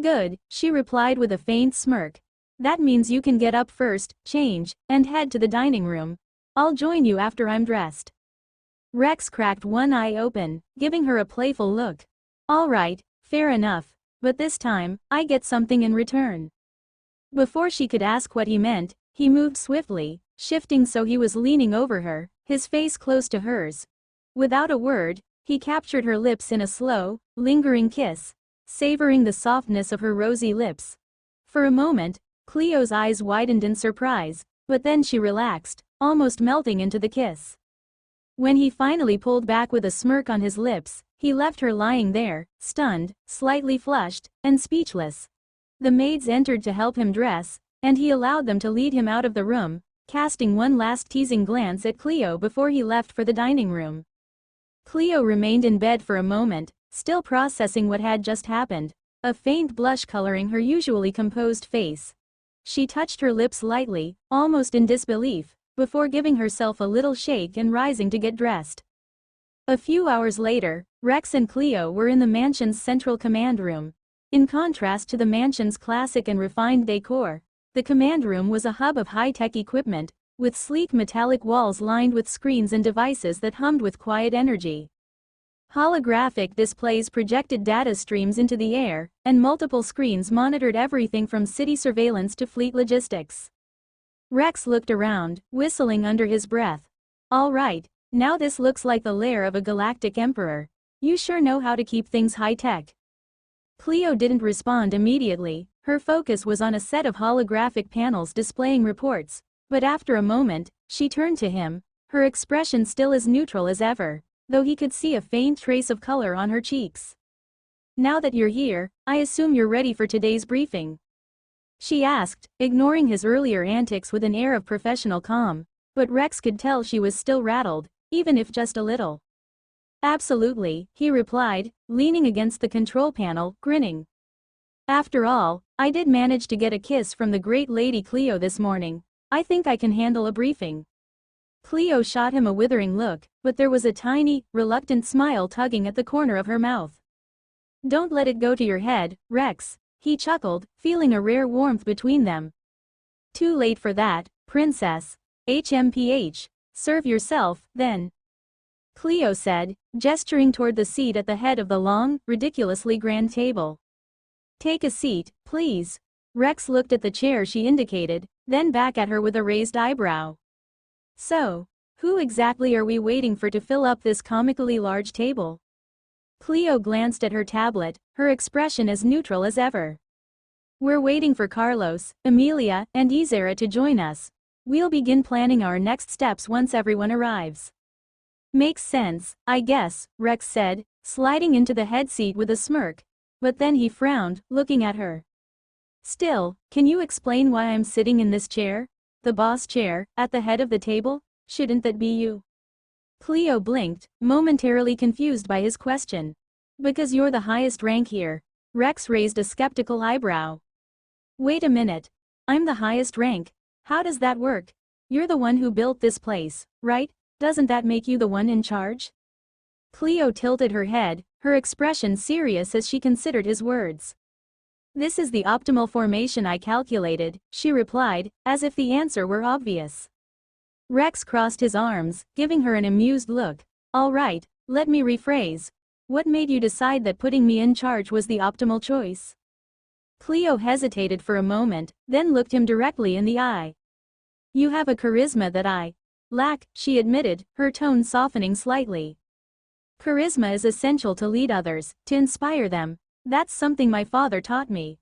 Good, she replied with a faint smirk. That means you can get up first, change, and head to the dining room. I'll join you after I'm dressed. Rex cracked one eye open, giving her a playful look. All right, fair enough, but this time, I get something in return. Before she could ask what he meant, he moved swiftly, shifting so he was leaning over her, his face close to hers. Without a word, he captured her lips in a slow, lingering kiss, savoring the softness of her rosy lips. For a moment, Cleo's eyes widened in surprise, but then she relaxed, almost melting into the kiss. When he finally pulled back with a smirk on his lips, he left her lying there, stunned, slightly flushed, and speechless. The maids entered to help him dress, and he allowed them to lead him out of the room, casting one last teasing glance at Cleo before he left for the dining room. Cleo remained in bed for a moment, still processing what had just happened, a faint blush coloring her usually composed face. She touched her lips lightly, almost in disbelief, before giving herself a little shake and rising to get dressed. A few hours later, Rex and Cleo were in the mansion's central command room. In contrast to the mansion's classic and refined decor, the command room was a hub of high-tech equipment, with sleek metallic walls lined with screens and devices that hummed with quiet energy. Holographic displays projected data streams into the air, and multiple screens monitored everything from city surveillance to fleet logistics. Rex looked around, whistling under his breath. All right, now this looks like the lair of a galactic emperor. You sure know how to keep things high-tech. Cleo didn't respond immediately, her focus was on a set of holographic panels displaying reports, but after a moment, she turned to him, her expression still as neutral as ever, though he could see a faint trace of color on her cheeks. Now that you're here, I assume you're ready for today's briefing. She asked, ignoring his earlier antics with an air of professional calm, but Rex could tell she was still rattled, even if just a little. Absolutely, he replied, leaning against the control panel, grinning. After all, I did manage to get a kiss from the great Lady Cleo this morning. I think I can handle a briefing. Cleo shot him a withering look, but there was a tiny, reluctant smile tugging at the corner of her mouth. Don't let it go to your head, Rex, he chuckled, feeling a rare warmth between them. Too late for that, princess. HMPH. Serve yourself, then. Cleo said, gesturing toward the seat at the head of the long, ridiculously grand table. Take a seat, please. Rex looked at the chair she indicated, then back at her with a raised eyebrow. So, who exactly are we waiting for to fill up this comically large table? Cleo glanced at her tablet, her expression as neutral as ever. We're waiting for Carlos, Emilia, and Izera to join us. We'll begin planning our next steps once everyone arrives. Makes sense, I guess, Rex said, sliding into the head seat with a smirk. But then he frowned, looking at her. Still, can you explain why I'm sitting in this chair? The boss chair, at the head of the table? Shouldn't that be you? Cleo blinked, momentarily confused by his question. Because you're the highest rank here. Rex raised a skeptical eyebrow. Wait a minute. I'm the highest rank. How does that work? You're the one who built this place, right? Doesn't that make you the one in charge? Cleo tilted her head, her expression serious as she considered his words. This is the optimal formation I calculated, she replied, as if the answer were obvious. Rex crossed his arms, giving her an amused look. All right, let me rephrase. What made you decide that putting me in charge was the optimal choice? Cleo hesitated for a moment, then looked him directly in the eye. You have a charisma that I lack, she admitted, her tone softening slightly. Charisma is essential to lead others, to inspire them. That's something my father taught me.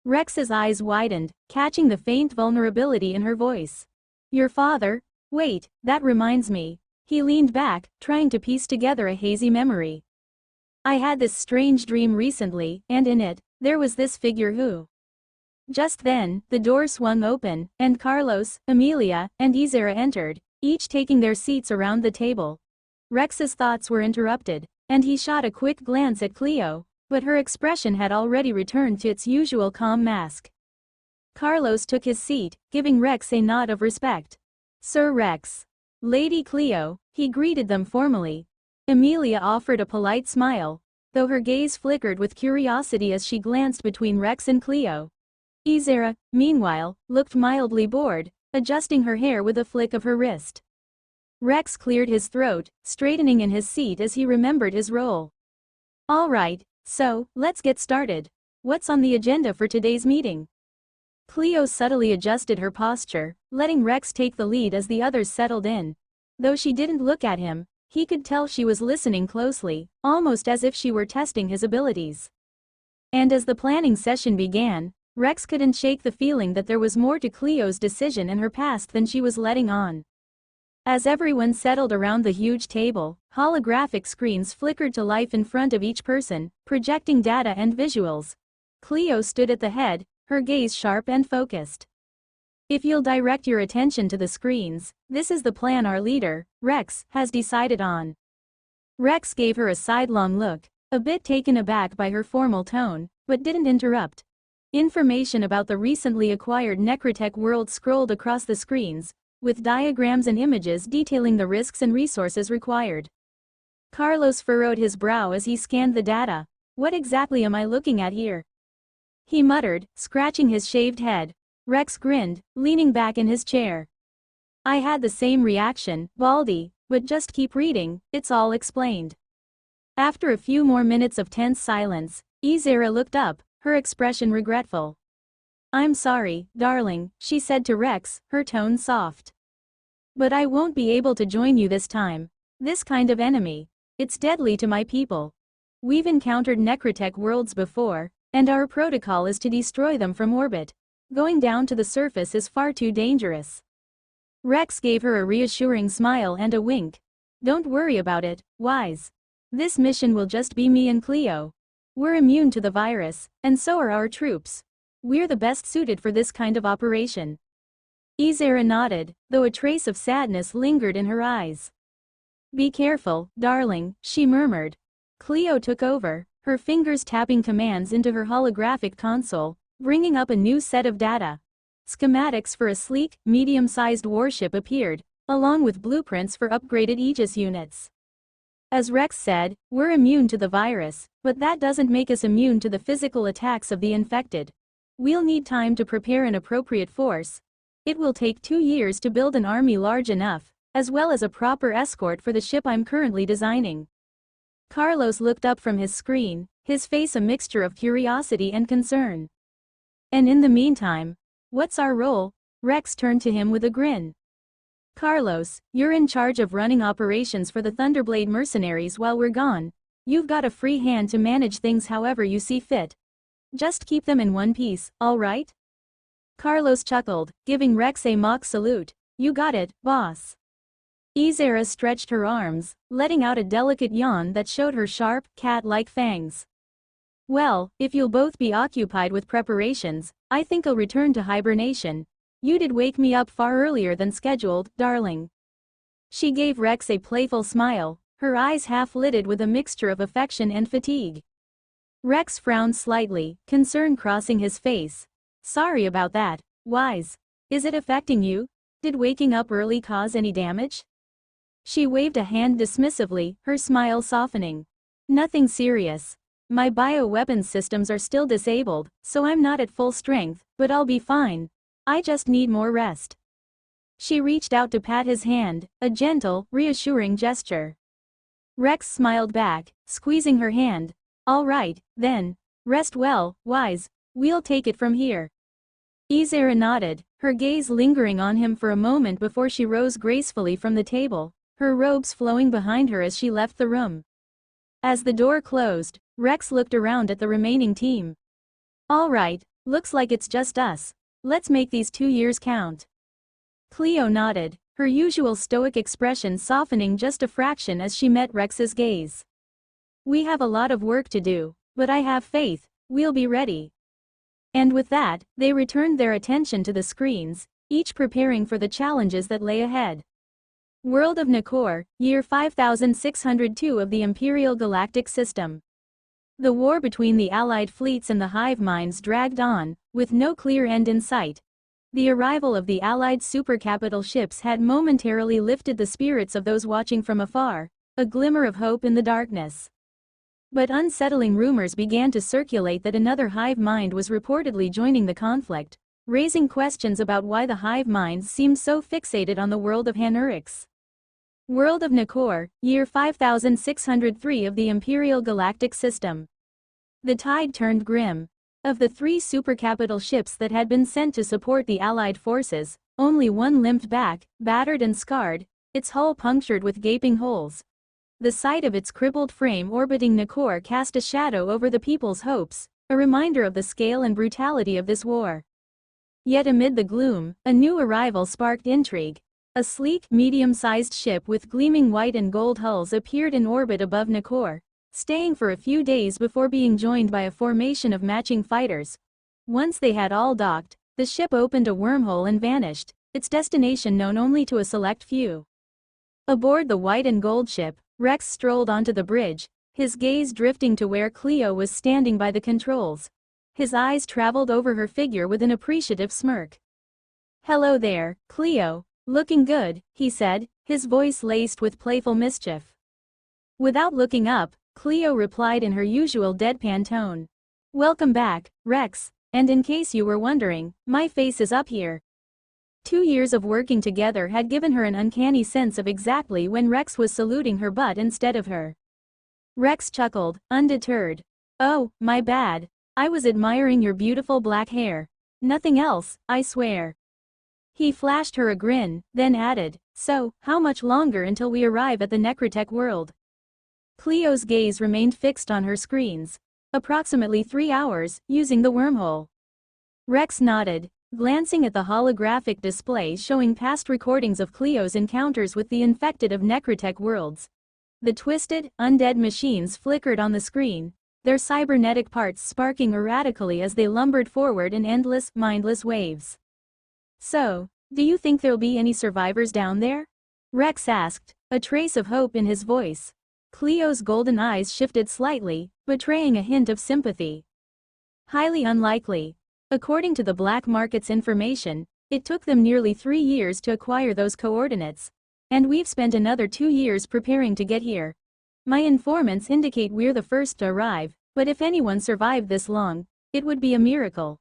Rex's eyes widened, catching the faint vulnerability in her voice. Your father? Wait, that reminds me. He leaned back, trying to piece together a hazy memory. I had this strange dream recently, and in it, there was this figure who. Just then, the door swung open, and Carlos, Emilia, and Izera entered, each taking their seats around the table. Rex's thoughts were interrupted, and he shot a quick glance at Cleo, but her expression had already returned to its usual calm mask. Carlos took his seat, giving Rex a nod of respect. Sir Rex. Lady Cleo, he greeted them formally. Emilia offered a polite smile, though her gaze flickered with curiosity as she glanced between Rex and Cleo. Izera, meanwhile, looked mildly bored, adjusting her hair with a flick of her wrist. Rex cleared his throat, straightening in his seat as he remembered his role. All right, so, let's get started. What's on the agenda for today's meeting? Cleo subtly adjusted her posture, letting Rex take the lead as the others settled in. Though she didn't look at him, he could tell she was listening closely, almost as if she were testing his abilities. And as the planning session began, Rex couldn't shake the feeling that there was more to Cleo's decision and her past than she was letting on. As everyone settled around the huge table, holographic screens flickered to life in front of each person, projecting data and visuals. Cleo stood at the head, her gaze sharp and focused. If you'll direct your attention to the screens, this is the plan our leader, Rex, has decided on. Rex gave her a sidelong look, a bit taken aback by her formal tone, but didn't interrupt. Information about the recently acquired Necrotech world scrolled across the screens, with diagrams and images detailing the risks and resources required. Carlos furrowed his brow as he scanned the data. What exactly am I looking at here? He muttered, scratching his shaved head. Rex grinned, leaning back in his chair. I had the same reaction, Baldy, but just keep reading, it's all explained. After a few more minutes of tense silence, Izera looked up, her expression regretful. I'm sorry, darling, she said to Rex, her tone soft. But I won't be able to join you this time. This kind of enemy. It's deadly to my people. We've encountered Necrotech worlds before, and our protocol is to destroy them from orbit. Going down to the surface is far too dangerous. Rex gave her a reassuring smile and a wink. Don't worry about it, Wise. This mission will just be me and Cleo. We're immune to the virus, and so are our troops. We're the best suited for this kind of operation. Izera nodded, though a trace of sadness lingered in her eyes. Be careful, darling, she murmured. Cleo took over, her fingers tapping commands into her holographic console, bringing up a new set of data. Schematics for a sleek, medium-sized warship appeared, along with blueprints for upgraded Aegis units. As Rex said, we're immune to the virus, but that doesn't make us immune to the physical attacks of the infected. We'll need time to prepare an appropriate force. It will take 2 years to build an army large enough, as well as a proper escort for the ship I'm currently designing. Carlos looked up from his screen, his face a mixture of curiosity and concern. And in the meantime, what's our role? Rex turned to him with a grin. Carlos, you're in charge of running operations for the Thunderblade mercenaries while we're gone. You've got a free hand to manage things however you see fit. Just keep them in one piece, all right? Carlos chuckled, giving Rex a mock salute. You got it, boss. Izera stretched her arms, letting out a delicate yawn that showed her sharp, cat-like fangs. Well, if you'll both be occupied with preparations, I think I'll return to hibernation. You did wake me up far earlier than scheduled, darling. She gave Rex a playful smile, her eyes half-lidded with a mixture of affection and fatigue. Rex frowned slightly, concern crossing his face. Sorry about that, Wise. Is it affecting you? Did waking up early cause any damage? She waved a hand dismissively, her smile softening. Nothing serious. My bioweapons systems are still disabled, so I'm not at full strength, but I'll be fine. I just need more rest. She reached out to pat his hand, a gentle, reassuring gesture. Rex smiled back, squeezing her hand. All right, then. Rest well, Wise. We'll take it from here. Izera nodded, her gaze lingering on him for a moment before she rose gracefully from the table, her robes flowing behind her as she left the room. As the door closed, Rex looked around at the remaining team. All right, looks like it's just us. Let's make these 2 years count. Cleo nodded, her usual stoic expression softening just a fraction as she met Rex's gaze. We have a lot of work to do, but I have faith, we'll be ready. And with that, they returned their attention to the screens, each preparing for the challenges that lay ahead. World of Nakor, year 5602 of the Imperial Galactic System. The war between the Allied fleets and the hive minds dragged on, with no clear end in sight. The arrival of the Allied supercapital ships had momentarily lifted the spirits of those watching from afar, a glimmer of hope in the darkness. But unsettling rumors began to circulate that another hive mind was reportedly joining the conflict, raising questions about why the hive minds seemed so fixated on the world of Hanurix. World of Nakor, year 5603 of the Imperial Galactic System. The tide turned grim. Of the 3 supercapital ships that had been sent to support the Allied forces, only one limped back, battered and scarred, its hull punctured with gaping holes. The sight of its crippled frame orbiting Nakor cast a shadow over the people's hopes, a reminder of the scale and brutality of this war. Yet amid the gloom, a new arrival sparked intrigue. A sleek, medium-sized ship with gleaming white and gold hulls appeared in orbit above Nakor, staying for a few days before being joined by a formation of matching fighters. Once they had all docked, the ship opened a wormhole and vanished, its destination known only to a select few. Aboard the white and gold ship, Rex strolled onto the bridge, his gaze drifting to where Cleo was standing by the controls. His eyes traveled over her figure with an appreciative smirk. "Hello there, Cleo. Looking good," he said, his voice laced with playful mischief. Without looking up, Cleo replied in her usual deadpan tone. "Welcome back, Rex, and in case you were wondering, my face is up here." 2 years of working together had given her an uncanny sense of exactly when Rex was saluting her butt instead of her. Rex chuckled, undeterred. "Oh, my bad. I was admiring your beautiful black hair. Nothing else, I swear." He flashed her a grin, then added, "So, how much longer until we arrive at the Necrotech world?" Cleo's gaze remained fixed on her screens. "Approximately 3 hours, using the wormhole." Rex nodded, glancing at the holographic display showing past recordings of Cleo's encounters with the infected of Necrotech worlds. The twisted, undead machines flickered on the screen, their cybernetic parts sparking erratically as they lumbered forward in endless, mindless waves. "So, do you think there'll be any survivors down there?" Rex asked, a trace of hope in his voice. Cleo's golden eyes shifted slightly, betraying a hint of sympathy. "Highly unlikely. According to the black market's information, it took them nearly 3 years to acquire those coordinates. And we've spent another 2 years preparing to get here. My informants indicate we're the first to arrive, but if anyone survived this long, it would be a miracle."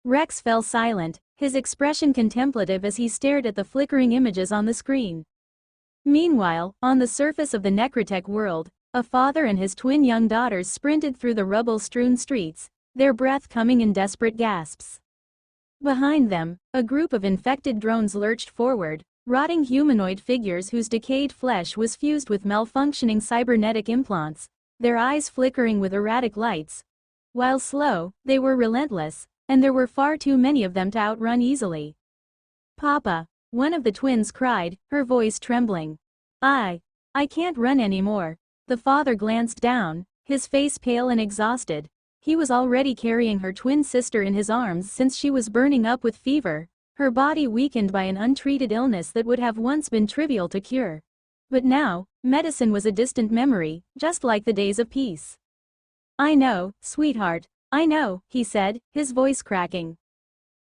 Rex fell silent, his expression contemplative as he stared at the flickering images on the screen. Meanwhile, on the surface of the Necrotech world, a father and his twin young daughters sprinted through the rubble-strewn streets, their breath coming in desperate gasps. Behind them, a group of infected drones lurched forward, rotting humanoid figures whose decayed flesh was fused with malfunctioning cybernetic implants, their eyes flickering with erratic lights. While slow, they were relentless, and there were far too many of them to outrun easily. "Papa," one of the twins cried, her voice trembling. I can't run anymore." The father glanced down, his face pale and exhausted. He was already carrying her twin sister in his arms since she was burning up with fever, her body weakened by an untreated illness that would have once been trivial to cure. But now, medicine was a distant memory, just like the days of peace. "I know, sweetheart, I know," he said, his voice cracking.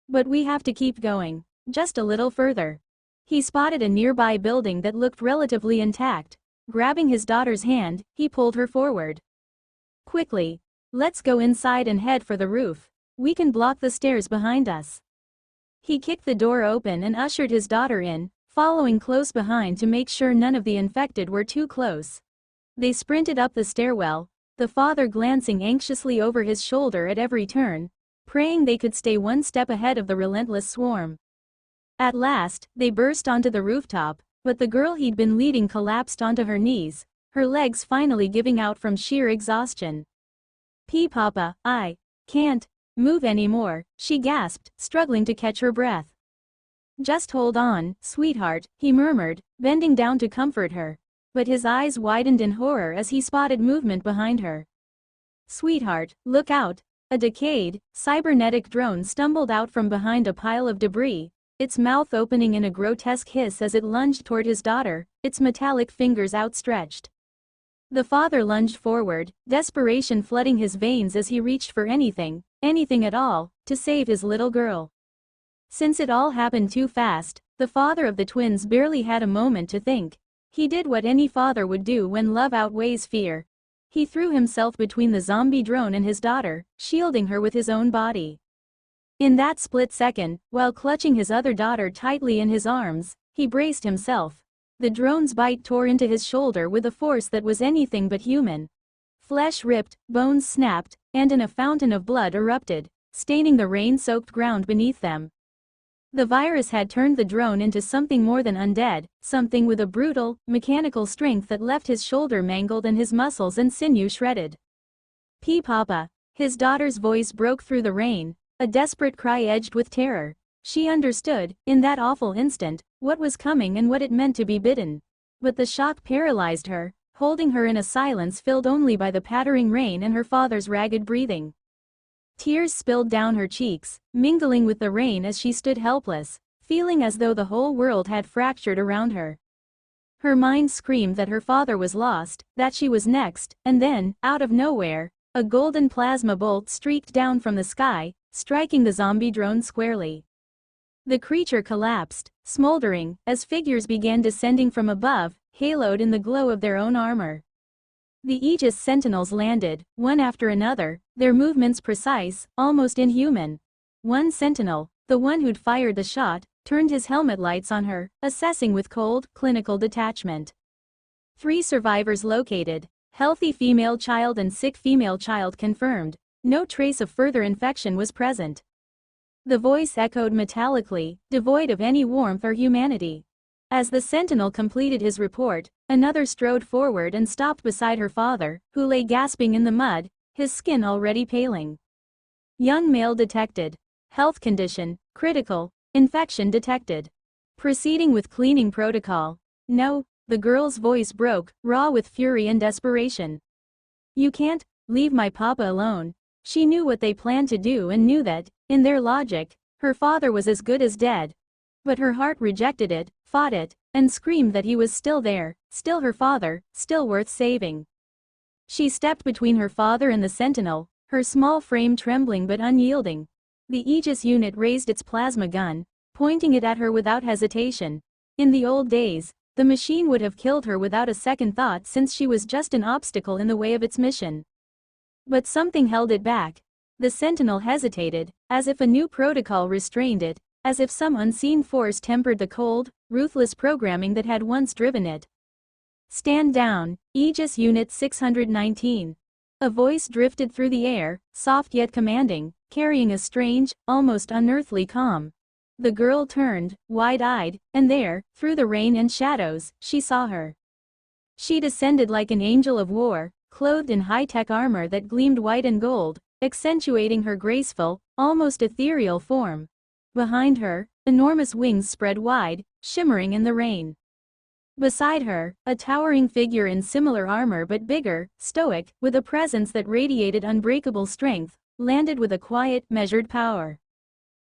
"But we have to keep going. Just a little further." He spotted a nearby building that looked relatively intact. Grabbing his daughter's hand, he pulled her forward. "Quickly. Let's go inside and head for the roof. We can block the stairs behind us." He kicked the door open and ushered his daughter in, following close behind to make sure none of the infected were too close. They sprinted up the stairwell, the father glancing anxiously over his shoulder at every turn, praying they could stay one step ahead of the relentless swarm. At last, they burst onto the rooftop, but the girl he'd been leading collapsed onto her knees, her legs finally giving out from sheer exhaustion. Papa, I can't move anymore," she gasped, struggling to catch her breath. "Just hold on, sweetheart," he murmured, bending down to comfort her. But his eyes widened in horror as he spotted movement behind her. "Sweetheart, look out." A decayed, cybernetic drone stumbled out from behind a pile of debris, its mouth opening in a grotesque hiss as it lunged toward his daughter, its metallic fingers outstretched. The father lunged forward, desperation flooding his veins as he reached for anything at all, to save his little girl. Since it all happened too fast, the father of the twins barely had a moment to think. He did what any father would do when love outweighs fear. He threw himself between the zombie drone and his daughter, shielding her with his own body. In that split second, while clutching his other daughter tightly in his arms, he braced himself. The drone's bite tore into his shoulder with a force that was anything but human. Flesh ripped, bones snapped, and a fountain of blood erupted, staining the rain-soaked ground beneath them. The virus had turned the drone into something more than undead, something with a brutal, mechanical strength that left his shoulder mangled and his muscles and sinew shredded. Papa. His daughter's voice broke through the rain, a desperate cry edged with terror. She understood, in that awful instant, what was coming and what it meant to be bitten. But the shock paralyzed her, holding her in a silence filled only by the pattering rain and her father's ragged breathing. Tears spilled down her cheeks, mingling with the rain as she stood helpless, feeling as though the whole world had fractured around her. Her mind screamed that her father was lost, that she was next, and then, out of nowhere, a golden plasma bolt streaked down from the sky, striking the zombie drone squarely. The creature collapsed, smoldering, as figures began descending from above, haloed in the glow of their own armor. The Aegis sentinels landed, one after another, their movements precise, almost inhuman. One sentinel, the one who'd fired the shot, turned his helmet lights on her, assessing with cold, clinical detachment. 3 survivors located, healthy female child and sick female child confirmed. No trace of further infection was present. The voice echoed metallically, devoid of any warmth or humanity. As the sentinel completed his report, another strode forward and stopped beside her father, who lay gasping in the mud, his skin already paling. Young male detected. Health condition, critical, infection detected. Proceeding with cleaning protocol. No, the girl's voice broke, raw with fury and desperation. You can't leave my papa alone. She knew what they planned to do and knew that, in their logic, her father was as good as dead. But her heart rejected it, fought it, and screamed that he was still there, still her father, still worth saving. She stepped between her father and the sentinel, her small frame trembling but unyielding. The Aegis unit raised its plasma gun, pointing it at her without hesitation. In the old days, the machine would have killed her without a second thought since she was just an obstacle in the way of its mission. But something held it back. The sentinel hesitated, as if a new protocol restrained it, as if some unseen force tempered the cold, ruthless programming that had once driven it. Stand down, Aegis Unit 619. A voice drifted through the air, soft yet commanding, carrying a strange, almost unearthly calm. The girl turned, wide-eyed, and there, through the rain and shadows, she saw her. She descended like an angel of war, clothed in high-tech armor that gleamed white and gold, accentuating her graceful, almost ethereal form. Behind her, enormous wings spread wide, shimmering in the rain. Beside her, a towering figure in similar armor but bigger, stoic, with a presence that radiated unbreakable strength, landed with a quiet, measured power.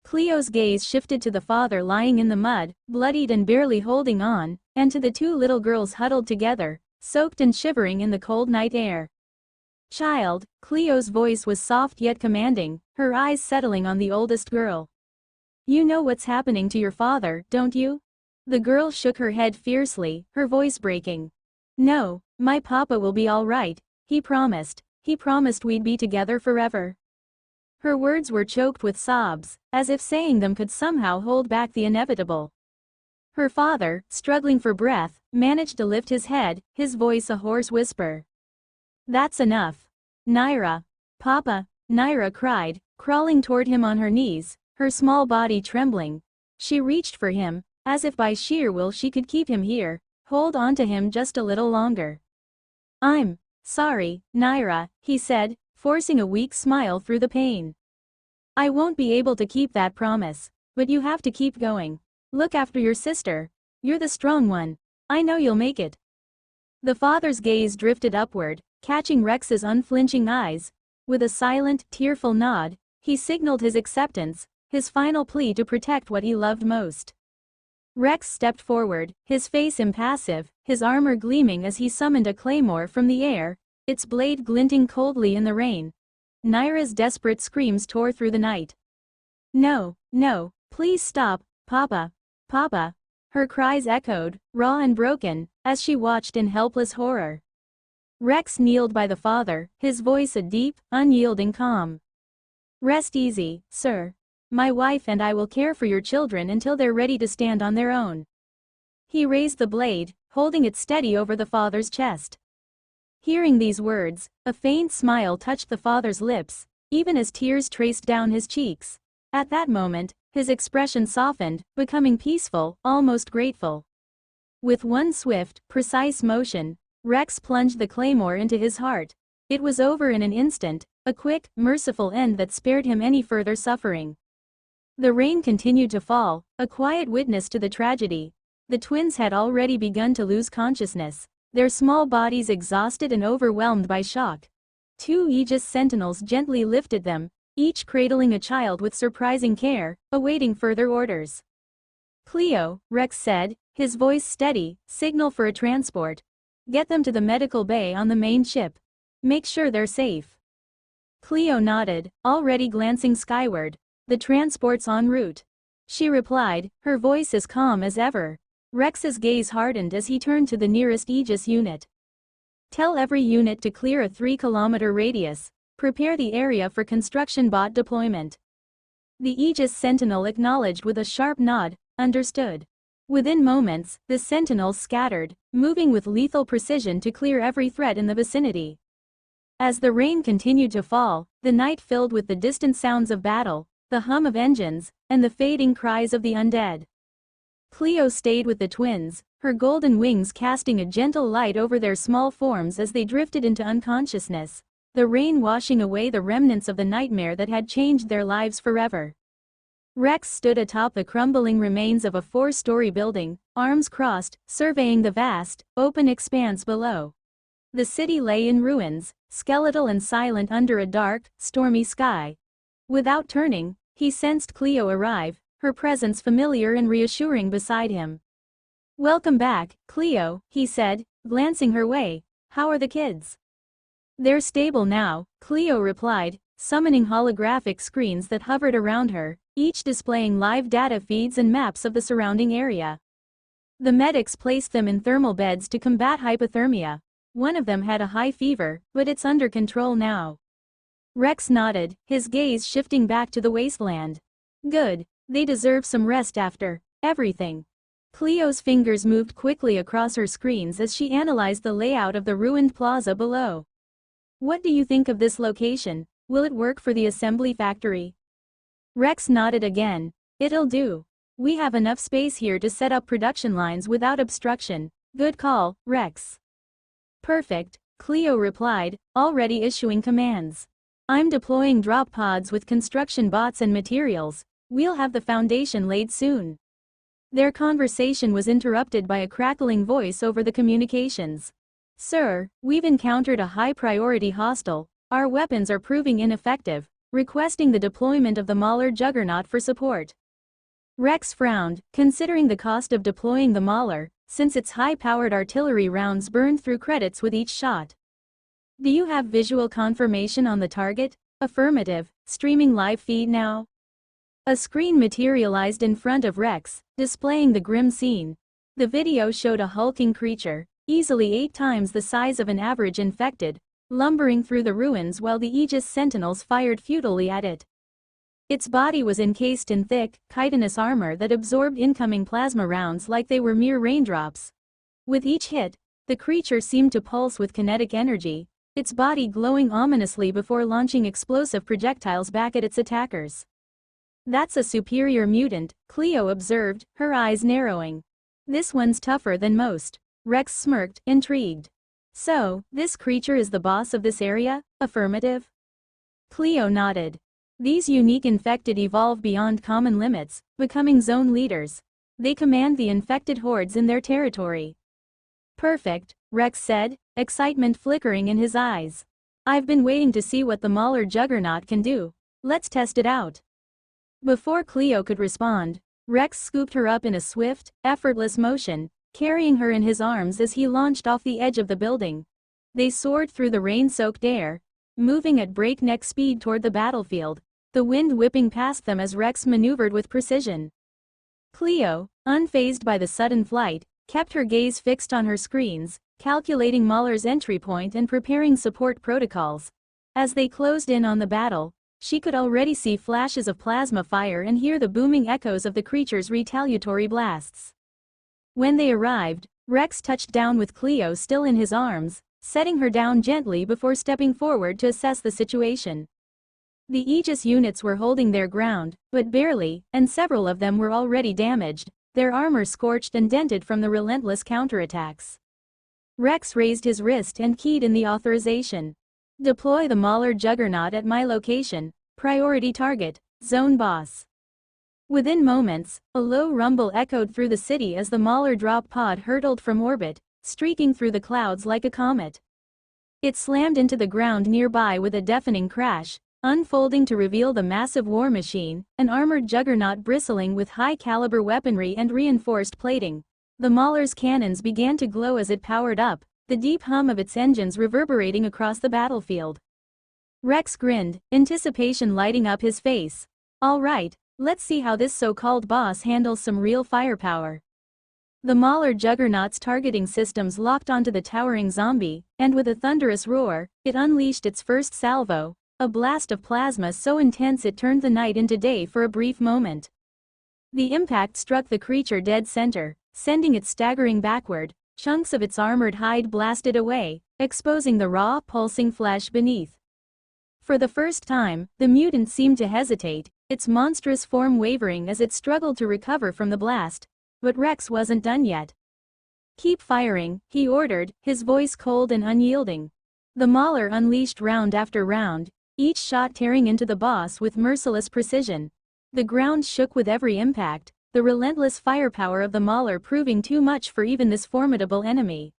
Cleo's gaze shifted to the father lying in the mud, bloodied and barely holding on, and to the 2 little girls huddled together, soaked and shivering in the cold night air. Child, Cleo's voice was soft yet commanding, her eyes settling on the oldest girl. You know what's happening to your father, don't you? The girl shook her head fiercely, her voice breaking. No, my papa will be all right, he promised we'd be together forever. Her words were choked with sobs, as if saying them could somehow hold back the inevitable. Her father, struggling for breath, managed to lift his head, his voice a hoarse whisper. That's enough. Naira. Papa, Naira cried, crawling toward him on her knees, her small body trembling. She reached for him, as if by sheer will she could keep him here, hold on to him just a little longer. I'm sorry, Naira, he said, forcing a weak smile through the pain. I won't be able to keep that promise, but you have to keep going. Look after your sister. You're the strong one. I know you'll make it. The father's gaze drifted upward, catching Rex's unflinching eyes. With a silent, tearful nod, he signaled his acceptance, his final plea to protect what he loved most. Rex stepped forward, his face impassive, his armor gleaming as he summoned a claymore from the air, its blade glinting coldly in the rain. Naira's desperate screams tore through the night. No, no, please stop, Papa, Papa. Her cries echoed, raw and broken, as she watched in helpless horror. Rex kneeled by the father, his voice a deep, unyielding calm. Rest easy, sir. My wife and I will care for your children until they're ready to stand on their own. He raised the blade, holding it steady over the father's chest. Hearing these words, a faint smile touched the father's lips, even as tears traced down his cheeks. At that moment, his expression softened, becoming peaceful, almost grateful. With one swift, precise motion, Rex plunged the claymore into his heart. It was over in an instant, a quick, merciful end that spared him any further suffering. The rain continued to fall, a quiet witness to the tragedy. The twins had already begun to lose consciousness, their small bodies exhausted and overwhelmed by shock. Two Aegis sentinels gently lifted them, each cradling a child with surprising care, awaiting further orders. "Cleo," Rex said, his voice steady, "signal for a transport. Get them to the medical bay on the main ship. Make sure they're safe." Cleo nodded, already glancing skyward. "The transport's en route," she replied, her voice as calm as ever. Rex's gaze hardened as he turned to the nearest Aegis unit. "Tell every unit to clear a 3-kilometer radius. Prepare the area for construction bot deployment." The Aegis sentinel acknowledged with a sharp nod, "Understood." Within moments, the sentinels scattered, moving with lethal precision to clear every threat in the vicinity. As the rain continued to fall, the night filled with the distant sounds of battle, the hum of engines, and the fading cries of the undead. Cleo stayed with the twins, her golden wings casting a gentle light over their small forms as they drifted into unconsciousness, the rain washing away the remnants of the nightmare that had changed their lives forever. Rex stood atop the crumbling remains of a 4-story building, arms crossed, surveying the vast, open expanse below. The city lay in ruins, skeletal and silent under a dark, stormy sky. Without turning, he sensed Cleo arrive, her presence familiar and reassuring beside him. "Welcome back, Cleo," he said, glancing her way. "How are the kids?" "They're stable now," Cleo replied, summoning holographic screens that hovered around her, each displaying live data feeds and maps of the surrounding area. The medics placed them in thermal beds to combat hypothermia. One of them had a high fever, but it's under control now. Rex nodded, his gaze shifting back to the wasteland. "Good. They deserve some rest after everything." Cleo's fingers moved quickly across her screens as she analyzed the layout of the ruined plaza below. "What do you think of this location? Will it work for the assembly factory?" Rex nodded again. "It'll do. We have enough space here to set up production lines without obstruction." "Good call, Rex." "Perfect," Cleo replied, already issuing commands. "I'm deploying drop pods with construction bots and materials. We'll have the foundation laid soon." Their conversation was interrupted by a crackling voice over the communications. "Sir, we've encountered a high-priority hostile. Our weapons are proving ineffective, requesting the deployment of the Mauler Juggernaut for support." Rex frowned, considering the cost of deploying the Mauler, since its high-powered artillery rounds burned through credits with each shot. "Do you have visual confirmation on the target?" "Affirmative. Streaming live feed now." A screen materialized in front of Rex, displaying the grim scene. The video showed a hulking creature, easily 8 times the size of an average infected, lumbering through the ruins while the Aegis sentinels fired futilely at it. Its body was encased in thick, chitinous armor that absorbed incoming plasma rounds like they were mere raindrops. With each hit, the creature seemed to pulse with kinetic energy, its body glowing ominously before launching explosive projectiles back at its attackers. "That's a superior mutant," Cleo observed, her eyes narrowing. "This one's tougher than most." Rex smirked, intrigued. "So, this creature is the boss of this area?" "Affirmative." Cleo nodded. "These unique infected evolve beyond common limits, becoming zone leaders. They command the infected hordes in their territory." "Perfect," Rex said, excitement flickering in his eyes. "I've been waiting to see what the Mauler Juggernaut can do. Let's test it out." Before Cleo could respond, Rex scooped her up in a swift, effortless motion, carrying her in his arms as he launched off the edge of the building. They soared through the rain-soaked air, moving at breakneck speed toward the battlefield, the wind whipping past them as Rex maneuvered with precision. Cleo, unfazed by the sudden flight, kept her gaze fixed on her screens, calculating Mauler's entry point and preparing support protocols. As they closed in on the battle, she could already see flashes of plasma fire and hear the booming echoes of the creature's retaliatory blasts. When they arrived, Rex touched down with Cleo still in his arms, setting her down gently before stepping forward to assess the situation. The Aegis units were holding their ground, but barely, and several of them were already damaged, their armor scorched and dented from the relentless counterattacks. Rex raised his wrist and keyed in the authorization. Deploy the Mauler Juggernaut at my location, priority target, zone boss. Within moments, a low rumble echoed through the city as the Mauler drop pod hurtled from orbit, streaking through the clouds like a comet. It slammed into the ground nearby with a deafening crash, unfolding to reveal the massive war machine, an armored juggernaut bristling with high-caliber weaponry and reinforced plating. The Mauler's cannons began to glow as it powered up, the deep hum of its engines reverberating across the battlefield. Rex grinned, anticipation lighting up his face. All right, let's see how this so-called boss handles some real firepower. The Mauler Juggernaut's targeting systems locked onto the towering zombie, and with a thunderous roar, it unleashed its first salvo, a blast of plasma so intense it turned the night into day for a brief moment. The impact struck the creature dead center, sending it staggering backward, chunks of its armored hide blasted away, exposing the raw, pulsing flesh beneath. For the first time, the mutant seemed to hesitate, its monstrous form wavering as it struggled to recover from the blast. But Rex wasn't done yet. Keep firing, he ordered, his voice cold and unyielding. The Mauler unleashed round after round, each shot tearing into the boss with merciless precision. The ground shook with every impact, the relentless firepower of the Mauler proving too much for even this formidable enemy.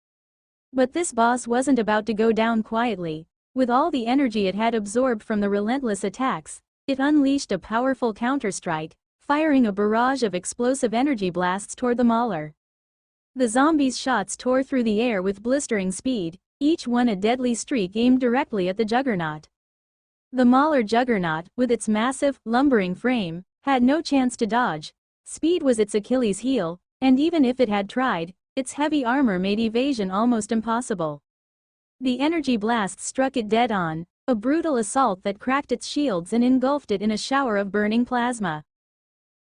But this boss wasn't about to go down quietly. With all the energy it had absorbed from the relentless attacks, it unleashed a powerful counterstrike, firing a barrage of explosive energy blasts toward the Mauler. The zombie's shots tore through the air with blistering speed, each one a deadly streak aimed directly at the Juggernaut. The Mauler Juggernaut, with its massive, lumbering frame, had no chance to dodge. Speed was its Achilles heel, and even if it had tried, its heavy armor made evasion almost impossible. The energy blast struck it dead on, a brutal assault that cracked its shields and engulfed it in a shower of burning plasma.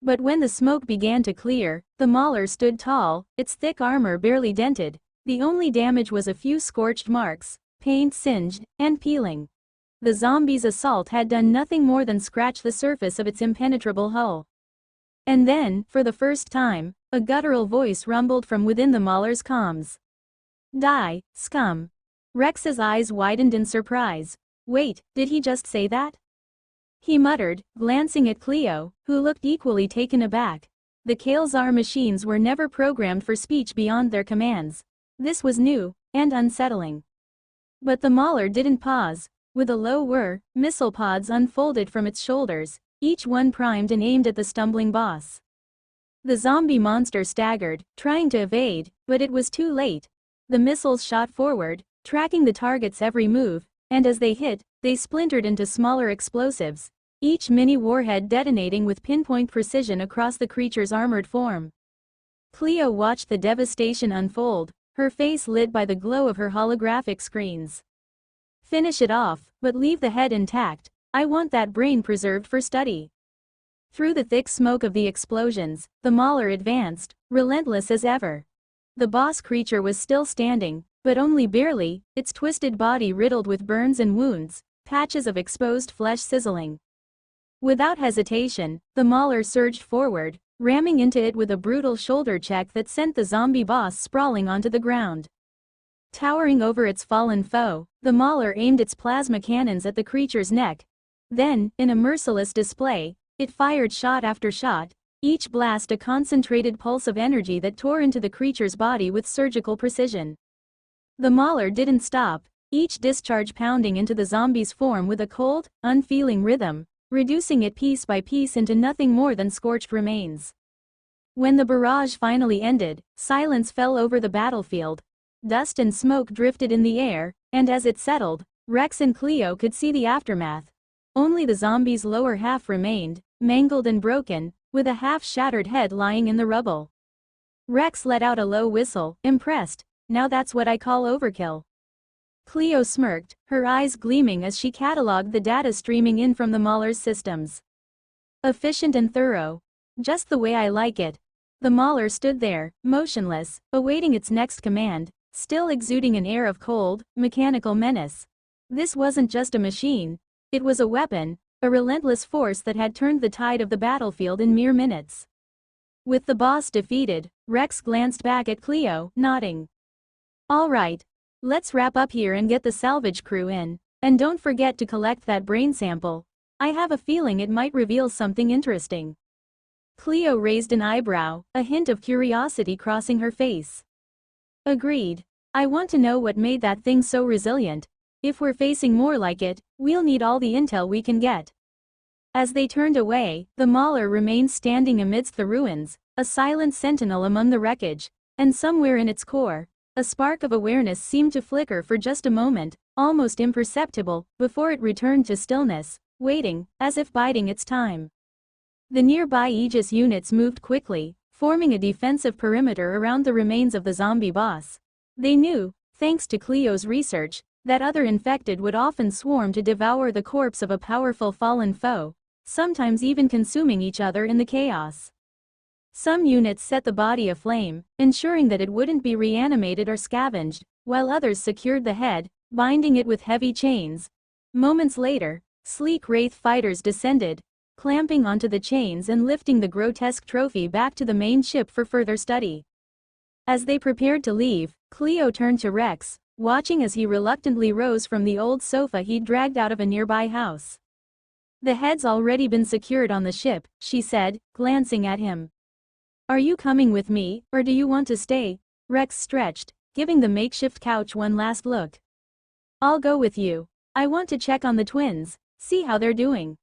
But when the smoke began to clear, the Mauler stood tall, its thick armor barely dented. The only damage was a few scorched marks, paint singed, and peeling. The zombie's assault had done nothing more than scratch the surface of its impenetrable hull. And then, for the first time, a guttural voice rumbled from within the Mauler's comms. Die, scum. Rex's eyes widened in surprise. Wait, did he just say that? He muttered, glancing at Cleo, who looked equally taken aback. The Kalezar machines were never programmed for speech beyond their commands. This was new, and unsettling. But the Mauler didn't pause. With a low whir, missile pods unfolded from its shoulders, each one primed and aimed at the stumbling boss. The zombie monster staggered, trying to evade, but it was too late. The missiles shot forward, tracking the target's every move, and as they hit, they splintered into smaller explosives, each mini-warhead detonating with pinpoint precision across the creature's armored form. Cleo watched the devastation unfold, her face lit by the glow of her holographic screens. Finish it off, but leave the head intact. I want that brain preserved for study. Through the thick smoke of the explosions, the Mauler advanced, relentless as ever. The boss creature was still standing, but only barely, its twisted body riddled with burns and wounds, patches of exposed flesh sizzling. Without hesitation, the Mauler surged forward, ramming into it with a brutal shoulder check that sent the zombie boss sprawling onto the ground. Towering over its fallen foe, the Mauler aimed its plasma cannons at the creature's neck. Then, in a merciless display, it fired shot after shot, each blast a concentrated pulse of energy that tore into the creature's body with surgical precision. The Mauler didn't stop, each discharge pounding into the zombie's form with a cold, unfeeling rhythm, reducing it piece by piece into nothing more than scorched remains. When the barrage finally ended, silence fell over the battlefield. Dust and smoke drifted in the air, and as it settled, Rex and Cleo could see the aftermath. Only the zombie's lower half remained, mangled and broken, with a half-shattered head lying in the rubble. Rex let out a low whistle, impressed. Now that's what I call overkill. Cleo smirked, her eyes gleaming as she catalogued the data streaming in from the Mauler's systems. Efficient and thorough. Just the way I like it. The mauler stood there, motionless, awaiting its next command, still exuding an air of cold, mechanical menace. This wasn't just a machine. It was a weapon, a relentless force that had turned the tide of the battlefield in mere minutes. With the boss defeated, Rex glanced back at Cleo, nodding. "All right. Let's wrap up here and get the salvage crew in, and don't forget to collect that brain sample. I have a feeling it might reveal something interesting." Cleo raised an eyebrow, a hint of curiosity crossing her face. "Agreed. I want to know what made that thing so resilient. If we're facing more like it, we'll need all the intel we can get." As they turned away, the mauler remained standing amidst the ruins, a silent sentinel among the wreckage, and somewhere in its core, a spark of awareness seemed to flicker for just a moment, almost imperceptible, before it returned to stillness, waiting, as if biding its time. The nearby Aegis units moved quickly, forming a defensive perimeter around the remains of the zombie boss. They knew, thanks to Cleo's research, that other infected would often swarm to devour the corpse of a powerful fallen foe, sometimes even consuming each other in the chaos. Some units set the body aflame, ensuring that it wouldn't be reanimated or scavenged, while others secured the head, binding it with heavy chains. Moments later, sleek wraith fighters descended, clamping onto the chains and lifting the grotesque trophy back to the main ship for further study. As they prepared to leave, Cleo turned to Rex, watching as he reluctantly rose from the old sofa he'd dragged out of a nearby house. "The head's already been secured on the ship," she said, glancing at him. "Are you coming with me, or do you want to stay?" Rex stretched, giving the makeshift couch one last look. "I'll go with you. I want to check on the twins, see how they're doing."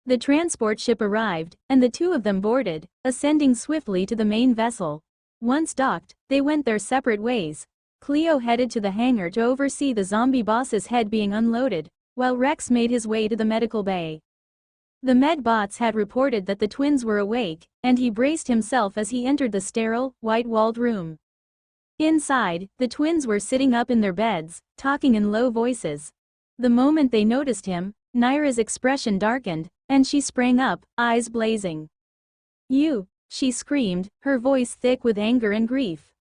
The transport ship arrived, and the two of them boarded, ascending swiftly to the main vessel. Once docked, they went their separate ways. Cleo headed to the hangar to oversee the zombie boss's head being unloaded, while Rex made his way to the medical bay. The med bots had reported that the twins were awake, and he braced himself as he entered the sterile, white-walled room. Inside, the twins were sitting up in their beds, talking in low voices. The moment they noticed him, Naira's expression darkened, and she sprang up, eyes blazing. "You," she screamed, her voice thick with anger and grief.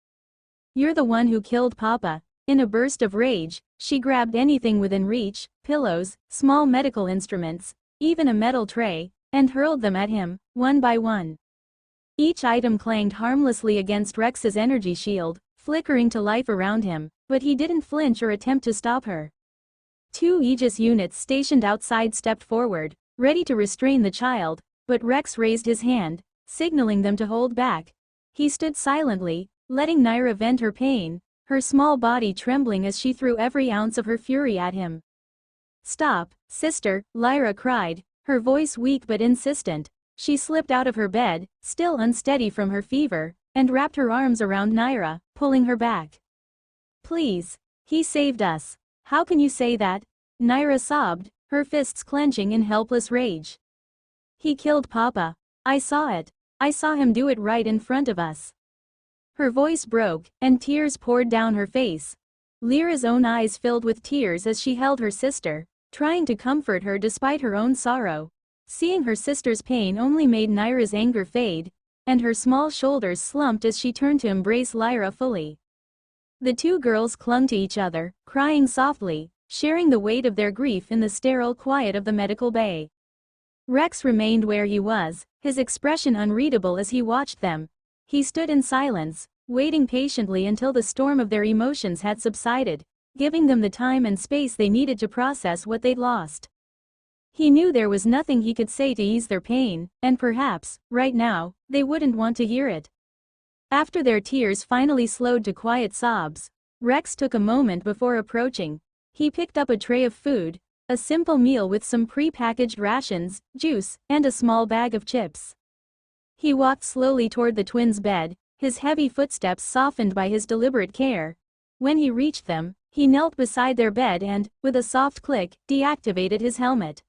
"You're the one who killed Papa." In a burst of rage, she grabbed anything within reach, pillows, small medical instruments, even a metal tray, and hurled them at him, one by one. Each item clanged harmlessly against Rex's energy shield, flickering to life around him, but he didn't flinch or attempt to stop her. Two Aegis units stationed outside stepped forward, ready to restrain the child, but Rex raised his hand, signaling them to hold back. He stood silently, letting Naira vent her pain, her small body trembling as she threw every ounce of her fury at him. "Stop, sister," Lyra cried, her voice weak but insistent. She slipped out of her bed, still unsteady from her fever, and wrapped her arms around Naira, pulling her back. "Please. He saved us. How can you say that?" Naira sobbed, her fists clenching in helpless rage. "He killed Papa. I saw it. I saw him do it right in front of us." Her voice broke, and tears poured down her face. Lyra's own eyes filled with tears as she held her sister, trying to comfort her despite her own sorrow. Seeing her sister's pain only made Naira's anger fade, and her small shoulders slumped as she turned to embrace Lyra fully. The two girls clung to each other, crying softly, sharing the weight of their grief in the sterile quiet of the medical bay. Rex remained where he was, his expression unreadable as he watched them. He stood in silence, waiting patiently until the storm of their emotions had subsided, giving them the time and space they needed to process what they'd lost. He knew there was nothing he could say to ease their pain, and perhaps, right now, they wouldn't want to hear it. After their tears finally slowed to quiet sobs, Rex took a moment before approaching. He picked up a tray of food, a simple meal with some pre-packaged rations, juice, and a small bag of chips. He walked slowly toward the twins' bed, his heavy footsteps softened by his deliberate care. When he reached them, he knelt beside their bed and, with a soft click, deactivated his helmet.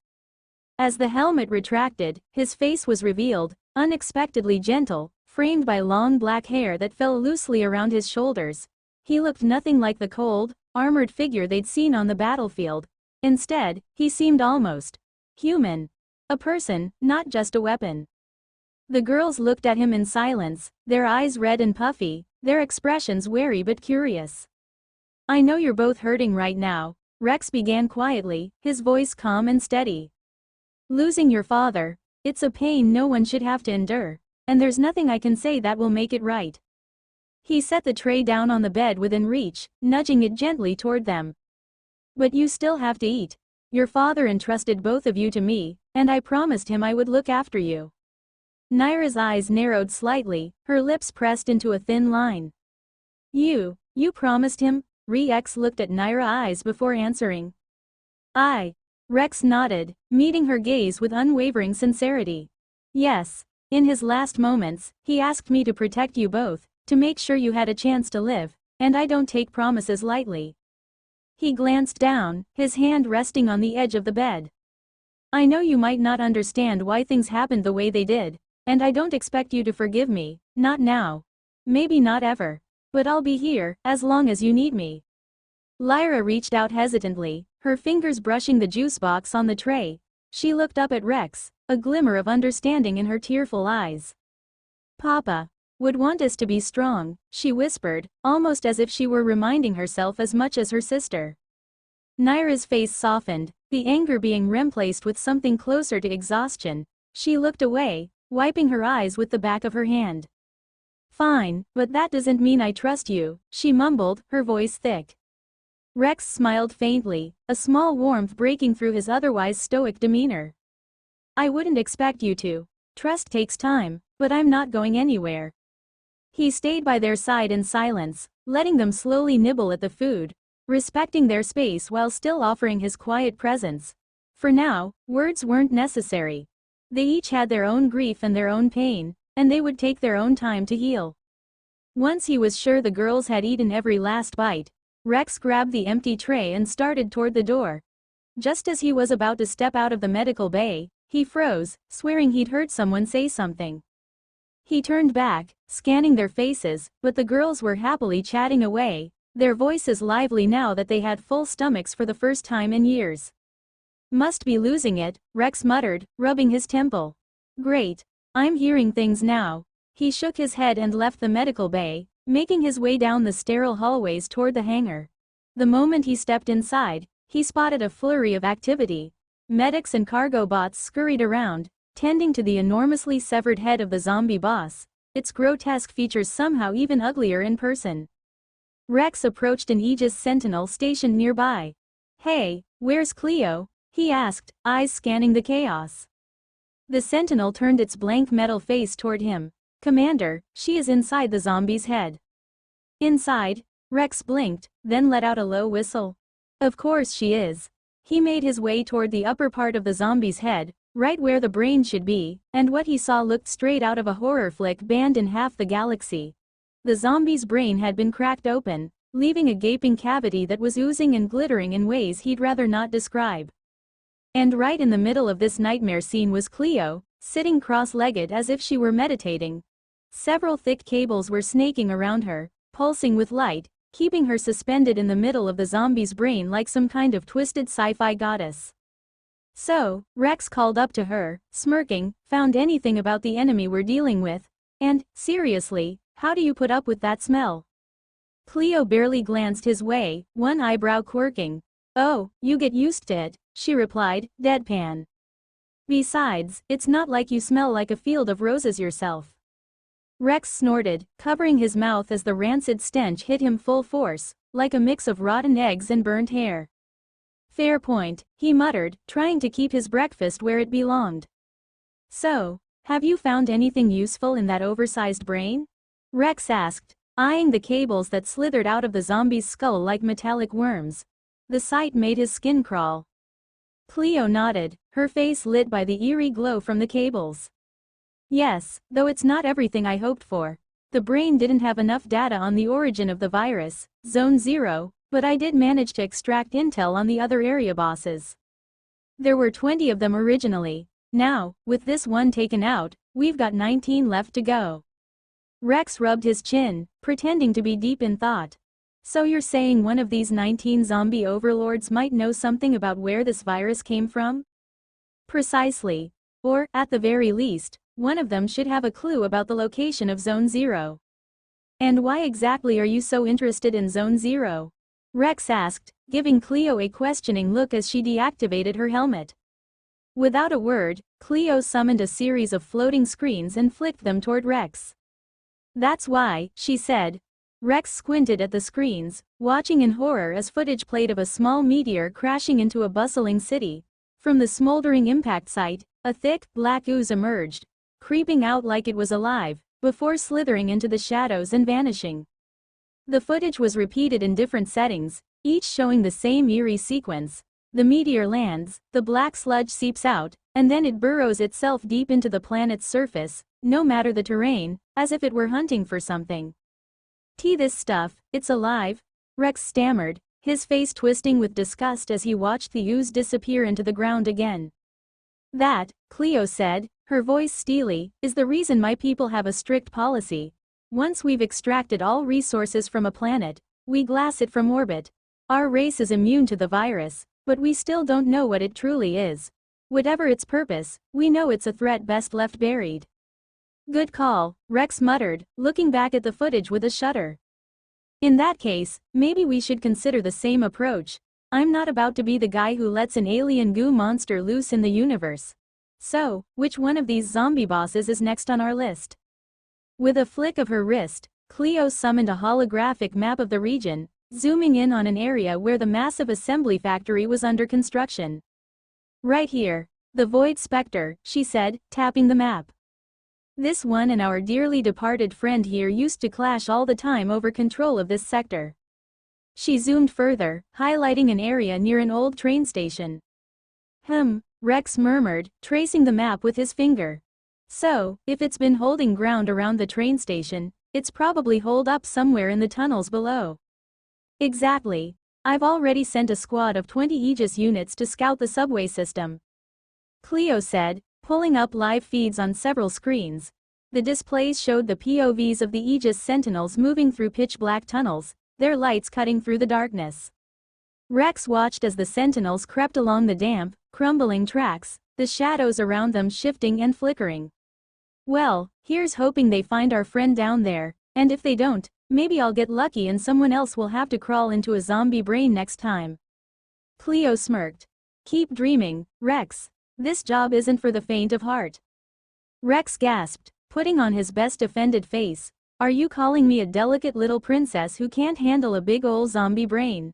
As the helmet retracted, his face was revealed, unexpectedly gentle, framed by long black hair that fell loosely around his shoulders. He looked nothing like the cold, armored figure they'd seen on the battlefield. Instead, he seemed almost human. A person, not just a weapon. The girls looked at him in silence, their eyes red and puffy, their expressions wary but curious. I know you're both hurting right now, Rex began quietly, his voice calm and steady. Losing your father, it's a pain no one should have to endure, and there's nothing I can say that will make it right. He set the tray down on the bed within reach, nudging it gently toward them. But you still have to eat. Your father entrusted both of you to me, and I promised him I would look after you. Naira's eyes narrowed slightly, her lips pressed into a thin line. You promised him? Rex looked at Naira's eyes before answering. Rex nodded, meeting her gaze with unwavering sincerity. Yes. In his last moments, he asked me to protect you both, to make sure you had a chance to live, and I don't take promises lightly. He glanced down, his hand resting on the edge of the bed. I know you might not understand why things happened the way they did, and I don't expect you to forgive me, not now. Maybe not ever. But I'll be here, as long as you need me. Lyra reached out hesitantly, her fingers brushing the juice box on the tray. She looked up at Rex, a glimmer of understanding in her tearful eyes. Papa would want us to be strong, she whispered, almost as if she were reminding herself as much as her sister. Naira's face softened, the anger being replaced with something closer to exhaustion. She looked away, wiping her eyes with the back of her hand. Fine, but that doesn't mean I trust you, she mumbled, her voice thick. Rex smiled faintly, a small warmth breaking through his otherwise stoic demeanor. I wouldn't expect you to. Trust takes time, but I'm not going anywhere. He stayed by their side in silence, letting them slowly nibble at the food, respecting their space while still offering his quiet presence. For now, words weren't necessary. They each had their own grief and their own pain, and they would take their own time to heal. Once he was sure the girls had eaten every last bite, Rex grabbed the empty tray and started toward the door. Just as he was about to step out of the medical bay, he froze, swearing he'd heard someone say something. He turned back, scanning their faces, but the girls were happily chatting away, their voices lively now that they had full stomachs for the first time in years. Must be losing it, Rex muttered, rubbing his temple. Great. I'm hearing things now. He shook his head and left the medical bay, making his way down the sterile hallways toward the hangar. The moment he stepped inside, he spotted a flurry of activity. Medics and cargo bots scurried around, tending to the enormously severed head of the zombie boss, its grotesque features somehow even uglier in person. Rex approached an Aegis sentinel stationed nearby. Hey, where's Cleo? He asked, eyes scanning the chaos. The sentinel turned its blank metal face toward him. Commander, she is inside the zombie's head. Inside? Rex blinked, then let out a low whistle. Of course she is. He made his way toward the upper part of the zombie's head, right where the brain should be, and what he saw looked straight out of a horror flick banned in half the galaxy. The zombie's brain had been cracked open, leaving a gaping cavity that was oozing and glittering in ways he'd rather not describe. And right in the middle of this nightmare scene was Cleo, sitting cross-legged as if she were meditating. Several thick cables were snaking around her, pulsing with light, keeping her suspended in the middle of the zombie's brain like some kind of twisted sci-fi goddess. So, Rex called up to her, smirking, found anything about the enemy we're dealing with? And, seriously, how do you put up with that smell? Cleo barely glanced his way, one eyebrow quirking. Oh, you get used to it, she replied, deadpan. Besides, it's not like you smell like a field of roses yourself. Rex snorted, covering his mouth as the rancid stench hit him full force, like a mix of rotten eggs and burnt hair. Fair point, he muttered, trying to keep his breakfast where it belonged. So, have you found anything useful in that oversized brain? Rex asked, eyeing the cables that slithered out of the zombie's skull like metallic worms. The sight made his skin crawl. Cleo nodded, her face lit by the eerie glow from the cables. Yes, though it's not everything I hoped for. The brain didn't have enough data on the origin of the virus, Zone 0, but I did manage to extract intel on the other area bosses. There were 20 of them originally. Now, with this one taken out, we've got 19 left to go. Rex rubbed his chin, pretending to be deep in thought. So you're saying one of these 19 zombie overlords might know something about where this virus came from? Precisely. Or, at the very least, one of them should have a clue about the location of Zone 0. And why exactly are you so interested in Zone 0? Rex asked, giving Cleo a questioning look as she deactivated her helmet. Without a word, Cleo summoned a series of floating screens and flicked them toward Rex. That's why, she said. Rex squinted at the screens, watching in horror as footage played of a small meteor crashing into a bustling city. From the smoldering impact site, a thick, black ooze emerged, creeping out like it was alive, before slithering into the shadows and vanishing. The footage was repeated in different settings, each showing the same eerie sequence. The meteor lands, the black sludge seeps out, and then it burrows itself deep into the planet's surface, no matter the terrain, as if it were hunting for something. This stuff, it's alive? Rex stammered, his face twisting with disgust as he watched the ooze disappear into the ground again. That, Cleo said, her voice steely, is the reason my people have a strict policy. Once we've extracted all resources from a planet, we glass it from orbit. Our race is immune to the virus, but we still don't know what it truly is. Whatever its purpose, we know it's a threat best left buried. Good call, Rex muttered, looking back at the footage with a shudder. In that case, maybe we should consider the same approach. I'm not about to be the guy who lets an alien goo monster loose in the universe. So, which one of these zombie bosses is next on our list? With a flick of her wrist, Cleo summoned a holographic map of the region, zooming in on an area where the massive assembly factory was under construction. Right here, the Void Spectre, she said, tapping the map. This one and our dearly departed friend here used to clash all the time over control of this sector. She zoomed further, highlighting an area near an old train station. Rex murmured, tracing the map with his finger. So, if it's been holding ground around the train station, it's probably holed up somewhere in the tunnels below. Exactly. I've already sent a squad of 20 Aegis units to scout the subway system. Cleo said, pulling up live feeds on several screens. The displays showed the POVs of the Aegis Sentinels moving through pitch-black tunnels, their lights cutting through the darkness. Rex watched as the Sentinels crept along the damp, crumbling tracks, the shadows around them shifting and flickering. Well, here's hoping they find our friend down there, and if they don't, maybe I'll get lucky and someone else will have to crawl into a zombie brain next time. Cleo smirked. Keep dreaming, Rex. This job isn't for the faint of heart. Rex gasped, putting on his best offended face. Are you calling me a delicate little princess who can't handle a big ol' zombie brain?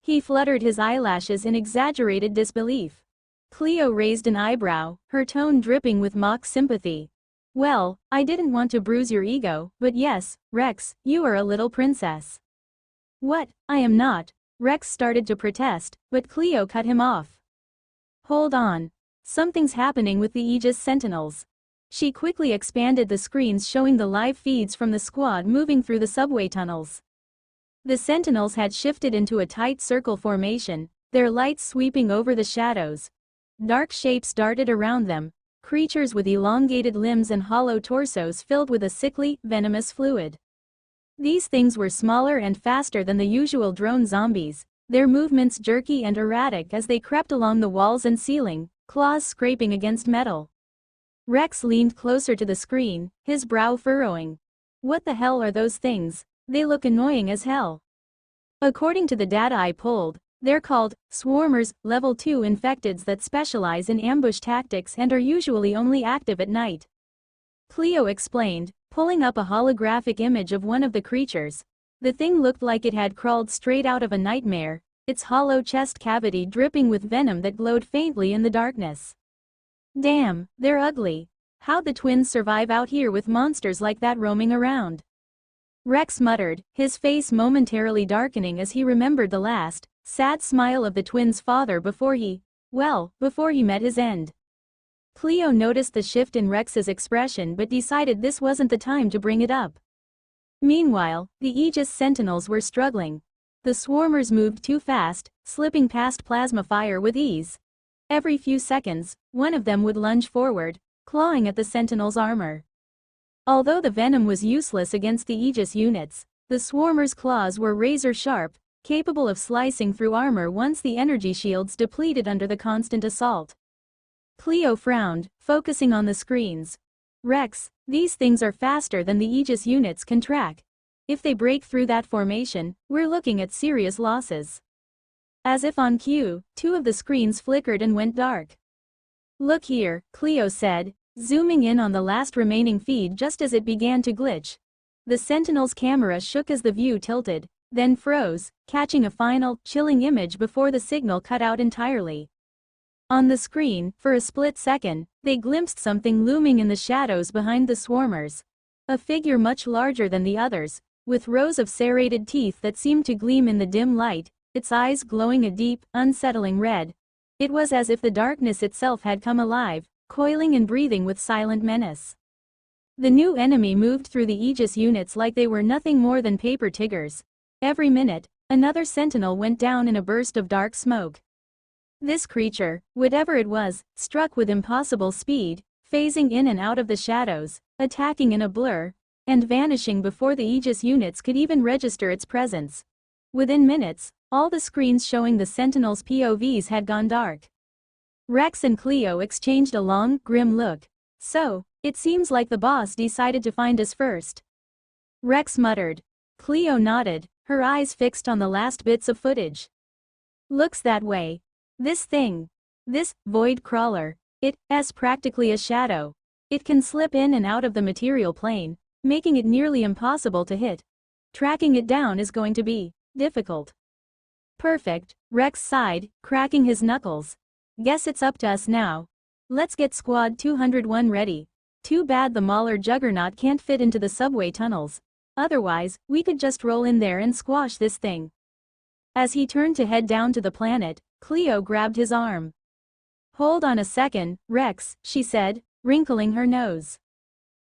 He fluttered his eyelashes in exaggerated disbelief. Cleo raised an eyebrow, her tone dripping with mock sympathy. Well, I didn't want to bruise your ego, but yes, Rex, you are a little princess. What? I am not. Rex started to protest, but Cleo cut him off. Hold on. Something's happening with the Aegis Sentinels. She quickly expanded the screens showing the live feeds from the squad moving through the subway tunnels. The Sentinels had shifted into a tight circle formation, their lights sweeping over the shadows. Dark shapes darted around them, creatures with elongated limbs and hollow torsos filled with a sickly, venomous fluid. These things were smaller and faster than the usual drone zombies, their movements jerky and erratic as they crept along the walls and ceiling, claws scraping against metal. Rex leaned closer to the screen, his brow furrowing. What the hell are those things? They look annoying as hell. According to the data I pulled, they're called swarmers, level 2 infecteds that specialize in ambush tactics and are usually only active at night. Cleo explained, pulling up a holographic image of one of the creatures. The thing looked like it had crawled straight out of a nightmare, its hollow chest cavity dripping with venom that glowed faintly in the darkness. Damn, they're ugly. How'd the twins survive out here with monsters like that roaming around? Rex muttered, his face momentarily darkening as he remembered the last, sad smile of the twins' father before he met his end. Cleo noticed the shift in Rex's expression but decided this wasn't the time to bring it up. Meanwhile, the Aegis Sentinels were struggling. The swarmers moved too fast, slipping past plasma fire with ease. Every few seconds, one of them would lunge forward, clawing at the Sentinel's armor. Although the venom was useless against the Aegis units, the swarmers' claws were razor-sharp, capable of slicing through armor once the energy shields depleted under the constant assault. Cleo frowned, focusing on the screens. Rex, these things are faster than the Aegis units can track. If they break through that formation, we're looking at serious losses. As if on cue, two of the screens flickered and went dark. Look here, Cleo said, zooming in on the last remaining feed just as it began to glitch. The Sentinel's camera shook as the view tilted, then froze, catching a final, chilling image before the signal cut out entirely. On the screen, for a split second, they glimpsed something looming in the shadows behind the swarmers. A figure much larger than the others, with rows of serrated teeth that seemed to gleam in the dim light, its eyes glowing a deep, unsettling red. It was as if the darkness itself had come alive, coiling and breathing with silent menace. The new enemy moved through the Aegis units like they were nothing more than paper tigers. Every minute, another sentinel went down in a burst of dark smoke. This creature, whatever it was, struck with impossible speed, phasing in and out of the shadows, attacking in a blur, and vanishing before the Aegis units could even register its presence. Within minutes, all the screens showing the Sentinels' POVs had gone dark. Rex and Cleo exchanged a long, grim look. So, it seems like the boss decided to find us first. Rex muttered. Cleo nodded, her eyes fixed on the last bits of footage. Looks that way. This thing. This void crawler. It's practically a shadow. It can slip in and out of the material plane, making it nearly impossible to hit. Tracking it down is going to be difficult. Perfect, Rex sighed, cracking his knuckles. Guess it's up to us now. Let's get Squad 201 ready. Too bad the Mauler juggernaut can't fit into the subway tunnels. Otherwise, we could just roll in there and squash this thing. As he turned to head down to the planet, Cleo grabbed his arm. Hold on a second, Rex, she said, wrinkling her nose.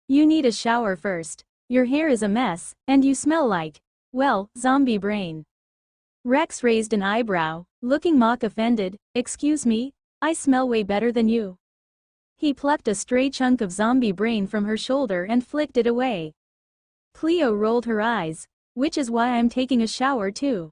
You need a shower first. Your hair is a mess, and you smell like, well, zombie brain. Rex raised an eyebrow, looking mock offended. Excuse me? I smell way better than you. He plucked a stray chunk of zombie brain from her shoulder and flicked it away. Cleo rolled her eyes, which is why I'm taking a shower too.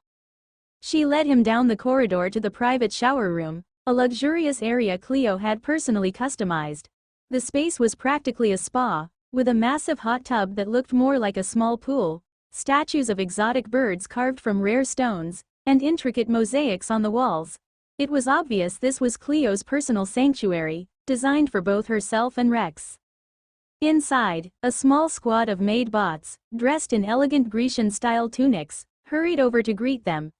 She led him down the corridor to the private shower room, a luxurious area Cleo had personally customized. The space was practically a spa, with a massive hot tub that looked more like a small pool, statues of exotic birds carved from rare stones, and intricate mosaics on the walls. It was obvious this was Cleo's personal sanctuary, designed for both herself and Rex. Inside, a small squad of maid bots, dressed in elegant Grecian-style tunics, hurried over to greet them.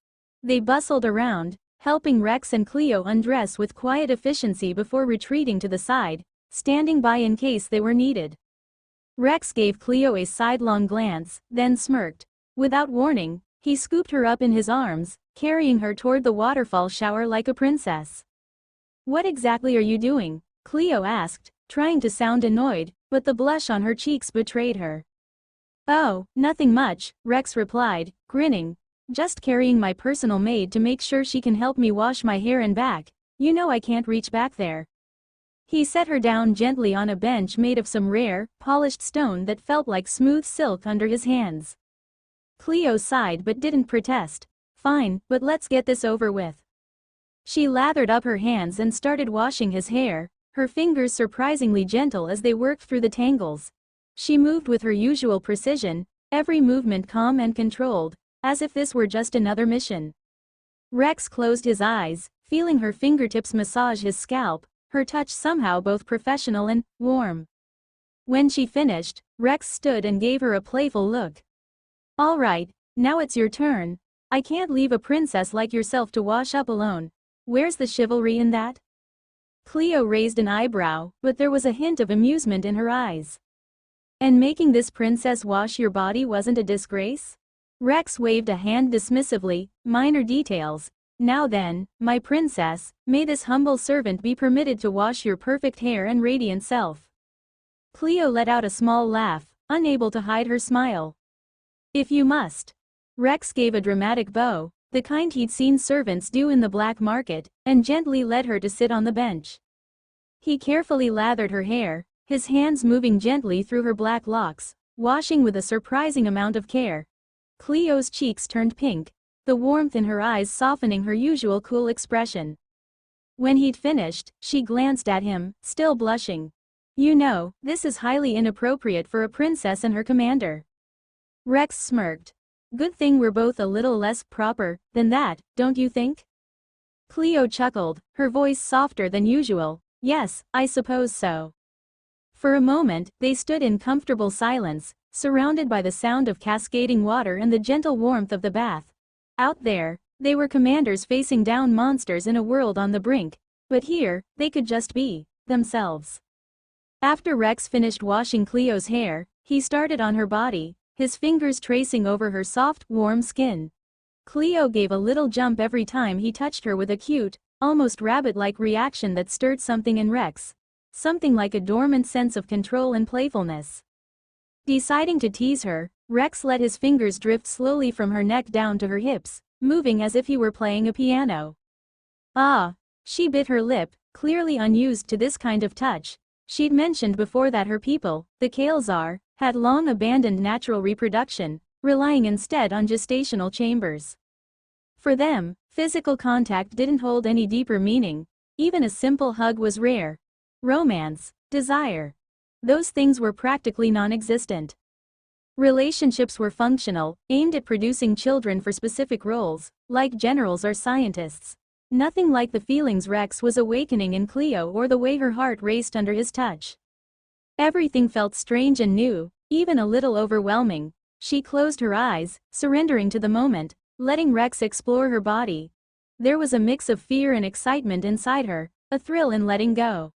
They bustled around, helping Rex and Cleo undress with quiet efficiency before retreating to the side, standing by in case they were needed. Rex gave Cleo a sidelong glance, then smirked. Without warning, he scooped her up in his arms, carrying her toward the waterfall shower like a princess. What exactly are you doing? Cleo asked, trying to sound annoyed, but the blush on her cheeks betrayed her. Oh, nothing much, Rex replied, grinning. Just carrying my personal maid to make sure she can help me wash my hair and back. You know I can't reach back there. He set her down gently on a bench made of some rare, polished stone that felt like smooth silk under his hands. Cleo sighed but didn't protest. Fine, but let's get this over with. She lathered up her hands and started washing his hair, her fingers surprisingly gentle as they worked through the tangles. She moved with her usual precision, every movement calm and controlled, as if this were just another mission. Rex closed his eyes, feeling her fingertips massage his scalp, her touch somehow both professional and warm. When she finished, Rex stood and gave her a playful look. All right, now it's your turn. I can't leave a princess like yourself to wash up alone. Where's the chivalry in that? Cleo raised an eyebrow, but there was a hint of amusement in her eyes. And making this princess wash your body wasn't a disgrace? Rex waved a hand dismissively. Minor details. Now then, my princess, may this humble servant be permitted to wash your perfect hair and radiant self. Cleo let out a small laugh, unable to hide her smile. If you must. Rex gave a dramatic bow, the kind he'd seen servants do in the black market, and gently led her to sit on the bench. He carefully lathered her hair, his hands moving gently through her black locks, washing with a surprising amount of care. Cleo's cheeks turned pink, the warmth in her eyes softening her usual cool expression. When he'd finished, she glanced at him, still blushing. You know, this is highly inappropriate for a princess and her commander. Rex smirked. Good thing we're both a little less proper than that, don't you think? Cleo chuckled, her voice softer than usual. Yes, I suppose so. For a moment, they stood in comfortable silence, surrounded by the sound of cascading water and the gentle warmth of the bath. Out there, they were commanders facing down monsters in a world on the brink, but here, they could just be themselves. After Rex finished washing Cleo's hair, he started on her body, his fingers tracing over her soft, warm skin. Cleo gave a little jump every time he touched her with a cute, almost rabbit-like reaction that stirred something in Rex. Something like a dormant sense of control and playfulness. Deciding to tease her, Rex let his fingers drift slowly from her neck down to her hips, moving as if he were playing a piano. Ah! She bit her lip, clearly unused to this kind of touch. She'd mentioned before that her people, the Kalezar, had long abandoned natural reproduction, relying instead on gestational chambers. For them, physical contact didn't hold any deeper meaning. Even a simple hug was rare. Romance, desire. Those things were practically non-existent. Relationships were functional, aimed at producing children for specific roles, like generals or scientists. Nothing like the feelings Rex was awakening in Cleo or the way her heart raced under his touch. Everything felt strange and new, even a little overwhelming. She closed her eyes, surrendering to the moment, letting Rex explore her body. There was a mix of fear and excitement inside her, a thrill in letting go.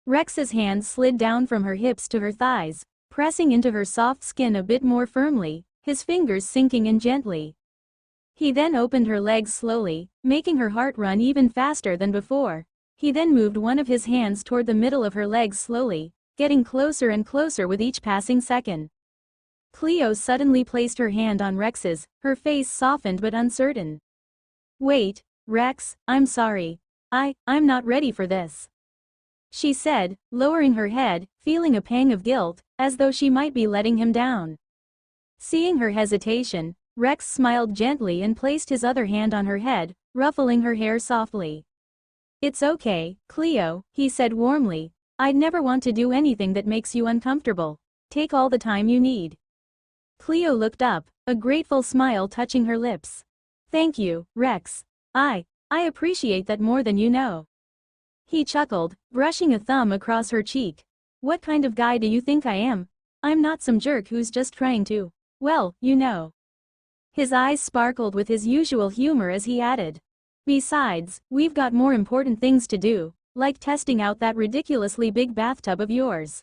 Rex's hands slid down from her hips to her thighs, pressing into her soft skin a bit more firmly, his fingers sinking in gently. He then opened her legs slowly, making her heart run even faster than before. He then moved one of his hands toward the middle of her legs slowly, getting closer and closer with each passing second. Cleo suddenly placed her hand on Rex's, her face softened but uncertain. Wait, Rex, I'm sorry. I'm not ready for this. She said, lowering her head, feeling a pang of guilt, as though she might be letting him down. Seeing her hesitation, Rex smiled gently and placed his other hand on her head, ruffling her hair softly. It's okay, Cleo, he said warmly. I'd never want to do anything that makes you uncomfortable. Take all the time you need. Cleo looked up, a grateful smile touching her lips. Thank you, Rex. I appreciate that more than you know. He chuckled, brushing a thumb across her cheek. What kind of guy do you think I am? I'm not some jerk who's just trying to, well, you know. His eyes sparkled with his usual humor as he added. Besides, we've got more important things to do, like testing out that ridiculously big bathtub of yours.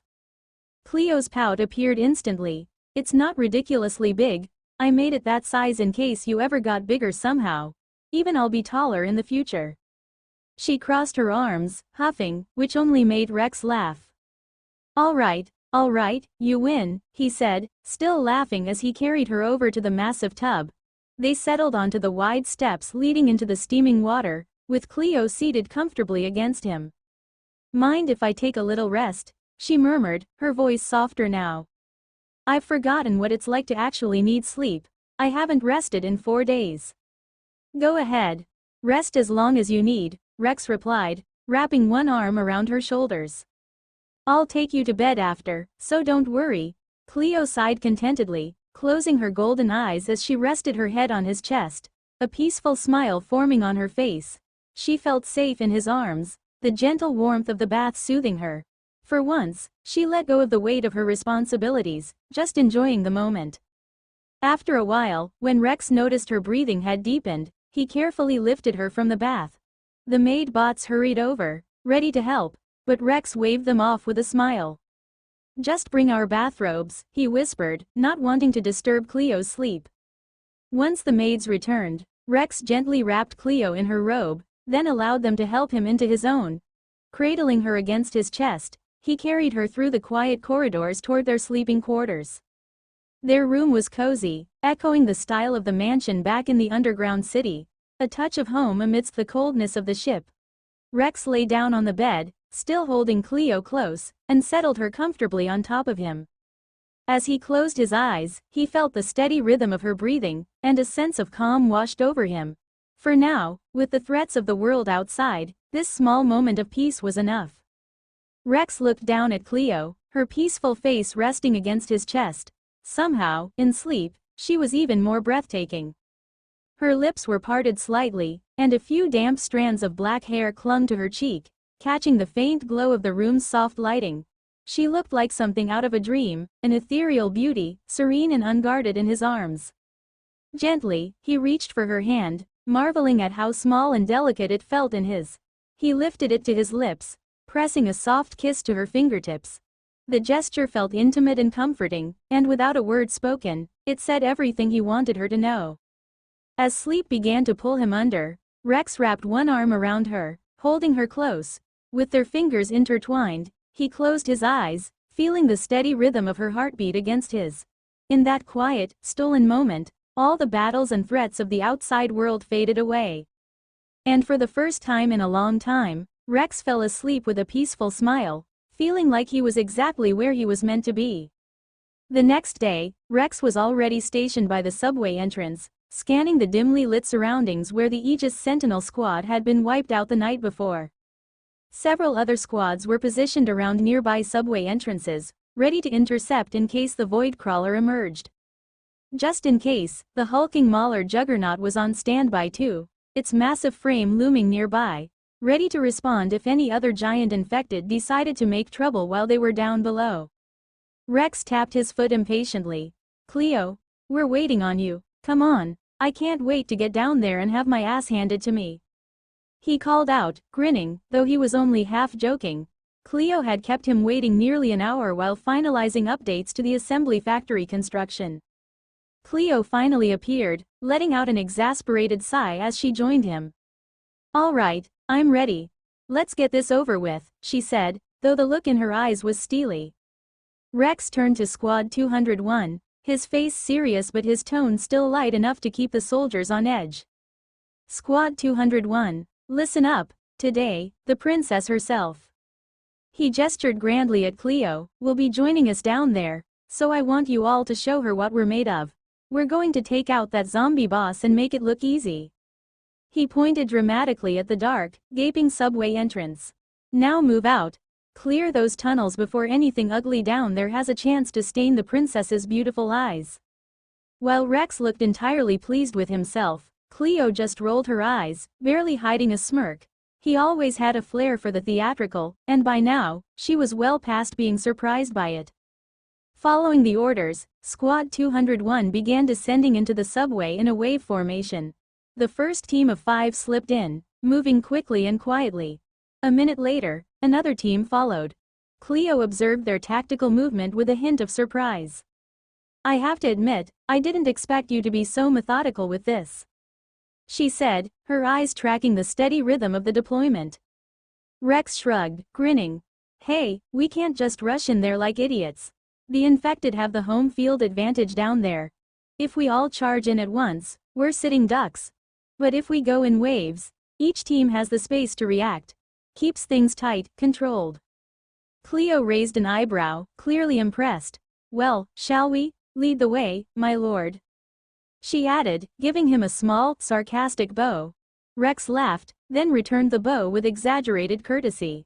Cleo's pout appeared instantly. It's not ridiculously big, I made it that size in case you ever got bigger somehow. Even I'll be taller in the future. She crossed her arms, huffing, which only made Rex laugh. All right, you win, he said, still laughing as he carried her over to the massive tub. They settled onto the wide steps leading into the steaming water, with Cleo seated comfortably against him. Mind if I take a little rest? She murmured, her voice softer now. I've forgotten what it's like to actually need sleep. I haven't rested in 4 days. Go ahead. Rest as long as you need, Rex replied, wrapping one arm around her shoulders. I'll take you to bed after, so don't worry. Cleo sighed contentedly, closing her golden eyes as she rested her head on his chest, a peaceful smile forming on her face. She felt safe in his arms, the gentle warmth of the bath soothing her. For once, she let go of the weight of her responsibilities, just enjoying the moment. After a while, when Rex noticed her breathing had deepened, he carefully lifted her from the bath. The maid bots hurried over, ready to help, but Rex waved them off with a smile. Just bring our bathrobes, he whispered, not wanting to disturb Cleo's sleep. Once the maids returned, Rex gently wrapped Cleo in her robe, then allowed them to help him into his own. Cradling her against his chest, he carried her through the quiet corridors toward their sleeping quarters. Their room was cozy, echoing the style of the mansion back in the underground city, a touch of home amidst the coldness of the ship. Rex lay down on the bed, still holding Cleo close, and settled her comfortably on top of him. As he closed his eyes, he felt the steady rhythm of her breathing, and a sense of calm washed over him. For now, with the threats of the world outside, this small moment of peace was enough. Rex looked down at Cleo, her peaceful face resting against his chest. Somehow, in sleep, she was even more breathtaking. Her lips were parted slightly, and a few damp strands of black hair clung to her cheek, catching the faint glow of the room's soft lighting. She looked like something out of a dream, an ethereal beauty, serene and unguarded in his arms. Gently, he reached for her hand, marveling at how small and delicate it felt in his. He lifted it to his lips, pressing a soft kiss to her fingertips. The gesture felt intimate and comforting, and without a word spoken, it said everything he wanted her to know. As sleep began to pull him under, Rex wrapped one arm around her, holding her close. With their fingers intertwined, he closed his eyes, feeling the steady rhythm of her heartbeat against his. In that quiet, stolen moment, all the battles and threats of the outside world faded away. And for the first time in a long time, Rex fell asleep with a peaceful smile, feeling like he was exactly where he was meant to be. The next day, Rex was already stationed by the subway entrance, scanning the dimly lit surroundings where the Aegis Sentinel squad had been wiped out the night before. Several other squads were positioned around nearby subway entrances, ready to intercept in case the void crawler emerged. Just in case, the hulking Mauler juggernaut was on standby too, its massive frame looming nearby, ready to respond if any other giant infected decided to make trouble while they were down below. Rex tapped his foot impatiently. "Cleo, we're waiting on you, come on, I can't wait to get down there and have my ass handed to me," he called out, grinning, though he was only half joking. Cleo had kept him waiting nearly an hour while finalizing updates to the assembly factory construction. Cleo finally appeared, letting out an exasperated sigh as she joined him. "All right, I'm ready. Let's get this over with," she said, though the look in her eyes was steely. Rex turned to Squad 201, his face serious but his tone still light enough to keep the soldiers on edge. "Squad 201, listen up, today, the princess herself." He gestured grandly at Cleo, "will be joining us down there, so I want you all to show her what we're made of. We're going to take out that zombie boss and make it look easy." He pointed dramatically at the dark, gaping subway entrance. "Now move out. Clear those tunnels before anything ugly down there has a chance to stain the princess's beautiful eyes." While Rex looked entirely pleased with himself, Cleo just rolled her eyes, barely hiding a smirk. He always had a flair for the theatrical, and by now, she was well past being surprised by it. Following the orders, Squad 201 began descending into the subway in a wave formation. The first team of 5 slipped in, moving quickly and quietly. A minute later, another team followed. Cleo observed their tactical movement with a hint of surprise. "I have to admit, I didn't expect you to be so methodical with this," she said, her eyes tracking the steady rhythm of the deployment. Rex shrugged, grinning. "Hey, we can't just rush in there like idiots. The infected have the home field advantage down there. If we all charge in at once, we're sitting ducks. But if we go in waves, each team has the space to react. Keeps things tight, controlled." Cleo raised an eyebrow, clearly impressed. "Well, shall we? Lead the way, my lord," she added, giving him a small, sarcastic bow. Rex laughed, then returned the bow with exaggerated courtesy.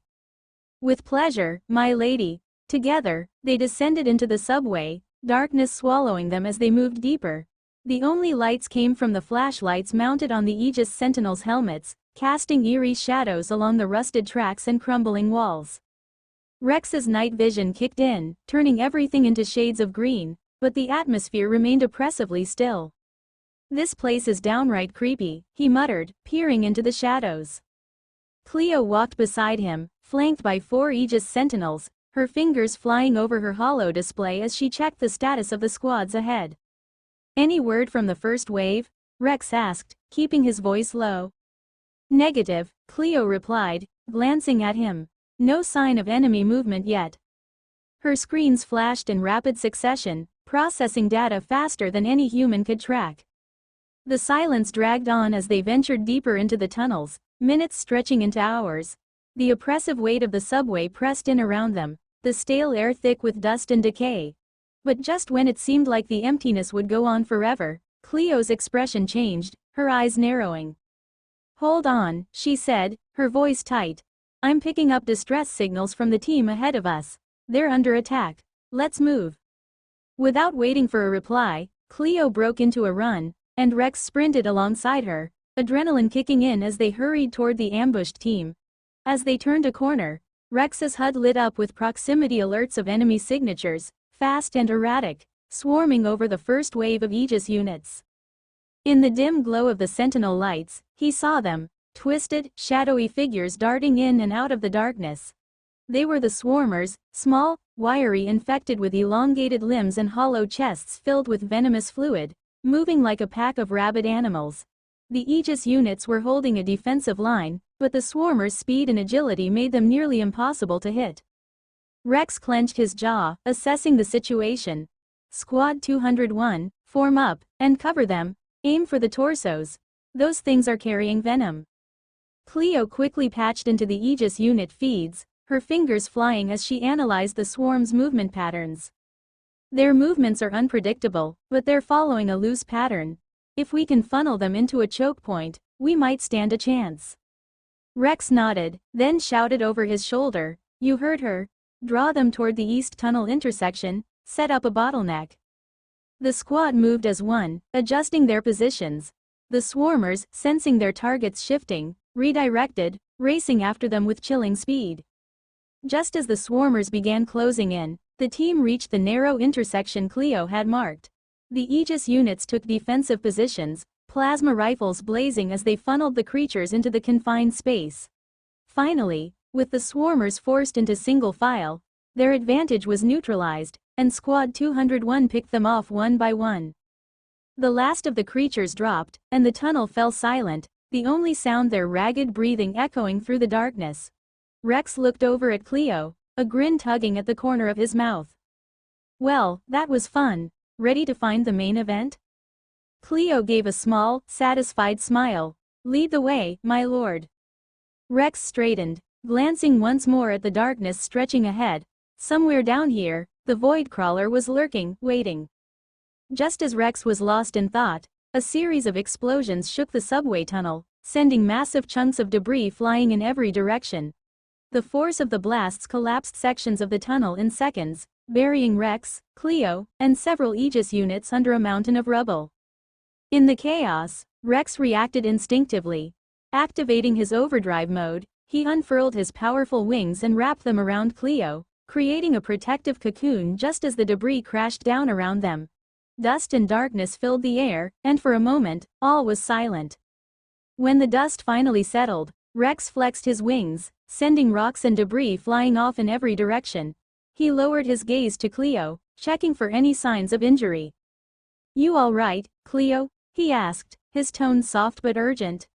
"With pleasure, my lady." Together, they descended into the subway, darkness swallowing them as they moved deeper. The only lights came from the flashlights mounted on the Aegis Sentinels' helmets, casting eerie shadows along the rusted tracks and crumbling walls. Rex's night vision kicked in, turning everything into shades of green, but the atmosphere remained oppressively still. "This place is downright creepy," he muttered, peering into the shadows. Cleo walked beside him, flanked by 4 Aegis Sentinels, her fingers flying over her holo display as she checked the status of the squads ahead. "Any word from the first wave?" Rex asked, keeping his voice low. "Negative," Cleo replied, glancing at him. "No sign of enemy movement yet." Her screens flashed in rapid succession, processing data faster than any human could track. The silence dragged on as they ventured deeper into the tunnels, minutes stretching into hours. The oppressive weight of the subway pressed in around them, the stale air thick with dust and decay. But just when it seemed like the emptiness would go on forever, Cleo's expression changed, her eyes narrowing. "Hold on," she said, her voice tight. I'm picking up distress signals from the team ahead of us. They're under attack. Let's move. Without waiting for a reply, Cleo broke into a run, and Rex sprinted alongside her, adrenaline kicking in as they hurried toward the ambushed team. As they turned a corner, Rex's HUD lit up with proximity alerts of enemy signatures, fast and erratic, swarming over the first wave of Aegis units. In the dim glow of the Sentinel lights, he saw them, twisted, shadowy figures darting in and out of the darkness. They were the swarmers, small, wiry, infected with elongated limbs and hollow chests filled with venomous fluid, moving like a pack of rabid animals. The Aegis units were holding a defensive line, but the swarmers' speed and agility made them nearly impossible to hit. Rex clenched his jaw, assessing the situation. Squad 201, form up, and cover them. Aim for the torsos. Those things are carrying venom. Cleo quickly patched into the Aegis unit feeds, her fingers flying as she analyzed the swarm's movement patterns. Their movements are unpredictable, but they're following a loose pattern. If we can funnel them into a choke point, we might stand a chance. Rex nodded, then shouted over his shoulder, "You heard her. Draw them toward the east tunnel intersection, set up a bottleneck." The squad moved as one, adjusting their positions. The swarmers, sensing their targets shifting, redirected, racing after them with chilling speed. Just as the swarmers began closing in, the team reached the narrow intersection Cleo had marked. The Aegis units took defensive positions, plasma rifles blazing as they funneled the creatures into the confined space. Finally, with the swarmers forced into single file, their advantage was neutralized, and Squad 201 picked them off one by one. The last of the creatures dropped, and the tunnel fell silent, the only sound their ragged breathing echoing through the darkness. Rex looked over at Cleo, a grin tugging at the corner of his mouth. "Well, that was fun. Ready to find the main event?" Cleo gave a small, satisfied smile. "Lead the way, my lord." Rex straightened, glancing once more at the darkness stretching ahead. Somewhere down here, the void crawler was lurking, waiting. Just as Rex was lost in thought, a series of explosions shook the subway tunnel, sending massive chunks of debris flying in every direction. The force of the blasts collapsed sections of the tunnel in seconds, burying Rex, Cleo, and several Aegis units under a mountain of rubble. In the chaos, Rex reacted instinctively. Activating his overdrive mode, he unfurled his powerful wings and wrapped them around Cleo, creating a protective cocoon just as the debris crashed down around them. Dust and darkness filled the air, and for a moment, all was silent. When the dust finally settled, Rex flexed his wings, sending rocks and debris flying off in every direction. He lowered his gaze to Cleo, checking for any signs of injury. "You all right, Cleo?" he asked, his tone soft but urgent.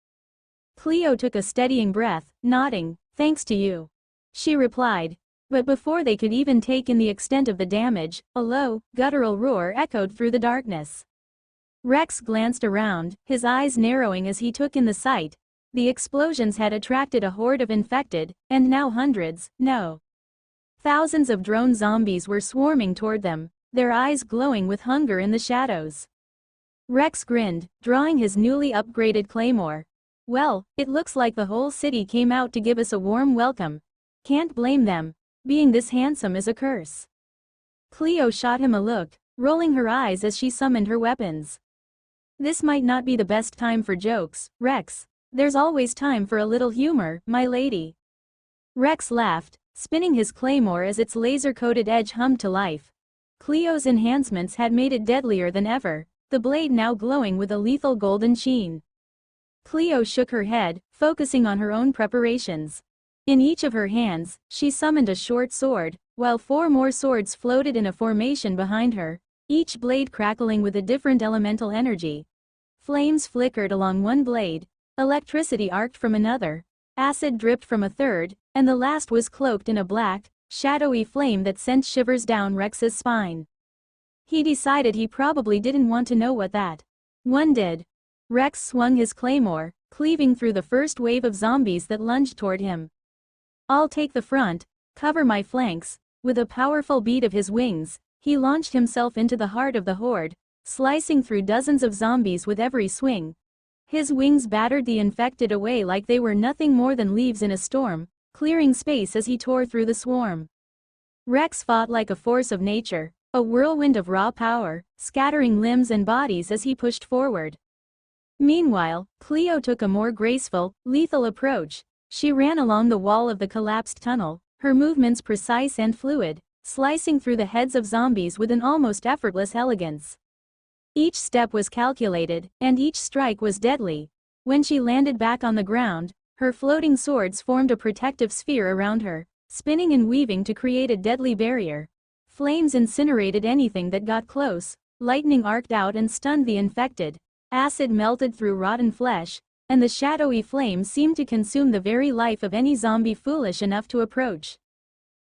Cleo took a steadying breath, nodding, "Thanks to you," she replied. But before they could even take in the extent of the damage, a low, guttural roar echoed through the darkness. Rex glanced around, his eyes narrowing as he took in the sight. The explosions had attracted a horde of infected, and now hundreds, no, thousands of drone zombies were swarming toward them, their eyes glowing with hunger in the shadows. Rex grinned, drawing his newly upgraded claymore. "Well, it looks like the whole city came out to give us a warm welcome. Can't blame them. Being this handsome is a curse." Cleo shot him a look, rolling her eyes as she summoned her weapons. "This might not be the best time for jokes, Rex. There's always time for a little humor, my lady." Rex laughed, spinning his claymore as its laser-coated edge hummed to life. Cleo's enhancements had made it deadlier than ever, the blade now glowing with a lethal golden sheen. Cleo shook her head, focusing on her own preparations. In each of her hands, she summoned a short sword, while 4 more swords floated in a formation behind her, each blade crackling with a different elemental energy. Flames flickered along one blade, electricity arced from another, acid dripped from a third, and the last was cloaked in a black, shadowy flame that sent shivers down Rex's spine. He decided he probably didn't want to know what that one did. Rex swung his claymore, cleaving through the first wave of zombies that lunged toward him. "I'll take the front, cover my flanks." With a powerful beat of his wings, he launched himself into the heart of the horde, slicing through dozens of zombies with every swing. His wings battered the infected away like they were nothing more than leaves in a storm, clearing space as he tore through the swarm. Rex fought like a force of nature, a whirlwind of raw power, scattering limbs and bodies as he pushed forward. Meanwhile, Cleo took a more graceful, lethal approach. She ran along the wall of the collapsed tunnel, her movements precise and fluid, slicing through the heads of zombies with an almost effortless elegance. Each step was calculated, and each strike was deadly. When she landed back on the ground, her floating swords formed a protective sphere around her, spinning and weaving to create a deadly barrier. Flames incinerated anything that got close, lightning arced out and stunned the infected, acid melted through rotten flesh, and the shadowy flame seemed to consume the very life of any zombie foolish enough to approach.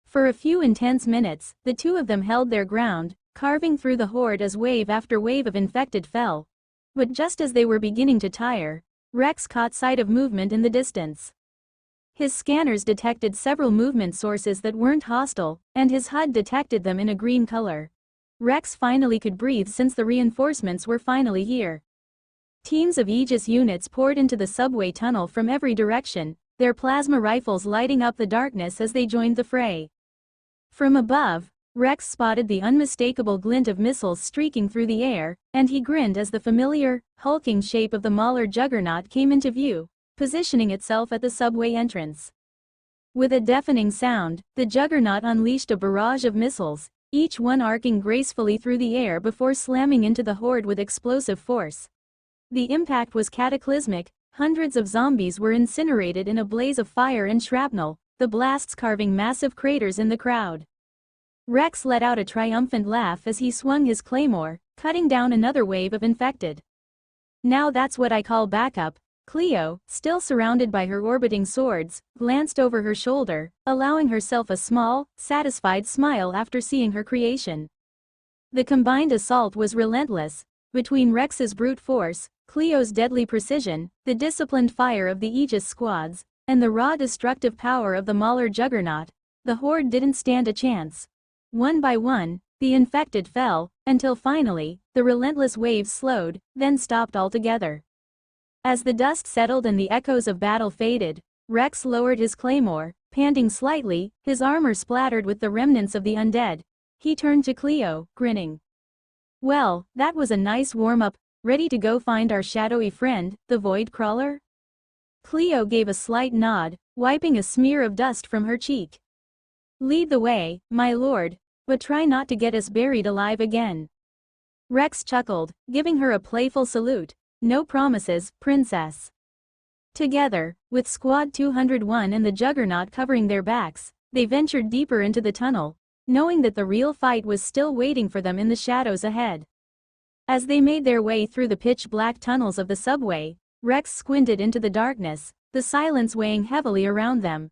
For a few intense minutes, the two of them held their ground, carving through the horde as wave after wave of infected fell. But just as they were beginning to tire, Rex caught sight of movement in the distance. His scanners detected several movement sources that weren't hostile, and his HUD detected them in a green color. Rex finally could breathe since the reinforcements were finally here. Teams of Aegis units poured into the subway tunnel from every direction, their plasma rifles lighting up the darkness as they joined the fray. From above, Rex spotted the unmistakable glint of missiles streaking through the air, and he grinned as the familiar, hulking shape of the Mauler juggernaut came into view, positioning itself at the subway entrance. With a deafening sound, the juggernaut unleashed a barrage of missiles, each one arcing gracefully through the air before slamming into the horde with explosive force. The impact was cataclysmic. Hundreds of zombies were incinerated in a blaze of fire and shrapnel, the blasts carving massive craters in the crowd. Rex let out a triumphant laugh as he swung his claymore, cutting down another wave of infected. Now that's what I call backup. Cleo, still surrounded by her orbiting swords, glanced over her shoulder, allowing herself a small, satisfied smile after seeing her creation. The combined assault was relentless. Between Rex's brute force, Cleo's deadly precision, the disciplined fire of the Aegis squads, and the raw destructive power of the Mauler juggernaut, the horde didn't stand a chance. One by one, the infected fell, until finally, the relentless waves slowed, then stopped altogether. As the dust settled and the echoes of battle faded, Rex lowered his claymore, panting slightly, his armor splattered with the remnants of the undead. He turned to Cleo, grinning. Well, that was a nice warm-up. Ready to go find our shadowy friend, the Void Crawler? Cleo gave a slight nod, wiping a smear of dust from her cheek. Lead the way, my lord, but try not to get us buried alive again. Rex chuckled, giving her a playful salute. No promises, princess. Together, with Squad 201 and the Juggernaut covering their backs, they ventured deeper into the tunnel, knowing that the real fight was still waiting for them in the shadows ahead. As they made their way through the pitch-black tunnels of the subway, Rex squinted into the darkness, the silence weighing heavily around them.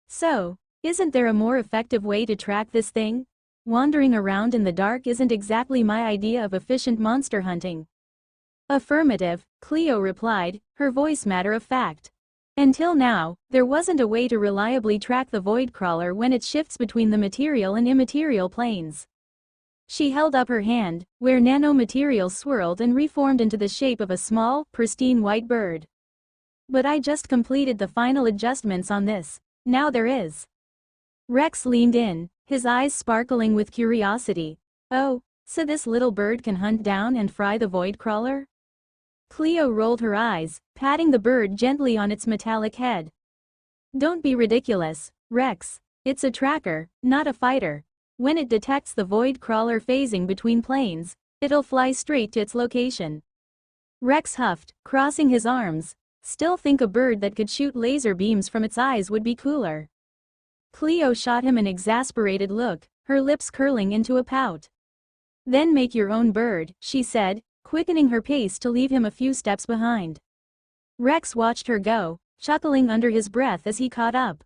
So, isn't there a more effective way to track this thing? Wandering around in the dark isn't exactly my idea of efficient monster hunting. Affirmative, Cleo replied, her voice matter of fact. Until now, there wasn't a way to reliably track the Void Crawler when it shifts between the material and immaterial planes. She held up her hand, where nanomaterials swirled and reformed into the shape of a small, pristine white bird. But I just completed the final adjustments on this. Now there is. Rex leaned in, his eyes sparkling with curiosity. Oh, so this little bird can hunt down and fry the Void Crawler? Cleo rolled her eyes, patting the bird gently on its metallic head. Don't be ridiculous, Rex. It's a tracker, not a fighter. When it detects the Void Crawler phasing between planes, it'll fly straight to its location. Rex huffed, crossing his arms. Still think a bird that could shoot laser beams from its eyes would be cooler. Cleo shot him an exasperated look, her lips curling into a pout. Then make your own bird, she said, quickening her pace to leave him a few steps behind. Rex watched her go, chuckling under his breath as he caught up.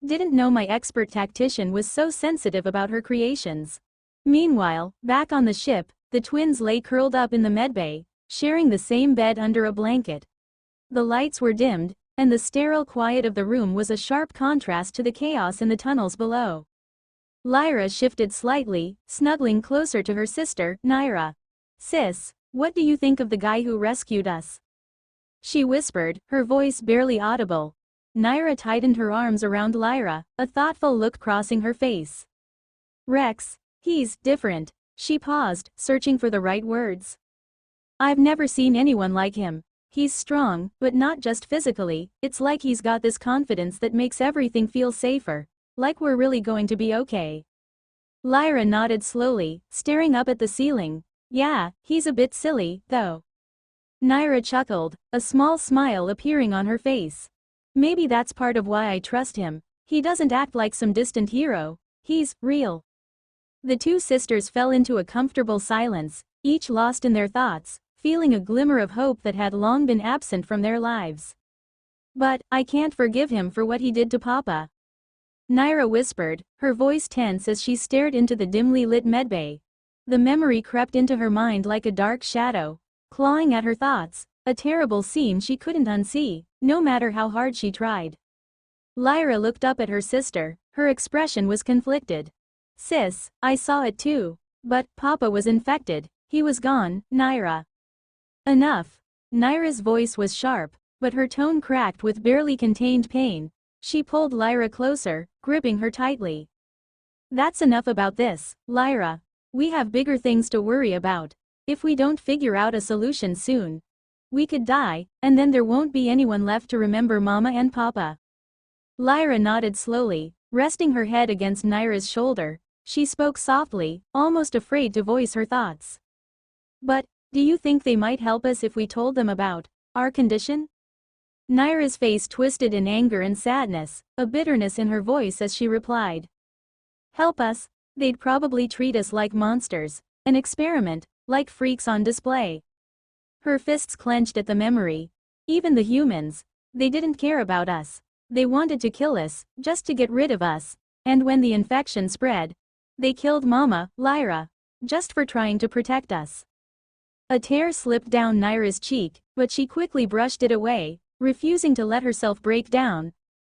Didn't know my expert tactician was so sensitive about her creations. Meanwhile, back on the ship, the twins lay curled up in the medbay, sharing the same bed under a blanket. The lights were dimmed, and the sterile quiet of the room was a sharp contrast to the chaos in the tunnels below. Lyra shifted slightly, snuggling closer to her sister, Naira. Sis, what do you think of the guy who rescued us? She whispered, her voice barely audible. Naira tightened her arms around Lyra, a thoughtful look crossing her face. Rex, he's different. She paused, searching for the right words. I've never seen anyone like him. He's strong, but not just physically, it's like he's got this confidence that makes everything feel safer, like we're really going to be okay. Lyra nodded slowly, staring up at the ceiling. Yeah, he's a bit silly, though. Naira chuckled, a small smile appearing on her face. Maybe that's part of why I trust him. He doesn't act like some distant hero. He's real. The two sisters fell into a comfortable silence, each lost in their thoughts, feeling a glimmer of hope that had long been absent from their lives. But, I can't forgive him for what he did to Papa. Naira whispered, her voice tense as she stared into the dimly lit medbay. The memory crept into her mind like a dark shadow, clawing at her thoughts, a terrible scene she couldn't unsee, no matter how hard she tried. Lyra looked up at her sister, her expression was conflicted. Sis, I saw it too. But, Papa was infected, he was gone, Naira. Enough. Naira's voice was sharp, but her tone cracked with barely contained pain. She pulled Lyra closer, gripping her tightly. That's enough about this, Lyra. We have bigger things to worry about. If we don't figure out a solution soon, we could die, and then there won't be anyone left to remember Mama and Papa. Lyra nodded slowly, resting her head against Naira's shoulder. She spoke softly, almost afraid to voice her thoughts. But, do you think they might help us if we told them about our condition? Naira's face twisted in anger and sadness, a bitterness in her voice as she replied. Help us? They'd probably treat us like monsters, an experiment, like freaks on display. Her fists clenched at the memory. Even the humans, they didn't care about us. They wanted to kill us, just to get rid of us, and when the infection spread, they killed Mama, Lyra, just for trying to protect us. A tear slipped down Naira's cheek, but she quickly brushed it away, refusing to let herself break down.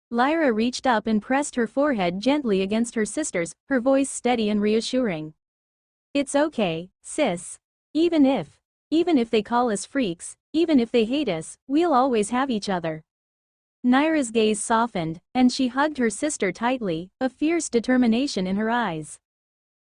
Lyra reached up and pressed her forehead gently against her sister's, her voice steady and reassuring. It's okay, sis. Even if they call us freaks, even if they hate us, we'll always have each other. Naira's gaze softened, and she hugged her sister tightly, a fierce determination in her eyes.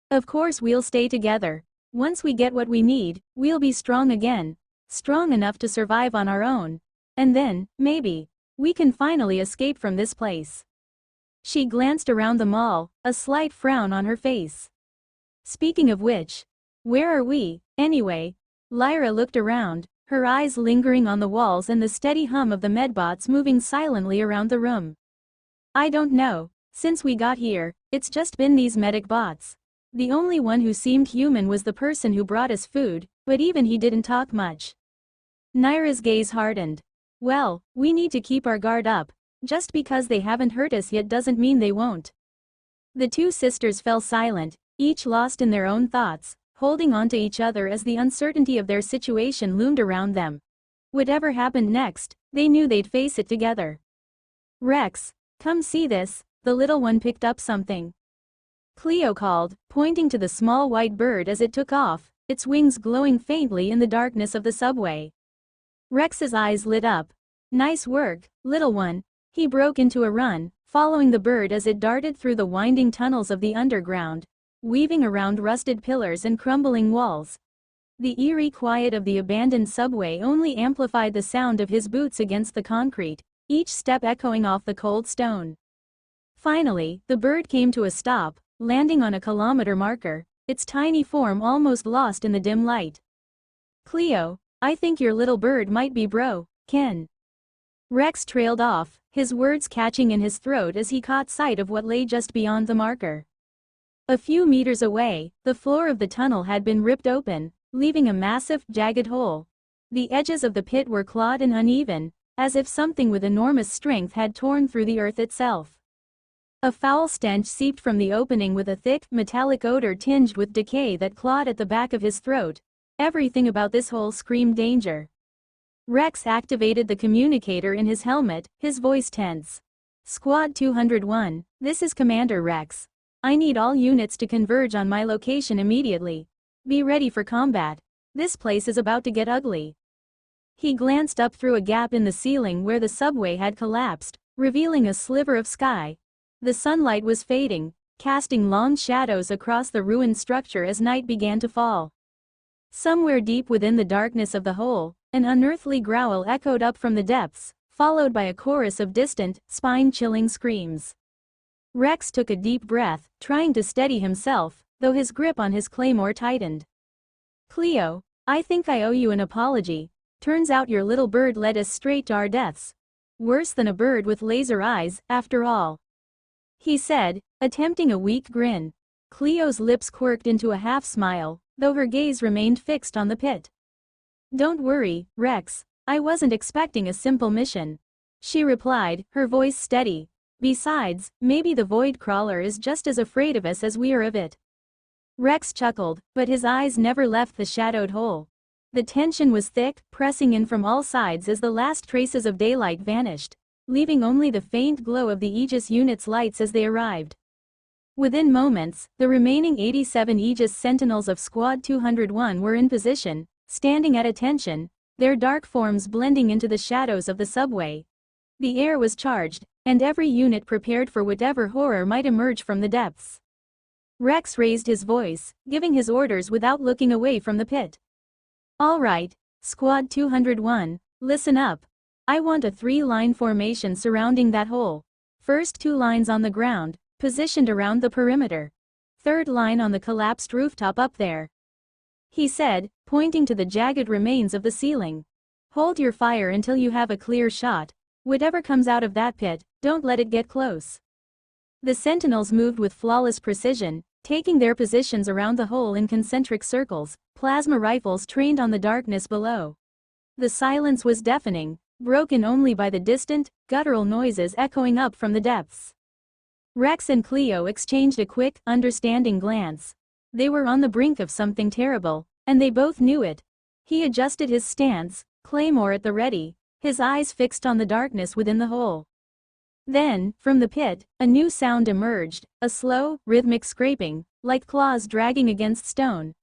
Of course we'll stay together. Once we get what we need, we'll be strong again. Strong enough to survive on our own. And then, maybe, we can finally escape from this place. She glanced around the mall, a slight frown on her face. Speaking of which, where are we, anyway? Lyra looked around, her eyes lingering on the walls and the steady hum of the medbots moving silently around the room. I don't know. Since we got here, it's just been these medic bots. The only one who seemed human was the person who brought us food, but even he didn't talk much. Naira's gaze hardened. Well, we need to keep our guard up. Just because they haven't hurt us yet doesn't mean they won't. The two sisters fell silent, each lost in their own thoughts, holding on to each other as the uncertainty of their situation loomed around them. Whatever happened next, they knew they'd face it together. Rex, come see this, the little one picked up something. Cleo called, pointing to the small white bird as it took off, its wings glowing faintly in the darkness of the subway. Rex's eyes lit up. Nice work, little one. He broke into a run, following the bird as it darted through the winding tunnels of the underground, weaving around rusted pillars and crumbling walls. The eerie quiet of the abandoned subway only amplified the sound of his boots against the concrete, each step echoing off the cold stone. Finally, the bird came to a stop, landing on a kilometer marker, its tiny form almost lost in the dim light. Cleo, I think your little bird might be Ken. Rex trailed off, his words catching in his throat as he caught sight of what lay just beyond the marker. A few meters away, the floor of the tunnel had been ripped open, leaving a massive, jagged hole. The edges of the pit were clawed and uneven, as if something with enormous strength had torn through the earth itself. A foul stench seeped from the opening with a thick, metallic odor tinged with decay that clawed at the back of his throat. Everything about this hole screamed danger. Rex activated the communicator in his helmet, his voice tense. Squad 201, this is Commander Rex. I need all units to converge on my location immediately. Be ready for combat. This place is about to get ugly. He glanced up through a gap in the ceiling where the subway had collapsed, revealing a sliver of sky. The sunlight was fading, casting long shadows across the ruined structure as night began to fall. Somewhere deep within the darkness of the hole, an unearthly growl echoed up from the depths, followed by a chorus of distant, spine-chilling screams. Rex took a deep breath, trying to steady himself, though his grip on his claymore tightened. "Cleo, I think I owe you an apology. Turns out your little bird led us straight to our deaths. Worse than a bird with laser eyes, after all," he said, attempting a weak grin. Cleo's lips quirked into a half-smile, though her gaze remained fixed on the pit. "Don't worry, Rex, I wasn't expecting a simple mission," she replied, her voice steady. "Besides, maybe the void crawler is just as afraid of us as we are of it." Rex chuckled, but his eyes never left the shadowed hole. The tension was thick, pressing in from all sides as the last traces of daylight vanished, leaving only the faint glow of the Aegis unit's lights as they arrived. Within moments, the remaining 87 Aegis Sentinels of Squad 201 were in position, standing at attention, their dark forms blending into the shadows of the subway. The air was charged, and every unit prepared for whatever horror might emerge from the depths. Rex raised his voice, giving his orders without looking away from the pit. "All right, Squad 201, listen up. I want a 3-line formation surrounding that hole. First 2 lines on the ground, positioned around the perimeter. 3rd line on the collapsed rooftop up there," he said, pointing to the jagged remains of the ceiling. "Hold your fire until you have a clear shot. Whatever comes out of that pit, don't let it get close." The sentinels moved with flawless precision, taking their positions around the hole in concentric circles, plasma rifles trained on the darkness below. The silence was deafening, broken only by the distant, guttural noises echoing up from the depths. Rex and Cleo exchanged a quick, understanding glance. They were on the brink of something terrible, and they both knew it. He adjusted his stance, claymore at the ready, his eyes fixed on the darkness within the hole. Then, from the pit, a new sound emerged, a slow, rhythmic scraping, like claws dragging against stone.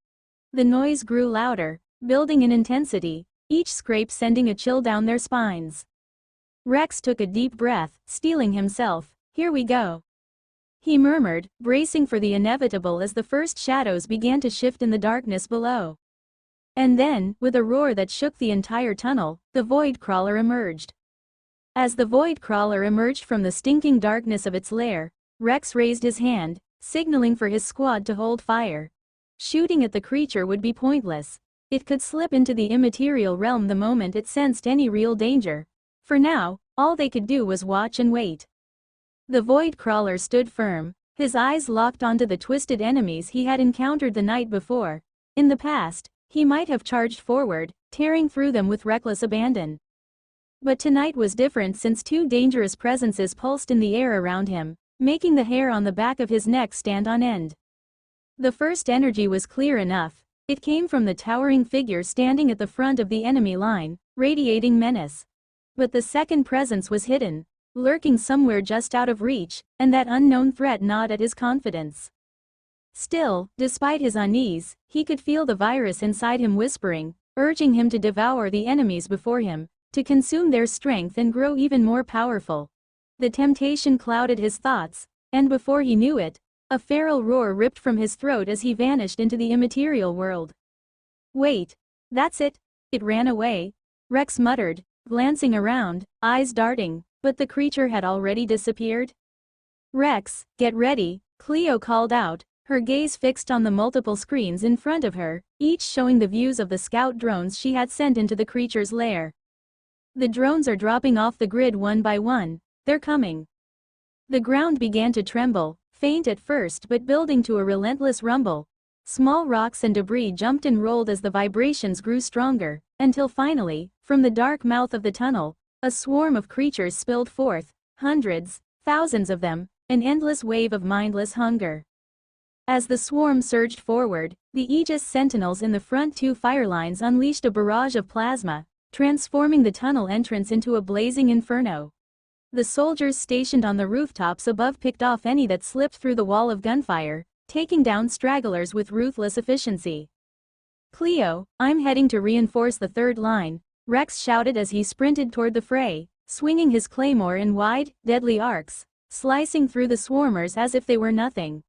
The noise grew louder, building in intensity, each scrape sending a chill down their spines. Rex took a deep breath, steeling himself. "Here we go," he murmured, bracing for the inevitable as the first shadows began to shift in the darkness below. And then, with a roar that shook the entire tunnel, the void crawler emerged. As the void crawler emerged from the stinking darkness of its lair, Rex raised his hand, signaling for his squad to hold fire. Shooting at the creature would be pointless. It could slip into the immaterial realm the moment it sensed any real danger. For now, all they could do was watch and wait. The void crawler stood firm, his eyes locked onto the twisted enemies he had encountered the night before. In the past, he might have charged forward, tearing through them with reckless abandon. But tonight was different since 2 dangerous presences pulsed in the air around him, making the hair on the back of his neck stand on end. The first energy was clear enough. It came from the towering figure standing at the front of the enemy line, radiating menace. But the second presence was hidden, lurking somewhere just out of reach, and that unknown threat gnawed at his confidence. Still, despite his unease, he could feel the virus inside him whispering, urging him to devour the enemies before him, to consume their strength and grow even more powerful. The temptation clouded his thoughts, and before he knew it, a feral roar ripped from his throat as he vanished into the immaterial world. "Wait. That's it. It ran away," Rex muttered, glancing around, eyes darting, but the creature had already disappeared. "Rex, get ready," Cleo called out, her gaze fixed on the multiple screens in front of her, each showing the views of the scout drones she had sent into the creature's lair. "The drones are dropping off the grid one by one. They're coming." The ground began to tremble, faint at first but building to a relentless rumble. Small rocks and debris jumped and rolled as the vibrations grew stronger, until finally, from the dark mouth of the tunnel, a swarm of creatures spilled forth, hundreds, thousands of them, an endless wave of mindless hunger. As the swarm surged forward, the Aegis Sentinels in the front 2 fire lines unleashed a barrage of plasma, transforming the tunnel entrance into a blazing inferno. The soldiers stationed on the rooftops above picked off any that slipped through the wall of gunfire, taking down stragglers with ruthless efficiency. "Cleo, I'm heading to reinforce the 3rd line," Rex shouted as he sprinted toward the fray, swinging his claymore in wide, deadly arcs, slicing through the swarmers as if they were nothing.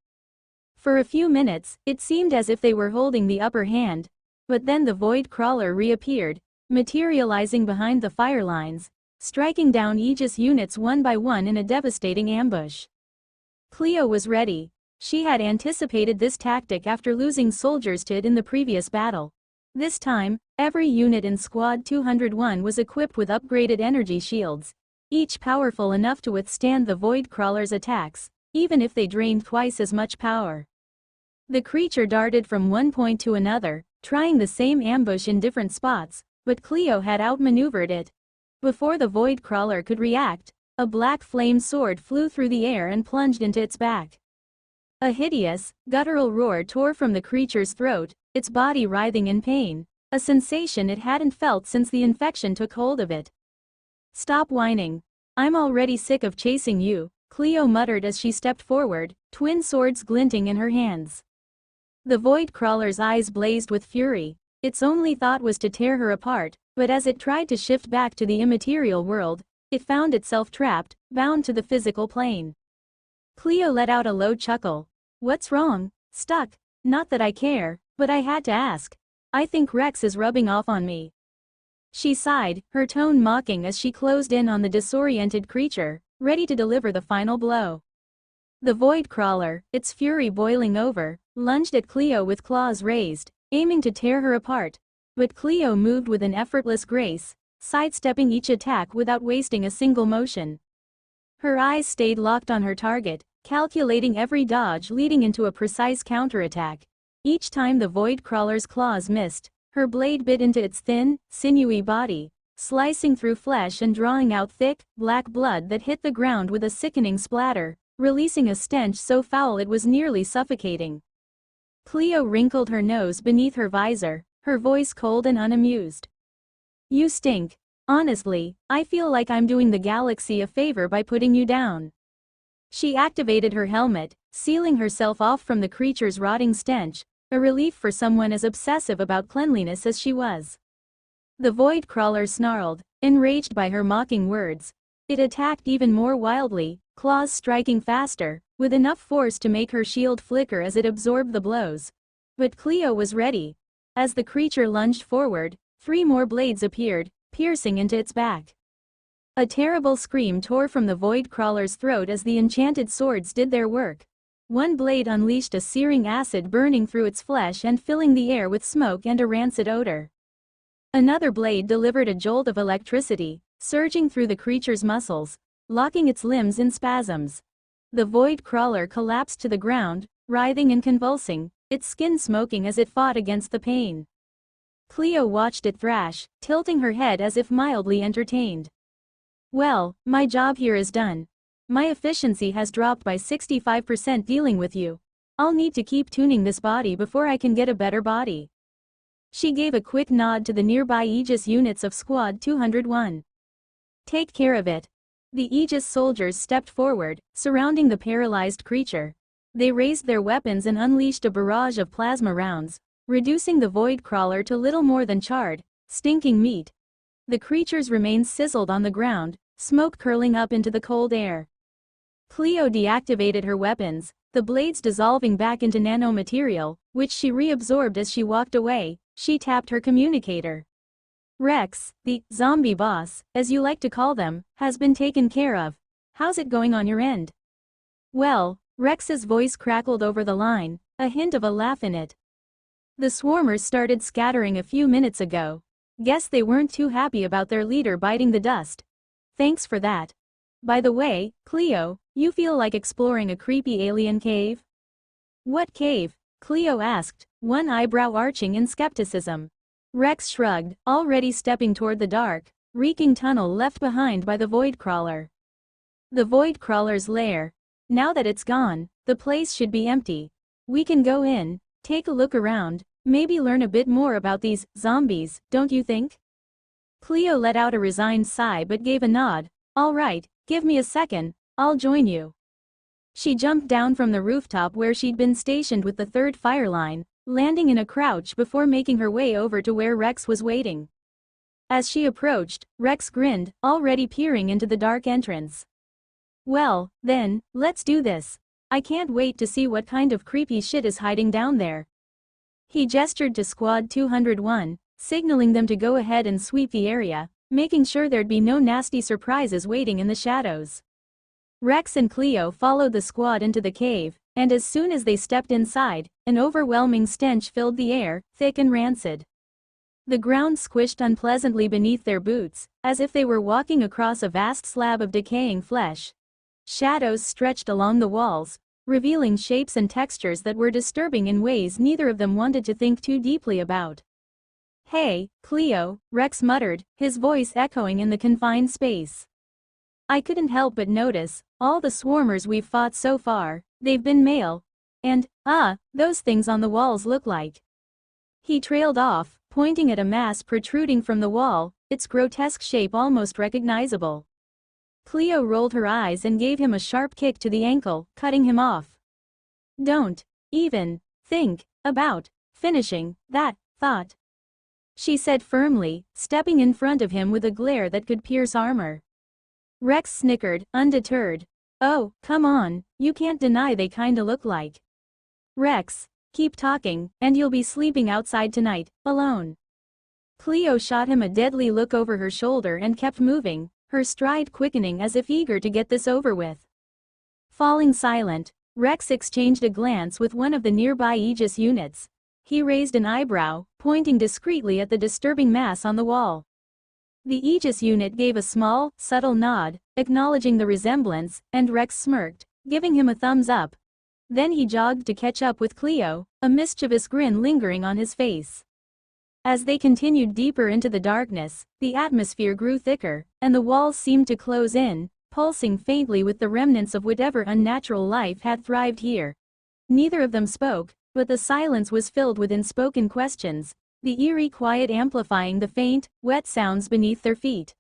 For a few minutes, it seemed as if they were holding the upper hand, but then the void crawler reappeared, materializing behind the fire lines, striking down Aegis units one by one in a devastating ambush. Cleo was ready. She had anticipated this tactic after losing soldiers to it in the previous battle. This time, every unit in Squad 201 was equipped with upgraded energy shields, each powerful enough to withstand the void crawler's attacks, even if they drained twice as much power. The creature darted from one point to another, trying the same ambush in different spots, but Cleo had outmaneuvered it. Before the void crawler could react, a black flame sword flew through the air and plunged into its back. A hideous, guttural roar tore from the creature's throat, its body writhing in pain, a sensation it hadn't felt since the infection took hold of it. "Stop whining. I'm already sick of chasing you," Cleo muttered as she stepped forward, twin swords glinting in her hands. The void crawler's eyes blazed with fury. Its only thought was to tear her apart, but as it tried to shift back to the immaterial world, it found itself trapped, bound to the physical plane. Cleo let out a low chuckle. "What's wrong?" "Stuck. Not that I care, but I had to ask. I think Rex is rubbing off on me." She sighed, her tone mocking as she closed in on the disoriented creature, ready to deliver the final blow. The void crawler, its fury boiling over, lunged at Cleo with claws raised, aiming to tear her apart. But Cleo moved with an effortless grace, sidestepping each attack without wasting a single motion. Her eyes stayed locked on her target, calculating every dodge leading into a precise counterattack. Each time the void crawler's claws missed, her blade bit into its thin, sinewy body, slicing through flesh and drawing out thick, black blood that hit the ground with a sickening splatter, releasing a stench so foul it was nearly suffocating. Cleo wrinkled her nose beneath her visor, her voice cold and unamused. "You stink. Honestly, I feel like I'm doing the galaxy a favor by putting you down." She activated her helmet, sealing herself off from the creature's rotting stench, a relief for someone as obsessive about cleanliness as she was. The void crawler snarled, enraged by her mocking words. It attacked even more wildly, claws striking faster, with enough force to make her shield flicker as it absorbed the blows. But Cleo was ready. As the creature lunged forward, 3 more blades appeared, piercing into its back. A terrible scream tore from the void crawler's throat as the enchanted swords did their work. One blade unleashed a searing acid burning through its flesh and filling the air with smoke and a rancid odor. Another blade delivered a jolt of electricity, surging through the creature's muscles, locking its limbs in spasms. The void crawler collapsed to the ground, writhing and convulsing, its skin smoking as it fought against the pain. Cleo watched it thrash, tilting her head as if mildly entertained. "Well, my job here is done. My efficiency has dropped by 65% dealing with you. I'll need to keep tuning this body before I can get a better body." She gave a quick nod to the nearby Aegis units of Squad 201. "Take care of it." The Aegis soldiers stepped forward, surrounding the paralyzed creature. They raised their weapons and unleashed a barrage of plasma rounds, reducing the void crawler to little more than charred, stinking meat. The creature's remains sizzled on the ground, smoke curling up into the cold air. Cleo deactivated her weapons, the blades dissolving back into nanomaterial, which she reabsorbed as she walked away. She tapped her communicator. "Rex, the zombie boss, as you like to call them, has been taken care of. How's it going on your end?" "Well," Rex's voice crackled over the line, a hint of a laugh in it. "The swarmers started scattering a few minutes ago. Guess they weren't too happy about their leader biting the dust. Thanks for that. By the way, Cleo, you feel like exploring a creepy alien cave?" "What cave?" Cleo asked, one eyebrow arching in skepticism. Rex shrugged, already stepping toward the dark, reeking tunnel left behind by the void crawler. "The void crawler's lair. Now that it's gone, the place should be empty. We can go in, take a look around, maybe learn a bit more about these zombies, don't you think?" Cleo let out a resigned sigh but gave a nod. "All right, give me a second, I'll join you." She jumped down from the rooftop where she'd been stationed with the third fire line, landing in a crouch before making her way over to where Rex was waiting. As she approached, Rex grinned, already peering into the dark entrance. Well, then, let's do this. I can't wait to see what kind of creepy shit is hiding down there. He gestured to Squad 201, signaling them to go ahead and sweep the area, making sure there'd be no nasty surprises waiting in the shadows. Rex and Cleo followed the squad into the cave, and as soon as they stepped inside, an overwhelming stench filled the air, thick and rancid. The ground squished unpleasantly beneath their boots, as if they were walking across a vast slab of decaying flesh. Shadows stretched along the walls, revealing shapes and textures that were disturbing in ways neither of them wanted to think too deeply about. "Hey, Cleo," Rex muttered, his voice echoing in the confined space. "I couldn't help but notice, all the swarmers we've fought so far, they've been male. And, those things on the walls look like." He trailed off, pointing at a mass protruding from the wall, its grotesque shape almost recognizable. Cleo rolled her eyes and gave him a sharp kick to the ankle, cutting him off. "Don't even think about finishing that thought," she said firmly, stepping in front of him with a glare that could pierce armor. Rex snickered, undeterred. "Oh, come on, you can't deny they kinda look like." "Rex, keep talking, and you'll be sleeping outside tonight, alone." Cleo shot him a deadly look over her shoulder and kept moving, her stride quickening as if eager to get this over with. Falling silent, Rex exchanged a glance with one of the nearby Aegis units. He raised an eyebrow, pointing discreetly at the disturbing mass on the wall. The Aegis unit gave a small, subtle nod, acknowledging the resemblance, and Rex smirked, giving him a thumbs up. Then he jogged to catch up with Cleo, a mischievous grin lingering on his face. As they continued deeper into the darkness, the atmosphere grew thicker, and the walls seemed to close in, pulsing faintly with the remnants of whatever unnatural life had thrived here. Neither of them spoke, but the silence was filled with unspoken questions, the eerie quiet amplifying the faint, wet sounds beneath their feet.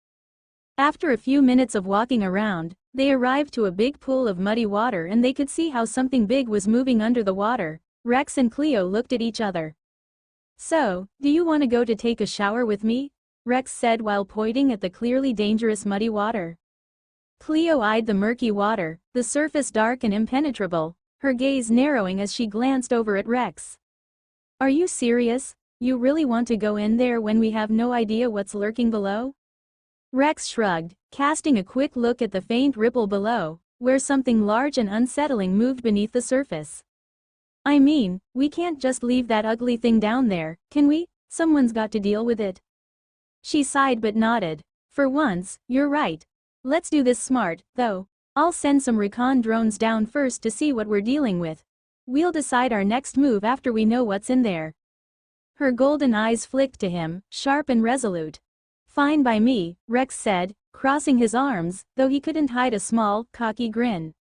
After a few minutes of walking around, they arrived to a big pool of muddy water and they could see how something big was moving under the water. Rex and Cleo looked at each other. "So, do you want to go to take a shower with me?" Rex said while pointing at the clearly dangerous muddy water. Cleo eyed the murky water, the surface dark and impenetrable, her gaze narrowing as she glanced over at Rex. "Are you serious? You really want to go in there when we have no idea what's lurking below?" Rex shrugged, casting a quick look at the faint ripple below, where something large and unsettling moved beneath the surface. "I mean, we can't just leave that ugly thing down there, can we? Someone's got to deal with it." She sighed but nodded. "For once, you're right. Let's do this smart, though. I'll send some recon drones down first to see what we're dealing with. We'll decide our next move after we know what's in there." Her golden eyes flicked to him, sharp and resolute. "Fine by me," Rex said, crossing his arms, though he couldn't hide a small, cocky grin.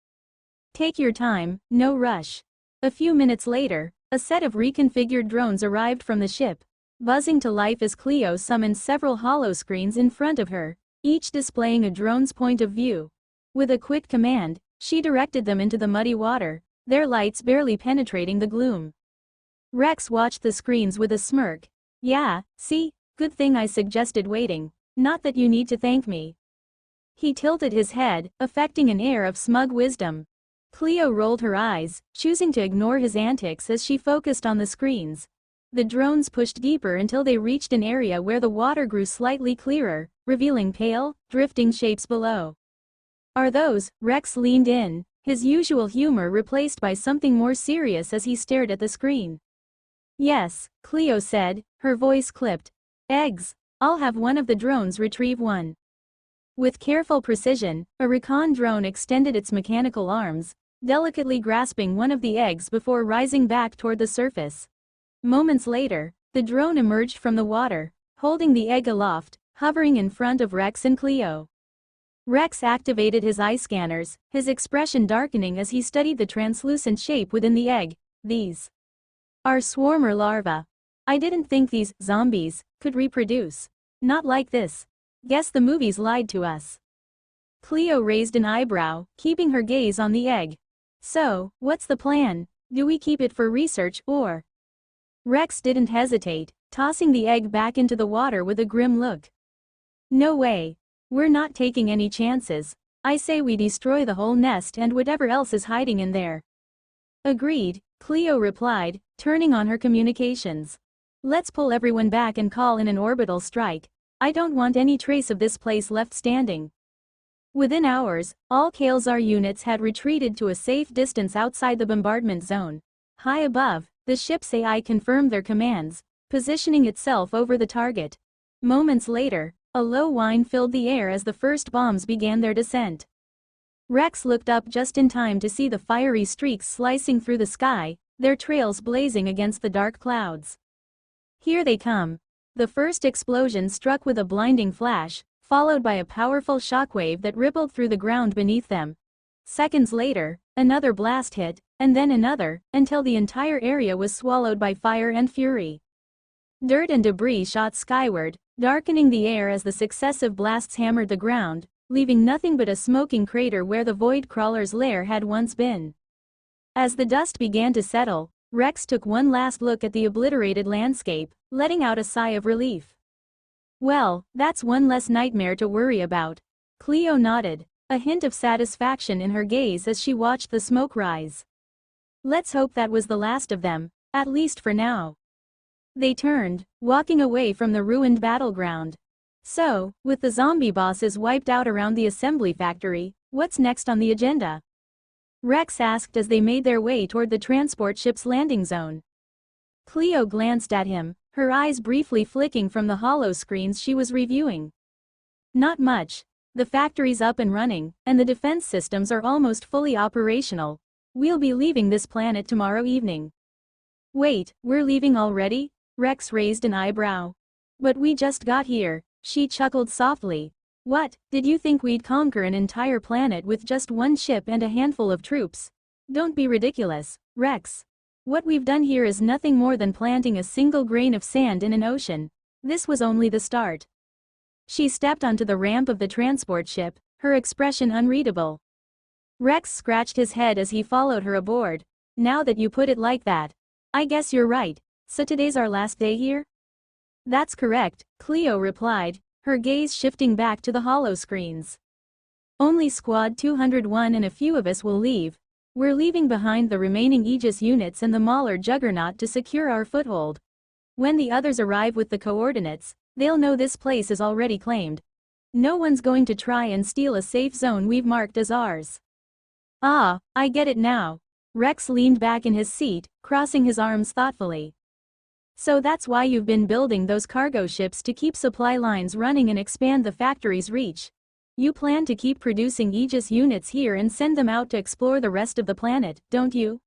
"Take your time, no rush." A few minutes later, a set of reconfigured drones arrived from the ship, buzzing to life as Cleo summoned several holoscreens in front of her, each displaying a drone's point of view. With a quick command, she directed them into the muddy water, their lights barely penetrating the gloom. Rex watched the screens with a smirk. "Yeah, see, good thing I suggested waiting. Not that you need to thank me." He tilted his head, affecting an air of smug wisdom. Cleo rolled her eyes, choosing to ignore his antics as she focused on the screens. The drones pushed deeper until they reached an area where the water grew slightly clearer, revealing pale, drifting shapes below. "Are those?" Rex leaned in, his usual humor replaced by something more serious as he stared at the screen. "Yes," Cleo said, her voice clipped. "Eggs. I'll have one of the drones retrieve one." With careful precision, a recon drone extended its mechanical arms, delicately grasping one of the eggs before rising back toward the surface. Moments later, the drone emerged from the water, holding the egg aloft, hovering in front of Rex and Cleo. Rex activated his eye scanners, his expression darkening as he studied the translucent shape within the egg. "These are swarmer larvae. I didn't think these zombies could reproduce. Not like this. Guess the movies lied to us." Cleo raised an eyebrow, keeping her gaze on the egg. "So, what's the plan? Do we keep it for research or?" Rex didn't hesitate, tossing the egg back into the water with a grim look. No way. We're not taking any chances. I say we destroy the whole nest and whatever else is hiding in there. Agreed, Cleo replied, turning on her communications. Let's pull everyone back and call in an orbital strike. I don't want any trace of this place left standing. Within hours, all Kalezar units had retreated to a safe distance outside the bombardment zone. High above, the ship's AI confirmed their commands, positioning itself over the target. Moments later, a low whine filled the air as the first bombs began their descent. Rex looked up just in time to see the fiery streaks slicing through the sky, their trails blazing against the dark clouds. Here they come. The first explosion struck with a blinding flash, followed by a powerful shockwave that rippled through the ground beneath them. Seconds later, another blast hit, and then another, until the entire area was swallowed by fire and fury. Dirt and debris shot skyward, darkening the air as the successive blasts hammered the ground, leaving nothing but a smoking crater where the void crawler's lair had once been. As the dust began to settle, Rex took one last look at the obliterated landscape, letting out a sigh of relief. Well, that's one less nightmare to worry about. Cleo nodded, a hint of satisfaction in her gaze as she watched the smoke rise. Let's hope that was the last of them, at least for now. They turned, walking away from the ruined battleground. So, with the zombie bosses wiped out around the assembly factory, what's next on the agenda? Rex asked as they made their way toward the transport ship's landing zone. Cleo glanced at him, her eyes briefly flicking from the holo screens she was reviewing. Not much. The factory's up and running, and the defense systems are almost fully operational. We'll be leaving this planet tomorrow evening. Wait, we're leaving already? Rex raised an eyebrow. But we just got here, she chuckled softly. What, did you think we'd conquer an entire planet with just one ship and a handful of troops? Don't be ridiculous, Rex. What we've done here is nothing more than planting a single grain of sand in an ocean. This was only the start. She stepped onto the ramp of the transport ship, her expression unreadable. Rex scratched his head as he followed her aboard. Now that you put it like that. I guess you're right. So today's our last day here? That's correct, Cleo replied, her gaze shifting back to the holo screens. Only Squad 201 and a few of us will leave. We're leaving behind the remaining Aegis units and the Mauler juggernaut to secure our foothold. When the others arrive with the coordinates, they'll know this place is already claimed. No one's going to try and steal a safe zone we've marked as ours. Ah, I get it now. Rex leaned back in his seat, crossing his arms thoughtfully. So that's why you've been building those cargo ships to keep supply lines running and expand the factory's reach. You plan to keep producing Aegis units here and send them out to explore the rest of the planet, don't you?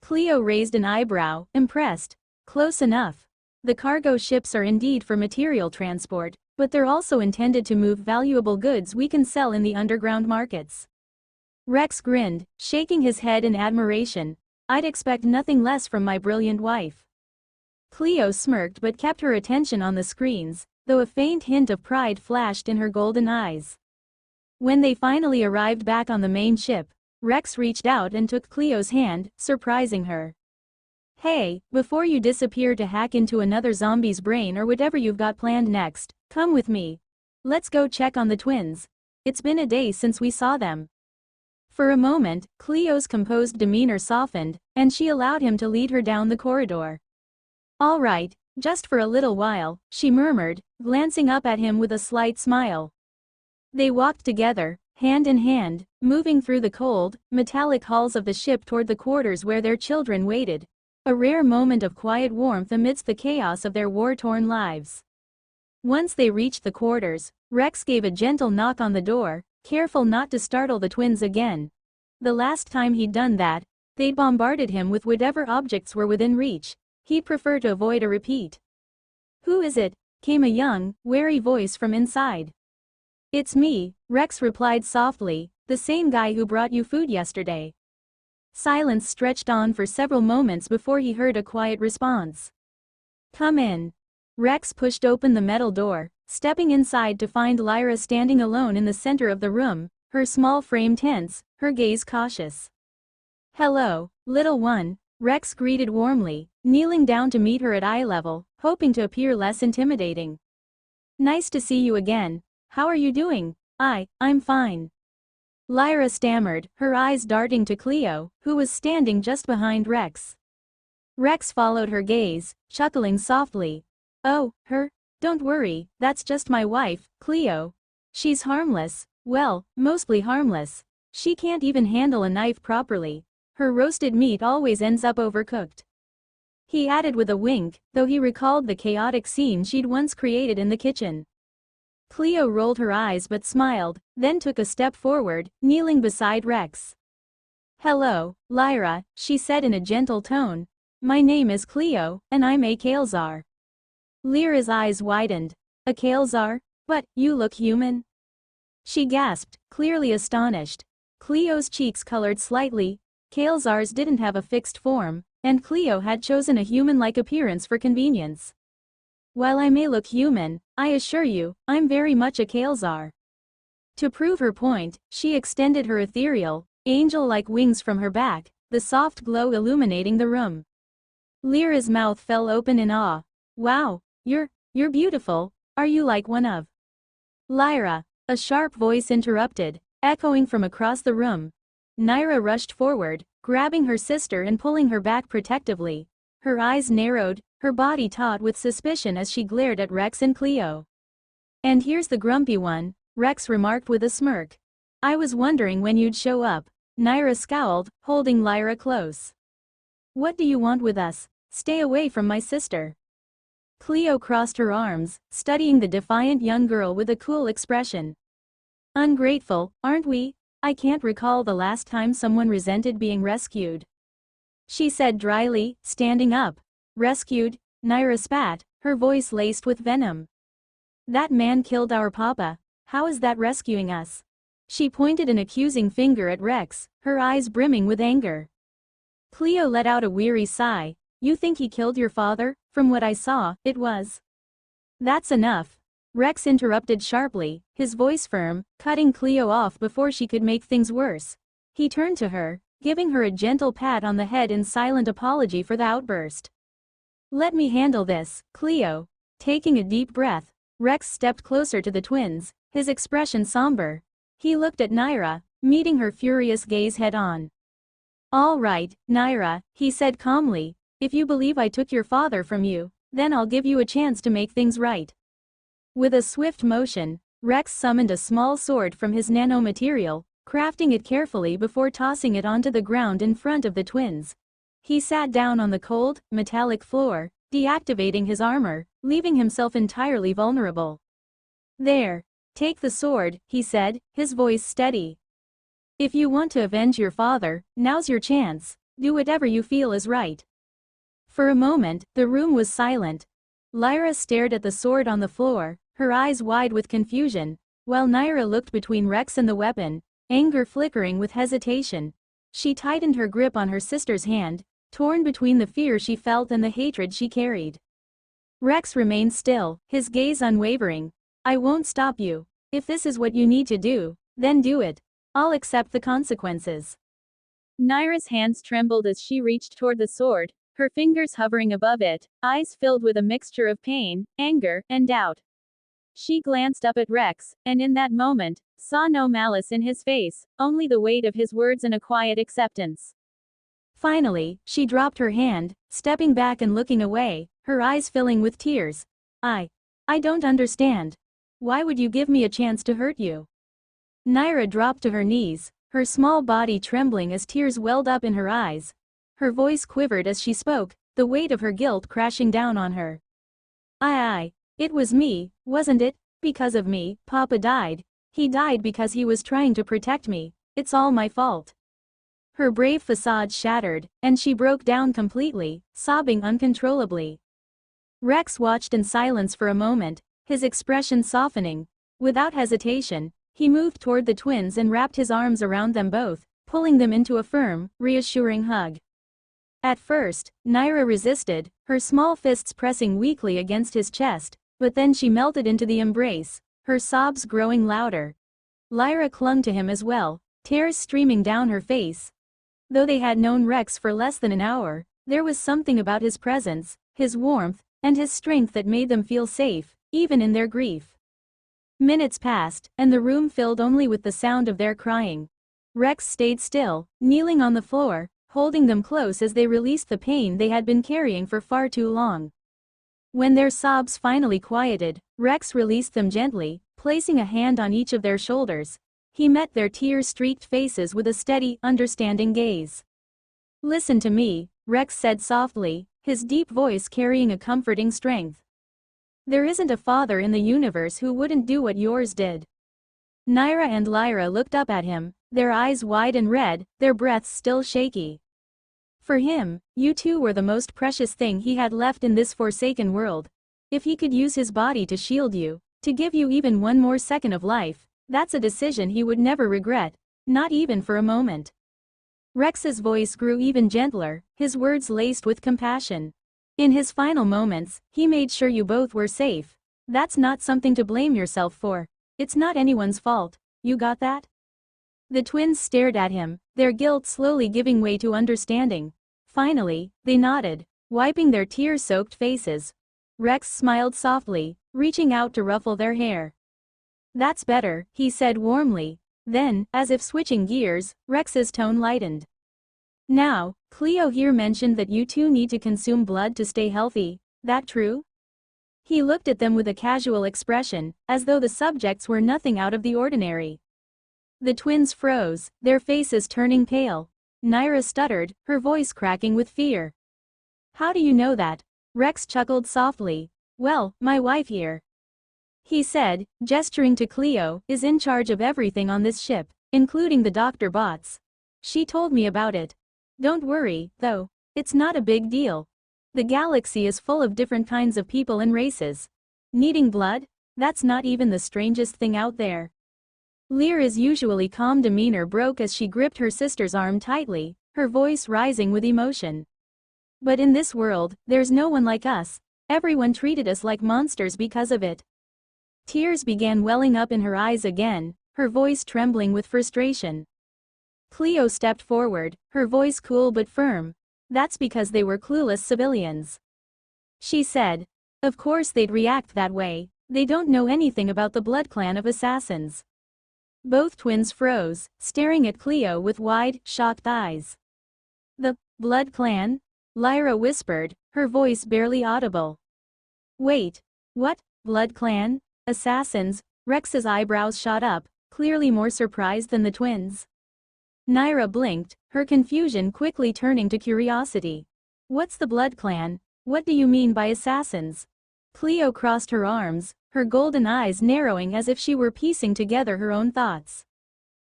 Cleo raised an eyebrow, impressed. Close enough. The cargo ships are indeed for material transport, but they're also intended to move valuable goods we can sell in the underground markets. Rex grinned, shaking his head in admiration. I'd expect nothing less from my brilliant wife. Cleo smirked but kept her attention on the screens, though a faint hint of pride flashed in her golden eyes. When they finally arrived back on the main ship, Rex reached out and took Cleo's hand, surprising her. Hey, before you disappear to hack into another zombie's brain or whatever you've got planned next, come with me. Let's go check on the twins. It's been a day since we saw them. For a moment, Cleo's composed demeanor softened, and she allowed him to lead her down the corridor. All right, just for a little while, she murmured, glancing up at him with a slight smile. They walked together, hand in hand, moving through the cold, metallic halls of the ship toward the quarters where their children waited. A rare moment of quiet warmth amidst the chaos of their war-torn lives. Once they reached the quarters, Rex gave a gentle knock on the door, careful not to startle the twins again. The last time he'd done that, they'd bombarded him with whatever objects were within reach. He'd prefer to avoid a repeat. Who is it? Came a young, wary voice from inside. It's me, Rex replied softly, the same guy who brought you food yesterday. Silence stretched on for several moments before he heard a quiet response. Come in. Rex pushed open the metal door, stepping inside to find Lyra standing alone in the center of the room, her small frame tense, her gaze cautious. Hello, little one, Rex greeted warmly, kneeling down to meet her at eye level, hoping to appear less intimidating. Nice to see you again. How are you doing? I'm fine. Lyra stammered, her eyes darting to Cleo, who was standing just behind Rex. Rex followed her gaze, chuckling softly. Oh, her? Don't worry, that's just my wife, Cleo. She's harmless, well, mostly harmless. She can't even handle a knife properly. Her roasted meat always ends up overcooked. He added with a wink, though he recalled the chaotic scene she'd once created in the kitchen. Cleo rolled her eyes but smiled, then took a step forward, kneeling beside Rex. Hello, Lyra, she said in a gentle tone. My name is Cleo, and I'm a Kael'zar. Lyra's eyes widened. A Kael'zar? But, you look human? She gasped, clearly astonished. Cleo's cheeks colored slightly. Kael'zars didn't have a fixed form, and Cleo had chosen a human-like appearance for convenience. While I may look human, I assure you, I'm very much a Kael'zar. To prove her point, she extended her ethereal, angel-like wings from her back, the soft glow illuminating the room. Lyra's mouth fell open in awe. Wow, you're beautiful. Are you like one of Lyra? A sharp voice interrupted, echoing from across the room. Nyra rushed forward, grabbing her sister and pulling her back protectively. Her eyes narrowed, her body taut with suspicion as she glared at Rex and Cleo. And here's the grumpy one, Rex remarked with a smirk. I was wondering when you'd show up. Nyra scowled, holding Lyra close. What do you want with us? Stay away from my sister. Cleo crossed her arms, studying the defiant young girl with a cool expression. Ungrateful, aren't we? I can't recall the last time someone resented being rescued. She said dryly, standing up. Rescued? Nyra spat, her voice laced with venom. That man killed our papa. How is that rescuing us? She pointed an accusing finger at Rex, her eyes brimming with anger. Cleo let out a weary sigh. You think he killed your father? From what I saw, it was. That's enough. Rex interrupted sharply, his voice firm, cutting Cleo off before she could make things worse. He turned to her, giving her a gentle pat on the head in silent apology for the outburst. Let me handle this, Cleo. Taking a deep breath, Rex stepped closer to the twins, his expression somber. He looked at Nyra, meeting her furious gaze head-on. All right, Nyra, he said calmly, if you believe I took your father from you, then I'll give you a chance to make things right. With a swift motion, Rex summoned a small sword from his nanomaterial, crafting it carefully before tossing it onto the ground in front of the twins. He sat down on the cold, metallic floor, deactivating his armor, leaving himself entirely vulnerable. There. Take the sword, he said, his voice steady. If you want to avenge your father, now's your chance. Do whatever you feel is right. For a moment, the room was silent. Lyra stared at the sword on the floor, her eyes wide with confusion, while Nyra looked between Rex and the weapon, anger flickering with hesitation. She tightened her grip on her sister's hand, torn between the fear she felt and the hatred she carried. Rex remained still, his gaze unwavering. I won't stop you. If this is what you need to do, then do it. I'll accept the consequences. Nyra's hands trembled as she reached toward the sword, her fingers hovering above it, eyes filled with a mixture of pain, anger, and doubt. She glanced up at Rex, and in that moment, saw no malice in his face, only the weight of his words and a quiet acceptance. Finally, she dropped her hand, stepping back and looking away, her eyes filling with tears. I don't understand. Why would you give me a chance to hurt you? Nyra dropped to her knees, her small body trembling as tears welled up in her eyes. Her voice quivered as she spoke, the weight of her guilt crashing down on her. It was me, wasn't it? Because of me, Papa died. He died because he was trying to protect me. It's all my fault. Her brave facade shattered, and she broke down completely, sobbing uncontrollably. Rex watched in silence for a moment, his expression softening. Without hesitation, he moved toward the twins and wrapped his arms around them both, pulling them into a firm, reassuring hug. At first, Nyra resisted, her small fists pressing weakly against his chest, but then she melted into the embrace, her sobs growing louder. Lyra clung to him as well, tears streaming down her face. Though they had known Rex for less than an hour, there was something about his presence, his warmth, and his strength that made them feel safe, even in their grief. Minutes passed, and the room filled only with the sound of their crying. Rex stayed still, kneeling on the floor, holding them close as they released the pain they had been carrying for far too long. When their sobs finally quieted, Rex released them gently, placing a hand on each of their shoulders. He met their tear-streaked faces with a steady, understanding gaze. "Listen to me," Rex said softly, his deep voice carrying a comforting strength. "There isn't a father in the universe who wouldn't do what yours did." Naira and Lyra looked up at him, their eyes wide and red, their breaths still shaky. For him, you two were the most precious thing he had left in this forsaken world. If he could use his body to shield you, to give you even one more second of life, that's a decision he would never regret, not even for a moment. Rex's voice grew even gentler, his words laced with compassion. "In his final moments, he made sure you both were safe. That's not something to blame yourself for. It's not anyone's fault. You got that?" The twins stared at him, their guilt slowly giving way to understanding. Finally, they nodded, wiping their tear-soaked faces. Rex smiled softly, reaching out to ruffle their hair. "That's better," he said warmly. Then, as if switching gears, Rex's tone lightened. "Now, Cleo here mentioned that you two need to consume blood to stay healthy. That true?" He looked at them with a casual expression, as though the subjects were nothing out of the ordinary. The twins froze, their faces turning pale. Naira stuttered, her voice cracking with fear. "How do you know that?" Rex chuckled softly. "Well, my wife here," he said, gesturing to Cleo, "is in charge of everything on this ship, including the doctor bots. She told me about it. Don't worry, though. It's not a big deal. The galaxy is full of different kinds of people and races. Needing blood? That's not even the strangest thing out there." Lyra's usually calm demeanor broke as she gripped her sister's arm tightly, her voice rising with emotion. "But in this world, there's no one like us. Everyone treated us like monsters because of it." Tears began welling up in her eyes again, her voice trembling with frustration. Cleo stepped forward, her voice cool but firm. "That's because they were clueless civilians," she said. "Of course they'd react that way. They don't know anything about the blood clan of assassins." Both twins froze, staring at Cleo with wide, shocked eyes. "The blood clan?" Lyra whispered, her voice barely audible. "Wait. What? Blood clan? Assassins?" Rex's eyebrows shot up, clearly more surprised than the twins. Naira blinked, her confusion quickly turning to curiosity. "What's the blood clan? What do you mean by assassins?" Cleo crossed her arms, her golden eyes narrowing as if she were piecing together her own thoughts.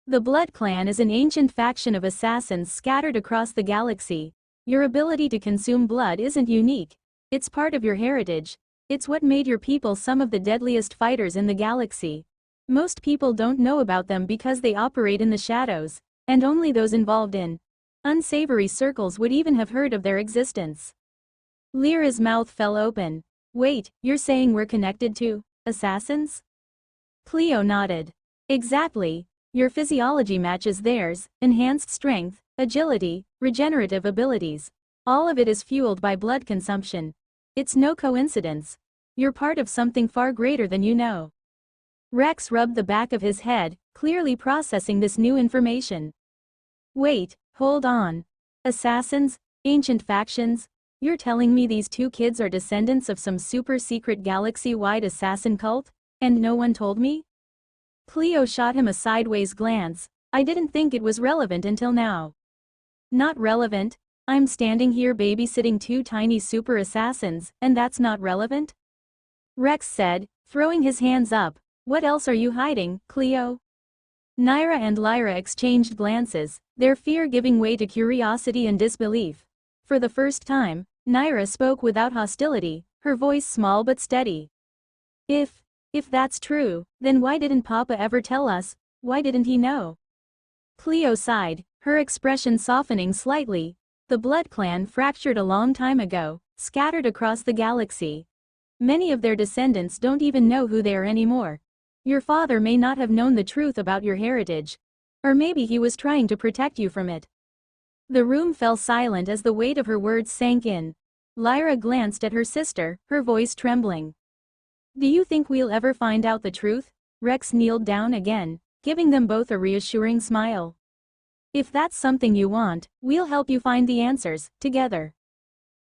"The Blood Clan is an ancient faction of assassins scattered across the galaxy. Your ability to consume blood isn't unique. It's part of your heritage. It's what made your people some of the deadliest fighters in the galaxy. Most people don't know about them because they operate in the shadows, and only those involved in unsavory circles would even have heard of their existence." Lyra's mouth fell open. "Wait, you're saying we're connected to assassins?" Cleo nodded. "Exactly. Your physiology matches theirs, enhanced strength, agility, regenerative abilities. All of it is fueled by blood consumption. It's no coincidence. You're part of something far greater than you know." Rex rubbed the back of his head, clearly processing this new information. "Wait, hold on. Assassins? Ancient factions? You're telling me these two kids are descendants of some super-secret galaxy-wide assassin cult, and no one told me?" Cleo shot him a sideways glance. "I didn't think it was relevant until now." "Not relevant? I'm standing here babysitting two tiny super assassins, and that's not relevant?" Rex said, throwing his hands up. "What else are you hiding, Cleo?" Naira and Lyra exchanged glances, their fear giving way to curiosity and disbelief. For the first time, Naira spoke without hostility, her voice small but steady. If that's true, then why didn't Papa ever tell us? Why didn't he know?" Cleo sighed, her expression softening slightly. "The Blood Clan fractured a long time ago, scattered across the galaxy. Many of their descendants don't even know who they are anymore. Your father may not have known the truth about your heritage. Or maybe he was trying to protect you from it." The room fell silent as the weight of her words sank in. Lyra glanced at her sister, her voice trembling. Do you think we'll ever find out the truth? Rex kneeled down again, giving them both a reassuring smile. If that's something you want, we'll help you find the answers, together.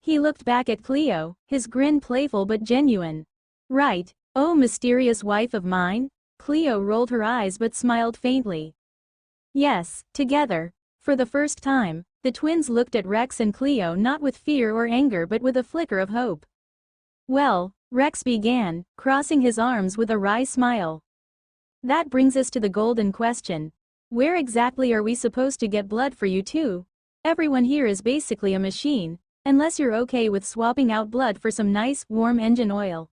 He looked back at Cleo, his grin playful but genuine. Right, oh mysterious wife of mine? Cleo rolled her eyes but smiled faintly. Yes, together. For the first time, the twins looked at Rex and Cleo not with fear or anger but with a flicker of hope. Well, Rex began, crossing his arms with a wry smile. That brings us to the golden question. Where exactly are we supposed to get blood for you two? Everyone here is basically a machine, unless you're okay with swapping out blood for some nice, warm engine oil.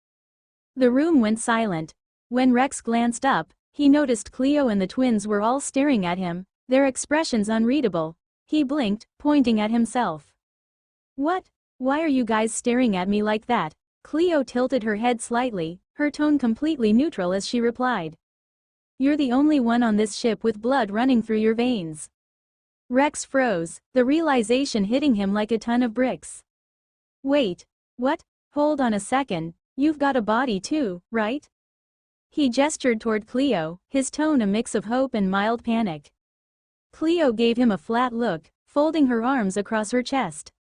The room went silent. When Rex glanced up, he noticed Cleo and the twins were all staring at him, their expressions unreadable. He blinked, pointing at himself. What? Why are you guys staring at me like that? Cleo tilted her head slightly, her tone completely neutral as she replied. You're the only one on this ship with blood running through your veins. Rex froze, the realization hitting him like a ton of bricks. Wait. What? Hold on a second, you've got a body too, right? He gestured toward Cleo, his tone a mix of hope and mild panic. Cleo gave him a flat look, folding her arms across her chest.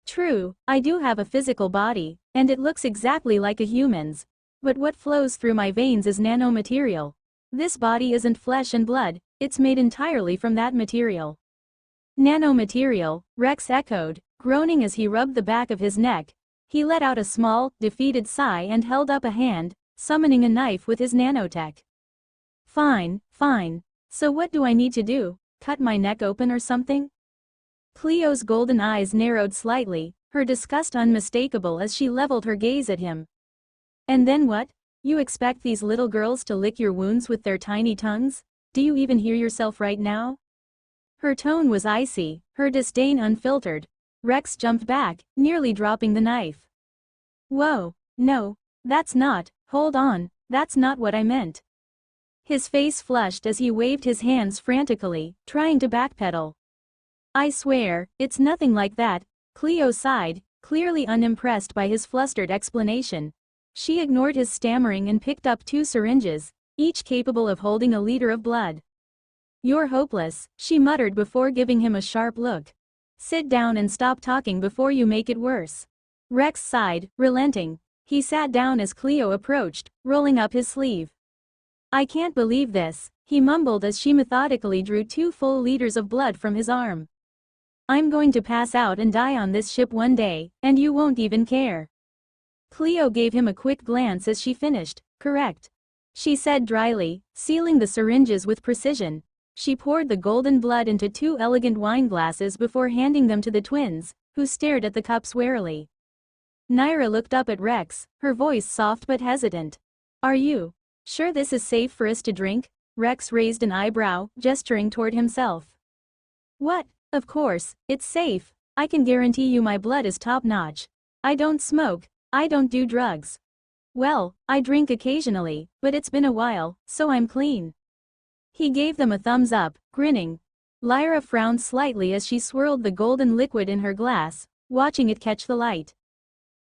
True, I do have a physical body, and it looks exactly like a human's. But what flows through my veins is nanomaterial. This body isn't flesh and blood, it's made entirely from that material. Nanomaterial, Rex echoed, groaning as he rubbed the back of his neck. He let out a small, defeated sigh and held up a hand, summoning a knife with his nanotech. Fine, fine. So what do I need to do? Cut my neck open or something? Cleo's golden eyes narrowed slightly, her disgust unmistakable as she leveled her gaze at him. And then what? You expect these little girls to lick your wounds with their tiny tongues? Do you even hear yourself right now? Her tone was icy, her disdain unfiltered. Rex jumped back, nearly dropping the knife. Whoa, no, that's not, hold on, that's not what I meant. His face flushed as he waved his hands frantically, trying to backpedal. I swear, it's nothing like that, Cleo sighed, clearly unimpressed by his flustered explanation. She ignored his stammering and picked up 2 syringes, each capable of holding a liter of blood. You're hopeless, she muttered before giving him a sharp look. Sit down and stop talking before you make it worse. Rex sighed, relenting. He sat down as Cleo approached, rolling up his sleeve. I can't believe this, he mumbled as she methodically drew 2 full liters of blood from his arm. I'm going to pass out and die on this ship one day, and you won't even care. Cleo gave him a quick glance as she finished. Correct. She said dryly, sealing the syringes with precision. She poured the golden blood into 2 elegant wine glasses before handing them to the twins, who stared at the cups warily. Naira looked up at Rex, her voice soft but hesitant. Are you sure this is safe for us to drink? Rex raised an eyebrow, gesturing toward himself. What? Of course, it's safe. I can guarantee you my blood is top-notch. I don't smoke. I don't do drugs. Well, I drink occasionally, but it's been a while, so I'm clean. He gave them a thumbs up, grinning. Lyra frowned slightly as she swirled the golden liquid in her glass, watching it catch the light.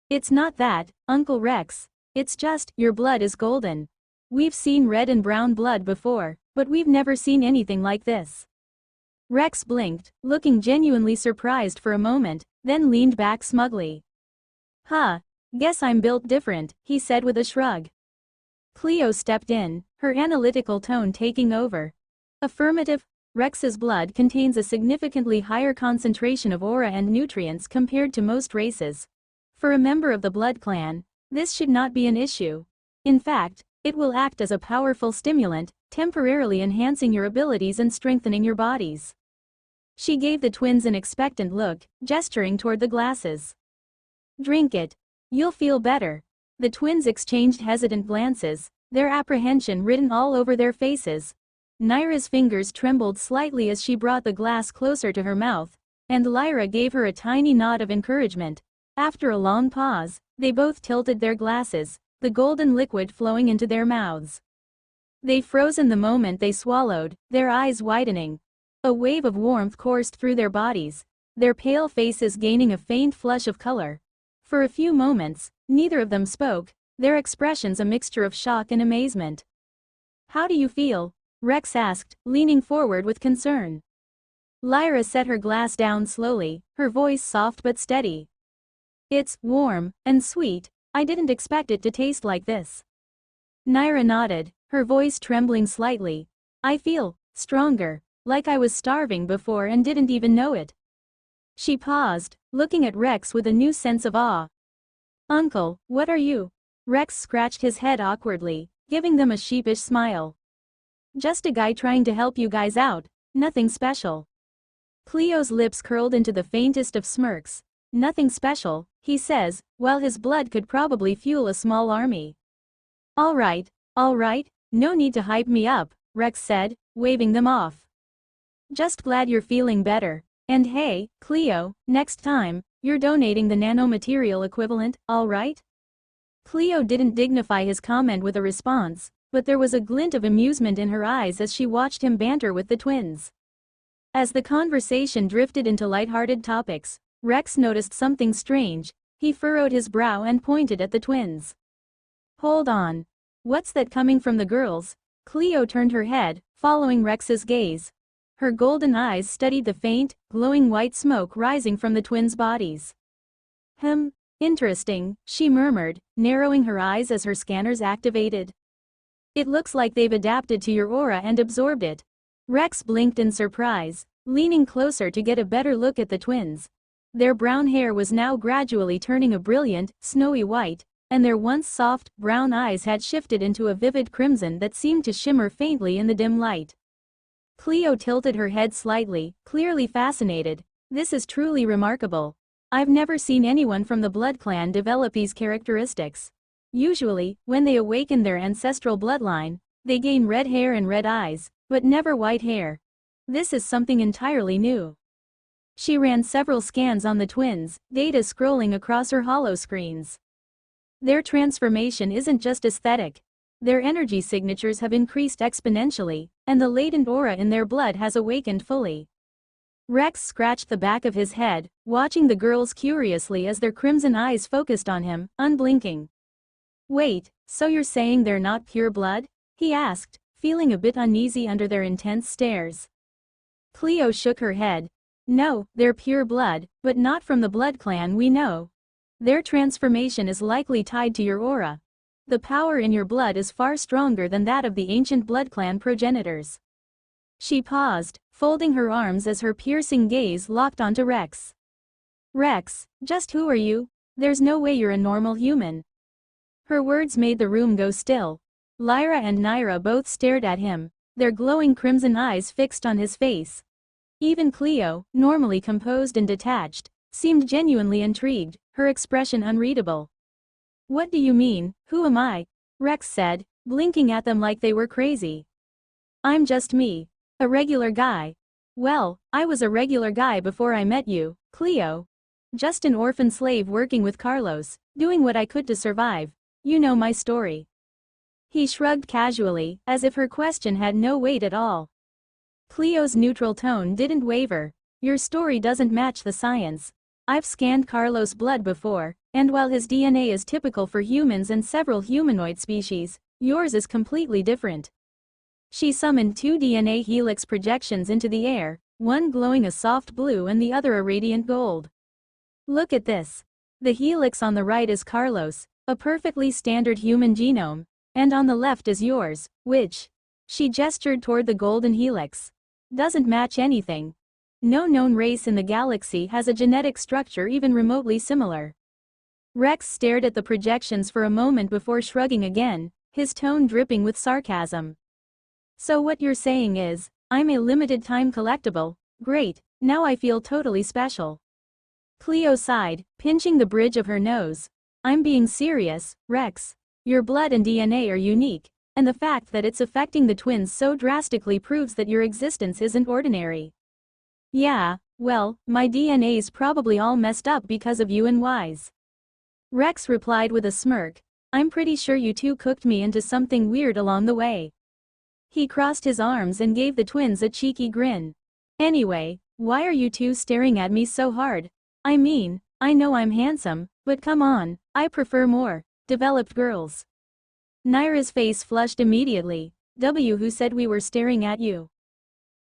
It's not that, Uncle Rex. It's just, your blood is golden. We've seen red and brown blood before, but we've never seen anything like this. Rex blinked, looking genuinely surprised for a moment, then leaned back smugly. Huh. Guess I'm built different, he said with a shrug. Cleo stepped in, her analytical tone taking over. Affirmative. Rex's blood contains a significantly higher concentration of aura and nutrients compared to most races. For a member of the blood clan, this should not be an issue. In fact, it will act as a powerful stimulant, temporarily enhancing your abilities and strengthening your bodies. She gave the twins an expectant look, gesturing toward the glasses. Drink it. You'll feel better. The twins exchanged hesitant glances, their apprehension written all over their faces. Naira's fingers trembled slightly as she brought the glass closer to her mouth, and Lyra gave her a tiny nod of encouragement. After a long pause, they both tilted their glasses, the golden liquid flowing into their mouths. They froze in the moment they swallowed, their eyes widening. A wave of warmth coursed through their bodies, their pale faces gaining a faint flush of color. For a few moments, neither of them spoke, their expressions a mixture of shock and amazement. "How do you feel?" Rex asked, leaning forward with concern. Lyra set her glass down slowly, her voice soft but steady. "It's warm and sweet. I didn't expect it to taste like this." Naira nodded, her voice trembling slightly. "I feel stronger, like I was starving before and didn't even know it." She paused, looking at Rex with a new sense of awe. "Uncle, what are you?" Rex scratched his head awkwardly, giving them a sheepish smile. "Just a guy trying to help you guys out, nothing special." Cleo's lips curled into the faintest of smirks. "Nothing special," he says, while his blood could probably fuel a small army. All right, no need to hype me up," Rex said, waving them off. "Just glad you're feeling better. And hey, Cleo, next time, you're donating the nanomaterial equivalent, all right?" Cleo didn't dignify his comment with a response, but there was a glint of amusement in her eyes as she watched him banter with the twins. As the conversation drifted into lighthearted topics, Rex noticed something strange. He furrowed his brow and pointed at the twins. "Hold on. What's that coming from the girls?" Cleo turned her head, following Rex's gaze. Her golden eyes studied the faint, glowing white smoke rising from the twins' bodies. Interesting," she murmured, narrowing her eyes as her scanners activated. "It looks like they've adapted to your aura and absorbed it." Rex blinked in surprise, leaning closer to get a better look at the twins. Their brown hair was now gradually turning a brilliant, snowy white, and their once soft, brown eyes had shifted into a vivid crimson that seemed to shimmer faintly in the dim light. Cleo tilted her head slightly, clearly fascinated. "This is truly remarkable. I've never seen anyone from the Blood Clan develop these characteristics. Usually, when they awaken their ancestral bloodline, they gain red hair and red eyes, but never white hair. This is something entirely new." She ran several scans on the twins, data scrolling across her holoscreens. Their transformation isn't just aesthetic. Their energy signatures have increased exponentially, and the latent aura in their blood has awakened fully. Rex scratched the back of his head, watching the girls curiously as their crimson eyes focused on him, unblinking. "Wait, so you're saying they're not pure blood?" he asked, feeling a bit uneasy under their intense stares. Cleo shook her head. "No, they're pure blood, but not from the Blood Clan we know. Their transformation is likely tied to your aura. The power in your blood is far stronger than that of the ancient Blood Clan progenitors." She paused, folding her arms as her piercing gaze locked onto Rex. "Rex, just who are you? There's no way you're a normal human." Her words made the room go still. Lyra and Naira both stared at him, their glowing crimson eyes fixed on his face. Even Cleo, normally composed and detached, seemed genuinely intrigued, her expression unreadable. "What do you mean, who am I?" Rex said, blinking at them like they were crazy. "I'm just me. A regular guy. Well, I was a regular guy before I met you, Cleo. Just an orphan slave working with Carlos, doing what I could to survive. You know my story." He shrugged casually, as if her question had no weight at all. Cleo's neutral tone didn't waver. "Your story doesn't match the science. I've scanned Carlos' blood before, and while his DNA is typical for humans and several humanoid species, yours is completely different." She summoned 2 DNA helix projections into the air, one glowing a soft blue and the other a radiant gold. "Look at this. The helix on the right is Carlos, a perfectly standard human genome, and on the left is yours, which," she gestured toward the golden helix, "doesn't match anything. No known race in the galaxy has a genetic structure even remotely similar." Rex stared at the projections for a moment before shrugging again, his tone dripping with sarcasm. "So what you're saying is, I'm a limited-time collectible. Great, now I feel totally special." Cleo sighed, pinching the bridge of her nose. "I'm being serious, Rex. Your blood and DNA are unique, and the fact that it's affecting the twins so drastically proves that your existence isn't ordinary." "Yeah, well, my DNA's probably all messed up because of you and Wise." Rex replied with a smirk. "I'm pretty sure you two cooked me into something weird along the way." He crossed his arms and gave the twins a cheeky grin. "Anyway, why are you two staring at me so hard? I mean, I know I'm handsome, but come on, I prefer more developed girls. Naira's face flushed immediately. Who said we were staring at you?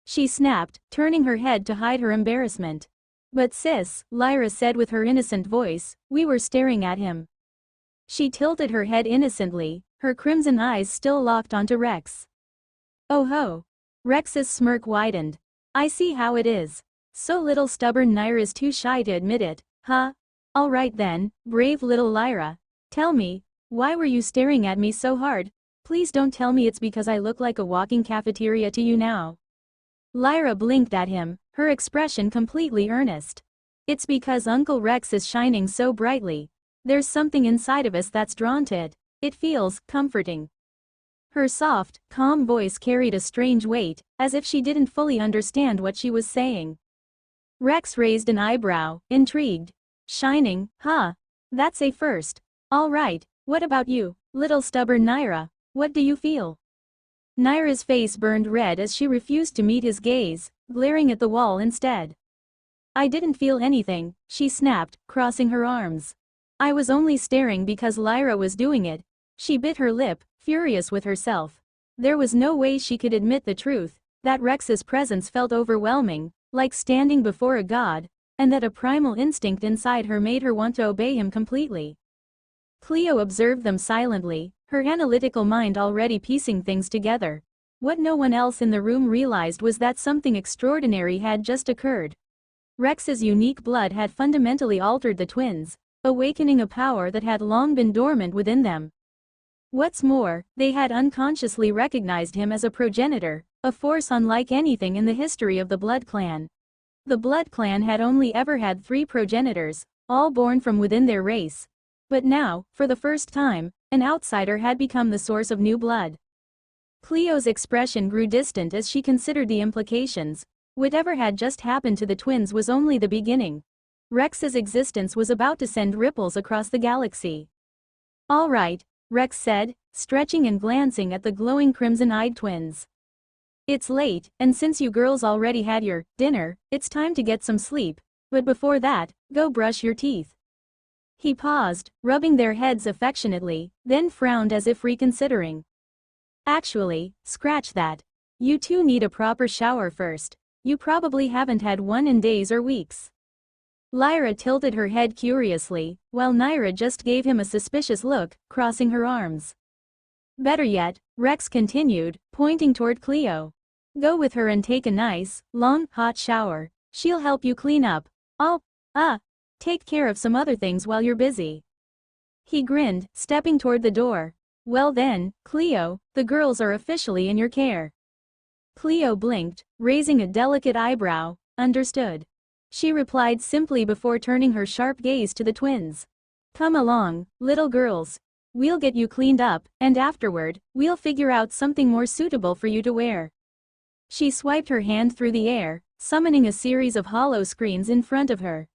She snapped, turning her head to hide her embarrassment. But sis, Lyra said with her innocent voice, we were staring at him. She tilted her head innocently, her crimson eyes still locked onto Rex. Oh ho! Rex's smirk widened. I see how it is. So little stubborn Naira's too shy to admit it, huh? Alright then, brave little Lyra. Tell me, why were you staring at me so hard? Please don't tell me it's because I look like a walking cafeteria to you now. Lyra blinked at him, her expression completely earnest. It's because Uncle Rex is shining so brightly. There's something inside of us that's drawn to it. It feels comforting. Her soft, calm voice carried a strange weight, as if she didn't fully understand what she was saying. Rex raised an eyebrow, intrigued. Shining, huh? That's a first. All right, what about you, little stubborn Naira? What do you feel? Naira's face burned red as she refused to meet his gaze, glaring at the wall instead. I didn't feel anything, she snapped, crossing her arms. I was only staring because Lyra was doing it. She bit her lip, furious with herself. There was no way she could admit the truth, that Rex's presence felt overwhelming, like standing before a god, and that a primal instinct inside her made her want to obey him completely. Cleo observed them silently, her analytical mind already piecing things together. What no one else in the room realized was that something extraordinary had just occurred. Rex's unique blood had fundamentally altered the twins, awakening a power that had long been dormant within them. What's more, they had unconsciously recognized him as a progenitor, a force unlike anything in the history of the Blood Clan. The Blood Clan had only ever had 3 progenitors, all born from within their race. But now, for the first time, an outsider had become the source of new blood. Cleo's expression grew distant as she considered the implications. Whatever had just happened to the twins was only the beginning. Rex's existence was about to send ripples across the galaxy. All right, Rex said, stretching and glancing at the glowing crimson-eyed twins. It's late, and since you girls already had your dinner, it's time to get some sleep, but before that, go brush your teeth. He paused, rubbing their heads affectionately, then frowned as if reconsidering. Actually, scratch that. You two need a proper shower first. You probably haven't had one in days or weeks. Lyra tilted her head curiously, while Naira just gave him a suspicious look, crossing her arms. Better yet, Rex continued, pointing toward Cleo. Go with her and take a nice, long, hot shower. She'll help you clean up. Take care of some other things while you're busy. He grinned, stepping toward the door. Well then, Cleo, the girls are officially in your care. Cleo blinked, raising a delicate eyebrow. Understood. She replied simply before turning her sharp gaze to the twins. Come along, little girls. We'll get you cleaned up, and afterward, we'll figure out something more suitable for you to wear. She swiped her hand through the air, summoning a series of hollow screens in front of her.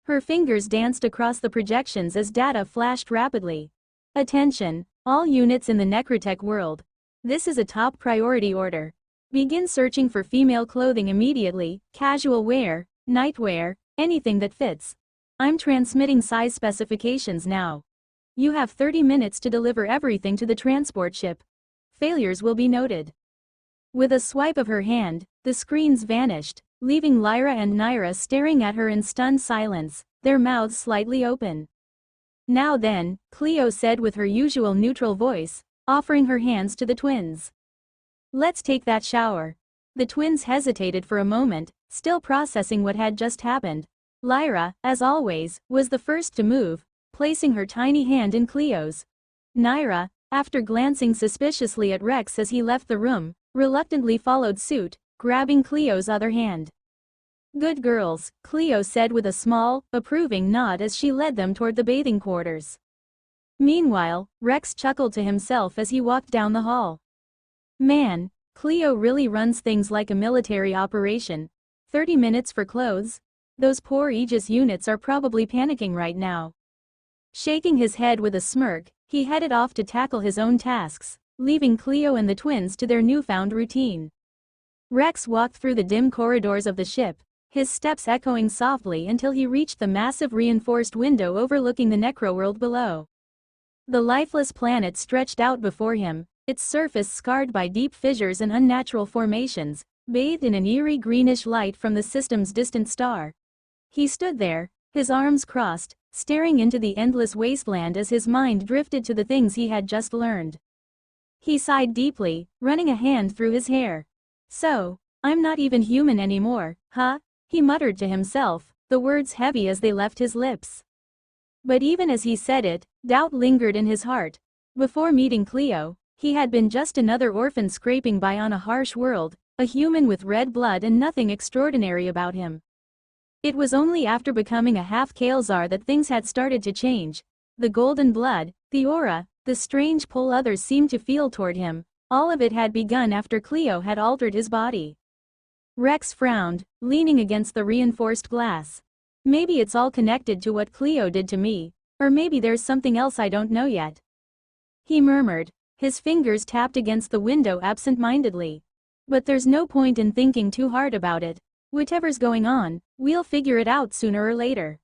Her fingers danced across the projections as data flashed rapidly. Attention, all units in the Necrotech world. This is a top priority order. Begin searching for female clothing immediately, casual wear, nightwear, anything that fits. I'm transmitting size specifications now. You have 30 minutes to deliver everything to the transport ship. Failures will be noted. With a swipe of her hand, the screens vanished, leaving Lyra and Naira staring at her in stunned silence, their mouths slightly open. Now then, Cleo said with her usual neutral voice, offering her hands to the twins. Let's take that shower. The twins hesitated for a moment, still processing what had just happened. Lyra, as always, was the first to move, placing her tiny hand in Cleo's. Naira, after glancing suspiciously at Rex as he left the room, reluctantly followed suit, grabbing Cleo's other hand. Good girls, Cleo said with a small, approving nod as she led them toward the bathing quarters. Meanwhile, Rex chuckled to himself as he walked down the hall. Man, Cleo really runs things like a military operation. 30 minutes for clothes? Those poor Aegis units are probably panicking right now. Shaking his head with a smirk, he headed off to tackle his own tasks, leaving Cleo and the twins to their newfound routine. Rex walked through the dim corridors of the ship, his steps echoing softly until he reached the massive reinforced window overlooking the necroworld below. The lifeless planet stretched out before him, its surface scarred by deep fissures and unnatural formations, bathed in an eerie greenish light from the system's distant star. He stood there, his arms crossed, staring into the endless wasteland as his mind drifted to the things he had just learned. He sighed deeply, running a hand through his hair. So, I'm not even human anymore, huh? He muttered to himself, the words heavy as they left his lips. But even as he said it, doubt lingered in his heart. Before meeting Cleo, he had been just another orphan scraping by on a harsh world, a human with red blood and nothing extraordinary about him. It was only after becoming a half-Kael'zar that things had started to change. The golden blood, the aura, the strange pull others seemed to feel toward him, all of it had begun after Cleo had altered his body. Rex frowned, leaning against the reinforced glass. Maybe it's all connected to what Cleo did to me, or maybe there's something else I don't know yet. He murmured, his fingers tapped against the window absent-mindedly. But there's no point in thinking too hard about it. Whatever's going on, we'll figure it out sooner or later.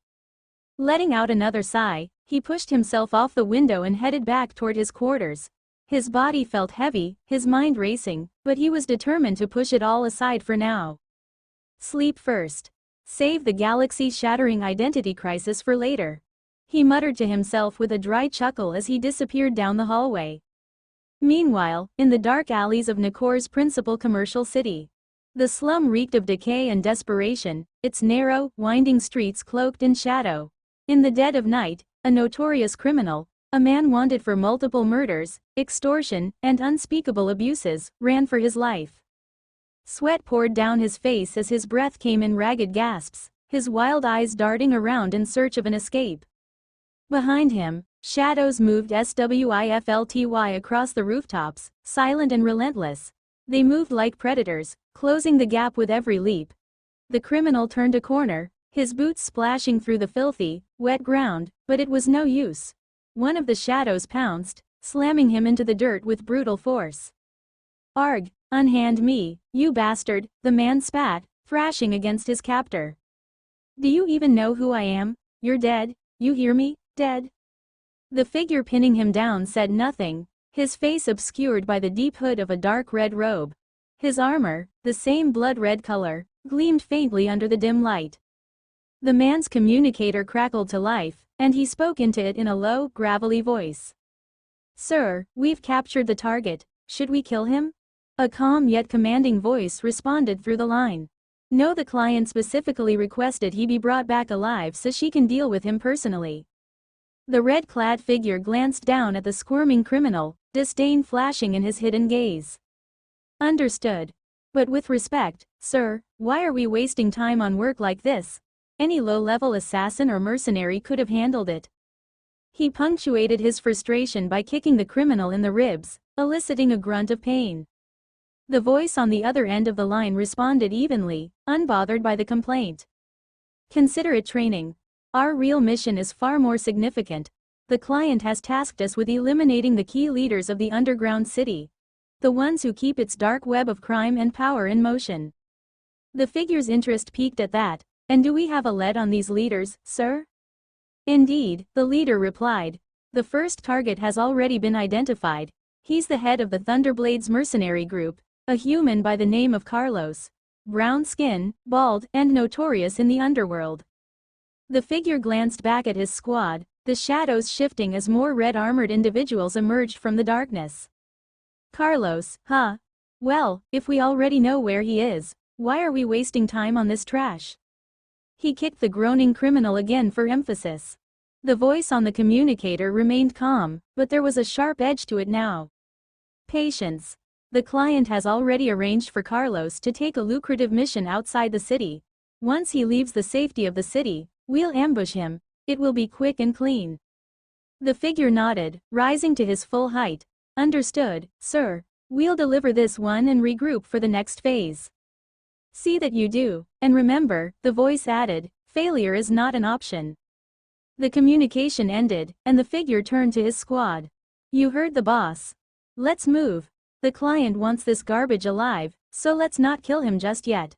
Letting out another sigh, he pushed himself off the window and headed back toward his quarters. His body felt heavy, his mind racing, but he was determined to push it all aside for now. Sleep first. Save the galaxy-shattering identity crisis for later. He muttered to himself with a dry chuckle as he disappeared down the hallway. Meanwhile, in the dark alleys of Nakor's principal commercial city, the slum reeked of decay and desperation, its narrow, winding streets cloaked in shadow. In the dead of night, a notorious criminal, a man wanted for multiple murders, extortion, and unspeakable abuses, ran for his life. Sweat poured down his face as his breath came in ragged gasps, his wild eyes darting around in search of an escape. Behind him, shadows moved swifty across the rooftops, silent and relentless. They moved like predators, closing the gap with every leap. The criminal turned a corner, his boots splashing through the filthy, wet ground, but it was no use. One of the shadows pounced, slamming him into the dirt with brutal force. "Arg, unhand me, you bastard," the man spat, thrashing against his captor. "Do you even know who I am? You're dead, you hear me, dead." The figure pinning him down said nothing, his face obscured by the deep hood of a dark red robe. His armor, the same blood-red color, gleamed faintly under the dim light. The man's communicator crackled to life, and he spoke into it in a low, gravelly voice. "Sir, we've captured the target. Should we kill him?" A calm yet commanding voice responded through the line. "No, the client specifically requested he be brought back alive so she can deal with him personally." The red-clad figure glanced down at the squirming criminal, disdain flashing in his hidden gaze. "Understood. But with respect, sir, why are we wasting time on work like this? Any low-level assassin or mercenary could have handled it." He punctuated his frustration by kicking the criminal in the ribs, eliciting a grunt of pain. The voice on the other end of the line responded evenly, unbothered by the complaint. "Consider it training. Our real mission is far more significant. The client has tasked us with eliminating the key leaders of the underground city. The ones who keep its dark web of crime and power in motion." The figure's interest piqued at that. "And do we have a lead on these leaders, sir?" "Indeed," the leader replied. "The first target has already been identified. He's the head of the Thunderblades mercenary group, a human by the name of Carlos. Brown skin, bald, and notorious in the underworld." The figure glanced back at his squad, the shadows shifting as more red-armored individuals emerged from the darkness. "Carlos, huh? Well, if we already know where he is, why are we wasting time on this trash?" He kicked the groaning criminal again for emphasis. The voice on the communicator remained calm, but there was a sharp edge to it now. "Patience. The client has already arranged for Carlos to take a lucrative mission outside the city. Once he leaves the safety of the city, we'll ambush him. It will be quick and clean." The figure nodded, rising to his full height. "Understood, sir. We'll deliver this one and regroup for the next phase." "See that you do, and remember," the voice added, "failure is not an option." The communication ended, and the figure turned to his squad. "You heard the boss. Let's move. The client wants this garbage alive, so let's not kill him just yet."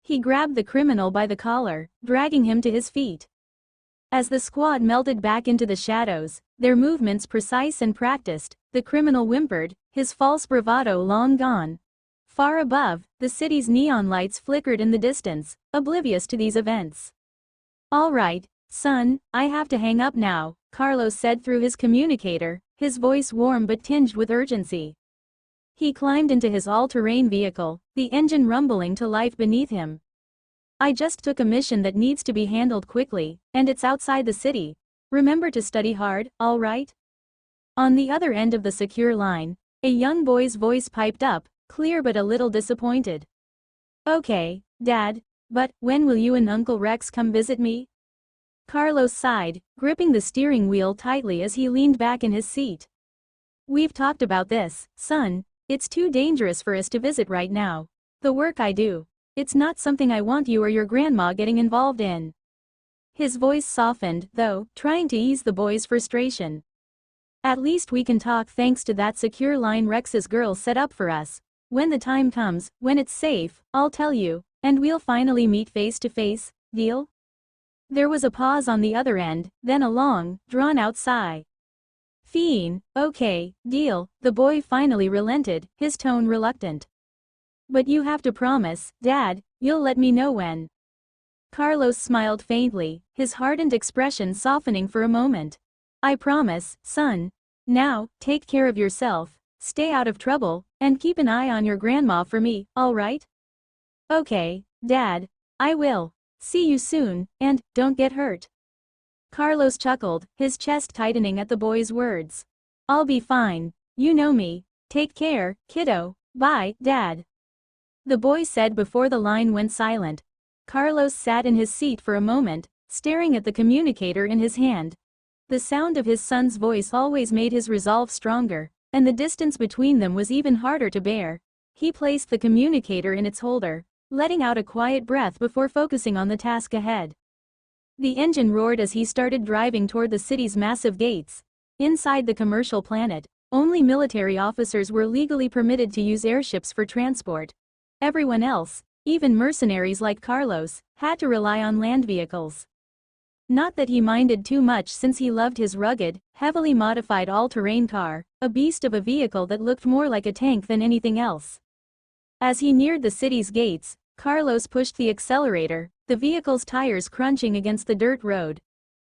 He grabbed the criminal by the collar, dragging him to his feet. As the squad melted back into the shadows, their movements precise and practiced, the criminal whimpered, his false bravado long gone. Far above, the city's neon lights flickered in the distance, oblivious to these events. "All right, son, I have to hang up now," Carlos said through his communicator, his voice warm but tinged with urgency. He climbed into his all-terrain vehicle, the engine rumbling to life beneath him. "I just took a mission that needs to be handled quickly, and it's outside the city. Remember to study hard, all right?" On the other end of the secure line, a young boy's voice piped up, clear but a little disappointed. "Okay, Dad, but when will you and Uncle Rex come visit me?" Carlos sighed, gripping the steering wheel tightly as he leaned back in his seat. "We've talked about this, son. It's too dangerous for us to visit right now. The work I do, it's not something I want you or your grandma getting involved in." His voice softened, though, trying to ease the boy's frustration. "At least we can talk thanks to that secure line Rex's girl set up for us. When the time comes, when it's safe, I'll tell you, and we'll finally meet face to face, deal?" There was a pause on the other end, then a long, drawn-out sigh. "Fine, okay, deal," the boy finally relented, his tone reluctant. "But you have to promise, Dad, you'll let me know when." Carlos smiled faintly, his hardened expression softening for a moment. "I promise, son. Now, take care of yourself, stay out of trouble, and keep an eye on your grandma for me, all right?" "Okay, Dad. I will. See you soon, and don't get hurt." Carlos chuckled, his chest tightening at the boy's words. "I'll be fine. You know me. Take care, kiddo. Bye, Dad." The boy said before the line went silent. Carlos sat in his seat for a moment, staring at the communicator in his hand. The sound of his son's voice always made his resolve stronger, and the distance between them was even harder to bear. He placed the communicator in its holder, letting out a quiet breath before focusing on the task ahead. The engine roared as he started driving toward the city's massive gates. Inside the commercial planet, only military officers were legally permitted to use airships for transport. Everyone else, even mercenaries like Carlos, had to rely on land vehicles. Not that he minded too much since he loved his rugged, heavily modified all-terrain car, a beast of a vehicle that looked more like a tank than anything else. As he neared the city's gates, Carlos pushed the accelerator, the vehicle's tires crunching against the dirt road.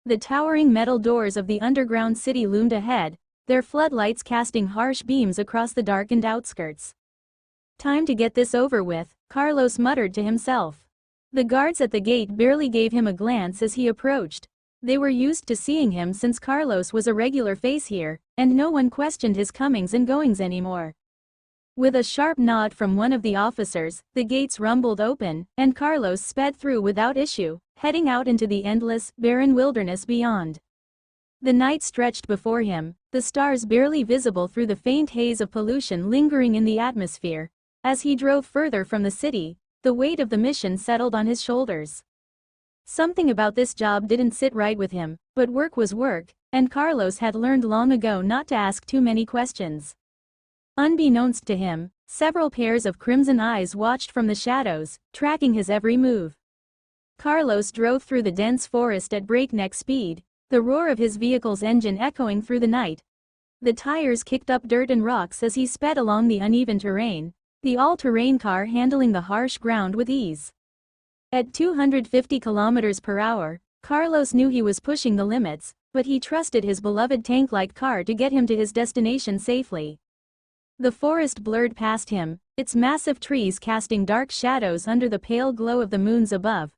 The towering metal doors of the underground city loomed ahead, their floodlights casting harsh beams across the darkened outskirts. "Time to get this over with," Carlos muttered to himself. The guards at the gate barely gave him a glance as he approached. They were used to seeing him since Carlos was a regular face here, and no one questioned his comings and goings anymore. With a sharp nod from one of the officers, the gates rumbled open, and Carlos sped through without issue, heading out into the endless, barren wilderness beyond. The night stretched before him, the stars barely visible through the faint haze of pollution lingering in the atmosphere. As he drove further from the city, the weight of the mission settled on his shoulders. Something about this job didn't sit right with him, but work was work, and Carlos had learned long ago not to ask too many questions. Unbeknownst to him, several pairs of crimson eyes watched from the shadows, tracking his every move. Carlos drove through the dense forest at breakneck speed, the roar of his vehicle's engine echoing through the night. The tires kicked up dirt and rocks as he sped along the uneven terrain, the all-terrain car handling the harsh ground with ease. At 250 kilometers per hour, Carlos knew he was pushing the limits, but he trusted his beloved tank-like car to get him to his destination safely. The forest blurred past him, its massive trees casting dark shadows under the pale glow of the moons above.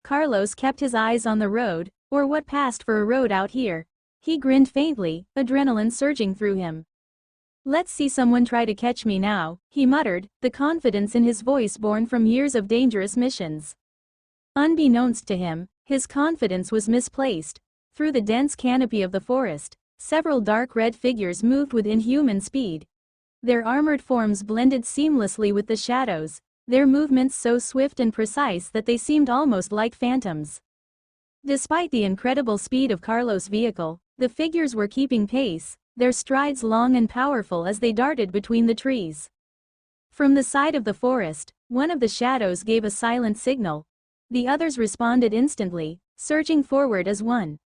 Carlos kept his eyes on the road, or what passed for a road out here. He grinned faintly, adrenaline surging through him. "Let's see someone try to catch me now," he muttered, the confidence in his voice born from years of dangerous missions. Unbeknownst to him, his confidence was misplaced. Through the dense canopy of the forest, several dark red figures moved with inhuman speed. Their armored forms blended seamlessly with the shadows, their movements so swift and precise that they seemed almost like phantoms. Despite the incredible speed of Carlos' vehicle, the figures were keeping pace, their strides long and powerful as they darted between the trees. From the side of the forest, one of the shadows gave a silent signal. The others responded instantly, surging forward as one.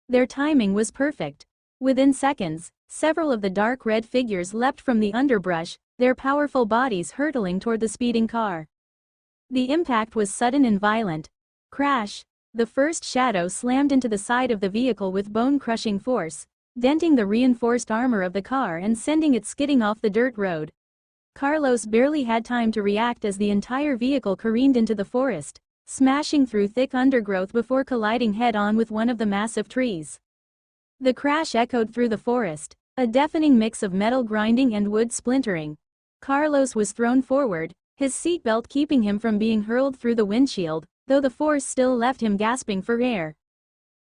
Their timing was perfect. Within seconds, several of the dark red figures leapt from the underbrush, their powerful bodies hurtling toward the speeding car. The impact was sudden and violent. Crash! The first shadow slammed into the side of the vehicle with bone-crushing force, denting the reinforced armor of the car and sending it skidding off the dirt road. Carlos barely had time to react as the entire vehicle careened into the forest, smashing through thick undergrowth before colliding head-on with one of the massive trees. The crash echoed through the forest, a deafening mix of metal grinding and wood splintering. Carlos was thrown forward, his seatbelt keeping him from being hurled through the windshield, though the force still left him gasping for air.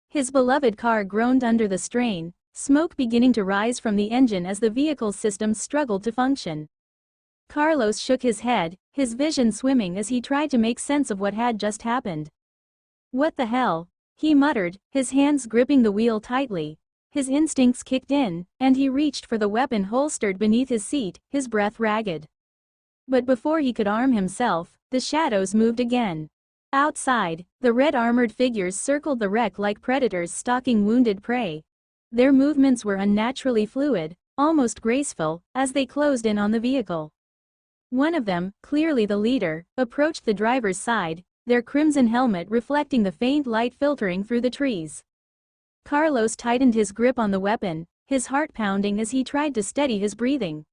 His beloved car groaned under the strain, smoke beginning to rise from the engine as the vehicle's systems struggled to function. Carlos shook his head, his vision swimming as he tried to make sense of what had just happened. "What the hell?" he muttered, his hands gripping the wheel tightly. His instincts kicked in, and he reached for the weapon holstered beneath his seat, his breath ragged. But before he could arm himself, the shadows moved again. Outside, the red-armored figures circled the wreck like predators stalking wounded prey. Their movements were unnaturally fluid, almost graceful, as they closed in on the vehicle. One of them, clearly the leader, approached the driver's side, their crimson helmet reflecting the faint light filtering through the trees. Carlos tightened his grip on the weapon, his heart pounding as he tried to steady his breathing.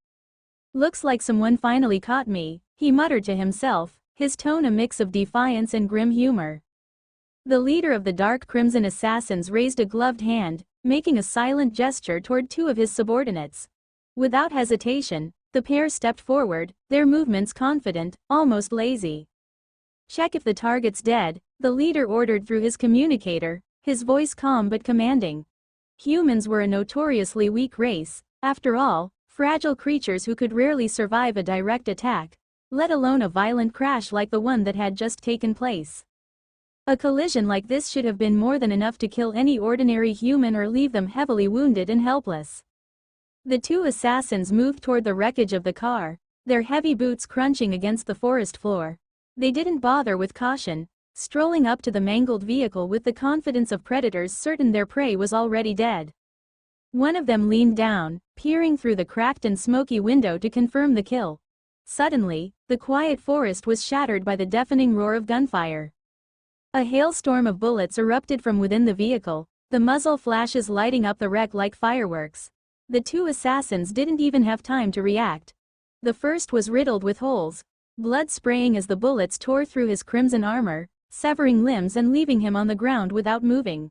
"Looks like someone finally caught me," he muttered to himself, his tone a mix of defiance and grim humor. The leader of the dark crimson assassins raised a gloved hand, making a silent gesture toward two of his subordinates. Without hesitation, the pair stepped forward, their movements confident, almost lazy. "Check if the target's dead," the leader ordered through his communicator, his voice calm but commanding. Humans were a notoriously weak race, after all, fragile creatures who could rarely survive a direct attack, let alone a violent crash like the one that had just taken place. A collision like this should have been more than enough to kill any ordinary human or leave them heavily wounded and helpless. The two assassins moved toward the wreckage of the car, their heavy boots crunching against the forest floor. They didn't bother with caution, strolling up to the mangled vehicle with the confidence of predators certain their prey was already dead. One of them leaned down, peering through the cracked and smoky window to confirm the kill. Suddenly, the quiet forest was shattered by the deafening roar of gunfire. A hailstorm of bullets erupted from within the vehicle, the muzzle flashes lighting up the wreck like fireworks. The two assassins didn't even have time to react. The first was riddled with holes, blood spraying as the bullets tore through his crimson armor, severing limbs and leaving him on the ground without moving.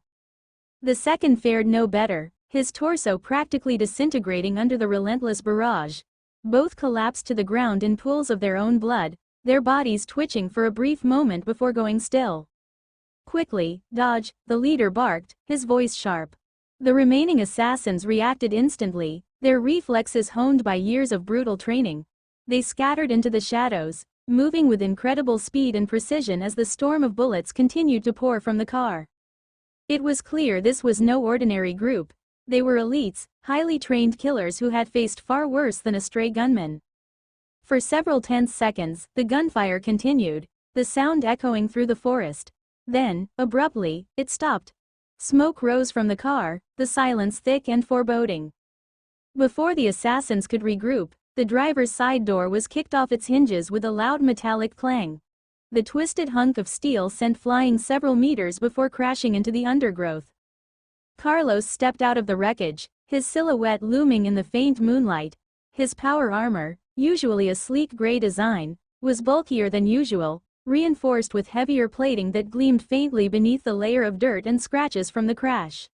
The second fared no better, his torso practically disintegrating under the relentless barrage. Both collapsed to the ground in pools of their own blood, their bodies twitching for a brief moment before going still. "Quickly, dodge," the leader barked, his voice sharp. The remaining assassins reacted instantly, their reflexes honed by years of brutal training. They scattered into the shadows, moving with incredible speed and precision as the storm of bullets continued to pour from the car. It was clear this was no ordinary group. They were elites, highly trained killers who had faced far worse than a stray gunman. For several tense seconds, the gunfire continued, the sound echoing through the forest. Then, abruptly, it stopped. Smoke rose from the car, the silence thick and foreboding. Before the assassins could regroup, the driver's side door was kicked off its hinges with a loud metallic clang. The twisted hunk of steel sent flying several meters before crashing into the undergrowth. Carlos stepped out of the wreckage, his silhouette looming in the faint moonlight. His power armor, usually a sleek gray design, was bulkier than usual, reinforced with heavier plating that gleamed faintly beneath the layer of dirt and scratches from the crash.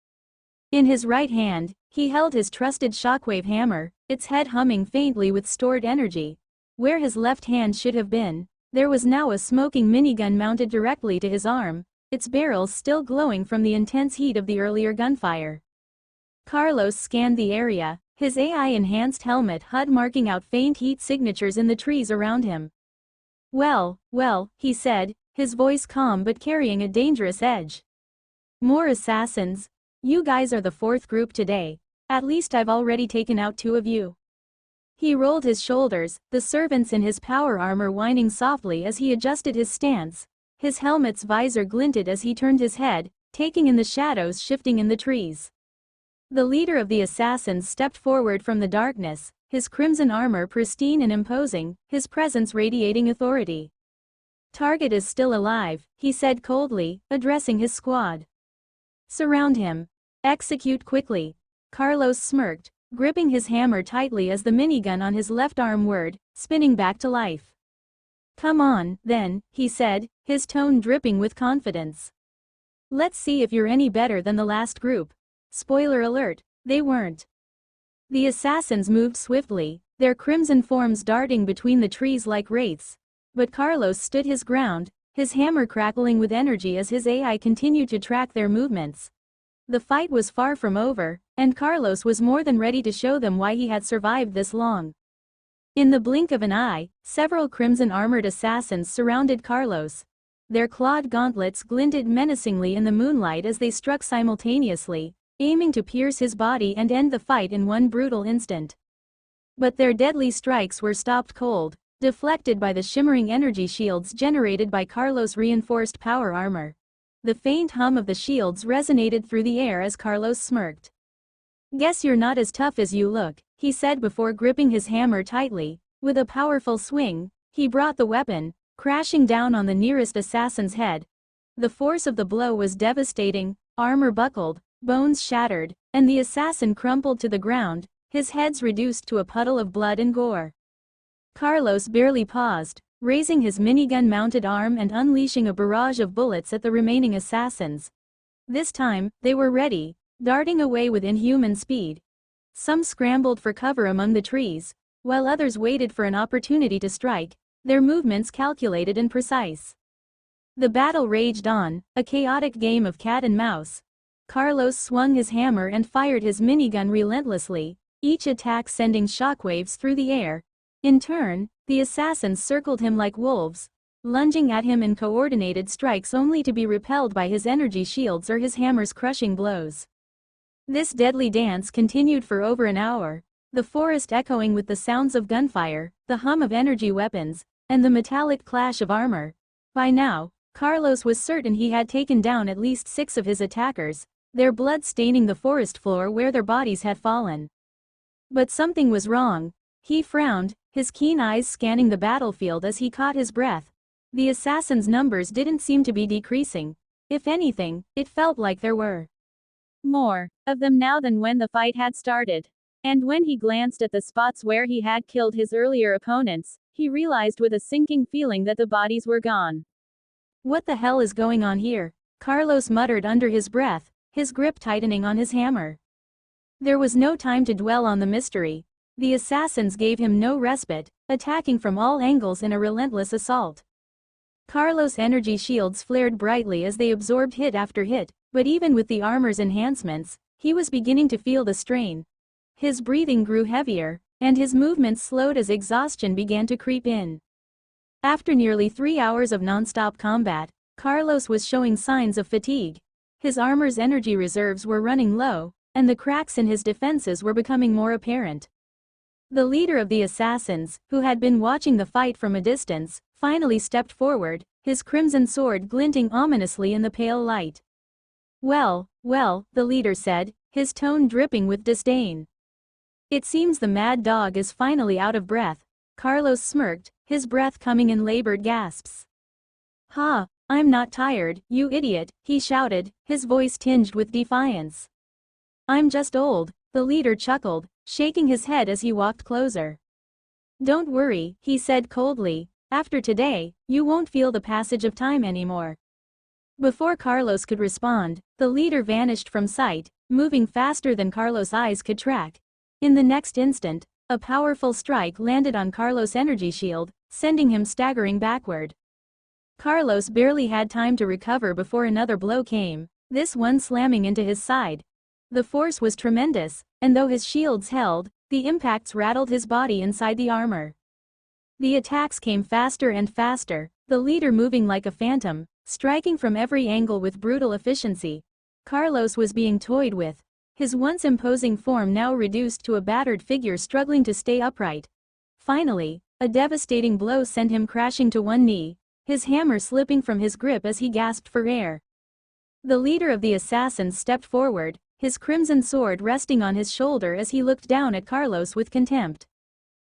In his right hand, he held his trusted shockwave hammer, its head humming faintly with stored energy. Where his left hand should have been, there was now a smoking minigun mounted directly to his arm, its barrels still glowing from the intense heat of the earlier gunfire. Carlos scanned the area, his AI-enhanced helmet HUD marking out faint heat signatures in the trees around him. Well, he said, his voice calm but carrying a dangerous edge. "More assassins? You guys are the fourth group today. At least I've already taken out two of you." He rolled his shoulders, the servants in his power armor whining softly as he adjusted his stance. His helmet's visor glinted as he turned his head, taking in the shadows shifting in the trees. The leader of the assassins stepped forward from the darkness, his crimson armor pristine and imposing, his presence radiating authority. "Target is still alive," he said coldly, addressing his squad. "Surround him. Execute quickly." Carlos smirked, gripping his hammer tightly as the minigun on his left arm whirred, spinning back to life. "Come on, then," he said, his tone dripping with confidence. "Let's see if you're any better than the last group." Spoiler alert, they weren't. The assassins moved swiftly, their crimson forms darting between the trees like wraiths. But Carlos stood his ground, his hammer crackling with energy as his AI continued to track their movements. The fight was far from over, and Carlos was more than ready to show them why he had survived this long. In the blink of an eye, several crimson-armored assassins surrounded Carlos. Their clawed gauntlets glinted menacingly in the moonlight as they struck simultaneously, aiming to pierce his body and end the fight in one brutal instant. But their deadly strikes were stopped cold, deflected by the shimmering energy shields generated by Carlos' reinforced power armor. The faint hum of the shields resonated through the air as Carlos smirked. "Guess you're not as tough as you look," he said before gripping his hammer tightly. With a powerful swing, he brought the weapon, crashing down on the nearest assassin's head. The force of the blow was devastating, armor buckled, bones shattered, and the assassin crumpled to the ground, his head reduced to a puddle of blood and gore. Carlos barely paused, raising his minigun-mounted arm and unleashing a barrage of bullets at the remaining assassins. This time, they were ready, darting away with inhuman speed. Some scrambled for cover among the trees, while others waited for an opportunity to strike, their movements calculated and precise. The battle raged on, a chaotic game of cat and mouse. Carlos swung his hammer and fired his minigun relentlessly, each attack sending shockwaves through the air. In turn, the assassins circled him like wolves, lunging at him in coordinated strikes only to be repelled by his energy shields or his hammer's crushing blows. This deadly dance continued for over an hour, the forest echoing with the sounds of gunfire, the hum of energy weapons, and the metallic clash of armor. By now, Carlos was certain he had taken down at least 6 of his attackers, their blood staining the forest floor where their bodies had fallen. But something was wrong. He frowned, his keen eyes scanning the battlefield as he caught his breath. The assassins' numbers didn't seem to be decreasing. If anything, it felt like there were more of them now than when the fight had started. And when he glanced at the spots where he had killed his earlier opponents, he realized with a sinking feeling that the bodies were gone. "What the hell is going on here?" Carlos muttered under his breath, his grip tightening on his hammer. There was no time to dwell on the mystery. The assassins gave him no respite, attacking from all angles in a relentless assault. Carlos' energy shields flared brightly as they absorbed hit after hit, but even with the armor's enhancements, he was beginning to feel the strain. His breathing grew heavier, and his movements slowed as exhaustion began to creep in. After nearly 3 hours of non-stop combat, Carlos was showing signs of fatigue. His armor's energy reserves were running low, and the cracks in his defenses were becoming more apparent. The leader of the assassins, who had been watching the fight from a distance, finally stepped forward, his crimson sword glinting ominously in the pale light. Well, the leader said, his tone dripping with disdain. "It seems the mad dog is finally out of breath." Carlos smirked, his breath coming in labored gasps. "Ha, I'm not tired, you idiot," he shouted, his voice tinged with defiance. "I'm just old," the leader chuckled, shaking his head as he walked closer. "Don't worry," he said coldly, "after today, you won't feel the passage of time anymore." Before Carlos could respond, the leader vanished from sight, moving faster than Carlos' eyes could track. In the next instant, a powerful strike landed on Carlos' energy shield, sending him staggering backward. Carlos barely had time to recover before another blow came, this one slamming into his side. The force was tremendous, and though his shields held, the impacts rattled his body inside the armor. The attacks came faster and faster, the leader moving like a phantom, striking from every angle with brutal efficiency. Carlos was being toyed with, his once imposing form now reduced to a battered figure struggling to stay upright. Finally, a devastating blow sent him crashing to one knee, his hammer slipping from his grip as he gasped for air. The leader of the assassins stepped forward, his crimson sword resting on his shoulder as he looked down at Carlos with contempt.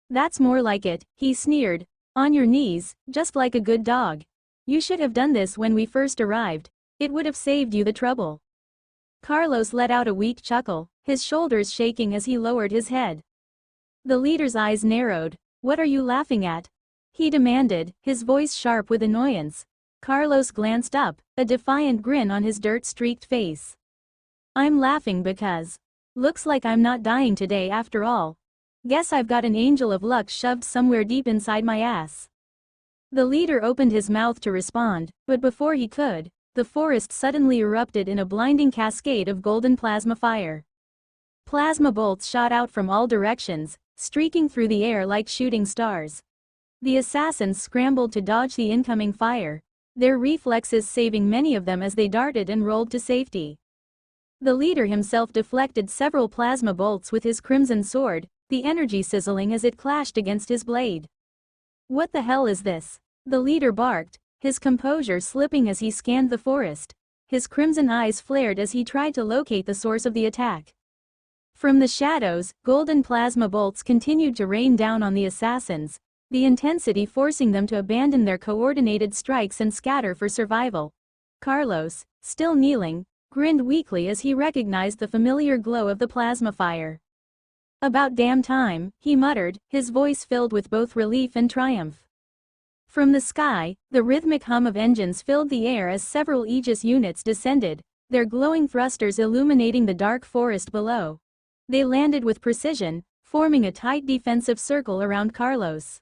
"That's more like it," he sneered. "On your knees, just like a good dog. You should have done this when we first arrived. It would have saved you the trouble." Carlos let out a weak chuckle, his shoulders shaking as he lowered his head. The leader's eyes narrowed. "What are you laughing at?" he demanded, his voice sharp with annoyance. Carlos glanced up, a defiant grin on his dirt-streaked face. "I'm laughing because looks like I'm not dying today after all. Guess I've got an angel of luck shoved somewhere deep inside my ass." The leader opened his mouth to respond, but before he could, the forest suddenly erupted in a blinding cascade of golden plasma fire. Plasma bolts shot out from all directions, streaking through the air like shooting stars. The assassins scrambled to dodge the incoming fire, their reflexes saving many of them as they darted and rolled to safety. The leader himself deflected several plasma bolts with his crimson sword, the energy sizzling as it clashed against his blade. "What the hell is this?" the leader barked, his composure slipping as he scanned the forest. His crimson eyes flared as he tried to locate the source of the attack. From the shadows, golden plasma bolts continued to rain down on the assassins, the intensity forcing them to abandon their coordinated strikes and scatter for survival. Carlos, still kneeling, grinned weakly as he recognized the familiar glow of the plasma fire. "About damn time," he muttered, his voice filled with both relief and triumph. From the sky, the rhythmic hum of engines filled the air as several Aegis units descended, their glowing thrusters illuminating the dark forest below. They landed with precision, forming a tight defensive circle around Carlos.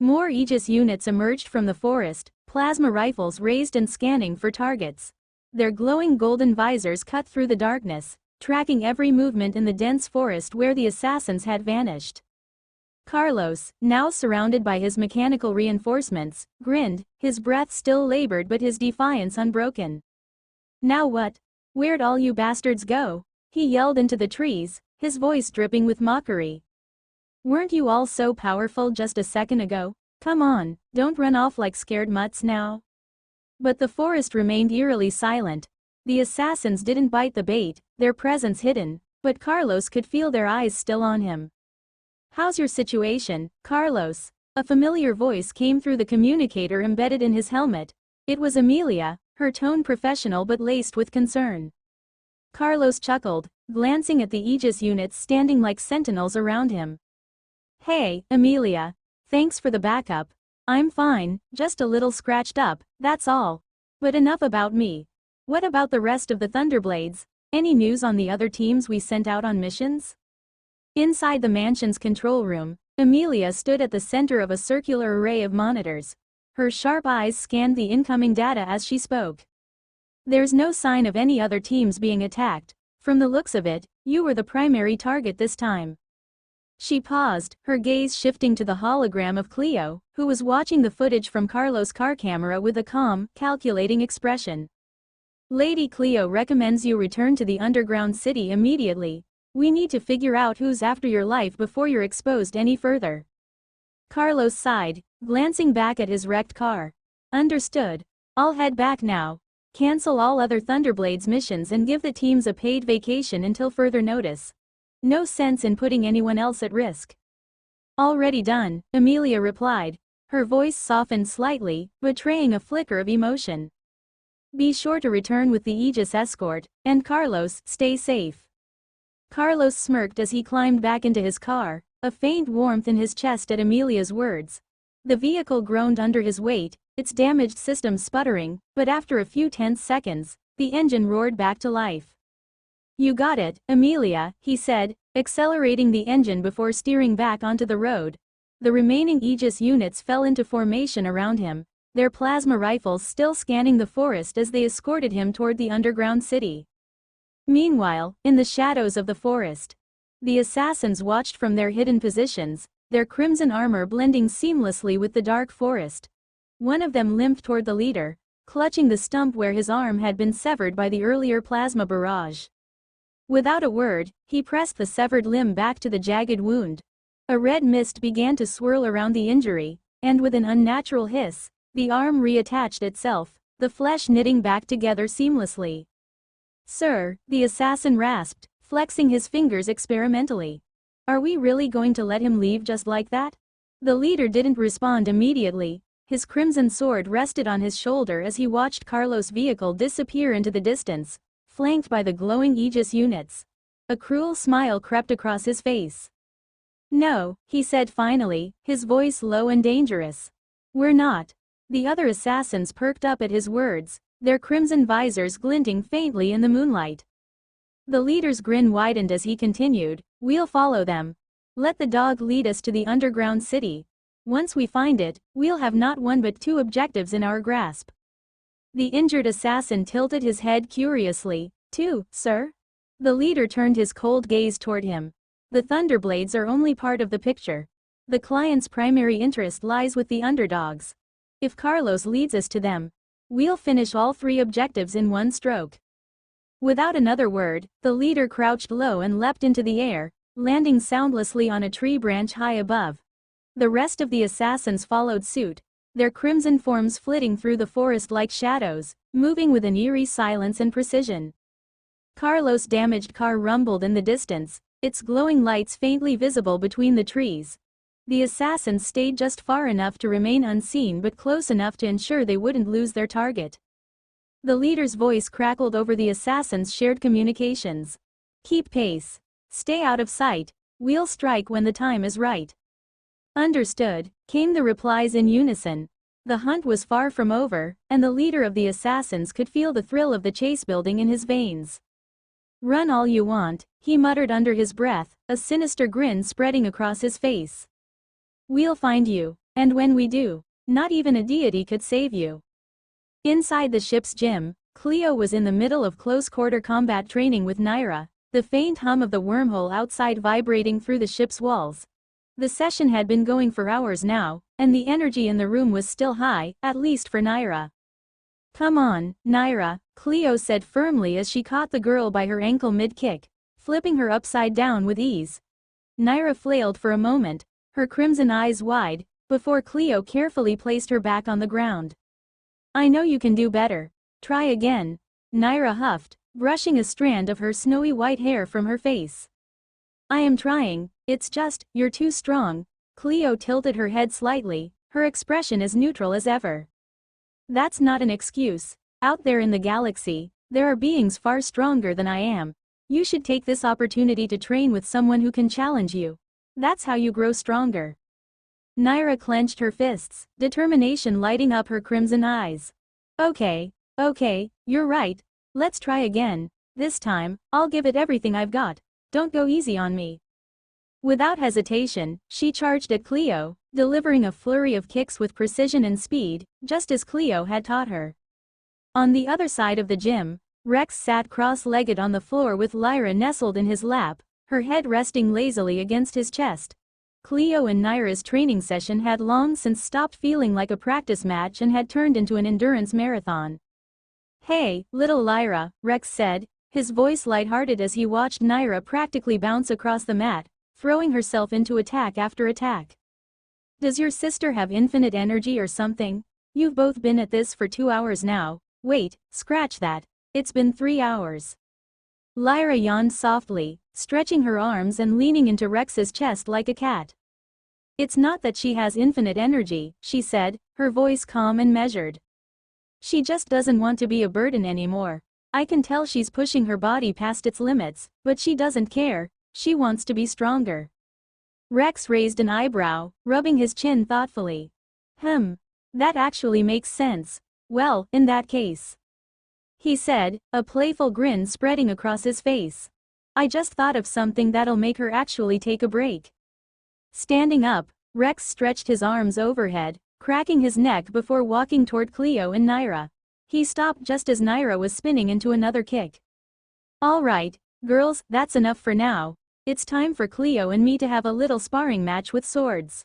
More Aegis units emerged from the forest, plasma rifles raised and scanning for targets. Their glowing golden visors cut through the darkness, tracking every movement in the dense forest where the assassins had vanished. Carlos, now surrounded by his mechanical reinforcements, grinned, his breath still labored but his defiance unbroken. "Now what? Where'd all you bastards go?" he yelled into the trees, his voice dripping with mockery. "Weren't you all so powerful just a second ago? Come on, don't run off like scared mutts now." But the forest remained eerily silent. The assassins didn't bite the bait, their presence hidden, but Carlos could feel their eyes still on him. "How's your situation, Carlos?" A familiar voice came through the communicator embedded in his helmet. It was Amelia, her tone professional but laced with concern. Carlos chuckled, glancing at the Aegis units standing like sentinels around him. "Hey, Amelia. Thanks for the backup. I'm fine, just a little scratched up, that's all. But enough about me. What about the rest of the Thunderblades? Any news on the other teams we sent out on missions?" Inside the mansion's control room, Amelia stood at the center of a circular array of monitors. Her sharp eyes scanned the incoming data as she spoke. "There's no sign of any other teams being attacked. From the looks of it, you were the primary target this time." She paused, her gaze shifting to the hologram of Cleo, who was watching the footage from Carlos' car camera with a calm, calculating expression. "Lady Cleo recommends you return to the underground city immediately. We need to figure out who's after your life before you're exposed any further." Carlos sighed, glancing back at his wrecked car. "Understood. I'll head back now. Cancel all other Thunderblades missions and give the teams a paid vacation until further notice. No sense in putting anyone else at risk." "Already done," Amelia replied, her voice softened slightly, betraying a flicker of emotion. "Be sure to return with the Aegis escort, and Carlos, stay safe." Carlos smirked as he climbed back into his car, a faint warmth in his chest at Amelia's words. The vehicle groaned under his weight, its damaged system sputtering, but after a few tense seconds, the engine roared back to life. "You got it, Amelia," he said, accelerating the engine before steering back onto the road. The remaining Aegis units fell into formation around him, their plasma rifles still scanning the forest as they escorted him toward the underground city. Meanwhile, in the shadows of the forest, the assassins watched from their hidden positions, their crimson armor blending seamlessly with the dark forest. One of them limped toward the leader, clutching the stump where his arm had been severed by the earlier plasma barrage. Without a word, he pressed the severed limb back to the jagged wound. A red mist began to swirl around the injury, and with an unnatural hiss, the arm reattached itself, the flesh knitting back together seamlessly. "Sir," the assassin rasped, flexing his fingers experimentally. "Are we really going to let him leave just like that?" The leader didn't respond immediately. His crimson sword rested on his shoulder as he watched Carlos' vehicle disappear into the distance, flanked by the glowing Aegis units. A cruel smile crept across his face. "No," he said finally, his voice low and dangerous. "We're not." The other assassins perked up at his words, their crimson visors glinting faintly in the moonlight. The leader's grin widened as he continued, "We'll follow them. Let the dog lead us to the underground city. Once we find it, we'll have not one but two objectives in our grasp." The injured assassin tilted his head curiously. "Two, sir?" The leader turned his cold gaze toward him. "The Thunderblades are only part of the picture. The client's primary interest lies with the underdogs. If Carlos leads us to them, we'll finish all three objectives in one stroke." Without another word, the leader crouched low and leapt into the air, landing soundlessly on a tree branch high above. The rest of the assassins followed suit, their crimson forms flitting through the forest like shadows, moving with an eerie silence and precision. Carlos' damaged car rumbled in the distance, its glowing lights faintly visible between the trees. The assassins stayed just far enough to remain unseen but close enough to ensure they wouldn't lose their target. The leader's voice crackled over the assassins' shared communications. "Keep pace. Stay out of sight. We'll strike when the time is right." "Understood," came the replies in unison. The hunt was far from over, and the leader of the assassins could feel the thrill of the chase building in his veins. "Run all you want," he muttered under his breath, a sinister grin spreading across his face. "We'll find you, and when we do, not even a deity could save you." Inside the ship's gym, Cleo was in the middle of close-quarter combat training with Naira, the faint hum of the wormhole outside vibrating through the ship's walls. The session had been going for hours now, and the energy in the room was still high, at least for Naira. "Come on, Naira," Cleo said firmly as she caught the girl by her ankle mid-kick, flipping her upside down with ease. Naira flailed for a moment, her crimson eyes wide, before Cleo carefully placed her back on the ground. "I know you can do better. Try again," Naira huffed, brushing a strand of her snowy white hair from her face. "I am trying, it's just, you're too strong." Cleo tilted her head slightly, her expression as neutral as ever. "That's not an excuse. Out there in the galaxy, there are beings far stronger than I am. You should take this opportunity to train with someone who can challenge you. That's how you grow stronger." Naira clenched her fists, determination lighting up her crimson eyes. Okay, you're right. Let's try again. This time, I'll give it everything I've got. Don't go easy on me." Without hesitation, she charged at Cleo, delivering a flurry of kicks with precision and speed, just as Cleo had taught her. On the other side of the gym, Rex sat cross-legged on the floor with Lyra nestled in his lap, her head resting lazily against his chest. Cleo and Naira's training session had long since stopped feeling like a practice match and had turned into an endurance marathon. "Hey, little Lyra," Rex said, his voice lighthearted as he watched Naira practically bounce across the mat, throwing herself into attack after attack. "Does your sister have infinite energy or something? You've both been at this for 2 hours now." "Wait, scratch that. It's been 3 hours." Lyra yawned softly, stretching her arms and leaning into Rex's chest like a cat. "It's not that she has infinite energy," she said, her voice calm and measured. "She just doesn't want to be a burden anymore. I can tell she's pushing her body past its limits, but she doesn't care, she wants to be stronger." Rex raised an eyebrow, rubbing his chin thoughtfully. That actually makes sense. Well, in that case," he said, a playful grin spreading across his face. "I just thought of something that'll make her actually take a break." Standing up, Rex stretched his arms overhead, cracking his neck before walking toward Cleo and Naira. He stopped just as Naira was spinning into another kick. "All right, girls, that's enough for now. It's time for Cleo and me to have a little sparring match with swords."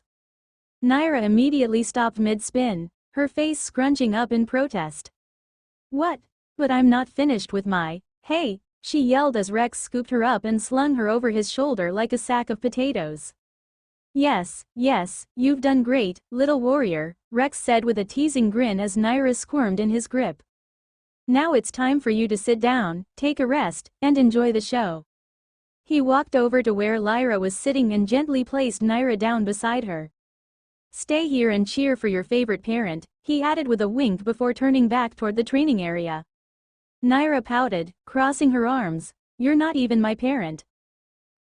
Naira immediately stopped mid-spin, her face scrunching up in protest. "What? But I'm not finished with my, hey," she yelled as Rex scooped her up and slung her over his shoulder like a sack of potatoes. Yes, you've done great, little warrior," Rex said with a teasing grin as Naira squirmed in his grip. Now it's time for you to sit down, take a rest, and enjoy the show. He walked over to where Lyra was sitting and gently placed Naira down beside her. Stay here and cheer for your favorite parent, he added with a wink before turning back toward the training area. Naira pouted, crossing her arms. You're not even my parent.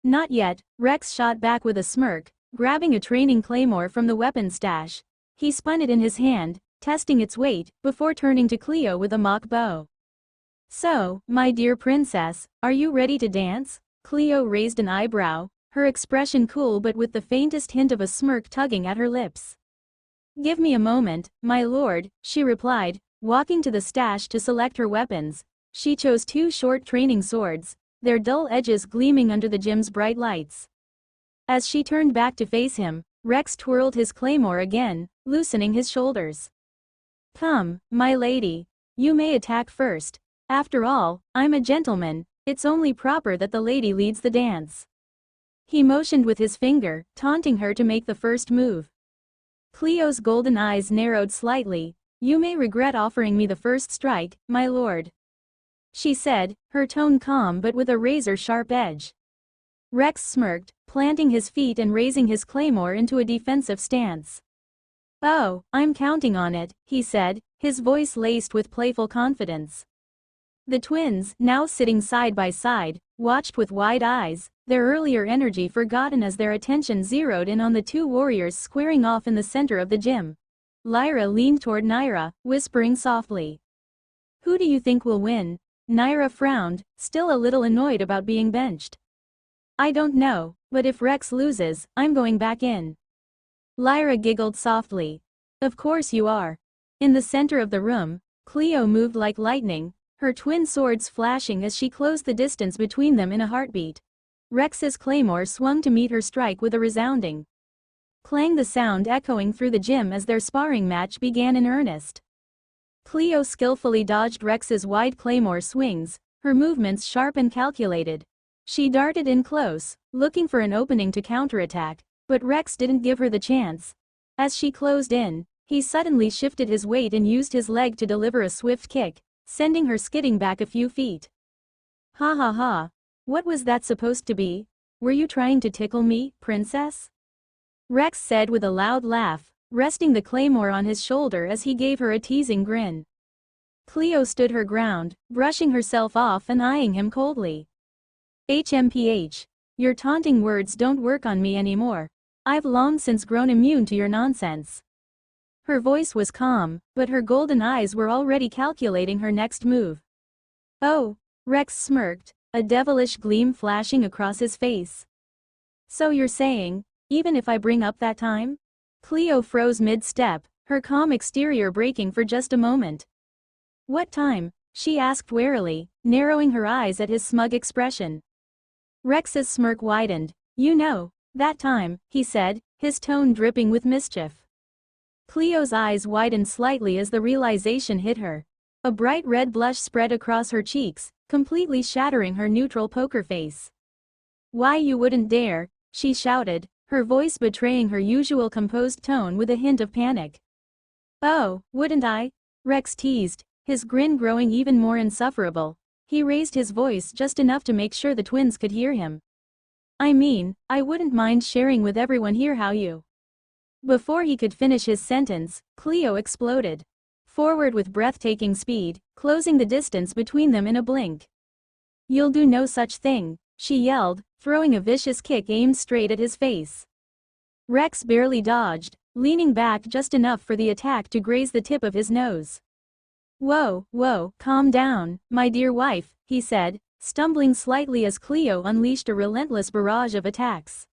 Not yet, Rex shot back with a smirk, grabbing a training claymore from the weapon stash. He spun it in his hand, testing its weight, before turning to Cleo with a mock bow. So, my dear princess, are you ready to dance? Cleo raised an eyebrow, her expression cool but with the faintest hint of a smirk tugging at her lips. Give me a moment, my lord, she replied, walking to the stash to select her weapons. She chose 2 short training swords, their dull edges gleaming under the gym's bright lights. As she turned back to face him, Rex twirled his claymore again, loosening his shoulders. Come, my lady. You may attack first. After all, I'm a gentleman, it's only proper that the lady leads the dance. He motioned with his finger, taunting her to make the first move. Cleo's golden eyes narrowed slightly. You may regret offering me the first strike, my lord. She said, her tone calm but with a razor-sharp edge. Rex smirked, planting his feet and raising his claymore into a defensive stance. Oh, I'm counting on it, he said, his voice laced with playful confidence. The twins, now sitting side by side, watched with wide eyes, their earlier energy forgotten as their attention zeroed in on the 2 warriors squaring off in the center of the gym. Lyra leaned toward Naira, whispering softly. Who do you think will win? Naira frowned, still a little annoyed about being benched. I don't know, but if Rex loses, I'm going back in. Lyra giggled softly. Of course you are. In the center of the room, Cleo moved like lightning, her twin swords flashing as she closed the distance between them in a heartbeat. Rex's claymore swung to meet her strike with a resounding clang, the sound echoing through the gym as their sparring match began in earnest. Cleo skillfully dodged Rex's wide claymore swings, her movements sharp and calculated. She darted in close, looking for an opening to counterattack, but Rex didn't give her the chance. As she closed in, he suddenly shifted his weight and used his leg to deliver a swift kick, sending her skidding back a few feet. Ha ha ha. What was that supposed to be? Were you trying to tickle me, princess? Rex said with a loud laugh, resting the claymore on his shoulder as he gave her a teasing grin. Cleo stood her ground, brushing herself off and eyeing him coldly. HMPH. Your taunting words don't work on me anymore. I've long since grown immune to your nonsense. Her voice was calm, but her golden eyes were already calculating her next move. Oh, Rex smirked, a devilish gleam flashing across his face. So you're saying, even if I bring up that time? Cleo froze mid-step, her calm exterior breaking for just a moment. What time? She asked warily, narrowing her eyes at his smug expression. Rex's smirk widened. You know, that time, he said, his tone dripping with mischief. Cleo's eyes widened slightly as the realization hit her. A bright red blush spread across her cheeks, completely shattering her neutral poker face. Why you wouldn't dare, she shouted, her voice betraying her usual composed tone with a hint of panic. Oh, wouldn't I? Rex teased, his grin growing even more insufferable. He raised his voice just enough to make sure the twins could hear him. I mean, I wouldn't mind sharing with everyone here how you. Before he could finish his sentence, Cleo exploded. Forward with breathtaking speed, closing the distance between them in a blink. You'll do no such thing, she yelled, throwing a vicious kick aimed straight at his face. Rex barely dodged, leaning back just enough for the attack to graze the tip of his nose. Whoa, calm down, my dear wife, he said, stumbling slightly as Cleo unleashed a relentless barrage of attacks.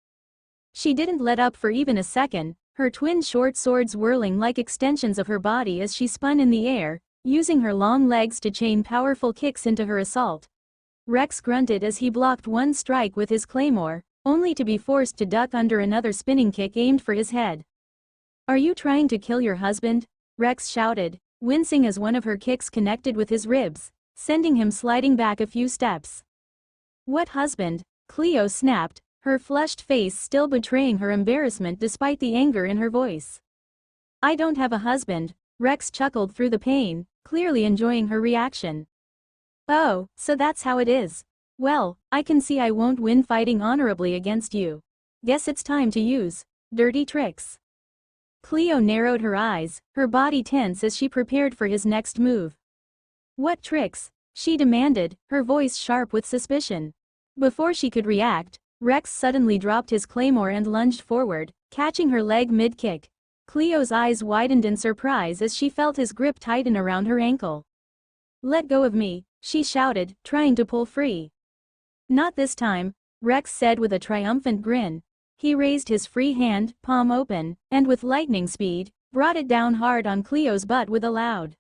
She didn't let up for even a second, her twin short swords whirling like extensions of her body as she spun in the air, using her long legs to chain powerful kicks into her assault. Rex grunted as he blocked one strike with his claymore, only to be forced to duck under another spinning kick aimed for his head. Are you trying to kill your husband? Rex shouted, wincing as one of her kicks connected with his ribs, sending him sliding back a few steps. What husband? Cleo snapped, her flushed face still betraying her embarrassment despite the anger in her voice. I don't have a husband, Rex chuckled through the pain, clearly enjoying her reaction. Oh, so that's how it is. Well, I can see I won't win fighting honorably against you. Guess it's time to use dirty tricks. Cleo narrowed her eyes, her body tense as she prepared for his next move. What tricks? She demanded, her voice sharp with suspicion. Before she could react, Rex suddenly dropped his claymore and lunged forward, catching her leg mid-kick. Cleo's eyes widened in surprise as she felt his grip tighten around her ankle. Let go of me, she shouted, trying to pull free. Not this time, Rex said with a triumphant grin. He raised his free hand, palm open, and with lightning speed, brought it down hard on Cleo's butt with a loud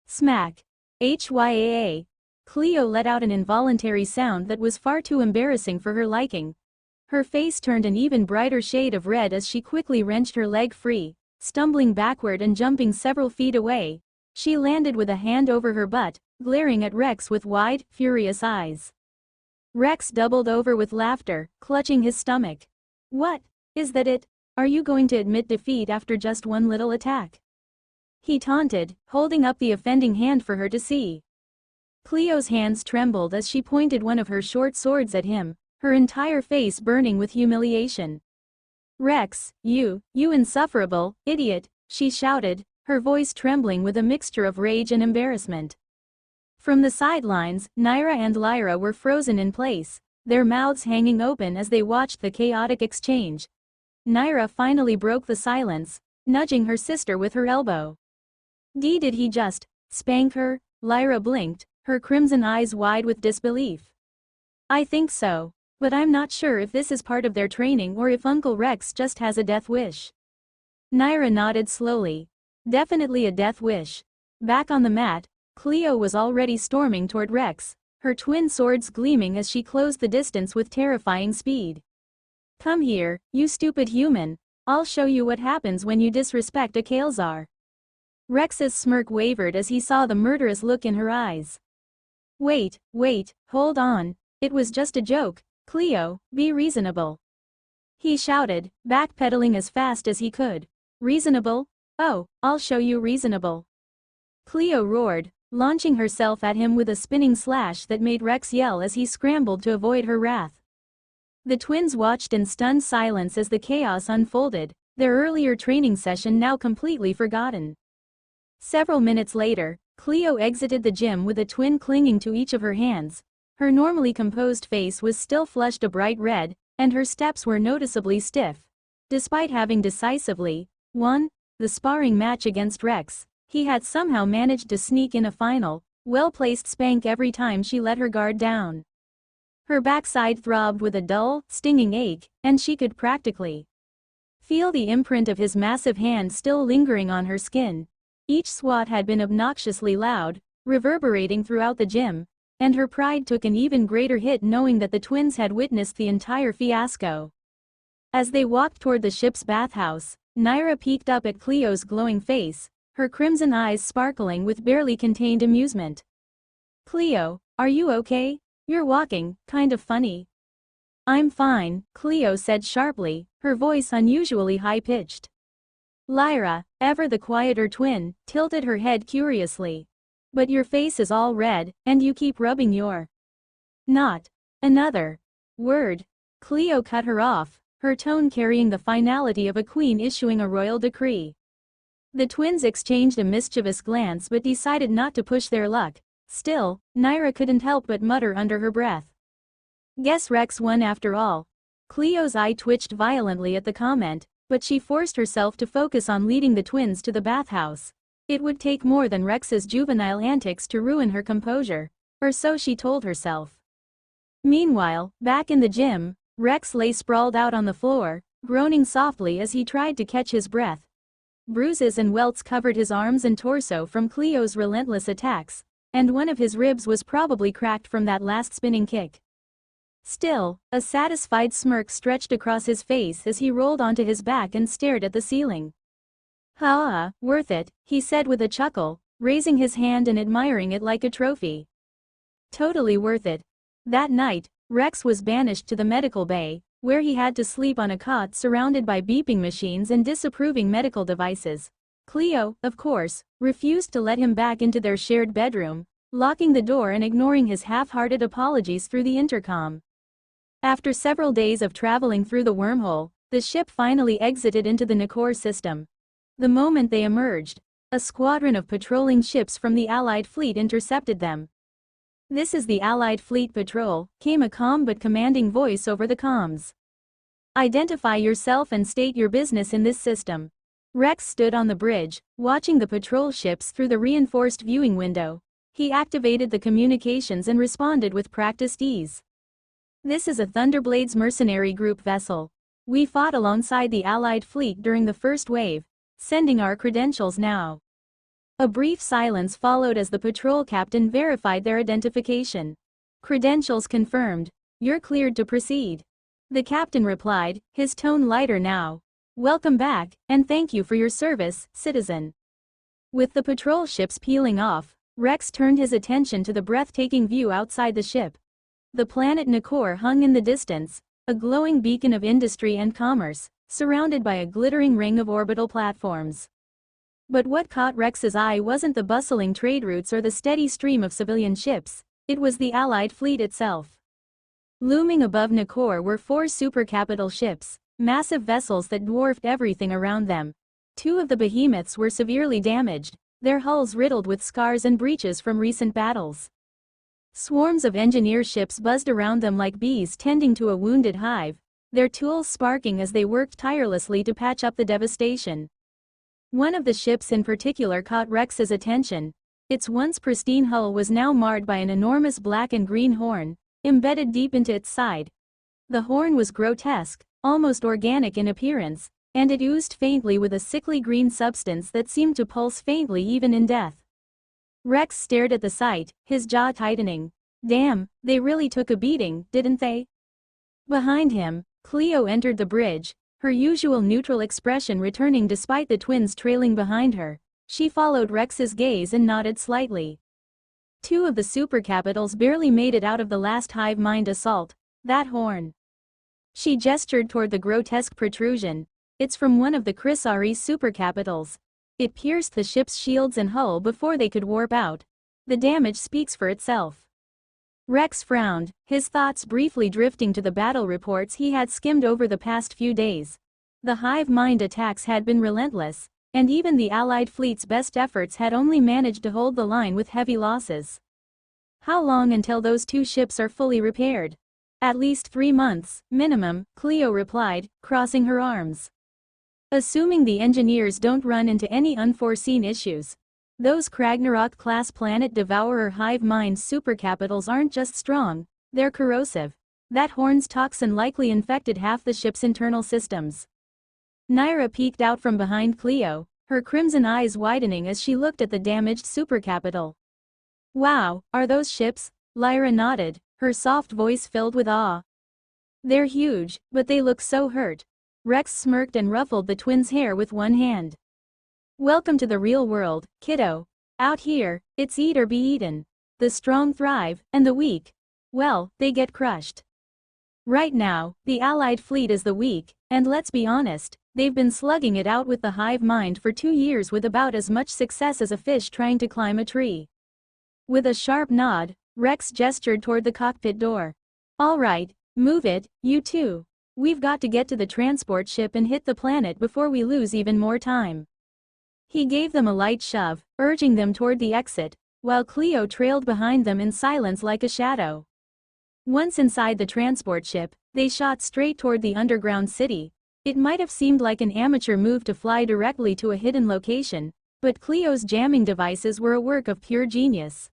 smack. Hyaa. Cleo let out an involuntary sound that was far too embarrassing for her liking. Her face turned an even brighter shade of red as she quickly wrenched her leg free, stumbling backward and jumping several feet away. She landed with a hand over her butt, glaring at Rex with wide, furious eyes. Rex doubled over with laughter, clutching his stomach. What? Is that it? Are you going to admit defeat after just one little attack? He taunted, holding up the offending hand for her to see. Cleo's hands trembled as she pointed one of her short swords at him, her entire face burning with humiliation. Rex, you insufferable idiot, she shouted, her voice trembling with a mixture of rage and embarrassment. From the sidelines, Naira and Lyra were frozen in place, their mouths hanging open as they watched the chaotic exchange. Naira finally broke the silence, nudging her sister with her elbow. Did he just spank her? Lyra blinked, her crimson eyes wide with disbelief. I think so. But I'm not sure if this is part of their training or if Uncle Rex just has a death wish. Naira nodded slowly. Definitely a death wish. Back on the mat, Cleo was already storming toward Rex, her twin swords gleaming as she closed the distance with terrifying speed. Come here, you stupid human. I'll show you what happens when you disrespect a Kael'zar. Rex's smirk wavered as he saw the murderous look in her eyes. Wait, hold on. It was just a joke. Cleo, be reasonable. He shouted, backpedaling as fast as he could. Reasonable? Oh, I'll show you reasonable. Cleo roared, launching herself at him with a spinning slash that made Rex yell as he scrambled to avoid her wrath. The twins watched in stunned silence as the chaos unfolded, their earlier training session now completely forgotten. Several minutes later, Cleo exited the gym with a twin clinging to each of her hands. Her normally composed face was still flushed a bright red, and her steps were noticeably stiff. Despite having decisively won the sparring match against Rex, he had somehow managed to sneak in a final, well-placed spank every time she let her guard down. Her backside throbbed with a dull, stinging ache, and she could practically feel the imprint of his massive hand still lingering on her skin. Each swat had been obnoxiously loud, reverberating throughout the gym, and her pride took an even greater hit knowing that the twins had witnessed the entire fiasco. As they walked toward the ship's bathhouse, Naira peeked up at Cleo's glowing face, her crimson eyes sparkling with barely contained amusement. Cleo, are you okay? You're walking, kind of funny. I'm fine, Cleo said sharply, her voice unusually high-pitched. Lyra, ever the quieter twin, tilted her head curiously. But your face is all red, and you keep rubbing your not another word. Cleo cut her off, her tone carrying the finality of a queen issuing a royal decree. The twins exchanged a mischievous glance but decided not to push their luck. Still, Naira couldn't help but mutter under her breath. Guess Rex won after all. Cleo's eye twitched violently at the comment, but she forced herself to focus on leading the twins to the bathhouse. It would take more than Rex's juvenile antics to ruin her composure, or so she told herself. Meanwhile, back in the gym, Rex lay sprawled out on the floor, groaning softly as he tried to catch his breath. Bruises and welts covered his arms and torso from Cleo's relentless attacks, and one of his ribs was probably cracked from that last spinning kick. Still, a satisfied smirk stretched across his face as he rolled onto his back and stared at the ceiling. Worth it, he said with a chuckle, raising his hand and admiring it like a trophy. Totally worth it. That night, Rex was banished to the medical bay, where he had to sleep on a cot surrounded by beeping machines and disapproving medical devices. Cleo, of course, refused to let him back into their shared bedroom, locking the door and ignoring his half-hearted apologies through the intercom. After several days of traveling through the wormhole, the ship finally exited into the Nakor system. The moment they emerged, a squadron of patrolling ships from the Allied fleet intercepted them. "This is the Allied Fleet Patrol," came a calm but commanding voice over the comms. "Identify yourself and state your business in this system." Rex stood on the bridge, watching the patrol ships through the reinforced viewing window. He activated the communications and responded with practiced ease. "This is a Thunderblades mercenary group vessel. We fought alongside the Allied fleet during the first wave, sending our credentials now." A brief silence followed as the patrol captain verified their identification. "Credentials confirmed. You're cleared to proceed." The captain replied, his tone lighter now. "Welcome back, and thank you for your service, citizen." With the patrol ships peeling off, Rex turned his attention to the breathtaking view outside the ship. The planet Nakor hung in the distance, a glowing beacon of industry and commerce, surrounded by a glittering ring of orbital platforms. But what caught Rex's eye wasn't the bustling trade routes or the steady stream of civilian ships, it was the Allied fleet itself. Looming above Nakor were 4 super capital ships, massive vessels that dwarfed everything around them. 2 of the behemoths were severely damaged, their hulls riddled with scars and breaches from recent battles. Swarms of engineer ships buzzed around them like bees tending to a wounded hive, their tools sparking as they worked tirelessly to patch up the devastation. One of the ships in particular caught Rex's attention. Its once pristine hull was now marred by an enormous black and green horn, embedded deep into its side. The horn was grotesque, almost organic in appearance, and it oozed faintly with a sickly green substance that seemed to pulse faintly even in death. Rex stared at the sight, his jaw tightening. Damn, they really took a beating, didn't they? Behind him, Cleo entered the bridge, her usual neutral expression returning despite the twins trailing behind her. She followed Rex's gaze and nodded slightly. 2 of the supercapitals barely made it out of the last hive mind assault. That horn. She gestured toward the grotesque protrusion. It's from one of the Chrysari supercapitals. It pierced the ship's shields and hull before they could warp out. The damage speaks for itself. Rex frowned, his thoughts briefly drifting to the battle reports he had skimmed over the past few days. The hive mind attacks had been relentless, and even the Allied fleet's best efforts had only managed to hold the line with heavy losses. How long until those 2 ships are fully repaired? At least 3 months, minimum, Cleo replied, crossing her arms. Assuming the engineers don't run into any unforeseen issues. Those Ragnarok-class planet devourer hive mind supercapitals aren't just strong, they're corrosive. That horn's toxin likely infected half the ship's internal systems. Naira peeked out from behind Cleo, her crimson eyes widening as she looked at the damaged supercapital. "Wow, are those ships?" Lyra nodded, her soft voice filled with awe. "They're huge, but they look so hurt." Rex smirked and ruffled the twins' hair with one hand. "Welcome to the real world, kiddo. Out here, it's eat or be eaten. The strong thrive, and the weak, well, they get crushed. Right now, the Allied fleet is the weak, and let's be honest, they've been slugging it out with the hive mind for 2 years with about as much success as a fish trying to climb a tree." With a sharp nod, Rex gestured toward the cockpit door. "All right, move it, you two. We've got to get to the transport ship and hit the planet before we lose even more time." He gave them a light shove, urging them toward the exit, while Cleo trailed behind them in silence like a shadow. Once inside the transport ship, they shot straight toward the underground city. It might have seemed like an amateur move to fly directly to a hidden location, but Cleo's jamming devices were a work of pure genius.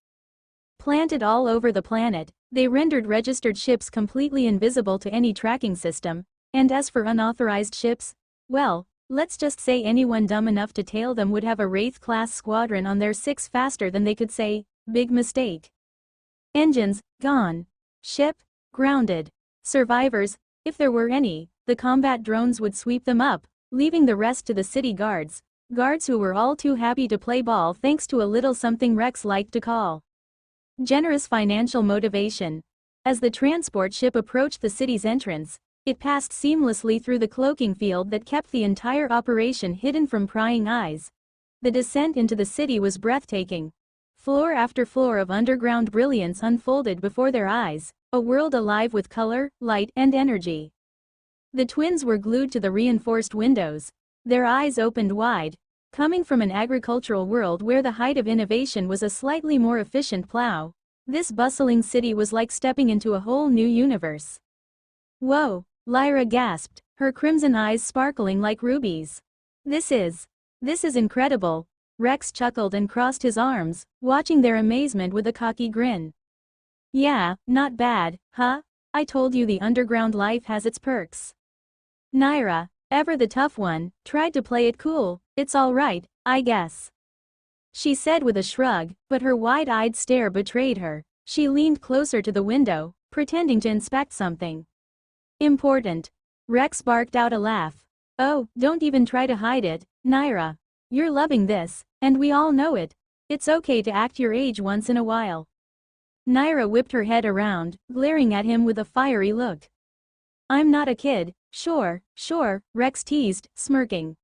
Planted all over the planet, they rendered registered ships completely invisible to any tracking system, and as for unauthorized ships, well, let's just say anyone dumb enough to tail them would have a Wraith-class squadron on their 6 faster than they could say, "Big mistake." Engines, gone. Ship, grounded. Survivors, if there were any, the combat drones would sweep them up, leaving the rest to the city guards. Guards who were all too happy to play ball thanks to a little something Rex liked to call generous financial motivation. As the transport ship approached the city's entrance, it passed seamlessly through the cloaking field that kept the entire operation hidden from prying eyes. The descent into the city was breathtaking. Floor after floor of underground brilliance unfolded before their eyes, a world alive with color, light, and energy. The twins were glued to the reinforced windows, their eyes opened wide. Coming from an agricultural world where the height of innovation was a slightly more efficient plow, this bustling city was like stepping into a whole new universe. Whoa, Lyra gasped, her crimson eyes sparkling like rubies. This is incredible. Rex chuckled and crossed his arms, watching their amazement with a cocky grin. Yeah, not bad, huh? I told you the underground life has its perks. Naira, ever the tough one, tried to play it cool. It's all right, I guess. She said with a shrug, but her wide-eyed stare betrayed her. She leaned closer to the window, pretending to inspect something important. Rex barked out a laugh. Oh, don't even try to hide it, Naira. You're loving this, and we all know it. It's okay to act your age once in a while. Naira whipped her head around, glaring at him with a fiery look. I'm not a kid, sure, Rex teased, smirking.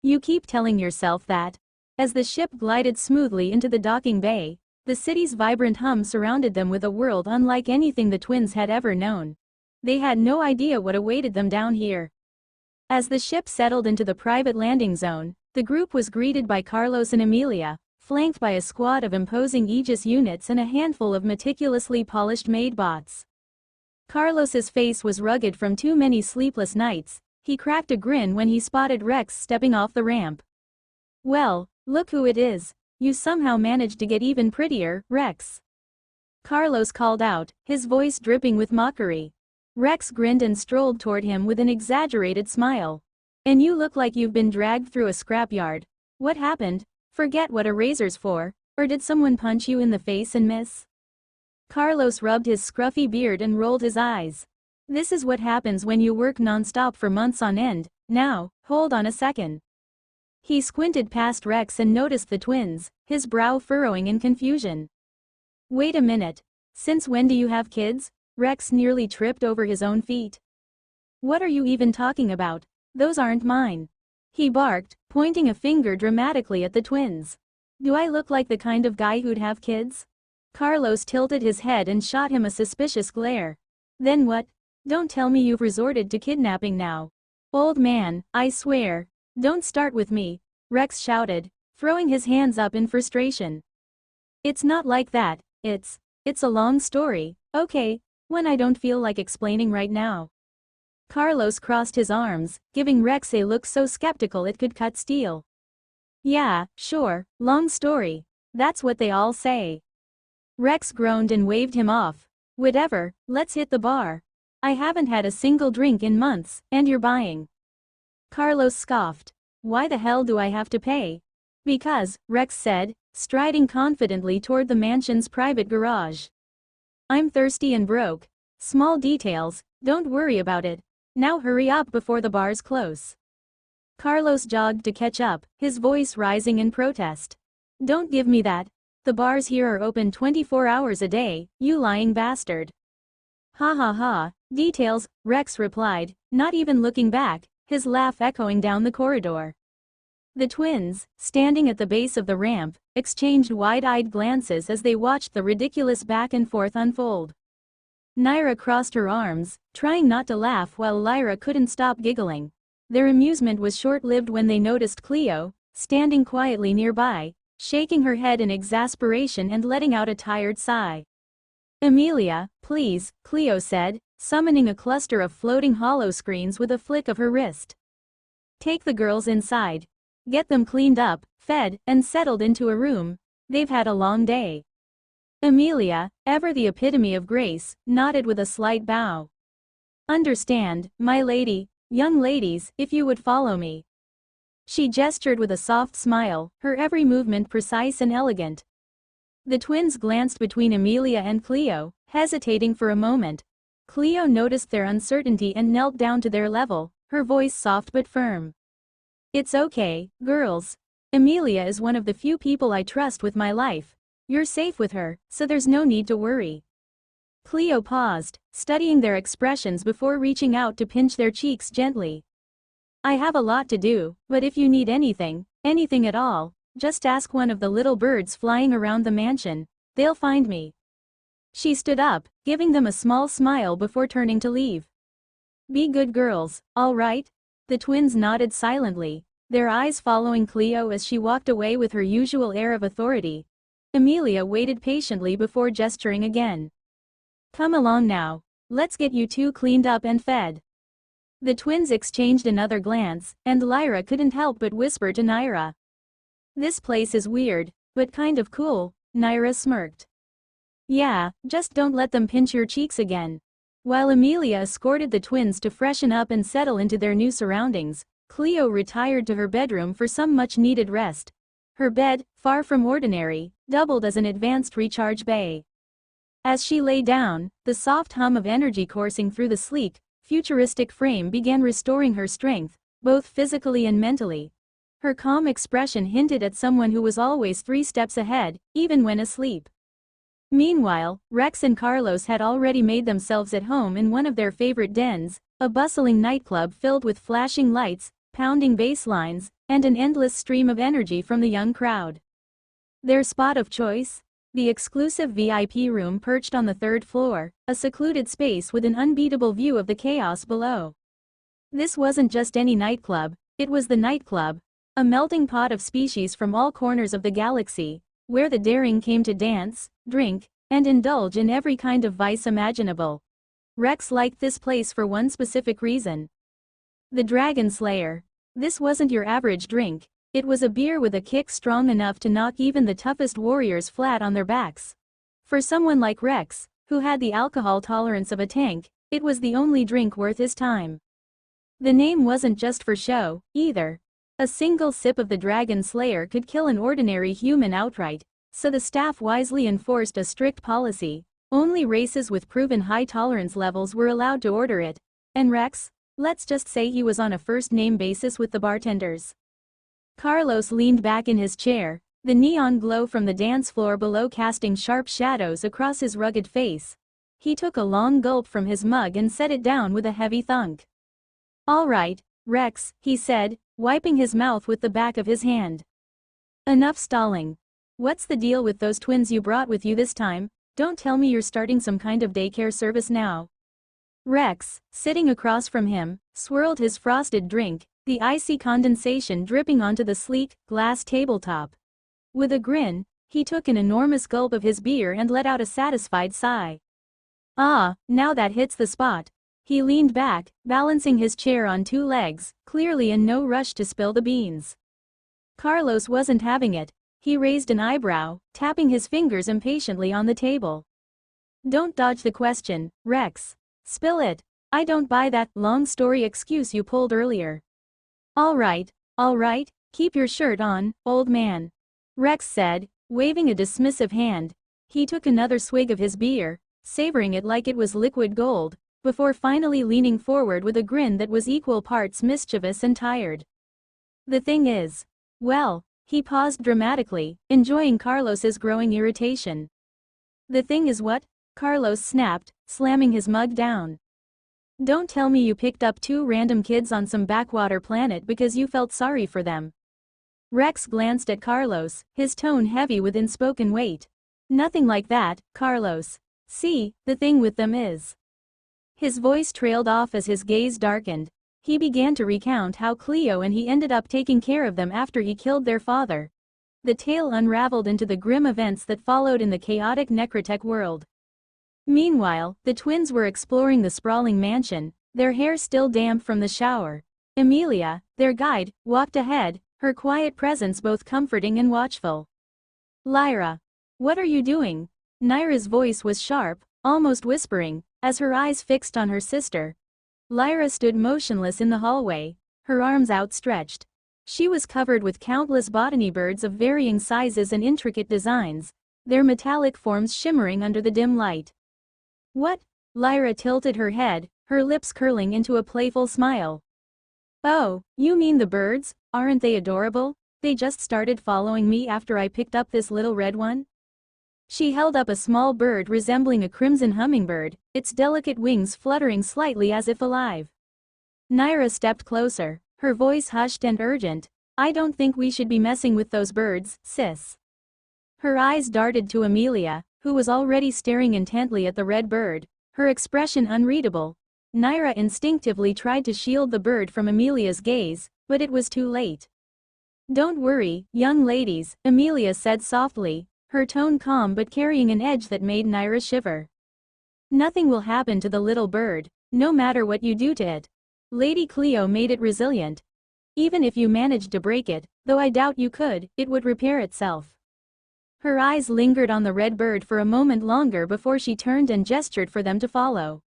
You keep telling yourself that. As the ship glided smoothly into the docking bay, the city's vibrant hum surrounded them with a world unlike anything the twins had ever known. They had no idea what awaited them down here. As the ship settled into the private landing zone, the group was greeted by Carlos and Amelia, flanked by a squad of imposing Aegis units and a handful of meticulously polished maidbots. Carlos's face was rugged from too many sleepless nights. He cracked a grin when he spotted Rex stepping off the ramp. Well, look who it is. You somehow managed to get even prettier, Rex. Carlos called out, his voice dripping with mockery. Rex grinned and strolled toward him with an exaggerated smile. And you look like you've been dragged through a scrapyard. What happened? Forget what a razor's for, or did someone punch you in the face and miss? Carlos rubbed his scruffy beard and rolled his eyes. This is what happens when you work non-stop for months on end. Now, hold on a second. He squinted past Rex and noticed the twins, his brow furrowing in confusion. Wait a minute. Since when do you have kids? Rex nearly tripped over his own feet. What are you even talking about? Those aren't mine. He barked, pointing a finger dramatically at the twins. Do I look like the kind of guy who'd have kids? Carlos tilted his head and shot him a suspicious glare. Then what? Don't tell me you've resorted to kidnapping now. Old man, I swear. Don't start with me, Rex shouted, throwing his hands up in frustration. It's not like that, it's a long story, okay, one I don't feel like explaining right now. Carlos crossed his arms, giving Rex a look so skeptical it could cut steel. Yeah, sure, long story. That's what they all say. Rex groaned and waved him off. Whatever, let's hit the bar. I haven't had a single drink in months, and you're buying. Carlos scoffed. Why the hell do I have to pay? Because, Rex said, striding confidently toward the mansion's private garage. I'm thirsty and broke. Small details, don't worry about it. Now hurry up before the bars close. Carlos jogged to catch up, his voice rising in protest. Don't give me that. The bars here are open 24 hours a day, you lying bastard. Ha ha ha, details, Rex replied, not even looking back, his laugh echoing down the corridor. The twins, standing at the base of the ramp, exchanged wide-eyed glances as they watched the ridiculous back and forth unfold. Naira crossed her arms, trying not to laugh while Lyra couldn't stop giggling. Their amusement was short-lived when they noticed Cleo, standing quietly nearby, shaking her head in exasperation and letting out a tired sigh. Amelia, please, Cleo said, summoning a cluster of floating hollow screens with a flick of her wrist. Take the girls inside. Get them cleaned up, fed, and settled into a room. They've had a long day. Amelia, ever the epitome of grace, nodded with a slight bow. Understand, my lady, young ladies, if you would follow me. She gestured with a soft smile, her every movement precise and elegant. The twins glanced between Amelia and Cleo, hesitating for a moment. Cleo noticed their uncertainty and knelt down to their level, her voice soft but firm. It's okay, girls. Amelia is one of the few people I trust with my life. You're safe with her, so there's no need to worry. Cleo paused, studying their expressions before reaching out to pinch their cheeks gently. I have a lot to do, but if you need anything at all, Just ask one of the little birds flying around the mansion. They'll find me. She stood up, giving them a small smile before turning to leave. Be good girls, all right? The twins nodded silently, their eyes following Cleo as she walked away with her usual air of authority. Amelia waited patiently before gesturing again. Come along now. Let's get you two cleaned up and fed. The twins exchanged another glance, and Lyra couldn't help but whisper to Naira. This place is weird, but kind of cool, Naira smirked. Yeah, just don't let them pinch your cheeks again. While Amelia escorted the twins to freshen up and settle into their new surroundings, Cleo retired to her bedroom for some much-needed rest. Her bed, far from ordinary, doubled as an advanced recharge bay. As she lay down, the soft hum of energy coursing through the sleek, futuristic frame began restoring her strength, both physically and mentally. Her calm expression hinted at someone who was always 3 steps ahead, even when asleep. Meanwhile, Rex and Carlos had already made themselves at home in one of their favorite dens, a bustling nightclub filled with flashing lights, pounding bass lines, and an endless stream of energy from the young crowd. Their spot of choice? The exclusive VIP room perched on the 3rd floor, a secluded space with an unbeatable view of the chaos below. This wasn't just any nightclub, it was the nightclub, a melting pot of species from all corners of the galaxy, where the daring came to dance, drink, and indulge in every kind of vice imaginable. Rex liked this place for one specific reason. The Dragon Slayer. This wasn't your average drink, it was a beer with a kick strong enough to knock even the toughest warriors flat on their backs. For someone like Rex, who had the alcohol tolerance of a tank, it was the only drink worth his time. The name wasn't just for show, either. A single sip of the Dragon Slayer could kill an ordinary human outright, so the staff wisely enforced a strict policy. Only races with proven high tolerance levels were allowed to order it. And Rex? Let's just say he was on a first-name basis with the bartenders. Carlos leaned back in his chair, the neon glow from the dance floor below casting sharp shadows across his rugged face. He took a long gulp from his mug and set it down with a heavy thunk. All right, Rex, he said, wiping his mouth with the back of his hand. Enough stalling. What's the deal with those twins you brought with you this time? Don't tell me you're starting some kind of daycare service now. Rex, sitting across from him, swirled his frosted drink, the icy condensation dripping onto the sleek, glass tabletop. With a grin, he took an enormous gulp of his beer and let out a satisfied sigh. Ah, now that hits the spot. He leaned back, balancing his chair on 2 legs, clearly in no rush to spill the beans. Carlos wasn't having it. He raised an eyebrow, tapping his fingers impatiently on the table. Don't dodge the question, Rex. Spill it. I don't buy that long story excuse you pulled earlier. All right, keep your shirt on, old man. Rex said, waving a dismissive hand. He took another swig of his beer, savoring it like it was liquid gold, before finally leaning forward with a grin that was equal parts mischievous and tired. The thing is, well, he paused dramatically, enjoying Carlos's growing irritation. The thing is what? Carlos snapped, slamming his mug down. Don't tell me you picked up 2 random kids on some backwater planet because you felt sorry for them. Rex glanced at Carlos, his tone heavy with unspoken weight. Nothing like that, Carlos. See, the thing with them is. His voice trailed off as his gaze darkened. He began to recount how Cleo and he ended up taking care of them after he killed their father. The tale unraveled into the grim events that followed in the chaotic necrotech world. Meanwhile, the twins were exploring the sprawling mansion, their hair still damp from the shower. Amelia, their guide, walked ahead, her quiet presence both comforting and watchful. Lyra. What are you doing? Naira's voice was sharp, almost whispering, as her eyes fixed on her sister. Lyra stood motionless in the hallway, her arms outstretched. She was covered with countless botany birds of varying sizes and intricate designs, their metallic forms shimmering under the dim light. What? Lyra tilted her head, her lips curling into a playful smile. Oh, you mean the birds? Aren't they adorable? They just started following me after I picked up this little red one. She held up a small bird resembling a crimson hummingbird, its delicate wings fluttering slightly as if alive. Naira stepped closer, her voice hushed and urgent. I don't think we should be messing with those birds, sis. Her eyes darted to Amelia, who was already staring intently at the red bird, her expression unreadable. Naira instinctively tried to shield the bird from Amelia's gaze, but it was too late. Don't worry, young ladies, Amelia said softly, her tone calm but carrying an edge that made Naira shiver. Nothing will happen to the little bird, no matter what you do to it. Lady Cleo made it resilient. Even if you managed to break it, though I doubt you could, it would repair itself. Her eyes lingered on the red bird for a moment longer before she turned and gestured for them to follow.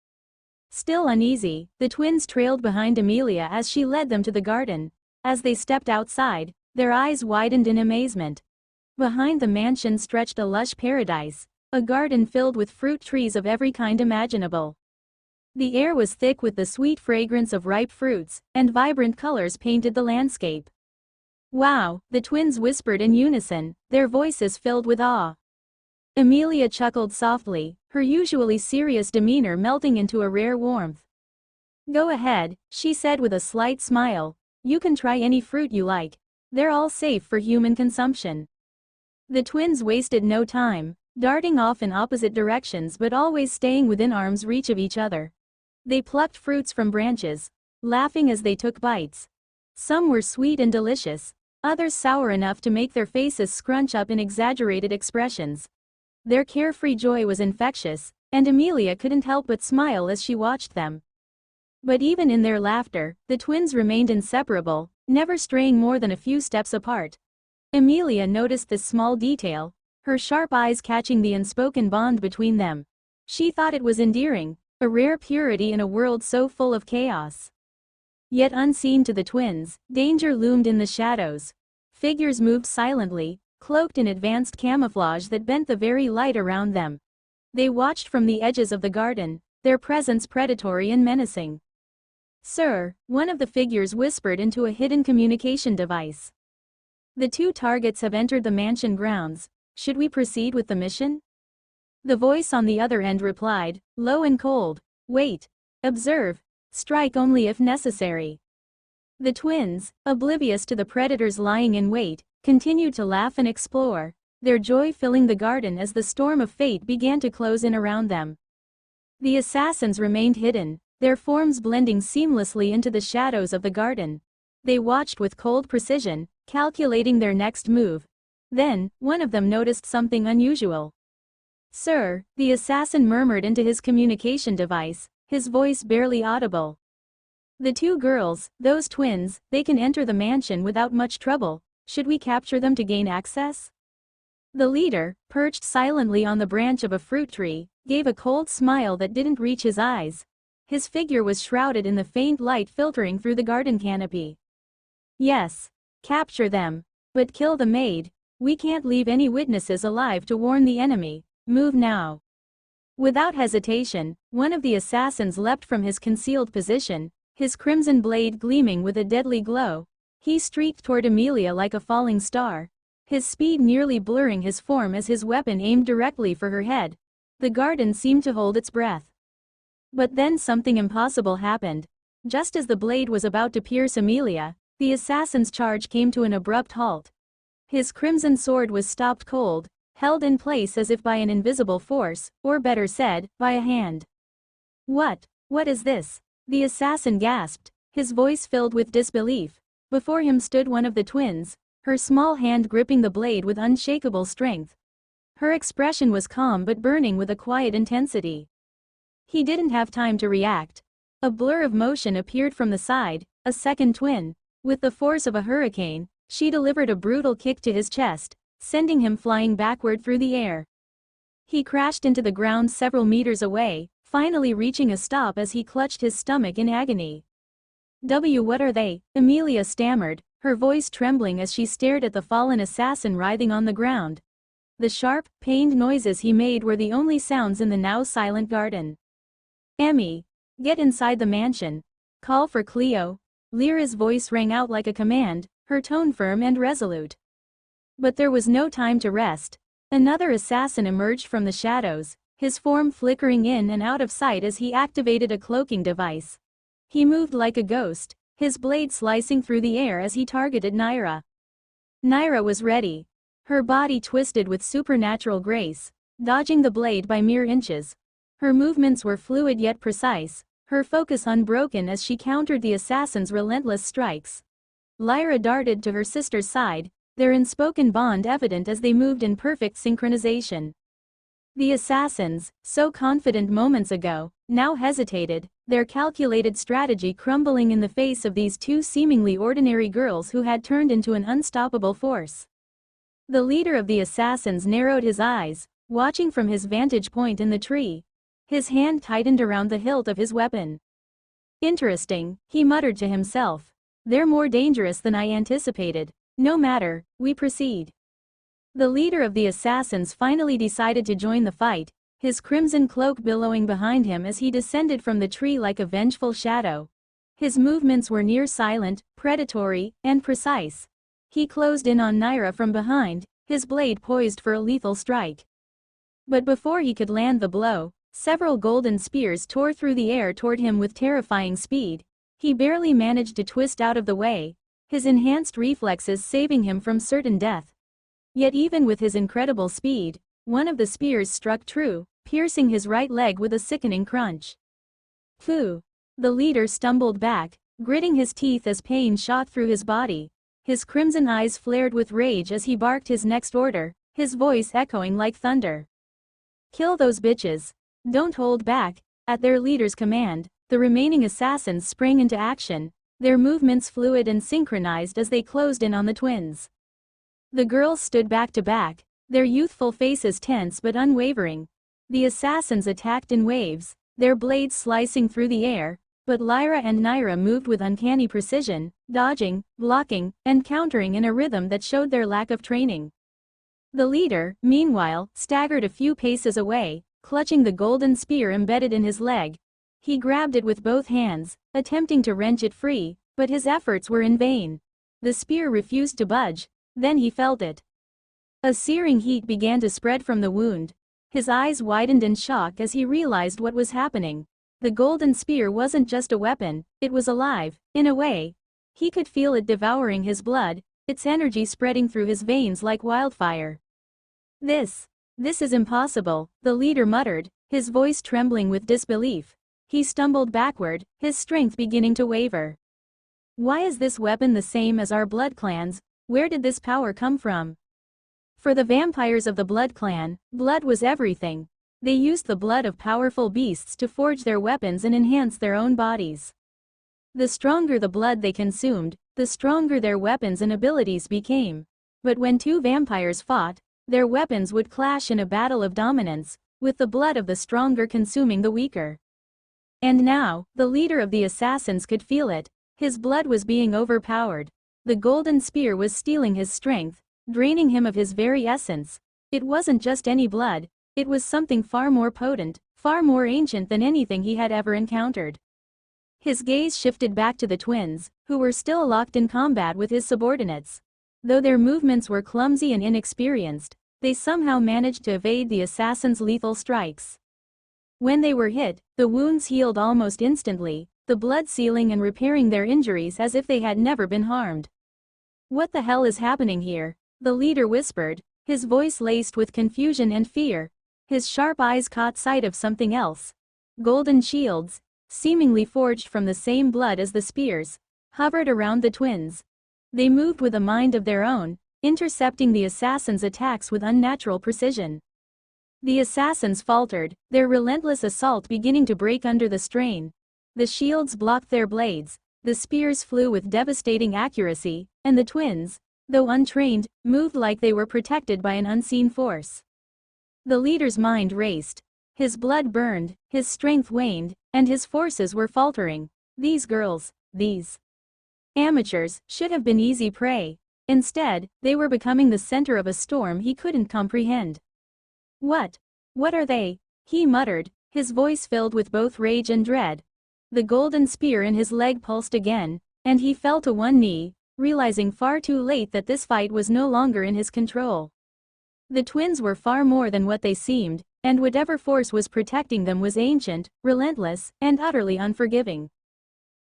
Still uneasy, the twins trailed behind Amelia as she led them to the garden. As they stepped outside, their eyes widened in amazement. Behind the mansion stretched a lush paradise, a garden filled with fruit trees of every kind imaginable. The air was thick with the sweet fragrance of ripe fruits, and vibrant colors painted the landscape. Wow, the twins whispered in unison, their voices filled with awe. Amelia chuckled softly, her usually serious demeanor melting into a rare warmth. Go ahead, she said with a slight smile, you can try any fruit you like. They're all safe for human consumption. The twins wasted no time, darting off in opposite directions but always staying within arm's reach of each other. They plucked fruits from branches, laughing as they took bites. Some were sweet and delicious, others sour enough to make their faces scrunch up in exaggerated expressions. Their carefree joy was infectious, and Amelia couldn't help but smile as she watched them. But even in their laughter, the twins remained inseparable, never straying more than a few steps apart. Amelia noticed this small detail, her sharp eyes catching the unspoken bond between them. She thought it was endearing, a rare purity in a world so full of chaos. Yet unseen to the twins, danger loomed in the shadows. Figures moved silently, cloaked in advanced camouflage that bent the very light around them. They watched from the edges of the garden, their presence predatory and menacing. Sir, one of the figures whispered into a hidden communication device. The two targets have entered the mansion grounds. Should we proceed with the mission? The voice on the other end replied, low and cold. Wait. Observe. Strike only if necessary. The twins, oblivious to the predators lying in wait, continued to laugh and explore, their joy filling the garden as the storm of fate began to close in around them. The assassins remained hidden, their forms blending seamlessly into the shadows of the garden. They watched with cold precision, calculating their next move. Then, one of them noticed something unusual. Sir, the assassin murmured into his communication device, his voice barely audible. The two girls, those twins, they can enter the mansion without much trouble. Should we capture them to gain access? The leader, perched silently on the branch of a fruit tree, gave a cold smile that didn't reach his eyes. His figure was shrouded in the faint light filtering through the garden canopy. Yes. Capture them. But kill the maid. We can't leave any witnesses alive to warn the enemy. Move now. Without hesitation, one of the assassins leapt from his concealed position, his crimson blade gleaming with a deadly glow. He streaked toward Amelia like a falling star, his speed nearly blurring his form as his weapon aimed directly for her head. The garden seemed to hold its breath. But then something impossible happened. Just as the blade was about to pierce Amelia, the assassin's charge came to an abrupt halt. His crimson sword was stopped cold, held in place as if by an invisible force, or better said, by a hand. What is this? The assassin gasped, his voice filled with disbelief. Before him stood one of the twins, her small hand gripping the blade with unshakable strength. Her expression was calm but burning with a quiet intensity. He didn't have time to react. A blur of motion appeared from the side, a second twin. With the force of a hurricane, she delivered a brutal kick to his chest, sending him flying backward through the air. He crashed into the ground several meters away, finally reaching a stop as he clutched his stomach in agony. What are they? Amelia stammered, her voice trembling as she stared at the fallen assassin writhing on the ground. The sharp, pained noises he made were the only sounds in the now silent garden. Emmy, get inside the mansion. Call for Cleo. Lyra's voice rang out like a command, her tone firm and resolute. But there was no time to rest. Another assassin emerged from the shadows, his form flickering in and out of sight as he activated a cloaking device. He moved like a ghost, his blade slicing through the air as he targeted Naira. Naira was ready. Her body twisted with supernatural grace, dodging the blade by mere inches. Her movements were fluid yet precise, her focus unbroken as she countered the assassin's relentless strikes. Lyra darted to her sister's side, their unspoken bond evident as they moved in perfect synchronization. The assassins, so confident moments ago, now hesitated, their calculated strategy crumbling in the face of these two seemingly ordinary girls who had turned into an unstoppable force. The leader of the assassins narrowed his eyes, watching from his vantage point in the tree. His hand tightened around the hilt of his weapon. Interesting, he muttered to himself. They're more dangerous than I anticipated. No matter, we proceed. The leader of the assassins finally decided to join the fight, his crimson cloak billowing behind him as he descended from the tree like a vengeful shadow. His movements were near silent, predatory, and precise. He closed in on Naira from behind, his blade poised for a lethal strike. But before he could land the blow, several golden spears tore through the air toward him with terrifying speed. He barely managed to twist out of the way, his enhanced reflexes saving him from certain death. Yet even with his incredible speed, one of the spears struck true, piercing his right leg with a sickening crunch. Phew! The leader stumbled back, gritting his teeth as pain shot through his body. His crimson eyes flared with rage as he barked his next order, his voice echoing like thunder. Kill those bitches. Don't hold back. At their leader's command, the remaining assassins sprang into action, their movements fluid and synchronized as they closed in on the twins. The girls stood back to back, their youthful faces tense but unwavering. The assassins attacked in waves, their blades slicing through the air, but Lyra and Naira moved with uncanny precision, dodging, blocking, and countering in a rhythm that showed their lack of training. The leader, meanwhile, staggered a few paces away, clutching the golden spear embedded in his leg. He grabbed it with both hands, attempting to wrench it free, but his efforts were in vain. The spear refused to budge, then he felt it. A searing heat began to spread from the wound. His eyes widened in shock as he realized what was happening. The golden spear wasn't just a weapon, it was alive, in a way. He could feel it devouring his blood, its energy spreading through his veins like wildfire. This is impossible, the leader muttered, his voice trembling with disbelief. He stumbled backward, his strength beginning to waver. Why is this weapon the same as our blood clans? Where did this power come from? For the vampires of the Blood Clan, blood was everything. They used the blood of powerful beasts to forge their weapons and enhance their own bodies. The stronger the blood they consumed, the stronger their weapons and abilities became. But when two vampires fought, their weapons would clash in a battle of dominance, with the blood of the stronger consuming the weaker. And now, the leader of the assassins could feel it. His blood was being overpowered. The golden spear was stealing his strength, draining him of his very essence. It wasn't just any blood, it was something far more potent, far more ancient than anything he had ever encountered. His gaze shifted back to the twins, who were still locked in combat with his subordinates. Though their movements were clumsy and inexperienced, they somehow managed to evade the assassin's lethal strikes. When they were hit, the wounds healed almost instantly, the blood sealing and repairing their injuries as if they had never been harmed. What the hell is happening here? The leader whispered, his voice laced with confusion and fear. His sharp eyes caught sight of something else. Golden shields, seemingly forged from the same blood as the spears, hovered around the twins. They moved with a mind of their own, intercepting the assassins' attacks with unnatural precision. The assassins faltered, their relentless assault beginning to break under the strain. The shields blocked their blades, the spears flew with devastating accuracy, and the twins, though untrained, moved like they were protected by an unseen force. The leader's mind raced. His blood burned, his strength waned, and his forces were faltering. These girls, these amateurs, should have been easy prey. Instead, they were becoming the center of a storm he couldn't comprehend. What are they? He muttered, his voice filled with both rage and dread. The golden spear in his leg pulsed again, and he fell to one knee, realizing far too late that this fight was no longer in his control. The twins were far more than what they seemed, and whatever force was protecting them was ancient, relentless, and utterly unforgiving.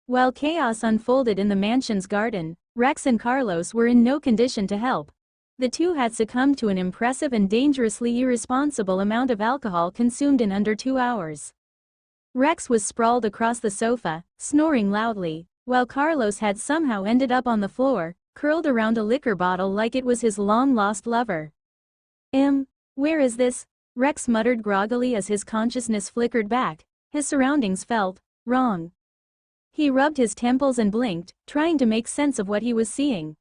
While chaos unfolded in the mansion's garden, Rex and Carlos were in no condition to help. The two had succumbed to an impressive and dangerously irresponsible amount of alcohol consumed in under 2 hours. Rex was sprawled across the sofa, snoring loudly, while Carlos had somehow ended up on the floor, curled around a liquor bottle like it was his long-lost lover. Where is this? Rex muttered groggily as his consciousness flickered back. His surroundings felt wrong. He rubbed his temples and blinked, trying to make sense of what he was seeing.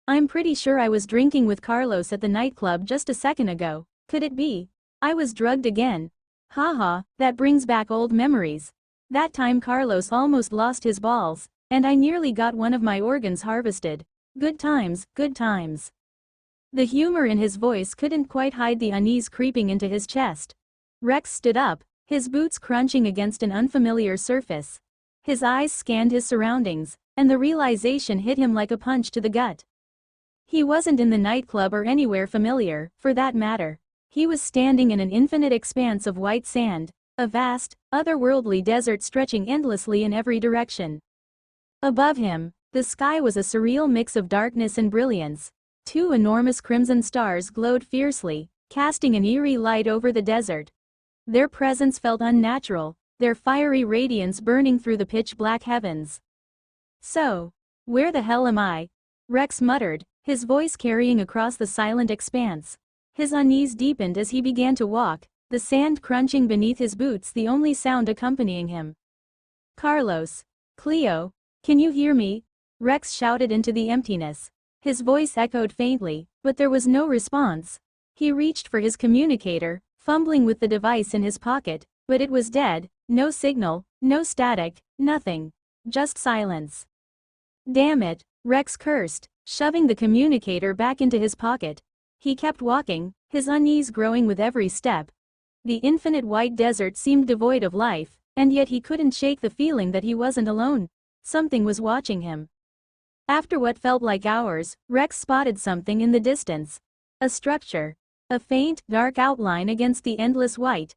I'm pretty sure I was drinking with Carlos at the nightclub just a second ago. Could it be? I was drugged again. Haha, that brings back old memories. That time Carlos almost lost his balls, and I nearly got one of my organs harvested. Good times, good times. The humor in his voice couldn't quite hide the unease creeping into his chest. Rex stood up, his boots crunching against an unfamiliar surface. His eyes scanned his surroundings, and the realization hit him like a punch to the gut. He wasn't in the nightclub or anywhere familiar, for that matter. He was standing in an infinite expanse of white sand, a vast, otherworldly desert stretching endlessly in every direction. Above him, the sky was a surreal mix of darkness and brilliance. 2 enormous crimson stars glowed fiercely, casting an eerie light over the desert. Their presence felt unnatural, their fiery radiance burning through the pitch-black heavens. So, where the hell am I? Rex muttered, his voice carrying across the silent expanse. His unease deepened as he began to walk, the sand crunching beneath his boots the only sound accompanying him. Carlos. Cleo. Can you hear me? Rex shouted into the emptiness. His voice echoed faintly, but there was no response. He reached for his communicator, fumbling with the device in his pocket, but it was dead, no signal, no static, nothing. Just silence. Damn it, Rex cursed, shoving the communicator back into his pocket. He kept walking, his unease growing with every step. The infinite white desert seemed devoid of life, and yet he couldn't shake the feeling that he wasn't alone. Something was watching him. After what felt like hours, Rex spotted something in the distance. A structure. A faint, dark outline against the endless white.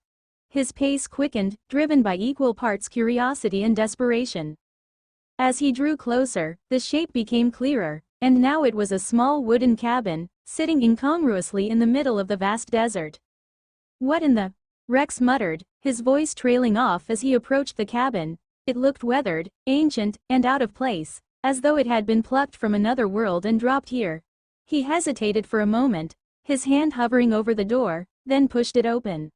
His pace quickened, driven by equal parts curiosity and desperation. As he drew closer, the shape became clearer, and now it was a small wooden cabin, sitting incongruously in the middle of the vast desert. What in the? Rex muttered, his voice trailing off as he approached the cabin. It looked weathered, ancient, and out of place, as though it had been plucked from another world and dropped here. He hesitated for a moment, his hand hovering over the door, then pushed it open.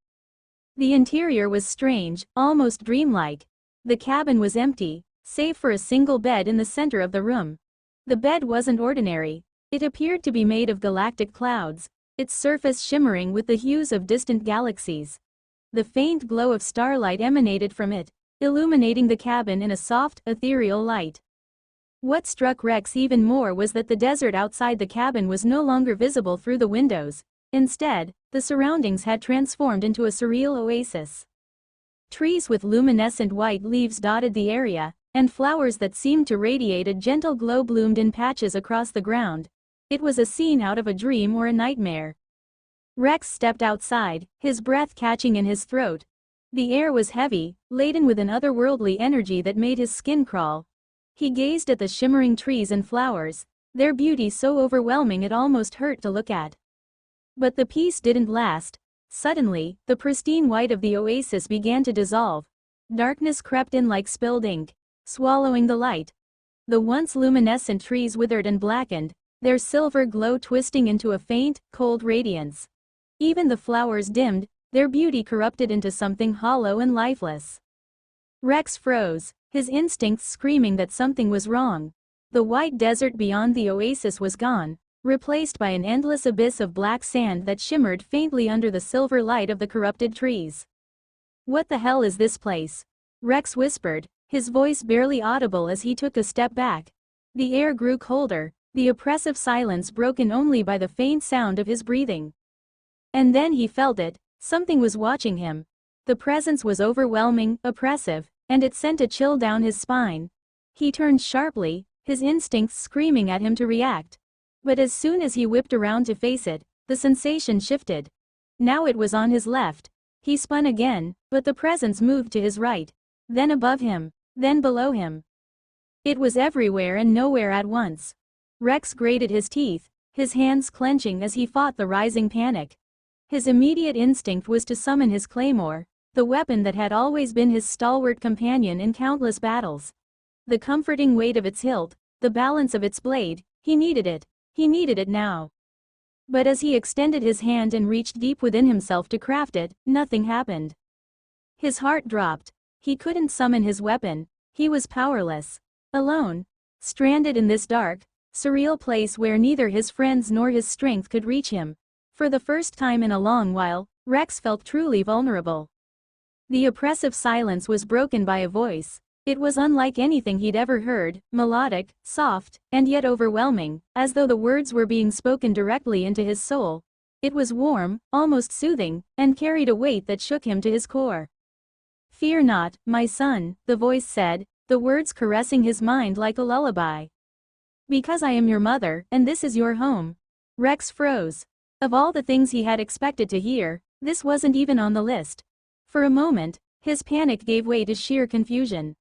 The interior was strange, almost dreamlike. The cabin was empty, save for a single bed in the center of the room. The bed wasn't ordinary. It appeared to be made of galactic clouds, its surface shimmering with the hues of distant galaxies. The faint glow of starlight emanated from it, illuminating the cabin in a soft, ethereal light. What struck Rex even more was that the desert outside the cabin was no longer visible through the windows. Instead, the surroundings had transformed into a surreal oasis. Trees with luminescent white leaves dotted the area, and flowers that seemed to radiate a gentle glow bloomed in patches across the ground. It was a scene out of a dream or a nightmare. Rex stepped outside, his breath catching in his throat. The air was heavy, laden with an otherworldly energy that made his skin crawl. He gazed at the shimmering trees and flowers, their beauty so overwhelming it almost hurt to look at. But the peace didn't last. Suddenly, the pristine white of the oasis began to dissolve. Darkness crept in like spilled ink, swallowing the light. The once luminescent trees withered and blackened, their silver glow twisting into a faint, cold radiance. Even the flowers dimmed, their beauty corrupted into something hollow and lifeless. Rex froze, his instincts screaming that something was wrong. The white desert beyond the oasis was gone, replaced by an endless abyss of black sand that shimmered faintly under the silver light of the corrupted trees. What the hell is this place? Rex whispered, his voice barely audible as he took a step back. The air grew colder, the oppressive silence broken only by the faint sound of his breathing. And then he felt it, something was watching him. The presence was overwhelming, oppressive, and it sent a chill down his spine. He turned sharply, his instincts screaming at him to react. But as soon as he whipped around to face it, the sensation shifted. Now it was on his left. He spun again, but the presence moved to his right. Then above him, then below him. It was everywhere and nowhere at once. Rex grated his teeth, his hands clenching as he fought the rising panic. His immediate instinct was to summon his claymore, the weapon that had always been his stalwart companion in countless battles. The comforting weight of its hilt, the balance of its blade, he needed it now. But as he extended his hand and reached deep within himself to craft it, nothing happened. His heart dropped. He couldn't summon his weapon, he was powerless. Alone. Stranded in this dark, surreal place where neither his friends nor his strength could reach him. For the first time in a long while, Rex felt truly vulnerable. The oppressive silence was broken by a voice. It was unlike anything he'd ever heard, melodic, soft, and yet overwhelming, as though the words were being spoken directly into his soul. It was warm, almost soothing, and carried a weight that shook him to his core. "Fear not, my son," the voice said, the words caressing his mind like a lullaby. "Because I am your mother, and this is your home." Rex froze. Of all the things he had expected to hear, this wasn't even on the list. For a moment, his panic gave way to sheer confusion.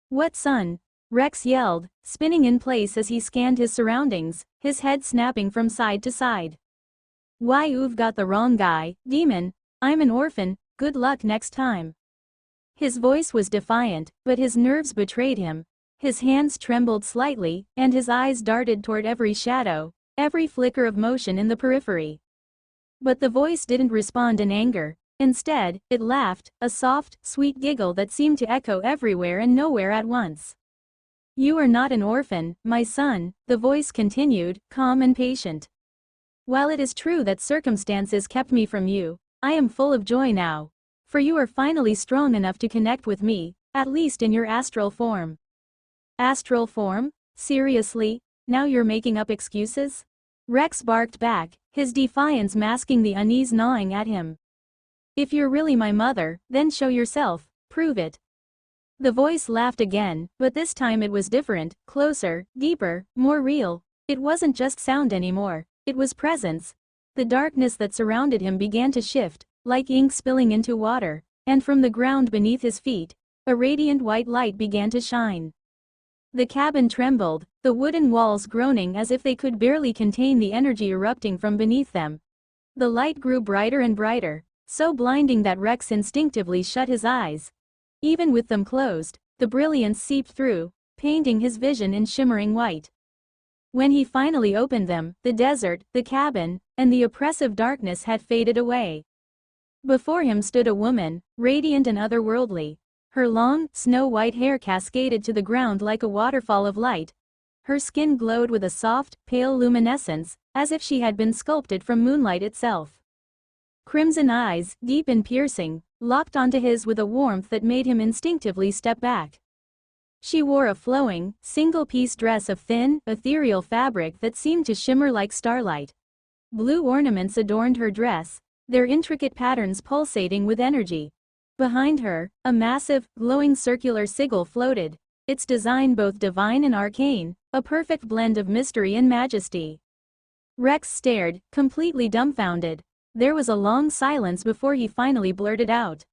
"What son?" Rex yelled, spinning in place as he scanned his surroundings, his head snapping from side to side. "Why, you've got the wrong guy, demon. I'm an orphan, good luck next time." His voice was defiant, but his nerves betrayed him. His hands trembled slightly, and his eyes darted toward every shadow, every flicker of motion in the periphery. But the voice didn't respond in anger. Instead, it laughed, a soft, sweet giggle that seemed to echo everywhere and nowhere at once. "You are not an orphan, my son," the voice continued, calm and patient. "While it is true that circumstances kept me from you, I am full of joy now. For you are finally strong enough to connect with me, at least in your astral form." "Astral form? Seriously? Now you're making up excuses?" Rex barked back, his defiance masking the unease gnawing at him. "If you're really my mother, then show yourself, prove it." The voice laughed again, but this time it was different, closer, deeper, more real. It wasn't just sound anymore, it was presence. The darkness that surrounded him began to shift, like ink spilling into water, and from the ground beneath his feet, a radiant white light began to shine. The cabin trembled, the wooden walls groaning as if they could barely contain the energy erupting from beneath them. The light grew brighter and brighter, so blinding that Rex instinctively shut his eyes. Even with them closed, the brilliance seeped through, painting his vision in shimmering white. When he finally opened them, the desert, the cabin, and the oppressive darkness had faded away. Before him stood a woman, radiant and otherworldly. Her long, snow-white hair cascaded to the ground like a waterfall of light. Her skin glowed with a soft, pale luminescence, as if she had been sculpted from moonlight itself. Crimson eyes, deep and piercing, locked onto his with a warmth that made him instinctively step back. She wore a flowing, single-piece dress of thin, ethereal fabric that seemed to shimmer like starlight. Blue ornaments adorned her dress, their intricate patterns pulsating with energy. Behind her, a massive, glowing circular sigil floated, its design both divine and arcane, a perfect blend of mystery and majesty. Rex stared, completely dumbfounded. There was a long silence before he finally blurted out.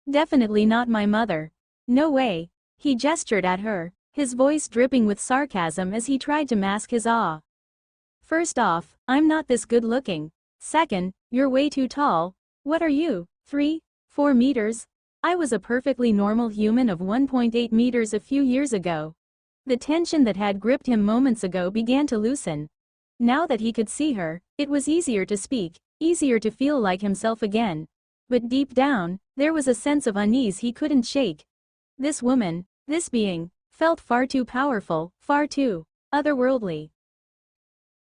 "Definitely not my mother. No way." He gestured at her, his voice dripping with sarcasm as he tried to mask his awe. "First off, I'm not this good-looking. Second, you're way too tall. What are you, 3, 4 meters? I was a perfectly normal human of 1.8 meters a few years ago." The tension that had gripped him moments ago began to loosen. Now that he could see her, it was easier to speak, easier to feel like himself again. But deep down, there was a sense of unease he couldn't shake. This woman, this being, felt far too powerful, far too otherworldly.